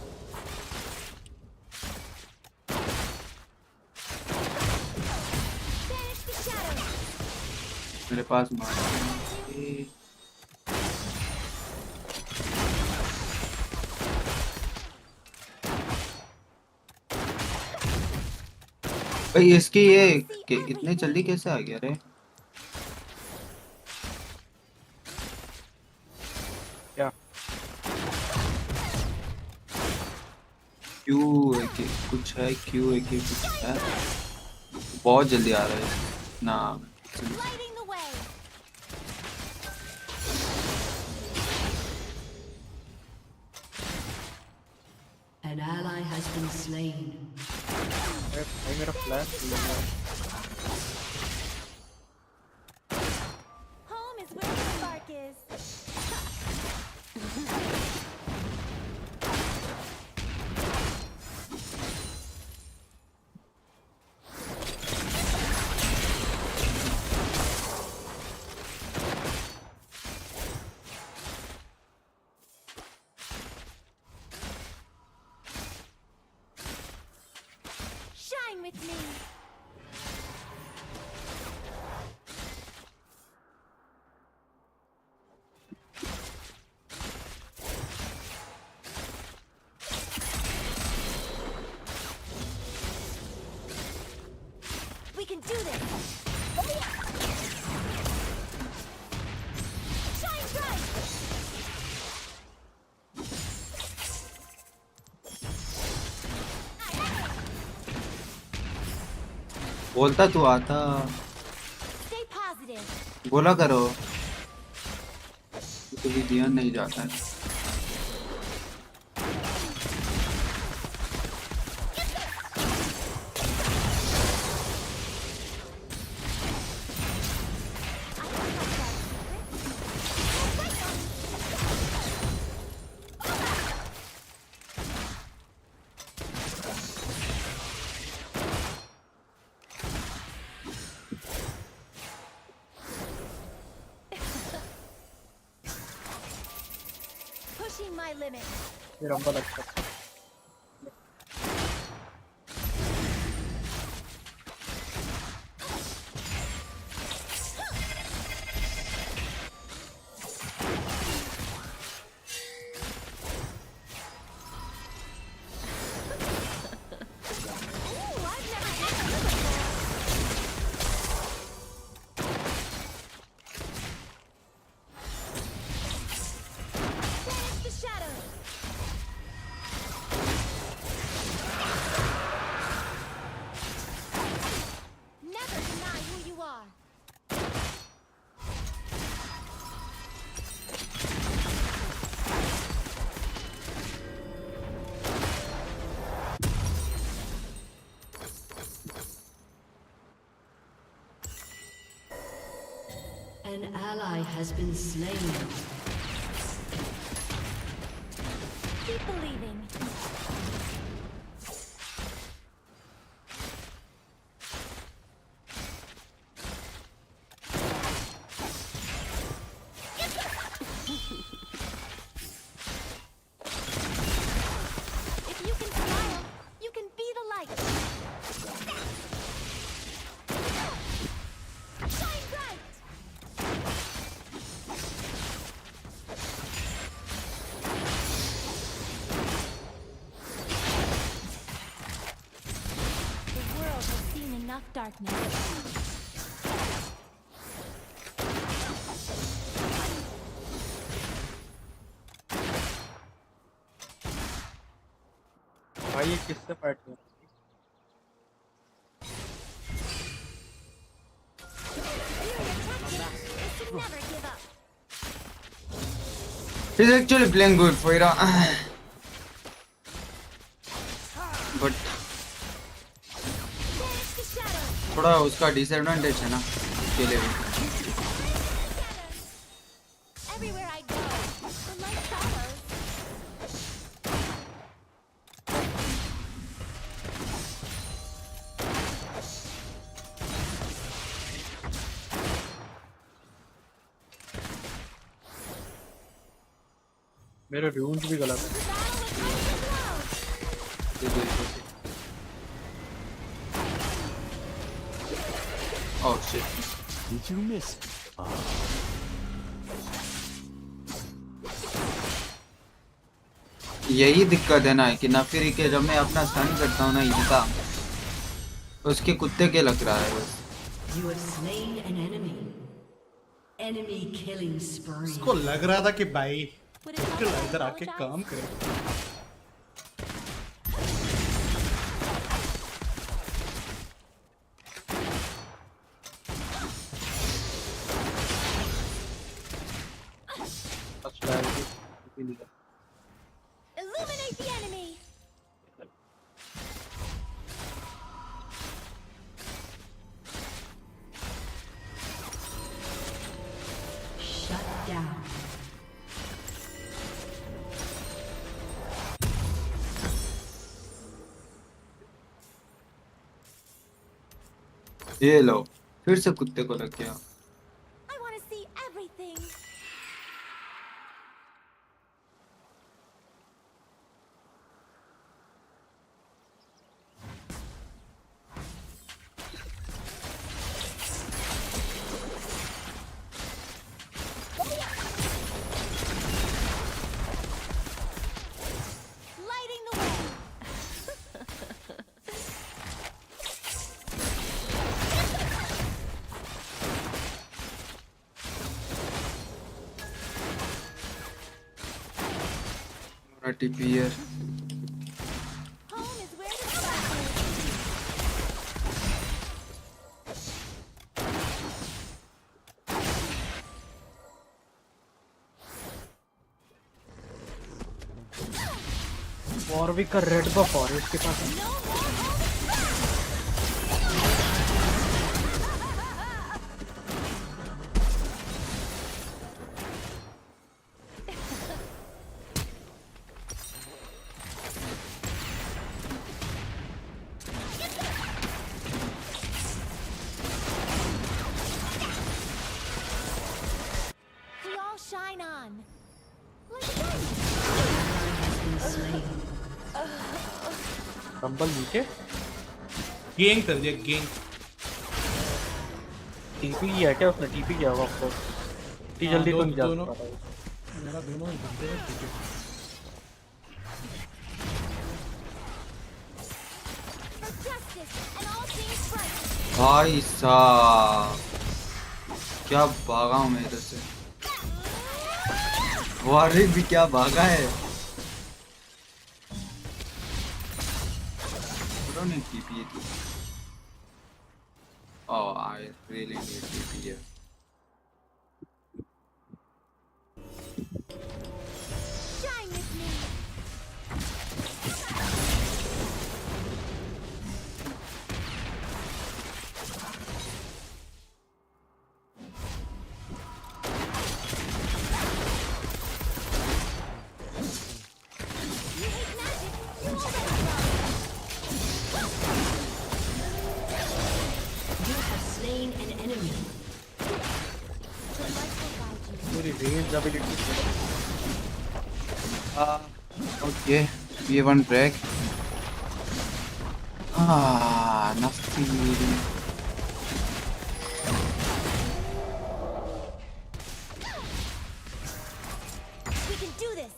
Banish the shadows. मेरे पास मार भाई इसकी ये इतने जल्दी कैसे आ गया रे? क्या क्यू एक कुछ है, क्यू एक कुछ है, बहुत जल्दी आ रहा है ना। Lighting the way. An ally has been slain. भाई मेरा flash Home is where the spark is. Shine with me. We can do this. Shine bright. बोलता तू आता, Stay positive. बोला करो, कभी ध्यान नहीं जाता है। Pushing my limit. ये रंबल अच्छा था। Ooh, I've never done that before. Banish the shadows. Never deny who you are. An ally has been slain. Keep believing. If you can smile, you can be the light. Shine bright. The world has seen enough darkness. भाई ये किससे fight कर रहा है? Is to never give up. He's actually playing good, FURIA. But Banish the shadows. थोड़ा उसका disadvantage है ना के लिए भी। Everywhere I go, the light follows. मेरे रून्स भी गलत है। Oh shit. Did you miss it? यही दिक्कत है ना कि नफीरी के जब मैं अपना स्टन करता हूँ ना इनका, उसके कुत्ते के लग रहा है बस। You have slain an enemy. Enemy killing spree. उसको लग रहा था कि भाई मुश्किल इधर आके काम करे। Illuminate the enemy. Shut down. ये लो फिर से कुत्ते को लग गया। I want to see everything. Lighting the way. मेरा टीपी है। Home is where the sun is. Warwick का रेड बफ और इसके पास है। We all shine on. Like a diamond. Rumble नीचे गेंग कर दिया गेंग। टीपी है क्या उसने? टीपी किया होगा आपको इतनी जल्दी तो नहीं जा दोनों सकता। मेरा दोनों ही बनते हैं ठीक है। For justice and all things right. भाई साहब क्या भागा हूँ मैं इधर से। वॉरविक भी क्या भागा है। Need TP. Oh, I really need TP here. Shine with me. You hate magic. You're already wrong. You have slain an enemy. पूरी range ability. Okay, we have one break. Nothing. We can do this.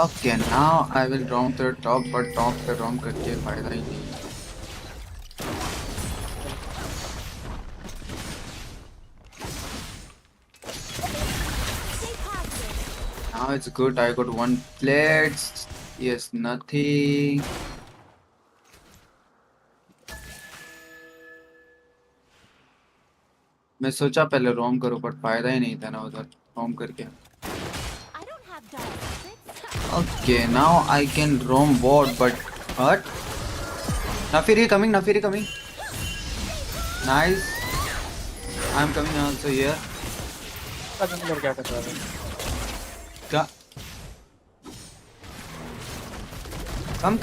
Okay, now I will roam to the top, but top पे roam करके फायदा ही नहीं। Now it's good. I got 1 plate. Yes, nothing. मैं सोचा पहले रोम करूं पर फायदा ही नहीं था ना उधर रोम करके। Okay, now I can roam board, but what? Nafiri coming, Nafiri coming. Nice. I'm coming also here. क्या कर रहा है? क्या? Come.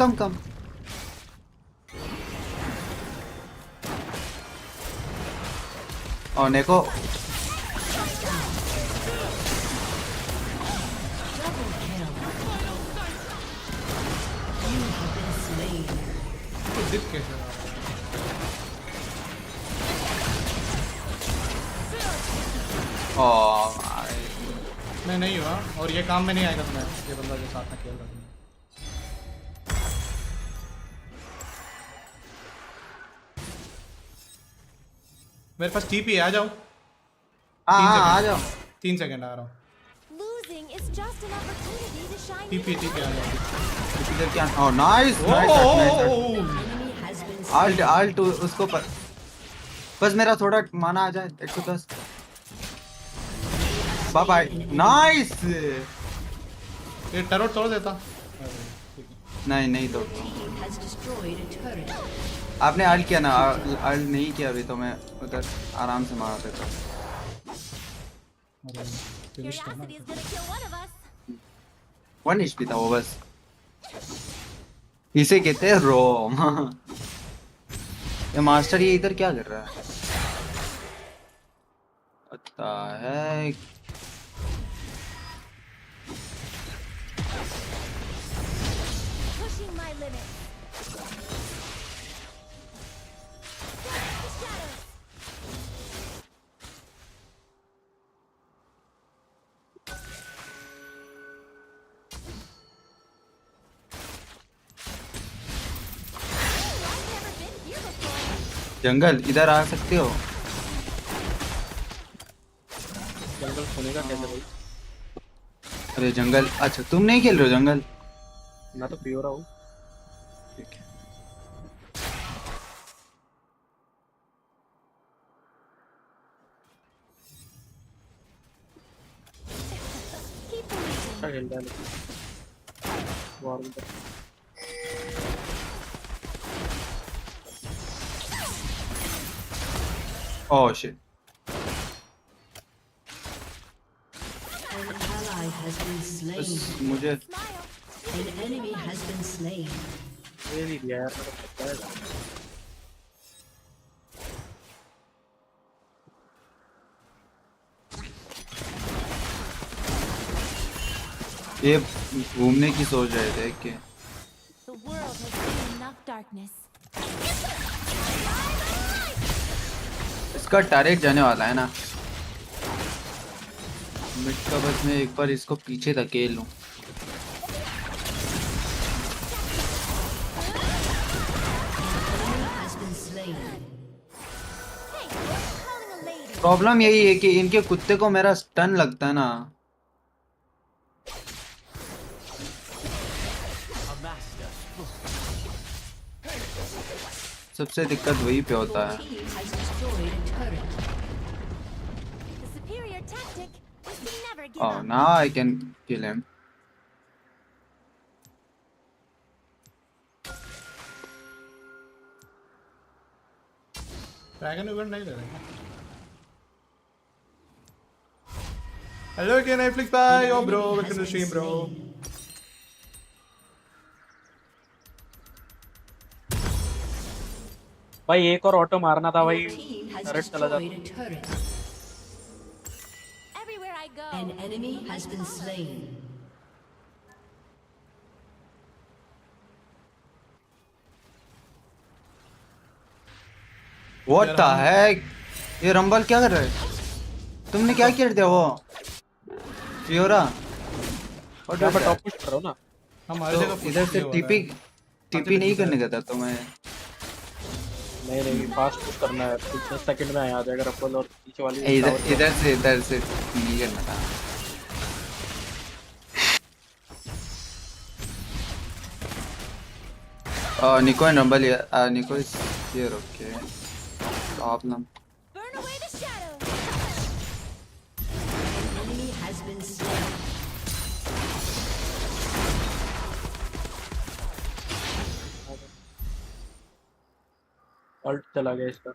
Oh, Neko. दिख कैसे रहा मैं नहीं हुआ और ये काम में नहीं आएगा तुम्हें ये बंदा जो साथ में खेल रहा है। मेरे पास टीपी आ जाओ। आ जाओ 3 सेकंड आ रहा हूँ। Losing is just an opportunity to shine. TP आ जाओ। इधर क्या? Oh, nice. Alt उसको पर बस मेरा थोड़ा माना आ जाए 110। बाय बाय नाइस ये टर्रेट तोड़ देता। नहीं नहीं तो has destroyed a turret. आपने अल्ट किया ना अल्ट नहीं किया अभी तो मैं उधर आराम से मार देता। Curiosity is gonna kill one of us. 1 HP था वो बस। इसे कहते हैं रोम। ये मास्टर ये इधर क्या कर रहा है? पता है Pushing my limit. जंगल इधर आ सकते हो? जंगल खोलेगा कैसे भाई? अरे जंगल अच्छा तुम नहीं खेल रहे हो जंगल? मैं तो पी हो रहा हूँ। अच्छा खेल रहा है वार में। Oh shit. An ally has been slain. मुझे An enemy has been slain. ये नहीं दिया यार। ये घूमने की सोच रहे थे कि The world has seen enough darkness. इसका टैरेट जाने वाला है ना मिड का बस मैं एक बार इसको पीछे धकेल लूं। प्रॉब्लम यही है कि इनके कुत्ते को मेरा स्टन लगता है ना। सबसे दिक्कत वही पे होता है। The superior tactic is to never give Oh, up. now I can kill him. Dragon event नहीं ले रहे। हेलो अगेन iFlicks भाई। Oh bro welcome to stream bro. भाई एक और ऑटो मारना था भाई। टर्रेट चला जाता। Everywhere I go. An enemy has been slain. What the heck? ये रंबल क्या कर रहा है? तुमने क्या कर दिया वो? फियोरा। और मैं टॉप पुश कर रहा हूँ ना। हमारे जगह तो इधर से टीपी नहीं करने का था तो मैं नहीं फास्ट पुश करना है। 10 सेकंड में आ जाएगा रफल और पीछे वाली इधर से नहीं करना था। Nico and Rumble here. Nico is here, okay. Problem. Burn away the shadow. An enemy has been slain. Ult चला गया इसका।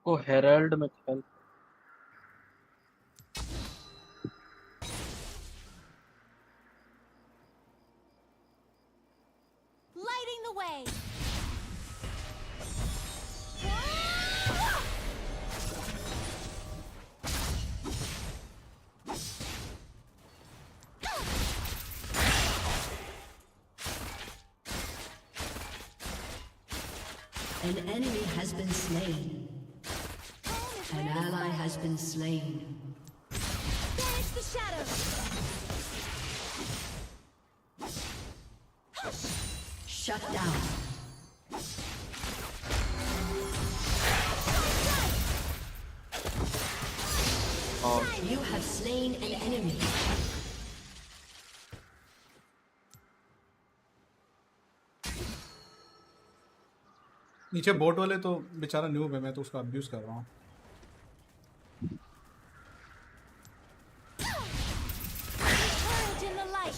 को हेरल्ड में खेल। Lighting the way. An enemy has been slain. An ally has been slain. Banish the shadow. Shut down. You have slain an enemy. नीचे boat वाले तो बेचारा न्यूब है, मैं तो उसका अब्यूज कर रहा हूँ। Courage in the light.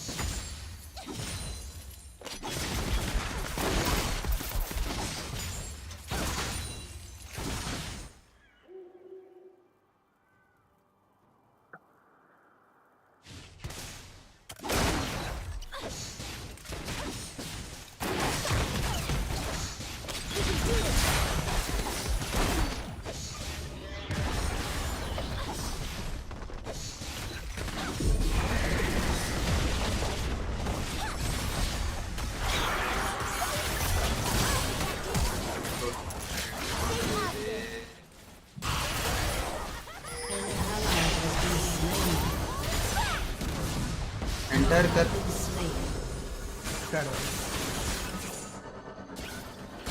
Enter कर।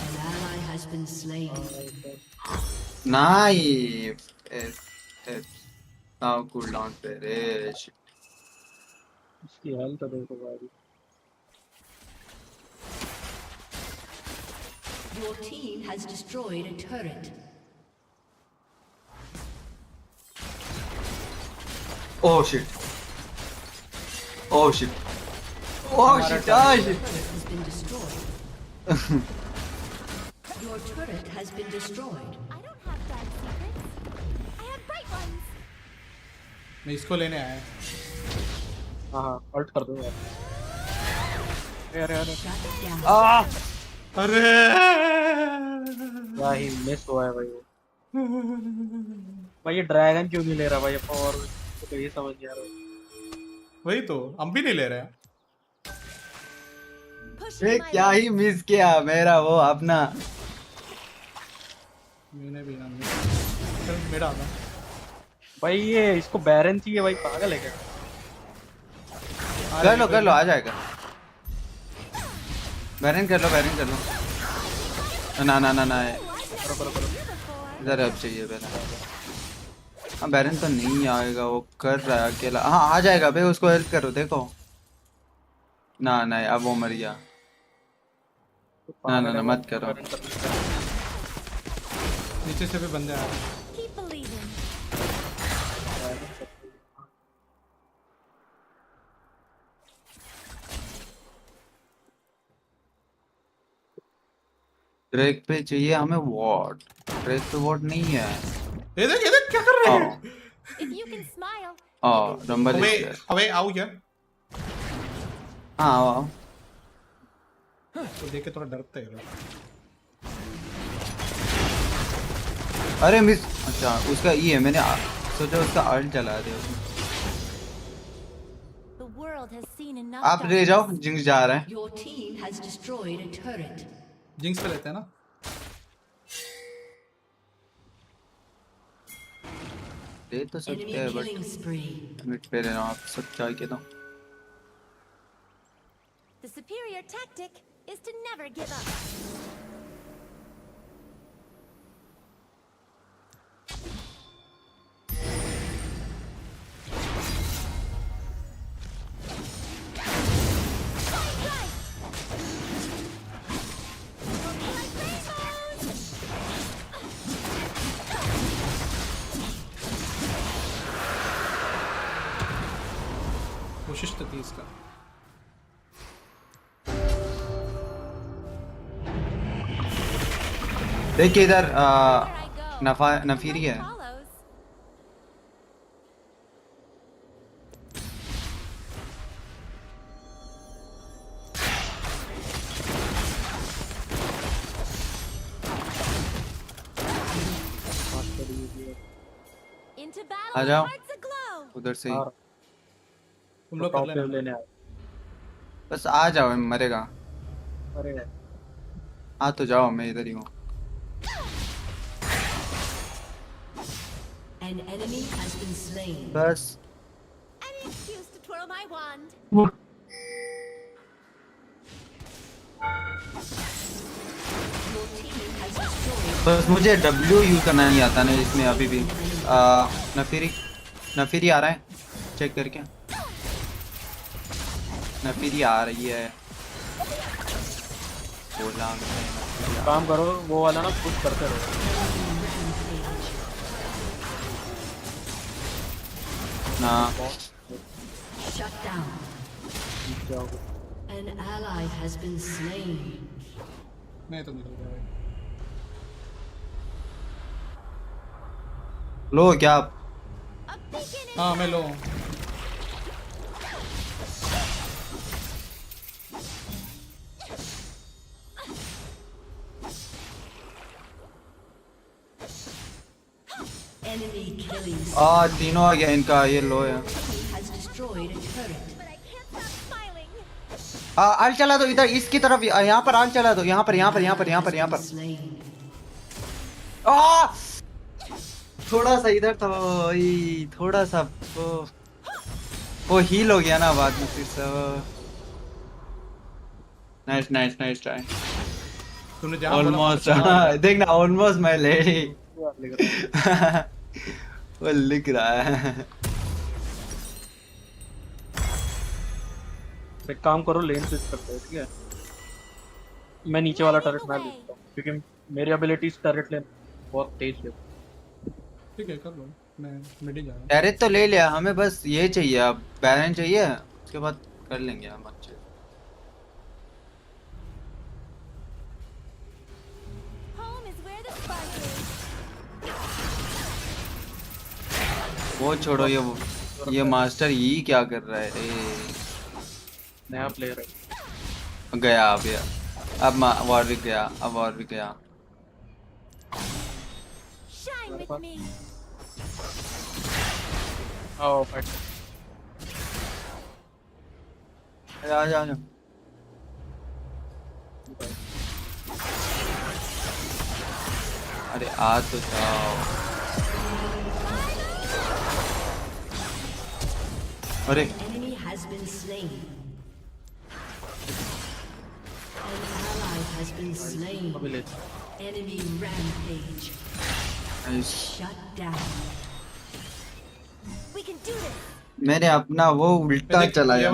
An ally has been slain. Nice. Now cool down पे रे। इसकी हेल्थ देखो भाई। Your team has destroyed a turret. Oh shit. Oh shit. Oh shit. Oh shit. Has been destroyed. Your turret has been destroyed. I don't have dark secrets. I have bright ones. मैं इसको लेने आया। हाँ alt कर दो यार। अरे अरे क्या ही मिस हुआ है भाई वो। भाई ये ड्रैगन क्यों नहीं ले रहा भाई अपना, और तो ये समझ नहीं आ रहा। वही तो हम भी नहीं ले रहे हैं। क्या ही मिस किया मेरा वो अपना। मैंने भी ना मेरा आना। भाई ये इसको बैरन चाहिए भाई, पागल है क्या? कर लो आ जाएगा। बैरन कर लो ना इधर अब चाहिए पहले। हाँ बैरन तो नहीं आएगा, वो कर रहा है अकेला। हाँ आ जाएगा बे, उसको हेल्प करो। देखो ना अब वो मर गया। ना मत करो। नीचे से भी बंदे आ रहे हैं। Keep believing. ड्रैग पे चाहिए हमें वॉट। ड्रैग पे वॉट नहीं है। ये देख क्या कर रहे हैं? If you can smile. Number अबे आओ यार। हाँ आओ। तो देख के थोड़ा डरते हैं। अरे मिस। अच्छा उसका ये है, मैंने सोचा उसका आर्ट चला दिया उसने। The world has seen enough. आप ले जाओ, जिंक्स जा रहा है। Your team has destroyed a turret. Jinx पे लेते हैं ना। ले तो सकते हैं बट मिड पे रहना आप सब चाहिए तो। The superior tactic is to never give up. कोशिश तो थी इसका। देखिए इधर नफीरी है। आ जाओ उधर से ही। तुम लोग कर लेना। बस आ जाओ, मरेगा। अरे आ तो जाओ, मैं इधर ही हूँ। An enemy has been slain. बस Any excuse to twirl my wand. बस मुझे W यूज करना नहीं आता ना इसमें अभी भी। नफीरी आ रहा है, चेक करके। नफीरी आ रही है। बोला हमने। काम करो वो वाला ना पुश करते रहो। ना Shut down. An ally has been slain. मैं तो मिल गया भाई। लो क्या आप? हाँ मैं लो। Enemy killing. तीनों आ गया इनका, ये लो है। Has destroyed a turret. आल चला दो इधर, इसकी तरफ, यहाँ पर आल चला दो, यहाँ पर यहाँ पर यहाँ पर यहाँ पर यहाँ पर। थोड़ा सा इधर था वही, थोड़ा सा वो हील हो गया ना बाद में फिर से। Nice nice nice try. तूने जहाँ ऑलमोस्ट देखना, ऑलमोस्ट माय लेडी। वो लिख रहा है। एक काम करो, लेन स्विच करते हैं, ठीक है? मैं नीचे वाला टर्रेट मैं लेता हूँ क्योंकि मेरी एबिलिटीज टर्रेट लेन बहुत तेज है। ठीक है कर लो, मैं मिड ही जा रहा हूँ। टैरेट तो ले लिया, हमें बस ये चाहिए, अब बैलेंस चाहिए, उसके बाद कर लेंगे हम अच्छे। वो छोड़ो, ये मास्टर ये क्या कर रहा है? नया प्लेयर है। गया अब यार, अब वॉरविक गया, अब वॉरविक गया। आओ फाइट। आ जा। अरे आ तो जाओ। अरे Enemy has been slain. An ally has been slain. Enemy rampage. Shut down. We can do this. मैंने अपना वो उल्टा चलाया।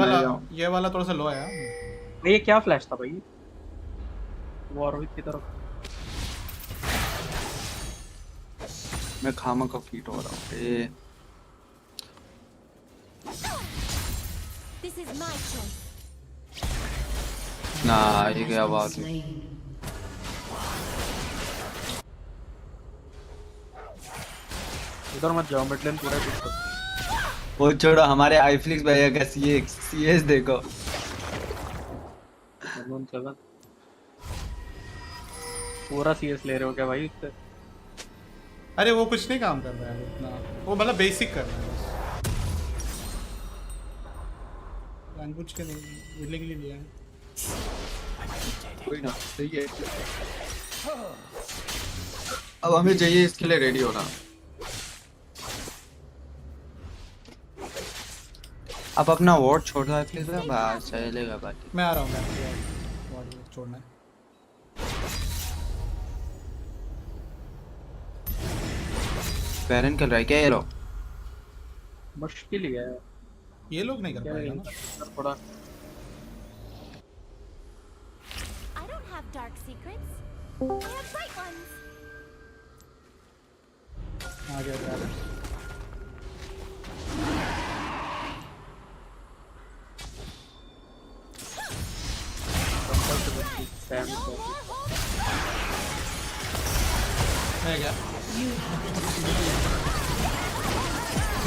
ये वाला थोड़ा सा लो है। ये क्या फ्लैश था भाई? वॉरविक की तरफ। मैं खामा का फीट हो रहा हूँ। This is my choice. ना ये क्या बात है? इधर मत जाओ, मिड लेन पूरा पिक करो। वो छोड़ो, हमारे iFlicks भैया का CS देखो। पूरा CS ले रहे हो क्या भाई इससे? अरे वो कुछ नहीं काम कर रहा है इतना, वो मतलब बेसिक कर रहा है बस। कुछ के नहीं के लिए लिया है। कोई ना, सही है। अब हमें चाहिए इसके लिए रेडी होना। अब अपना वॉर्ड छोड़ दो प्लीज, बस चलेगा बाकी। मैं आ रहा हूँ, मैं वॉर्ड छोड़ना है। बैरन कर रहा है क्या ये लोग? मुश्किल ही है, ये लोग नहीं कर पाएंगे ना थोड़ा। I don't have dark secrets. I have bright ones. आ गया यार। है क्या?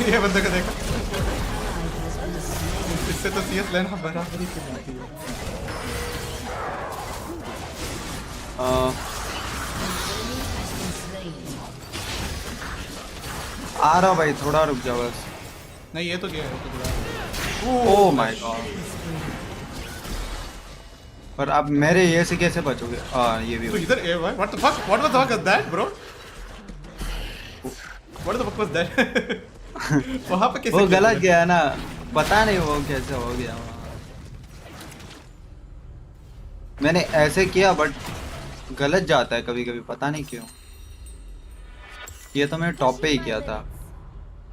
ये बंदे को देखा, इससे तो CS लेना बराबरी की बात है। आ रहा भाई, थोड़ा रुक जाओ बस। नहीं ये तो गया है। ओह माय गॉड। पर अब मेरे ये से कैसे बचोगे? ये भी तो इधर ए भाई, what the fuck, what the fuck is that bro? What the fuck was that? वहां पे कैसे वो गलत गया ना, पता नहीं वो कैसे हो गया। मैंने ऐसे किया बट गलत जाता है कभी कभी, पता नहीं क्यों। ये तो मैंने टॉप पे ही किया था।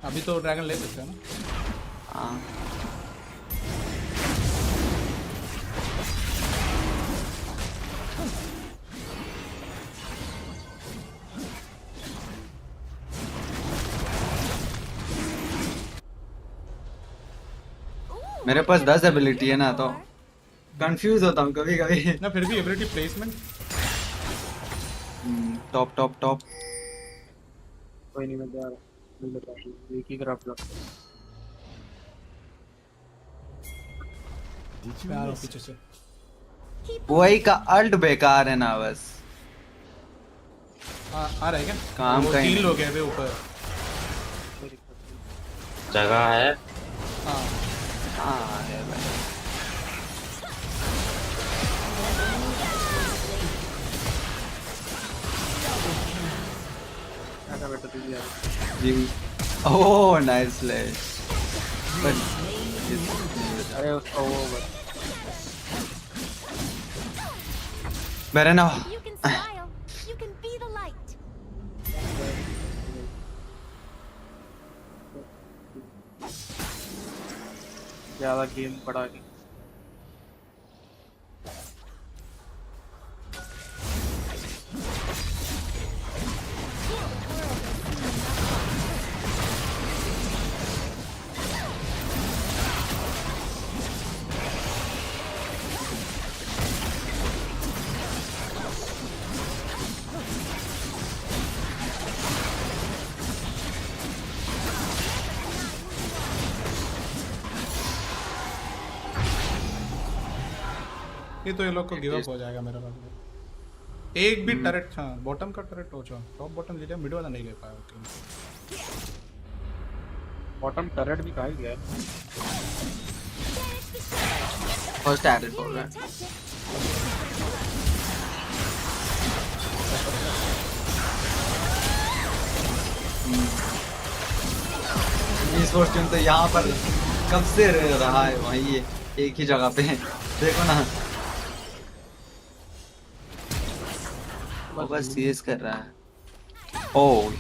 अभी तो ड्रैगन ले सकते हैं ना। हाँ मेरे पास 10 एबिलिटी है ना, तो कंफ्यूज होता हूँ कभी कभी ना, फिर भी ability placement top top top. कोई नहीं, मैं जा रहा हूँ, एक ही ग्राफ लगा। पीछे से वही का अल्ट बेकार है ना बस। आ रहा है क्या काम वो का ही 3 नहीं। लोग हैं वे ऊपर। जगह है। हाँ हाँ है भाई। ऐसा बेटा तुझे यार। Oh nice slash. अरे उसका वो बस मेरे ना You can smile. You can be the light. ज्यादा गेम पड़ा नहीं। ये तो ये लोग को गिव अप हो जाएगा मेरा बात। एक भी टरेट, हाँ बॉटम का टरेट हो चुका, टॉप बॉटम ले लिया, मिड वाला नहीं ले पाया। बॉटम टरेट भी कहा गया है। फर्स्ट एडेड बोल रहा है। Esports टीम तो यहाँ पर कब से रहा है वही एक ही जगह पे। देखो ना वो बस सीएस कर रहा है। ओह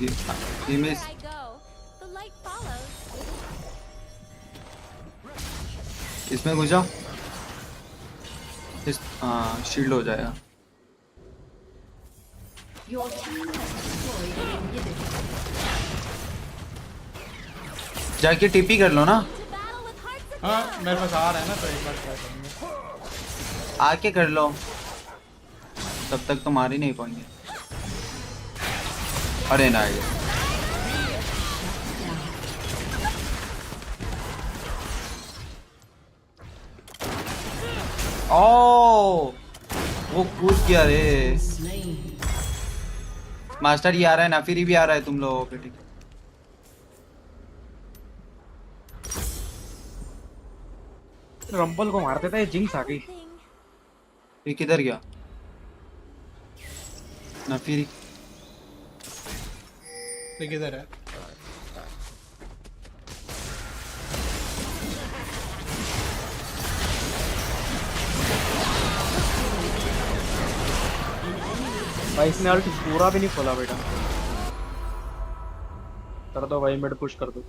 he missed। I go. The light follows. इसमें घुस जाओ, इस शील्ड हो जाएगा। Your team has destroyed an inhibitor. जाके टीपी कर लो ना। हाँ मेरे पास आ रहा है ना, तो एक बार ट्राई करेंगे। आके कर लो, तब तक तो मार ही नहीं पाएंगे। अरे नाइस। ओ वो कूद गया रे। मास्टर ये आ रहा है ना, फिर भी आ रहा है तुम लोगों पे। ठीक है रंपल को मार देता है, जिंक्स आ गई। ये किधर गया ना फिर? ये किधर है? भाई इसने अल्ट पूरा भी नहीं खोला बेटा। कर दो भाई, मिड पुश कर दो।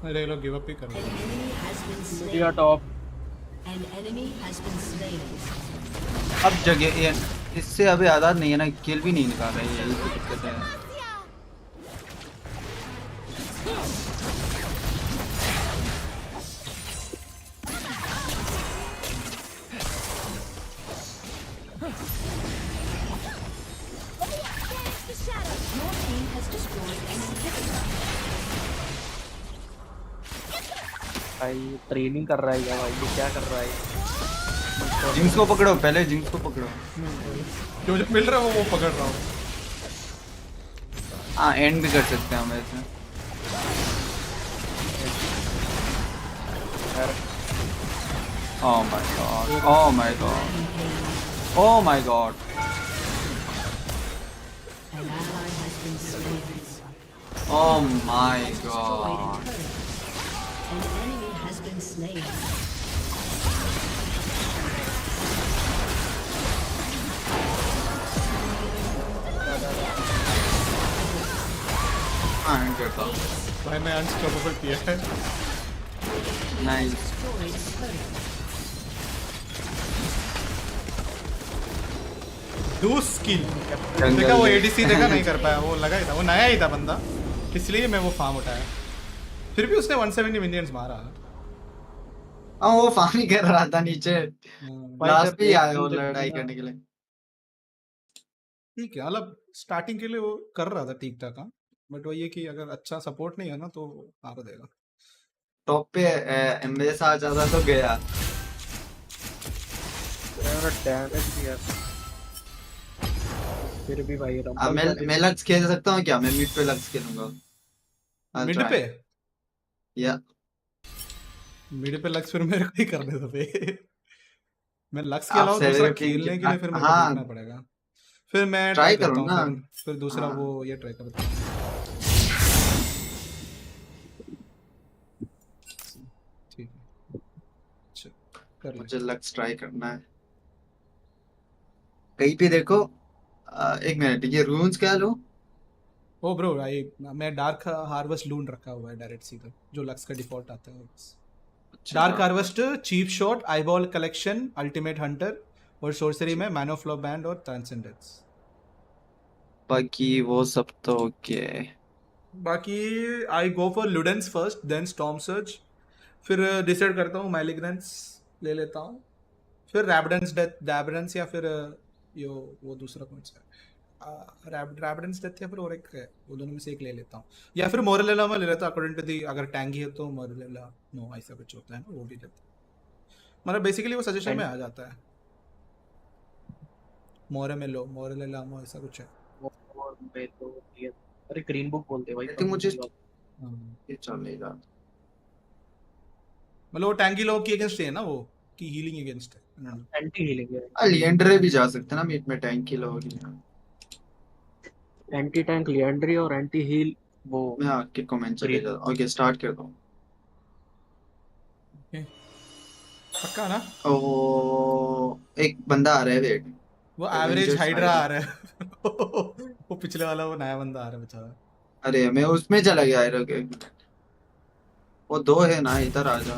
अरे ये लोग गिव अप ही कर रहे हैं। दिया top. An enemy has been slain. अब जगह ये इससे अभी आजाद नहीं है ना, किल भी नहीं निकाल रही है, यही तो दिक्कत है। Your team has destroyed an inhibitor. भाई ट्रेनिंग कर रहा है क्या भाई, ये क्या कर रहा है? जिंक्स को पकड़ो, पहले जिंक्स को पकड़ो। जो जो मिल रहा है वो पकड़ रहा हूँ। हाँ एंड भी कर सकते हैं हम ऐसे। ओह my god, oh my god, oh my God. An ally has been slain. Oh my God. An enemy has been slain. हाँ एंड करता हूँ। भाई मैं अनस्टॉपेबल किया है। नाइस। डू स्किल देखा, वो एडीसी देखा नहीं कर पाया, वो लगा ही था, वो नया ही था बंदा, इसलिए मैं वो फार्म उठाया। फिर भी उसने 170 मिलियंस मारा। हाँ वो फानी कर रहा था नीचे, लास्ट पे ही आया वो एक लड़ाई करने के लिए। ठीक है, मतलब स्टार्टिंग के लिए वो कर रहा था ठीक ठाक, हाँ, बट वही है कि अगर अच्छा सपोर्ट नहीं है ना तो हार देगा। टॉप पे एमएस आ जाता तो गया। डैमेज किया फिर भी भाई अब मैं लक्स खेल सकता हूँ क्या? मैं मिड पे लक्स खेलूंगा। मिड पे या मिड पे लक्स फिर मेरे को ही करने दो बे। मैं लक्स के आप अलावा दूसरा सेवेरो किंग खेलने के लिए फिर मेरे को हाँ देखना पड़ेगा। फिर मैं ट्राई ट्राई करो करता हूँ, ना। फिर दूसरा हाँ। वो ये ट्राई करता हूँ। ठीक है, चल कर ले। मुझे लक्स ट्राई करना है। कहीं पे देखो, एक मिनट, ये रून्स क्या लो? ओ ब्रो आई मैं डार्क हार्वेस्ट लून रखा हुआ है डायरेक्ट सीधा, जो लक्स का डिफॉल्ट आता है बस। Dark harvest, cheap shot, eyeball collection, ultimate hunter और सोर्सरी में मैन ऑफ लॉ बैंड और ट्रांसेंडेंस। बाकी वो सब तो ओके। बाकी I go for Luden's first, then storm surge, फिर डिसाइड करता हूँ मैलिग्नेंस ले लेता हूँ, फिर रैबडेंस या फिर यो वो दूसरा कौन सा है, रैबडेंस डेथ या फिर और एक है, वो दोनों में से एक ले लेता हूँ, या फिर मोरेलेला में ले लेता हूँ अकॉर्डिंग टू दी, अगर टैंगी है तो मोरेलेला, नो ऐसा कुछ होता है ना, वो भी लेता हूँ। मतलब बेसिकली वो सजेशन में आ जाता है, मोरेलेला ऐसा कुछ है। अरे ग्रीन बुक बोलते हैं भाई, आई थिंक मुझे हाँ। ये चलेगा। मतलब वो टैंगी लोग की अगेंस्ट है ना, वो की हीलिंग अगेंस्ट है। एंटी हीलिंग है। लिएंडर भी जा सकते हैं ना मीट में, टैंक की लोग। एंटी टैंक लिएंड्री और एंटी हील वो मैं आपके कमेंट चले जाता हूँ। ओके स्टार्ट कर दो। पक्का ना? ओ एक बंदा आ रहा है, वेट। वो एवरेज हाइड्रा आ रहा है। वो पिछले वाला वो नया बंदा आ रहा है बेचारा। अरे मैं उसमें चला गया हाइड्रा के। वो दो है ना, इधर आ जा।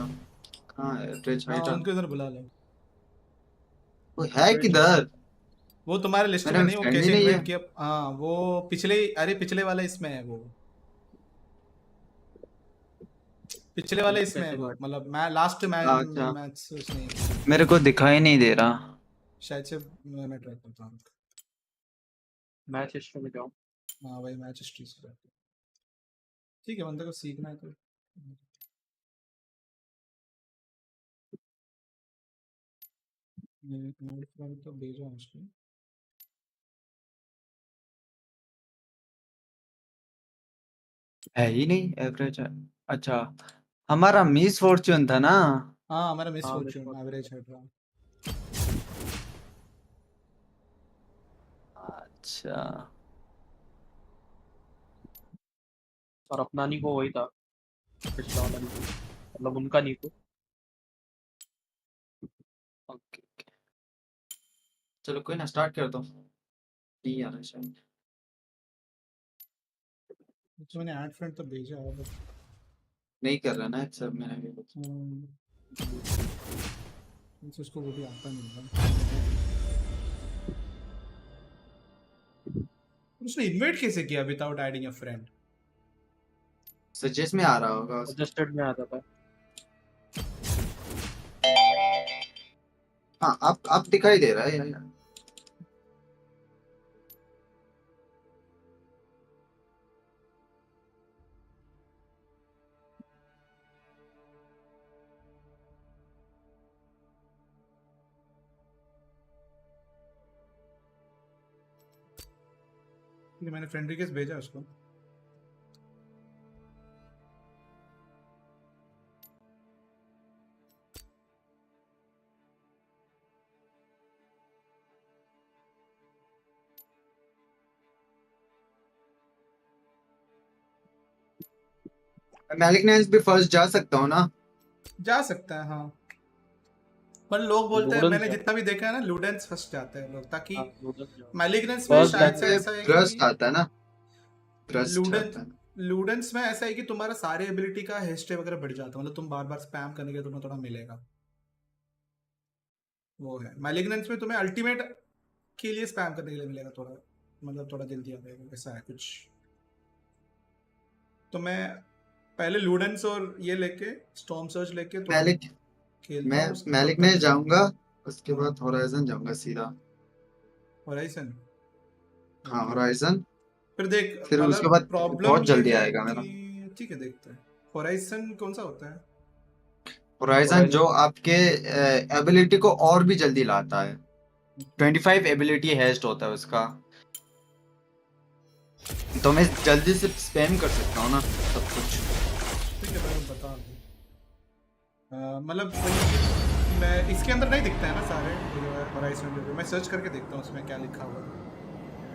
कहाँ है एवरेज हाँ हाइड्रा? उनको इधर बुला लो। वो है किधर? वो तुम्हारे लिस्ट मेरा में नहीं, वो फ्रेंड ही कैसे नहीं इनवाइट है। किया? हाँ वो पिछले, अरे पिछले वाला इसमें है वो, पिछले वाले इसमें है वो, मतलब मैं लास्ट अच्छा मैच उसमें मेरे को दिखाई नहीं दे रहा। शायद से मैं ट्राई करता हूँ। मैच हिस्ट्री में जाओ। हाँ भाई मैच हिस्ट्री से ठीक है, बंदे को सीखना है तो। तो भेजा उसको। है ही नहीं एवरेज है। अच्छा हमारा मिस फॉर्च्यून था ना। हाँ हमारा मिस फॉर्च्यून एवरेज हाइड्रा। अच्छा और अपना निको वही था, पिछला वाला निको, मतलब उनका निको। ओके चलो कोई ना, स्टार्ट कर दो। नहीं आ रहा शायद। तो मैंने ऐड फ्रेंड तो भेजा है बट नहीं कर रहा ना एक्सेप्ट मैंने भी कुछ। उसको वो भी आता नहीं है। उसने इनवाइट कैसे किया without adding a friend? Suggest में आ रहा होगा उसको। सजेस्टेड में आता था। हाँ अब दिखाई दे रहा है यार। मैंने फ्रेंड रिक्वेस्ट भेजा उसको। मैलिग्नेंस भी फर्स्ट जा सकता हूँ ना? जा सकता है हाँ, पर लोग बोलते हैं, लूडेंस मैंने जाओ। जितना भी देखा है ना, लूडेंस फर्स्ट जाते हैं लोग, ताकि लूडेंस जाओ। मैलिग्नेंस में फर्स्ट शायद से बैक ऐसा है ट्रस्ट कि आता है ना, ट्रस्ट लूडेंस आता है। लूडेंस में ऐसा है कि तुम्हारा सारे एबिलिटी का हिस्ट्री वगैरह बढ़ जाता है, मतलब तुम बार बार स्पैम करने के तुम्हें थोड़ा मिलेगा, वो है। मैलिग्नेंस में तुम्हें अल्टीमेट के लिए स्पैम करने के लिए मिलेगा थोड़ा, मतलब थोड़ा जल्दी आ जाएगा, ऐसा है कुछ। तो मैं पहले लूडेंस और ये लेके स्टॉर्म सर्च लेके थोड़ा खेलता मैं हूँ मैलिक में जाऊंगा, उसके बाद होराइजन जाऊंगा सीधा। होराइजन। हाँ होराइजन, फिर देख फिर उसके मतलब बाद प्रॉब्लम बहुत ये जल्दी है आएगा मेरा। कि ठीक है देखते हैं होराइजन कौन सा होता है। होराइजन जो आपके एबिलिटी को और भी जल्दी लाता है। 25 एबिलिटी हैश्ड होता है उसका, तो मैं जल्दी से स्पैम कर सकता हूँ ना सब कुछ। ठीक है मैं बता दूँ मतलब वही मैं इसके अंदर नहीं दिखता है ना सारे होराइजन जो मैं सर्च करके देखता हूँ उसमें क्या लिखा हुआ है।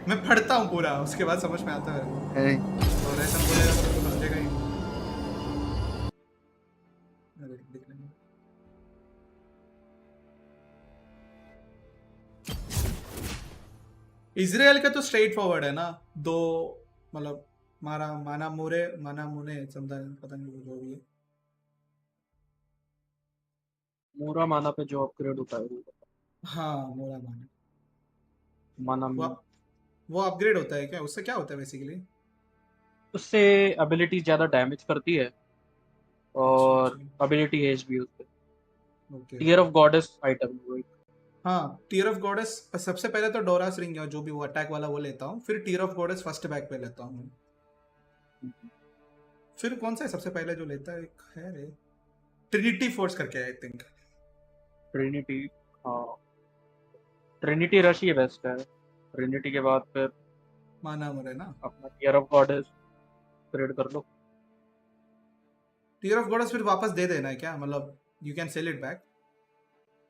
मैं पढ़ता हूँ पूरा उसके बाद समझ में आता है होराइजन बोलेगा तो समझेगा ही नहीं। अरे, देख लेंगे। इजराइल का तो स्ट्रेट फॉरवर्ड है ना, दो मतलब माना मुने समझा पता नहीं जो भी है। मूरा माना पे जो अपग्रेड होता है वो हाँ मोरा माना वो वो अपग्रेड होता है क्या, उससे क्या होता है बेसिकली। उससे एबिलिटी ज्यादा डैमेज करती है और एबिलिटी एज भी उससे। Okay tear of goddess item वो एक। हाँ टीयर ऑफ गॉडेस सबसे पहले तो डोरास रिंग है जो भी वो अटैक वाला वो लेता हूँ, फिर tear of goddess first back पे लेता हूँ। फिर कौन सा है सबसे पहले जो लेता है, एक है रे ट्रिनिटी फोर्स करके आई थिंक। ट्रिनिटी, हाँ ट्रिनिटी रश ही बेस्ट है। ट्रिनिटी के बाद फिर माना मुरे ना अपना टीयर ऑफ गॉडेस अपग्रेड कर लो। टीयर ऑफ गॉडेस फिर वापस दे देना है क्या, मतलब you can sell it back.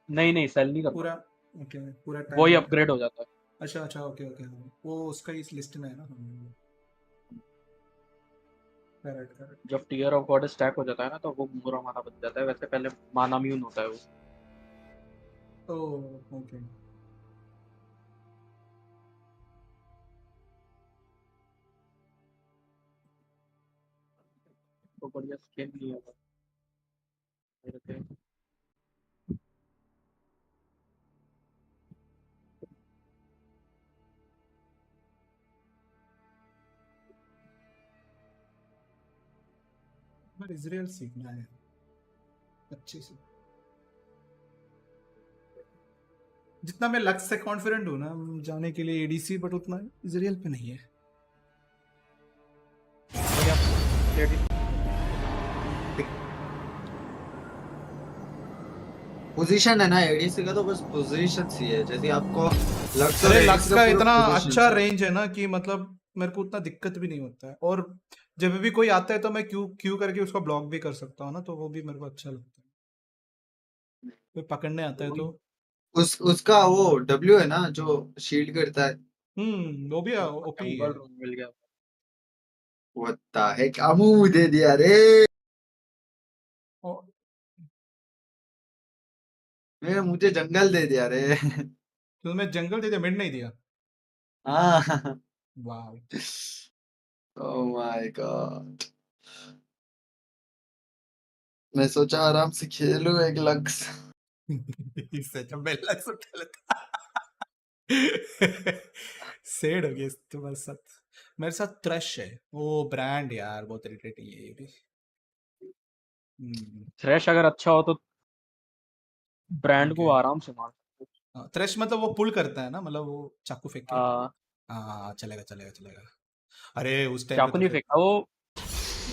नहीं सेल नहीं करना, पूरा ओके पूरा वो ही टाइम अपग्रेड हो जाता है। अच्छा ओके वो उसका इस लिस्ट में है ना। करेक्ट जब टीयर ऑफ गॉड स्टैक हो जाता है ना तो वो मूरा माना बन जाता है। वैसे पहले माना म्यून होता है वो। ओके तो बढ़िया स्किन नहीं होगा मेरे पे। पर इजराइल सीखना है अच्छे से। जितना मैं लक्स से कॉन्फिडेंट हूँ ना जाने के लिए एडीसी, बट उतना इजराइल पे नहीं है। पोजीशन है ना एडीसी का, तो बस पोजीशन सी है। जैसे आपको लक्स और अरे एडीसी लक्स का पूरा इतना पोजीशन अच्छा है। रेंज है ना कि मतलब मेरे को उतना दिक्कत भी नहीं होता है, और जब भी कोई आता है तो मैं क्यू क्यू करके उसको ब्लॉक भी कर सकता हूँ ना, तो वो भी मेरे को अच्छा लगता है। कोई पकड़ने आता है तो उसका वो डब्ल्यू है ना जो शील्ड करता है। वो भी ओपी है। जंगल रूम मिल गया। व्हाट द हेक, अमू दे दिया रे। मुझे जंगल दे दिया रे। तो मैं जंगल दे दिया, मिड नहीं दिया। हाँ वाह ओह माय गॉड, मैं सोचा आराम से खेलूं एक लक्स। इससे जब मैं लक्स उठा लेता सेड हो गया तुम्हारे साथ। मेरे साथ त्रश है वो ब्रांड यार, बहुत इरिटेटिंग है ये भी। थ्रेश अगर अच्छा हो तो ब्रांड को आराम से मार सकते हो। थ्रेश मतलब वो पुल करता है ना, मतलब वो चाकू फेंक के। हाँ हाँ चलेगा। अरे उस टाइम पे चाकू तो नहीं फिर फेंका, वो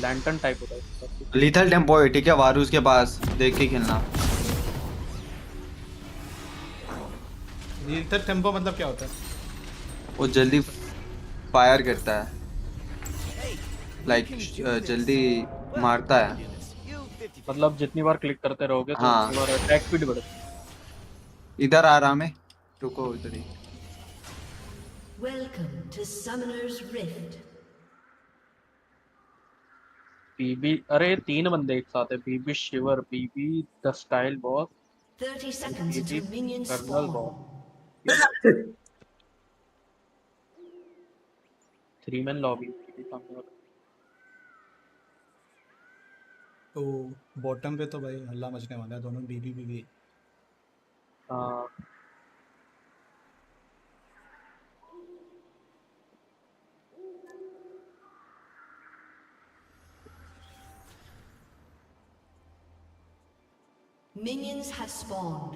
लैंटर्न टाइप होता है उसका। लीथल टेम्पो है ठीक है, वारूस के पास देख के खेलना। लीथल टेम्पो मतलब क्या होता है। वो जल्दी फायर करता है, लाइक जल्दी मारता है। मतलब जितनी बार क्लिक करते रहोगे तो हाँ उतनी बार अटैक स्पीड बढ़ती है। इधर आ रहा मैं, रुको इधर ही। Welcome to Summoner's Rift. बीबी, अरे 3 बंदे एक साथ है। बीबी शिवर, बीबी द स्टाइल बॉस, 30 seconds बीबी until minions कर्नल spawn. बॉस। 3 मैन लॉबी सामने वाला। तो बॉटम पे तो भाई हल्ला मचने वाला है, दोनों बीबी बीबी। हाँ Minions have spawned.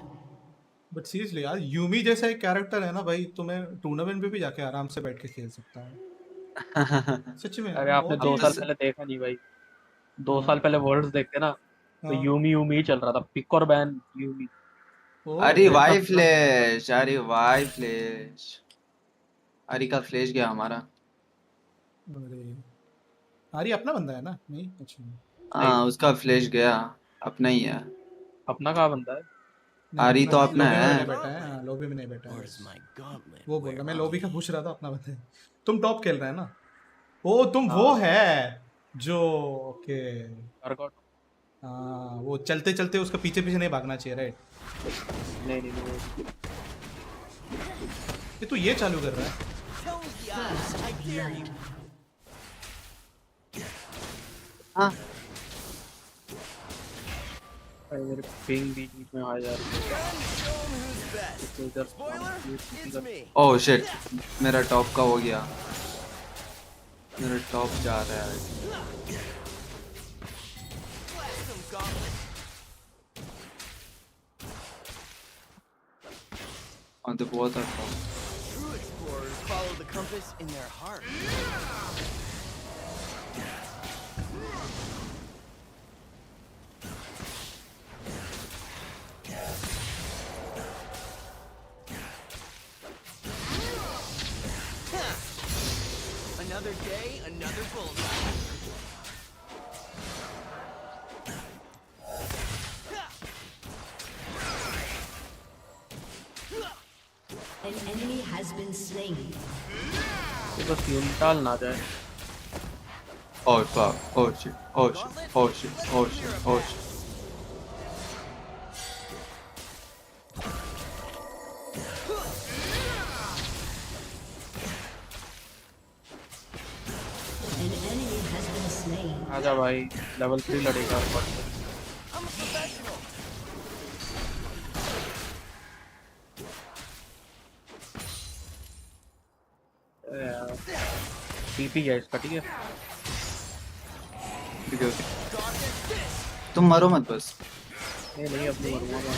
But seriously यार यूमी जैसा एक कैरेक्टर है ना भाई, तुम्हें टूर्नामेंट पे भी जाके आराम से बैठ के खेल सकता है सच में अरे यार, आपने बहुत 2 ही साल पहले देखा नहीं भाई, 2 साल पहले वर्ल्ड्स देखते ना, तो हाँ। यूमी यूमी ही चल रहा था, पिक और बैन यूमी। अरे वाई फ्लैश, अरे वाई फ्लैश, अरे का फ्लैश गया हमारा। अरे आरी अपना बंदा है ना? नहीं अच्छा हाँ उसका फ्लैश गया, अपना ही है। अपना कहाँ बंदा है? आरी तो अपना लॉबी में है। नहीं बैठा है, हाँ लॉबी में नहीं बैठा है, वो बोल रहा, मैं लॉबी का पूछ रहा था अपना बंदा है। तुम टॉप खेल रहे हैं ना? ओ तुम वो है जो, ओके हाँ, वो चलते चलते उसका पीछे पीछे नहीं भागना चाहिए, राइट? नहीं ये तू ये चालू कर रहा है? हाँ मेरे पिंग बीच में आ जा रही है। ओह शिट, मेरा टॉप का हो गया, मेरा टॉप जा रहा है। On the water top. True explorers follow the compass in their heart. Another day, another bullseye. An enemy has been slain. ये बस यूनिटाल ना जाए। Oh fuck, oh shit, oh shit, oh shit, oh shit, oh shit. An enemy has been slain. आजा भाई, level 3 लड़ेगा। I'm a professional. TP है इसका, ठीक है? ठीक है, तुम मरो मत बस। नहीं अब नहीं मरूंगा मैं।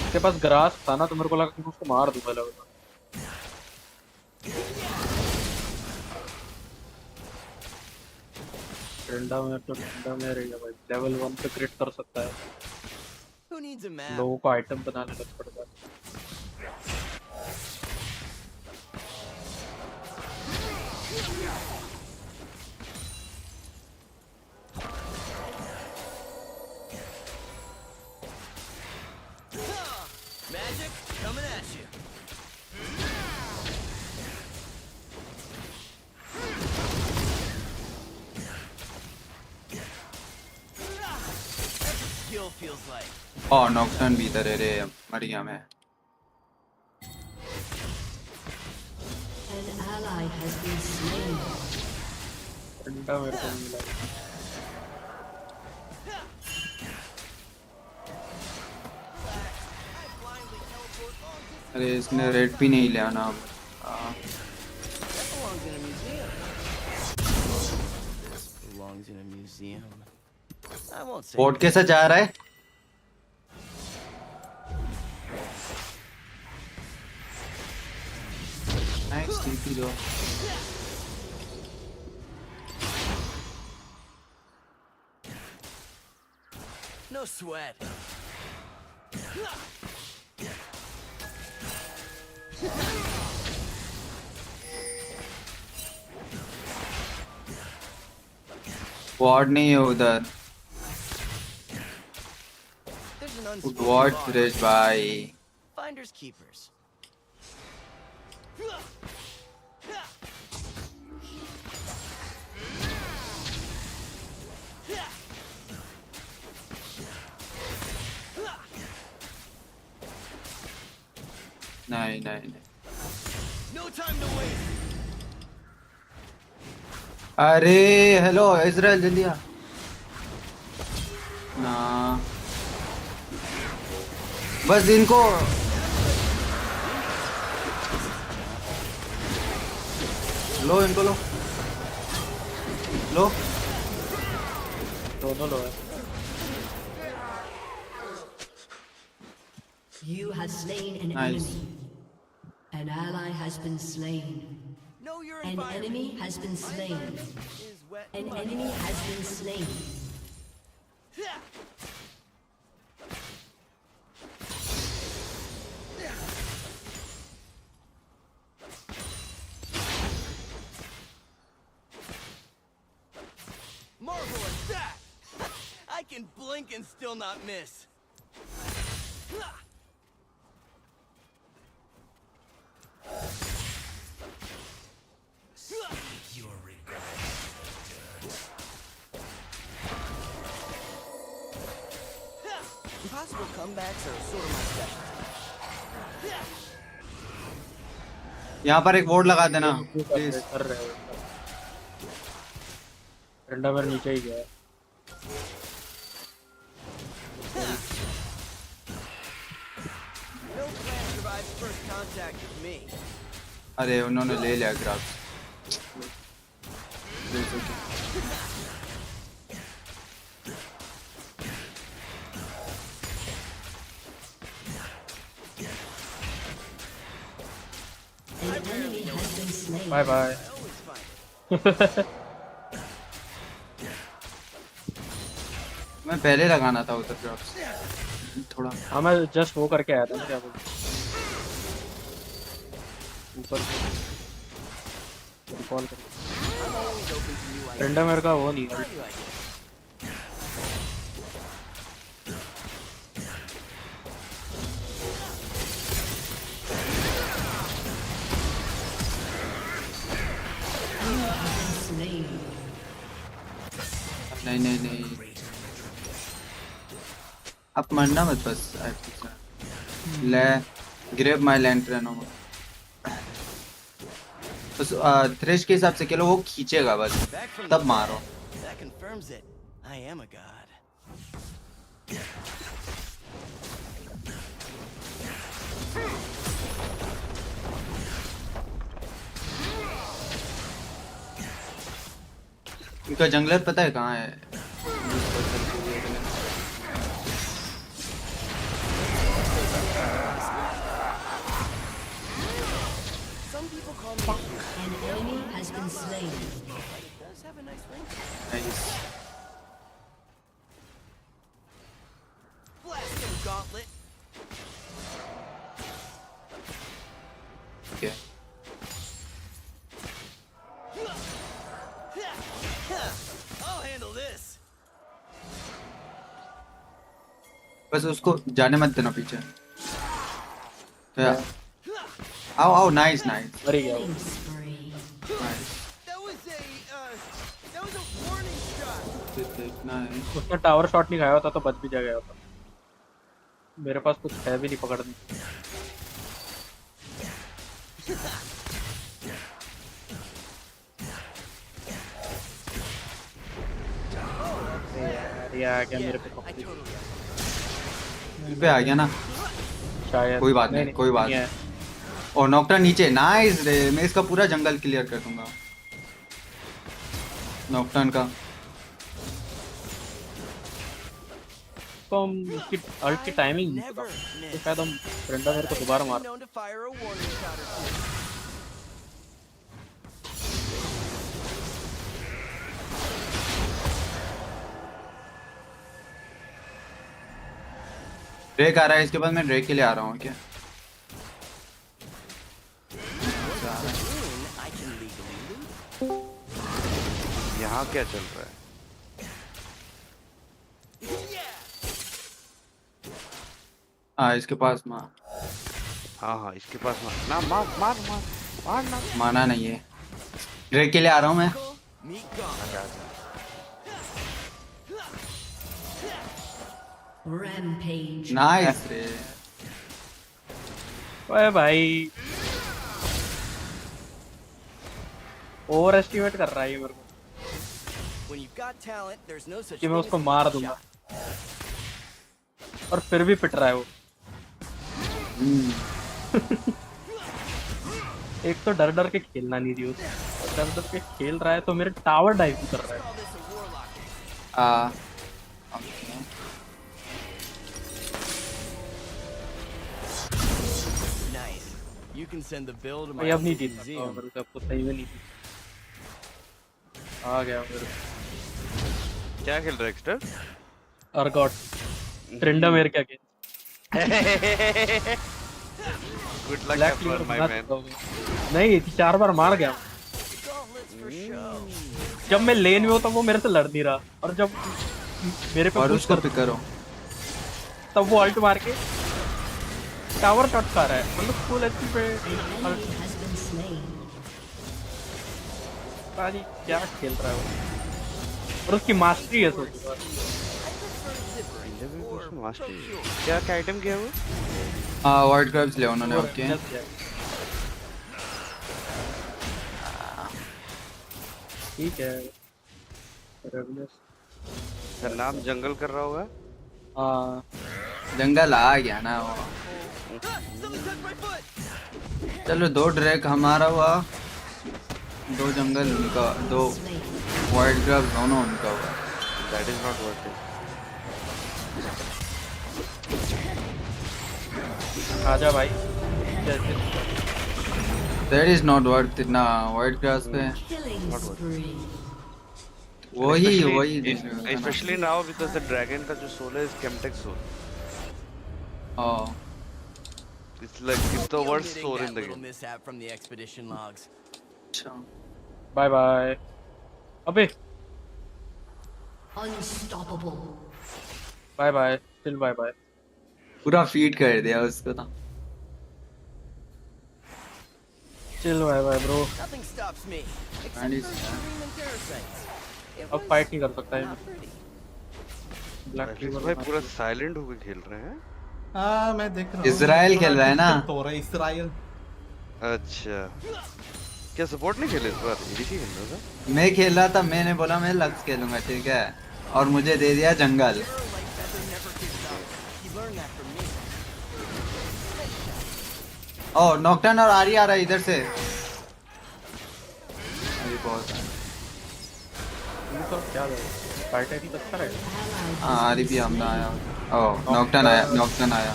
इसके पास ग्रास था ना, तो मेरे को लगा कि मैं उसको मार दूंगा लेवल में। डंडा में रहेगा भाई, लेवल 1 पे क्रिट कर सकता है। Who needs a map? लोगों को आइटम बनाने लग पड़ता है। Magic coming at you. That's what skill feels like. Oh, नॉकटर्न भी इधर है रे, मर गया मैं। An ally has been slain. डंडा मेरे को मिला। अरे इसने रेड भी नहीं लिया ना। Belongs in a museum. I won't say. Boat कैसा जा रहा है? नाइस टीपी दो। No sweat. वार्ड नहीं है उधर। There's an unspoken ward law. Fresh भाई। Finders keepers. नहीं। No time to waste. अरे हेलो इजराइल जल्दी आ ना, बस इनको लो, इनको लो दोनों लो है। You have slain an Nice. enemy. An ally has been slain. Know your An environment. enemy has been slain. Is wet An mud. enemy has been slain. Marvelous that! I can blink and still not miss. Your regret. Impossible comebacks are sort of my specialty. यहाँ पर एक board लगा देना please. कर रहे हो रंडा मेरे नीचे ही गया है। No plan survives first contact with me. अरे उन्होंने ले लिया ग्राफ। An enemy has been slain. Bye bye. मैं पहले लगाना था उधर ग्राफ थोड़ा। हाँ मैं जस्ट वो करके आया था ना, क्या बोलते ऊपर कॉल कर रंडा मेरे का वो नहीं है। नहीं नहीं नहीं अब मरना मत बस। ले ग्रेब माय लैंटर्न हो बस। थ्रेश के हिसाब से खेलो, वो खींचेगा बस तब मारो। That confirms it. I am a god. इनका जंगलर पता है कहाँ है? Some people call me An enemy has been slain. It does have a nice ring. Nice. Blast him, gauntlet. Okay. I'll handle this. बस उसको जाने मत देना पीछे। क्या? आओ आओ नाइस नाइस। मरी गया। That was a warning shot. देखना है। उसने टावर शॉट नहीं खाया होता तो बच भी जा गया होता। मेरे पास कुछ है भी नहीं पकड़ने। यार आ गया मेरे पे पकड़। पे आ गया ना। शायद कोई बात नहीं कोई बात नहीं। और नॉकटा नीचे नाइस रे। मैं इसका पूरा जंगल क्लियर कर दूंगा नॉकटर्न का। तो हम उसकी अल्ट की टाइमिंग तो शायद हम रंडा मेरे को दोबारा मार। Known to fire a warning shot or two. Drake आ रहा है, इसके बाद मैं ड्रेक के लिए आ रहा हूँ क्या? यहाँ क्या चल रहा है? हाँ इसके पास मार। हाँ इसके पास मार ना, मार मार मार मार ना। माना नहीं है। ड्रेक के लिए आ रहा हूँ मैं। Rampage. नाइस रे। ओए भाई ओवर एस्टिमेट कर रहा है ये मेरे को When you've got talent, there's no such कि मैं thing उसको as a मार bad दूंगा shot. और फिर भी पिट रहा है वो। एक तो डर डर के खेलना नहीं रही उसे, डर डर के खेल रहा है तो मेरे टावर डाइव कर रहा है। You can send the bill to my भाई अब नहीं local जीत सकता museum. मेरे को आपको सही में नहीं आ गया मेरे क्या खेल रहा है एक्स्टर? अर्गॉट ट्रेंडा मेरे क्या game Good luck ever, my man. नहीं 4 बार मार गया जब मैं लेन में होता वो मेरे से लड़ नहीं रहा और जब मेरे पे और push उसको पिक करो तब वो अल्ट मार के टावर शॉट खा रहा है मतलब फुल एचपी पे पाजी क्या खेल रहा है वो और उसकी मास्टरी है सोच क्या आइटम किया वो? वाइट क्रब्स ले उन्होंने ओके ठीक है इसका नाम जंगल कर रहा होगा? हाँ जंगल आ गया ना वो चलो 2 ड्रैग हमारा हुआ 2 जंगल उनका 2 वाइट क्रब्स दोनों उनका हुआ That is not worth it. आजा भाई That is not worth it ना वाइट क्रब्स पे वही Especially now because the dragon का जो soul है is Chemtech soul. Oh. It's the worst soul in the game. Mishap from the expedition logs. Bye bye अबे Unstoppable. Bye bye chill bye bye पूरा feed कर दिया उसको तो chill bye bye bro Nothing stops me. And Except for screaming parasites. अब fight नहीं कर सकता है ब्लैक भाई पूरा साइलेंट होके खेल रहे हैं। हाँ मैं देख रहा हूँ इजराइल खेल रहा है ना तो रहा है इजराइल। अच्छा क्या सपोर्ट नहीं खेले इस बार? एडीसी खेल रहा था। मैं खेल रहा था मैंने बोला मैं लक्स खेलूंगा ठीक है और मुझे दे दिया जंगल। ओह नॉकटर्न और आरी आ रहा है इधर से। अभी बहुत तो क्या फाइट है कि अच्छा है। हाँ आरी भी हमने आया। ओह नॉकटर्न आया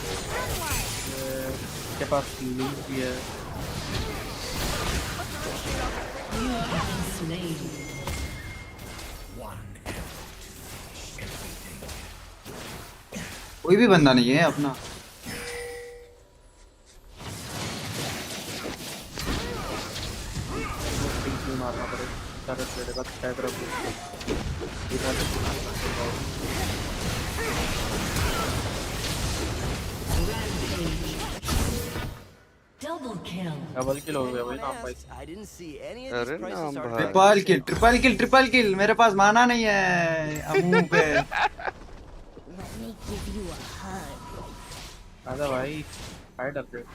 के पास लिंक भी है। कोई भी बंदा नहीं है अपना। मारना पड़ेगा सारे मेरे पास टैग रख Double kill. डबल किल हो गया भाई नाम भाई। अरे नाम भाई ट्रिपल किल मेरे पास माना नहीं है अमू पे। आजा भाई फाइट अपडेट।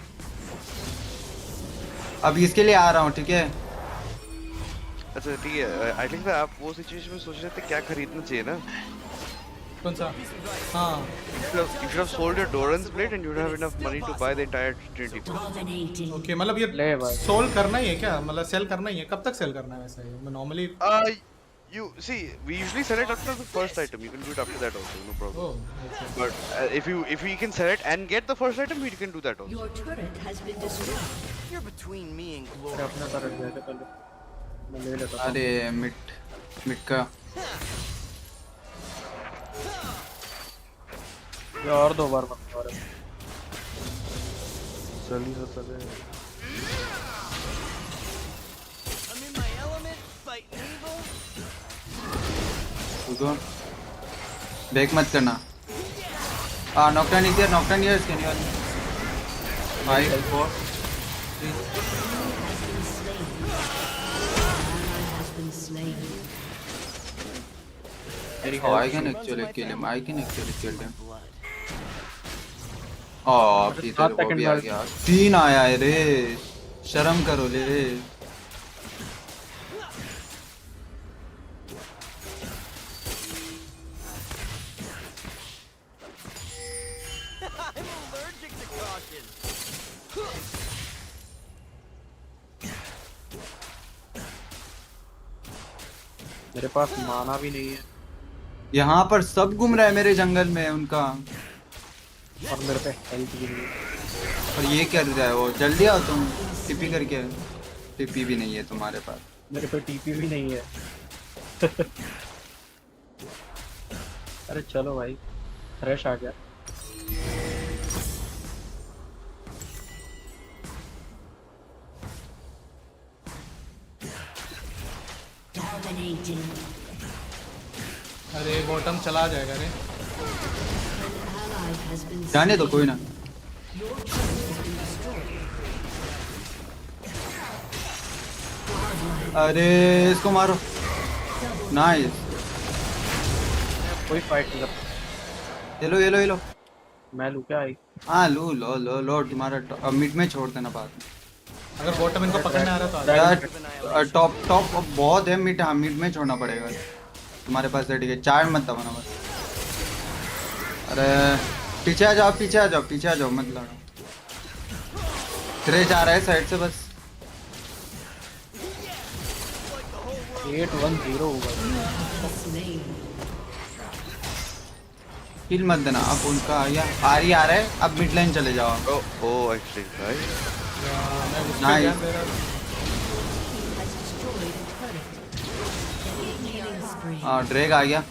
अब इसके लिए आ रहा हूँ ठीक है। अच्छा ठीक है आई थिंक आप वो सिचुएशन में सोच रहे थे क्या खरीदना चाहिए ना। कौन सा? हाँ you should have sold your Doran's blade and you would have enough money to buy the entire Trinity. Okay मतलब ये सोल्व करना ही है क्या? मतलब सेल करना ही है? कब तक सेल करना है वैसे? मैं normally you see we usually sell it after the first item. You can do it after that also, no problem. Oh, okay. But if you can sell it and get the first item, you can do that also. Your turret has been destroyed. You're between me and glory. अपना तरफ जाके पहले मैं ले लेता हूं। अरे mid का ये और 2 बार मत मारो। जल्दी से चले। I'm in my element, fighting evil. रुको बैक मत करना। Knockdown is here can you 5 4 I can actually kill him. Peter वो भी आ गया। 3 आया है रे शर्म करो ले। I'm allergic to caution. मेरे पास माना भी नहीं है। यहाँ पर सब घूम रहा है मेरे जंगल में उनका। और मेरे पे हेल्थ भी नहीं है। और ये कर रहा है वो, जल्दी आओ तुम टीपी करके। टीपी भी नहीं है तुम्हारे पास। मेरे पे टीपी भी नहीं है। अरे चलो भाई, फ्रेश आ गया। अरे बॉटम चला जाएगा रे। जाने दो कोई ना। अरे इसको मारो। नाइस। कोई फाइट नहीं कर। ये लो। मैं लूँ क्या? हाँ लो तुम्हारा मिड में छोड़ देना बाद में। अगर बॉटम इनको पकड़ने आ रहा तो यार टॉप बहुत है। मिड हाँ मिड में छोड़ना पड़ेगा तुम्हारे पास। ठीक है, चार्ज मत दबाना बस। अरे पीछे आ जाओ मत लड़ो। थ्रेश आ रहा है साइड से बस। 8-1-0 होगा। किल मत देना। अब उनका आ रहा है। अब मिड लाइन चले जाओ। Oh, I see, right? Nice. हाँ ड्रैग आ गया।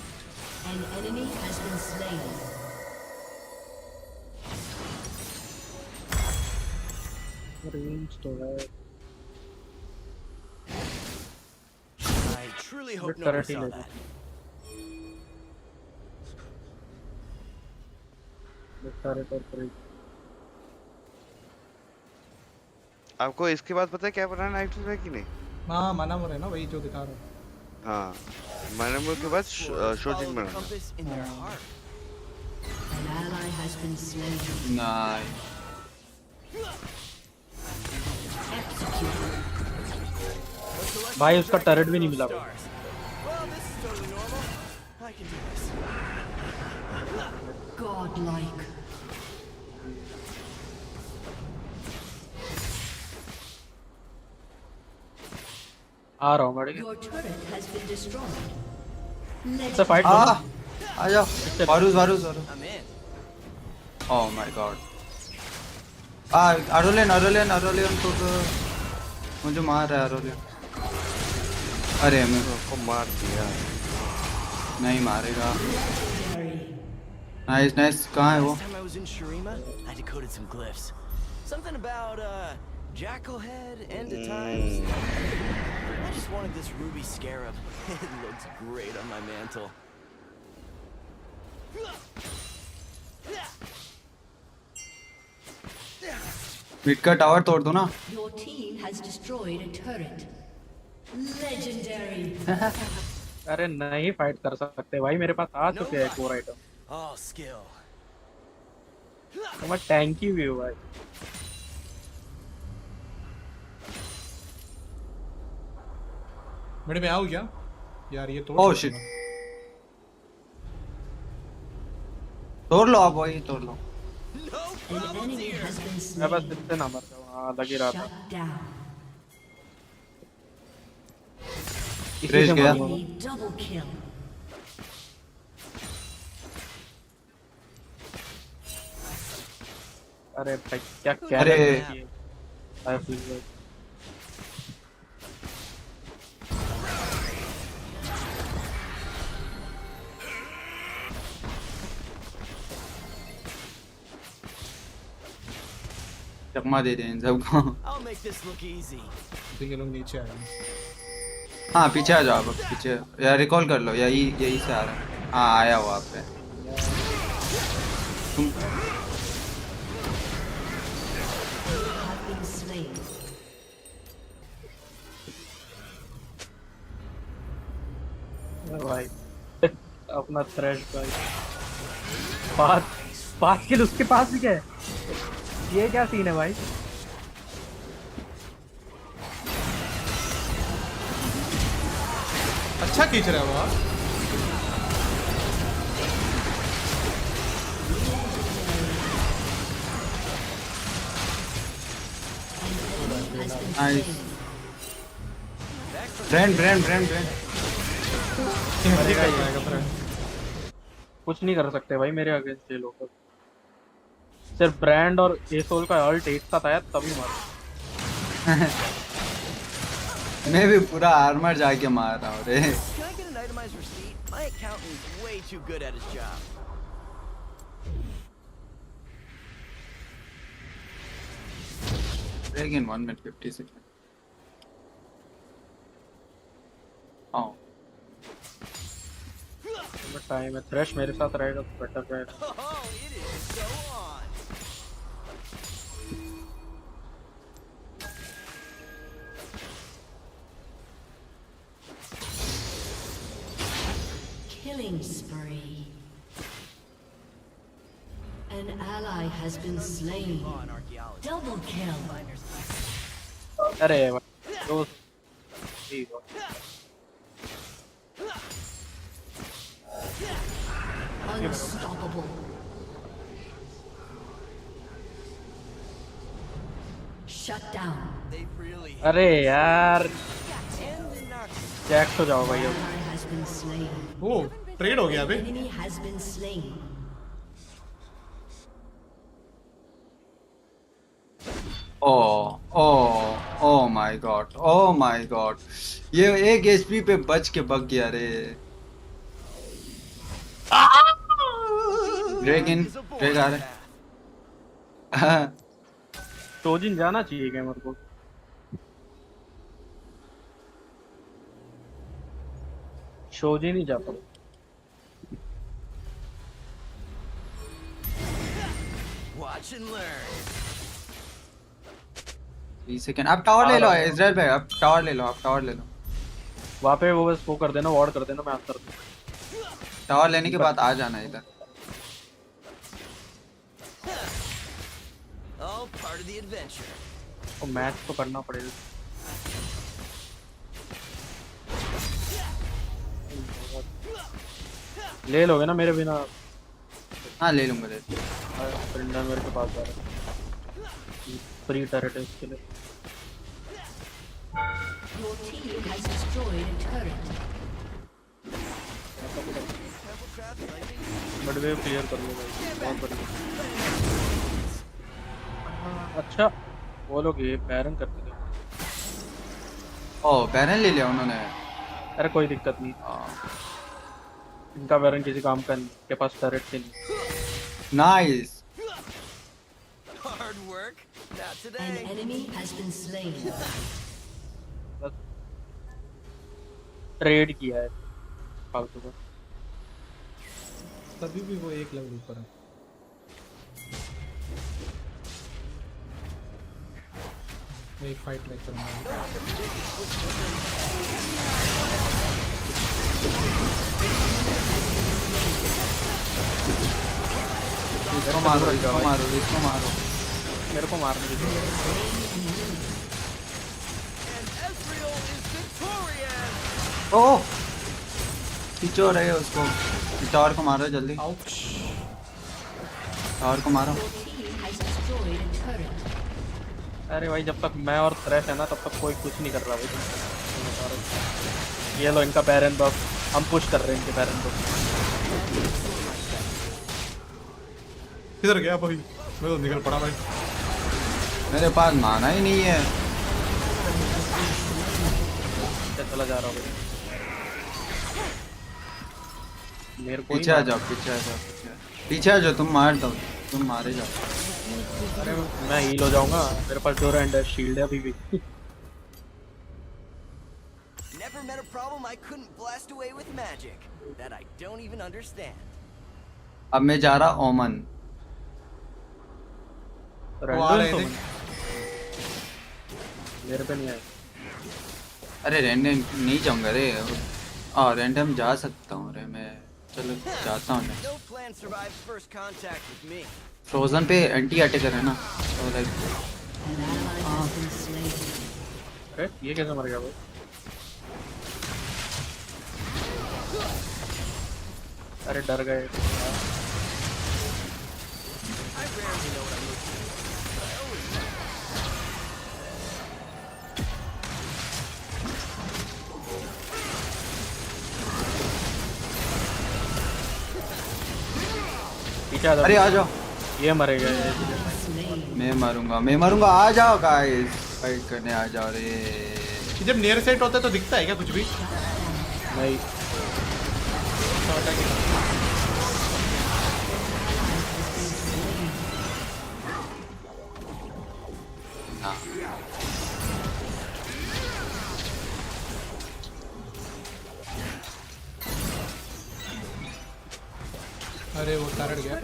रेंज तो है। I truly hope no one saw that. आपको इसके बाद पता है क्या बनाना है कि नहीं? हाँ माना मोर है ना, वही जो दिखा रहा हूँ। हाँ माना मोर के बाद शोजिंग बनाना। नाइस। भाई उसका टर्रेट भी नहीं मिला। Godlike. आ रहा हूँ मर Your turret has been destroyed. गया। फाइट आ जाओ। वारुस। ओह माय गॉड। अरोलियन तो मुझे मार रहा है अरोलियन। अरे मेरे को मार दिया। नहीं मारेगा। नाइस। कहाँ है वो? Last time I was in Shurima, I decoded some glyphs. Something about jackal head, end of times. I just wanted this ruby scarab. It looks great on my mantle. Mid का tower तोड़ दो ना। Your team has destroyed a turret. Legendary. अरे नहीं fight कर सकते भाई, मेरे पास आ चुके हैं 4 आइटम। All skill. तो मैं टैंकी भी हूँ भाई। मेरे में आओ क्या यार? ये ओह शिट। तोड़ लो आप, वही तोड़ लो। मैं बस इससे ना मर जाऊँ। हाँ लग ही रहा था। रेज गया। Double kill. अरे भाई क्या अरे चकमा दे दें इन सबको। I'll make this look easy. ये लोग नीचे आए। हाँ पीछे आ जाओ। अब पीछे या रिकॉल कर लो। यही से आ रहा है। हाँ आया हुआ आप पे। तुम भाई अपना थ्रेश भाई। 5 किल उसके पास भी क्या है? ये क्या सीन है भाई? अच्छा खींच रहा है वो। नाइस। ब्रांड कुछ नहीं कर सकते भाई मेरे अगेंस्ट ये लोग। सिर्फ ब्रांड और एसोल का अल्ट एक साथ आया तभी मारा। मैं भी पूरा आर्मर जाके मार रहा हूँ रे। Can I get an itemized receipt? My accountant's way too good at his job. Break in 1 minute 50 seconds. Oh. Time है, थ्रेश मेरे साथ रहेगा तो बेटर रहेगा। Oh, it is so on. Killing spree. An ally has been slain. Double kill. अरे दो Unstoppable. Shut down. They really अरे यार and the NATUS. जैक हो जाओ भाई अब। Ally has been slain. Oh trade हो गया अबे। Enemy has been slain. Oh my god, oh my god, ये 1 HP पे बच के बग गया रे। ड्रैगन ड्रैग आ रहा है। टोजिन जाना चाहिए गेमर को। शोजिन नहीं जा पाता। Watch and learn. 3 सेकंड। आप टावर ले लो इजराइल भाई, आप टावर ले लो, आप टावर ले लो। वहाँ पे वो बस वो कर देना, वार्ड कर देना, मैं आता हूँ। टावर लेने के बाद आ जाना इधर। All part of the adventure. तो मैच तो करना पड़ेगा। ले लोगे ना मेरे बिना? हाँ ले लूंगा, ले प्रिंडा मेरे के पास आ रहा है, फ्री टर्रेट है इसके लिए। Your team has destroyed a turret. But wave clear कर लो भाई, बहुत बढ़िया। अच्छा वो लोग ये बैरन करते थे। ओह बैरन ले लिया उन्होंने। अरे कोई दिक्कत नहीं, इनका बैरन किसी काम का नहीं, के पास टर्रेट से नहीं। Nice. Hard work, not today. An enemy has been slain. Trade किया है फालतू का। तभी भी वो 1 लेवल ऊपर है। मैं एक फाइट लेकर आऊंगा। इसको मारो, इसको मारो, इसको मारो। मेरे को मारने दीजिए। ओह खींचो रहे उसको। टावर को मारो जल्दी, टावर को मारो। अरे भाई जब तक मैं और थ्रेश है ना तब तक कोई कुछ नहीं कर रहा भाई। ये लो इनका बैरन बफ, हम पुश कर रहे हैं इनके बैरन बफ। किधर गया भाई? मैं तो निकल पड़ा भाई। मेरे पास माना ही नहीं है। चला जा रहा हूँ भाई। मेरे को पीछे आ जाओ, पीछे आ जाओ, पीछे आ जाओ। तुम मार दो, तुम मारे जाओ। अरे मैं हील हो जाऊंगा, मेरे पास जो एंड शील्ड है अभी भी। Never met a problem I couldn't blast away with magic that I don't even understand. अब मैं जा रहा ओमन। मेरे पे नहीं आए। अरे रैंडम नहीं जाऊंगा रे। रैंडम जा सकता हूँ रे मैं। चलो जाता हूँ मैं। No plan survives first contact with me. Frozen पे एंटी अटैकर है ना, तो लाइक। अरे ये कैसे मर गया भाई? अरे डर गए। I rarely know what I'm looking for, but I always know. पीछे आ जाओ। अरे आ जाओ। ये मरेगा ये। मैं मारूंगा आ जाओ गाइस फाइट करने आ जाओ रे। जब नियर साइट होता है तो दिखता है क्या कुछ भी? नहीं अरे वो टारगेट गया।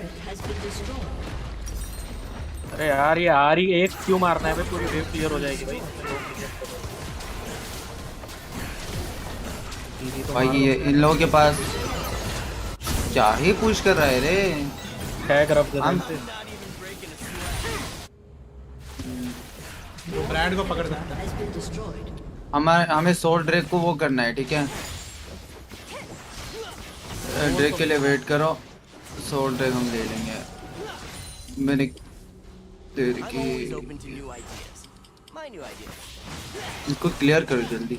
अरे यार ये आ रही एक क्यों मारना है भाई, पूरी वेव क्लियर हो जाएगी भाई। भाई ये इन लोगों के पास क्या ही पुश कर रहा है रे। टैग रब दे वो ब्रांड को पकड़ना है। हमें सोल ड्रेक को वो करना है, ठीक है? ड्रेक के लिए वेट करो, सोल ड्रेक हम ले लेंगे। मैंने तेरे की इसको क्लियर करो जल्दी।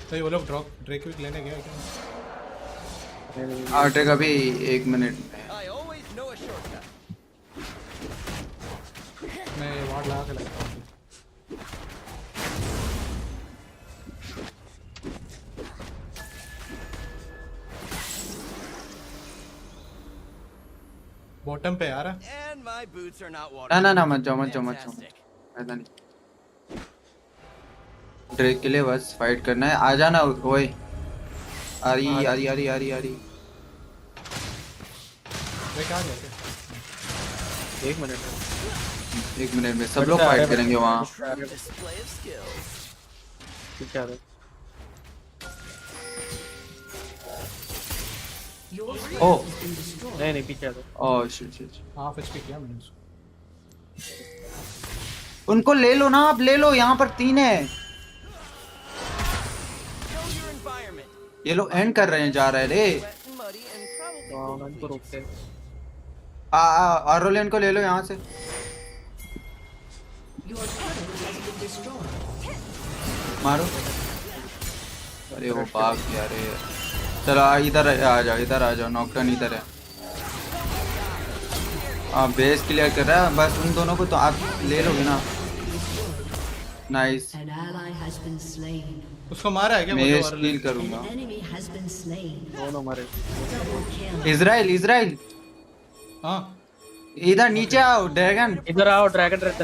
तो वो लोग ड्रेक भी लेने गए क्या? ड्रेक अभी 1 मिनट में। मैं वार्ड लगा के लगता हूँ। बॉटम पे यार। ना मत जाओ ऐसा नहीं। ड्रेक के लिए बस फाइट करना है। आ जाना ओए। आ रही। ड्रेक आ गया क्या? 1 मिनट 1 मिनट में सब लोग फाइट करेंगे वहाँ। क्या है? ओ नहीं पीछे ओह शिट। हाफ एचपी किया मैंने उसको। उनको ले लो ना, आप ले लो, यहाँ पर 3 है। ये लोग एंड कर रहे हैं, जा रहे हैं रे। उनको रोकते हैं। आरोलेन को ले लो यहाँ से। मारो। अरे वो भाग गया रे। चलो इधर आ जाओ नॉकडाउन इधर है। बेस क्लियर कर रहा है बस। उन दोनों को तो आप ले लोगे ना। नाइस। उसको मारा है क्या? मैं स्टील करूंगा। दोनों मारे। इजराइल हाँ इधर नीचे आओ। ड्रैगन इधर आओ। ड्रैगन नहीं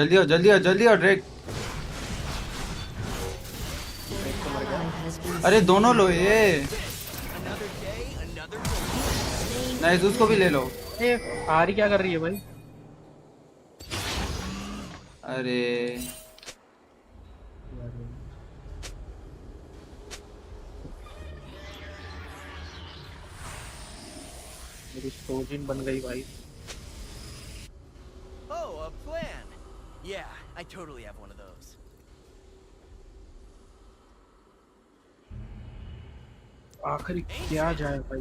जल्दी आओ ड्रैग। अरे दोनों लो ये। नाइस, उसको भी ले लो। आरी क्या कर रही है भाई? अरे मेरी स्टोजिन बन गई भाई। Oh, a plan. Yeah, I totally have one of those. आखिरी क्या जाए भाई?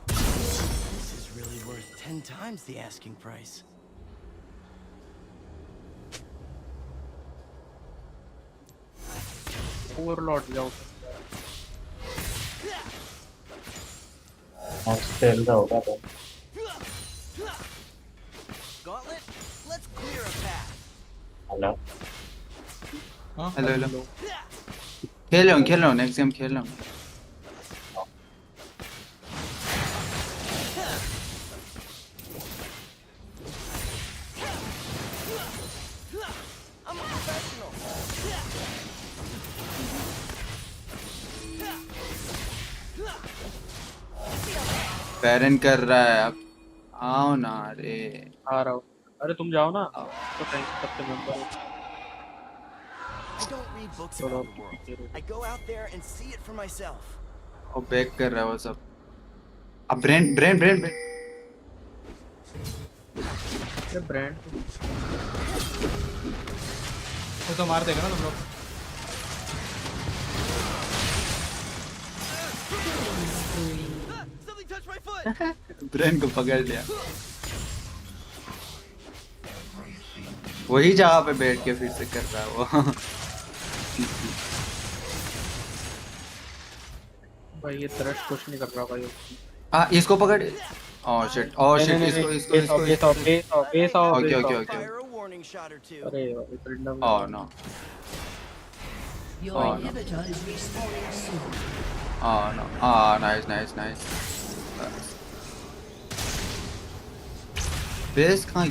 This is really worth 10 times the asking price. Overlord जाओ। स्पेल का होगा तो। Gauntlet, let's clear a path. Hello hello खेल रहा हूँ नेक्स्ट गेम खेल रहा हूँ। I'm a professional. बैरन कर रहा है अब। आओ ना रे। आ रहा हूँ। अरे तुम जाओ ना तो सबसे मेंबर हो। I don't read books about the world. I go out there and see it for myself. और बैक कर रहा है वो सब। अब ब्रेन ये ब्रांड वो तो मार देगा ना तुम लोग। ब्रेन को पकड़ लिया। वही जगह पे बैठ के फिर से कर रहा है वो। भाई ये थ्रेट कुछ नहीं कर रहा भाई। हाँ इसको पकड़। ओह शिट इसको ओके। अरे oh no Your Oh, no. inhibitor is respawning soon. Oh no nice base कहाँ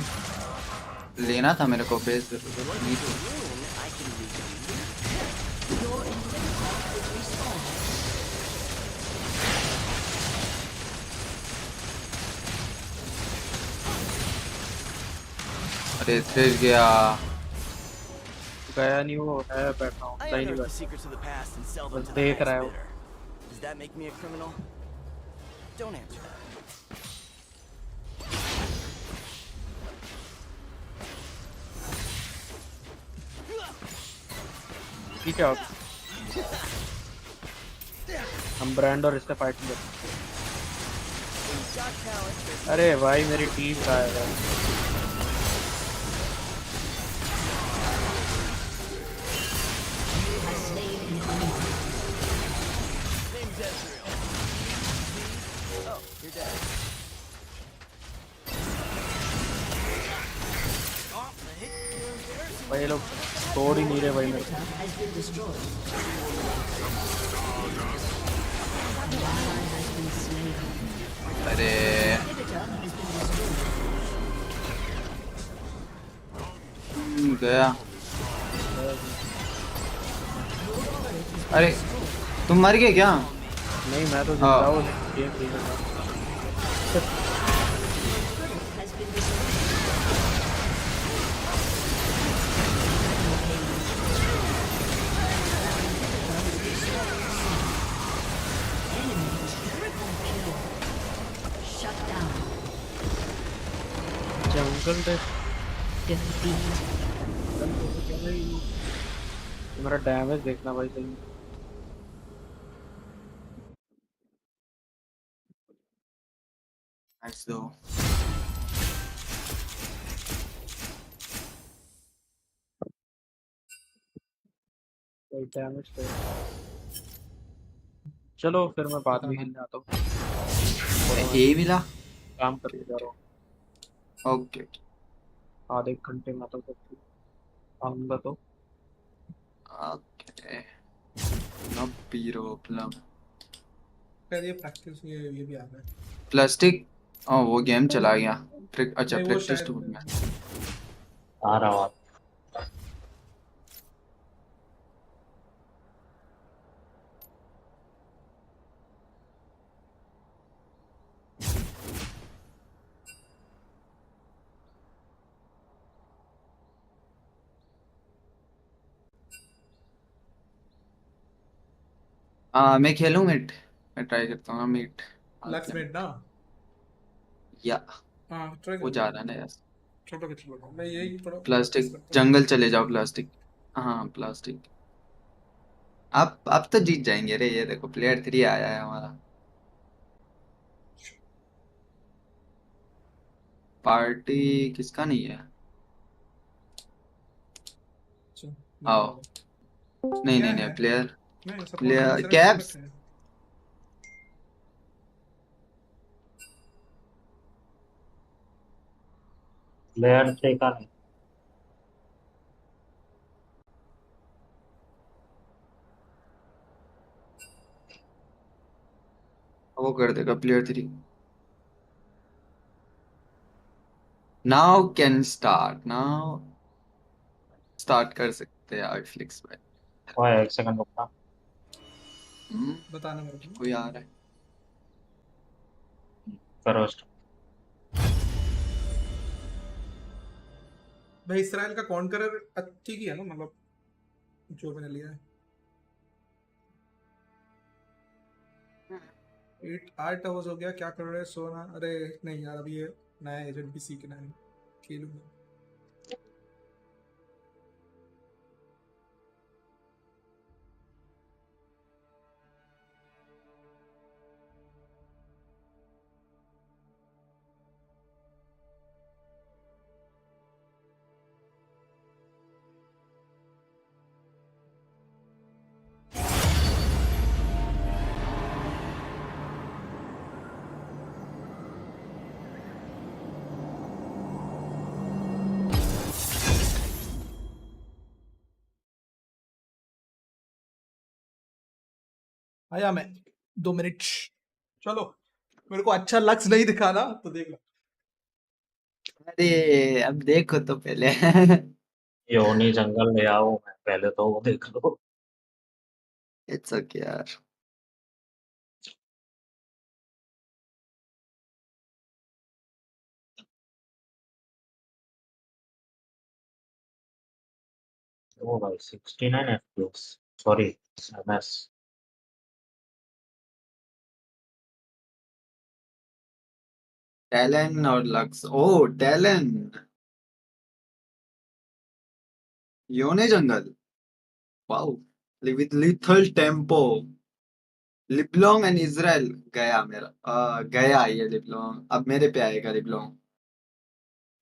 लेना था मेरे को base Your inhibitor is respawning. अरे फिर गया नहीं वो है बैठा हूँ I नहीं unearth the बैठा secrets of the past and sell them बस to the देख highest रहा है वो। bidder. Does that make me a criminal? Don't answer that. ठीक है हम ब्रांड और इससे फाइट कर। अरे भाई मेरी टीम का है भाई। Oh, you're dead. भाई ये लोग तोड़ ही नहीं रहे भाई मेरे को। Has been destroyed. अरे गया। अरे तुम मर गए क्या? नहीं मैं तो जिंदा हूँ गेम खेल रहा हूँ। Shut down. जंगल दे Defeat. मेरा डैमेज देखना भाई सही। नाइस दो। कोई डैमेज तो चलो फिर मैं बाद में खेलने आता हूँ। ए मिला काम करके जा रहा हूँ ओके आधे एक घंटे में आता हूँ आऊंगा तो। Okay no problem. यार ये प्रैक्टिस ये भी आ रहा है। प्लास्टिक ओ वो गेम चला गया। अच्छा नहीं, वो प्रैक्टिस शायद- टूर में आ रहा हूँ। मैं खेलूं मिड। मैं ट्राई करता हूँ मिड। लक्स मिड ना। या हाँ ट्राई वो जा रहा है ना यार। छोटो के छोटो मैं यही थोड़ा प्लास्टिक जंगल चले जाओ प्लास्टिक। हाँ प्लास्टिक अब तो जीत जाएंगे रे। ये देखो प्लेयर 3 आया है हमारा। पार्टी किसका नहीं है? आओ नहीं प्लेयर नहीं प्लेयर सपोर्ट कैप्स प्लेयर 3 का नहीं। वो कर देगा player 3। Now can start now start कर सकते हैं आईफ्लिक्स में। ओए एक सेकंड रुकना। बताना मेरे को। कोई आ रहा है। करो भाई इसराइल का कॉन्करर ठीक ही है ना मतलब जो मैंने लिया है। 8 आवर्स हो गया क्या कर रहे हैं सोना। अरे नहीं यार अभी ये नया एजेंट भी सीखना है। खेलूंगा। आया मैं 2 मिनट। चलो मेरे को अच्छा लक्स नहीं दिखाना तो देख लो। अरे अब देखो तो पहले। योनी जंगल ले आओ, मैं पहले तो वो देख लो। इट्स ओके यार। ओ भाई 69 FPS, सॉरी एमएस। टैलेंट और Lux, oh talent Yone jungle, wow, with lethal tempo, लिबलोंग एंड इजराइल। गया मेरा, गया ये लिबलोंग। अब मेरे पे आएगा लिबलोंग,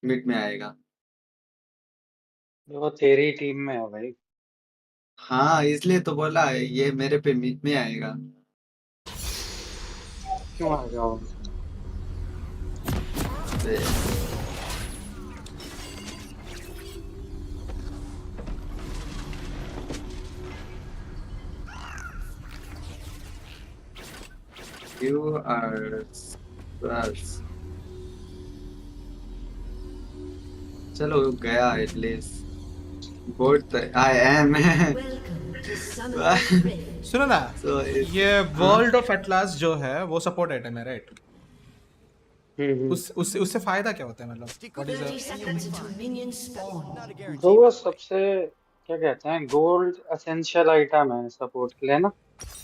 मिड में आएगा। वो तेरी टीम में है भाई। हाँ इसलिए तो बोला है, ये मेरे पे मिड में आएगा। क्यों आ जाओ? You are plus. चलो गया एटलीस्ट। Good I am. सुनो ना, So ये वर्ल्ड ऑफ एटलास जो है वो सपोर्ट आइटम है राइट? उससे फायदा क्या होता है, मतलब व्हाट इज तो वो सबसे क्या कहते हैं, गोल्ड एसेंशियल आइटम है सपोर्ट के लिए ना,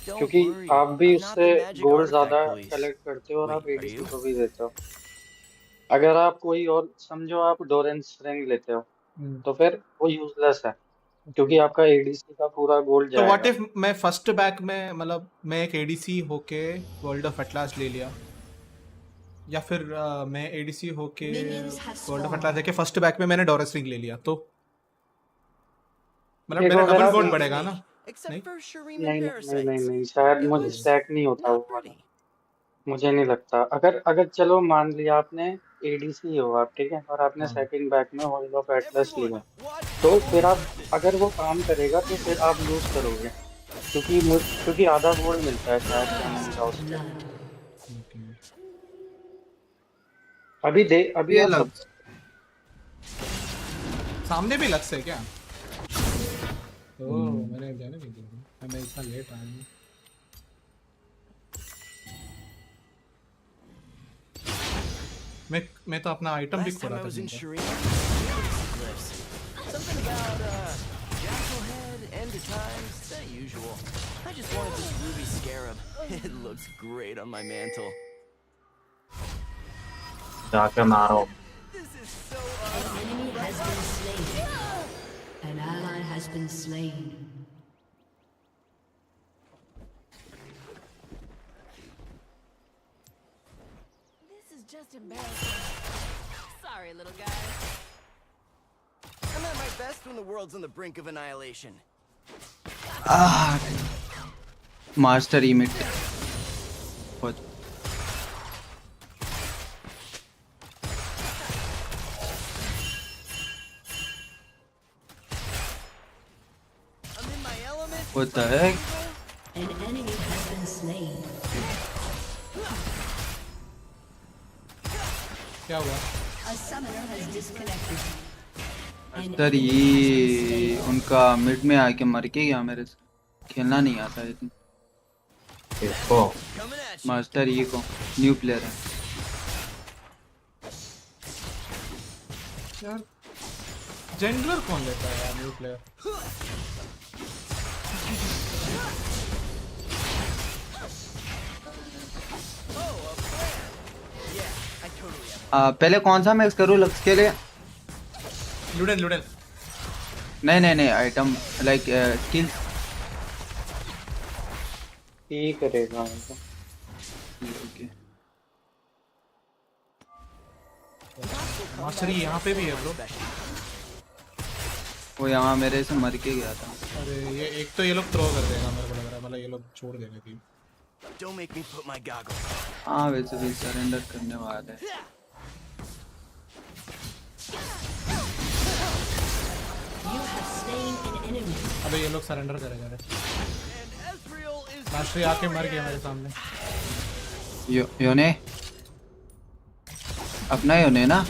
क्योंकि आप भी उससे गोल्ड ज्यादा कलेक्ट करते हो और आप एडीसी को भी देते हो। अगर आप कोई और समझो, आप डोरेंस रिंग लेते हो तो फिर वो यूजलेस है, क्योंकि आपका एडीसी का पूरा गोल्ड तो व्हाट जाएगा। इफ मैं फर्स्ट बैक में, मतलब मैं एक एडीसी होके वर्ल्ड ऑफ एटलास ले लिया, या फिर मैं एडीसी होके वर्ल्ड ऑफ एटलास लेके फर्स्ट बैक में मैंने डोरेंस रिंग ले लिया, तो मतलब मेरा डबल गोल्ड बढ़ेगा ना? नहीं, शायद मुझे स्टैक नहीं होता वो वाला, मुझे नहीं लगता। अगर चलो मान लिया आपने एडीसी हो आप, ठीक है, और आपने सेकंड बैक में वर्ल्ड ऑफ एटलस लिया, तो फिर आप, अगर वो काम करेगा तो फिर आप लूज करोगे, क्योंकि आधा गोल्ड मिलता है शायद कैनन का उससे। अभी ये आप लग सामने भी लक्स है क्या? ओह मैंने जाने नहीं दिया, मैं इतना लेट आया हूं। मैं तो अपना आइटम भी खो रहा था। Something about Jackal head, end of times, the usual. I just wanted this ruby scarab. It looks great on my mantle. जाके मारो। An enemy has been slain. An ally has been slain. This is just embarrassing. Sorry, little guy. I'm at my best when the world's on the brink of annihilation. Master emit What the heck? An enemy has been slain. क्या हुआ? A summoner has disconnected. Sir ये उनका mid में आके मर के गया, मेरे से खेलना नहीं आता है इतना। इसको मास्टर ये को न्यू प्लेयर है यार। जेंडलर कौन लेता है यार न्यू प्लेयर? पहले कौन सा मैक्स करूँ लक्स के लिए? लुडेन नहीं आइटम लाइक स्किल ठीक करेगा तो। ओके मास्टरी यहाँ पे भी है ब्रो। वो यहाँ मेरे से मर के गया था। अरे ये एक तो ये लोग थ्रो कर देगा मेरे को लग रहा है, मतलब ये लोग छोड़ देंगे team. Don't make me put my goggles. हाँ वैसे भी सरेंडर करने वाला है। You have slain an enemy. अबे ये लोग सरेंडर करेगा रे। मास्टरी आके मर गया मेरे सामने। योने अपना योने ना।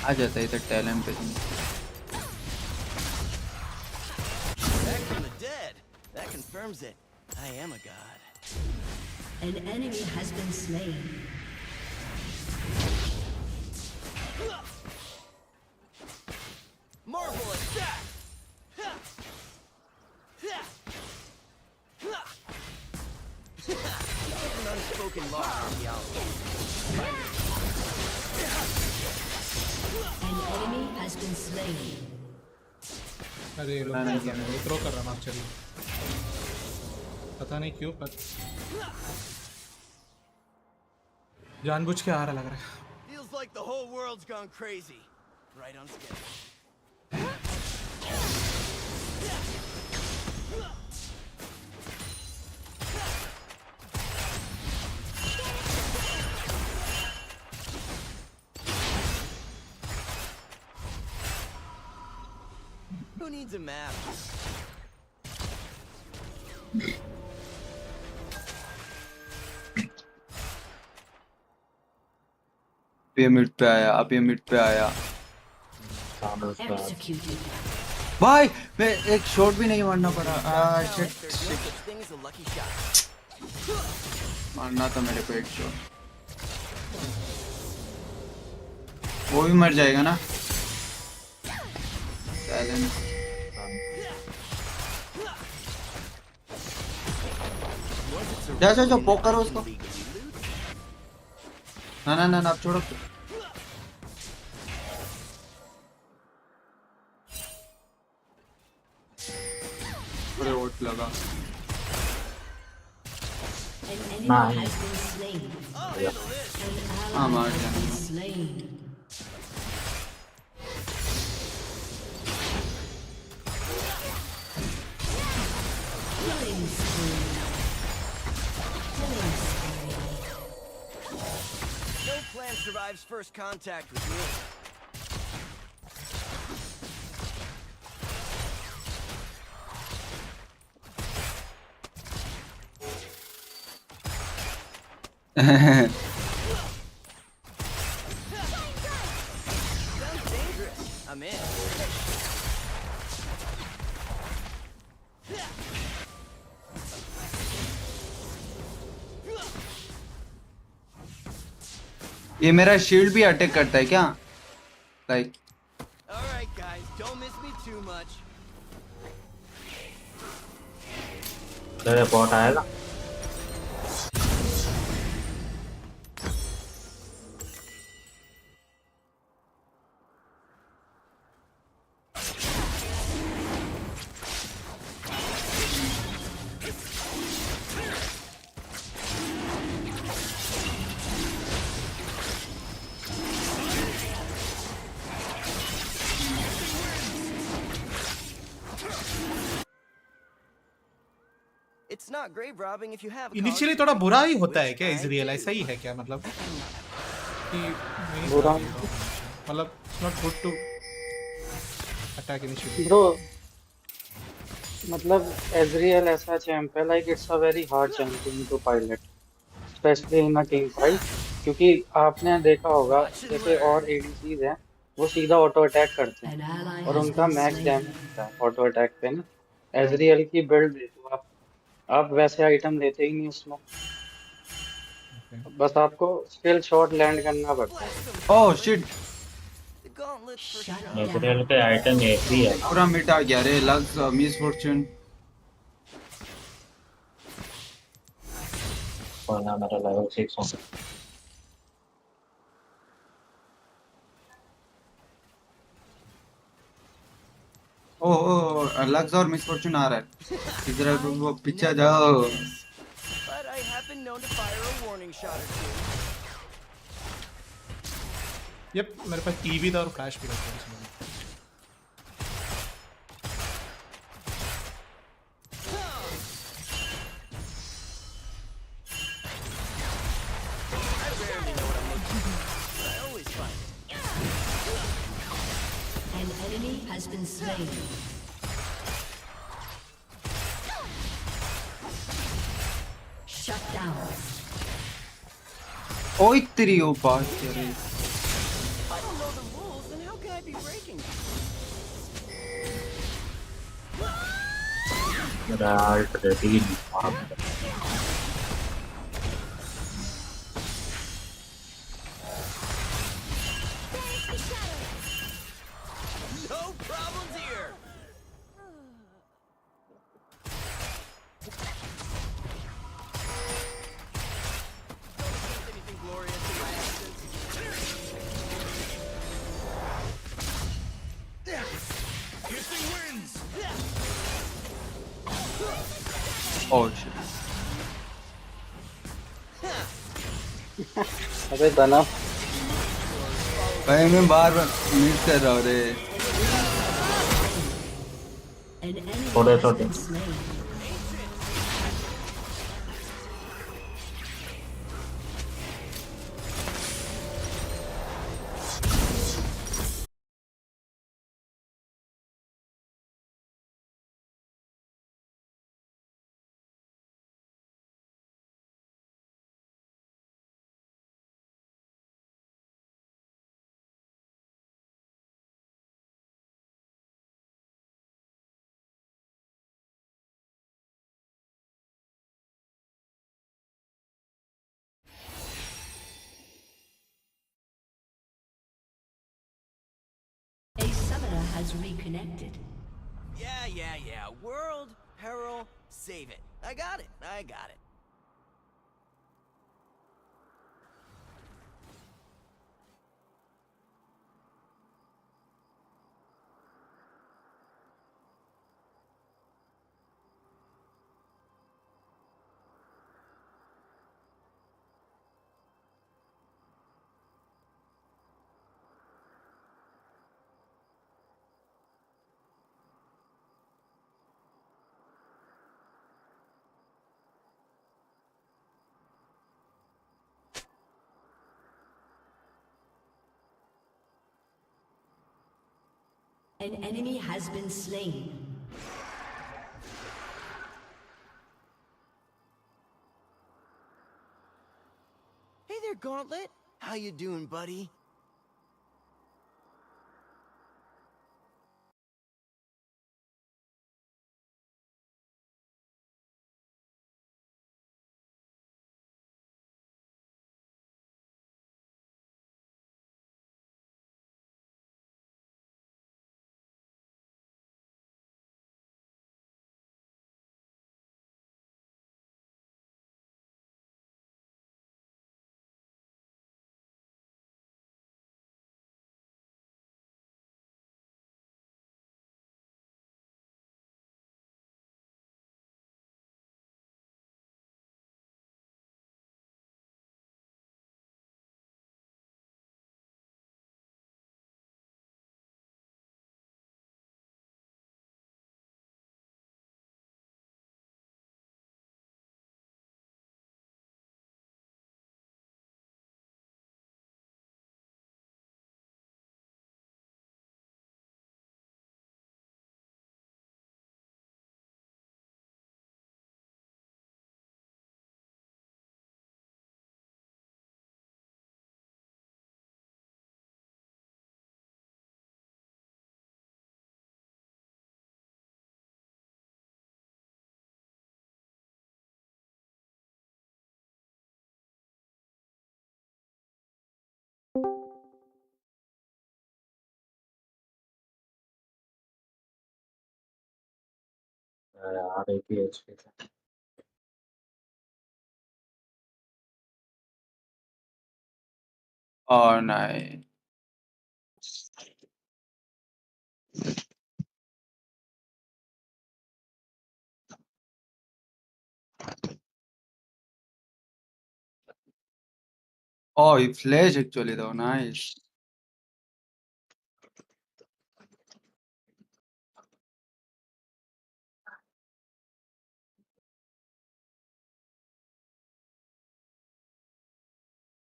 आ जाता है इधर टैलेंट पे। Back from the dead. That confirms it. I am a god. An enemy has been slain. Marvel attack. An unspoken law in the An enemy has been slain. अरे ये लोग थ्रो कर रहा मास्टरी, पता नहीं क्यों पर जानबूझ के आ रहा लग रहा है। Feels like the whole world's gone crazy. Right on schedule. Who needs a map? ये मिड पे आया, अब ये मिड पे आया। Executed. भाई मैं एक शॉट भी नहीं मारना पड़ा। Shit Thing is a lucky shot. मारना था मेरे को एक शॉट। वो भी मर जाएगा ना। जा पोक करो उसको। ना आप छोड़ो। अरे वोट लगा। An enemy has been slain. हाँ मार दिया। Slain. Killing spree. Killing spree. No plan survives first contact with me. Sounds dangerous. I'm in. ये मेरा शील्ड भी अटैक करता है क्या? Like All right, guys, don't miss me too much. तेरे बॉट आएगा। It's not grave robbing if you have. Initially थोड़ा बुरा ही होता है क्या इजराइल? ऐसा ही है क्या मतलब कि नहीं बुरा मतलब not good to attack initially bro. मतलब एजरियल ऐसा चैंप है, like it's a very hard champion to pilot, especially in a team fight. क्योंकि आपने देखा होगा जैसे और एडीसीज हैं वो सीधा ऑटो अटैक करते हैं और उनका मैक्स डैमेज होता है ऑटो अटैक पे ना। एजरियल की बिल्ड देखो आप वैसे आइटम लेते ही नहीं उसमें, बस आपको स्किल शॉट लैंड करना पड़ता है। Oh shit. gauntlet for sure. Natural के आइटम एक भी है पूरा मिटा गया रे लग्स मिस फॉर्चून वरना मेरा लेवल 6 होगा ओ लग्स और मिस फॉर्चून आ रहा है इधर वो पीछे जाओ But I have been known to fire a warning shot or two. Yup मेरे पास टीवी था और फ्लैश भी रखा है An enemy has been slain. Shut down. ओए तेरी ओ बात करे I don't know the rules, then how can I be breaking them? मेरा alt ready No problems here. Anything glorious in my absence? Piercing winds. Oh shit अबे दाना भाई मैं बार बार miss कर रहा हूँ रे An enemy छोटे has छोटे been slain. A summoner has reconnected. Yeah. World peril, save it. I got it. An enemy has been slain. Hey there, Gauntlet. How you doing, buddy? यार एक ही एचपी था। और नहीं oh he flashed actually though nice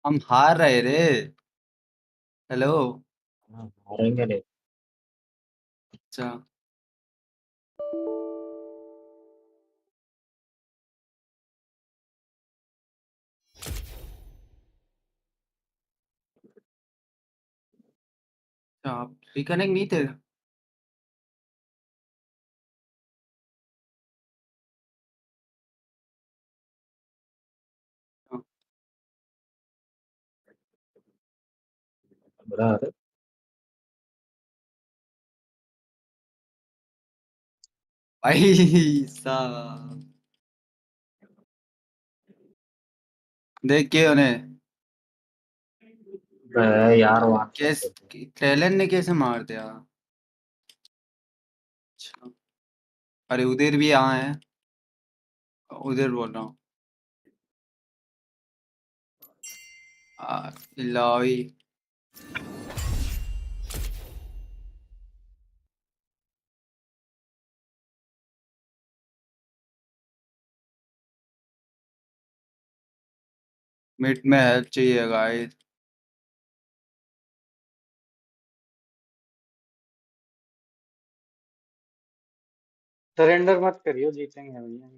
हम हार रहे रे hello हारेंगे नहीं। अच्छा आप रिकनेक्ट नहीं थे बुरा है। भाई साहब देख के उन्हें यार वहाँ कैस टैलेंट ने कैसे मार दिया अच्छा अरे उधर भी यहाँ है उधर बोल रहा हूँ इलाही मिड में हेल्प चाहिए गाइस सरेंडर मत करियो, जीतेंगे भैया।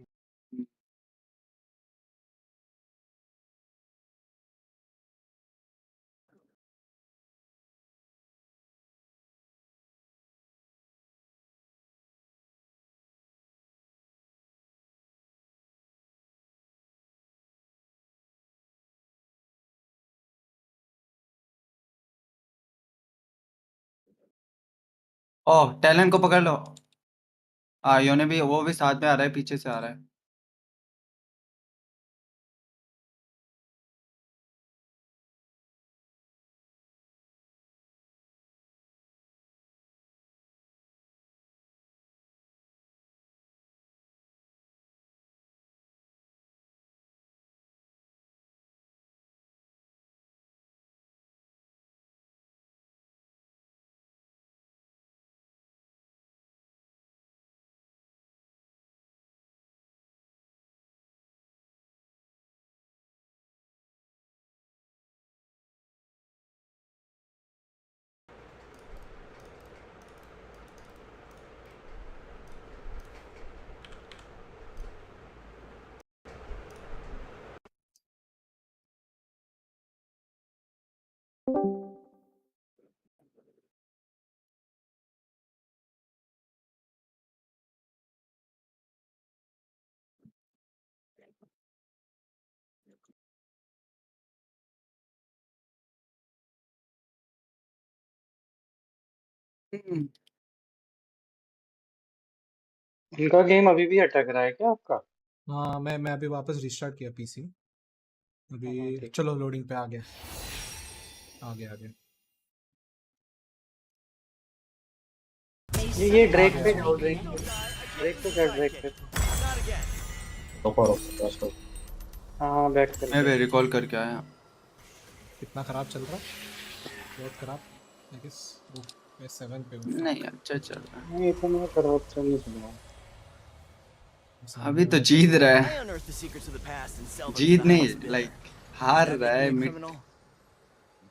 ओह टैलेंट को पकड़ लो योने भी वो भी साथ में आ रहा है पीछे से आ रहा है इनका गेम अभी भी अटक रहा है क्या आपका? हाँ मैं अभी वापस रिस्टार्ट किया पीसी अभी ठीक। चलो लोडिंग पे आ गया ये ड्रैग पे जाओ, ड्रैग पे जाओ, ड्रैग पे। हाँ बैक कर मैं भी रिकॉल करके आया कितना खराब चल रहा बहुत खराब आई गेस मैं 7 पे हूँ नहीं अच्छा चल रहा है नहीं इतना खराब चल नहीं रहा अभी तो जीत रहा I है unearthed the secrets of the past and sell them to Jeet the नहीं highest bidder. लाइक हार Does that रहा make है me a mid criminal?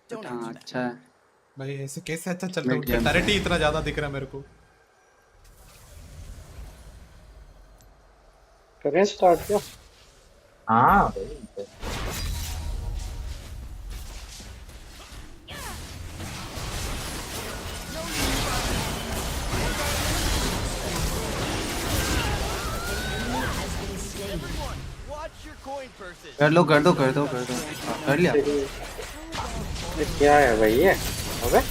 Don't हाँ answer that. अच्छा है भाई ऐसे कैसे अच्छा चलता है Mid उनका game टैलेंट पे। ही इतना ज्यादा दिख रहा है मेरे को करें स्टार्ट क्या? हाँ भाई Watch your coin purses. कर दो कर लिया ये क्या है भाई ये? अबे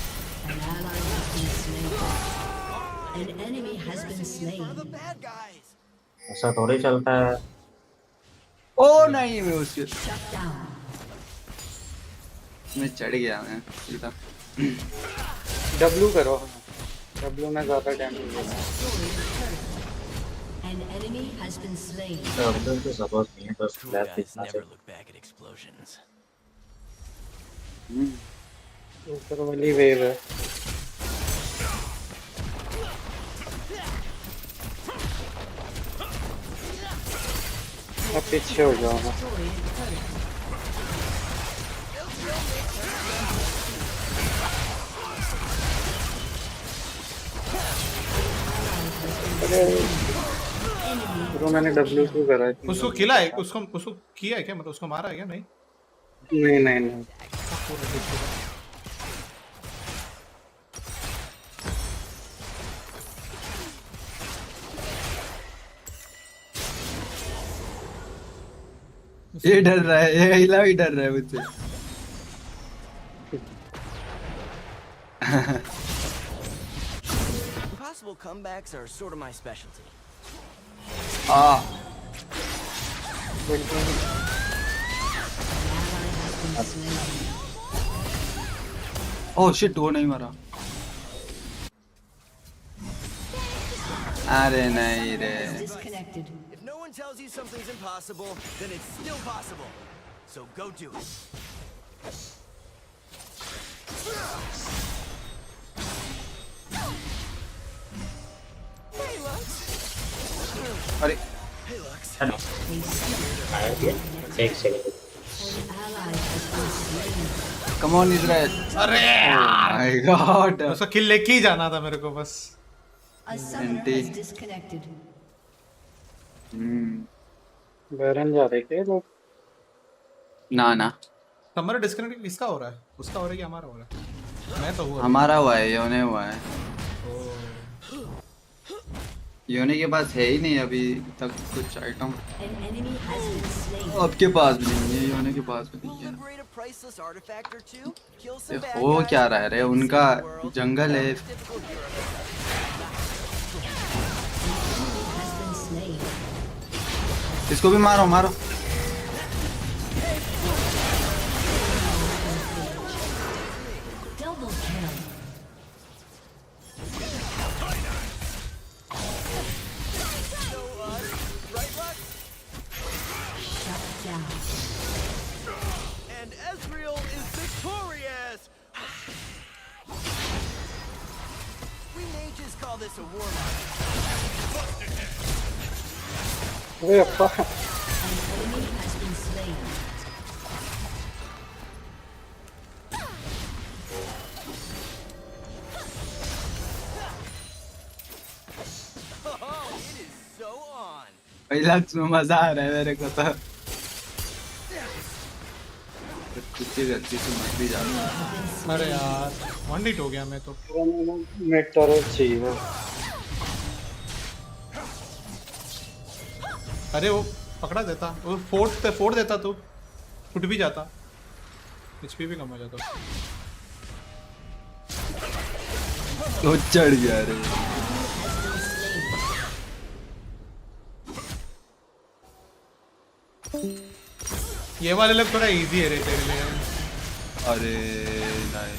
An enemy has been slain. The bad guys. ऐसा थोड़ी चलता है। ओ नहीं, मैं चढ़ गया मैं सीधा। W करो, W में ज्यादा डैमेज होगा। An enemy has been slain. तो अब तो सपोज नहीं है, बस Cool फ्लैश guys दिखना never चाहिए। look back at explosions. ऊपर वाली वेव है। अब पीछे हो जाओ ना। तो मैंने W2 करा है। उसको किला है, उसको किया है क्या, मतलब उसको मारा है क्या? नहीं नहीं। ये डर रहा है, ये हिला भी डर रहा है मुझसे। Possible comebacks are sort of my specialty. Oh shit, वो नहीं मरा। अरे नहीं रे। Disconnected. If no one tells you something's impossible, then it's still possible. So go do it. Hey, Lux. अरे Hey, Lux. हेलो, आया क्या? एक सेकंड। Come on Israel. अरे माय गॉड, उसको किल लेके ही जाना था मेरे को बस। A summoner has disconnected. बैरन जा रहे क्या लोग? ना हमारा डिस्कनेक्ट किसका हो रहा है? उसका हो रहा है कि हमारा हो रहा है? मैं तो हुआ। हमारा हुआ है, योने हुआ है। योने के पास है ही नहीं अभी तक कुछ item. An enemy has been slain. आपके पास भी नहीं है, योने के पास भी नहीं है। Liberate a priceless artifact or two. Kill some bad हो guys. क्या रहा है, उनका जंगल है। Has been slain. इसको भी मारो। Double kill. Shut down. And Ezreal is victorious. We may just call this a warlock. अरे अप्पा। An enemy has been slain. Oh, it is so on. पहला में मजा आ रहा है मेरे को तो। कुछ गलती से मर भी जाता। अरे यार 1 हिट हो गया मैं तो। मिड टॉरेट चाहिए। अरे वो पकड़ा देता, वो फोड़ देता तो फुट भी जाता, एचपी भी कम हो जाता। तो चढ़ गया रे। ये वाले लोग थोड़ा इजी है रे तेरे लिए। अरे नहीं।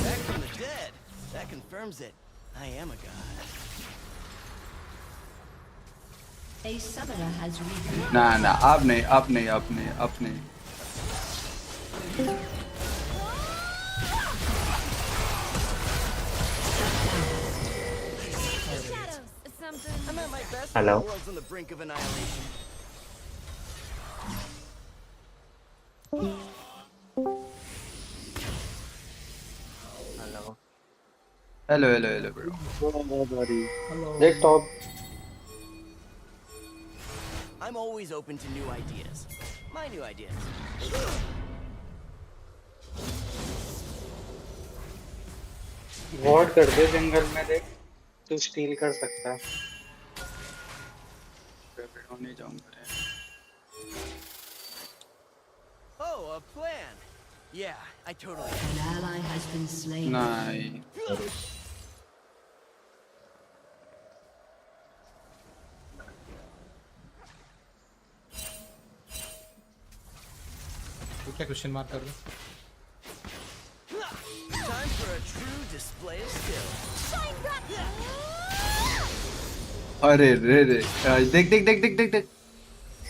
Back from the dead. That confirms it. I am a god. A summoner has reconnected. ना अब नहीं। I'm at my best Hello. when the world's on the brink of annihilation. Hello bro. देख top. I'm always open to new ideas. My new ideas. Ward कर दे जंगल में, देख तू steel कर सकता है। नहीं जाऊंगा रे। Oh, a plan. Yeah, I totally. An ally has been slain. नहीं। क्या क्वेश्चन मार्क कर रहे हो? Time for a true display of skill. अरे रे रे देख देख देख देख देख देख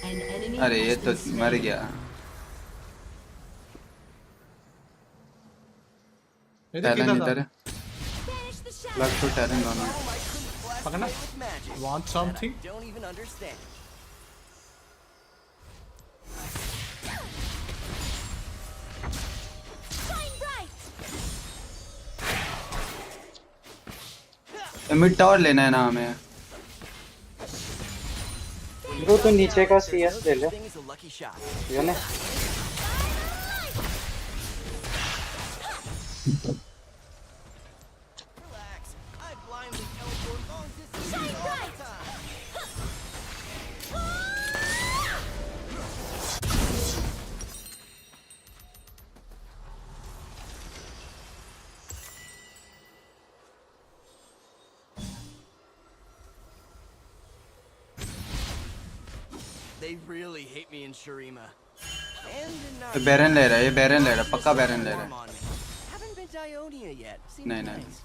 An enemy अरे ये has तो been slain. मर गया। टैलेंट इधर है, लग तो टैलेंट दोनों पकड़ना। Want something? Don't even understand. Mid tower लेना है ना हमें। ब्रो तो नीचे का CS ले ले ये ने। They really hate me in Shurima. And in ये बैरन ले रहा है, ये बैरन ले रहा है, पक्का बैरन ले रहा है। Haven't been to Ionia yet. Seems नहीं नहीं nice.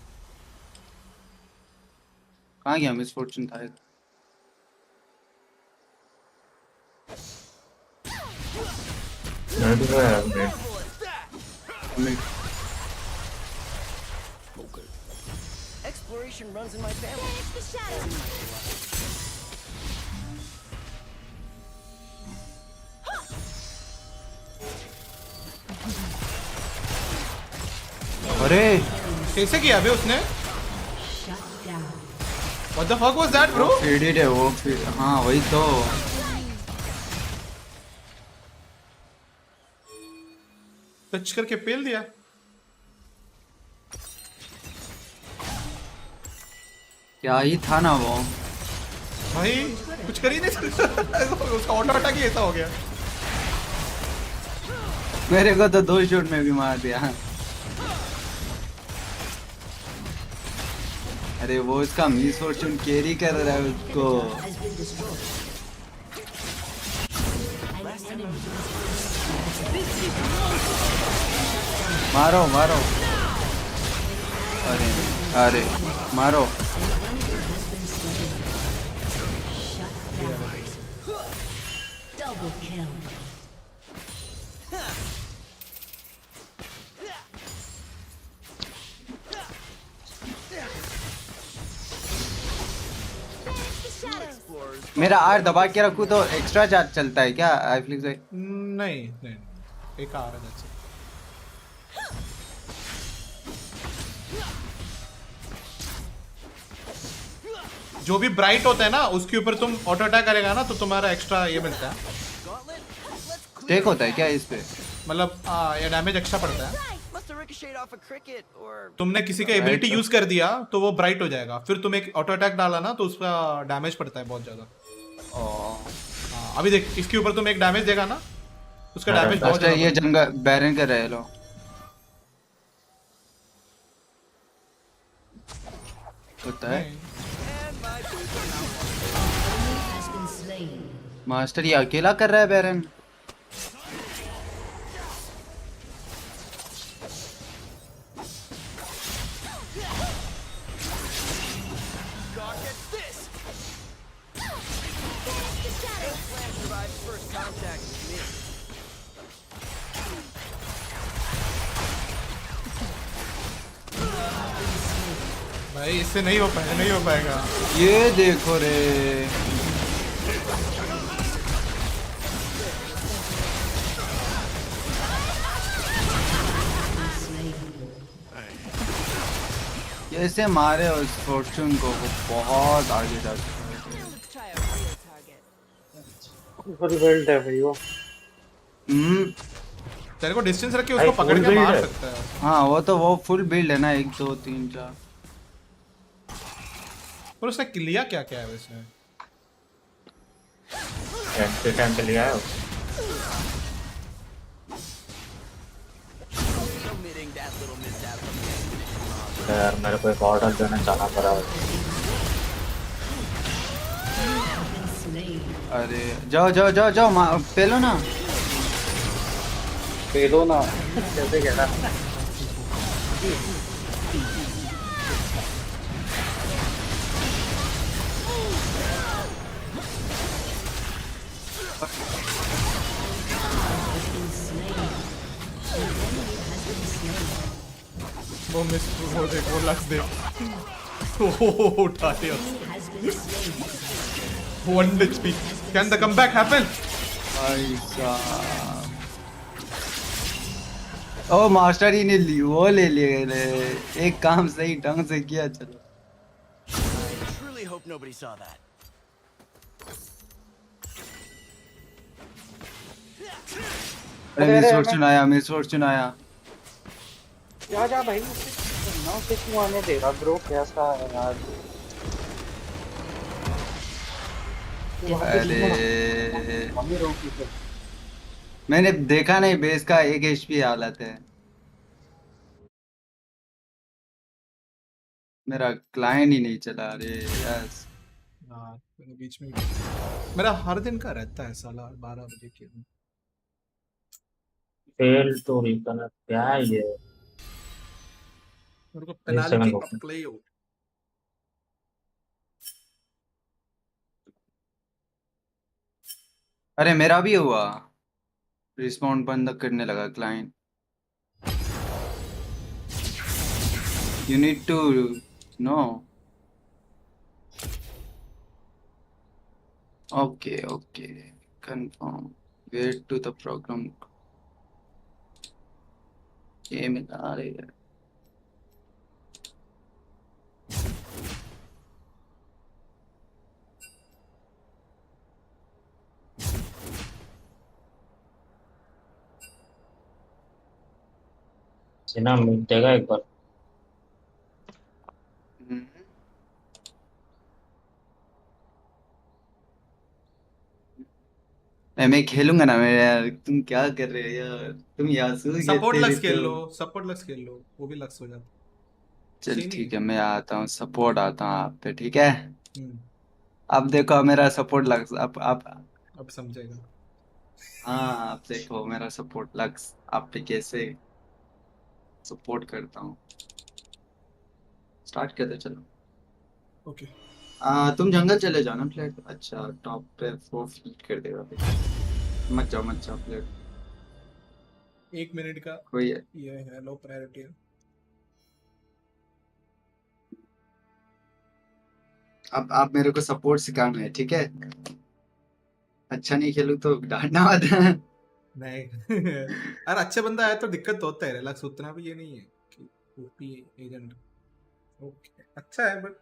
कहाँ गया मिस फॉर्चून था? मैं भी तो यार मैं Exploration runs in my family. अरे कैसे किया बे उसने? What the fuck was that, bro? Feeded है वो, हाँ वही तो। टच करके पेल दिया। क्या ही था ना वो भाई, कुछ कर ही नहीं सकता। उसका ऑटो अटैक ही ऐसा हो गया। मेरे को तो 2 शॉट में भी मार दिया। अरे वो उसका मिस फॉर्चून कैरी कर रहा है उसको। मारो मारो, अरे अरे मारो। Double kill. मेरा आर दबा के रखूं तो एक्स्ट्रा चार्ज चलता है क्या iFlicks भाई? नहीं नहीं, एक आ रहा है। जो भी ब्राइट होता है ना उसके ऊपर तुम ऑटो अटैक करेगा ना तो तुम्हारा एक्स्ट्रा ये मिलता है। टेक होता है क्या इस पे? मतलब ये डैमेज एक्स्ट्रा पड़ता है। तुमने किसी का एबिलिटी यूज कर दिया तो वो ब्राइट हो जाएगा, फिर तुम एक ऑटो अटैक डाला ना तो उसका डैमेज पड़ता है बहुत ज्यादा। अभी देख इसके ऊपर तुम एक डैमेज देगा ना उसका डैमेज बहुत ज्यादा। ये जंगल बैरन कर रहे लो। होता है मास्टर, ये अकेला कर रहा है बैरन। भाई इससे नहीं हो पाएगा, नहीं हो पाएगा। ये देखो रे, कैसे मारे उस फॉर्चून को, वो बहुत आगे जा चुका है। फुल बिल्ड है भाई वो। तेरे को डिस्टेंस रख के उसको पकड़ के मार सकता है। हाँ वो तो वो फुल बिल्ड है ना, 1 2 3 4। और उसने लिया क्या क्या है वैसे? एंटी टाइम पे लिया है यार। मेरे को एक ऑर्डर देने जाना पड़ा। अरे जाओ जाओ जाओ जाओ, पहलो ना। दे दो ना, कैसे कहना। वो मिस, वो देख, वो लक्स देख। ओह, उठा लिया। 1 HP. Can the comeback happen? भाई साहब, ओ मास्टर ही ने वो ले लिए, एक काम सही ढंग से किया। चलो I truly hope nobody saw that. अरे मिसफॉर्चून आया, मिसफॉर्चून आया। जा जा भाई, ना उसे क्यों आने दे रहा ब्रो, कैसा है यार। अरे मैंने देखा नहीं, बेस का 1 HP हालत है। मेरा क्लाइंट ही नहीं चला। अरे यस, हाँ, मैंने बीच में मेरा हर दिन का रहता है साला 12 बजे के। फेल टू रिकनेक्ट, क्या है ये? मेरे को 3 पेनाल्टी सेकंड अप प्ले हो। अरे मेरा भी हुआ, रिस्पॉन्ड बंद करने लगा client. You need to know. Okay okay, confirm, wait to the program. ये मिला रही है। सीना मिल देगा एक बार। मैं खेलूंगा ना मैं यार, तुम क्या कर रहे हो यार, तुम यासू सपोर्ट खेलते लक्स रहते खेल हो। लो, सपोर्ट लक्स खेल लो, वो भी लक्स हो जाता। चल सही नहीं ठीक है। है, मैं आता हूँ, सपोर्ट आता हूँ आप पे, ठीक है। हम्म, अब देखो मेरा सपोर्ट लक्स, अब अब समझेगा। हाँ, आप देखो मेरा सपोर्ट लक्स आप पे कैसे सपोर्ट करता हूँ। स्टार्ट करते चलो। ओके, तुम जंगल चले जाओ ना प्लेट। अच्छा, टॉप पे 4 फीट कर देगा फिर। मत जाओ प्लेट। 1 मिनट का कोई है। ये है, लो प्रायोरिटी है। अब आप मेरे को सपोर्ट सिखाना है, ठीक है। अच्छा नहीं खेलूँ तो डांटना मत। नहीं। अरे अच्छे बंदा आया तो दिक्कत तो होता है, रिलैक्स उतना भी ये नहीं है कि ओपी एजेंट। ओके, अच्छा है बट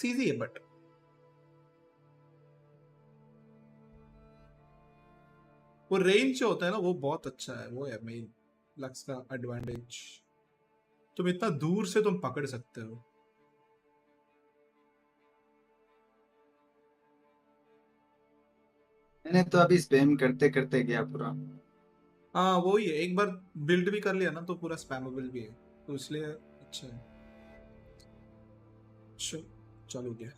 इजी है। बट वो रेंज जो होता है ना, वो बहुत अच्छा है, वो है मेन लक्स का एडवांटेज। तुम इतना दूर से तुम पकड़ सकते हो। मैंने तो अभी स्पैम करते करते गया पूरा। हाँ वो ही है, एक बार बिल्ड भी कर लिया ना तो पूरा स्पैमेबल भी है, तो इसलिए अच्छा है। चलो गया।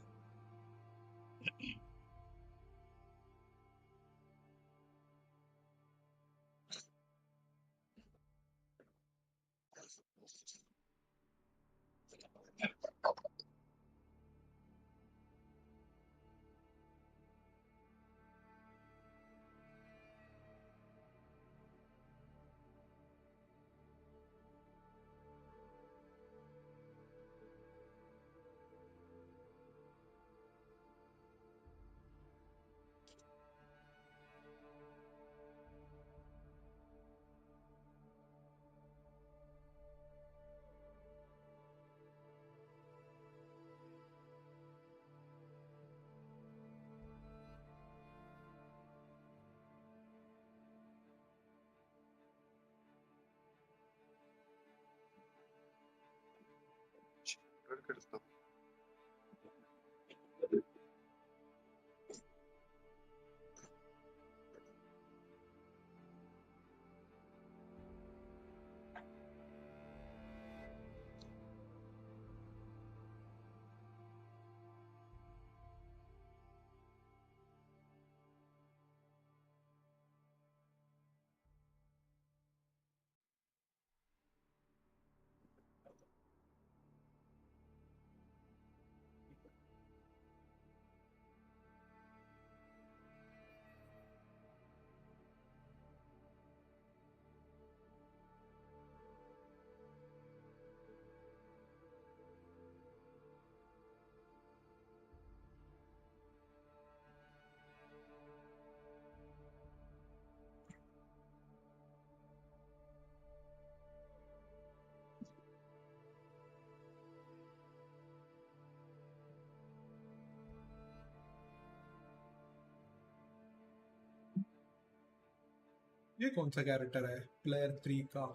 ये कौन सा कैरेक्टर है प्लेयर 3 का?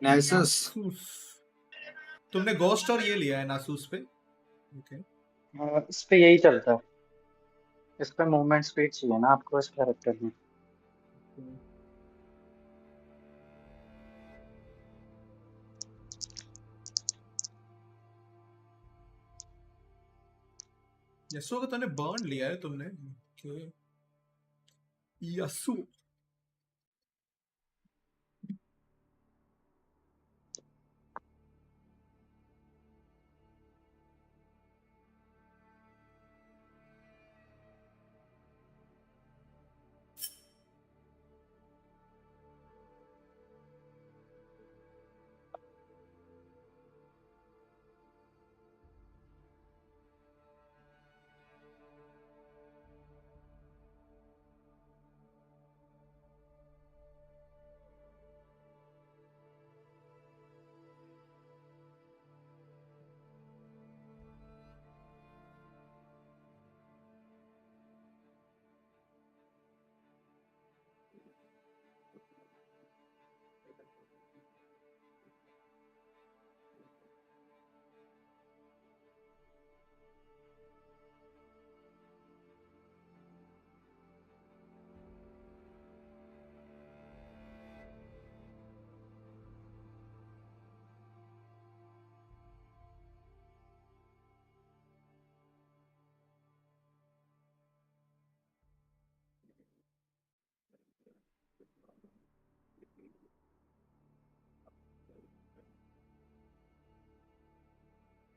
नासूस। तुमने गोस्ट और ये लिया है नासूस पे? ओके। इस पे यही चलता है। इस पे मूवमेंट स्पीड चाहिए ना आपको इस कैरेक्टर में। यसु का तूने बर्न लिया है तुमने? ओके। यसु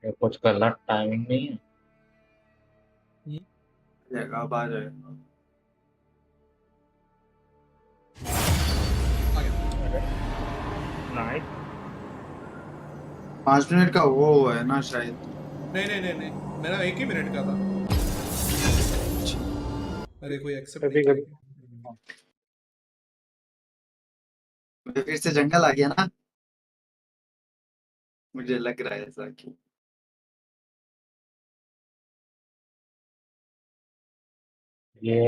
ये कुछ करना टाइमिंग नहीं है। जगह बाहर है। नाइस। 5 मिनट का वो है ना शायद। नहीं मेरा 1 ही मिनट का था। अरे कोई एक्सेप्ट कभी नहीं कभी फिर से जंगल आ गया ना, मुझे लग रहा है ऐसा कि ये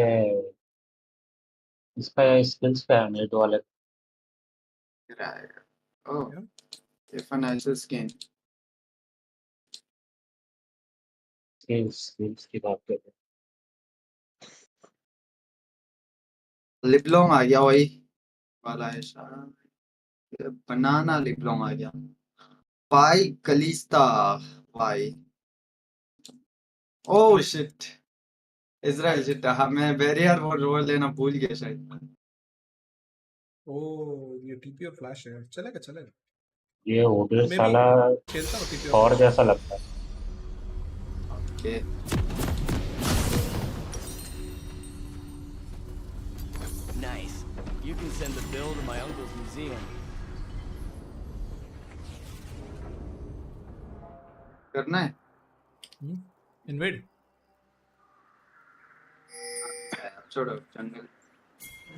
इस पे स्किल्स पे है नेट वाले। ओह if an IHC skin skills की बात करते हैं। लिपलोंग आ गया वही वाला है शायद। बनाना लिपलोंग आ गया। पाई कलिस्ता पाई। Oh shit Ezreal shit. हाँ मैं बैरियर वो रोल लेना भूल गया शायद। ओ ये टीपी और फ्लैश है, चलेगा। ये ओडियो मैं भी साला खेलता हूँ टीपी और फ्लैश। जैसा लगता है। Okay Nice. You can send the bill to my uncle's museum. करना है। इनवेड छोड़ो जंगल।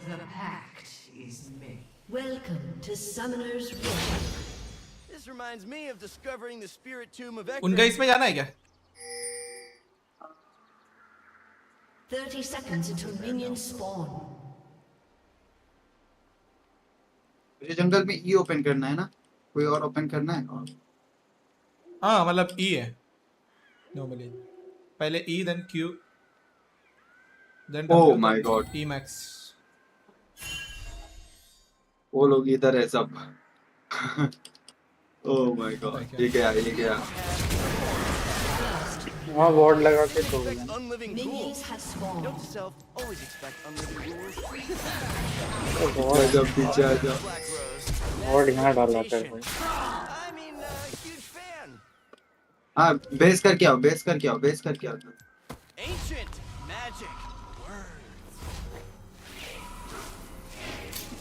The pact is made. Welcome to Summoner's Rift. This reminds me of discovering the spirit tomb of उनका इसमें जाना है क्या? 30 seconds until minions spawn. मुझे जंगल में ई ओपन करना है ना, कोई और ओपन करना है? हाँ मतलब ई है नॉर्मली, पहले E then Q then oh my god E max. वो लोग इधर है सब। ओह माय गॉड ये गया। वहाँ वार्ड लगा के तो unliving ghouls. Note to self, always expect unliving ghouls. पीछे आ जा। वार्ड यहाँ डाला कर भाई। I mean, huge fan. हाँ बेस करके आओ। Ancient magic words.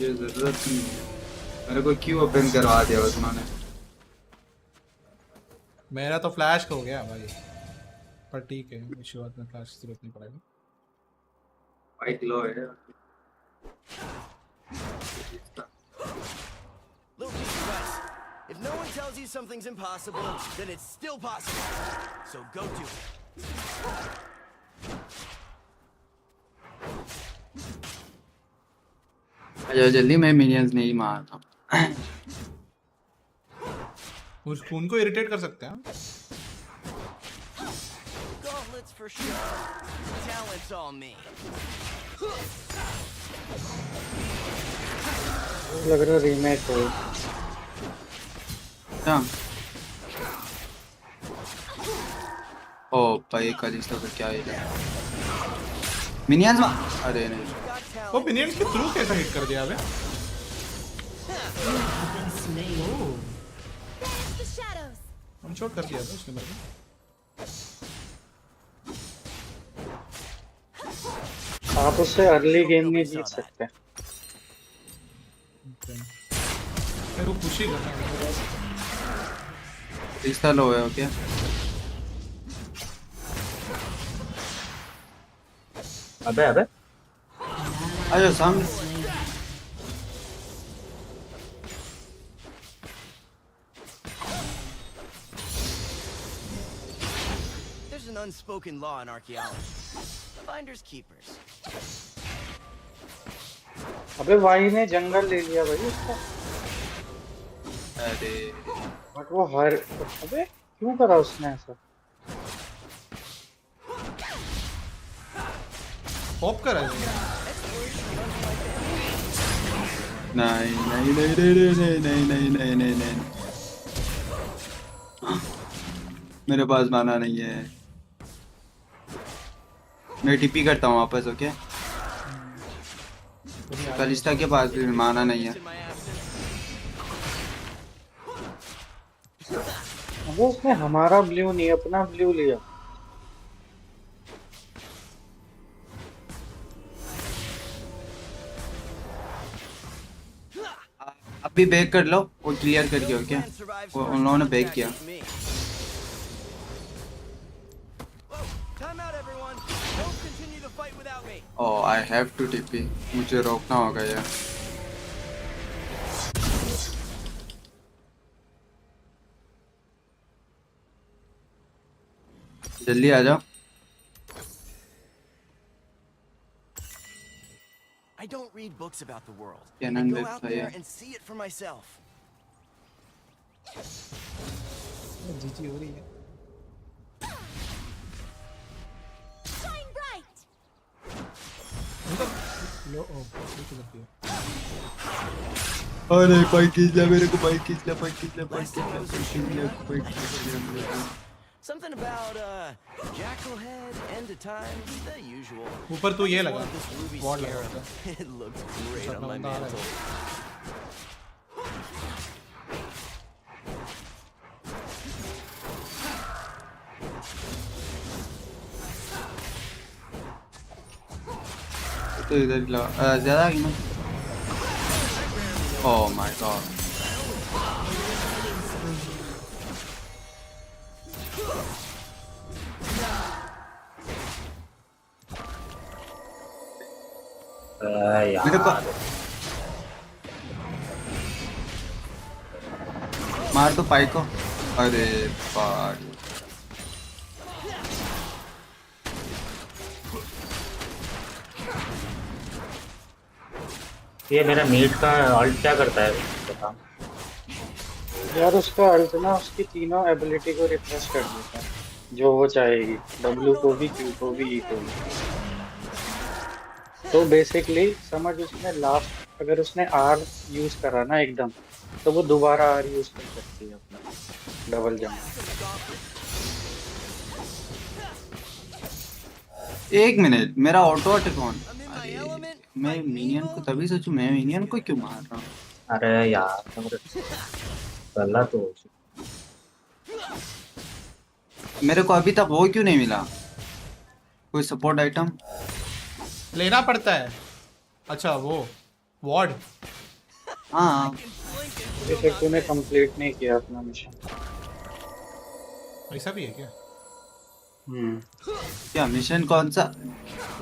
ये जरूरत नहीं है, मेरे को क्यों ओपन करवा दिया उन्होंने। मेरा तो फ्लैश हो गया भाई, पर ठीक है शुरुआत में फ्लैश जरूरत नहीं पड़ेगी। वाइट लो है। Little piece of advice. If no one tells you something's impossible, then it's still possible. So go do it. आजा जल्दी, मैं मिनियंस नहीं मारता। उनको इरिटेट कर सकते हैं। Gauntlets for sure. Talent's on me. लग रहा रीमेक हो। क्या? ओ भाई कलिस्ता का क्या है? मिनियंस में अरे नहीं, वो मिनियंस के थ्रू कैसा हिट कर दिया अबे? वन शॉट कर दिया था उसने मेरे को। आप उससे अर्ली गेम में जीत सकते हैं। मेरे को खुश ही करना है। इस साल हो गया क्या? अबे अबे आजा सामने। There's an unspoken law in archaeology. Finders keepers. अबे भाई ने जंगल ले लिया भाई उसका। अरे बट वो हर अबे क्यों करा उसने ऐसा? पॉप करा है। नहीं नहीं नहीं नहीं नहीं नहीं नहीं नहीं नहीं नहीं, मेरे पास माना नहीं है। मैं टीपी करता हूँ वापस। ओके कलिस्ता के पास भी माना नहीं है। वो उसने हमारा ब्लू नहीं अपना ब्लू लिया। अभी बैक कर लो, वो क्लियर कर दिया। ओके वो उन्होंने बैक किया। ओह आई हैव टू टीपी, मुझे रोकना होगा यार। जल्दी आ जाओ। I don't read books about the world. Can I I go live out for there you? and see it for myself. जीजी हो रही है। Shine bright. लो ओ ठीक है। अरे पाई खींच लिया मेरे को, पाई खींच लिया, पाई खींच लिया, पाई खींच लिया, पाई खींच लिया, पाई खींच लिया। Something about jackal head, end of times, the usual. ऊपर तो ये लगा This ruby वॉर्ड लगा scarab. होता है। It looks great on my mantle. तो इधर ही लगा ज्यादा ही ना। ओह माय गॉड मेरे को मार तो पाई को। अरे भाई ये मेरा मीट का अल्ट क्या करता है बता। यार उसका अल्ट ना उसकी तीनों एबिलिटी को रिफ्रेश कर देता है जो वो चाहेगी, W को भी, Q को भी, E को भी। तो बेसिकली समझ उसने लास्ट अगर उसने R यूज करा ना एकदम, तो वो दोबारा R यूज कर सकती है अपना डबल जंप। एक मिनट, मेरा ऑटो अटैक ऑन। मैं मिनियन को तभी सोचूं, मैं मिनियन को क्यों मार रहा हूँ? अरे यार गलत हो। मेरे को अभी तक वो क्यों नहीं मिला? कोई सपोर्ट आइटम लेना पड़ता है। अच्छा वो वॉर्ड। हाँ जैसे तूने कंप्लीट नहीं किया अपना मिशन। ऐसा भी है क्या? क्या मिशन कौन सा?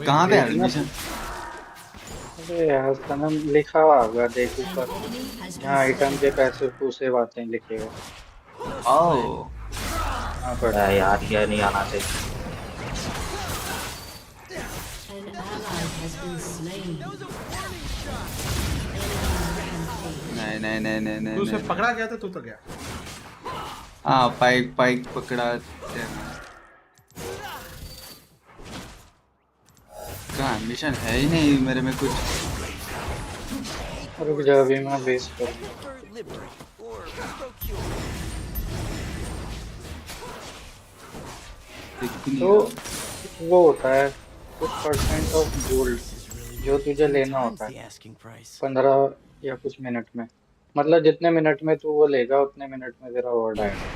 कहाँ पे है मिशन? अरे यार सनम लिखा होगा देख ऊपर, यहाँ आइटम के पैसे पूसे बातें लिखेगा। ओह हाँ पड़ा यार ये नहीं आना चाहिए। An ally has been slain. नहीं नहीं नहीं नहीं नहीं तू उसे नहीं। पकड़ा गया था, तू तो गया। हाँ पाइक पाइक पकड़ा। का एम्बिशन है ही नहीं मेरे में कुछ। रुक जा अभी मैं बेस करूँ। तो वो होता है कुछ % ऑफ गोल्ड जो तुझे लेना होता है 15 या कुछ मिनट में, मतलब जितने मिनट में तू वो लेगा उतने मिनट में तेरा अवार्ड आएगा।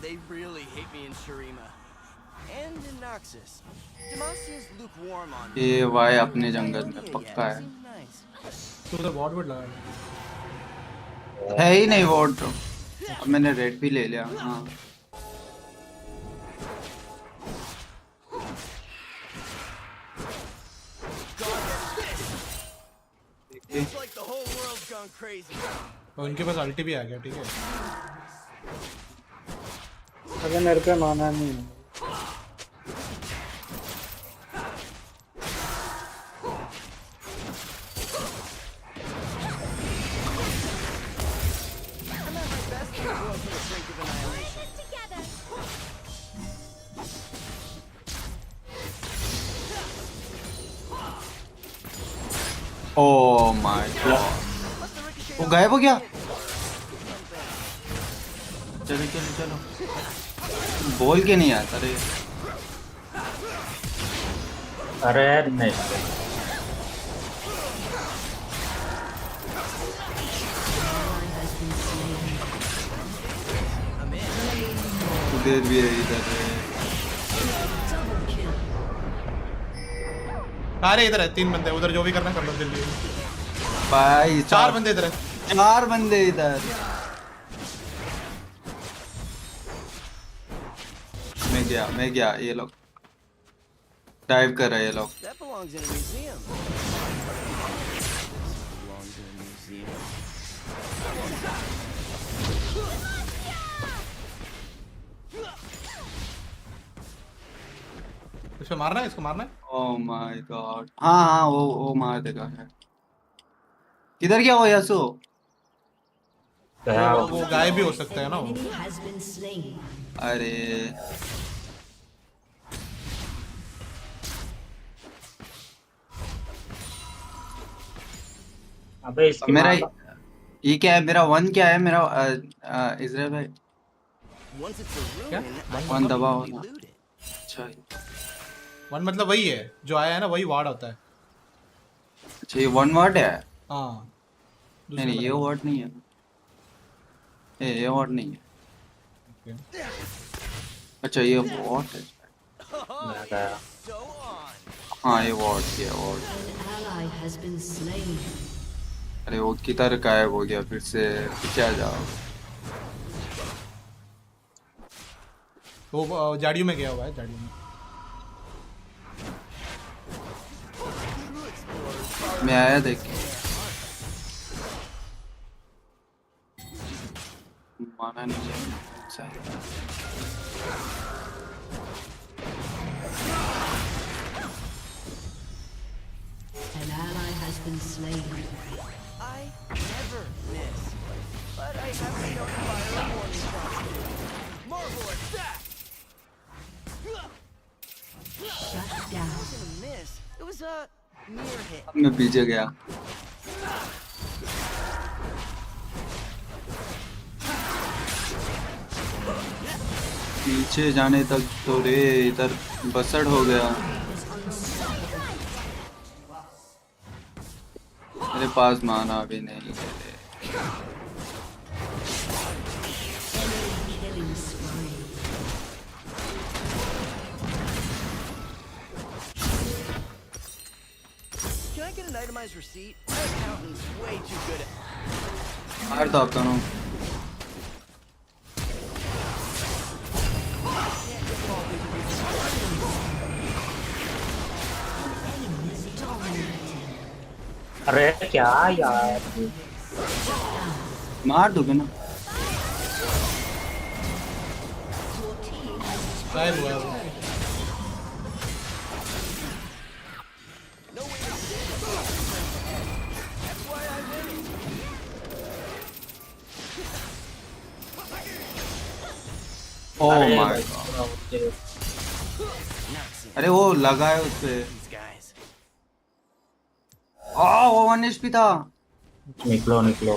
They really hate me in Shurima. And in Noxus. Demasia's lukewarm on me. ये वाई अपने जंगल में पक्का है। तू तो वॉर्ड वुड लगा है ही नहीं वॉर्ड तो। अब मैंने रेड भी ले लिया। हाँ It's like the whole world's gone crazy. और उनके पास अल्टी भी आ गया, ठीक है। अगर मेरे पे माना नहीं है। ओह माय गॉड, वो गायब हो गया। चलो चलो चलो, बोल के नहीं आता रे। अरे नहीं उधर भी है, इधर है। अरे इधर है 3 बंदे, उधर जो भी करना कर लो जल्दी भाई। 4 बंदे इधर है, 4 बंदे इधर। मैं गया ये लोग डाइव कर रहे हैं ये लोग। That belongs in a museum. Belongs in a museum. इसको मारना है, इसको मारना है। ओह माय गॉड, हाँ हाँ वो मार देगा है। किधर गया वो यासु? वो गायब भी हो सकता है ना वो। अरे अबे इसकी मेरा ये क्या है? मेरा 1 क्या है मेरा? इजराइल भाई क्या 1 दबाओ ना। अच्छा 1 मतलब वही है जो आया है ना, वही वार्ड होता है। अच्छा ये 1 वर्ड है। हाँ नहीं ये वर्ड नहीं है, ये वर्ड नहीं है। अच्छा ये वर्ड है। हाँ ये वर्ड है, वर्ड। अरे वो किधर गायब हो गया फिर से? पीछे आ जाओ। वो झाड़ियों में गया हुआ है, झाड़ियों में। मैं आया देख के। माना नहीं है। An ally has been slain. I never miss, but I have to notify a warning process. Marvel at that! Shut down. It wasn't a miss. It was a near hit. मैं पीछे गया। पीछे जाने तक तो रे इधर बसड़ हो गया। मेरे पास माना भी नहीं है। Can I get an itemized receipt? My accountant's way too good at. मार दो आप दोनों। अरे क्या यार, मार दोगे ना? गायब हुआ वो। ओह माय गॉड, अरे वो लगा है उसपे। वो 1 HP था। निकलो निकलो।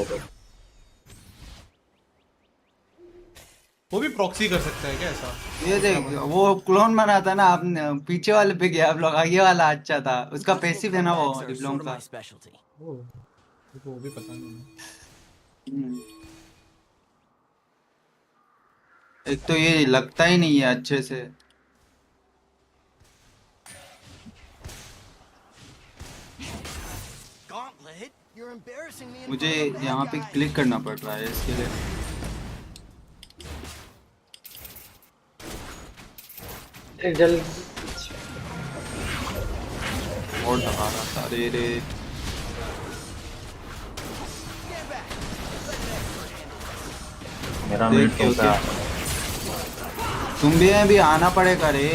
वो भी प्रॉक्सी कर सकता है क्या ऐसा? ये देख, वो क्लोन बना था ना आपने, पीछे वाले पे गया आप लोग, आगे वाला अच्छा था, उसका पैसिव है ना वो डिप्लोम का। वो भी पता नहीं। एक तो ये लगता ही नहीं है अच्छे से। मुझे यहाँ पे क्लिक करना पड़ रहा है इसके लिए। जल्दी और लगा रहा था रे। मेरा मिनट हो गया। तुम भी अभी आना पड़ेगा रे।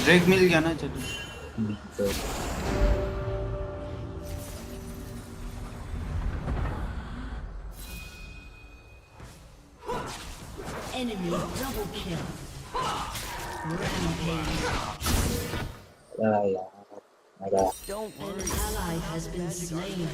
ड्रैग मिल गया ना, चलो। Enemy double kill. Rampage. Don't worry. An ally has been slain.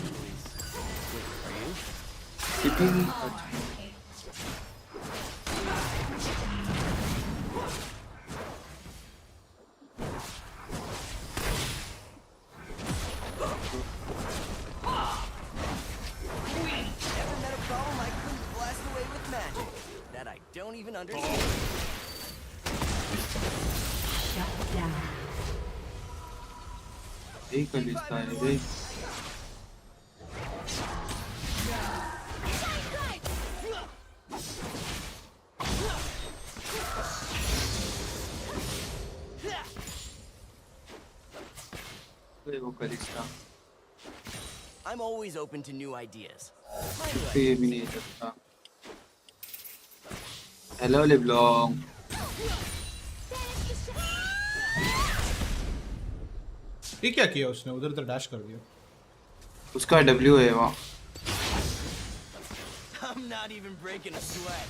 Don't even understand. Shut down. एक लिस्ता है रे। वो कलिस्ता। I'm always open to new ideas. ये भी नहीं सकता। हेलो लिबलोंग। ये क्या किया उसने? उधर उधर डैश कर दिया। उसका W है वहाँ। I'm not even breaking a sweat.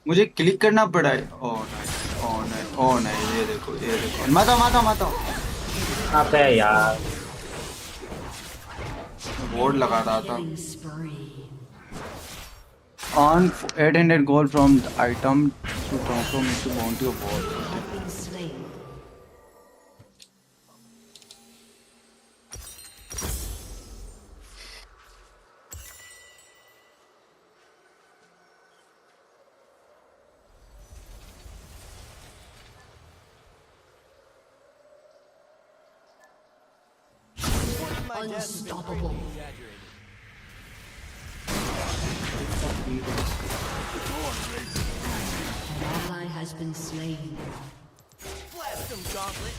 मुझे क्लिक करना पड़ा है। ओह नहीं, ओह नहीं, ये देखो, ये देखो। माता। अबे यार, बोर्ड लगा रहा था। On 800 gold from the item to transform into bounty of board. Unstoppable. An ally has been slain. Blast him, Gauntlet.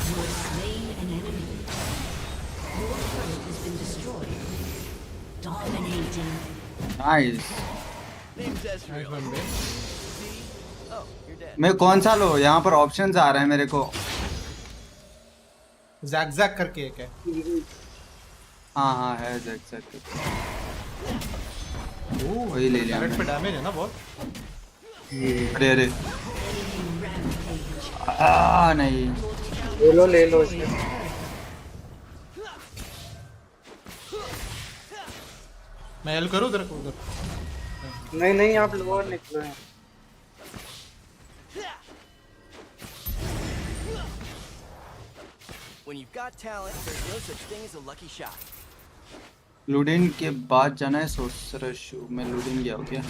You have slain an enemy. Your turret has been destroyed. Dominating. Nice. Name's Ezreal. Oh, you're dead. मैं कौन सा लो? यहाँ पर options आ रहे हैं मेरे को। Jack करके एक है। हाँ है जैक। वही ले लिया। पे डैमेज है ना बहुत। अरे नहीं। ले लो इसे। मैं हेल्प करूँ तेरे को उधर? नहीं आप लोअर निकलो हैं। When you've got talent, there's no such thing as a lucky shot. लूडिन के बाद जाना है सोसरशू। मैं लूडिन गया हो क्या?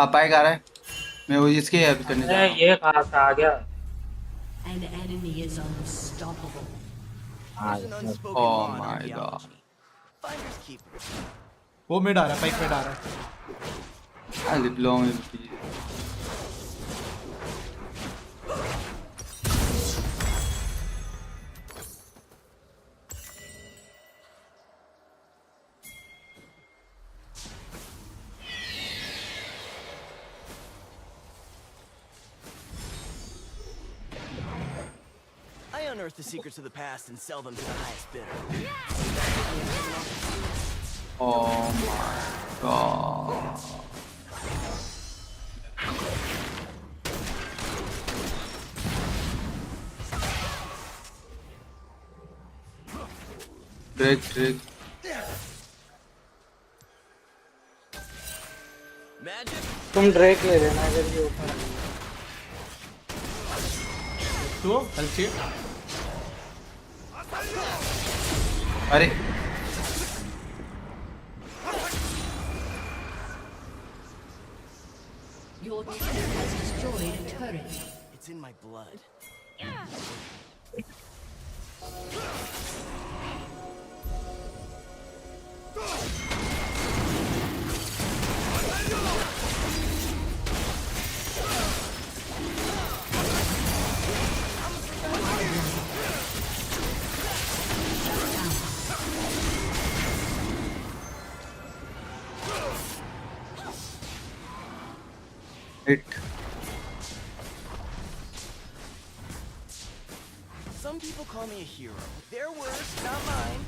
आप आएगा आ रहा है, मैं वो इसके हेल्प करने जा रहा हूँ। ये कहाँ से आ गया? An enemy is unstoppable. Oh my god. वो मिड आ रहा है, पाइक मिड आ रहा है। I'll belong in I unearth the secrets of the past and sell them to the highest bidder. Oh my god. Trick. तुम ड्रैक ले लेना अगर ये ऊपर है। तू हेल्प चाहिए? अरे Your team has destroyed a turret. It's in my blood. hit. Some people call me a hero. Their words, not mine.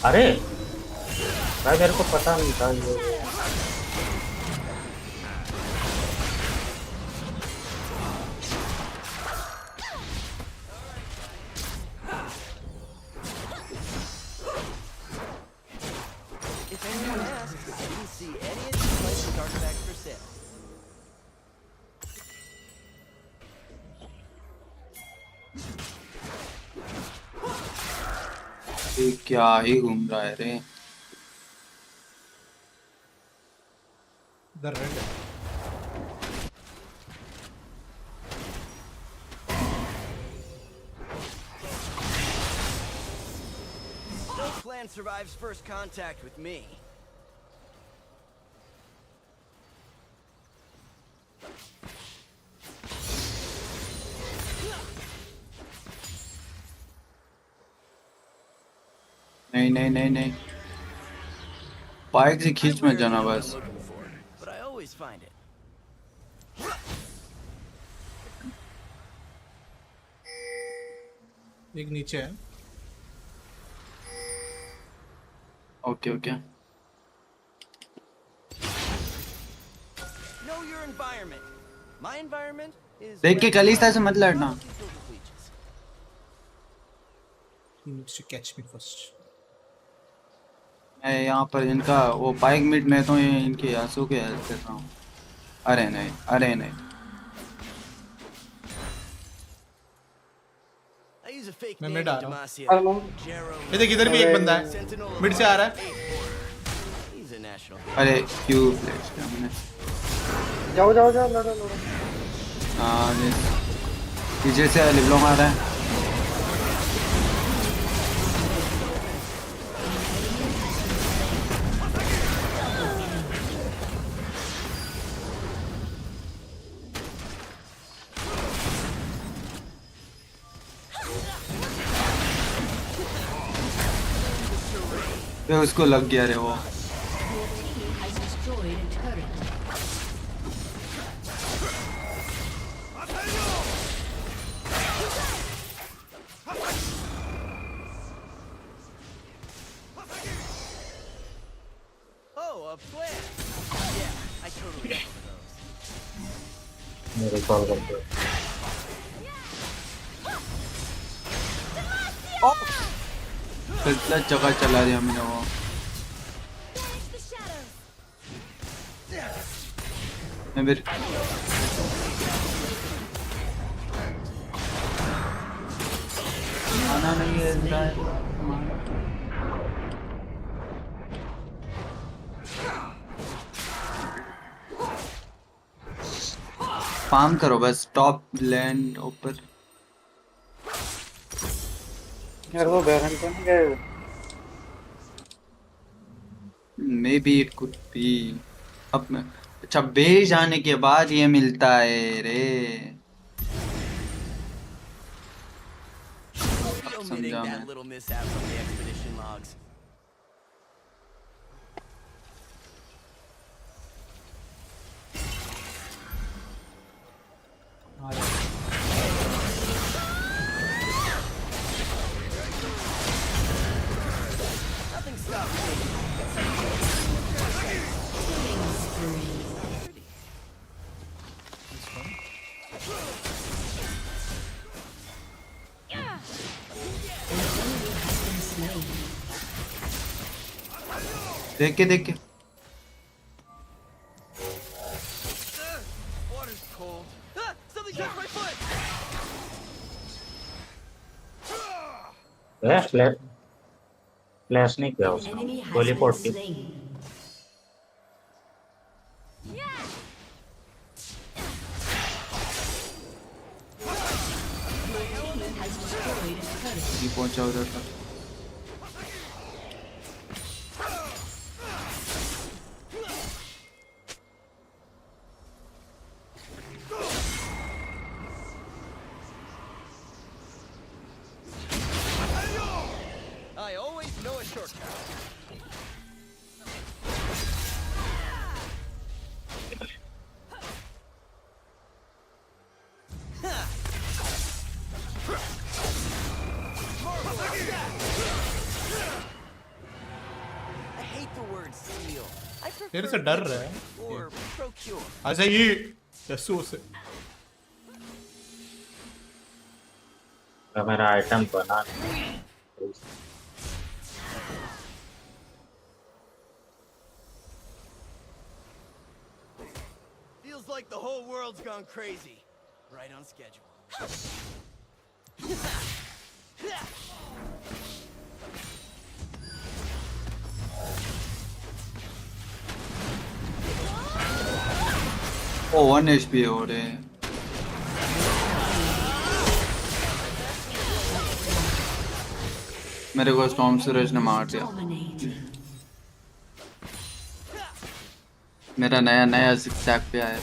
अरे भाई मेरे को पता नहीं था ये। If anyone asks, I didn't see any of these licensed artifacts for sale. ये क्या ही घूम रहा है रे। The red. No clan survives first contact with me. नहीं बाइक से खींच मत जाना बस। But I always find it. एक नीचे है। Okay Know your environment. My environment is देख के कलिस्ता से मत लड़ना। He needs to catch me first. मैं यहाँ पर इनका वो बाइक मिड में तो ये इनके आंसू के हेल्प कर रहा हूँ। अरे नहीं I use a fake मैं name मिड in आ रहा Demacia. हूँ। ये देख इधर भी एक बंदा है, मिड से आ रहा है। He's a national. अरे क्यों प्लेस किया मैंने। जाओ लड़ो। हाँ पीछे से लिबलोंग आ रहा है। पे उसको लग गया रे वो। Oh, a plan. Yeah, I totally got one of those. मेरे कॉल करते कितना जगह चला दिया हमने वो। मैं फिर माना नहीं है इसका। फार्म करो बस टॉप लैंड ऊपर। यार वो बैरन तो नहीं गए। May be it could be. अब अच्छा बेस जाने के बाद ये मिलता है रे। I'll be omitting समझा that मैं। little mishap from the expedition logs. Nothing stops me. देख के Water's cold. Ah, something touched my foot. Flash नहीं किया उसने, टेलीपोर्ट की। नहीं पहुंचा उधर तक। I always know a shortcut. I hate the word steal. I तेरे prefer से डर रहा get or procure. अच्छा ये यस्सु से मेरा आइटम बना नहीं। Feels like the whole world's gone crazy. Right on schedule. O 1 HP हो रहे हैं। मेरे को स्टॉर्म सूरज ने मार दिया। मेरा नया ज़िगज़ैग पे आया।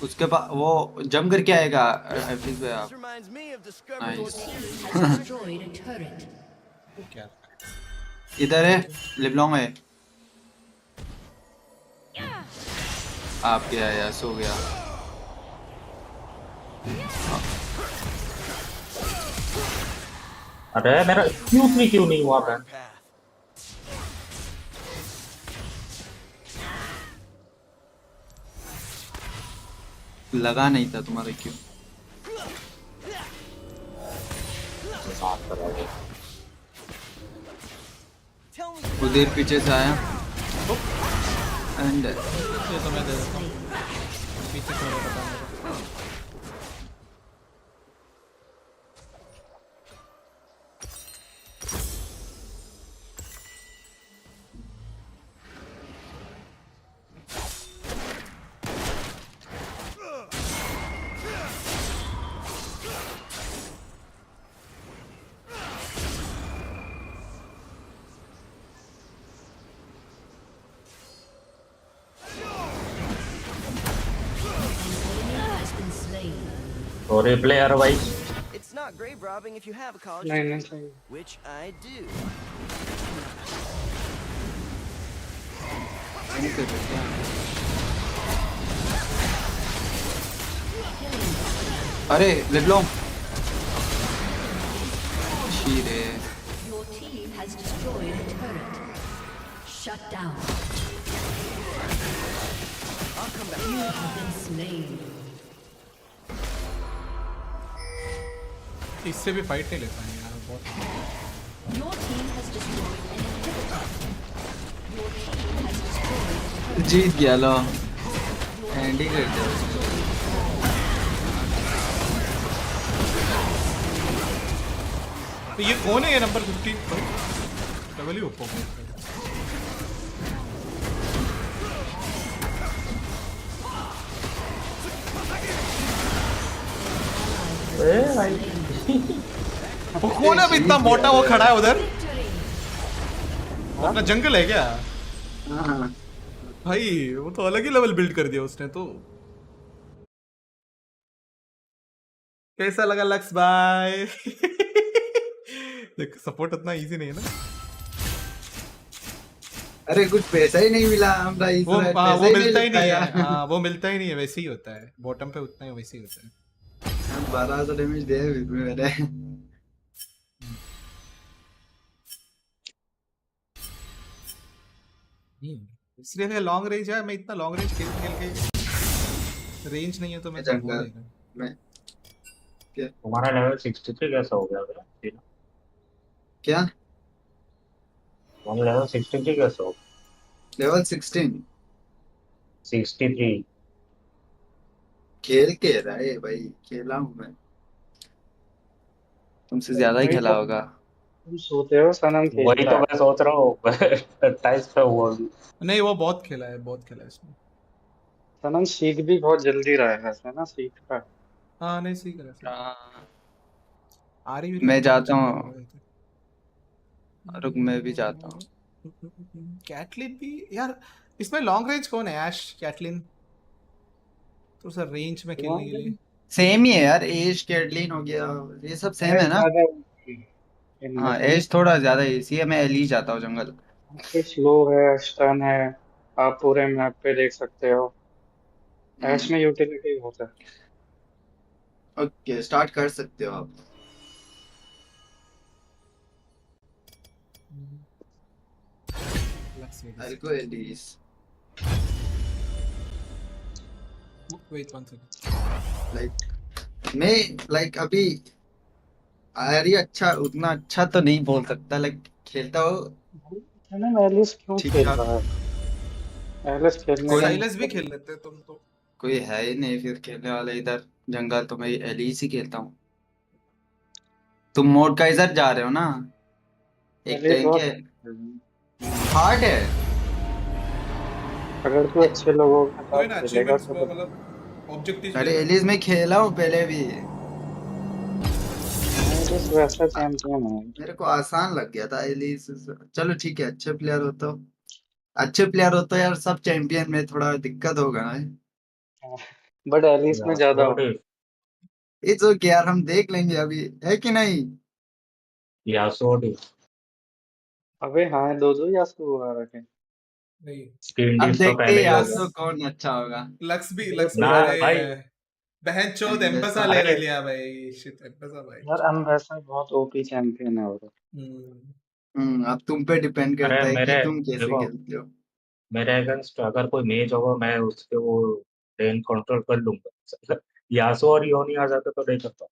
उसके बाद वो जंप करके आएगा एफिस पे आप। नाइस। इधर है लिबलॉन्ग है। आप क्या है सो गया। अरे मेरा Q3 क्यों नहीं हुआ था? लगा नहीं था तुम्हारे क्यों? उधर पीछे से आया एंड ये तो मैं दे देता हूँ पीछे से बता मेरे। और player wise It's not grave robbing if you have a college नहीं degree, नहीं सही। which I do. अरे लिबलॉन्ग शीरे। Your team has destroyed a turret. Shut down. I'll come back. You have been slain. इससे भी फाइट नहीं ले पाएंगे यार बहुत। Your team has destroyed an inhibitor. Your team has destroyed a turret. जीत गया लो एंडी कर दिया। तो ये कौन है ये नंबर 15? डबल ही ओपो वो कौन है अभी इतना मोटा वो खड़ा है उधर? अपना जंगल है क्या? भाई वो तो अलग ही लेवल बिल्ड कर दिया उसने तो। कैसा लगा लक्स भाई? देख सपोर्ट उतना इजी नहीं है ना। अरे कुछ पैसा ही नहीं मिला हमरा इस वो बार, हाँ, पैसा वो ही मिलता ही नहीं लगाया। है। हाँ वो मिलता ही नहीं है, वैसे ही होता है बॉटम पे उतना ही वैसे ही होता है। 1200 डैमेज दे मेरे। इसलिए लॉन्ग रेंज है, मैं इतना लॉन्ग रेंज खेल खेल के रेंज नहीं है तो मैं तो हो जंगल जाएगा। में तुम्हारा लेवल 63 कैसा हो गया था? क्या तुम्हारा लेवल 63 कैसा हो? लेवल 16 63। खेल के रहा है भाई, खेला हूँ मैं, तुमसे ज्यादा ही भाई खेला तुम होगा। तुम सोते हो सनम वही खेलता तो है। मैं सोच रहा हूँ। 27 पे हुआ अभी। नहीं वो बहुत खेला है, बहुत खेला है इसमें। सनम सीख भी बहुत जल्दी रहा है वैसे ना, सीख रहा है। हाँ नहीं सीख रहा है। आ रही भी तो मैं नहीं जाता चल हूँ, रहा रुक मैं भी जाता हूँ। कैटलिन भी यार, इसमें लॉन्ग रेंज कौन है? ऐश कैटलिन तो सर रेंज में खेलने के लिए। सेम ही है यार, एज कैटलिन हो गया, ये सब सेम है ना। ज्यादा इनमें हाँ से ना, एज थोड़ा ज्यादा है, इसलिए मैं एली जाता हूँ जंगल। आपके स्लो है, स्टन है, आप पूरे मैप पे देख सकते हो। ऐश में यूटिलिटी बहुत है। ओके स्टार्ट कर सकते हो आप। I'll go Elise. Wait 1 second. मैं अभी अरे अच्छा उतना अच्छा तो नहीं बोल सकता, खेलता हो सनम एलिस क्यों ठीक खेल ठाक। रहा है? एलिस खेलने का साइलेंस भी मतलब खेल लेते तुम तो। कोई है ही नहीं फिर खेलने वाला इधर जंगल, तो मैं एलिस ही खेलता हूँ। तुम मोड का इधर जा रहे हो ना, एक एलिस टैंक बहुत है, हम्म, हार्ड है। अगर तू अच्छे लोगों के कोई साथ ना खेलेगा अचीवमेंट्स तो मतलब ऑब्जेक्टिव्स ले अरे लेना। एलिस में खेला हूँ पहले भी, एलिस वैसा चैंपियन है। मेरे को आसान लग गया था एलिस। चलो ठीक है, अच्छे प्लेयर हो तो, अच्छे प्लेयर हो तो यार सब चैंपियन में थोड़ा दिक्कत होगा ना। बट एलिस में ज्यादा हो। इट्स ओके यार, हम देख लेंगे अभी, है कि नहीं। यासोडी अबे हाँ, दो दो यासु आ रखे। नहीं स्क्रीन अब डिप तो देखते हैं पहले ही यार होगा। तो कौन अच्छा होगा। दो लक्स तो भी ना अरे भाई। बहन चोद एम्बसा एम्बेसा ले अरे लिया भाई, शिट एम्बसा भाई। यार, हम वैसा बहुत ओपी चैंपियन है वो। हम्म। अब तुम पे डिपेंड अरे करता है कि मेरे तुम कैसे देखो, खेलते हो। मेरे अगेंस्ट अगर कोई मेज होगा मैं उसके वो लेन कंट्रोल कर लूंगा। यासो और योनी आ जाते तो नहीं करता।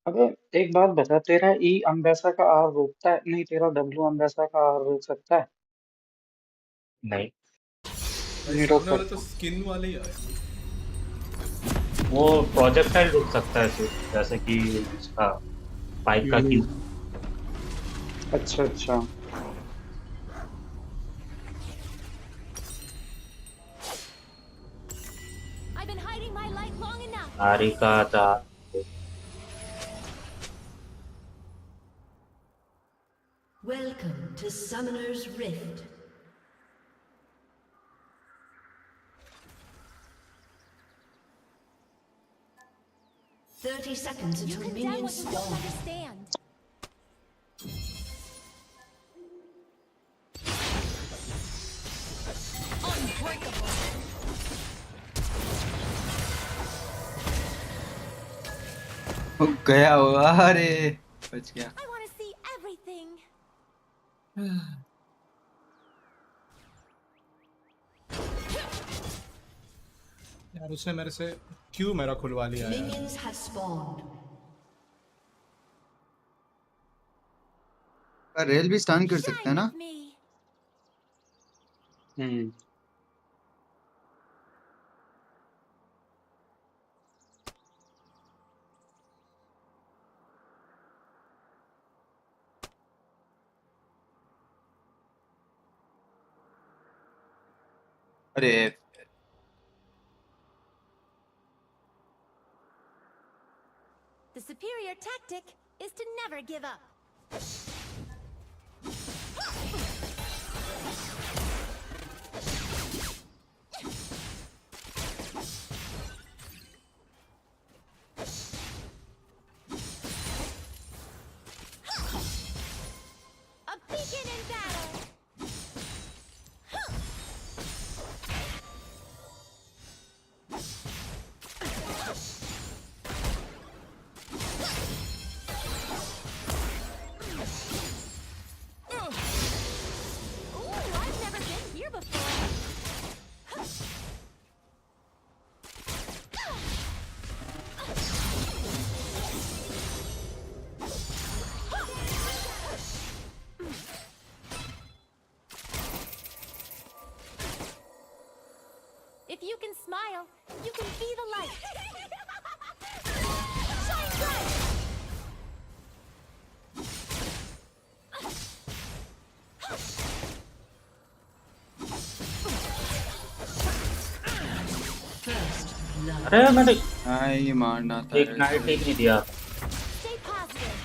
अबे एक बात बता, तेरा ई अम्बेसा का आर रोकता है? नहीं, तेरा डब्ल्यू अम्बेसा का आर रोक सकता है? नहीं, भाई नहीं रोक सामने वाले तो सकता। स्किन वाले ही आए। वो प्रोजेक्टाइल रुक सकता है सिर्फ, जैसे कि इसका पाइप का क्यू। अच्छा अच्छा। I've been hiding my light long enough. आरिका था। Welcome to Summoner's Rift. Thirty seconds You until condemn minions what you don't spawn. understand. Unbreakable. हो गया वो, अरे बच गया। I want to see everything. यार उसने मेरे से क्यों मेरा खुलवा लिया यार। Minions have spawned. रेल भी स्टन कर सकते हैं Shine ना। with me. हम्म। अरे The superior tactic is to never give up. A beacon in battle. Ooh, I've never been here before. If you can smile, you can be the light. Shine bright. अरे मैंने नहीं मारना था एक night एक नहीं दिया। Stay positive.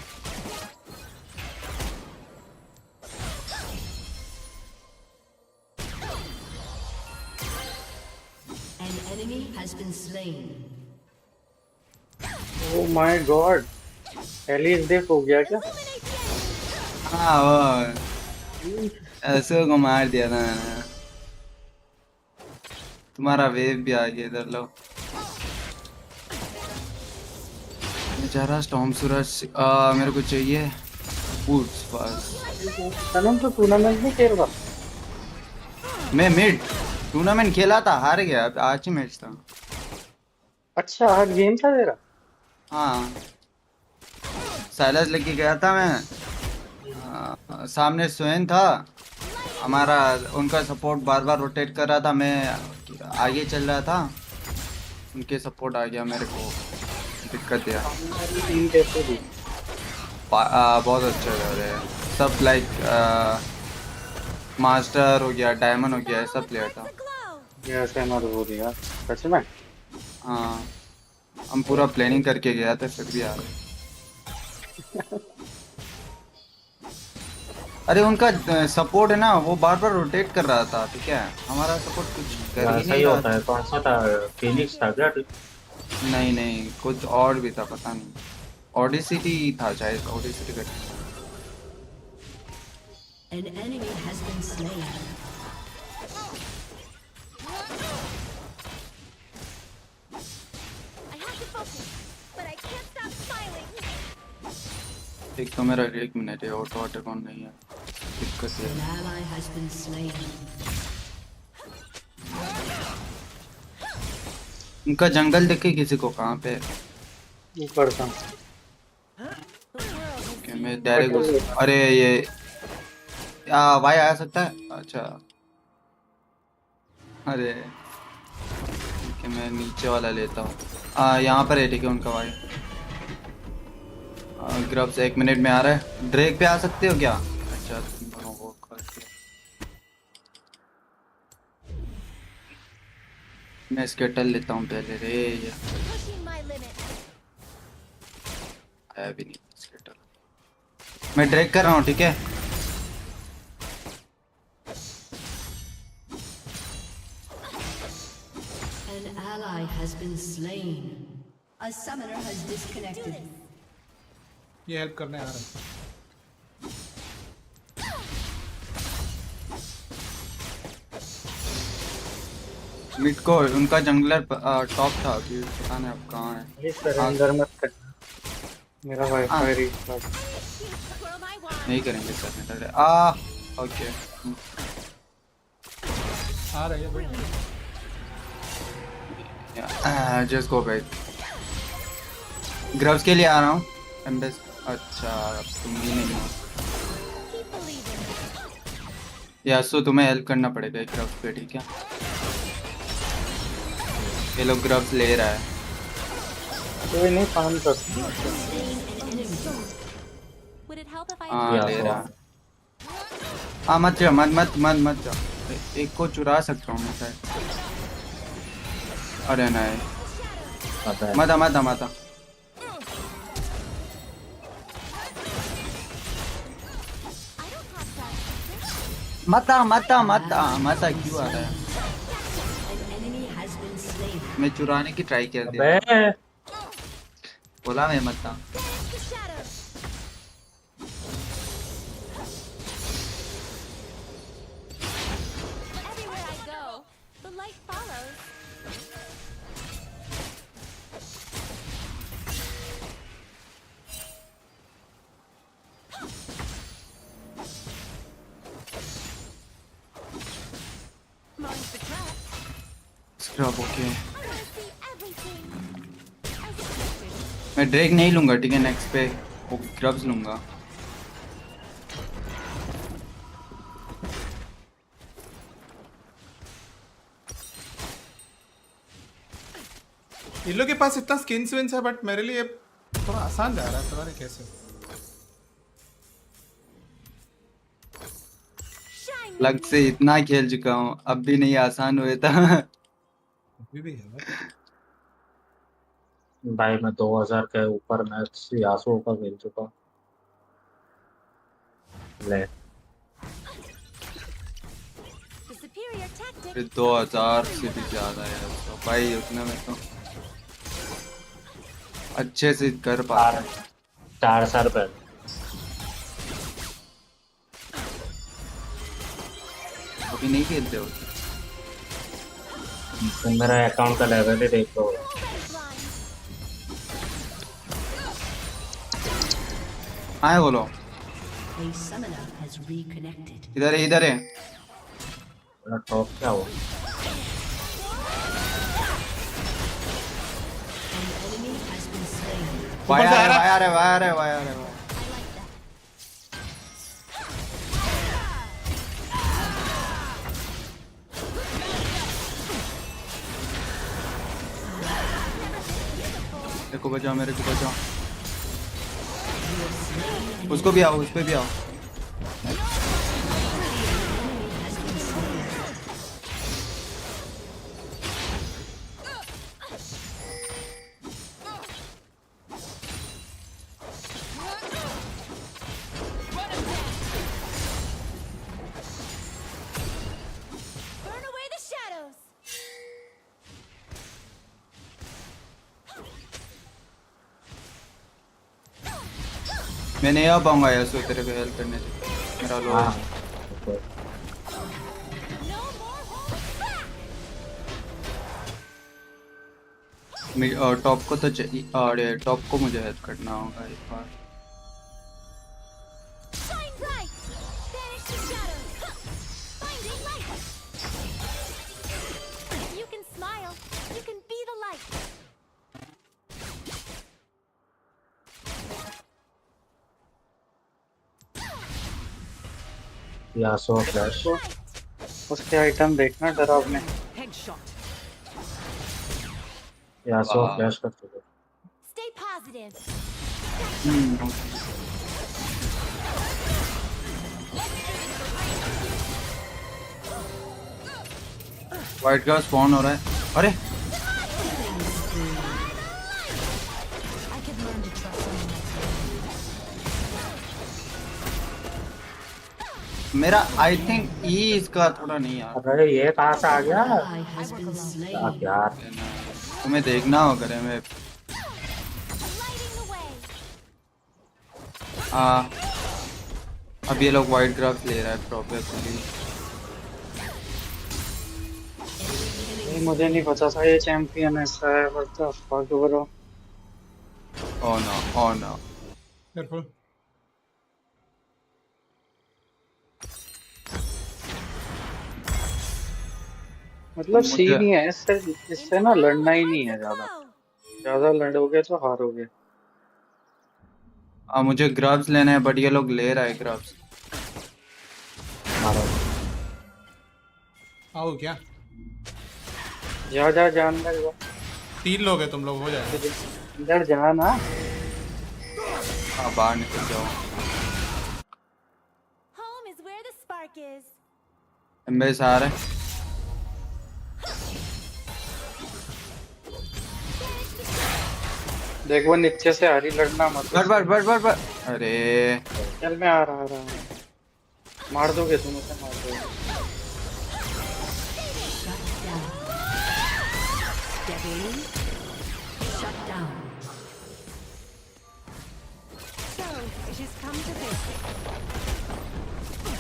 An enemy has been slain. Oh my god, Elise डेफ हो गया क्या? हाँ वो ऐसे को मार दिया था मैंने। तुम्हारा वेव भी आ गया इधर लो। बेचारा स्टॉर्म सूरज मेरे को चाहिए बूट्स पास। सनम तो टूर्नामेंट में खेल रहा। मैं मिड टूर्नामेंट खेला था, हार गया। आज ही मैच था। अच्छा आज गेम था तेरा? हाँ साइलस लेके गया था मैं। सामने स्वेन था हमारा, उनका सपोर्ट बार बार रोटेट कर रहा था, मैं आगे चल रहा था, उनके सपोर्ट आ गया, मेरे को दिक्कत दिया। टीम कैसे थी? बहुत अच्छा लग रहा है सब। लाइक मास्टर हो गया, डायमंड हो गया, ऐसा प्लेयर था। ऐसे मत हो दिया सच में। हाँ हम पूरा प्लानिंग करके गया था, फिर भी आ रहे। अरे उनका सपोर्ट है ना, वो बार बार रोटेट कर रहा था, ठीक है। हमारा सपोर्ट कुछ कर ही नहीं रहा होता है। कौन सा था? फिनिक्स था क्या? नहीं नहीं कुछ और भी था, पता नहीं। ऑडिसिटी था शायद, ऑडिसिटी का। An enemy has been slain. I have to focus, but I can't stop smiling. एक तो मेरा 1 मिनट है, ऑटो अटैक ऑन नहीं है, दिक्कत है। An ally has been slain. उनका जंगल देखे किसी को कहाँ पे? ऊपर था। ओके मैं डायरेक्ट। अरे ये भाई आ सकता है? अच्छा अरे ठीक है, मैं नीचे वाला लेता हूँ। यहाँ पर है, ठीक है उनका भाई। ग्रब्स 1 मिनट में आ रहा है। ड्रैग पे आ सकते हो क्या? अच्छा तुम दोनों वो करके मैं स्केटल लेता हूँ पहले। रे ये आया भी नहीं स्केटल। मैं ड्रैग कर रहा हूँ, ठीक है। An ally has been slain. A summoner has disconnected. ये हेल्प करने आ रहा है। मिड को उनका जंगलर टॉप था, अभी पता नहीं अब कहाँ है। सरेंडर मत कर, मेरा वाईफाई रीस्टार्ट नहीं करेंगे सरेंडर। ओके आ रहा है भाई। Just go back. ग्रब्स के लिए आ रहा हूँ। एम्बेस अच्छा अब तुम भी नहीं हो यासो, तुम्हें हेल्प करना पड़ेगा एक ग्रब्स पे, ठीक है। ये लोग ग्रब्स ले रहा है। कोई नहीं फार्म कर। हाँ ले रहा है। हाँ मत जाओ, मत मत मत मत जाओ। एक को चुरा सकता हूँ मैं शायद। अरे नहीं मता मता मता मता मता मता मता क्यों आ रहा है? मैं चुराने की ट्राई कर दिया बोला मैं मता। स्क्रब ओके मैं ड्रैग नहीं लूंगा ठीक है नेक्स्ट पे वो ग्रब्स लूंगा। इन लोग के पास इतना स्किन्स विन्स है बट मेरे लिए थोड़ा आसान जा रहा है पता नहीं कैसे। लग से इतना खेल चुका हूँ अब भी नहीं आसान हुए था। अभी भी है भाई मैं 2000 के ऊपर मैच यासो का खेल चुका। ले 2000 से भी ज्यादा है तो भाई उतना में तो अच्छे से कर पा रहा है। 400 रुपए अभी नहीं खेलते हो तो मेरा अकाउंट का लेवल ही देख लो। आए बोलो इधर है इधर है। टॉप क्या हो वायर है वायर है वायर है वायर है। मेरे को बचाओ मेरे को बचाओ उसको भी आओ उस पे भी आओ। मैं नहीं आ पाऊंगा यासो तेरे को हेल्प करने से मेरा लो है। टॉप को तो चाहिए टॉप को मुझे हेल्प करना होगा एक बार। यासो फ्लैश उसके आइटम देखना डरावने। यासो फ्लैश कर चुके। Stay positive. वाइट का स्पॉन हो रहा है। अरे मेरा आई थिंक ई इसका थोड़ा नहीं यार। अरे ये कहाँ से आ गया यार तुम्हें देखना होगा मैं अब ये लोग वाइट ग्राफ ले रहा है प्रॉपर्ली। मुझे नहीं पता था ये चैंपियन ऐसा है what the fuck bro. Oh no Careful. मतलब सीन ही है इससे ना लड़ना ही नहीं है ज्यादा लड़ोगे तो हारोगे। मुझे ग्राफ्स लेना है बट ये लोग ले रहा है ग्राफ्स। आओ क्या जा अंदर जा। 3 लोग हैं तुम लोग हो जाए इधर जा ना। बाहर निकल जाओ। Home is where the spark is. एम्बेस आ रहा है। देख वो नीचे से आ रही, लड़ना मत। बट अरे चल मैं आ रहा मार दोगे तुम उसे, मार दोगे।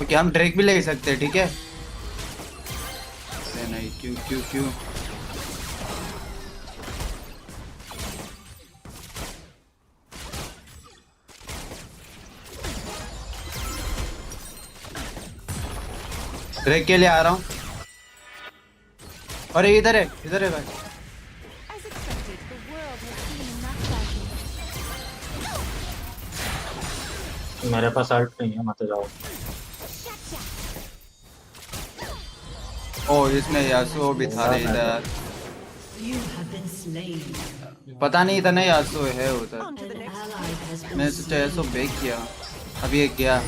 ओके हम ड्रैग भी ले सकते हैं, ठीक है? नहीं क्यों ड्रैग के लिए आ रहा हूँ। अरे इधर है भाई। मेरे पास आर्ट नहीं है, मत जाओ। ओ इसने यासो भी था इधर, पता नहीं था ना यासो है उधर। मैं सोचा यासो बैक किया, अभी एक गया।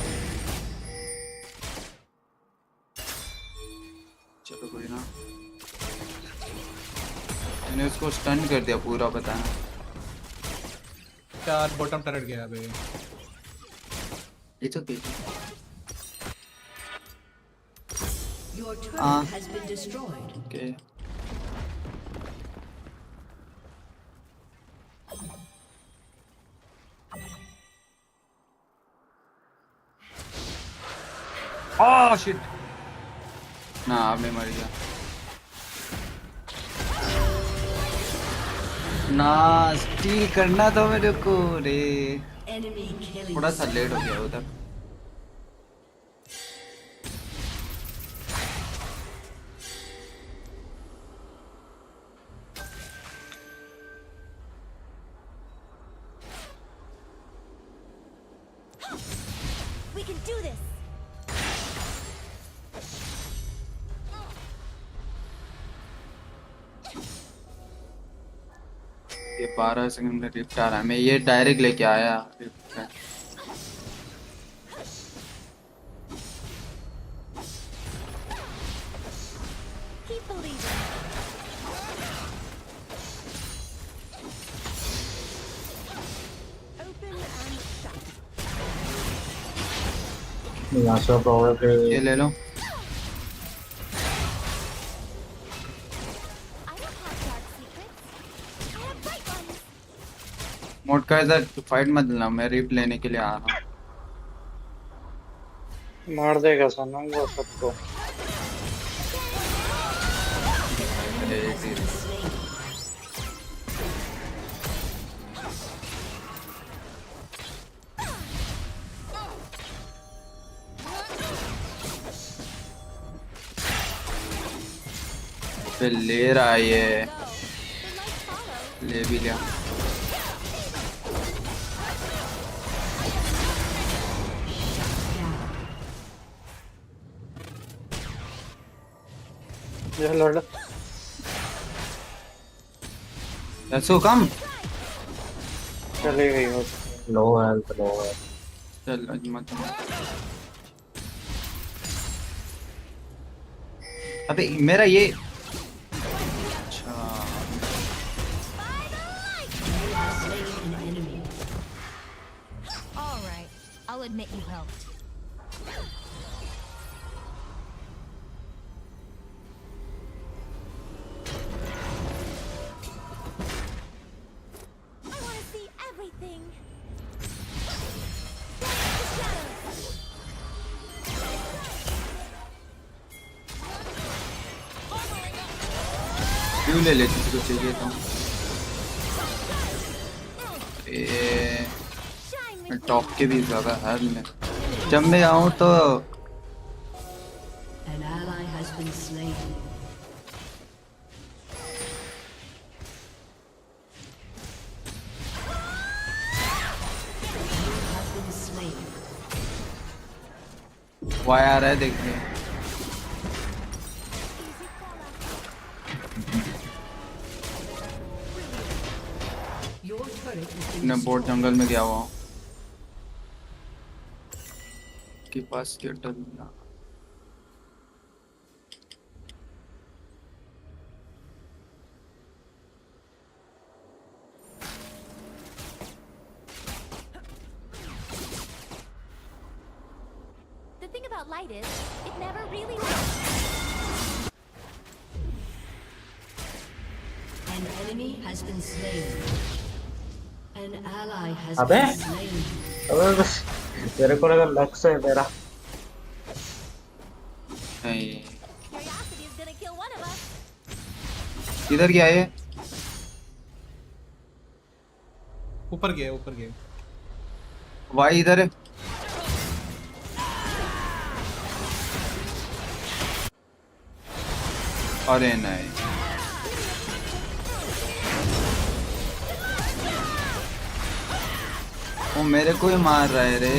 चलो कोई ना, मैंने उसको स्टन कर दिया पूरा, बताना। चार बॉटम टरेट गया बे। It's okay. Your turret has been destroyed. Okay. Oh shit. ना अब मैं मर गया। ना स्टील करना तो मेरे को रे, थोड़ा सा लेट हो गया उधर। We can do this. ये 12 सेकंड में रिफ्ट आ रहा है, मैं ये डायरेक्ट लेके आया रिफ्ट है। Keep believing. Open and shut. यहाँ से प्रॉब्लम ये ले लो। मोड का इधर फाइट मत लेना, मैं रिप लेने के लिए आ रहा हूँ। मार देगा सनम वो सबको। फिर ले रहा है ये, ले भी लिया। ये लड़ ऐसो कम चले गई हो। लो हेल्थ चल मत। अबे मेरा ये अच्छा All right. I'll admit you helped. I want to see everything. क्यों ले ले, किसी को चाहिए तो। मैं टॉप के भी ज्यादा हाल में जब मैं आऊँ तो An ally has been slain. You have been slain. Yi आ रहा है, देखिए। Your turret has been मैं बोर्ड जंगल में गया हुआ हूँ, के पास क्या turn. what light is, it never really was. An enemy has been slain. An ally has अबे been slain. अबे बस तेरे को लगा लक्स है तेरा नहीं Curiosity is gonna kill one of us. इधर क्या है ऊपर गए भाई इधर है अरे नहीं वो मेरे को ही मार रहा है रे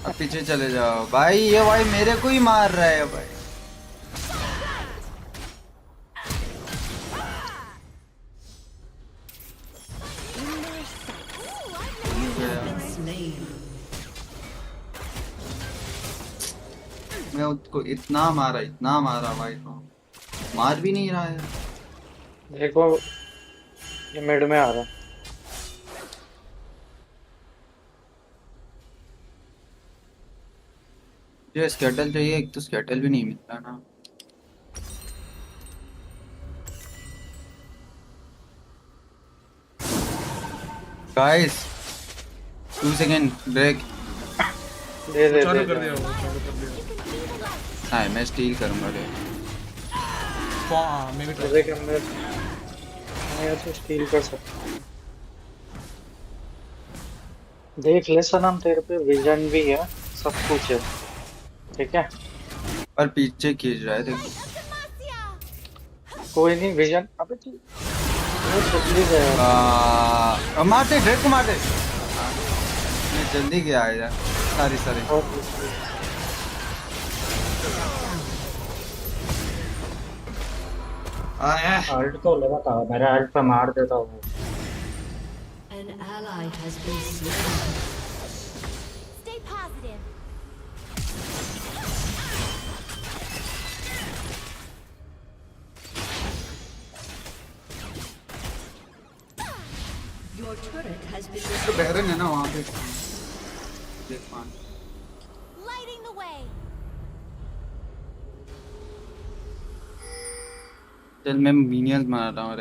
अब पीछे चले जाओ भाई ये भाई मेरे को ही मार रहा है भाई मैं उसको इतना मारा भाई को मार भी नहीं रहा है देखो ये मिड में आ रहा ये स्केटल चाहिए एक तो स्केटल भी नहीं मिलता ना गाइस 2 सेकंड ब्रेक दे चालू कर दिया हाँ मैं स्टील करूंगा रे मैं भी ट्राई के अंदर मैं तो स्टील कर सकता हूं देख ले सनम तेरे पे विजन भी है सब कुछ है ठीक है पर पीछे खींच रहा है देखो कोई नहीं विजन अबे तू वो छुपली गया मारते ड्रेक को मारते मैं जल्दी गया यार सारी अल्ट तो लगा था मेरे अल्ट पे मार देता हूँ An ally has been slain. Stay positive. Your turret has been तो बहरन है ना वहाँ पे देख मान Lighting the way. चल मैं मिनियंस मार रहा हूँ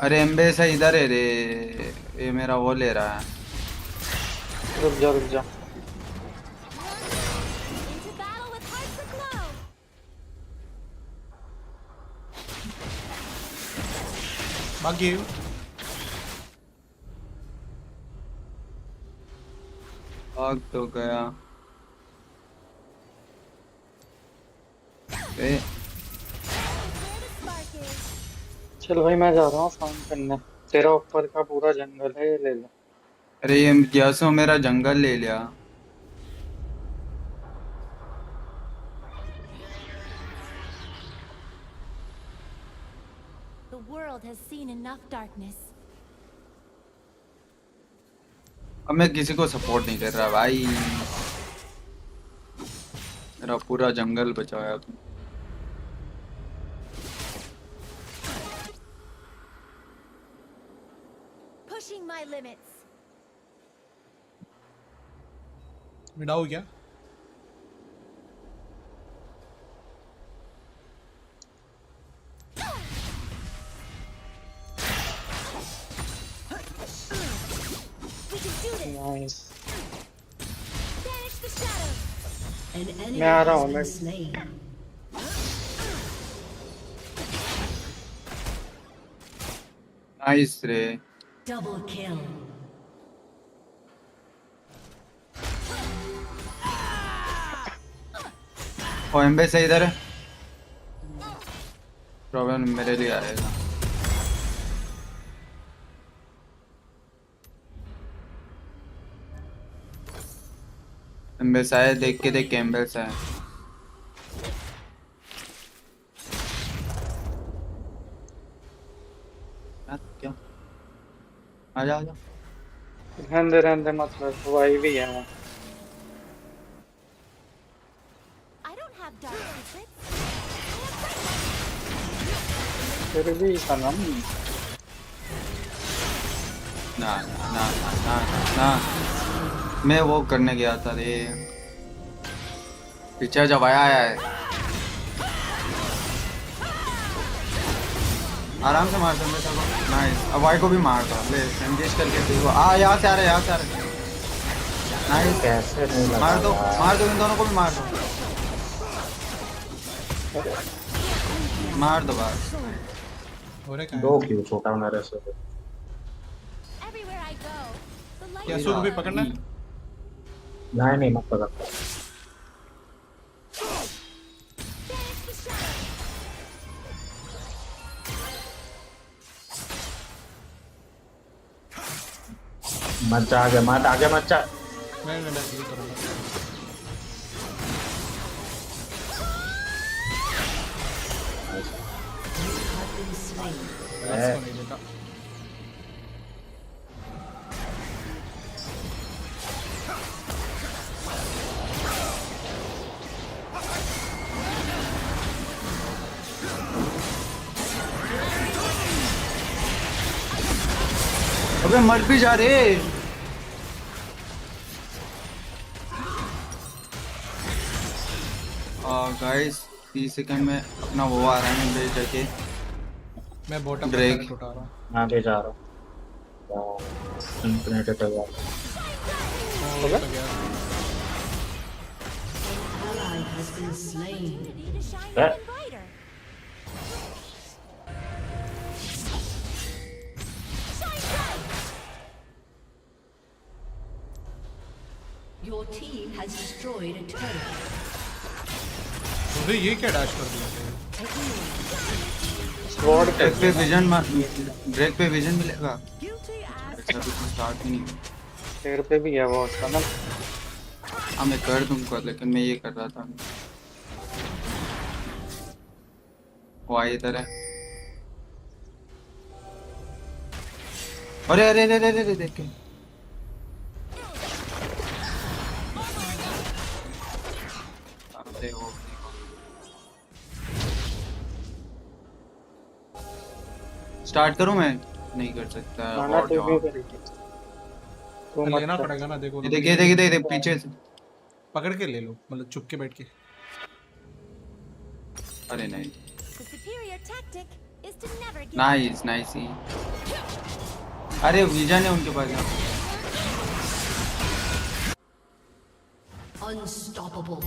अरे एम्बेसा इधर है रे ये मेरा वो ले रहा है रुक जा Into battle with hearts aglow. बाकी भाग तो गया ए चल भाई मैं जा रहा हूँ फार्म करने तेरा ऊपर का पूरा जंगल है ये ले ले अरे ये जैसो मेरा जंगल ले लिया The world has seen enough darkness. अब मैं किसी को सपोर्ट नहीं कर रहा भाई मेरा पूरा जंगल बचाया तुम Pushing my limits. मिडाओ क्या We can do this. Nice Banish the shadows. An enemy मैं आ रहा has हूँ been मैं slain. नाइस रे Double kill. ओ एम्बेसा इधर है प्रॉब्लम मेरे लिए आएगा एम्बेसा है देख के देख एम्बेसा है क्या आजा रहने दे मतलब वही भी है वहाँ I don't have dark secrets. फिर भी सनम ना मैं वो करने गया था रे, पीछे जब आया है आराम से मार दो बेटा को। नाइस, अब वाई को भी मार दो, ले एंगेज करके देखो। यहाँ से आ रहे, यहाँ से आ रहे। नाइस, कैसे नहीं लगा मार दो यार। मार दो, इन दोनों को भी मार दो, मार दो बस। दो क्यों छोटा होना रहे से। क्या सूट भी पकड़ना है? नहीं मत पकड़। मत जा आगे, मत आगे मत जा। मैं ये करूंगा। अबे मर भी जा रे। गाइस 30 सेकंड में अपना वो आ रहा है, मैं जाके मैं बॉटम ड्रैग उठा रहा हूँ। मैं भी जा रहा हूँ। इंफिनिटी तक जा हो गया। Ally has been slain. Your team has destroyed a turret. अबे ये क्या डैश कर दिया? स्वॉर्ड पे विजन, ड्रैग पे विजन मिलेगा। अच्छा अभी तो स्टार्ट ही नहीं। शेर पे भी है वो उसका ना। हाँ मैं कर दूंगा, लेकिन मैं ये कर रहा था। वो आए इधर है। अरे अरे अरे अरे अरे देख के। अरे वो स्टार्ट करूं मैं? नहीं कर सकता। और तो लेना पड़ेगा ना। देखो देखिए देखिए देखिए पीछे से पकड़ के ले लो, मतलब चुप के बैठ के। अरे नहीं, नाइस नाइस ही। अरे विजन है उनके पास। Unstoppable.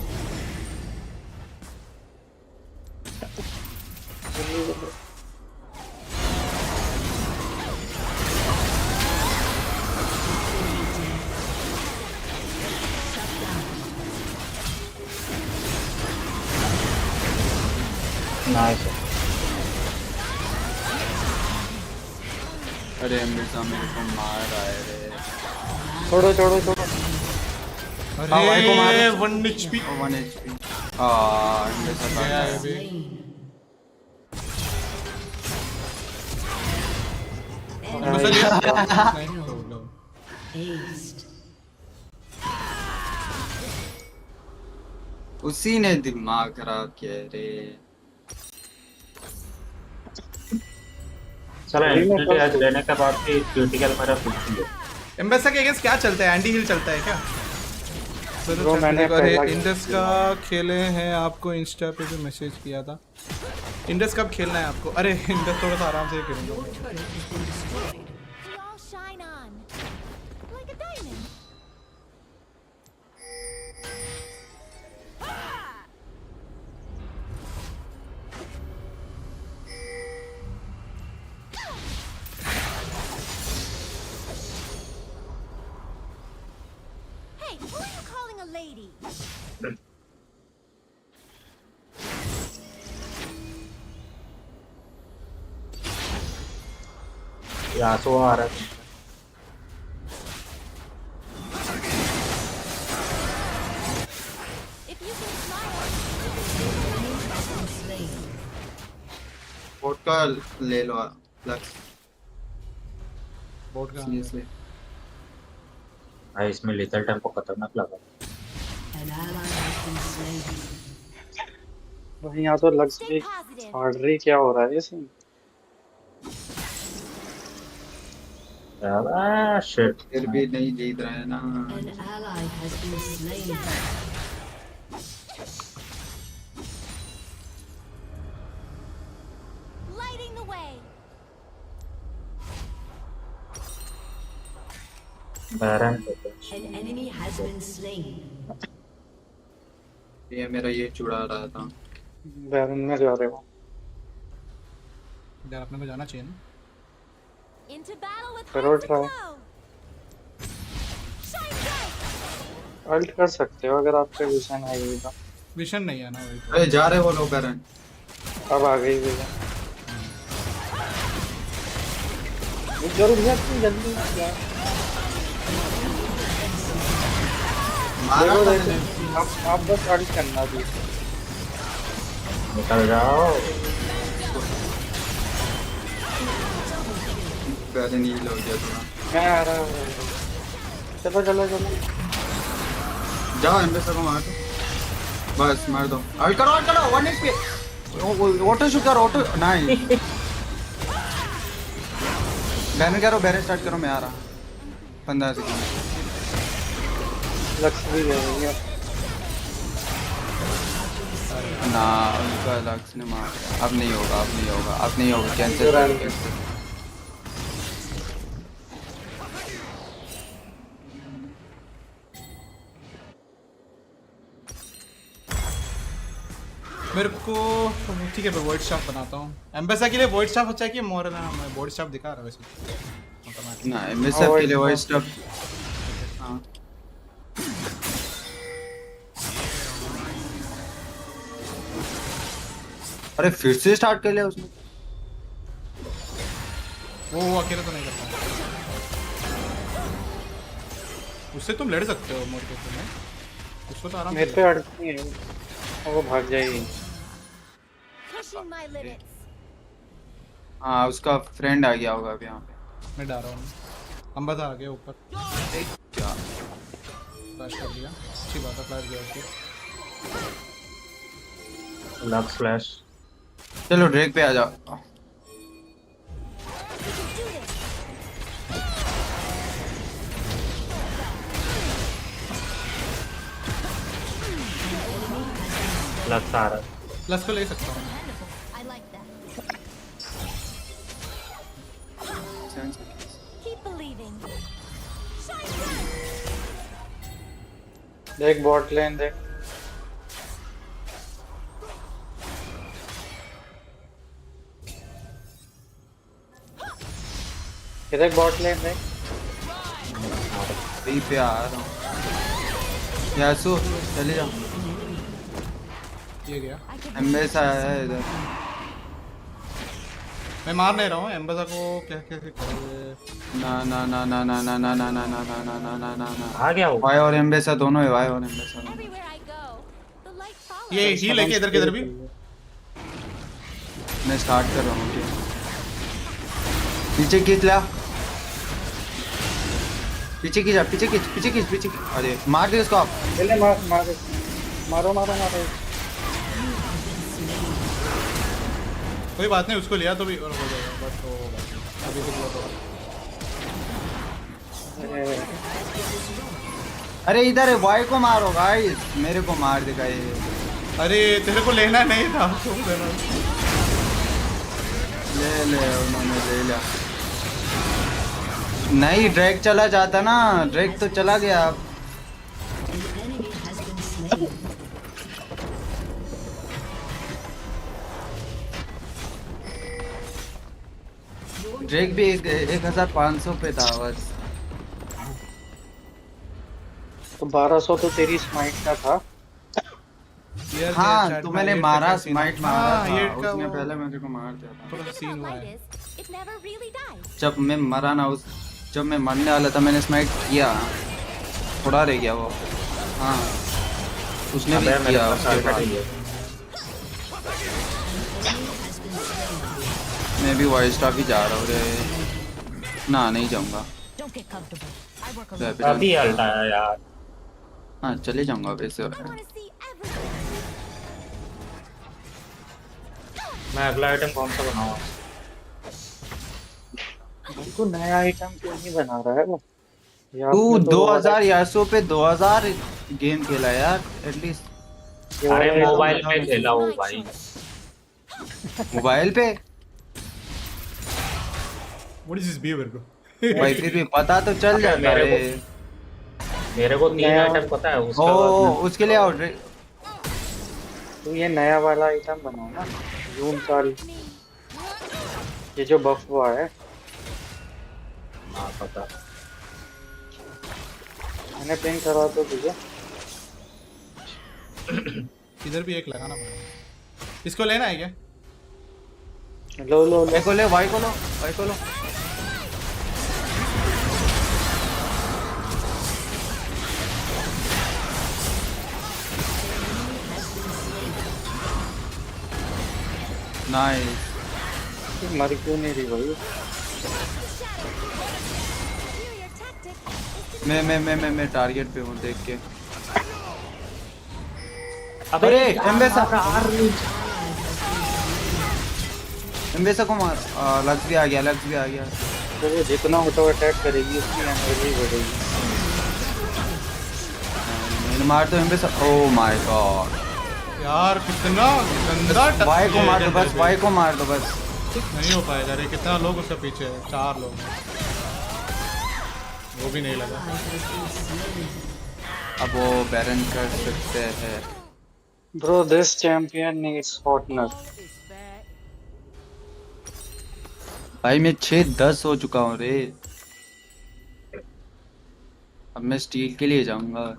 नाइस। अरे अमृता मेरे को मार रहा है रे। छोड़ो छोड़ो छोड़ो। अरे को मार 1 HP। 1 HP। अमृता गया है बे। उसी ने दिमाग खराब किया रे। चलो इंफिनिटी आज लेने के बाद भी क्रिटिकल मेरा पूछ लो। एम्बेसा के अगेंस्ट क्या चलता है? एंटी हिल चलता है क्या? ब्रो मैंने इंडस का खेले हैं, आपको इंस्टा पे भी मैसेज किया था। इंडस कब खेलना है आपको? अरे इंडस थोड़ा सा आराम से खेलेंगे। यासो आ रहा है। बोट का ले लो लक्स। बोट का सीरियसली भाई इसमें लेथल टेम्पो खतरनाक लगा। भाई यहाँ तो लक्स भी हार्ड रही। क्या हो रहा है इसमें? शिट फिर भी नहीं जीत रहे ना। An ally has been slain. Lighting the way. An enemy has been slain. ये मेरा ये चुड़ा रहा था। बैरन में जा रहे हो। यार अपने को जाना चाहिए ना। Into battle with करो ट्राई। अल्ट कर सकते हो अगर आपके विजन आई तो। विजन नहीं है ना वही तो। अरे जा रहे वो लोग बैरन। अब आ गई विजन। जल्दी जल्दी जा। मारो आप बस अल्ट करना भी। निकल जाओ। बैरन ही लो गया थोड़ा। मैं आ रहा हूँ। चलो चलो चलो। जाओ एम्बेसडर को मार दो। बस मार दो। अल्ट करो 1 HP। ऑटो शूट करो ऑटो नहीं। बैरन करो बैरन स्टार्ट करो मैं आ रहा। 15 सेकंड। लक्ष्य भी गए हैं। ना उनका लक्ष्य ने मार। अब नहीं होगा कैंसिल। मेरे को ठीक है मैं वॉइड स्टाफ बनाता हूँ। एम्बेसा के लिए वॉइड स्टाफ अच्छा है कि मोर ना मैं वॉइड स्टाफ दिखा रहा वैसे। ना एम्बेसा के लिए वॉइड स्टाफ। हाँ अरे फिर से स्टार्ट कर लिया उसने। वो अकेले तो नहीं करता। उससे तुम लड़ सकते हो मोर के तुम्हें। उसको तो आराम मेरे पे अड़ती है वो भाग जाएगी। हाँ उसका फ्रेंड आ गया होगा अभी यहाँ पे। मैं डर रहा हूँ। अंबा आ गया ऊपर। क्या फ्लैश कर दिया। अच्छी बात है फ्लैश गया उसको। Lux flash. चलो ड्रैग पे आ जाओ। लक्स आ रहा। लक्स को ले सकता हूँ। देख बॉट लेन देख। इधर बॉट लेन देख। वहीं पे आ रहा हूँ। यासु चले जाओ। ये गया। एम्बेसा है इधर। मैं मार नहीं रहा हूँ एम्बेसा को। क्या करे। ना ना ना ना ना ना ना ना ना ना ना ना ना ना ना ना आ गया वो। वाई और एम्बेसा दोनों है। वाई और एम्बेसा ये हील लेके इधर किधर भी। मैं स्टार्ट कर रहा हूँ। पीछे खींच ला। पीछे खींच। अरे मार दे उसको आप। पहले मारो। कोई बात नहीं उसको लिया तो भी और हो जाएगा। बट तो अभी तो अरे इधर है। वाई को मारो गाइस। मेरे को मार देगा ये। अरे तेरे को लेना नहीं था। तुम देना। ले उन्होंने ले लिया। नहीं ड्रैग चला जाता ना। ड्रैग तो चला गया। ड्रैग भी 1500 पे था बस। तो 1200 तो तेरी स्माइट का था। हाँ तो मैंने मारा स्माइट मारा था। उसने वो... पहले मेरे को मार दिया था। थोड़ा सीन हुआ है। जब मैं मरा ना जब मैं मरने वाला था मैंने स्माइट किया। थोड़ा रह गया वो। हाँ उसने भी किया उसके बाद। मैं भी वॉइस स्टाफ ही जा रहा हूँ रे। ना नहीं जाऊँगा। अभी अल्ट आया यार। हाँ चले जाऊँगा वैसे। मैं अगला आइटम कौन सा बनाऊँ? उनको नया आइटम क्यों नहीं बना रहा है वो? या तू आपने तो वो वाला 2000 यासो पे 2000 गेम खेला यार एटलीस्ट। ये अरे वाला आइटम मोबाइल बना पे दो। खेला हो भाई। मोबाइल पे What is this behavior bro? भाई फिर भी पता तो चल अबे जाता है। मेरे को 3 नया आइटम पता है, ओ उसके बाद मैं उसके लिए आउट। तो ये नया वाला आइटम बनाओ ना, जून साल ये जो बफ हुआ है। हाँ पता। मैंने पिंग करा तो तुझे। इधर भी एक लगाना पड़ेगा। इसको लेना है क्या? लो लो लो। को ले भाई को लो भाई को लो। नाइस। मर क्यों नहीं रही भाई? मैं टारगेट पे हूँ देख के। अबे एम्बेसा एम्बेसा को मार। लक्स भी आ गया, लक्स भी आ गया। तो वो जितना ऑटो अटैक करेगी उसकी एनर्जी बढ़ेगी। मैंने मार तो एम्बेसा। ओह माय गॉड यार कितना गंदा टच। वाई को मार दो बस, वाई को मार दो बस। नहीं हो पाएगा रे, कितना लोग उसके पीछे है, 4 लोग। वो भी नहीं लगा। अब वो बैरन कर सकते हैं। Bro, this champion needs hotness. भाई मैं 6-10 हो चुका हूँ रे। अब मैं स्टील के लिए जाऊंगा।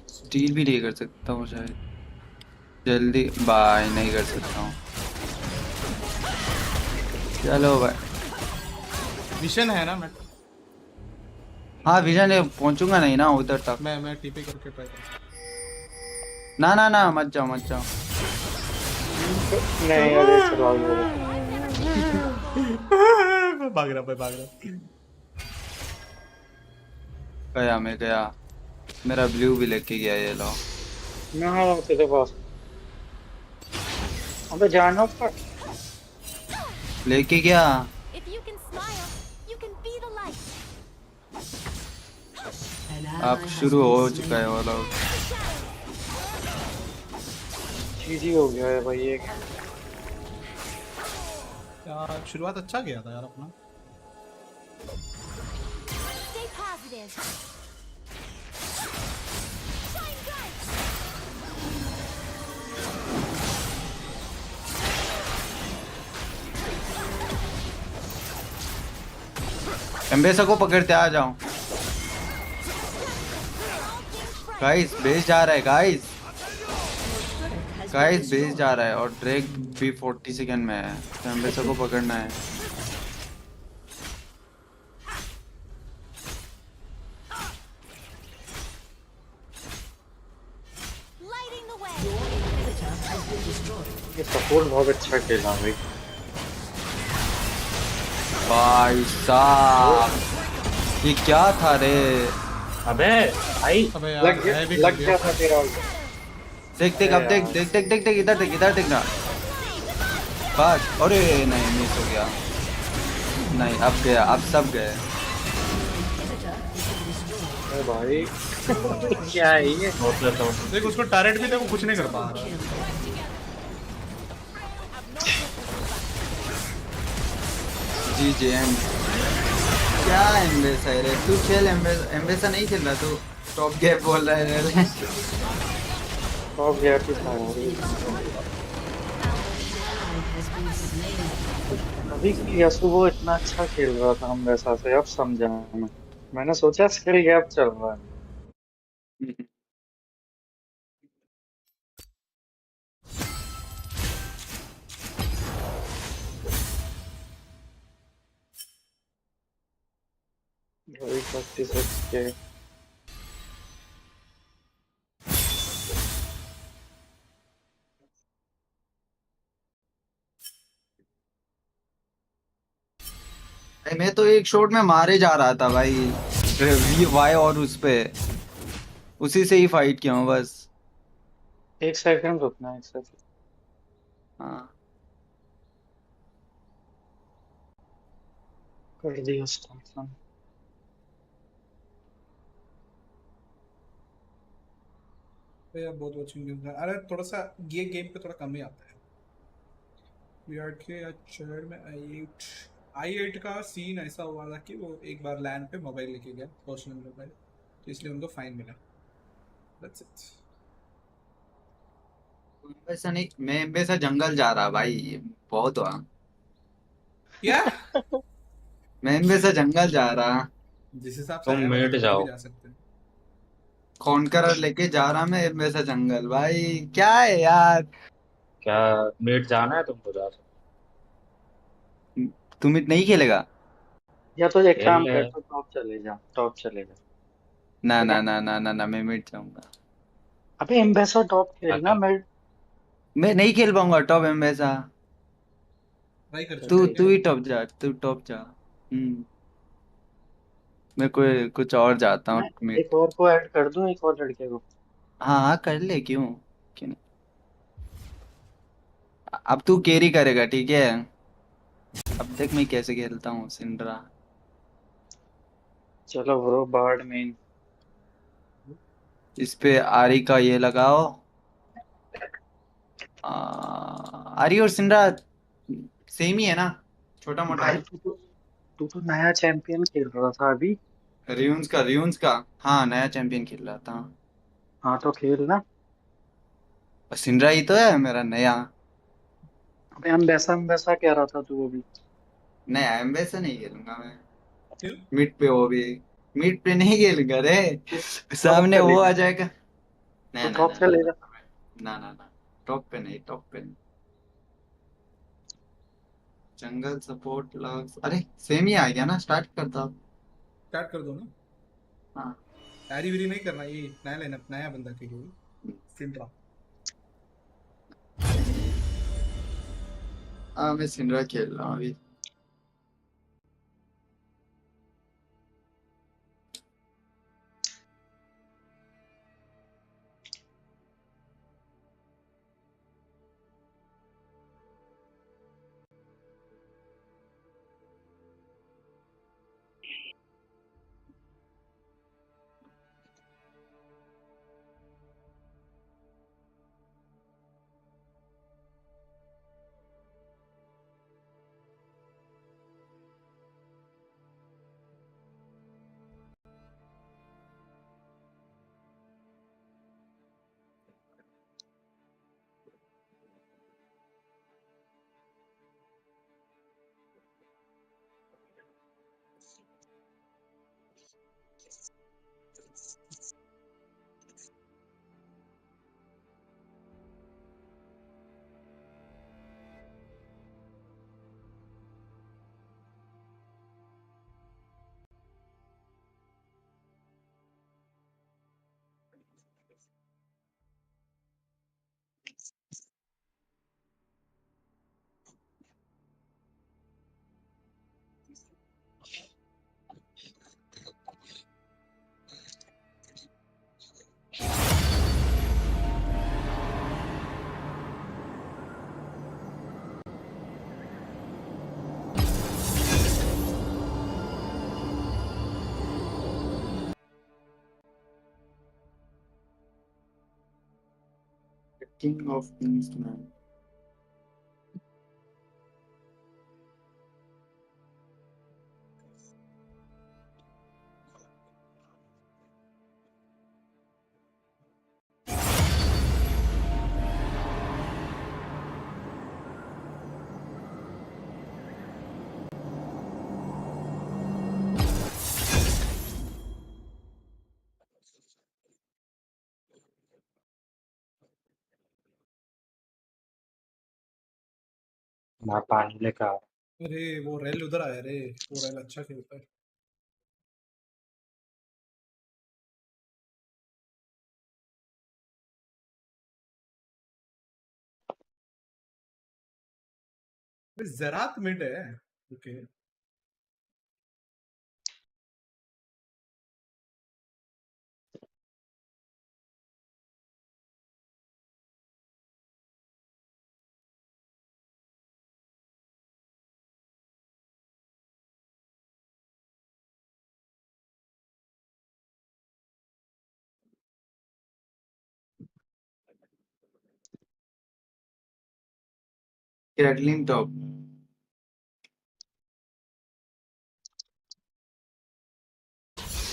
स्टील भी नहीं कर सकता हूँ शायद। जल्दी बाय नहीं कर सकता हूँ। चलो भाई विजन है ना? मैं हाँ विजन है, पहुंचूंगा नहीं ना उधर तक। मैं टीपी करके ट्राई करूँ। ना मत जाओ मत जाओ। नहीं अरे चलो भाग रहा। मैं गया। मेरा ब्लू भी लेके गया ये लो। मैं आ रहा हूँ तेरे पास। अबे जानो पर लेके गया। If you can smile, you can be the light. अब शुरू हो चुका है वो लोग। चीजी हो गया है भाई ये। यार शुरुआत अच्छा किया था यार अपना। Stay positive. एम्बेसा को पकड़ते आ जाओ। गाइस बेस जा रहा है गाइस बेस जा रहा है और ड्रैग भी 40 सेकंड में है। तो एम्बेसा को पकड़ना है। ये सपोर्ट बहुत अच्छा खेला भाई। भाई साहब ये क्या था रे? अबे भाई लग गया था तेरा। देख अब देख इधर देखना बस। अरे नहीं मिस हो गया। नहीं अब गया, अब सब गए। अरे भाई क्या है ये? देख उसको टारेट भी देखो कुछ नहीं कर पा रहा। जी एंड क्या एम्बेसा है रे? तू खेल एम्बेसा नहीं खेल रहा तू। टॉप गेम बोल रहा है रे। टॉप गया कि अभी यासु वो इतना अच्छा खेल रहा था हम वैसा से। अब समझा मैंने सोचा स्किल गैप चल रहा है। वही 36 के मैं तो एक शॉट में मारे जा रहा था भाई। वी वाई और उस पे उसी से ही फाइट किया हूँ बस। 1 सेकंड रुकना 1 सेकंड। हाँ कर दिया स्टार्ट। तो यार बहुत वॉचिंग न्यूज़ है। अरे थोड़ा सा ये गेम पे थोड़ा कम ही आता है। वीआर के चैट में आई8 का सीन ऐसा हुआ था कि वो एक बार लैंड पे मोबाइल लेके गया, पर्सनल मोबाइल, तो इसलिए उनको फाइन मिला। That's it. वैसा नहीं, मैं वैसा जंगल जा रहा भाई, बहुत हुआ। क्या? मैं वैसा जंगल जा रहा। जिस हिसाब से तुम आया वैसे मिड तो कोई भी जाओ। जा सकते हैं। कॉन्करर लेके जा रहा मैं वैसा जंगल, भाई क्या है यार। क्या मिड जाना है तुमको? जा सकते तुम इत नहीं खेलेगा? या तो एक खेल काम ले। कर, तो टॉप चले जा, टॉप चले जा। ना ठीक ना है, ना ना ना ना, मैं मिट जाऊंगा। अबे एम्बेसडर टॉप खेलना। आके मैं मैं नहीं खेल पाऊंगा टॉप एम वैसा। ट्राई कर तू सकते हैं तू क्या? ही टॉप जा, तू टॉप जा। मैं कोई कुछ और जाता हूँ मैं मिट। एक और को ऐड कर दूं, एक और लड़के को। हाँ हाँ कर ले, क्यों क्यों नहीं। अब तू कैरी करेगा ठीक है। अब देख मैं कैसे खेलता हूँ सिंड्रा। चलो ब्रो, बार्ड मेन। इस पे आरी का ये लगाओ। आरी और सिंड्रा सेम ही है ना, छोटा मोटा। भाई तू तो नया चैंपियन खेल रहा था अभी। रियून्स का। हाँ नया चैंपियन खेल रहा था। हाँ तो खेल ना। और सिंड्रा ही तो है मेरा नया। अबे हम वैसा कह रहा था तू अभी। नया एम वैसे नहीं खेलूंगा मैं। क्यों? मिड पे वो भी। मिड पे नहीं खेलूंगा रे, टॉप सामने वो चले आ जा, जाएगा। तू ना ना टॉप ना ना चले ना जा। ना ना ना। टॉप पे नहीं, टॉप पे नहीं। जंगल सपोर्ट लॉग्स, अरे सेम ही आ गया ना, स्टार्ट करता हूँ। स्टार्ट कर दो ना। हाँ। हैरी वेरी नहीं करना, ये नया लाइनअप, नया बंदा के लिए सिंड्रा। हाँ मैं सिंड्रा खेल रहा हूँ अभी। King of Kings man. मैं पानी लेकर आ रहा अरे वो रेल उधर आया रे, वो रेल अच्छा खेलता है। जरात मिड है। ओके। क्रैकलिंग टॉप।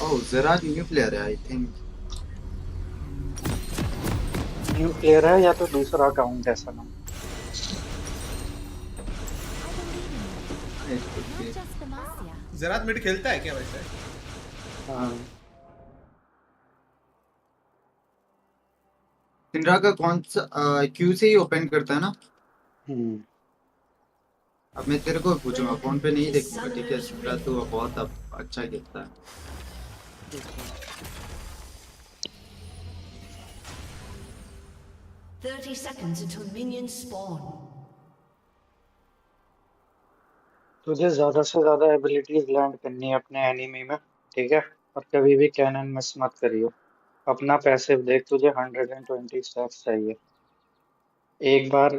ओह जरा न्यू प्लेयर है आई थिंक। न्यू प्लेयर है या तो दूसरा अकाउंट है सनम। जरात मिड खेलता है क्या वैसे? हाँ सिंड्रा का कौन सा क्यू से ही ओपन करता है ना? अब मैं तेरे को पूछूंगा, फोन पे नहीं देखूंगा ठीक है? सिंड्रा तो बहुत अब अच्छा खेलता है। Thirty seconds until minions spawn. तुझे ज्यादा से ज्यादा एबिलिटीज लैंड करनी है अपने एनिमी में, ठीक है? और कभी भी कैनन मिस मत करियो। अपना पैसिव देख, तुझे 120 स्टैक्स चाहिए। एक बार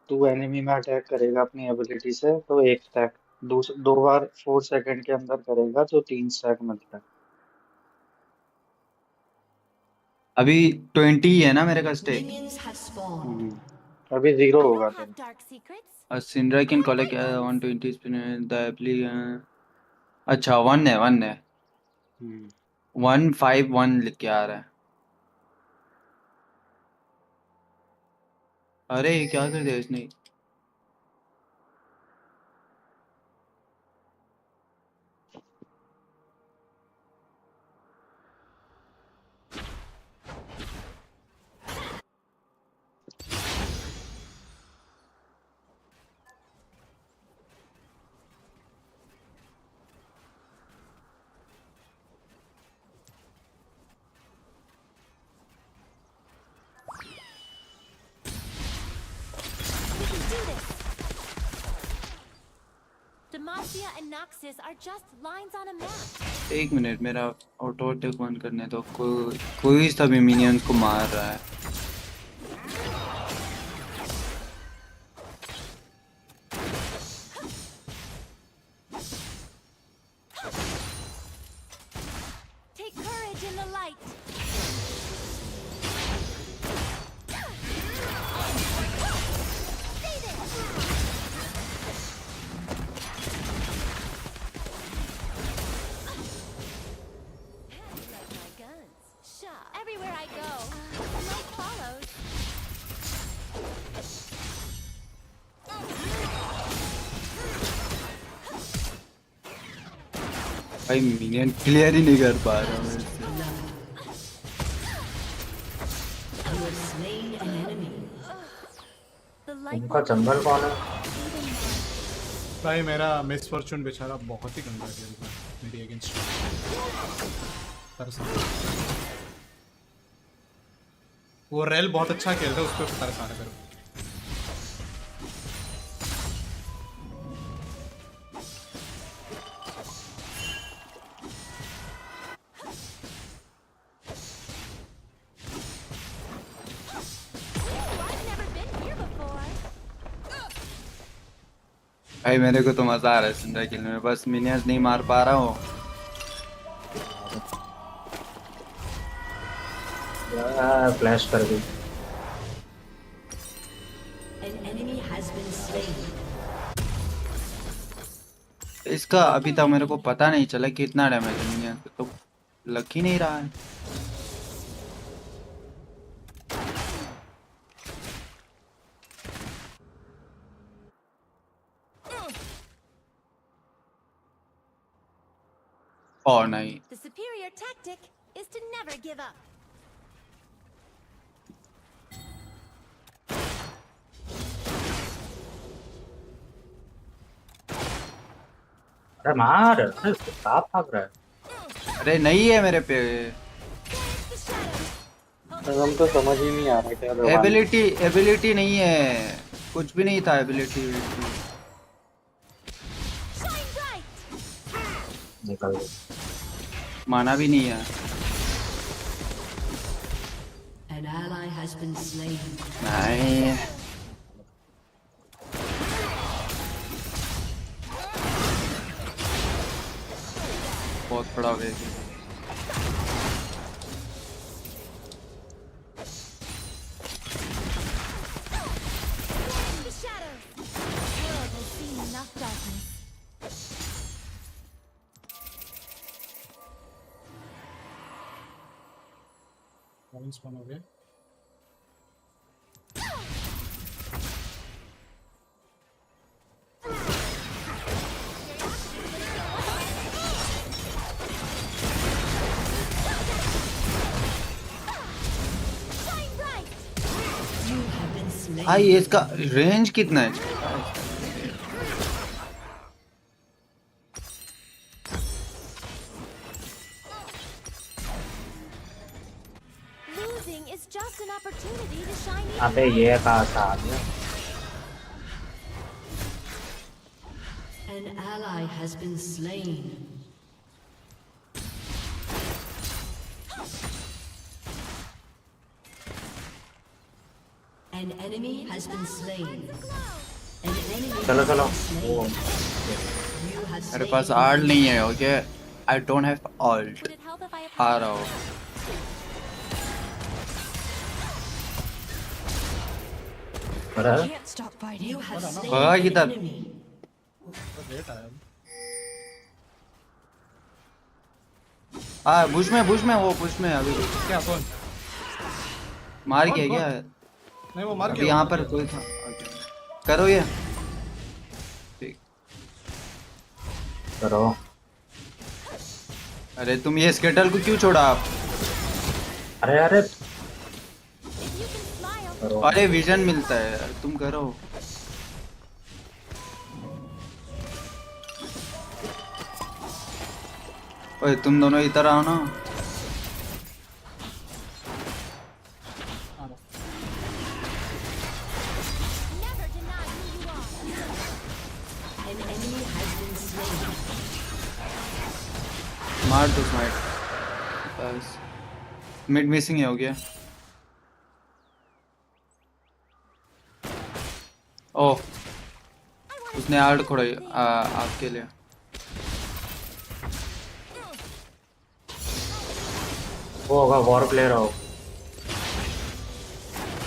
तू एनिमी में अटैक करेगा अपनी एबिलिटी से तो 1 स्टैक, दो बार 4 सेकंड के अंदर करेगा तो 3 स्टैक मिलता है। अभी 20 है ना मेरे का स्टेक। Minions have spawned. अभी 0 होगा तेरा। Syndra can collect 120 spin the एप्ली। अच्छा 1 है 151 लिख के आ रहा है। अरे क्या कर दिया इसने? Demacia and Noxus are just lines on a map. एक मिनट, मेरा ऑटो अटैक बंद करने दो। कोई सभी मिनियंस को मार रहा है। Take courage in the light. Stay there. Like my guns. Shot. Everywhere I go, the light follows. भाई मिनियन क्लियर ही नहीं कर पा रहा हूँ मैं इससे। You have slain an enemy. उनका जंगल कौन है? भाई मेरा मिस फॉर्चून बेचारा बहुत ही गंदा खेलता है मेरी अगेंस्ट। वो रेल बहुत अच्छा खेलता है, उस पर तरसाना करो। भाई मेरे को तो मजा आ रहा है सिंड्रा खेलने में, बस मिनियंस नहीं मार पा रहा हूँ। फ्लैश कर दी। An enemy has been slain. इसका अभी तक मेरे को पता नहीं चला कितना डैमेज है मिनियंस पे, तो लग ही नहीं रहा है। और नहीं। The superior tactic is to never give up. अरे मार, अरे कहाँ भाग रहा है? अरे नहीं है मेरे पे हम तो समझ ही नहीं आ रहा क्या एबिलिटी नहीं है, कुछ भी नहीं था एबिलिटी। निकल गई। माना भी नहीं है। An ally has been slain. नहीं बहुत बड़ा वेग है। The shadows. पॉइंट्स बन हो गए। भाई इसका रेंज कितना है? Losing is just an opportunity to shine even अबे ये कहाँ से आ गया? An ally has been slain. An enemy has been slain. An enemy चलो has चलो। been slain. You have मेरे slain पास an आर्ट enemy. नहीं है, okay? I don't have ult. आ रहा हूँ। Can't stop fighting. You have slain भगा an किधर? enemy. बुश में वो बुश में अभी क्या कौन? मार कौन, गया कौन? क्या? नहीं वो मार अभी गया, यहाँ वो पर मार गया। कोई था। ओके करो ये। ठीक। करो। अरे तुम ये स्केटल को क्यों छोड़ा आप? अरे अरे करो। अरे विजन मिलता है यार, तुम करो। ओए तुम दोनों इधर आओ ना। An enemy has been slain. मार दो स्माइट। बस मिड मिसिंग हो गया। ओह उसने आर्ट खोड़ी आपके लिए। वो होगा वॉर प्लेयर हो।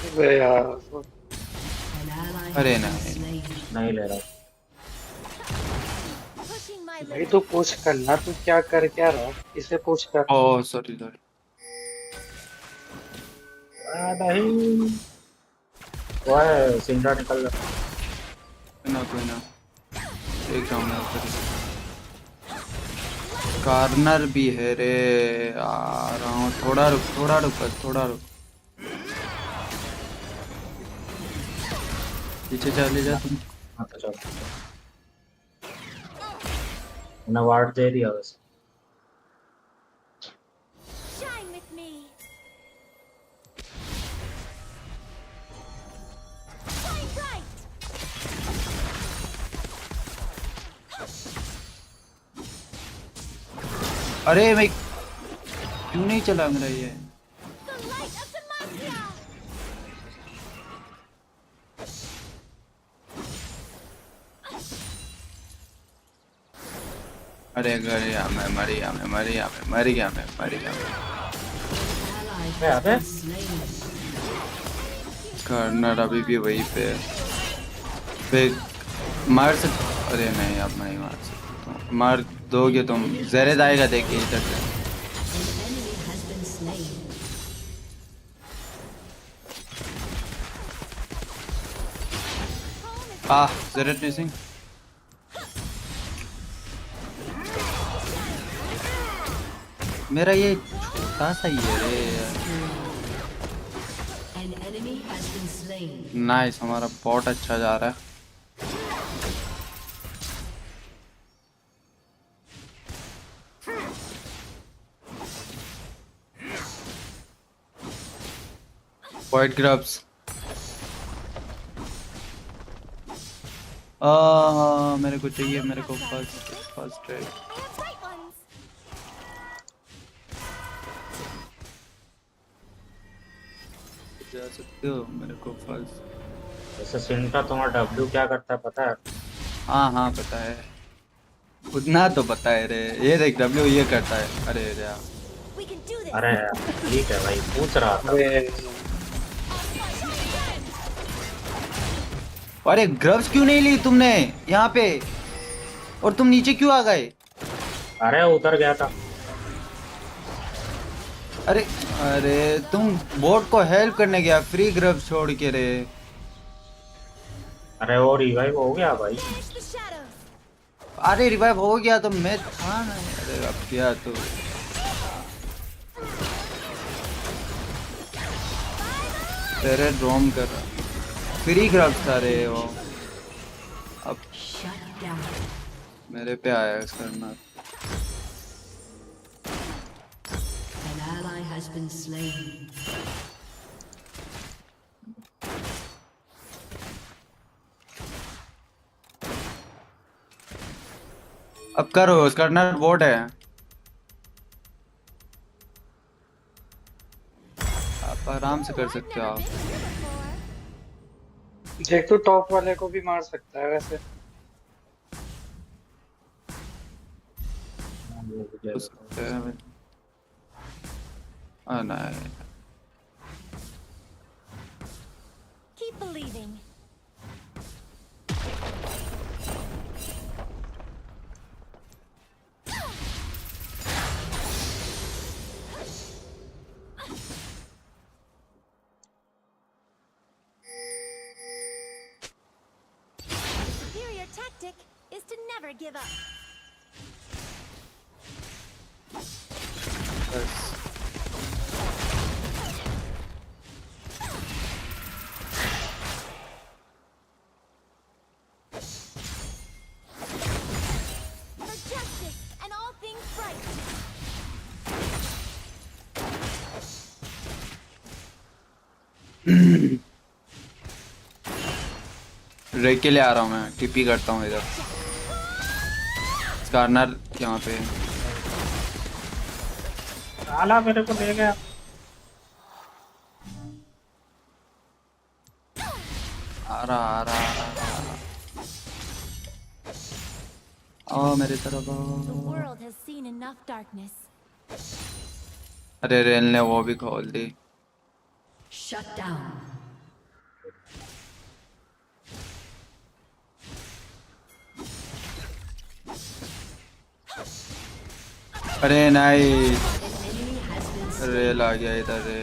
अबे यार An ally अरे has been नहीं slain. नहीं ले रहा। भाई तो पुश करना, तू क्या कर क्या रहा? इसे पुश कर। Oh sorry sorry. नहीं वो है सिंडा निकल रहा। कोई ना एक राउंड है। कार्नर भी है रे। आ रहा हूँ, थोड़ा रुक बस, थोड़ा रुक। पीछे चले जा तुम। हाँ तो चल। मैंने वार्ड दे दिया बस। Shine with me. Shine bright. अरे भाई क्यों नहीं चला मेरा ये? The light of Demacia. अरे गया मैं, मर गया मैं। अबे कार्नर अभी भी वहीं पे मार सकते। अरे नहीं अब नहीं मार सकते। तो मार दोगे तुम। जेरेद आएगा देखिए इधर से। An enemy has been slain. जेरेद मिसिंग। मेरा ये छोटा सा ही है रे यार। An enemy has been slain. Nice, हमारा बहुत अच्छा जा रहा है। White grubs. मेरे को चाहिए, मेरे को फर्स्ट ट्रेड। जा सकते हो मेरे को फर्स्ट। जैसे सिंटा तुम्हारा डब्ल्यू क्या करता है पता है? हाँ पता है, उतना तो पता है रे। ये देख डब्ल्यू ये करता है। अरे यार अरे ठीक है भाई, पूछ रहा था। अरे ग्रब्स क्यों नहीं ली तुमने यहाँ पे? और तुम नीचे क्यों आ गए? अरे उतर गया था। अरे अरे तुम बोट को हेल्प करने गया, फ्री ग्रब छोड़ के रे। अरे वो रिवाइव हो गया भाई। अरे रिवाइव हो गया तो मैं था ना। अरे अब क्या तो तेरे ड्रोम कर रहा, फ्री ग्रब था रे वो। अब मेरे पे आया इसका करना। An ally has been slain. अब करो, उसका कर्नर बोट है। आप आराम से कर सकते हो आप। देख तो टॉप वाले को भी मार सकता है वैसे। नहीं Keep believing. The superior tactic is to never give up. For justice and all things right. रेक के लिए आ रहा हूँ मैं, टीपी करता हूँ इधर। स्कारनर यहाँ पे साला मेरे को ले गया। आ रहा आओ मेरे तरफ The आओ। world has seen enough darkness. अरे रेल ने वो भी खोल दी। Shut down. अरे नहीं, रेल आ गया इधर रे।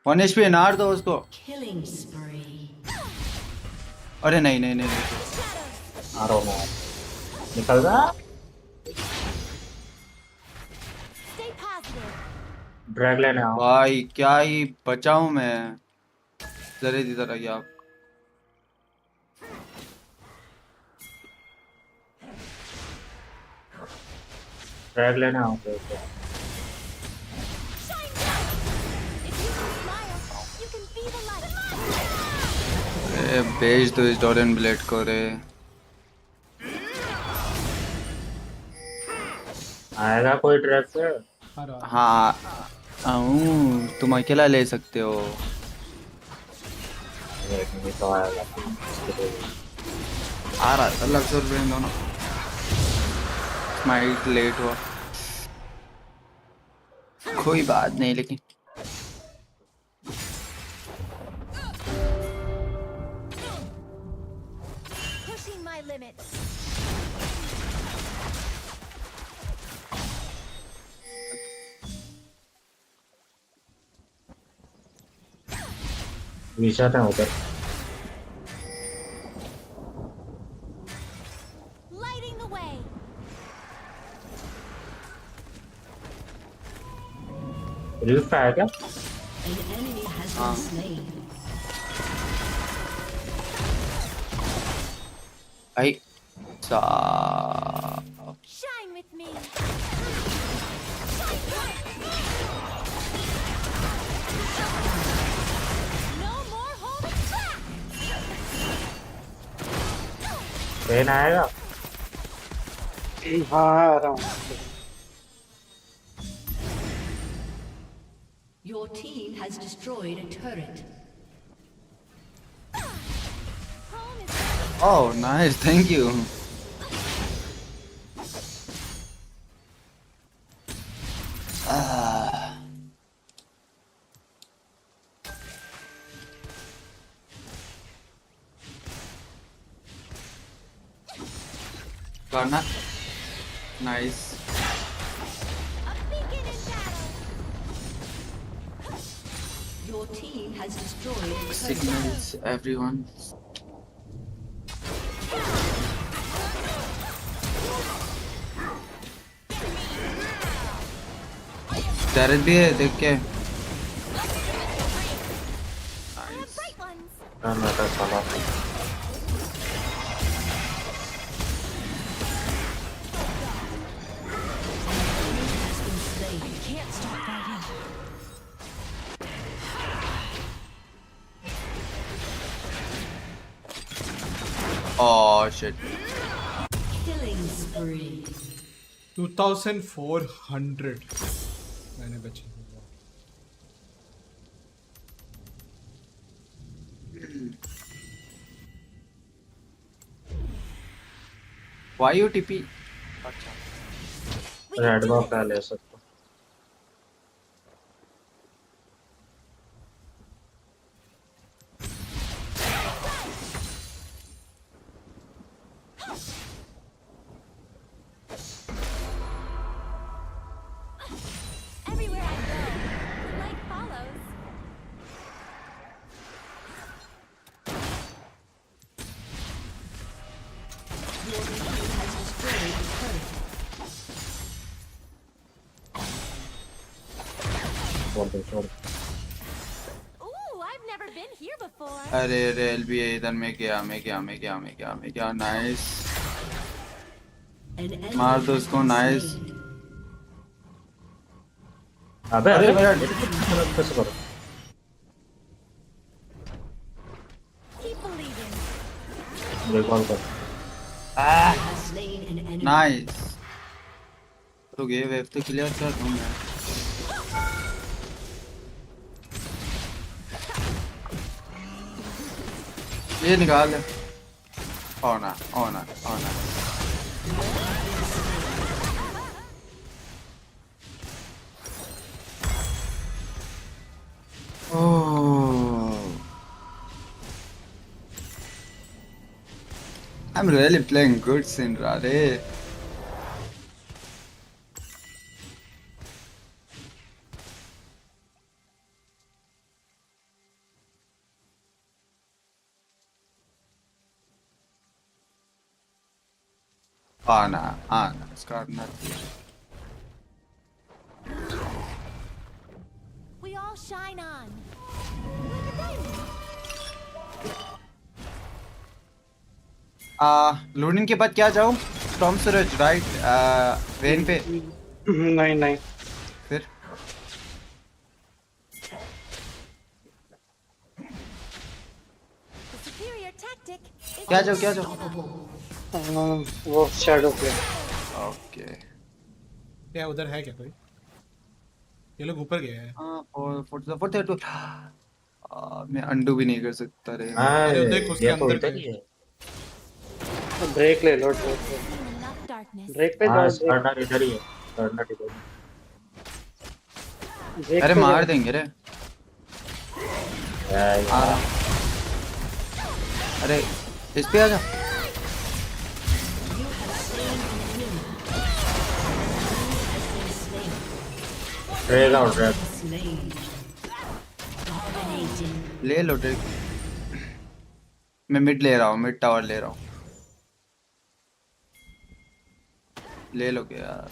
1 HP नार दो उसको। Killing spree. अरे नहीं नहीं नहीं, आ रहा हूँ मैं। निकल जा। Stay positive. ड्रैग लेने आओ। भाई क्या ही बचाऊं मैं। जरा इधर आइए आप। ड्रैग लेने आओ। भेज दो इस डोरेन ब्लेड को रे। आएगा कोई ड्रैग पे? हाँ आऊं, तुम अकेला ले सकते हो। तो आएगा। आ रहा था लक्सर ब्रेन दोनों। स्माइट लेट हुआ, कोई बात नहीं लेकिन। Pushing my limits. विशाल है उधर। Lighting the way. रिफ है क्या? An enemy has been slain. भाई Shine with me. No more holding back. Train आएगा? हाँ आ रहा हूँ। Your team has destroyed a turret. Oh, nice, thank you. Karna, nice. Your team has destroyed a turret. Signals everyone. Tarot भी है देख के। मैं तो चला Oh shit. Killing spree. 2400 मैंने बचे। Why UTP? अच्छा। रेडग्रॉप का ले सकता Everywhere I go, the light follows. Your team has destroyed a turret. Ooh, I've never been here before. अरे रेल भी है इधर। मैं गया नाइस। मार दो इसको। नाइस। अबे अरे मेरा कैसे करो Keep believing. रिकॉल कर नाइस। तो ये वेव तो क्लियर कर दूं मैं। ये निकाल। ओना। Oh, I'm really playing good, Sindra. Ana, Scar not here. We all shine on. Loading के बाद क्या जाऊँ? टॉम सूरज राइट वेन पे। नहीं फिर The superior tactic is क्या जाओ? वो शैडो प्ले। ओके। क्या उधर है क्या कोई? ये लोग ऊपर गए हैं। हाँ, फोर्थ मैं अंडू भी नहीं कर सकता रे। अरे देख उसके अंदर इधर ही है ब्रेक ले लो। ब्रेक पे हाँ जाओ। स्टार्टर इधर ही है स्टार्टर इधर अरे मार देंगे रे। अरे इस पे आ जा। ड्रैग आउट ड्रैग ले लो ड्रैग। मैं मिड ले रहा हूँ। मिड टावर ले रहा हूँ। ले लो क्या?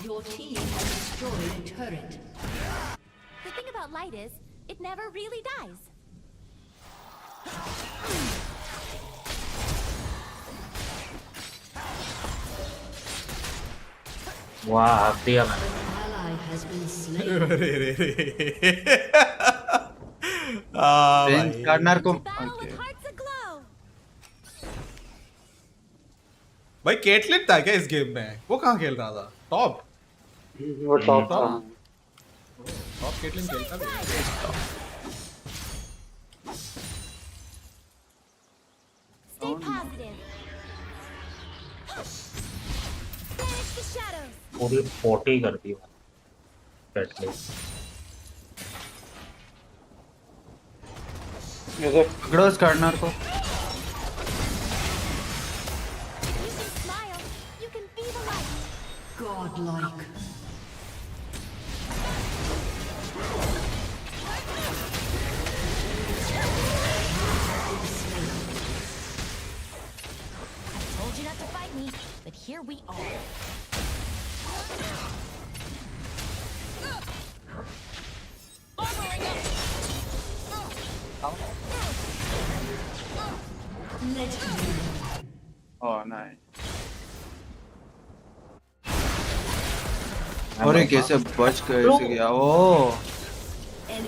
Your team has destroyed a turret. The thing about light is, it never really dies. वाह हाफ दिया मैंने Ally has been slain. Range corner को भाई केटलिन था क्या इस गेम में? वो कहाँ खेल रहा था? टॉप? वो टॉप था। टॉप केटलिन खेलता था। Stay positive. Banish the shadows. पूरी 40 कर दी पकड़ो उस कार्नर को। Godlike. Told you not to fight me, but here we are. Oh nice. अरे कैसे बच कैसे गया ओ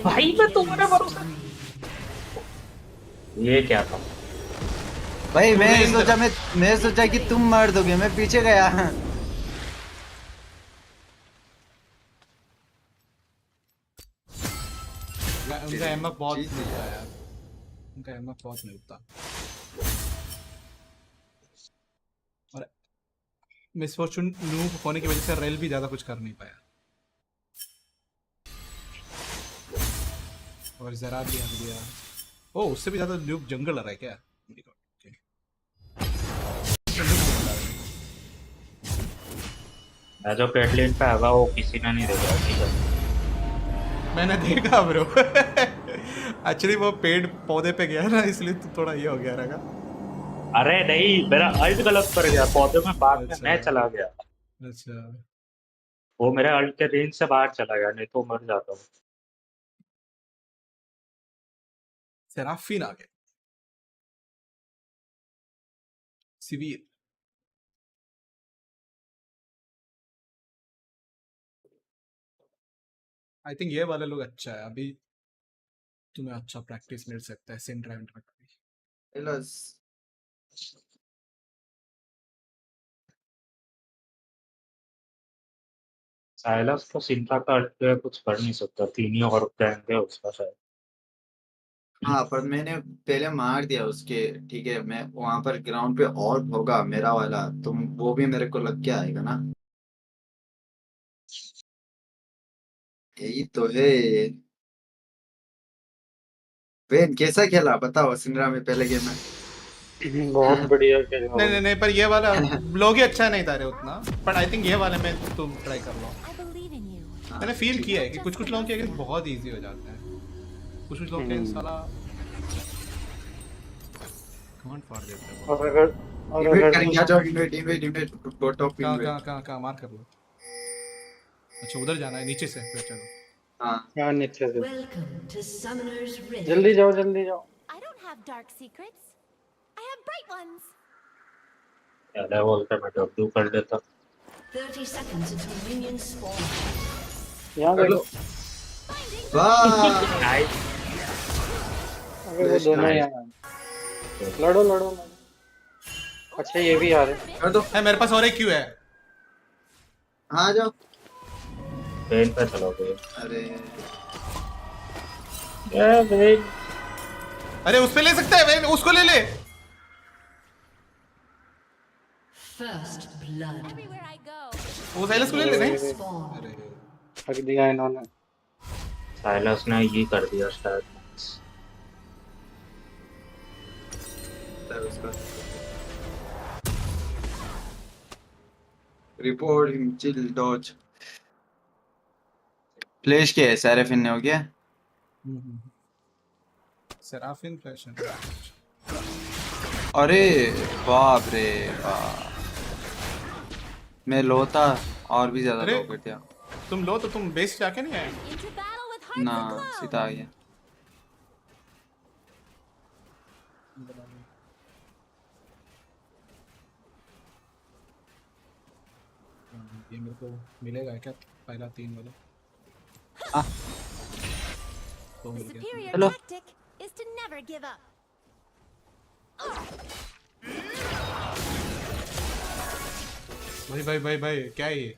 भाई मैं तुम्हारे भरोसे। ये क्या था भाई? मैं सोचा कि तुम मार दोगे, मैं पीछे गया। उनका एमएफ बहुत मिलता है यार, उनका एमएफ बहुत मिलता। और मिसफॉर्चून नूब होने की वजह से रेल भी ज्यादा कुछ कर नहीं पाया, और जरा भी हट गया। ओ उससे भी ज्यादा नूब जंगल आ रहा है क्या? जो कैटलिन पे आगा वो किसी ने नहीं देखा। ठीक है मैंने देखा ब्रो। एक्चुअली वो पेड़ पौधे पे गया ना, इसलिए तो थोड़ा ये हो गया रहेगा। अरे नहीं, मेरा अल्ट गलत कर गया, पौधे में बाग में मैं चला गया। अच्छा वो मेरे अल्ट के रेंज से बाहर चला गया, नहीं तो मर जाता हूँ। सेराफिन आ गया, सिविर। आई थिंक ये वाले लोग अच्छा है, अभी तुम्हें अच्छा प्रैक्टिस मिल सकता है सेंटर इवेंट में कभी। साइलस तो सिंटा का अल्ट पे कुछ कर नहीं सकता, 3 ही और है उसका शायद। हाँ पर मैंने पहले मार दिया उसके, ठीक है। मैं वहां पर ग्राउंड पे और होगा मेरा वाला, तो वो भी मेरे को लग के आएगा ना। यही तो है। वेन कैसा खेला बताओ सिंड्रा में पहले गेम में? बहुत बढ़िया खेला नहीं नहीं नहीं, पर ये वाला लोग ही अच्छा नहीं था रे उतना, पर आई थिंक ये वाले में तुम ट्राई कर लो। मैंने फील किया है कि कुछ कुछ लोगों के अगेंस्ट बहुत इजी हो जाता है, कुछ कुछ लोगों के साला कमांड फाड़ देते हैं। और अगर करेंगे, आ जाओ इनवेट टॉप कहां मार कर लो। अच्छा उधर जाना है, नीचे से फिर चलो। हाँ नीचे से। Welcome to Summoner's Rift. जल्दी जाओ जल्दी जाओ। I don't have dark secrets. I have bright ones. यार बोलता मैं डब्ल्यू कर देता। 30 seconds until minions spawn. यहाँ देखो। वाह नाइस। अरे वो दोनों यहाँ लड़ो लड़ो लड़ो। अच्छा ये भी आ रहे कर दो। है मेरे पास और एक क्यू है। आ जाओ पेन पे चलोगे। अरे भाई, अरे उस पे ले सकता है वेन, उसको ले ले। First blood. वो साइलस को ले ले नहीं। हक दिया इन्होंने। साइलस ने ये कर दिया शायद। Report him chill dodge flash के है। सेराफिन ने हो गया। सेराफिन फ्लैश है। अरे बाप रे बाप, मैं लो था और भी ज्यादा लो कर दिया। तुम लो तो तुम बेस जाके नहीं आए ना, सीधा आ गया। ये मेरे को मिलेगा क्या पहला 3 वाला? तो मिल गया। Superior tactic is to never give up. भाई भाई भाई भाई क्या है ये?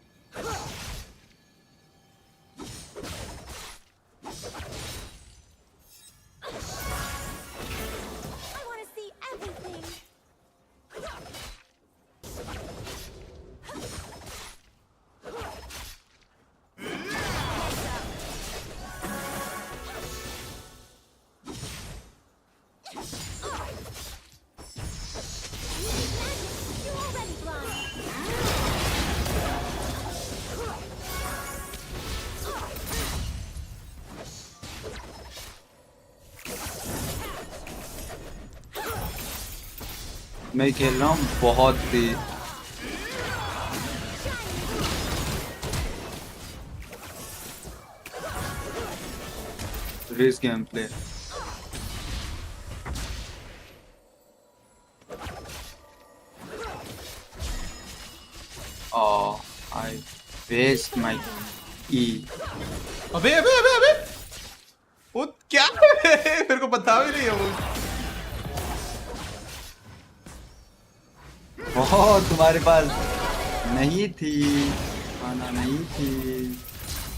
I want to see everything. मैं खेल रहा हूँ बहुत तेज। Race game play. Oh, I waste my E. अबे अबे अबे अबे वो क्या है? मेरे को पता भी नहीं है वो। ओह तुम्हारे पास नहीं थी, खाना नहीं थी।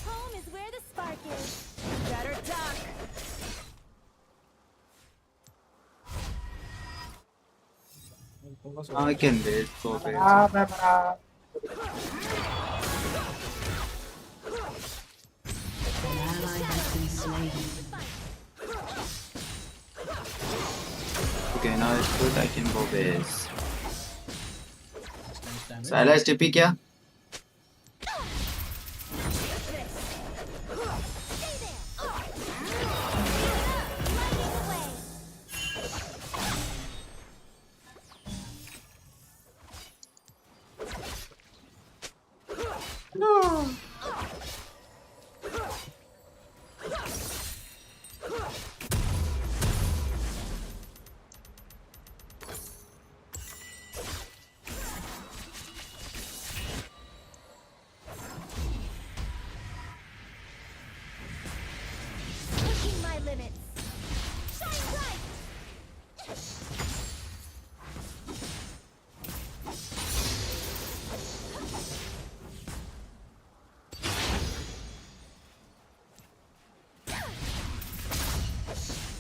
Home is where the spark is. Better duck. I can wait for it. An ally has been slain. Okay, now it's good. I can go base. Silence TP क्या? Pushing my limits. Shine bright.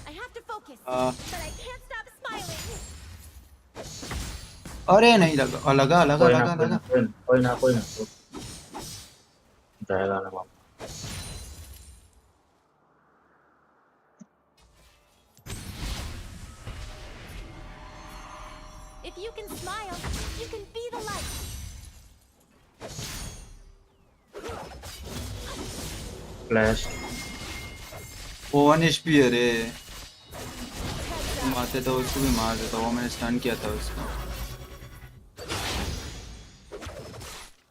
I have to focus, but I can't stop smiling. अरे नहीं लगा, लगा लगा कोई ना लगा लगा। कोई ना जाएगा ना बाप। If you can smile, you can be the light. Flash वो 1 HP है रे। मारते तो उसको भी मार देता, वो मैंने स्टन किया था उसको।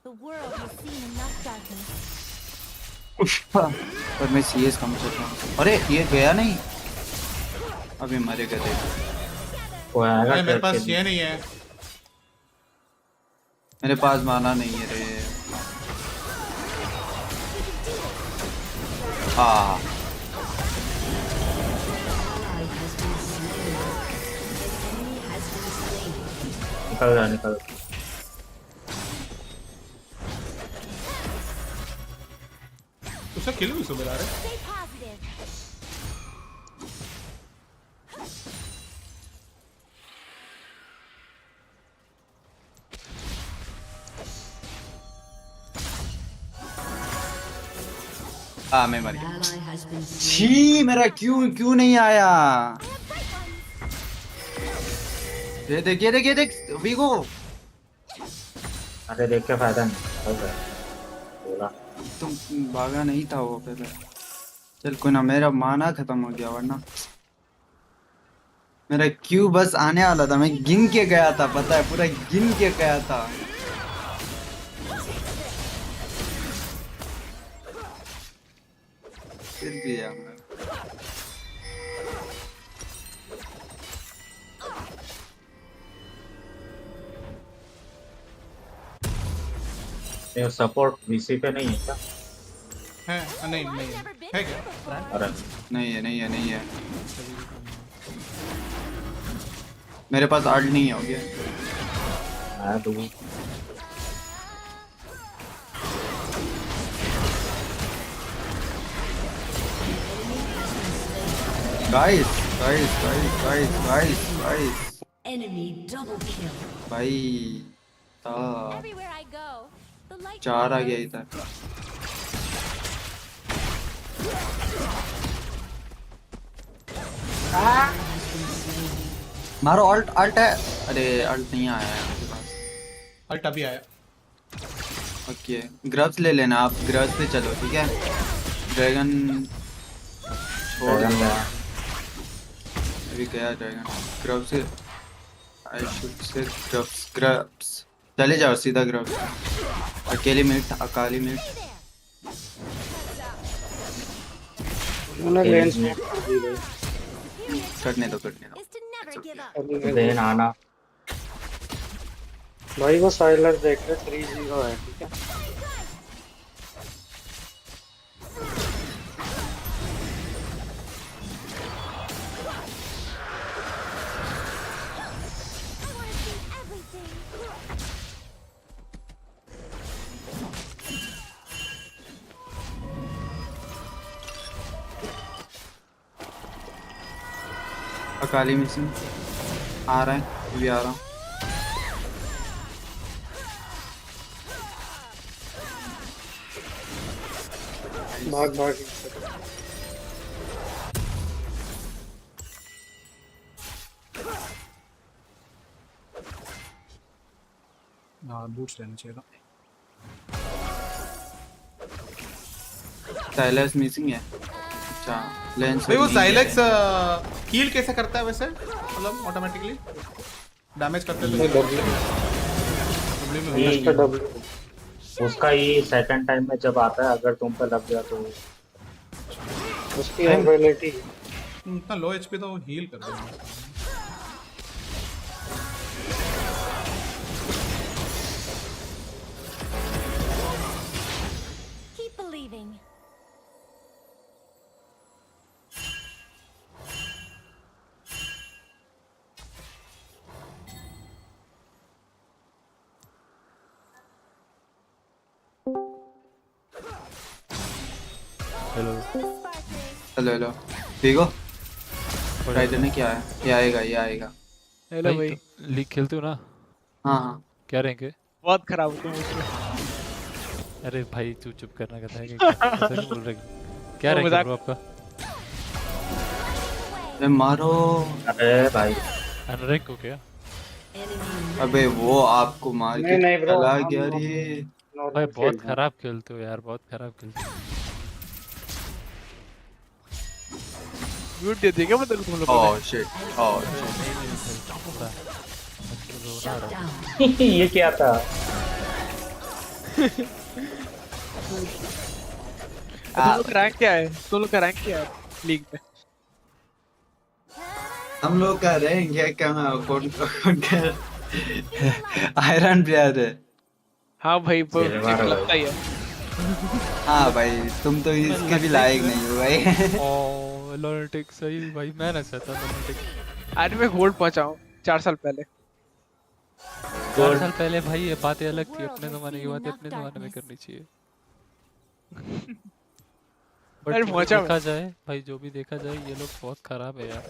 The world has seen enough darkness. पर मैं CS कम चल रहा हूँ। अरे ये गया नहीं, अभी मरेगा देख। अरे मेरे पास ये नहीं है। मेरे पास माना नहीं है रे। हाँ निकल। उसका किल भी सुबह आ रहा है। Stay positive. हाँ मैं मर गया। छी मेरा क्यों नहीं आया? ये देख वीगो। अरे देख के फायदा नहीं बोला। तुम भागा नहीं था वो पहले। चल कोई ना, मेरा माना खत्म हो गया, वरना मेरा क्यू बस आने वाला था। मैं गिन के गया था, पता है, पूरा गिन के गया था। फिर भी यार ये सपोर्ट वीसी पे नहीं है क्या? है नहीं है क्या? अरे नहीं है। मेरे पास आर्ट नहीं हो गया। मैं दूँ गाइस। Enemy double kill. भाई Everywhere I go, the light 4 आ गया इधर। मारो अल्ट है। अरे अल्ट नहीं आया है आपके पास। अल्ट अभी आया। ओके ग्रब्स ले लेना आप, ग्रब्स पे चलो ठीक है। ड्रैगन छोड़ दो, अभी गया ड्रैगन। ग्रब्स से आई शुड से ग्रब्स चले जाओ सीधा ग्रब्स। अकेली मिनट अकाली मिनट उन्होंने लेन स्मोक कर दी भाई। करने दो देन आना भाई वो साइलर देख रहे 3-0 है ठीक है। अकाली मिशन आ रहा है भी आ रहा हूँ। भाग भाग बूट्स लेना चाहिए था। साइलेंस मिसिंग है। अच्छा लेंस भाई वो साइलेक्स हील कैसे करता है वैसे, मतलब ऑटोमेटिकली डैमेज करते उसका ये सेकंड टाइम में जब आता है अगर तुम पे लग गया तो उसकी एबिलिटी इतना लो एचपी तो हील कर देगा। Keep believing. Hello hello hello ठीक हो? राइडर ने क्या है? ये आएगा ये आएगा। हेलो भाई लीग खेलते हो ना? हाँ हाँ। क्या रैंक है? बहुत खराब हो तुम उसमें। अरे भाई तू चुप करना कहता है कि ऐसा क्यों बोल रहे हो? क्या रैंक है ब्रो आपका? अरे मारो। अरे भाई अनरैंक हो क्या? अबे वो आपको मार के चला गया रे। भाई बहुत खराब खेलते हो यार, बहुत खराब खेलते हो। म्यूट दे देगा मतलब तुम लोग। ओह शिट ओह ये क्या था? तुम लोग का रैंक क्या है? तुम लोग का रैंक क्या है लीग में? हम लोग का रैंक है कहाँ? कौन का आयरन प्लेयर है। हाँ भाई वो लगता ही है। हाँ भाई तुम तो इसके भी लायक नहीं हो भाई। ओह लॉर्टिक सही भाई, मैं ना चाहता लॉर्टिक। आज मैं गोल्ड पहुंचा हूँ 4 साल पहले। 4 साल पहले भाई ये बातें अलग थी, अपने ज़माने की बातें अपने ज़माने में करनी चाहिए। बट देखा जाए भाई, जो भी देखा जाए ये लोग बहुत खराब है यार।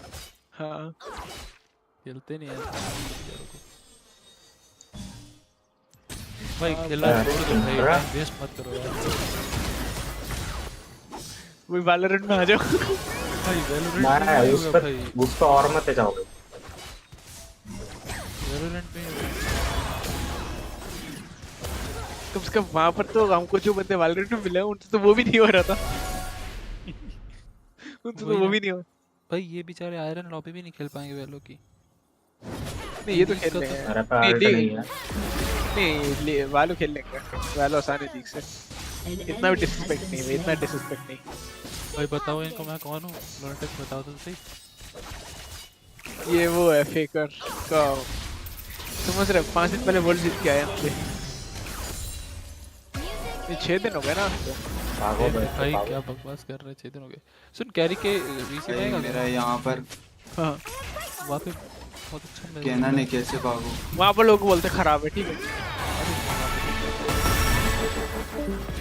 हाँ खेलते नहीं यार भाई, खेलना छोड़ दो भाई, वेस्ट मत करो यार। वही वैलोरेंट में आ जाओ भाई। वैलोरेंट मैं उस पर और मत जाओगे। वैलोरेंट में कम से कम वहाँ पर तो हमको जो बंदे वैलोरेंट में मिले उनसे तो वो भी नहीं हो रहा था। उनसे तो वो भी नहीं हो भाई। ये बेचारे आयरन लॉबी भी नहीं खेल पाएंगे वैलो की। नहीं ये तो खेल लेंगे। नहीं वालो खेल लेंगे, वालो आसान है लीग से। इतना भी डिसरिस्पेक्ट नहीं भाई, इतना डिसरिस्पेक्ट नहीं भाई। बताओ इनको मैं कौन हूँ? लॉर्टेक बताओ तो सही। ये वो है फेकर का, समझ रहे 5 दिन पहले वर्ल्ड जीत के आए हमसे। ये 6 दिन हो गए ना हमको। भाई क्या बकवास कर रहे हैं, 6 दिन हो गए। सुन कैरी के वीसी में आएगा मेरा यहाँ पर। हाँ वहाँ पे बहुत अच्छा कहना नहीं कैसे भागो। वहाँ पर लोग बोलते खराब है, ठीक है।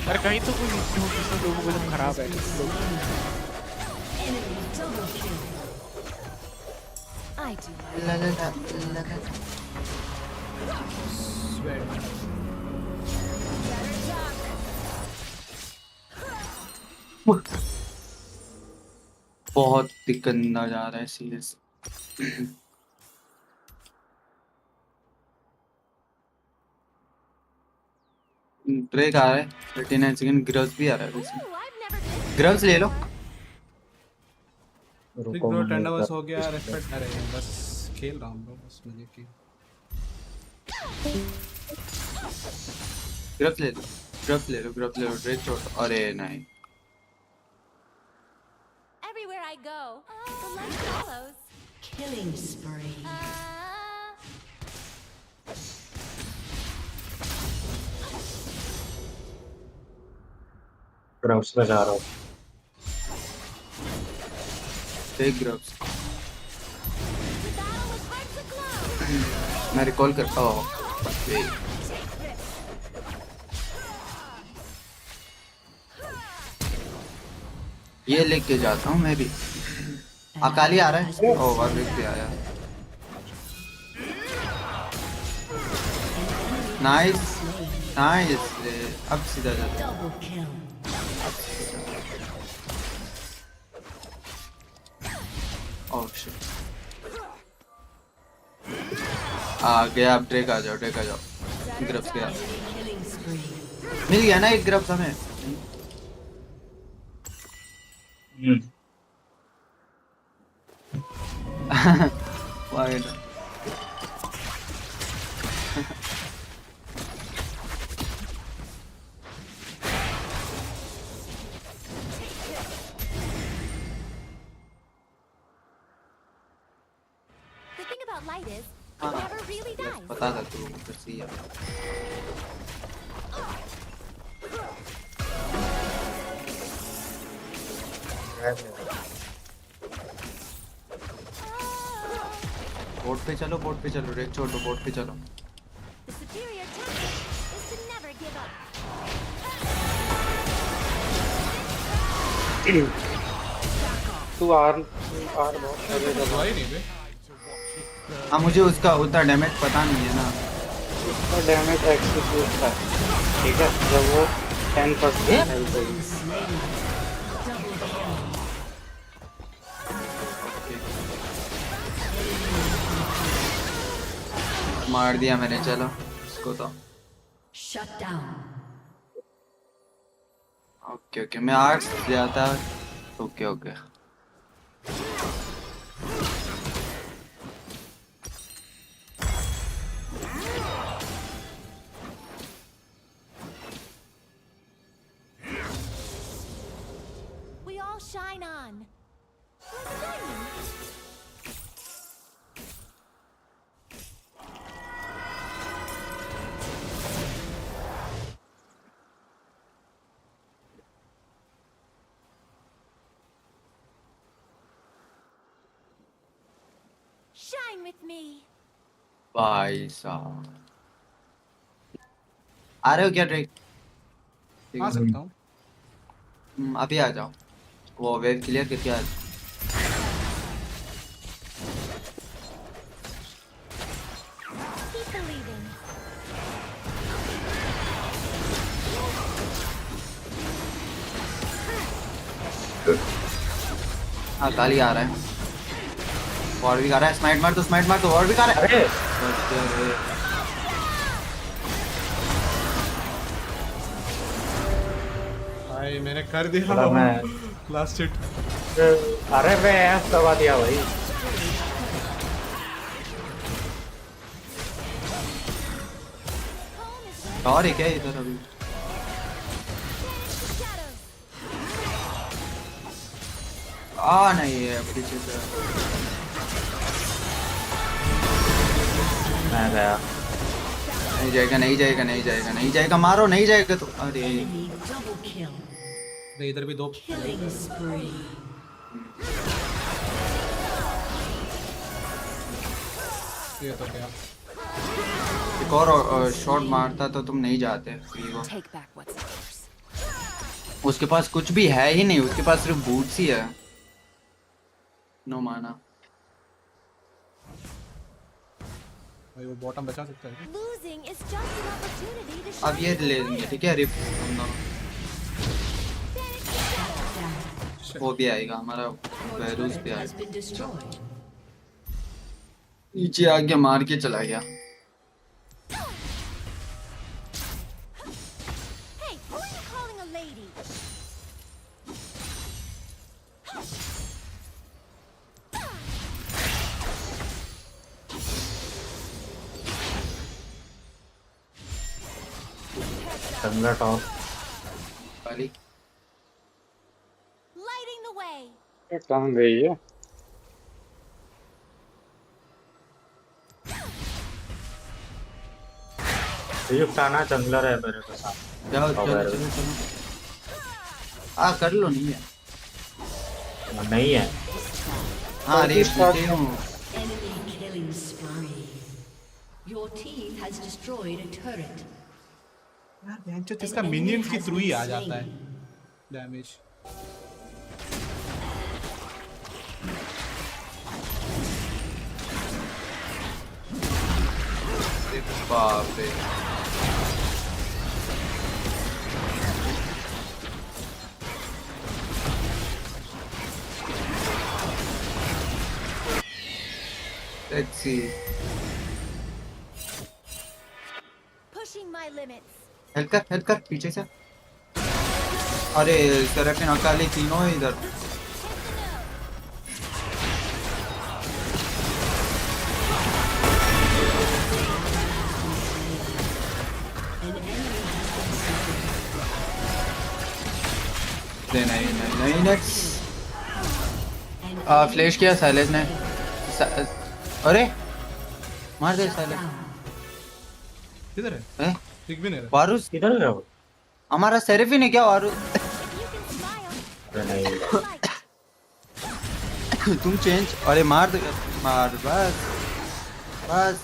अरे कहीं तो कोई लोगों को तो खराब है। बहुत दिक्कत ना जा रहा है सीरियस। ब्रेक आ रहा है 39 सेकंड। ग्रव्स भी आ रहा है वैसे। ग्रव्स ले लो। ब्रो टेंडर्स हो गया, रेस्पेक्ट कर रहे हैं बस, खेल रहा हूं ब्रो बस मजे की। ग्रफ ले लो, ग्रफ ले लो, ग्रफ ले लो, ड्रेक छोड़। अरे नहीं, Everywhere I go, the light follows. Killing spree. Grounds में जा रहा हूँ। टेक ग्रफ्स। मैं रिकॉल करता हूँ। ये लेके जाता हूँ मैं भी। अकाली आ रहा है। ओ वार्विक भी आया। Nice nice. अब सीधा जाता हूँ। Oh shit. आ गया। अब ड्रेक आ जाओ, ड्रेक आ जाओ। ग्रफ्स गया। मिल गया ना एक ग्रफ्स हमें। Why not? The thing about light is, it never really dies. पता था तू ऊपर से ही आ। बोट पे चलो, बोट पे चलो, रेक छोड़ दो, बोट पे चलो। The superior tactic is to never give up. तू आर बहुत अरे दबा ही नहीं बे। हाँ मुझे उसका उतना डैमेज पता नहीं है ना। उसका डैमेज एक्सक्यूट था, ठीक है, जब वो 10% हेल्थ है। मार दिया मैंने, चलो इसको तो। Shut down. ओके ओके, मैं आर्ट्स जाता। Okay okay. We all shine on. Like a diamond. Shine with me. भाई साहब आ रहे हो क्या ड्रेक? आ सकता हूँ। अभी आ जाओ, वो वेव क्लियर करके आ जाओ। Keep believing. हाँ काली आ रहा है, और भी आ रहा है। स्माइट मार तो, स्माइट मार तो, और भी आ रहा है। भाई मैंने कर दिया लास्ट हिट। अरे मैं ऐसा दबा दिया भाई। और एक है इधर अभी। नहीं है पीछे से। मैं गया। नहीं जाएगा, नहीं जाएगा, नहीं जाएगा, नहीं जाएगा। मारो, नहीं जाएगा तो। अरे इधर भी दो। ये तो क्या? एक और शॉट मारता तो तुम नहीं जाते। उसके पास कुछ भी है ही नहीं, उसके पास सिर्फ बूट्स ही है। नो माना। भाई वो बॉटम बचा सकता है। Losing is just an opportunity to अब ये ले लेंगे, ठीक है। रिप हम दोनों। वो भी आएगा, हमारा वैरूस भी आएगा। नीचे आके मार के चला गया। Hey, who are you calling a lady? Jungle top वाली Lighting the way. कहाँ गई है? रिफ्ट आना जंगलर है मेरे के साथ। जाओ चलो चलो चलो। कर लो नहीं है। नहीं है। हाँ रिफ्ट लेते हूँ। Enemy killing spree. Your team has destroyed a turret. यार बेंचो इसका मिनियंस के थ्रू ही आ जाता है डैमेज। बाप रे। Let's see. Pushing my limits. Help कर पीछे से। अरे सेराफिन अकाली तीनों है इधर। नहीं नेक्स्ट फ्लैश किया साइलेंस ने। अरे मार दे साइलेंस। किधर है? एक भी नहीं रहा। वारुस किधर है वो? हमारा सेरेफिन है क्या वारुस? तुम चेंज। अरे मार दे मार बस।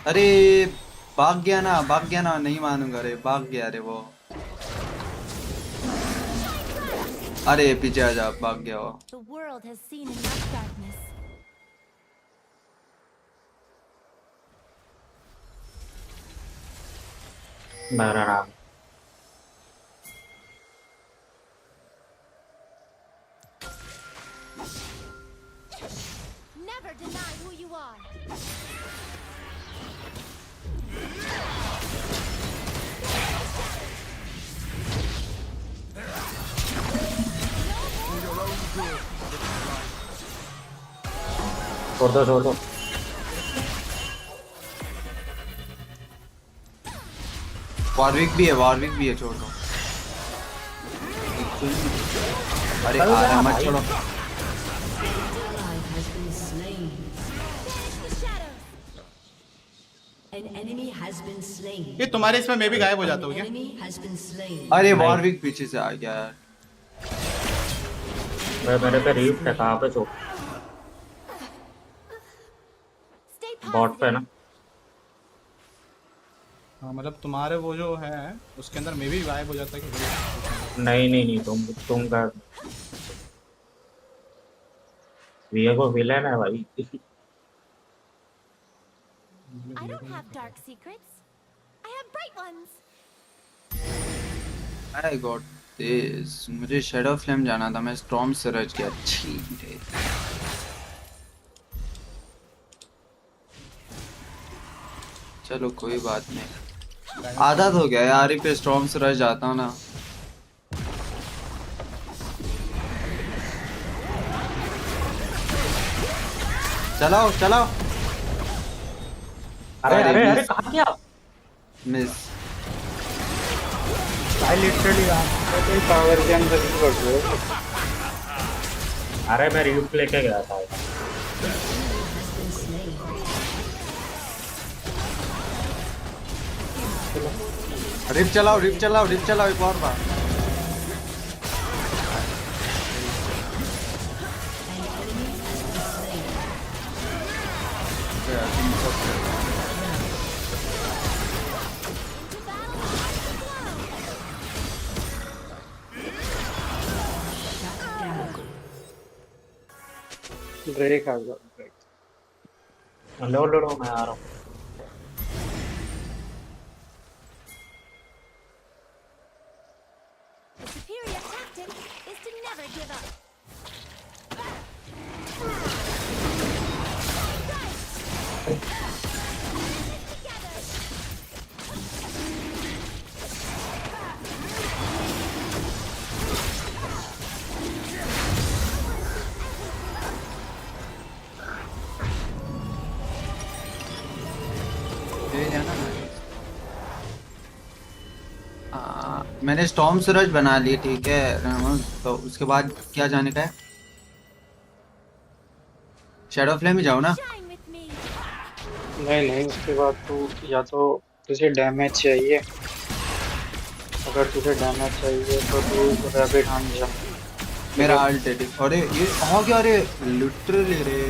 अरे भाग गया ना नहीं मानूंगा। अरे भाग गया रे वो। अरे पीछे आ जा भाग गया वो। The world has seen enough darkness. मेरा नाम Never deny who you are. छोड़ दो। वारविक भी है छोड़ दो। अरे मत छोड़ो। ये तुम्हारे इसमें मैं भी गायब हो जाता हूँ क्या? अरे वारविक पीछे से आ गया यार। मेरे पे रिफ्ट है। कहाँ पे छोड़? बॉट पे ना। हाँ मतलब तुम्हारे वो जो है उसके अंदर मैं भी गायब हो जाता है कि नहीं तुम का वीएगो विलेन है भाई। I don't have dark secrets. I have bright ones. I got this. मुझे शैडो फ्लेम जाना था। मैं स्टॉर्म सरज की अच्छी थे। चलो कोई बात नहीं। आदत हो गया यार पे स्टॉर्म सरज जाता हूँ ना। चलाओ अरे कहाँ गया? मिस आई लिटरली पावर के अंदर ही पड़ गए। अरे मैं रिफ्ट लेके गया था। रिप चलाओ एक और बार। ब्रेक आ गया। लो मैं आ रहा हूँ। The superior tactic is to never give up. मैंने स्टॉर्म सूरज बना ली, ठीक है, तो उसके बाद क्या जाने का है? शैडो फ्लेम ही जाओ ना। नहीं उसके बाद तू या तो तुझे डैमेज चाहिए, अगर तुझे डैमेज चाहिए तो तू रैबिट हंट जा। मेरा अल्ट है। अरे ये आ गया, अरे लिटरली रे।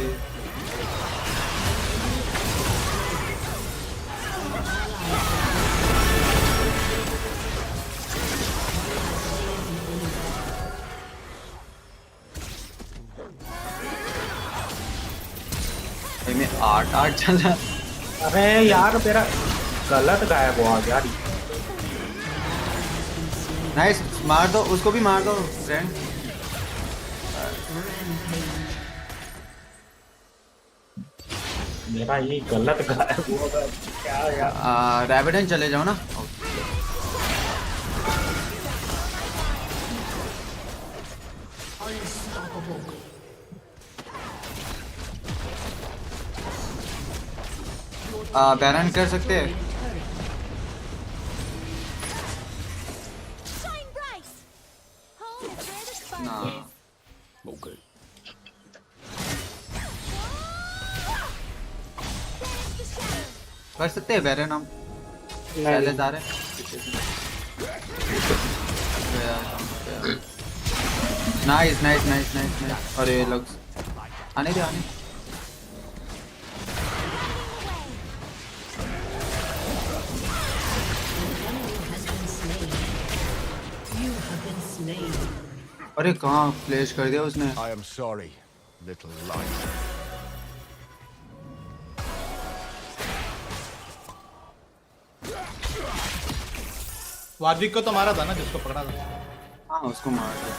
में 8-8 चला। अरे यार तेरा गलत गायब हुआ यार। नाइस, मार दो उसको भी, मार दो फ्रेंड। मेरा ये गलत गायब हुआ क्या यार। रैबिडन चले जाओ ना। बैरन कर सकते हैं। ना कर सकते हैं बैरन हम, पहले जा रहे हैं। Nice nice nice nice nice. अरे लग्स आने दे, आने। अरे कहाँ फ्लैश कर दिया उसने। I am sorry, little light. Warwick को तो मारा था ना, जिसको पकड़ा था। हाँ उसको मार दिया।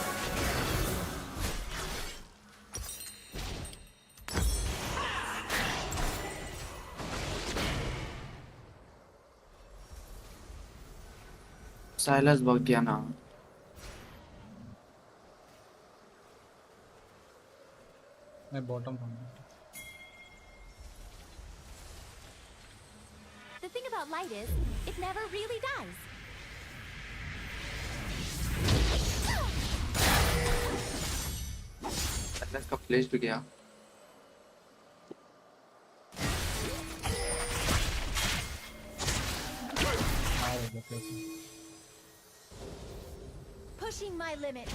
साइलस भाग गया ना। मैं बॉटम हूँ। The thing about light is, it never really dies. Silas का फ्लैश भी गया। Pushing my limit.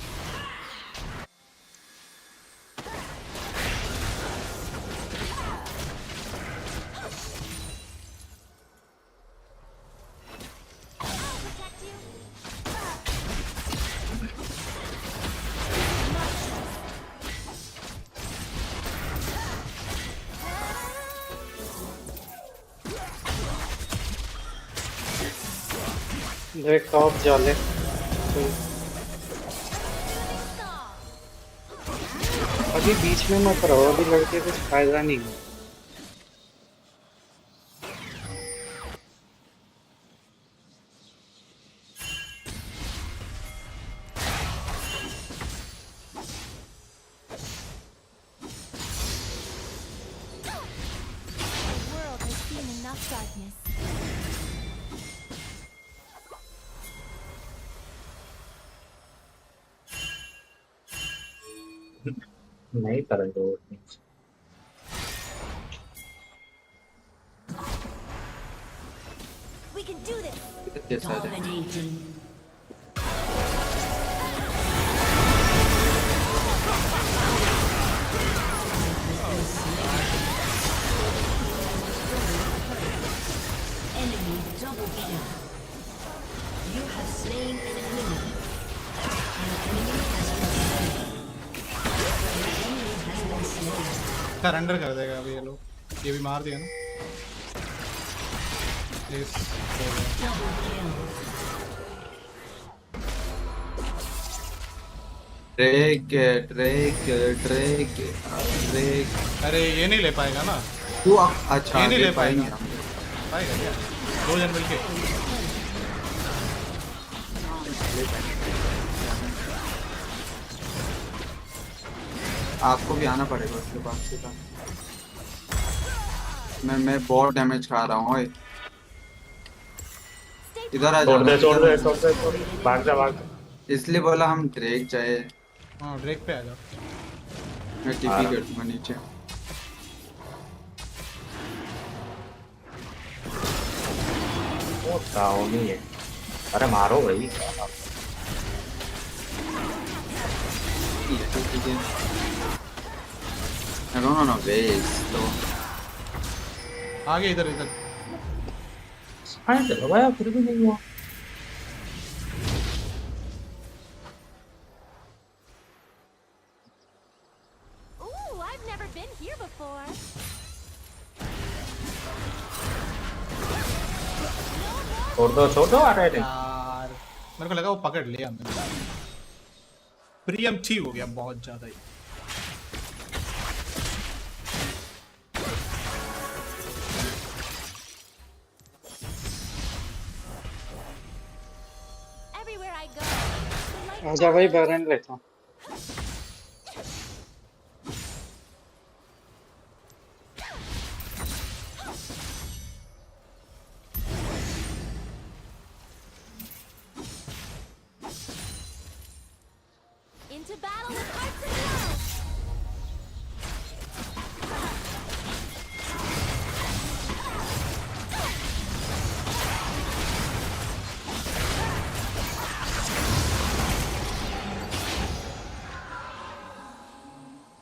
देख टॉप जाले। अभी बीच में मत रहो, अभी लड़के कुछ फायदा नहीं है। The world has seen enough darkness. नहीं करेंगे वो। We can do this. Dominating. Enemy double kill. You have slain an enemy. An enemy has been slain. An enemy has been slain. Surrender कर देगा अभी ये लोग, ये भी मार दिया ना। Yes. Double kill. Drake Drake Drake Drake. अरे ये नहीं ले पाएगा ना तू। अच्छा ये नहीं ले पाएंगे पाएगा। हम। पाएगा क्या? 2 जन मिलके। आपको भी आना पड़ेगा उसके पास से। मैं बहुत डैमेज खा रहा हूँ। Stay इधर आ छोड़ जाना दे छोड़ इधर दे आ छोड़ दे छोड़ दे। भाग जा भाग जा। इसलिए बोला हम ड्रैग जाए। हाँ ड्रैग पे आ जाओ। मैं आ टीपी रहा। कर दूंगा नीचे। वो डाउन ही है। अरे मारो भाई। ठीक है। I don't know ways तो आगे इधर इधर। हाँ लगाया फिर भी नहीं हुआ। Ooh, I've never been here before. छोड़ दो अरे नहीं। यार मेरे को लगा वो पकड़ लिया हमने। प्रीएम्प्टिव हो गया बहुत ज्यादा ही। Everywhere I go, the light आजा भाई बैरन लेता हूँ। into battle with hearts and blood.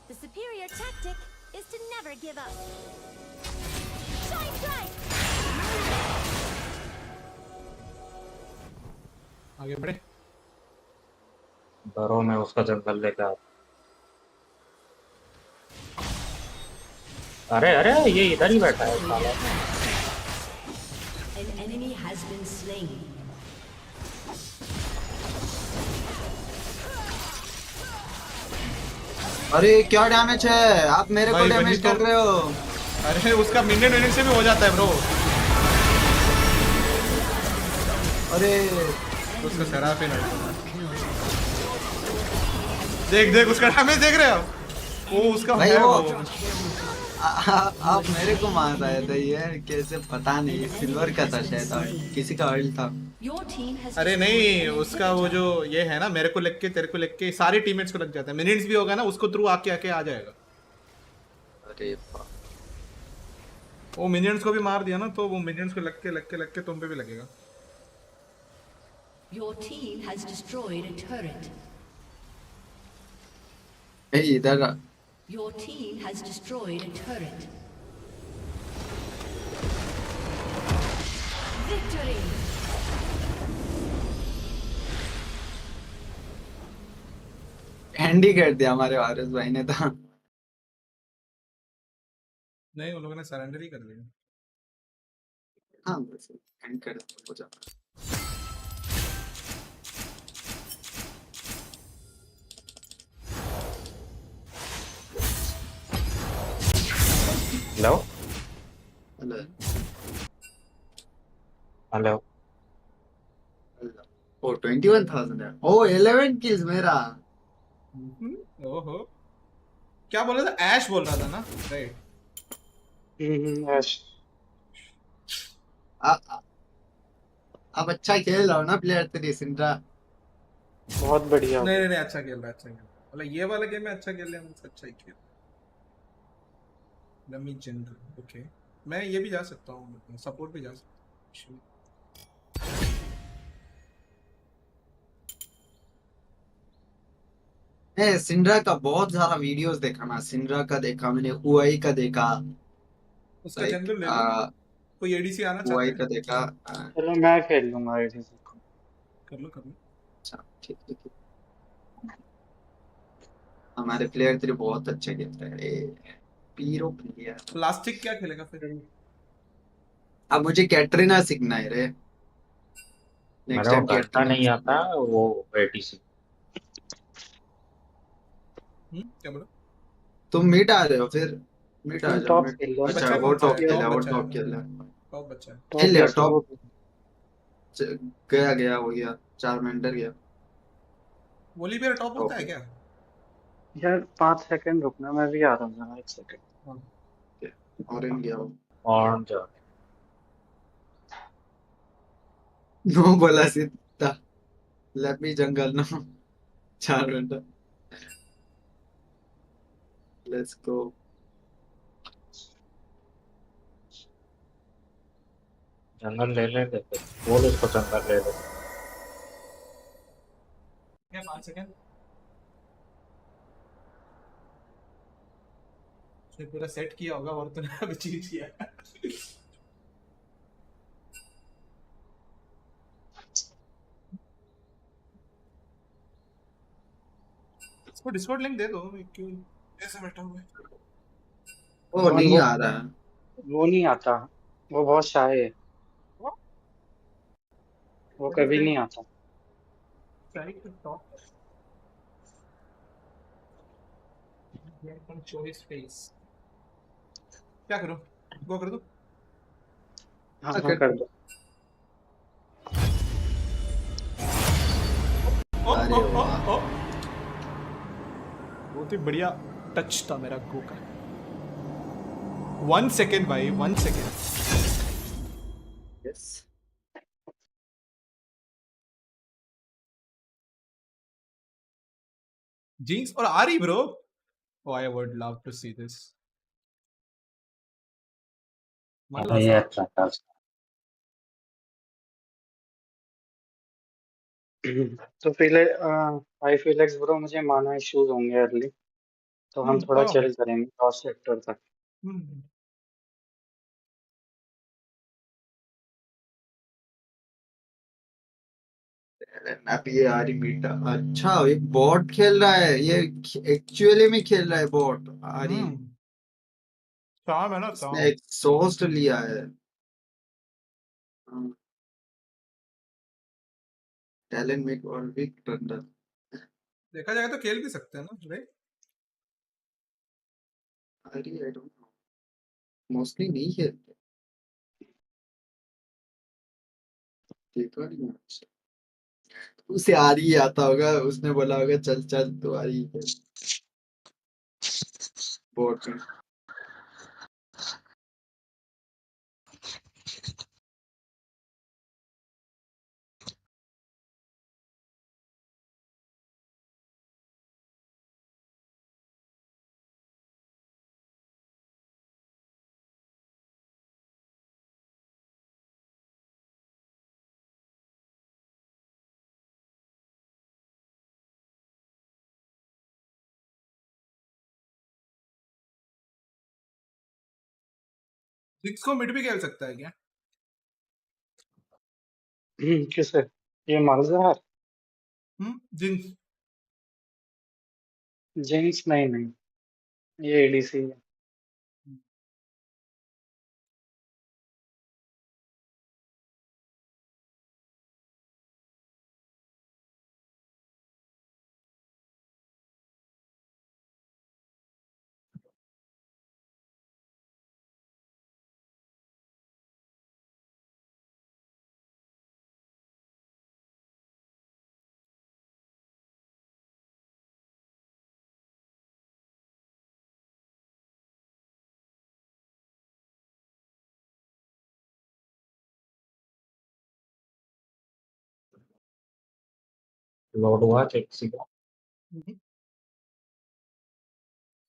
The superior tactic is to never give up. Shine bright. आगे बढ़े। बरो में उसका जंगल लेकर। अरे अरे ये इधर ही बैठा है साला। An enemy has been slain. अरे क्या डैमेज है, आप मेरे को भाई, डैमेज वही तो। कर रहे हो। अरे उसका मिनियन से भी हो जाता है ब्रो। अरे उसका शराब ही देख देख उसका डैमेज देख रहे हो। वो उसका भाई है वो वो। आप मेरे को मार रहे थे, ये कैसे पता नहीं, सिल्वर का था शायद और किसी का ऑयल था। Your team has अरे नहीं उसका वो जो ये है ना, मेरे को लग के तेरे को लग के सारे टीममेट्स को लग जाता है। मिनियंस भी होगा ना उसको थ्रू आके आके आ जाएगा। अरे वो मिनियंस को भी मार दिया ना तो वो मिनियंस को लग के तुम पे भी लगेगा। Your team has destroyed a turret. इधर Your team has destroyed a turret. Victory! And he कर दिया हमारे वारिस भाई ने तो। नहीं उन लोगों ने सरेंडर ही कर लिया। हाँ बस एंड कर हो जाता। Hello hello hello. ओ 21,000 है। ओ 11 किल्स मेरा। ओहो क्या बोल रहा था, ऐश बोल रहा था ना, राइट। ऐश अब अच्छा खेल रहा हो ना प्लेयर 3 सिंड्रा। बहुत बढ़िया। नहीं नहीं नहीं अच्छा खेल रहा है, अच्छा खेल रहा है। मतलब ये वाला गेम में अच्छा खेल रहा है, अच्छा ही खेल। Dummy general okay. मैं ये भी जा सकता हूँ, सपोर्ट भी जा सकता हूँ। मैं सिंड्रा का बहुत सारा वीडियोस देखा ना, सिंड्रा का देखा मैंने, हुआई का देखा, उसका लाइक जनरल ले लो। कोई एडीसी आना चाहता हुआई है? का देखा। चलो मैं खेल लूंगा ऐसे। कर लो कर लो। अच्छा ठीक ठीक ठीक। हमारे प्लेयर 3 बहुत अच्छे खेलते हैं। पीरो प्लेयर। प्लास्टिक क्या खेलेगा फिर? अब मुझे कैटरीना सीखना है रे। नेक्स्ट मेरे को टाइम घंटा कैटरीना। नहीं आता वो एटीसी। क्या बोला? तुम मीट आ रहे हो फिर? मीट आ तुम जाओ टॉप मीट। खेल लो ना। अच्छा बच्चा वो कौन सा टॉप है? खेला, टॉप वो बच्चा टॉप है, खेला। टॉप बच्चा है। खेल लिया टॉप। टॉप गया गया हो गया, 4 मेंटर गया। वोली भी टॉप होता है क्या? यार 5 सेकंड रुकना, मैं भी आ रहा हूँ ना 1 सेकंड। और इन गया वो। और जा नो बोला सीधा, लेट मी जंगल नो, 4 घंटा, लेट्स गो। जंगल लेने देते, बोल उसको जंगल ले ले। क्या 5 सेकंड उसने पूरा सेट किया होगा और तूने अभी चीज किया। इसको डिस्कॉर्ड लिंक दे दो, क्यों ऐसे बैठा हुआ है। ओ कौन नहीं वो? आ रहा है। वो नहीं आता, वो बहुत शाय है, वो What is कभी that? नहीं आता। Try to talk. Can show his face. क्या करूं? गो कर दूं? हाँ हाँ, Okay. कर दो। अरे वाह, बहुत ही बढ़िया टच था मेरा गो का। 1 सेकेंड भाई, 1 सेकेंड। यस। जीन्स और आ रही bro. Oh, I would love to see this. अरे ये अच्छा था। तो iFlicks ब्रो, मुझे माना इश्यूज होंगे अर्ली, तो हम थोड़ा Oh. चिल करेंगे लास्ट सेक्टर तक। अब ये आरी मीटा, अच्छा ये बॉट खेल रहा है, ये एक्चुअली में खेल रहा है बॉट आरी। काम है ना, इसने काम। एग्जॉस्ट लिया है। टैलेंट मेक और वीक टर्नर। देखा जाएगा तो खेल भी सकते हैं ना राइट। आरी आई डोंट नो, मोस्टली नहीं खेलते, देखा नहीं मुझे। उसे आरी ही आता होगा, उसने बोला होगा चल चल तो आरी खेल बॉट में। जिक्स को मिड भी खेल सकता है क्या? किसे? ये मालजहर? जिंक्स। जिंक्स नहीं नहीं, ये एडीसी है। लोड हुआ किसी का?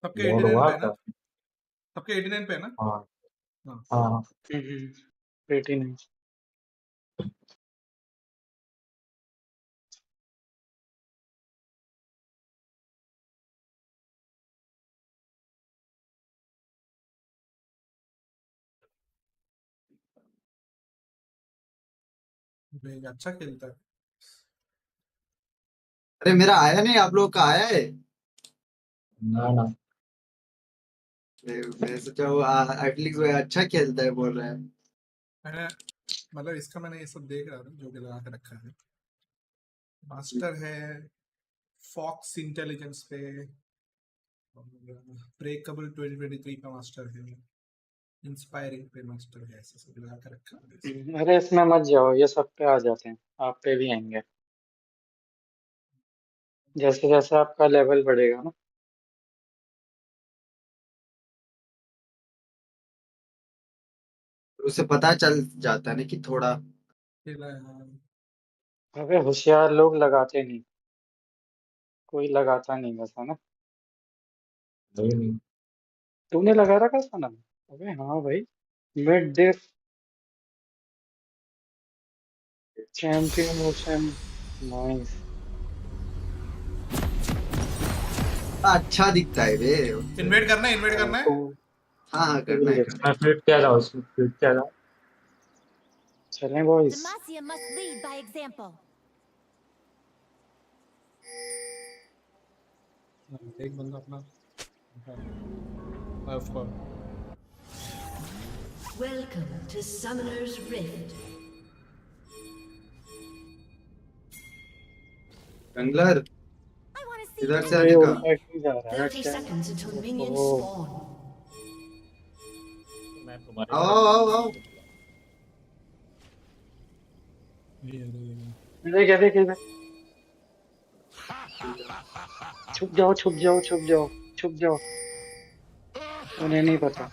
सबके लोड 89 हुआ पे है ना? था। सबके 89 पे है ना? हाँ हाँ। हाँ। बेटी नहीं। भाई अच्छा खेलता है। अरे मेरा आया नहीं, आप लोग का आया है? ना ना। मैं सोचा वो एटलीस्ट वो अच्छा खेलता है बोल रहा है। मैंने मतलब इसका मैंने ये सब देख रहा था जो कि लगा के रखा है। मास्टर है फॉक्स इंटेलिजेंस पे, ब्रेकएबल 2023 का मास्टर है, इंस्पायरिंग पे मास्टर है, ऐसे सब लगा के रखा है। अरे इसमें मत जाओ, ये सब पे आ जाते हैं, आप पे भी आएंगे जैसे जैसे आपका लेवल बढ़ेगा ना। उसे पता चल जाता है ना कि थोड़ा खेला है हाँ। अबे होशियार लोग लगाते नहीं, कोई लगाता नहीं वैसा ना। नहीं तूने लगा रखा था ना? अबे हाँ भाई, मिड डिफ चैंपियन ओशन, नाइस। अच्छा दिखता है बे। इन्वाइट करना है, इन्वाइट करना है। हाँ हाँ करना है करना मैं फिट क्या जाऊँ, इसमें फिट क्या जाऊँ। चलें boys. Demacia must lead by example. एक बंदा अपना of course. Welcome to Summoner's Rift. Jungler इधर से अबे आने का। उल्टा क्यों जा रहा है? 30 seconds until minions ओहो, spawn. मैं तुम्हारे आओ साथ आओ आओ। देख देख देख, छुप जाओ छुप जाओ छुप जाओ छुप जाओ, उन्हें नहीं पता।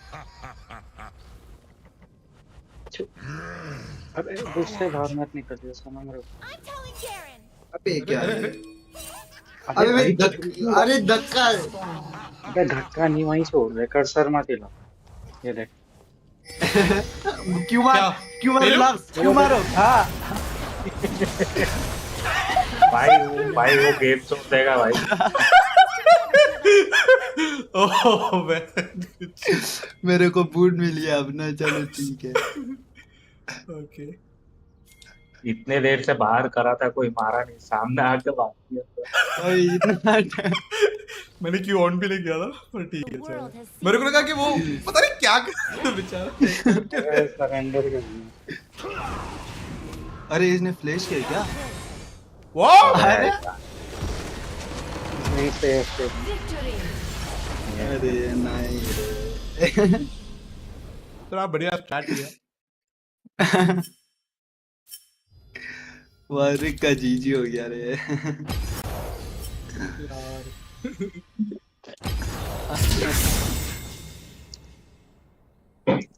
छुप, अबे उससे बाहर मत निकलिए सनम रो। अबे क्या है? अबे अबे भाई अरे धक्का। अबे धक्का नहीं, वहीं छोड़ दे, कर्सर मत हिला। ये देख क्यों मार, क्यों मारो लार्स, क्यों मारो? हाँ भाई वो गेम छोड़ देगा भाई। ओह मेरे को बूट मिल गया अपना, चलो ठीक है। ओके इतने देर से बाहर करा था, कोई मारा नहीं, सामने आके बात किया। भाई इतना मैंने क्यों ऑन भी नहीं किया था, पर ठीक है चलो। मेरे को लगा कि वो पता नहीं क्या कर बेचारा। सरेंडर कर दिया। अरे इसने फ्लैश किया क्या? वाह अरे नहीं सेफ थे। अरे नहीं तो आप बढ़िया स्टार्ट किया। वारिक का जीजी हो गया रे।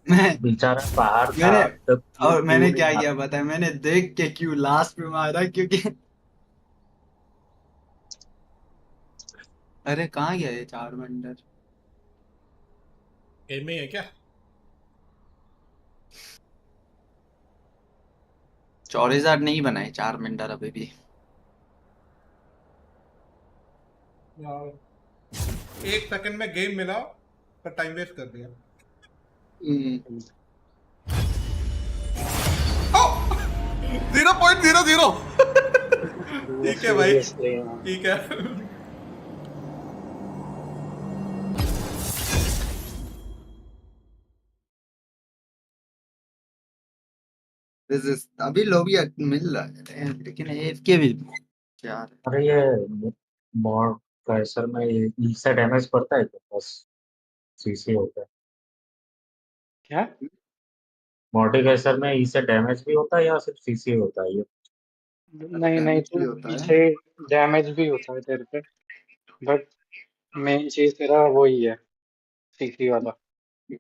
मैं बेचारा बाहर था मैंने तब और मैंने क्यों क्या नहीं किया पता है, मैंने देख के क्यों लास्ट में मारा, क्योंकि अरे कहाँ गया ये चार मंडर? गेम में ही है क्या? चौरीजार नहीं बनाए चार मंडर अभी भी। यार एक सेकंड में गेम मिला पर टाइम वेस्ट कर दिया। 0.00। ठीक है भाई, ठीक है। अभी लोग मिल रहा है लेकिन एफके भी यार। अरे ये मॉड कैसर में ई से डैमेज पड़ता है क्या? बस सीसी होता है। क्या? मॉडी कैसर में ई से डैमेज भी होता है या सिर्फ सीसी होता है ये? नहीं नहीं, डैमेज भी तो होता है। पीछे डैमेज भी होता है तेरे पे, बट मेन चीज तेरा वही है, सीसी वाला।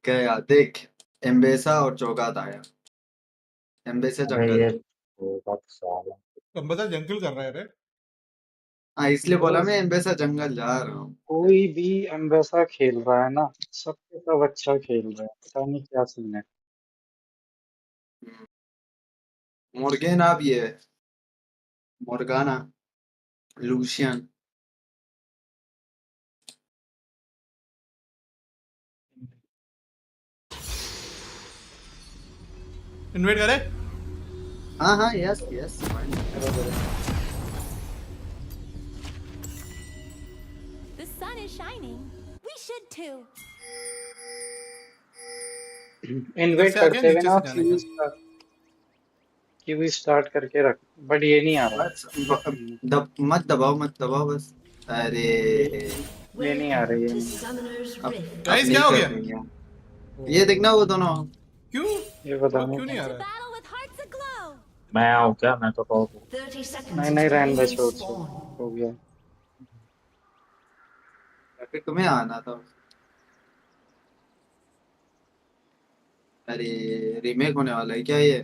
क्या यार देख, एम्बेसा और चौगात आया। एम्बेसा अरे जंगल। ये वो बात सवाल है। तो बता जंगल कर रहा है रे। हाँ इसलिए बोला मैं एम्बेसा जंगल जा रहा हूँ। कोई भी एम्बेसा खेल रहा है ना, सबके सब अच्छा खेल रहा है, पता नहीं क्या सीन है। मोर्गेना भी है, मोर्गाना, लूशियन। इन्वाइट करे? हाँ हाँ yes yes. The sun is shining. We should too. Invite कैसे आ गया करते हुए नीचे ना से जाने का? क्यू स्टार्ट करके रख, बट ये नहीं आ रहा। बस मत दबाओ मत दबाओ बस। अरे ये नहीं आ रही है। गाइस क्या हो गया? ये देखना वो दोनों। क्यों ये बता क्यों नहीं आ रहा है? मैं आऊँ क्या? मैं तो कहूँ नहीं नहीं, रहने दे, छोड़ छोड़, हो गया। फिर तुम्हें आना था। अरे रीमेक होने वाला है क्या ये?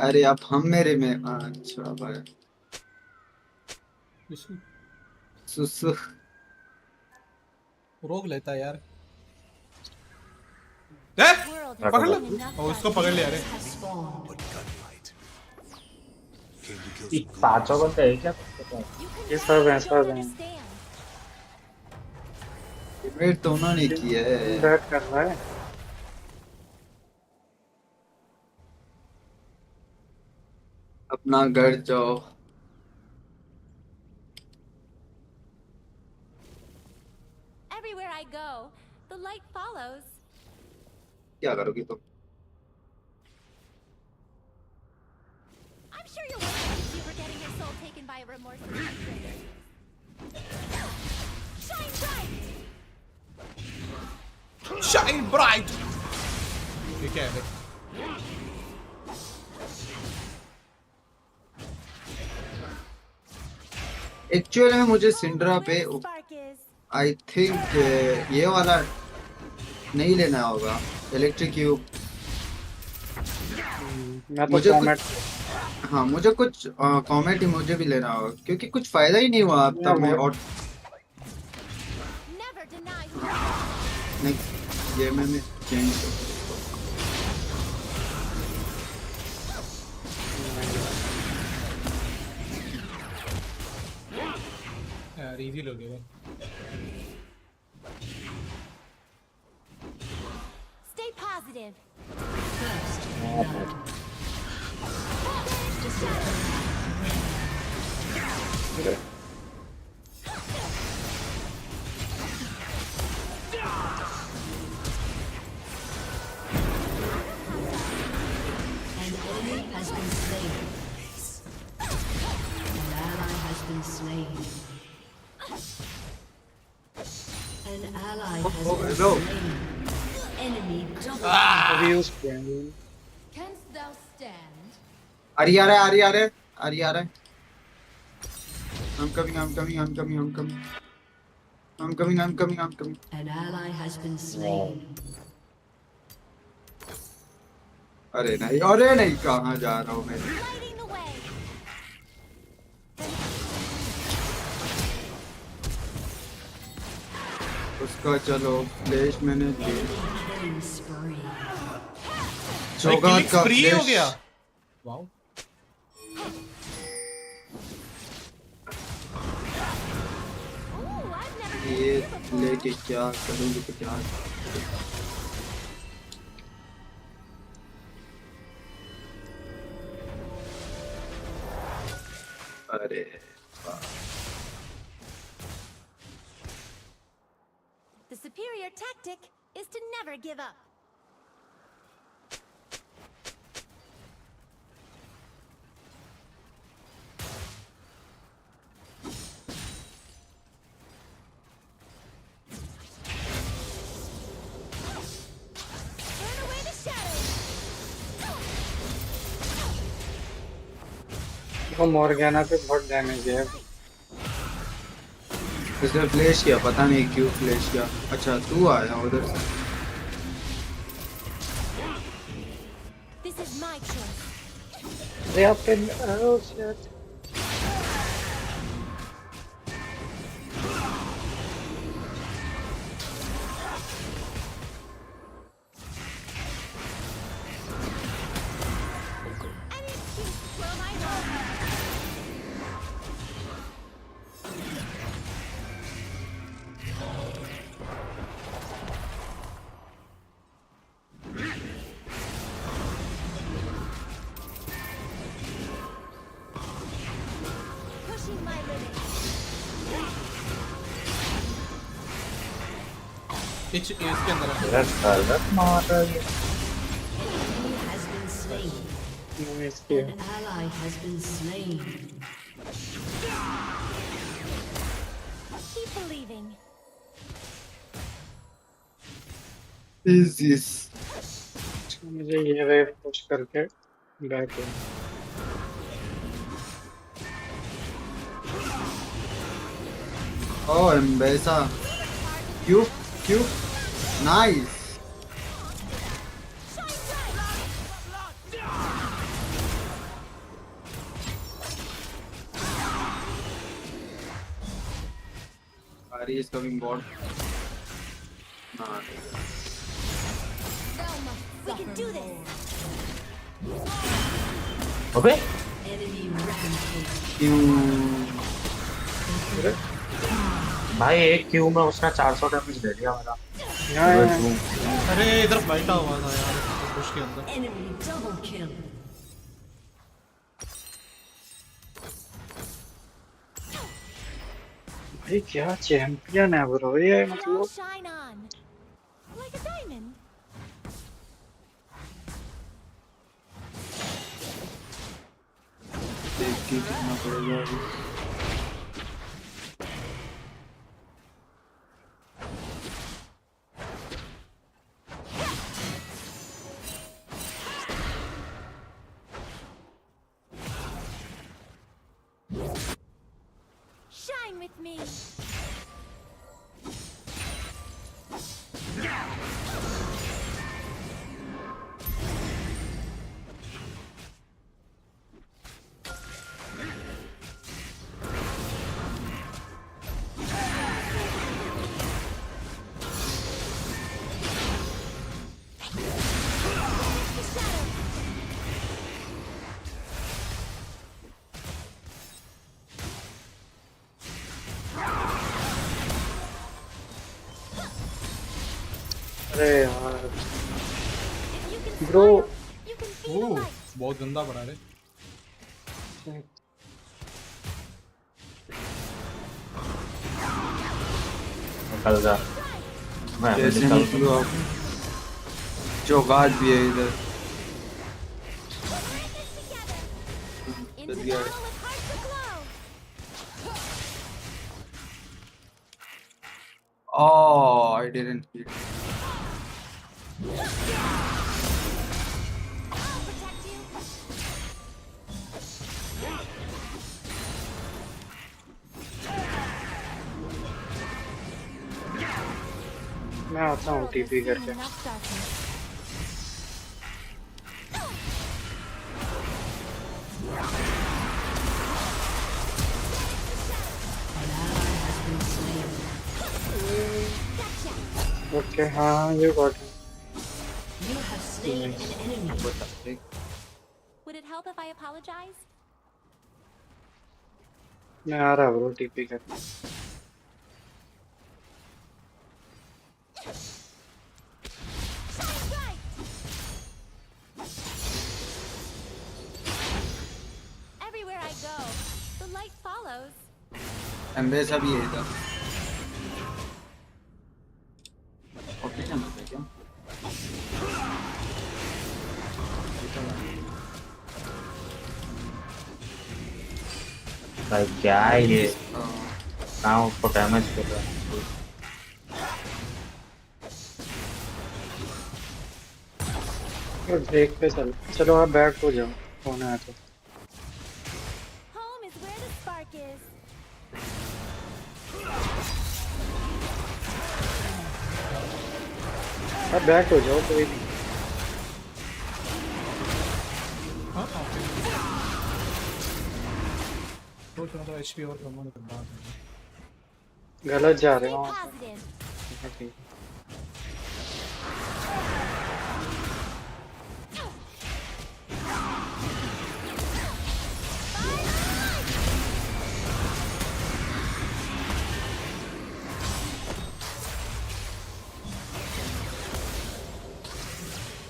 अरे आप हम मेरे में अच्छा भाई सुसु रोक लेता है यार। पकड़ लो। ओ, उसको पकड़ लिया रे। पांचों बंदे है क्या? ये सब हैं वेट दोनों ने किया है। बैट कर रहा है। अपना घर जाओ। Everywhere I go, the light follows. क्या करोगी तुम? I'm sure you'll wish you were getting your soul taken by a remorseless traitor. Shine bright! Shine bright! ये क्या है? एक्चुअली में मुझे सिंड्रा पे आई थिंक ये वाला नहीं लेना होगा इलेक्ट्रिक क्यूब। मुझे हाँ मुझे कुछ कॉमेट ही मुझे भी लेना होगा क्योंकि कुछ फायदा ही नहीं हुआ अब तक मैं। और नेक्स्ट गेम में चेंज यार इजी लोगे वो। Stay positive. Okay. An enemy has been slain. An ally has been slain. An ally has been slain. Enemy double. Canst thou stand? Ari आ रहा है। I'm coming. An ally has been slain. अरे नहीं कहाँ जा रहा हूँ मैं? उसका चलो फ्लैश मैंने चौगात का फ्री हो गया। वाओ ये लेके क्या करूँगी तो क्या? अरे The superior tactic is to never give up. Burn away the shadows. वो मॉर्गेना पे बहुत डैमेज है। इसने फ्लैश किया पता नहीं क्यों फ्लैश किया। अच्छा तू आया उधर से। This is my choice. They have been arrows yet. Pushing my limits. इसके अंदर Enemy has been slain. An ally has been slain. Keep believing. Is this? मुझे ये वेव पुश करके back Oh, Mbesa. Cube. Nice. Ari is coming bot. We can do this. अबे Enemy rampage. भाई एक Q में उसने 400 damage दे दिया मेरा। अरे इधर बैठा हुआ था यार बुश के अंदर। Enemy double kill. भाई क्या चैंपियन है ब्रो ये, मतलब Shine on. Like a diamond. देख के कितना पड़ेगा अभी। Shine with me. अरे यार ब्रो बहुत गंदा पड़ा रे। निकल जा। मैं कैसे निकल निकलो आप? चौगात भी है इधर। Into गया। battle with hearts aglow. Oh, I didn't hit. मैं आता हूँ टीपी करके। ओके हाँ ये गॉट है। You have slain an enemy. Would it help if I apologize? मैं आ रहा ब्रो टीपी करके। Everywhere I go, the light follows. एम्बेस अभी है इधर। ओके चल रहा है क्या? भाई क्या है ये? ना उसको डैमेज कर रहा है। ब्रेक पे चलो आप बैक हो जाओ होना है तो। Home is where the spark is. आप बैक हो जाओ कोई नहीं। सोच रहा था एचपी और कम होने के बाद गलत जा रहे हो Stay आप। positive. ठीक है।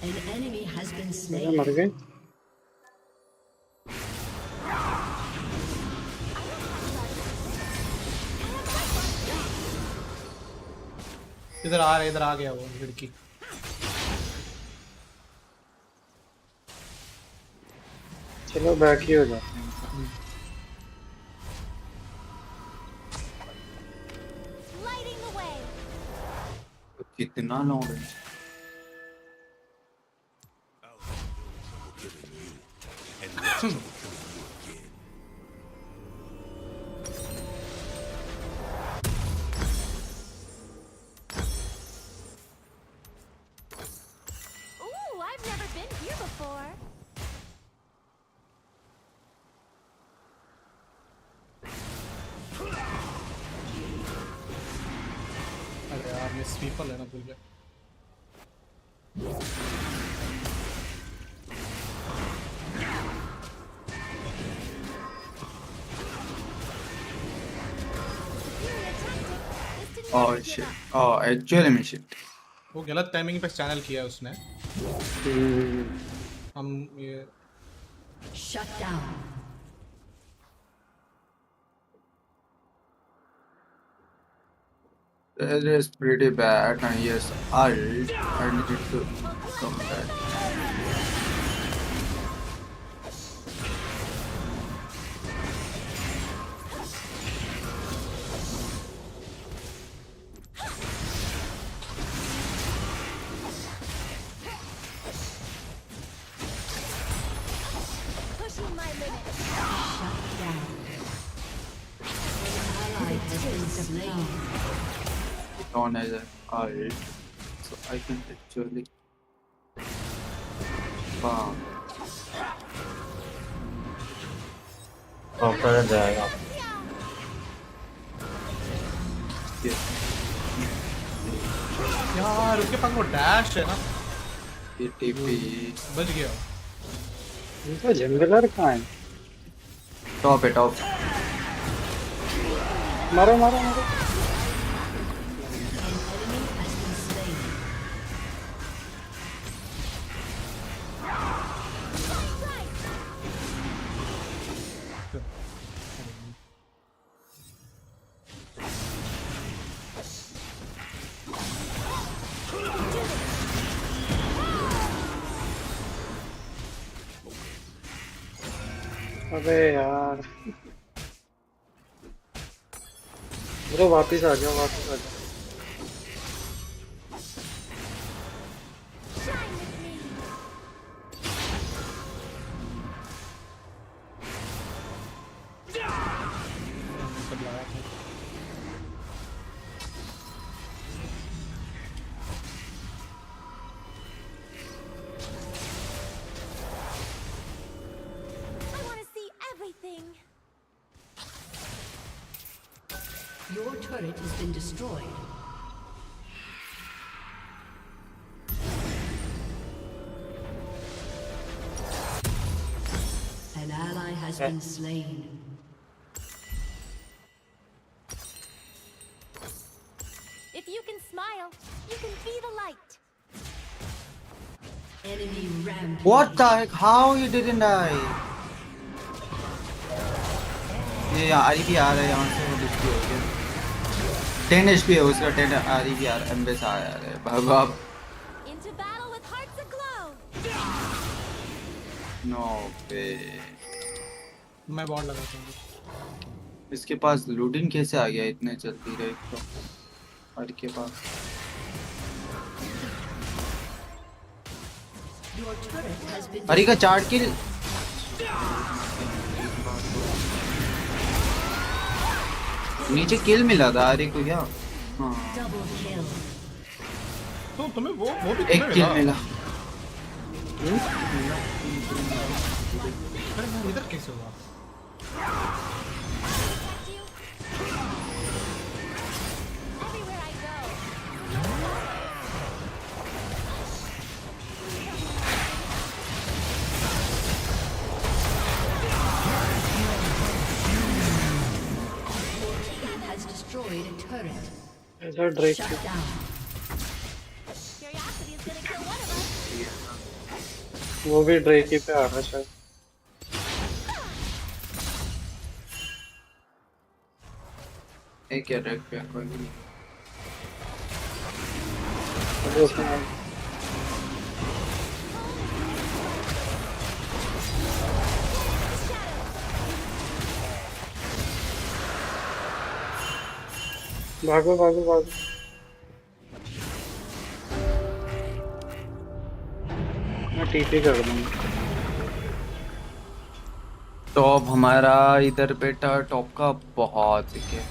An enemy has been मैं slain. मर गए। इधर आ गया वो लड़की। चलो बैक ही हो जाते हैं। Lighting the way. कितना लॉन्ग है? Ooh, I've never been here before. Sweeper लेना भूल गया। Oh shit. Oh, actually में shit. वो गलत टाइमिंग पे चैनल किया उसने। हम ये Shut down. That is pretty bad. And yes, I need to come back. Pushing my limits. Shut down. An ally has been slain. On as an ult, so I can actually farm. कर जाएगा यार उसके पास वो dash है ना। TP बच गया। इनका जंगलर कहाँ है? टॉप है टॉप। मारो मारो मारो। अबे यार ब्रो वापिस आ जाओ वापिस आ जाओ। I want to see everything. Your turret has been destroyed. An ally has been slain. If you can smile, you can be the light. Enemy rampage. What the heck? How you didn't die? ये आरी भी आ रहा है यहाँ से। वो display हो गया। 10 HP है उसका। 10 आरी भी आ रहा है। एम्बेस आ रहा है। भागो आप। Into battle with hearts aglow. No पे मैं बॉट लगाता हूँ। इसके पास लूडिन कैसे आ गया इतने जल्दी? रे तो आरी के पास Your turret has been आरी का 4 किल। नीचे किल मिला था आरी को क्या? हाँ double kill. तो तुम्हें वो भी एक किल मिला। अरे मैं इधर कैसे हुआ? Everywhere I go. Your team has destroyed a turret. इधर Drake Shut down. Curiosity is gonna kill one of us. वो भी ड्रेक ही पे आ रहा है शायद। एक क्या ड्रैग पे कोई नहीं। अबे उसमें भागो भागो भागो। मैं टीपी कर दूंगा। टॉप हमारा इधर बेटा टॉप का बहुत है।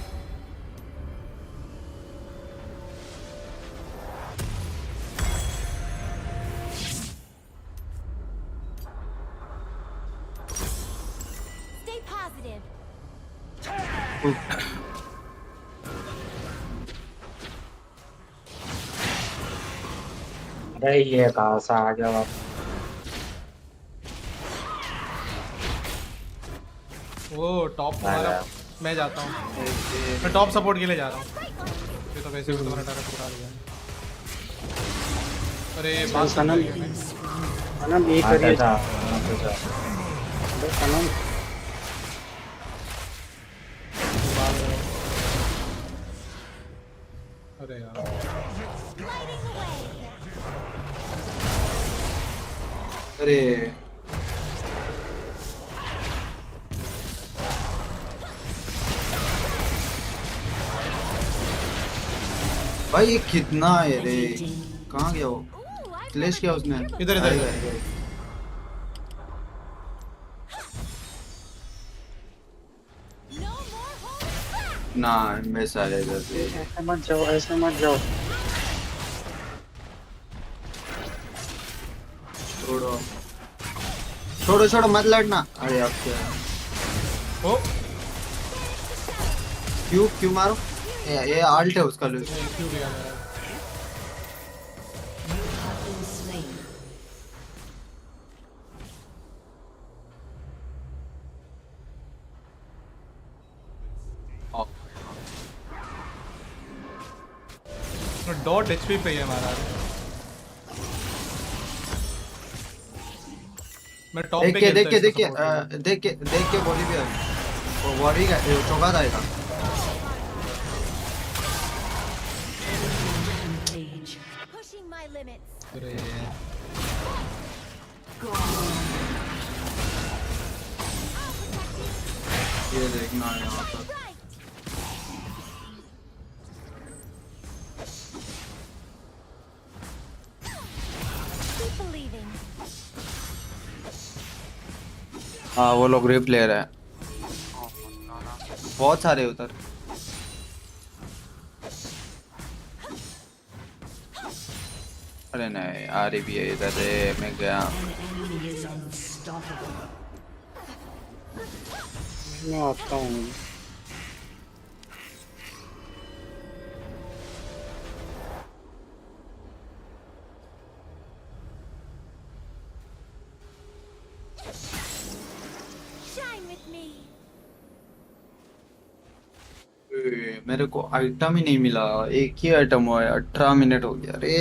Stay positive. अरे ये कहाँ से आ गया आप? वो टॉप तुम्हारा, मैं जाता हूँ, मैं टॉप सपोर्ट के लिए जा रहा हूँ। ये तो वैसे भी तुम्हारा टारगेट पूरा लिया। अरे बात सनम सनम ये करिए सनम अरे यार अरे भाई ये कितना है रे, कहाँ गया वो? क्लैश किया उसने। इधर इधर ना मैं सारे इधर से। ऐसे मत जाओ, ऐसे मत जाओ। छोड़ो छोड़ो छोड़ो, मत लड़ना। अरे अब क्या ओ क्यों मारो? ये आल्ट है उसका। लूज क्यों लिया मेरा? डॉट एचपी पे है हमारा। मैं टॉप पे देख के बॉडी भी वो बॉडी का चौका आएगा। Pushing my limits. अरे ये देखना है यहाँ पर। Keep believing. हाँ वो लोग रिप्लेयर है, बहुत सारे उधर। अरे नहीं आ रही भी है इधर से, मैं गया। मैं आता हूँ। Shine with me. मेरे को आइटम ही नहीं मिला, एक ही आइटम हुआ है। 18 मिनट हो गया। अरे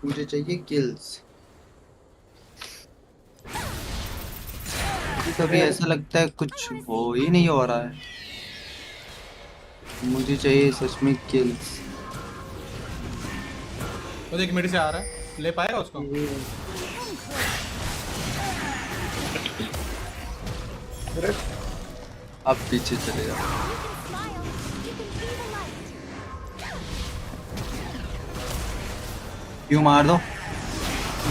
मुझे चाहिए किल्स। कभी ऐसा लगता है कुछ हो ही नहीं हो रहा है। मुझे चाहिए सच में किल्स। वो देख मिड से आ रहा है, ले पाएगा उसको? अब पीछे चले जाओ। क्यों मार दो,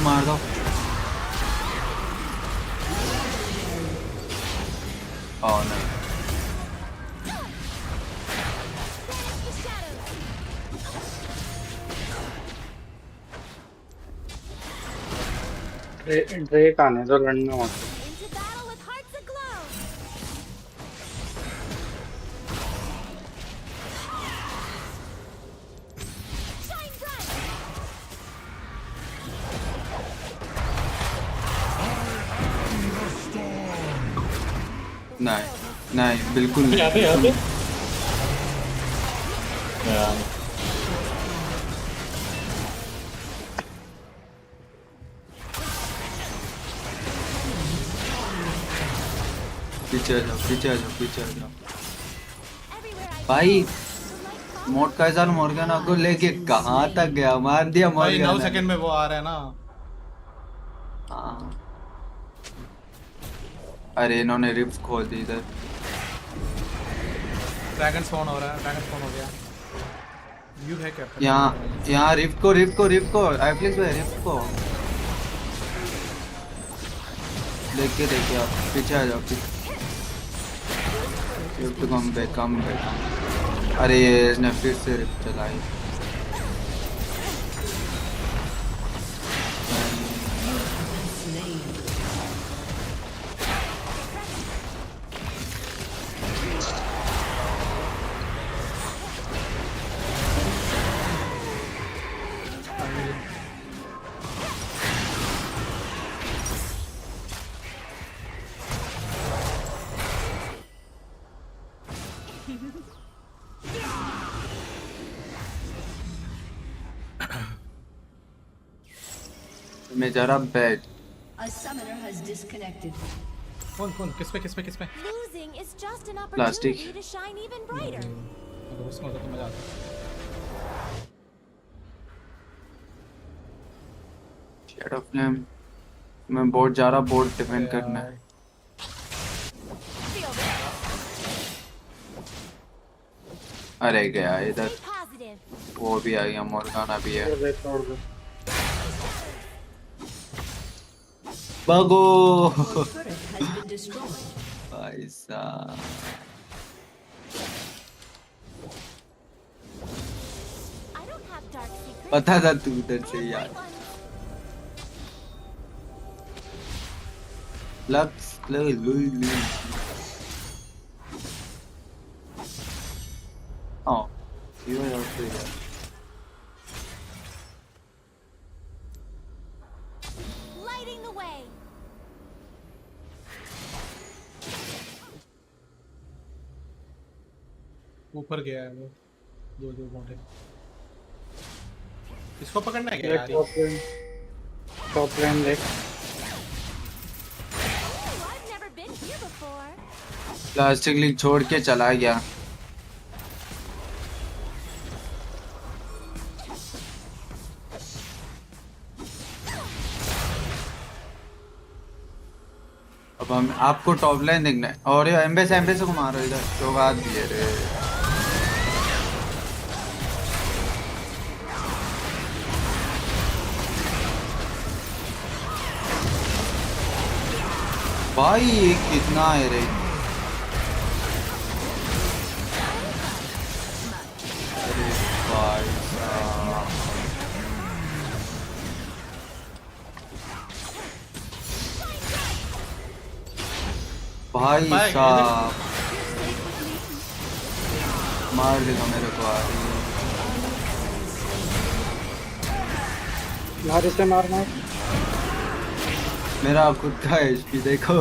मार दो। Oh no. ड्रेक आने दो, लड़ने मत। Into battle with hearts aglow. Shine bright. नहीं बिल्कुल नहीं। यहाँ पे पीछे आ जाओ, पीछे आ जाओ, पीछे आ जाओ। भाई मोट काइजर मॉर्गन को लेके कहाँ तक गया? मार दिया भाई 9 मॉर्गन। सेकंड में वो आ रहा है ना। हाँ अरे इन्होंने रिफ्ट खोल दी इधर। ड्रैगन स्पॉन हो रहा है, ड्रैगन स्पॉन हो गया। व्यू है क्या? यहाँ रिफ्ट को iFlicks पे रिफ्ट को देखिए आप पीछे आ जाओ। Rift come back. अरे इसने फिर से रिफ्ट चलाई। मैं जरा बैठ। A summoner has disconnected. कौन किस पे Losing is just an Plastic. opportunity to shine even brighter. अगर उसमें होता तो मजा आता। शेडो फ्लेम मैं बोर्ड जा रहा, बोर्ड डिफेंड करना है। अरे गया इधर, वो भी आ गया, मोर्गाना भी है। बगो भाई साहब, पता था तू उधर से यार। Lux Oh, you are also here. Lighting the way. ऊपर गया है वो, दो मोटे। इसको पकड़ना है क्या यार? टॉप लेन देख। प्लास्टिक लीग छोड़ के चला गया। अब हम आपको टॉप लाइन देखना है। और ये एम्बेस को मारो इधर, तो बात भी है रे। भाई ये कितना है रे। अरे भाई साहब, भाई साहब मार देगा मेरे को। आ रही है, मार इसे, मार। मेरा खुद का एचपी देखो।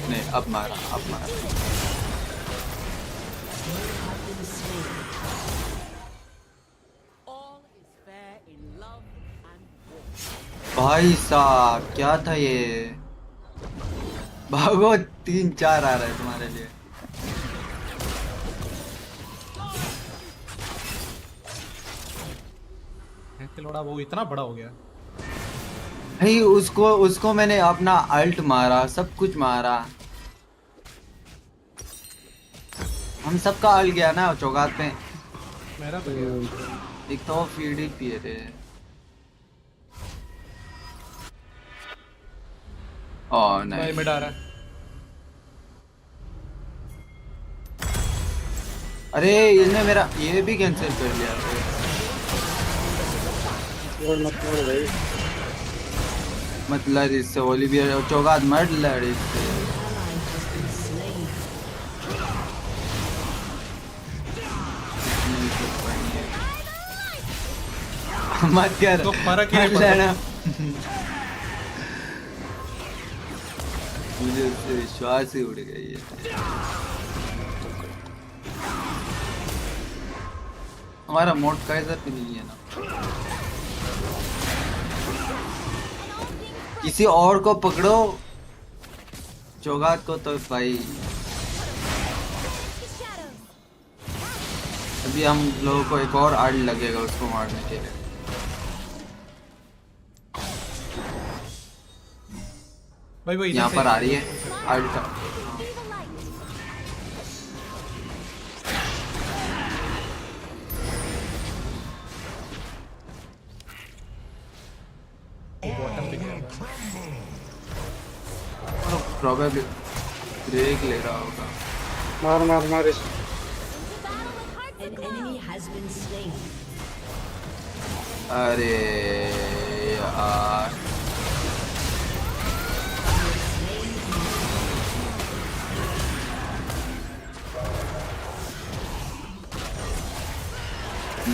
नहीं, अब मारा। भाई साहब क्या था ये? भागो, 3-4 आ रहा है तुम्हारे लिए। लोड़ा वो इतना बड़ा हो गया भाई। उसको मैंने अपना अल्ट मारा, सब कुछ मारा। हम सबका अल्ट गया ना चौगात पे। मेरा तो गया। एक तो फीड ही पिए थे। ओह नहीं, भाई मिड आ रहा है। अरे इसने मेरा ये भी कैंसिल कर दिया। मत लड़ इससे, ओलिवियर चौगात मत लड़ इससे। मत कर, तो फर्क ही नहीं पड़ता। मुझे उससे विश्वास ही उड़ गई है। हमारा मोड का इधर भी नहीं है ना। किसी और को पकड़ो, चौगात को तो भाई। अभी हम लोगों को एक और आड़ लगेगा उसको मारने के लिए। भाई यहाँ पर आ रही है आड़ का। प्रोबेबली ब्रेक ले रहा होगा। मार इस। An enemy has been slain. अरे यार,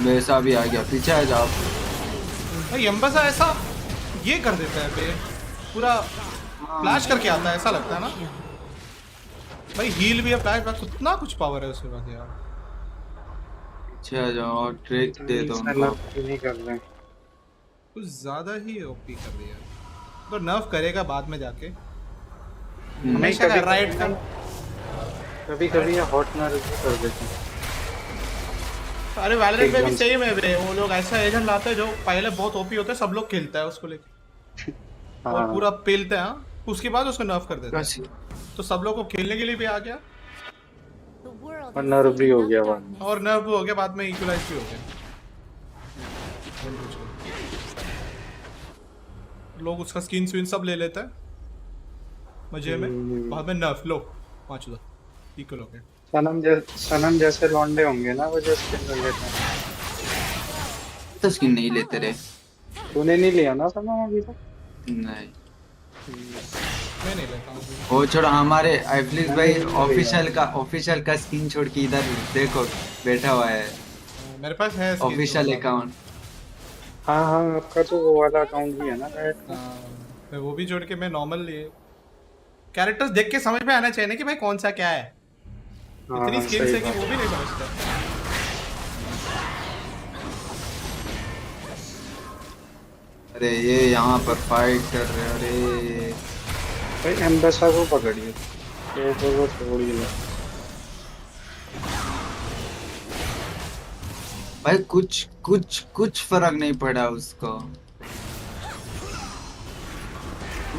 वैसा भी आ गया। पीछे आ जाओ। भाई एम्बेसा ऐसा ये कर देता है पे, पूरा फ्लैश करके आता है, ऐसा लगता है ना। भाई हील भी है, फ्लैश बैक, कितना कुछ पावर है उसके पास यार। अच्छा जाओ और ट्रिक दे दो उनको। नहीं कर रहे हैं। कुछ ज्यादा ही ओपी कर रही है, तो नर्व करेगा बाद में जाके। हमेशा का राइट का कभी कभी ये हॉट नर्व भी कर देते हैं। अरे वैलोरेंट में भी सेम है बे, वो लोग ऐसा एजेंट लाते हैं जो पहले बहुत ओपी होता है, सब लोग खेलता है उसको लेके और पूरा पेलते हैं, उसके बाद उसको नर्व कर देते हैं, तो सब लोग को खेलने के लिए भी आ गया और नर्व भी हो गया बाद में। और नर्व हो गया बाद में, इक्वलाइज भी हो गया। लोग उसका स्किन स्विन सब ले लेते हैं मजे में, बाद में नर्व लो 5 इक्वल हो गए। सनम जैसे लौंडे होंगे ना वो जो स्किन ले लेते हैं। तो स्किन नहीं लेते रे। तूने नहीं लिया ना सनम अभी तक? नहीं मैं नहीं लेता हूँ। वो छोड़ा, हमारे iFlicks भाई ऑफिशियल का स्किन छोड़ के इधर देखो बैठा हुआ है, मेरे पास है ऑफिशियल अकाउंट। हाँ हाँ, आपका तो वो वाला अकाउंट भी है ना राइट? मैं वो भी जोड़ के मैं नॉर्मल कैरेक्टर्स देख के समझ में आना चाहिए ना कि भाई कौन सा क्या है। इतनी स्किल्स है कि वो भी नहीं समझता। अरे ये यहाँ पर फाइट कर रहे हैं। अरे भाई एम्बेसा को पकड़िए, तो वो छोड़िए भाई, कुछ फर्क नहीं पड़ा उसको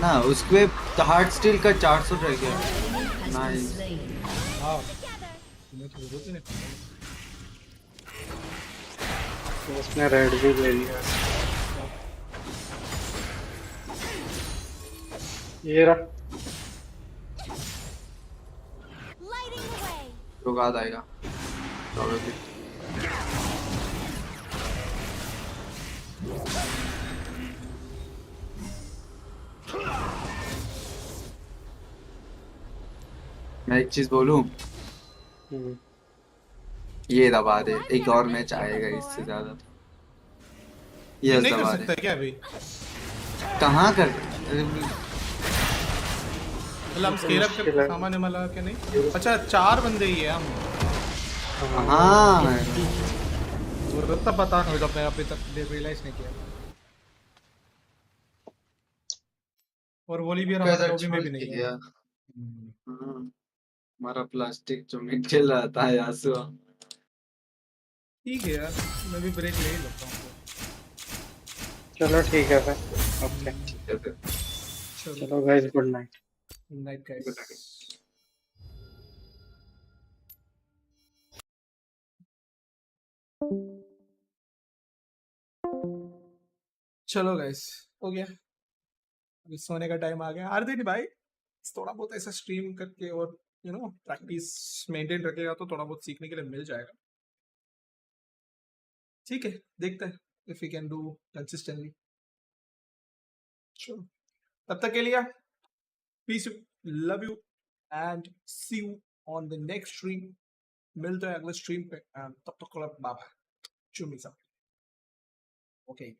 ना। उसके हार्ट स्टील का 400 रह गया। नाइस। उसने रेड भी ले लिया। ये रहा, रुका आएगा probably। मैं एक चीज बोलूं, ये दबा दे, एक और मैच आएगा इससे ज्यादा। ये नहीं कर दबा सकता दे। क्या अभी? कहाँ कर मतलब हम स्केल अप के सामान्य मला के नहीं। अच्छा 4 बंदे ही है हम। हाँ वो तो पता नहीं, जब मैं अभी तक रियलाइज नहीं किया। और वोलीवियर हमारे लॉबी में भी नहीं है। हमारा प्लास्टिक जो मिट खेल रहा था यासु। ठीक है यार, मैं भी ब्रेक ले ही लेता हूँ। चलो ठीक है फिर, ओके चलो guys, good night. Good night guys. चलो गाइस, हो गया, अभी सोने का टाइम आ गया। हर दिन भाई थोड़ा बहुत ऐसा स्ट्रीम करके और प्रैक्टिस मेंटेन रखेगा तो थोड़ा बहुत सीखने के लिए मिल जाएगा। ठीक है, देखते हैं if we can do consistently. चलो, तब तक के लिए peace, love you and see you on the next stream. मिलते हैं अगले स्ट्रीम पे, एंड तब तक बाय बाय, चुम्मी सब। ओके।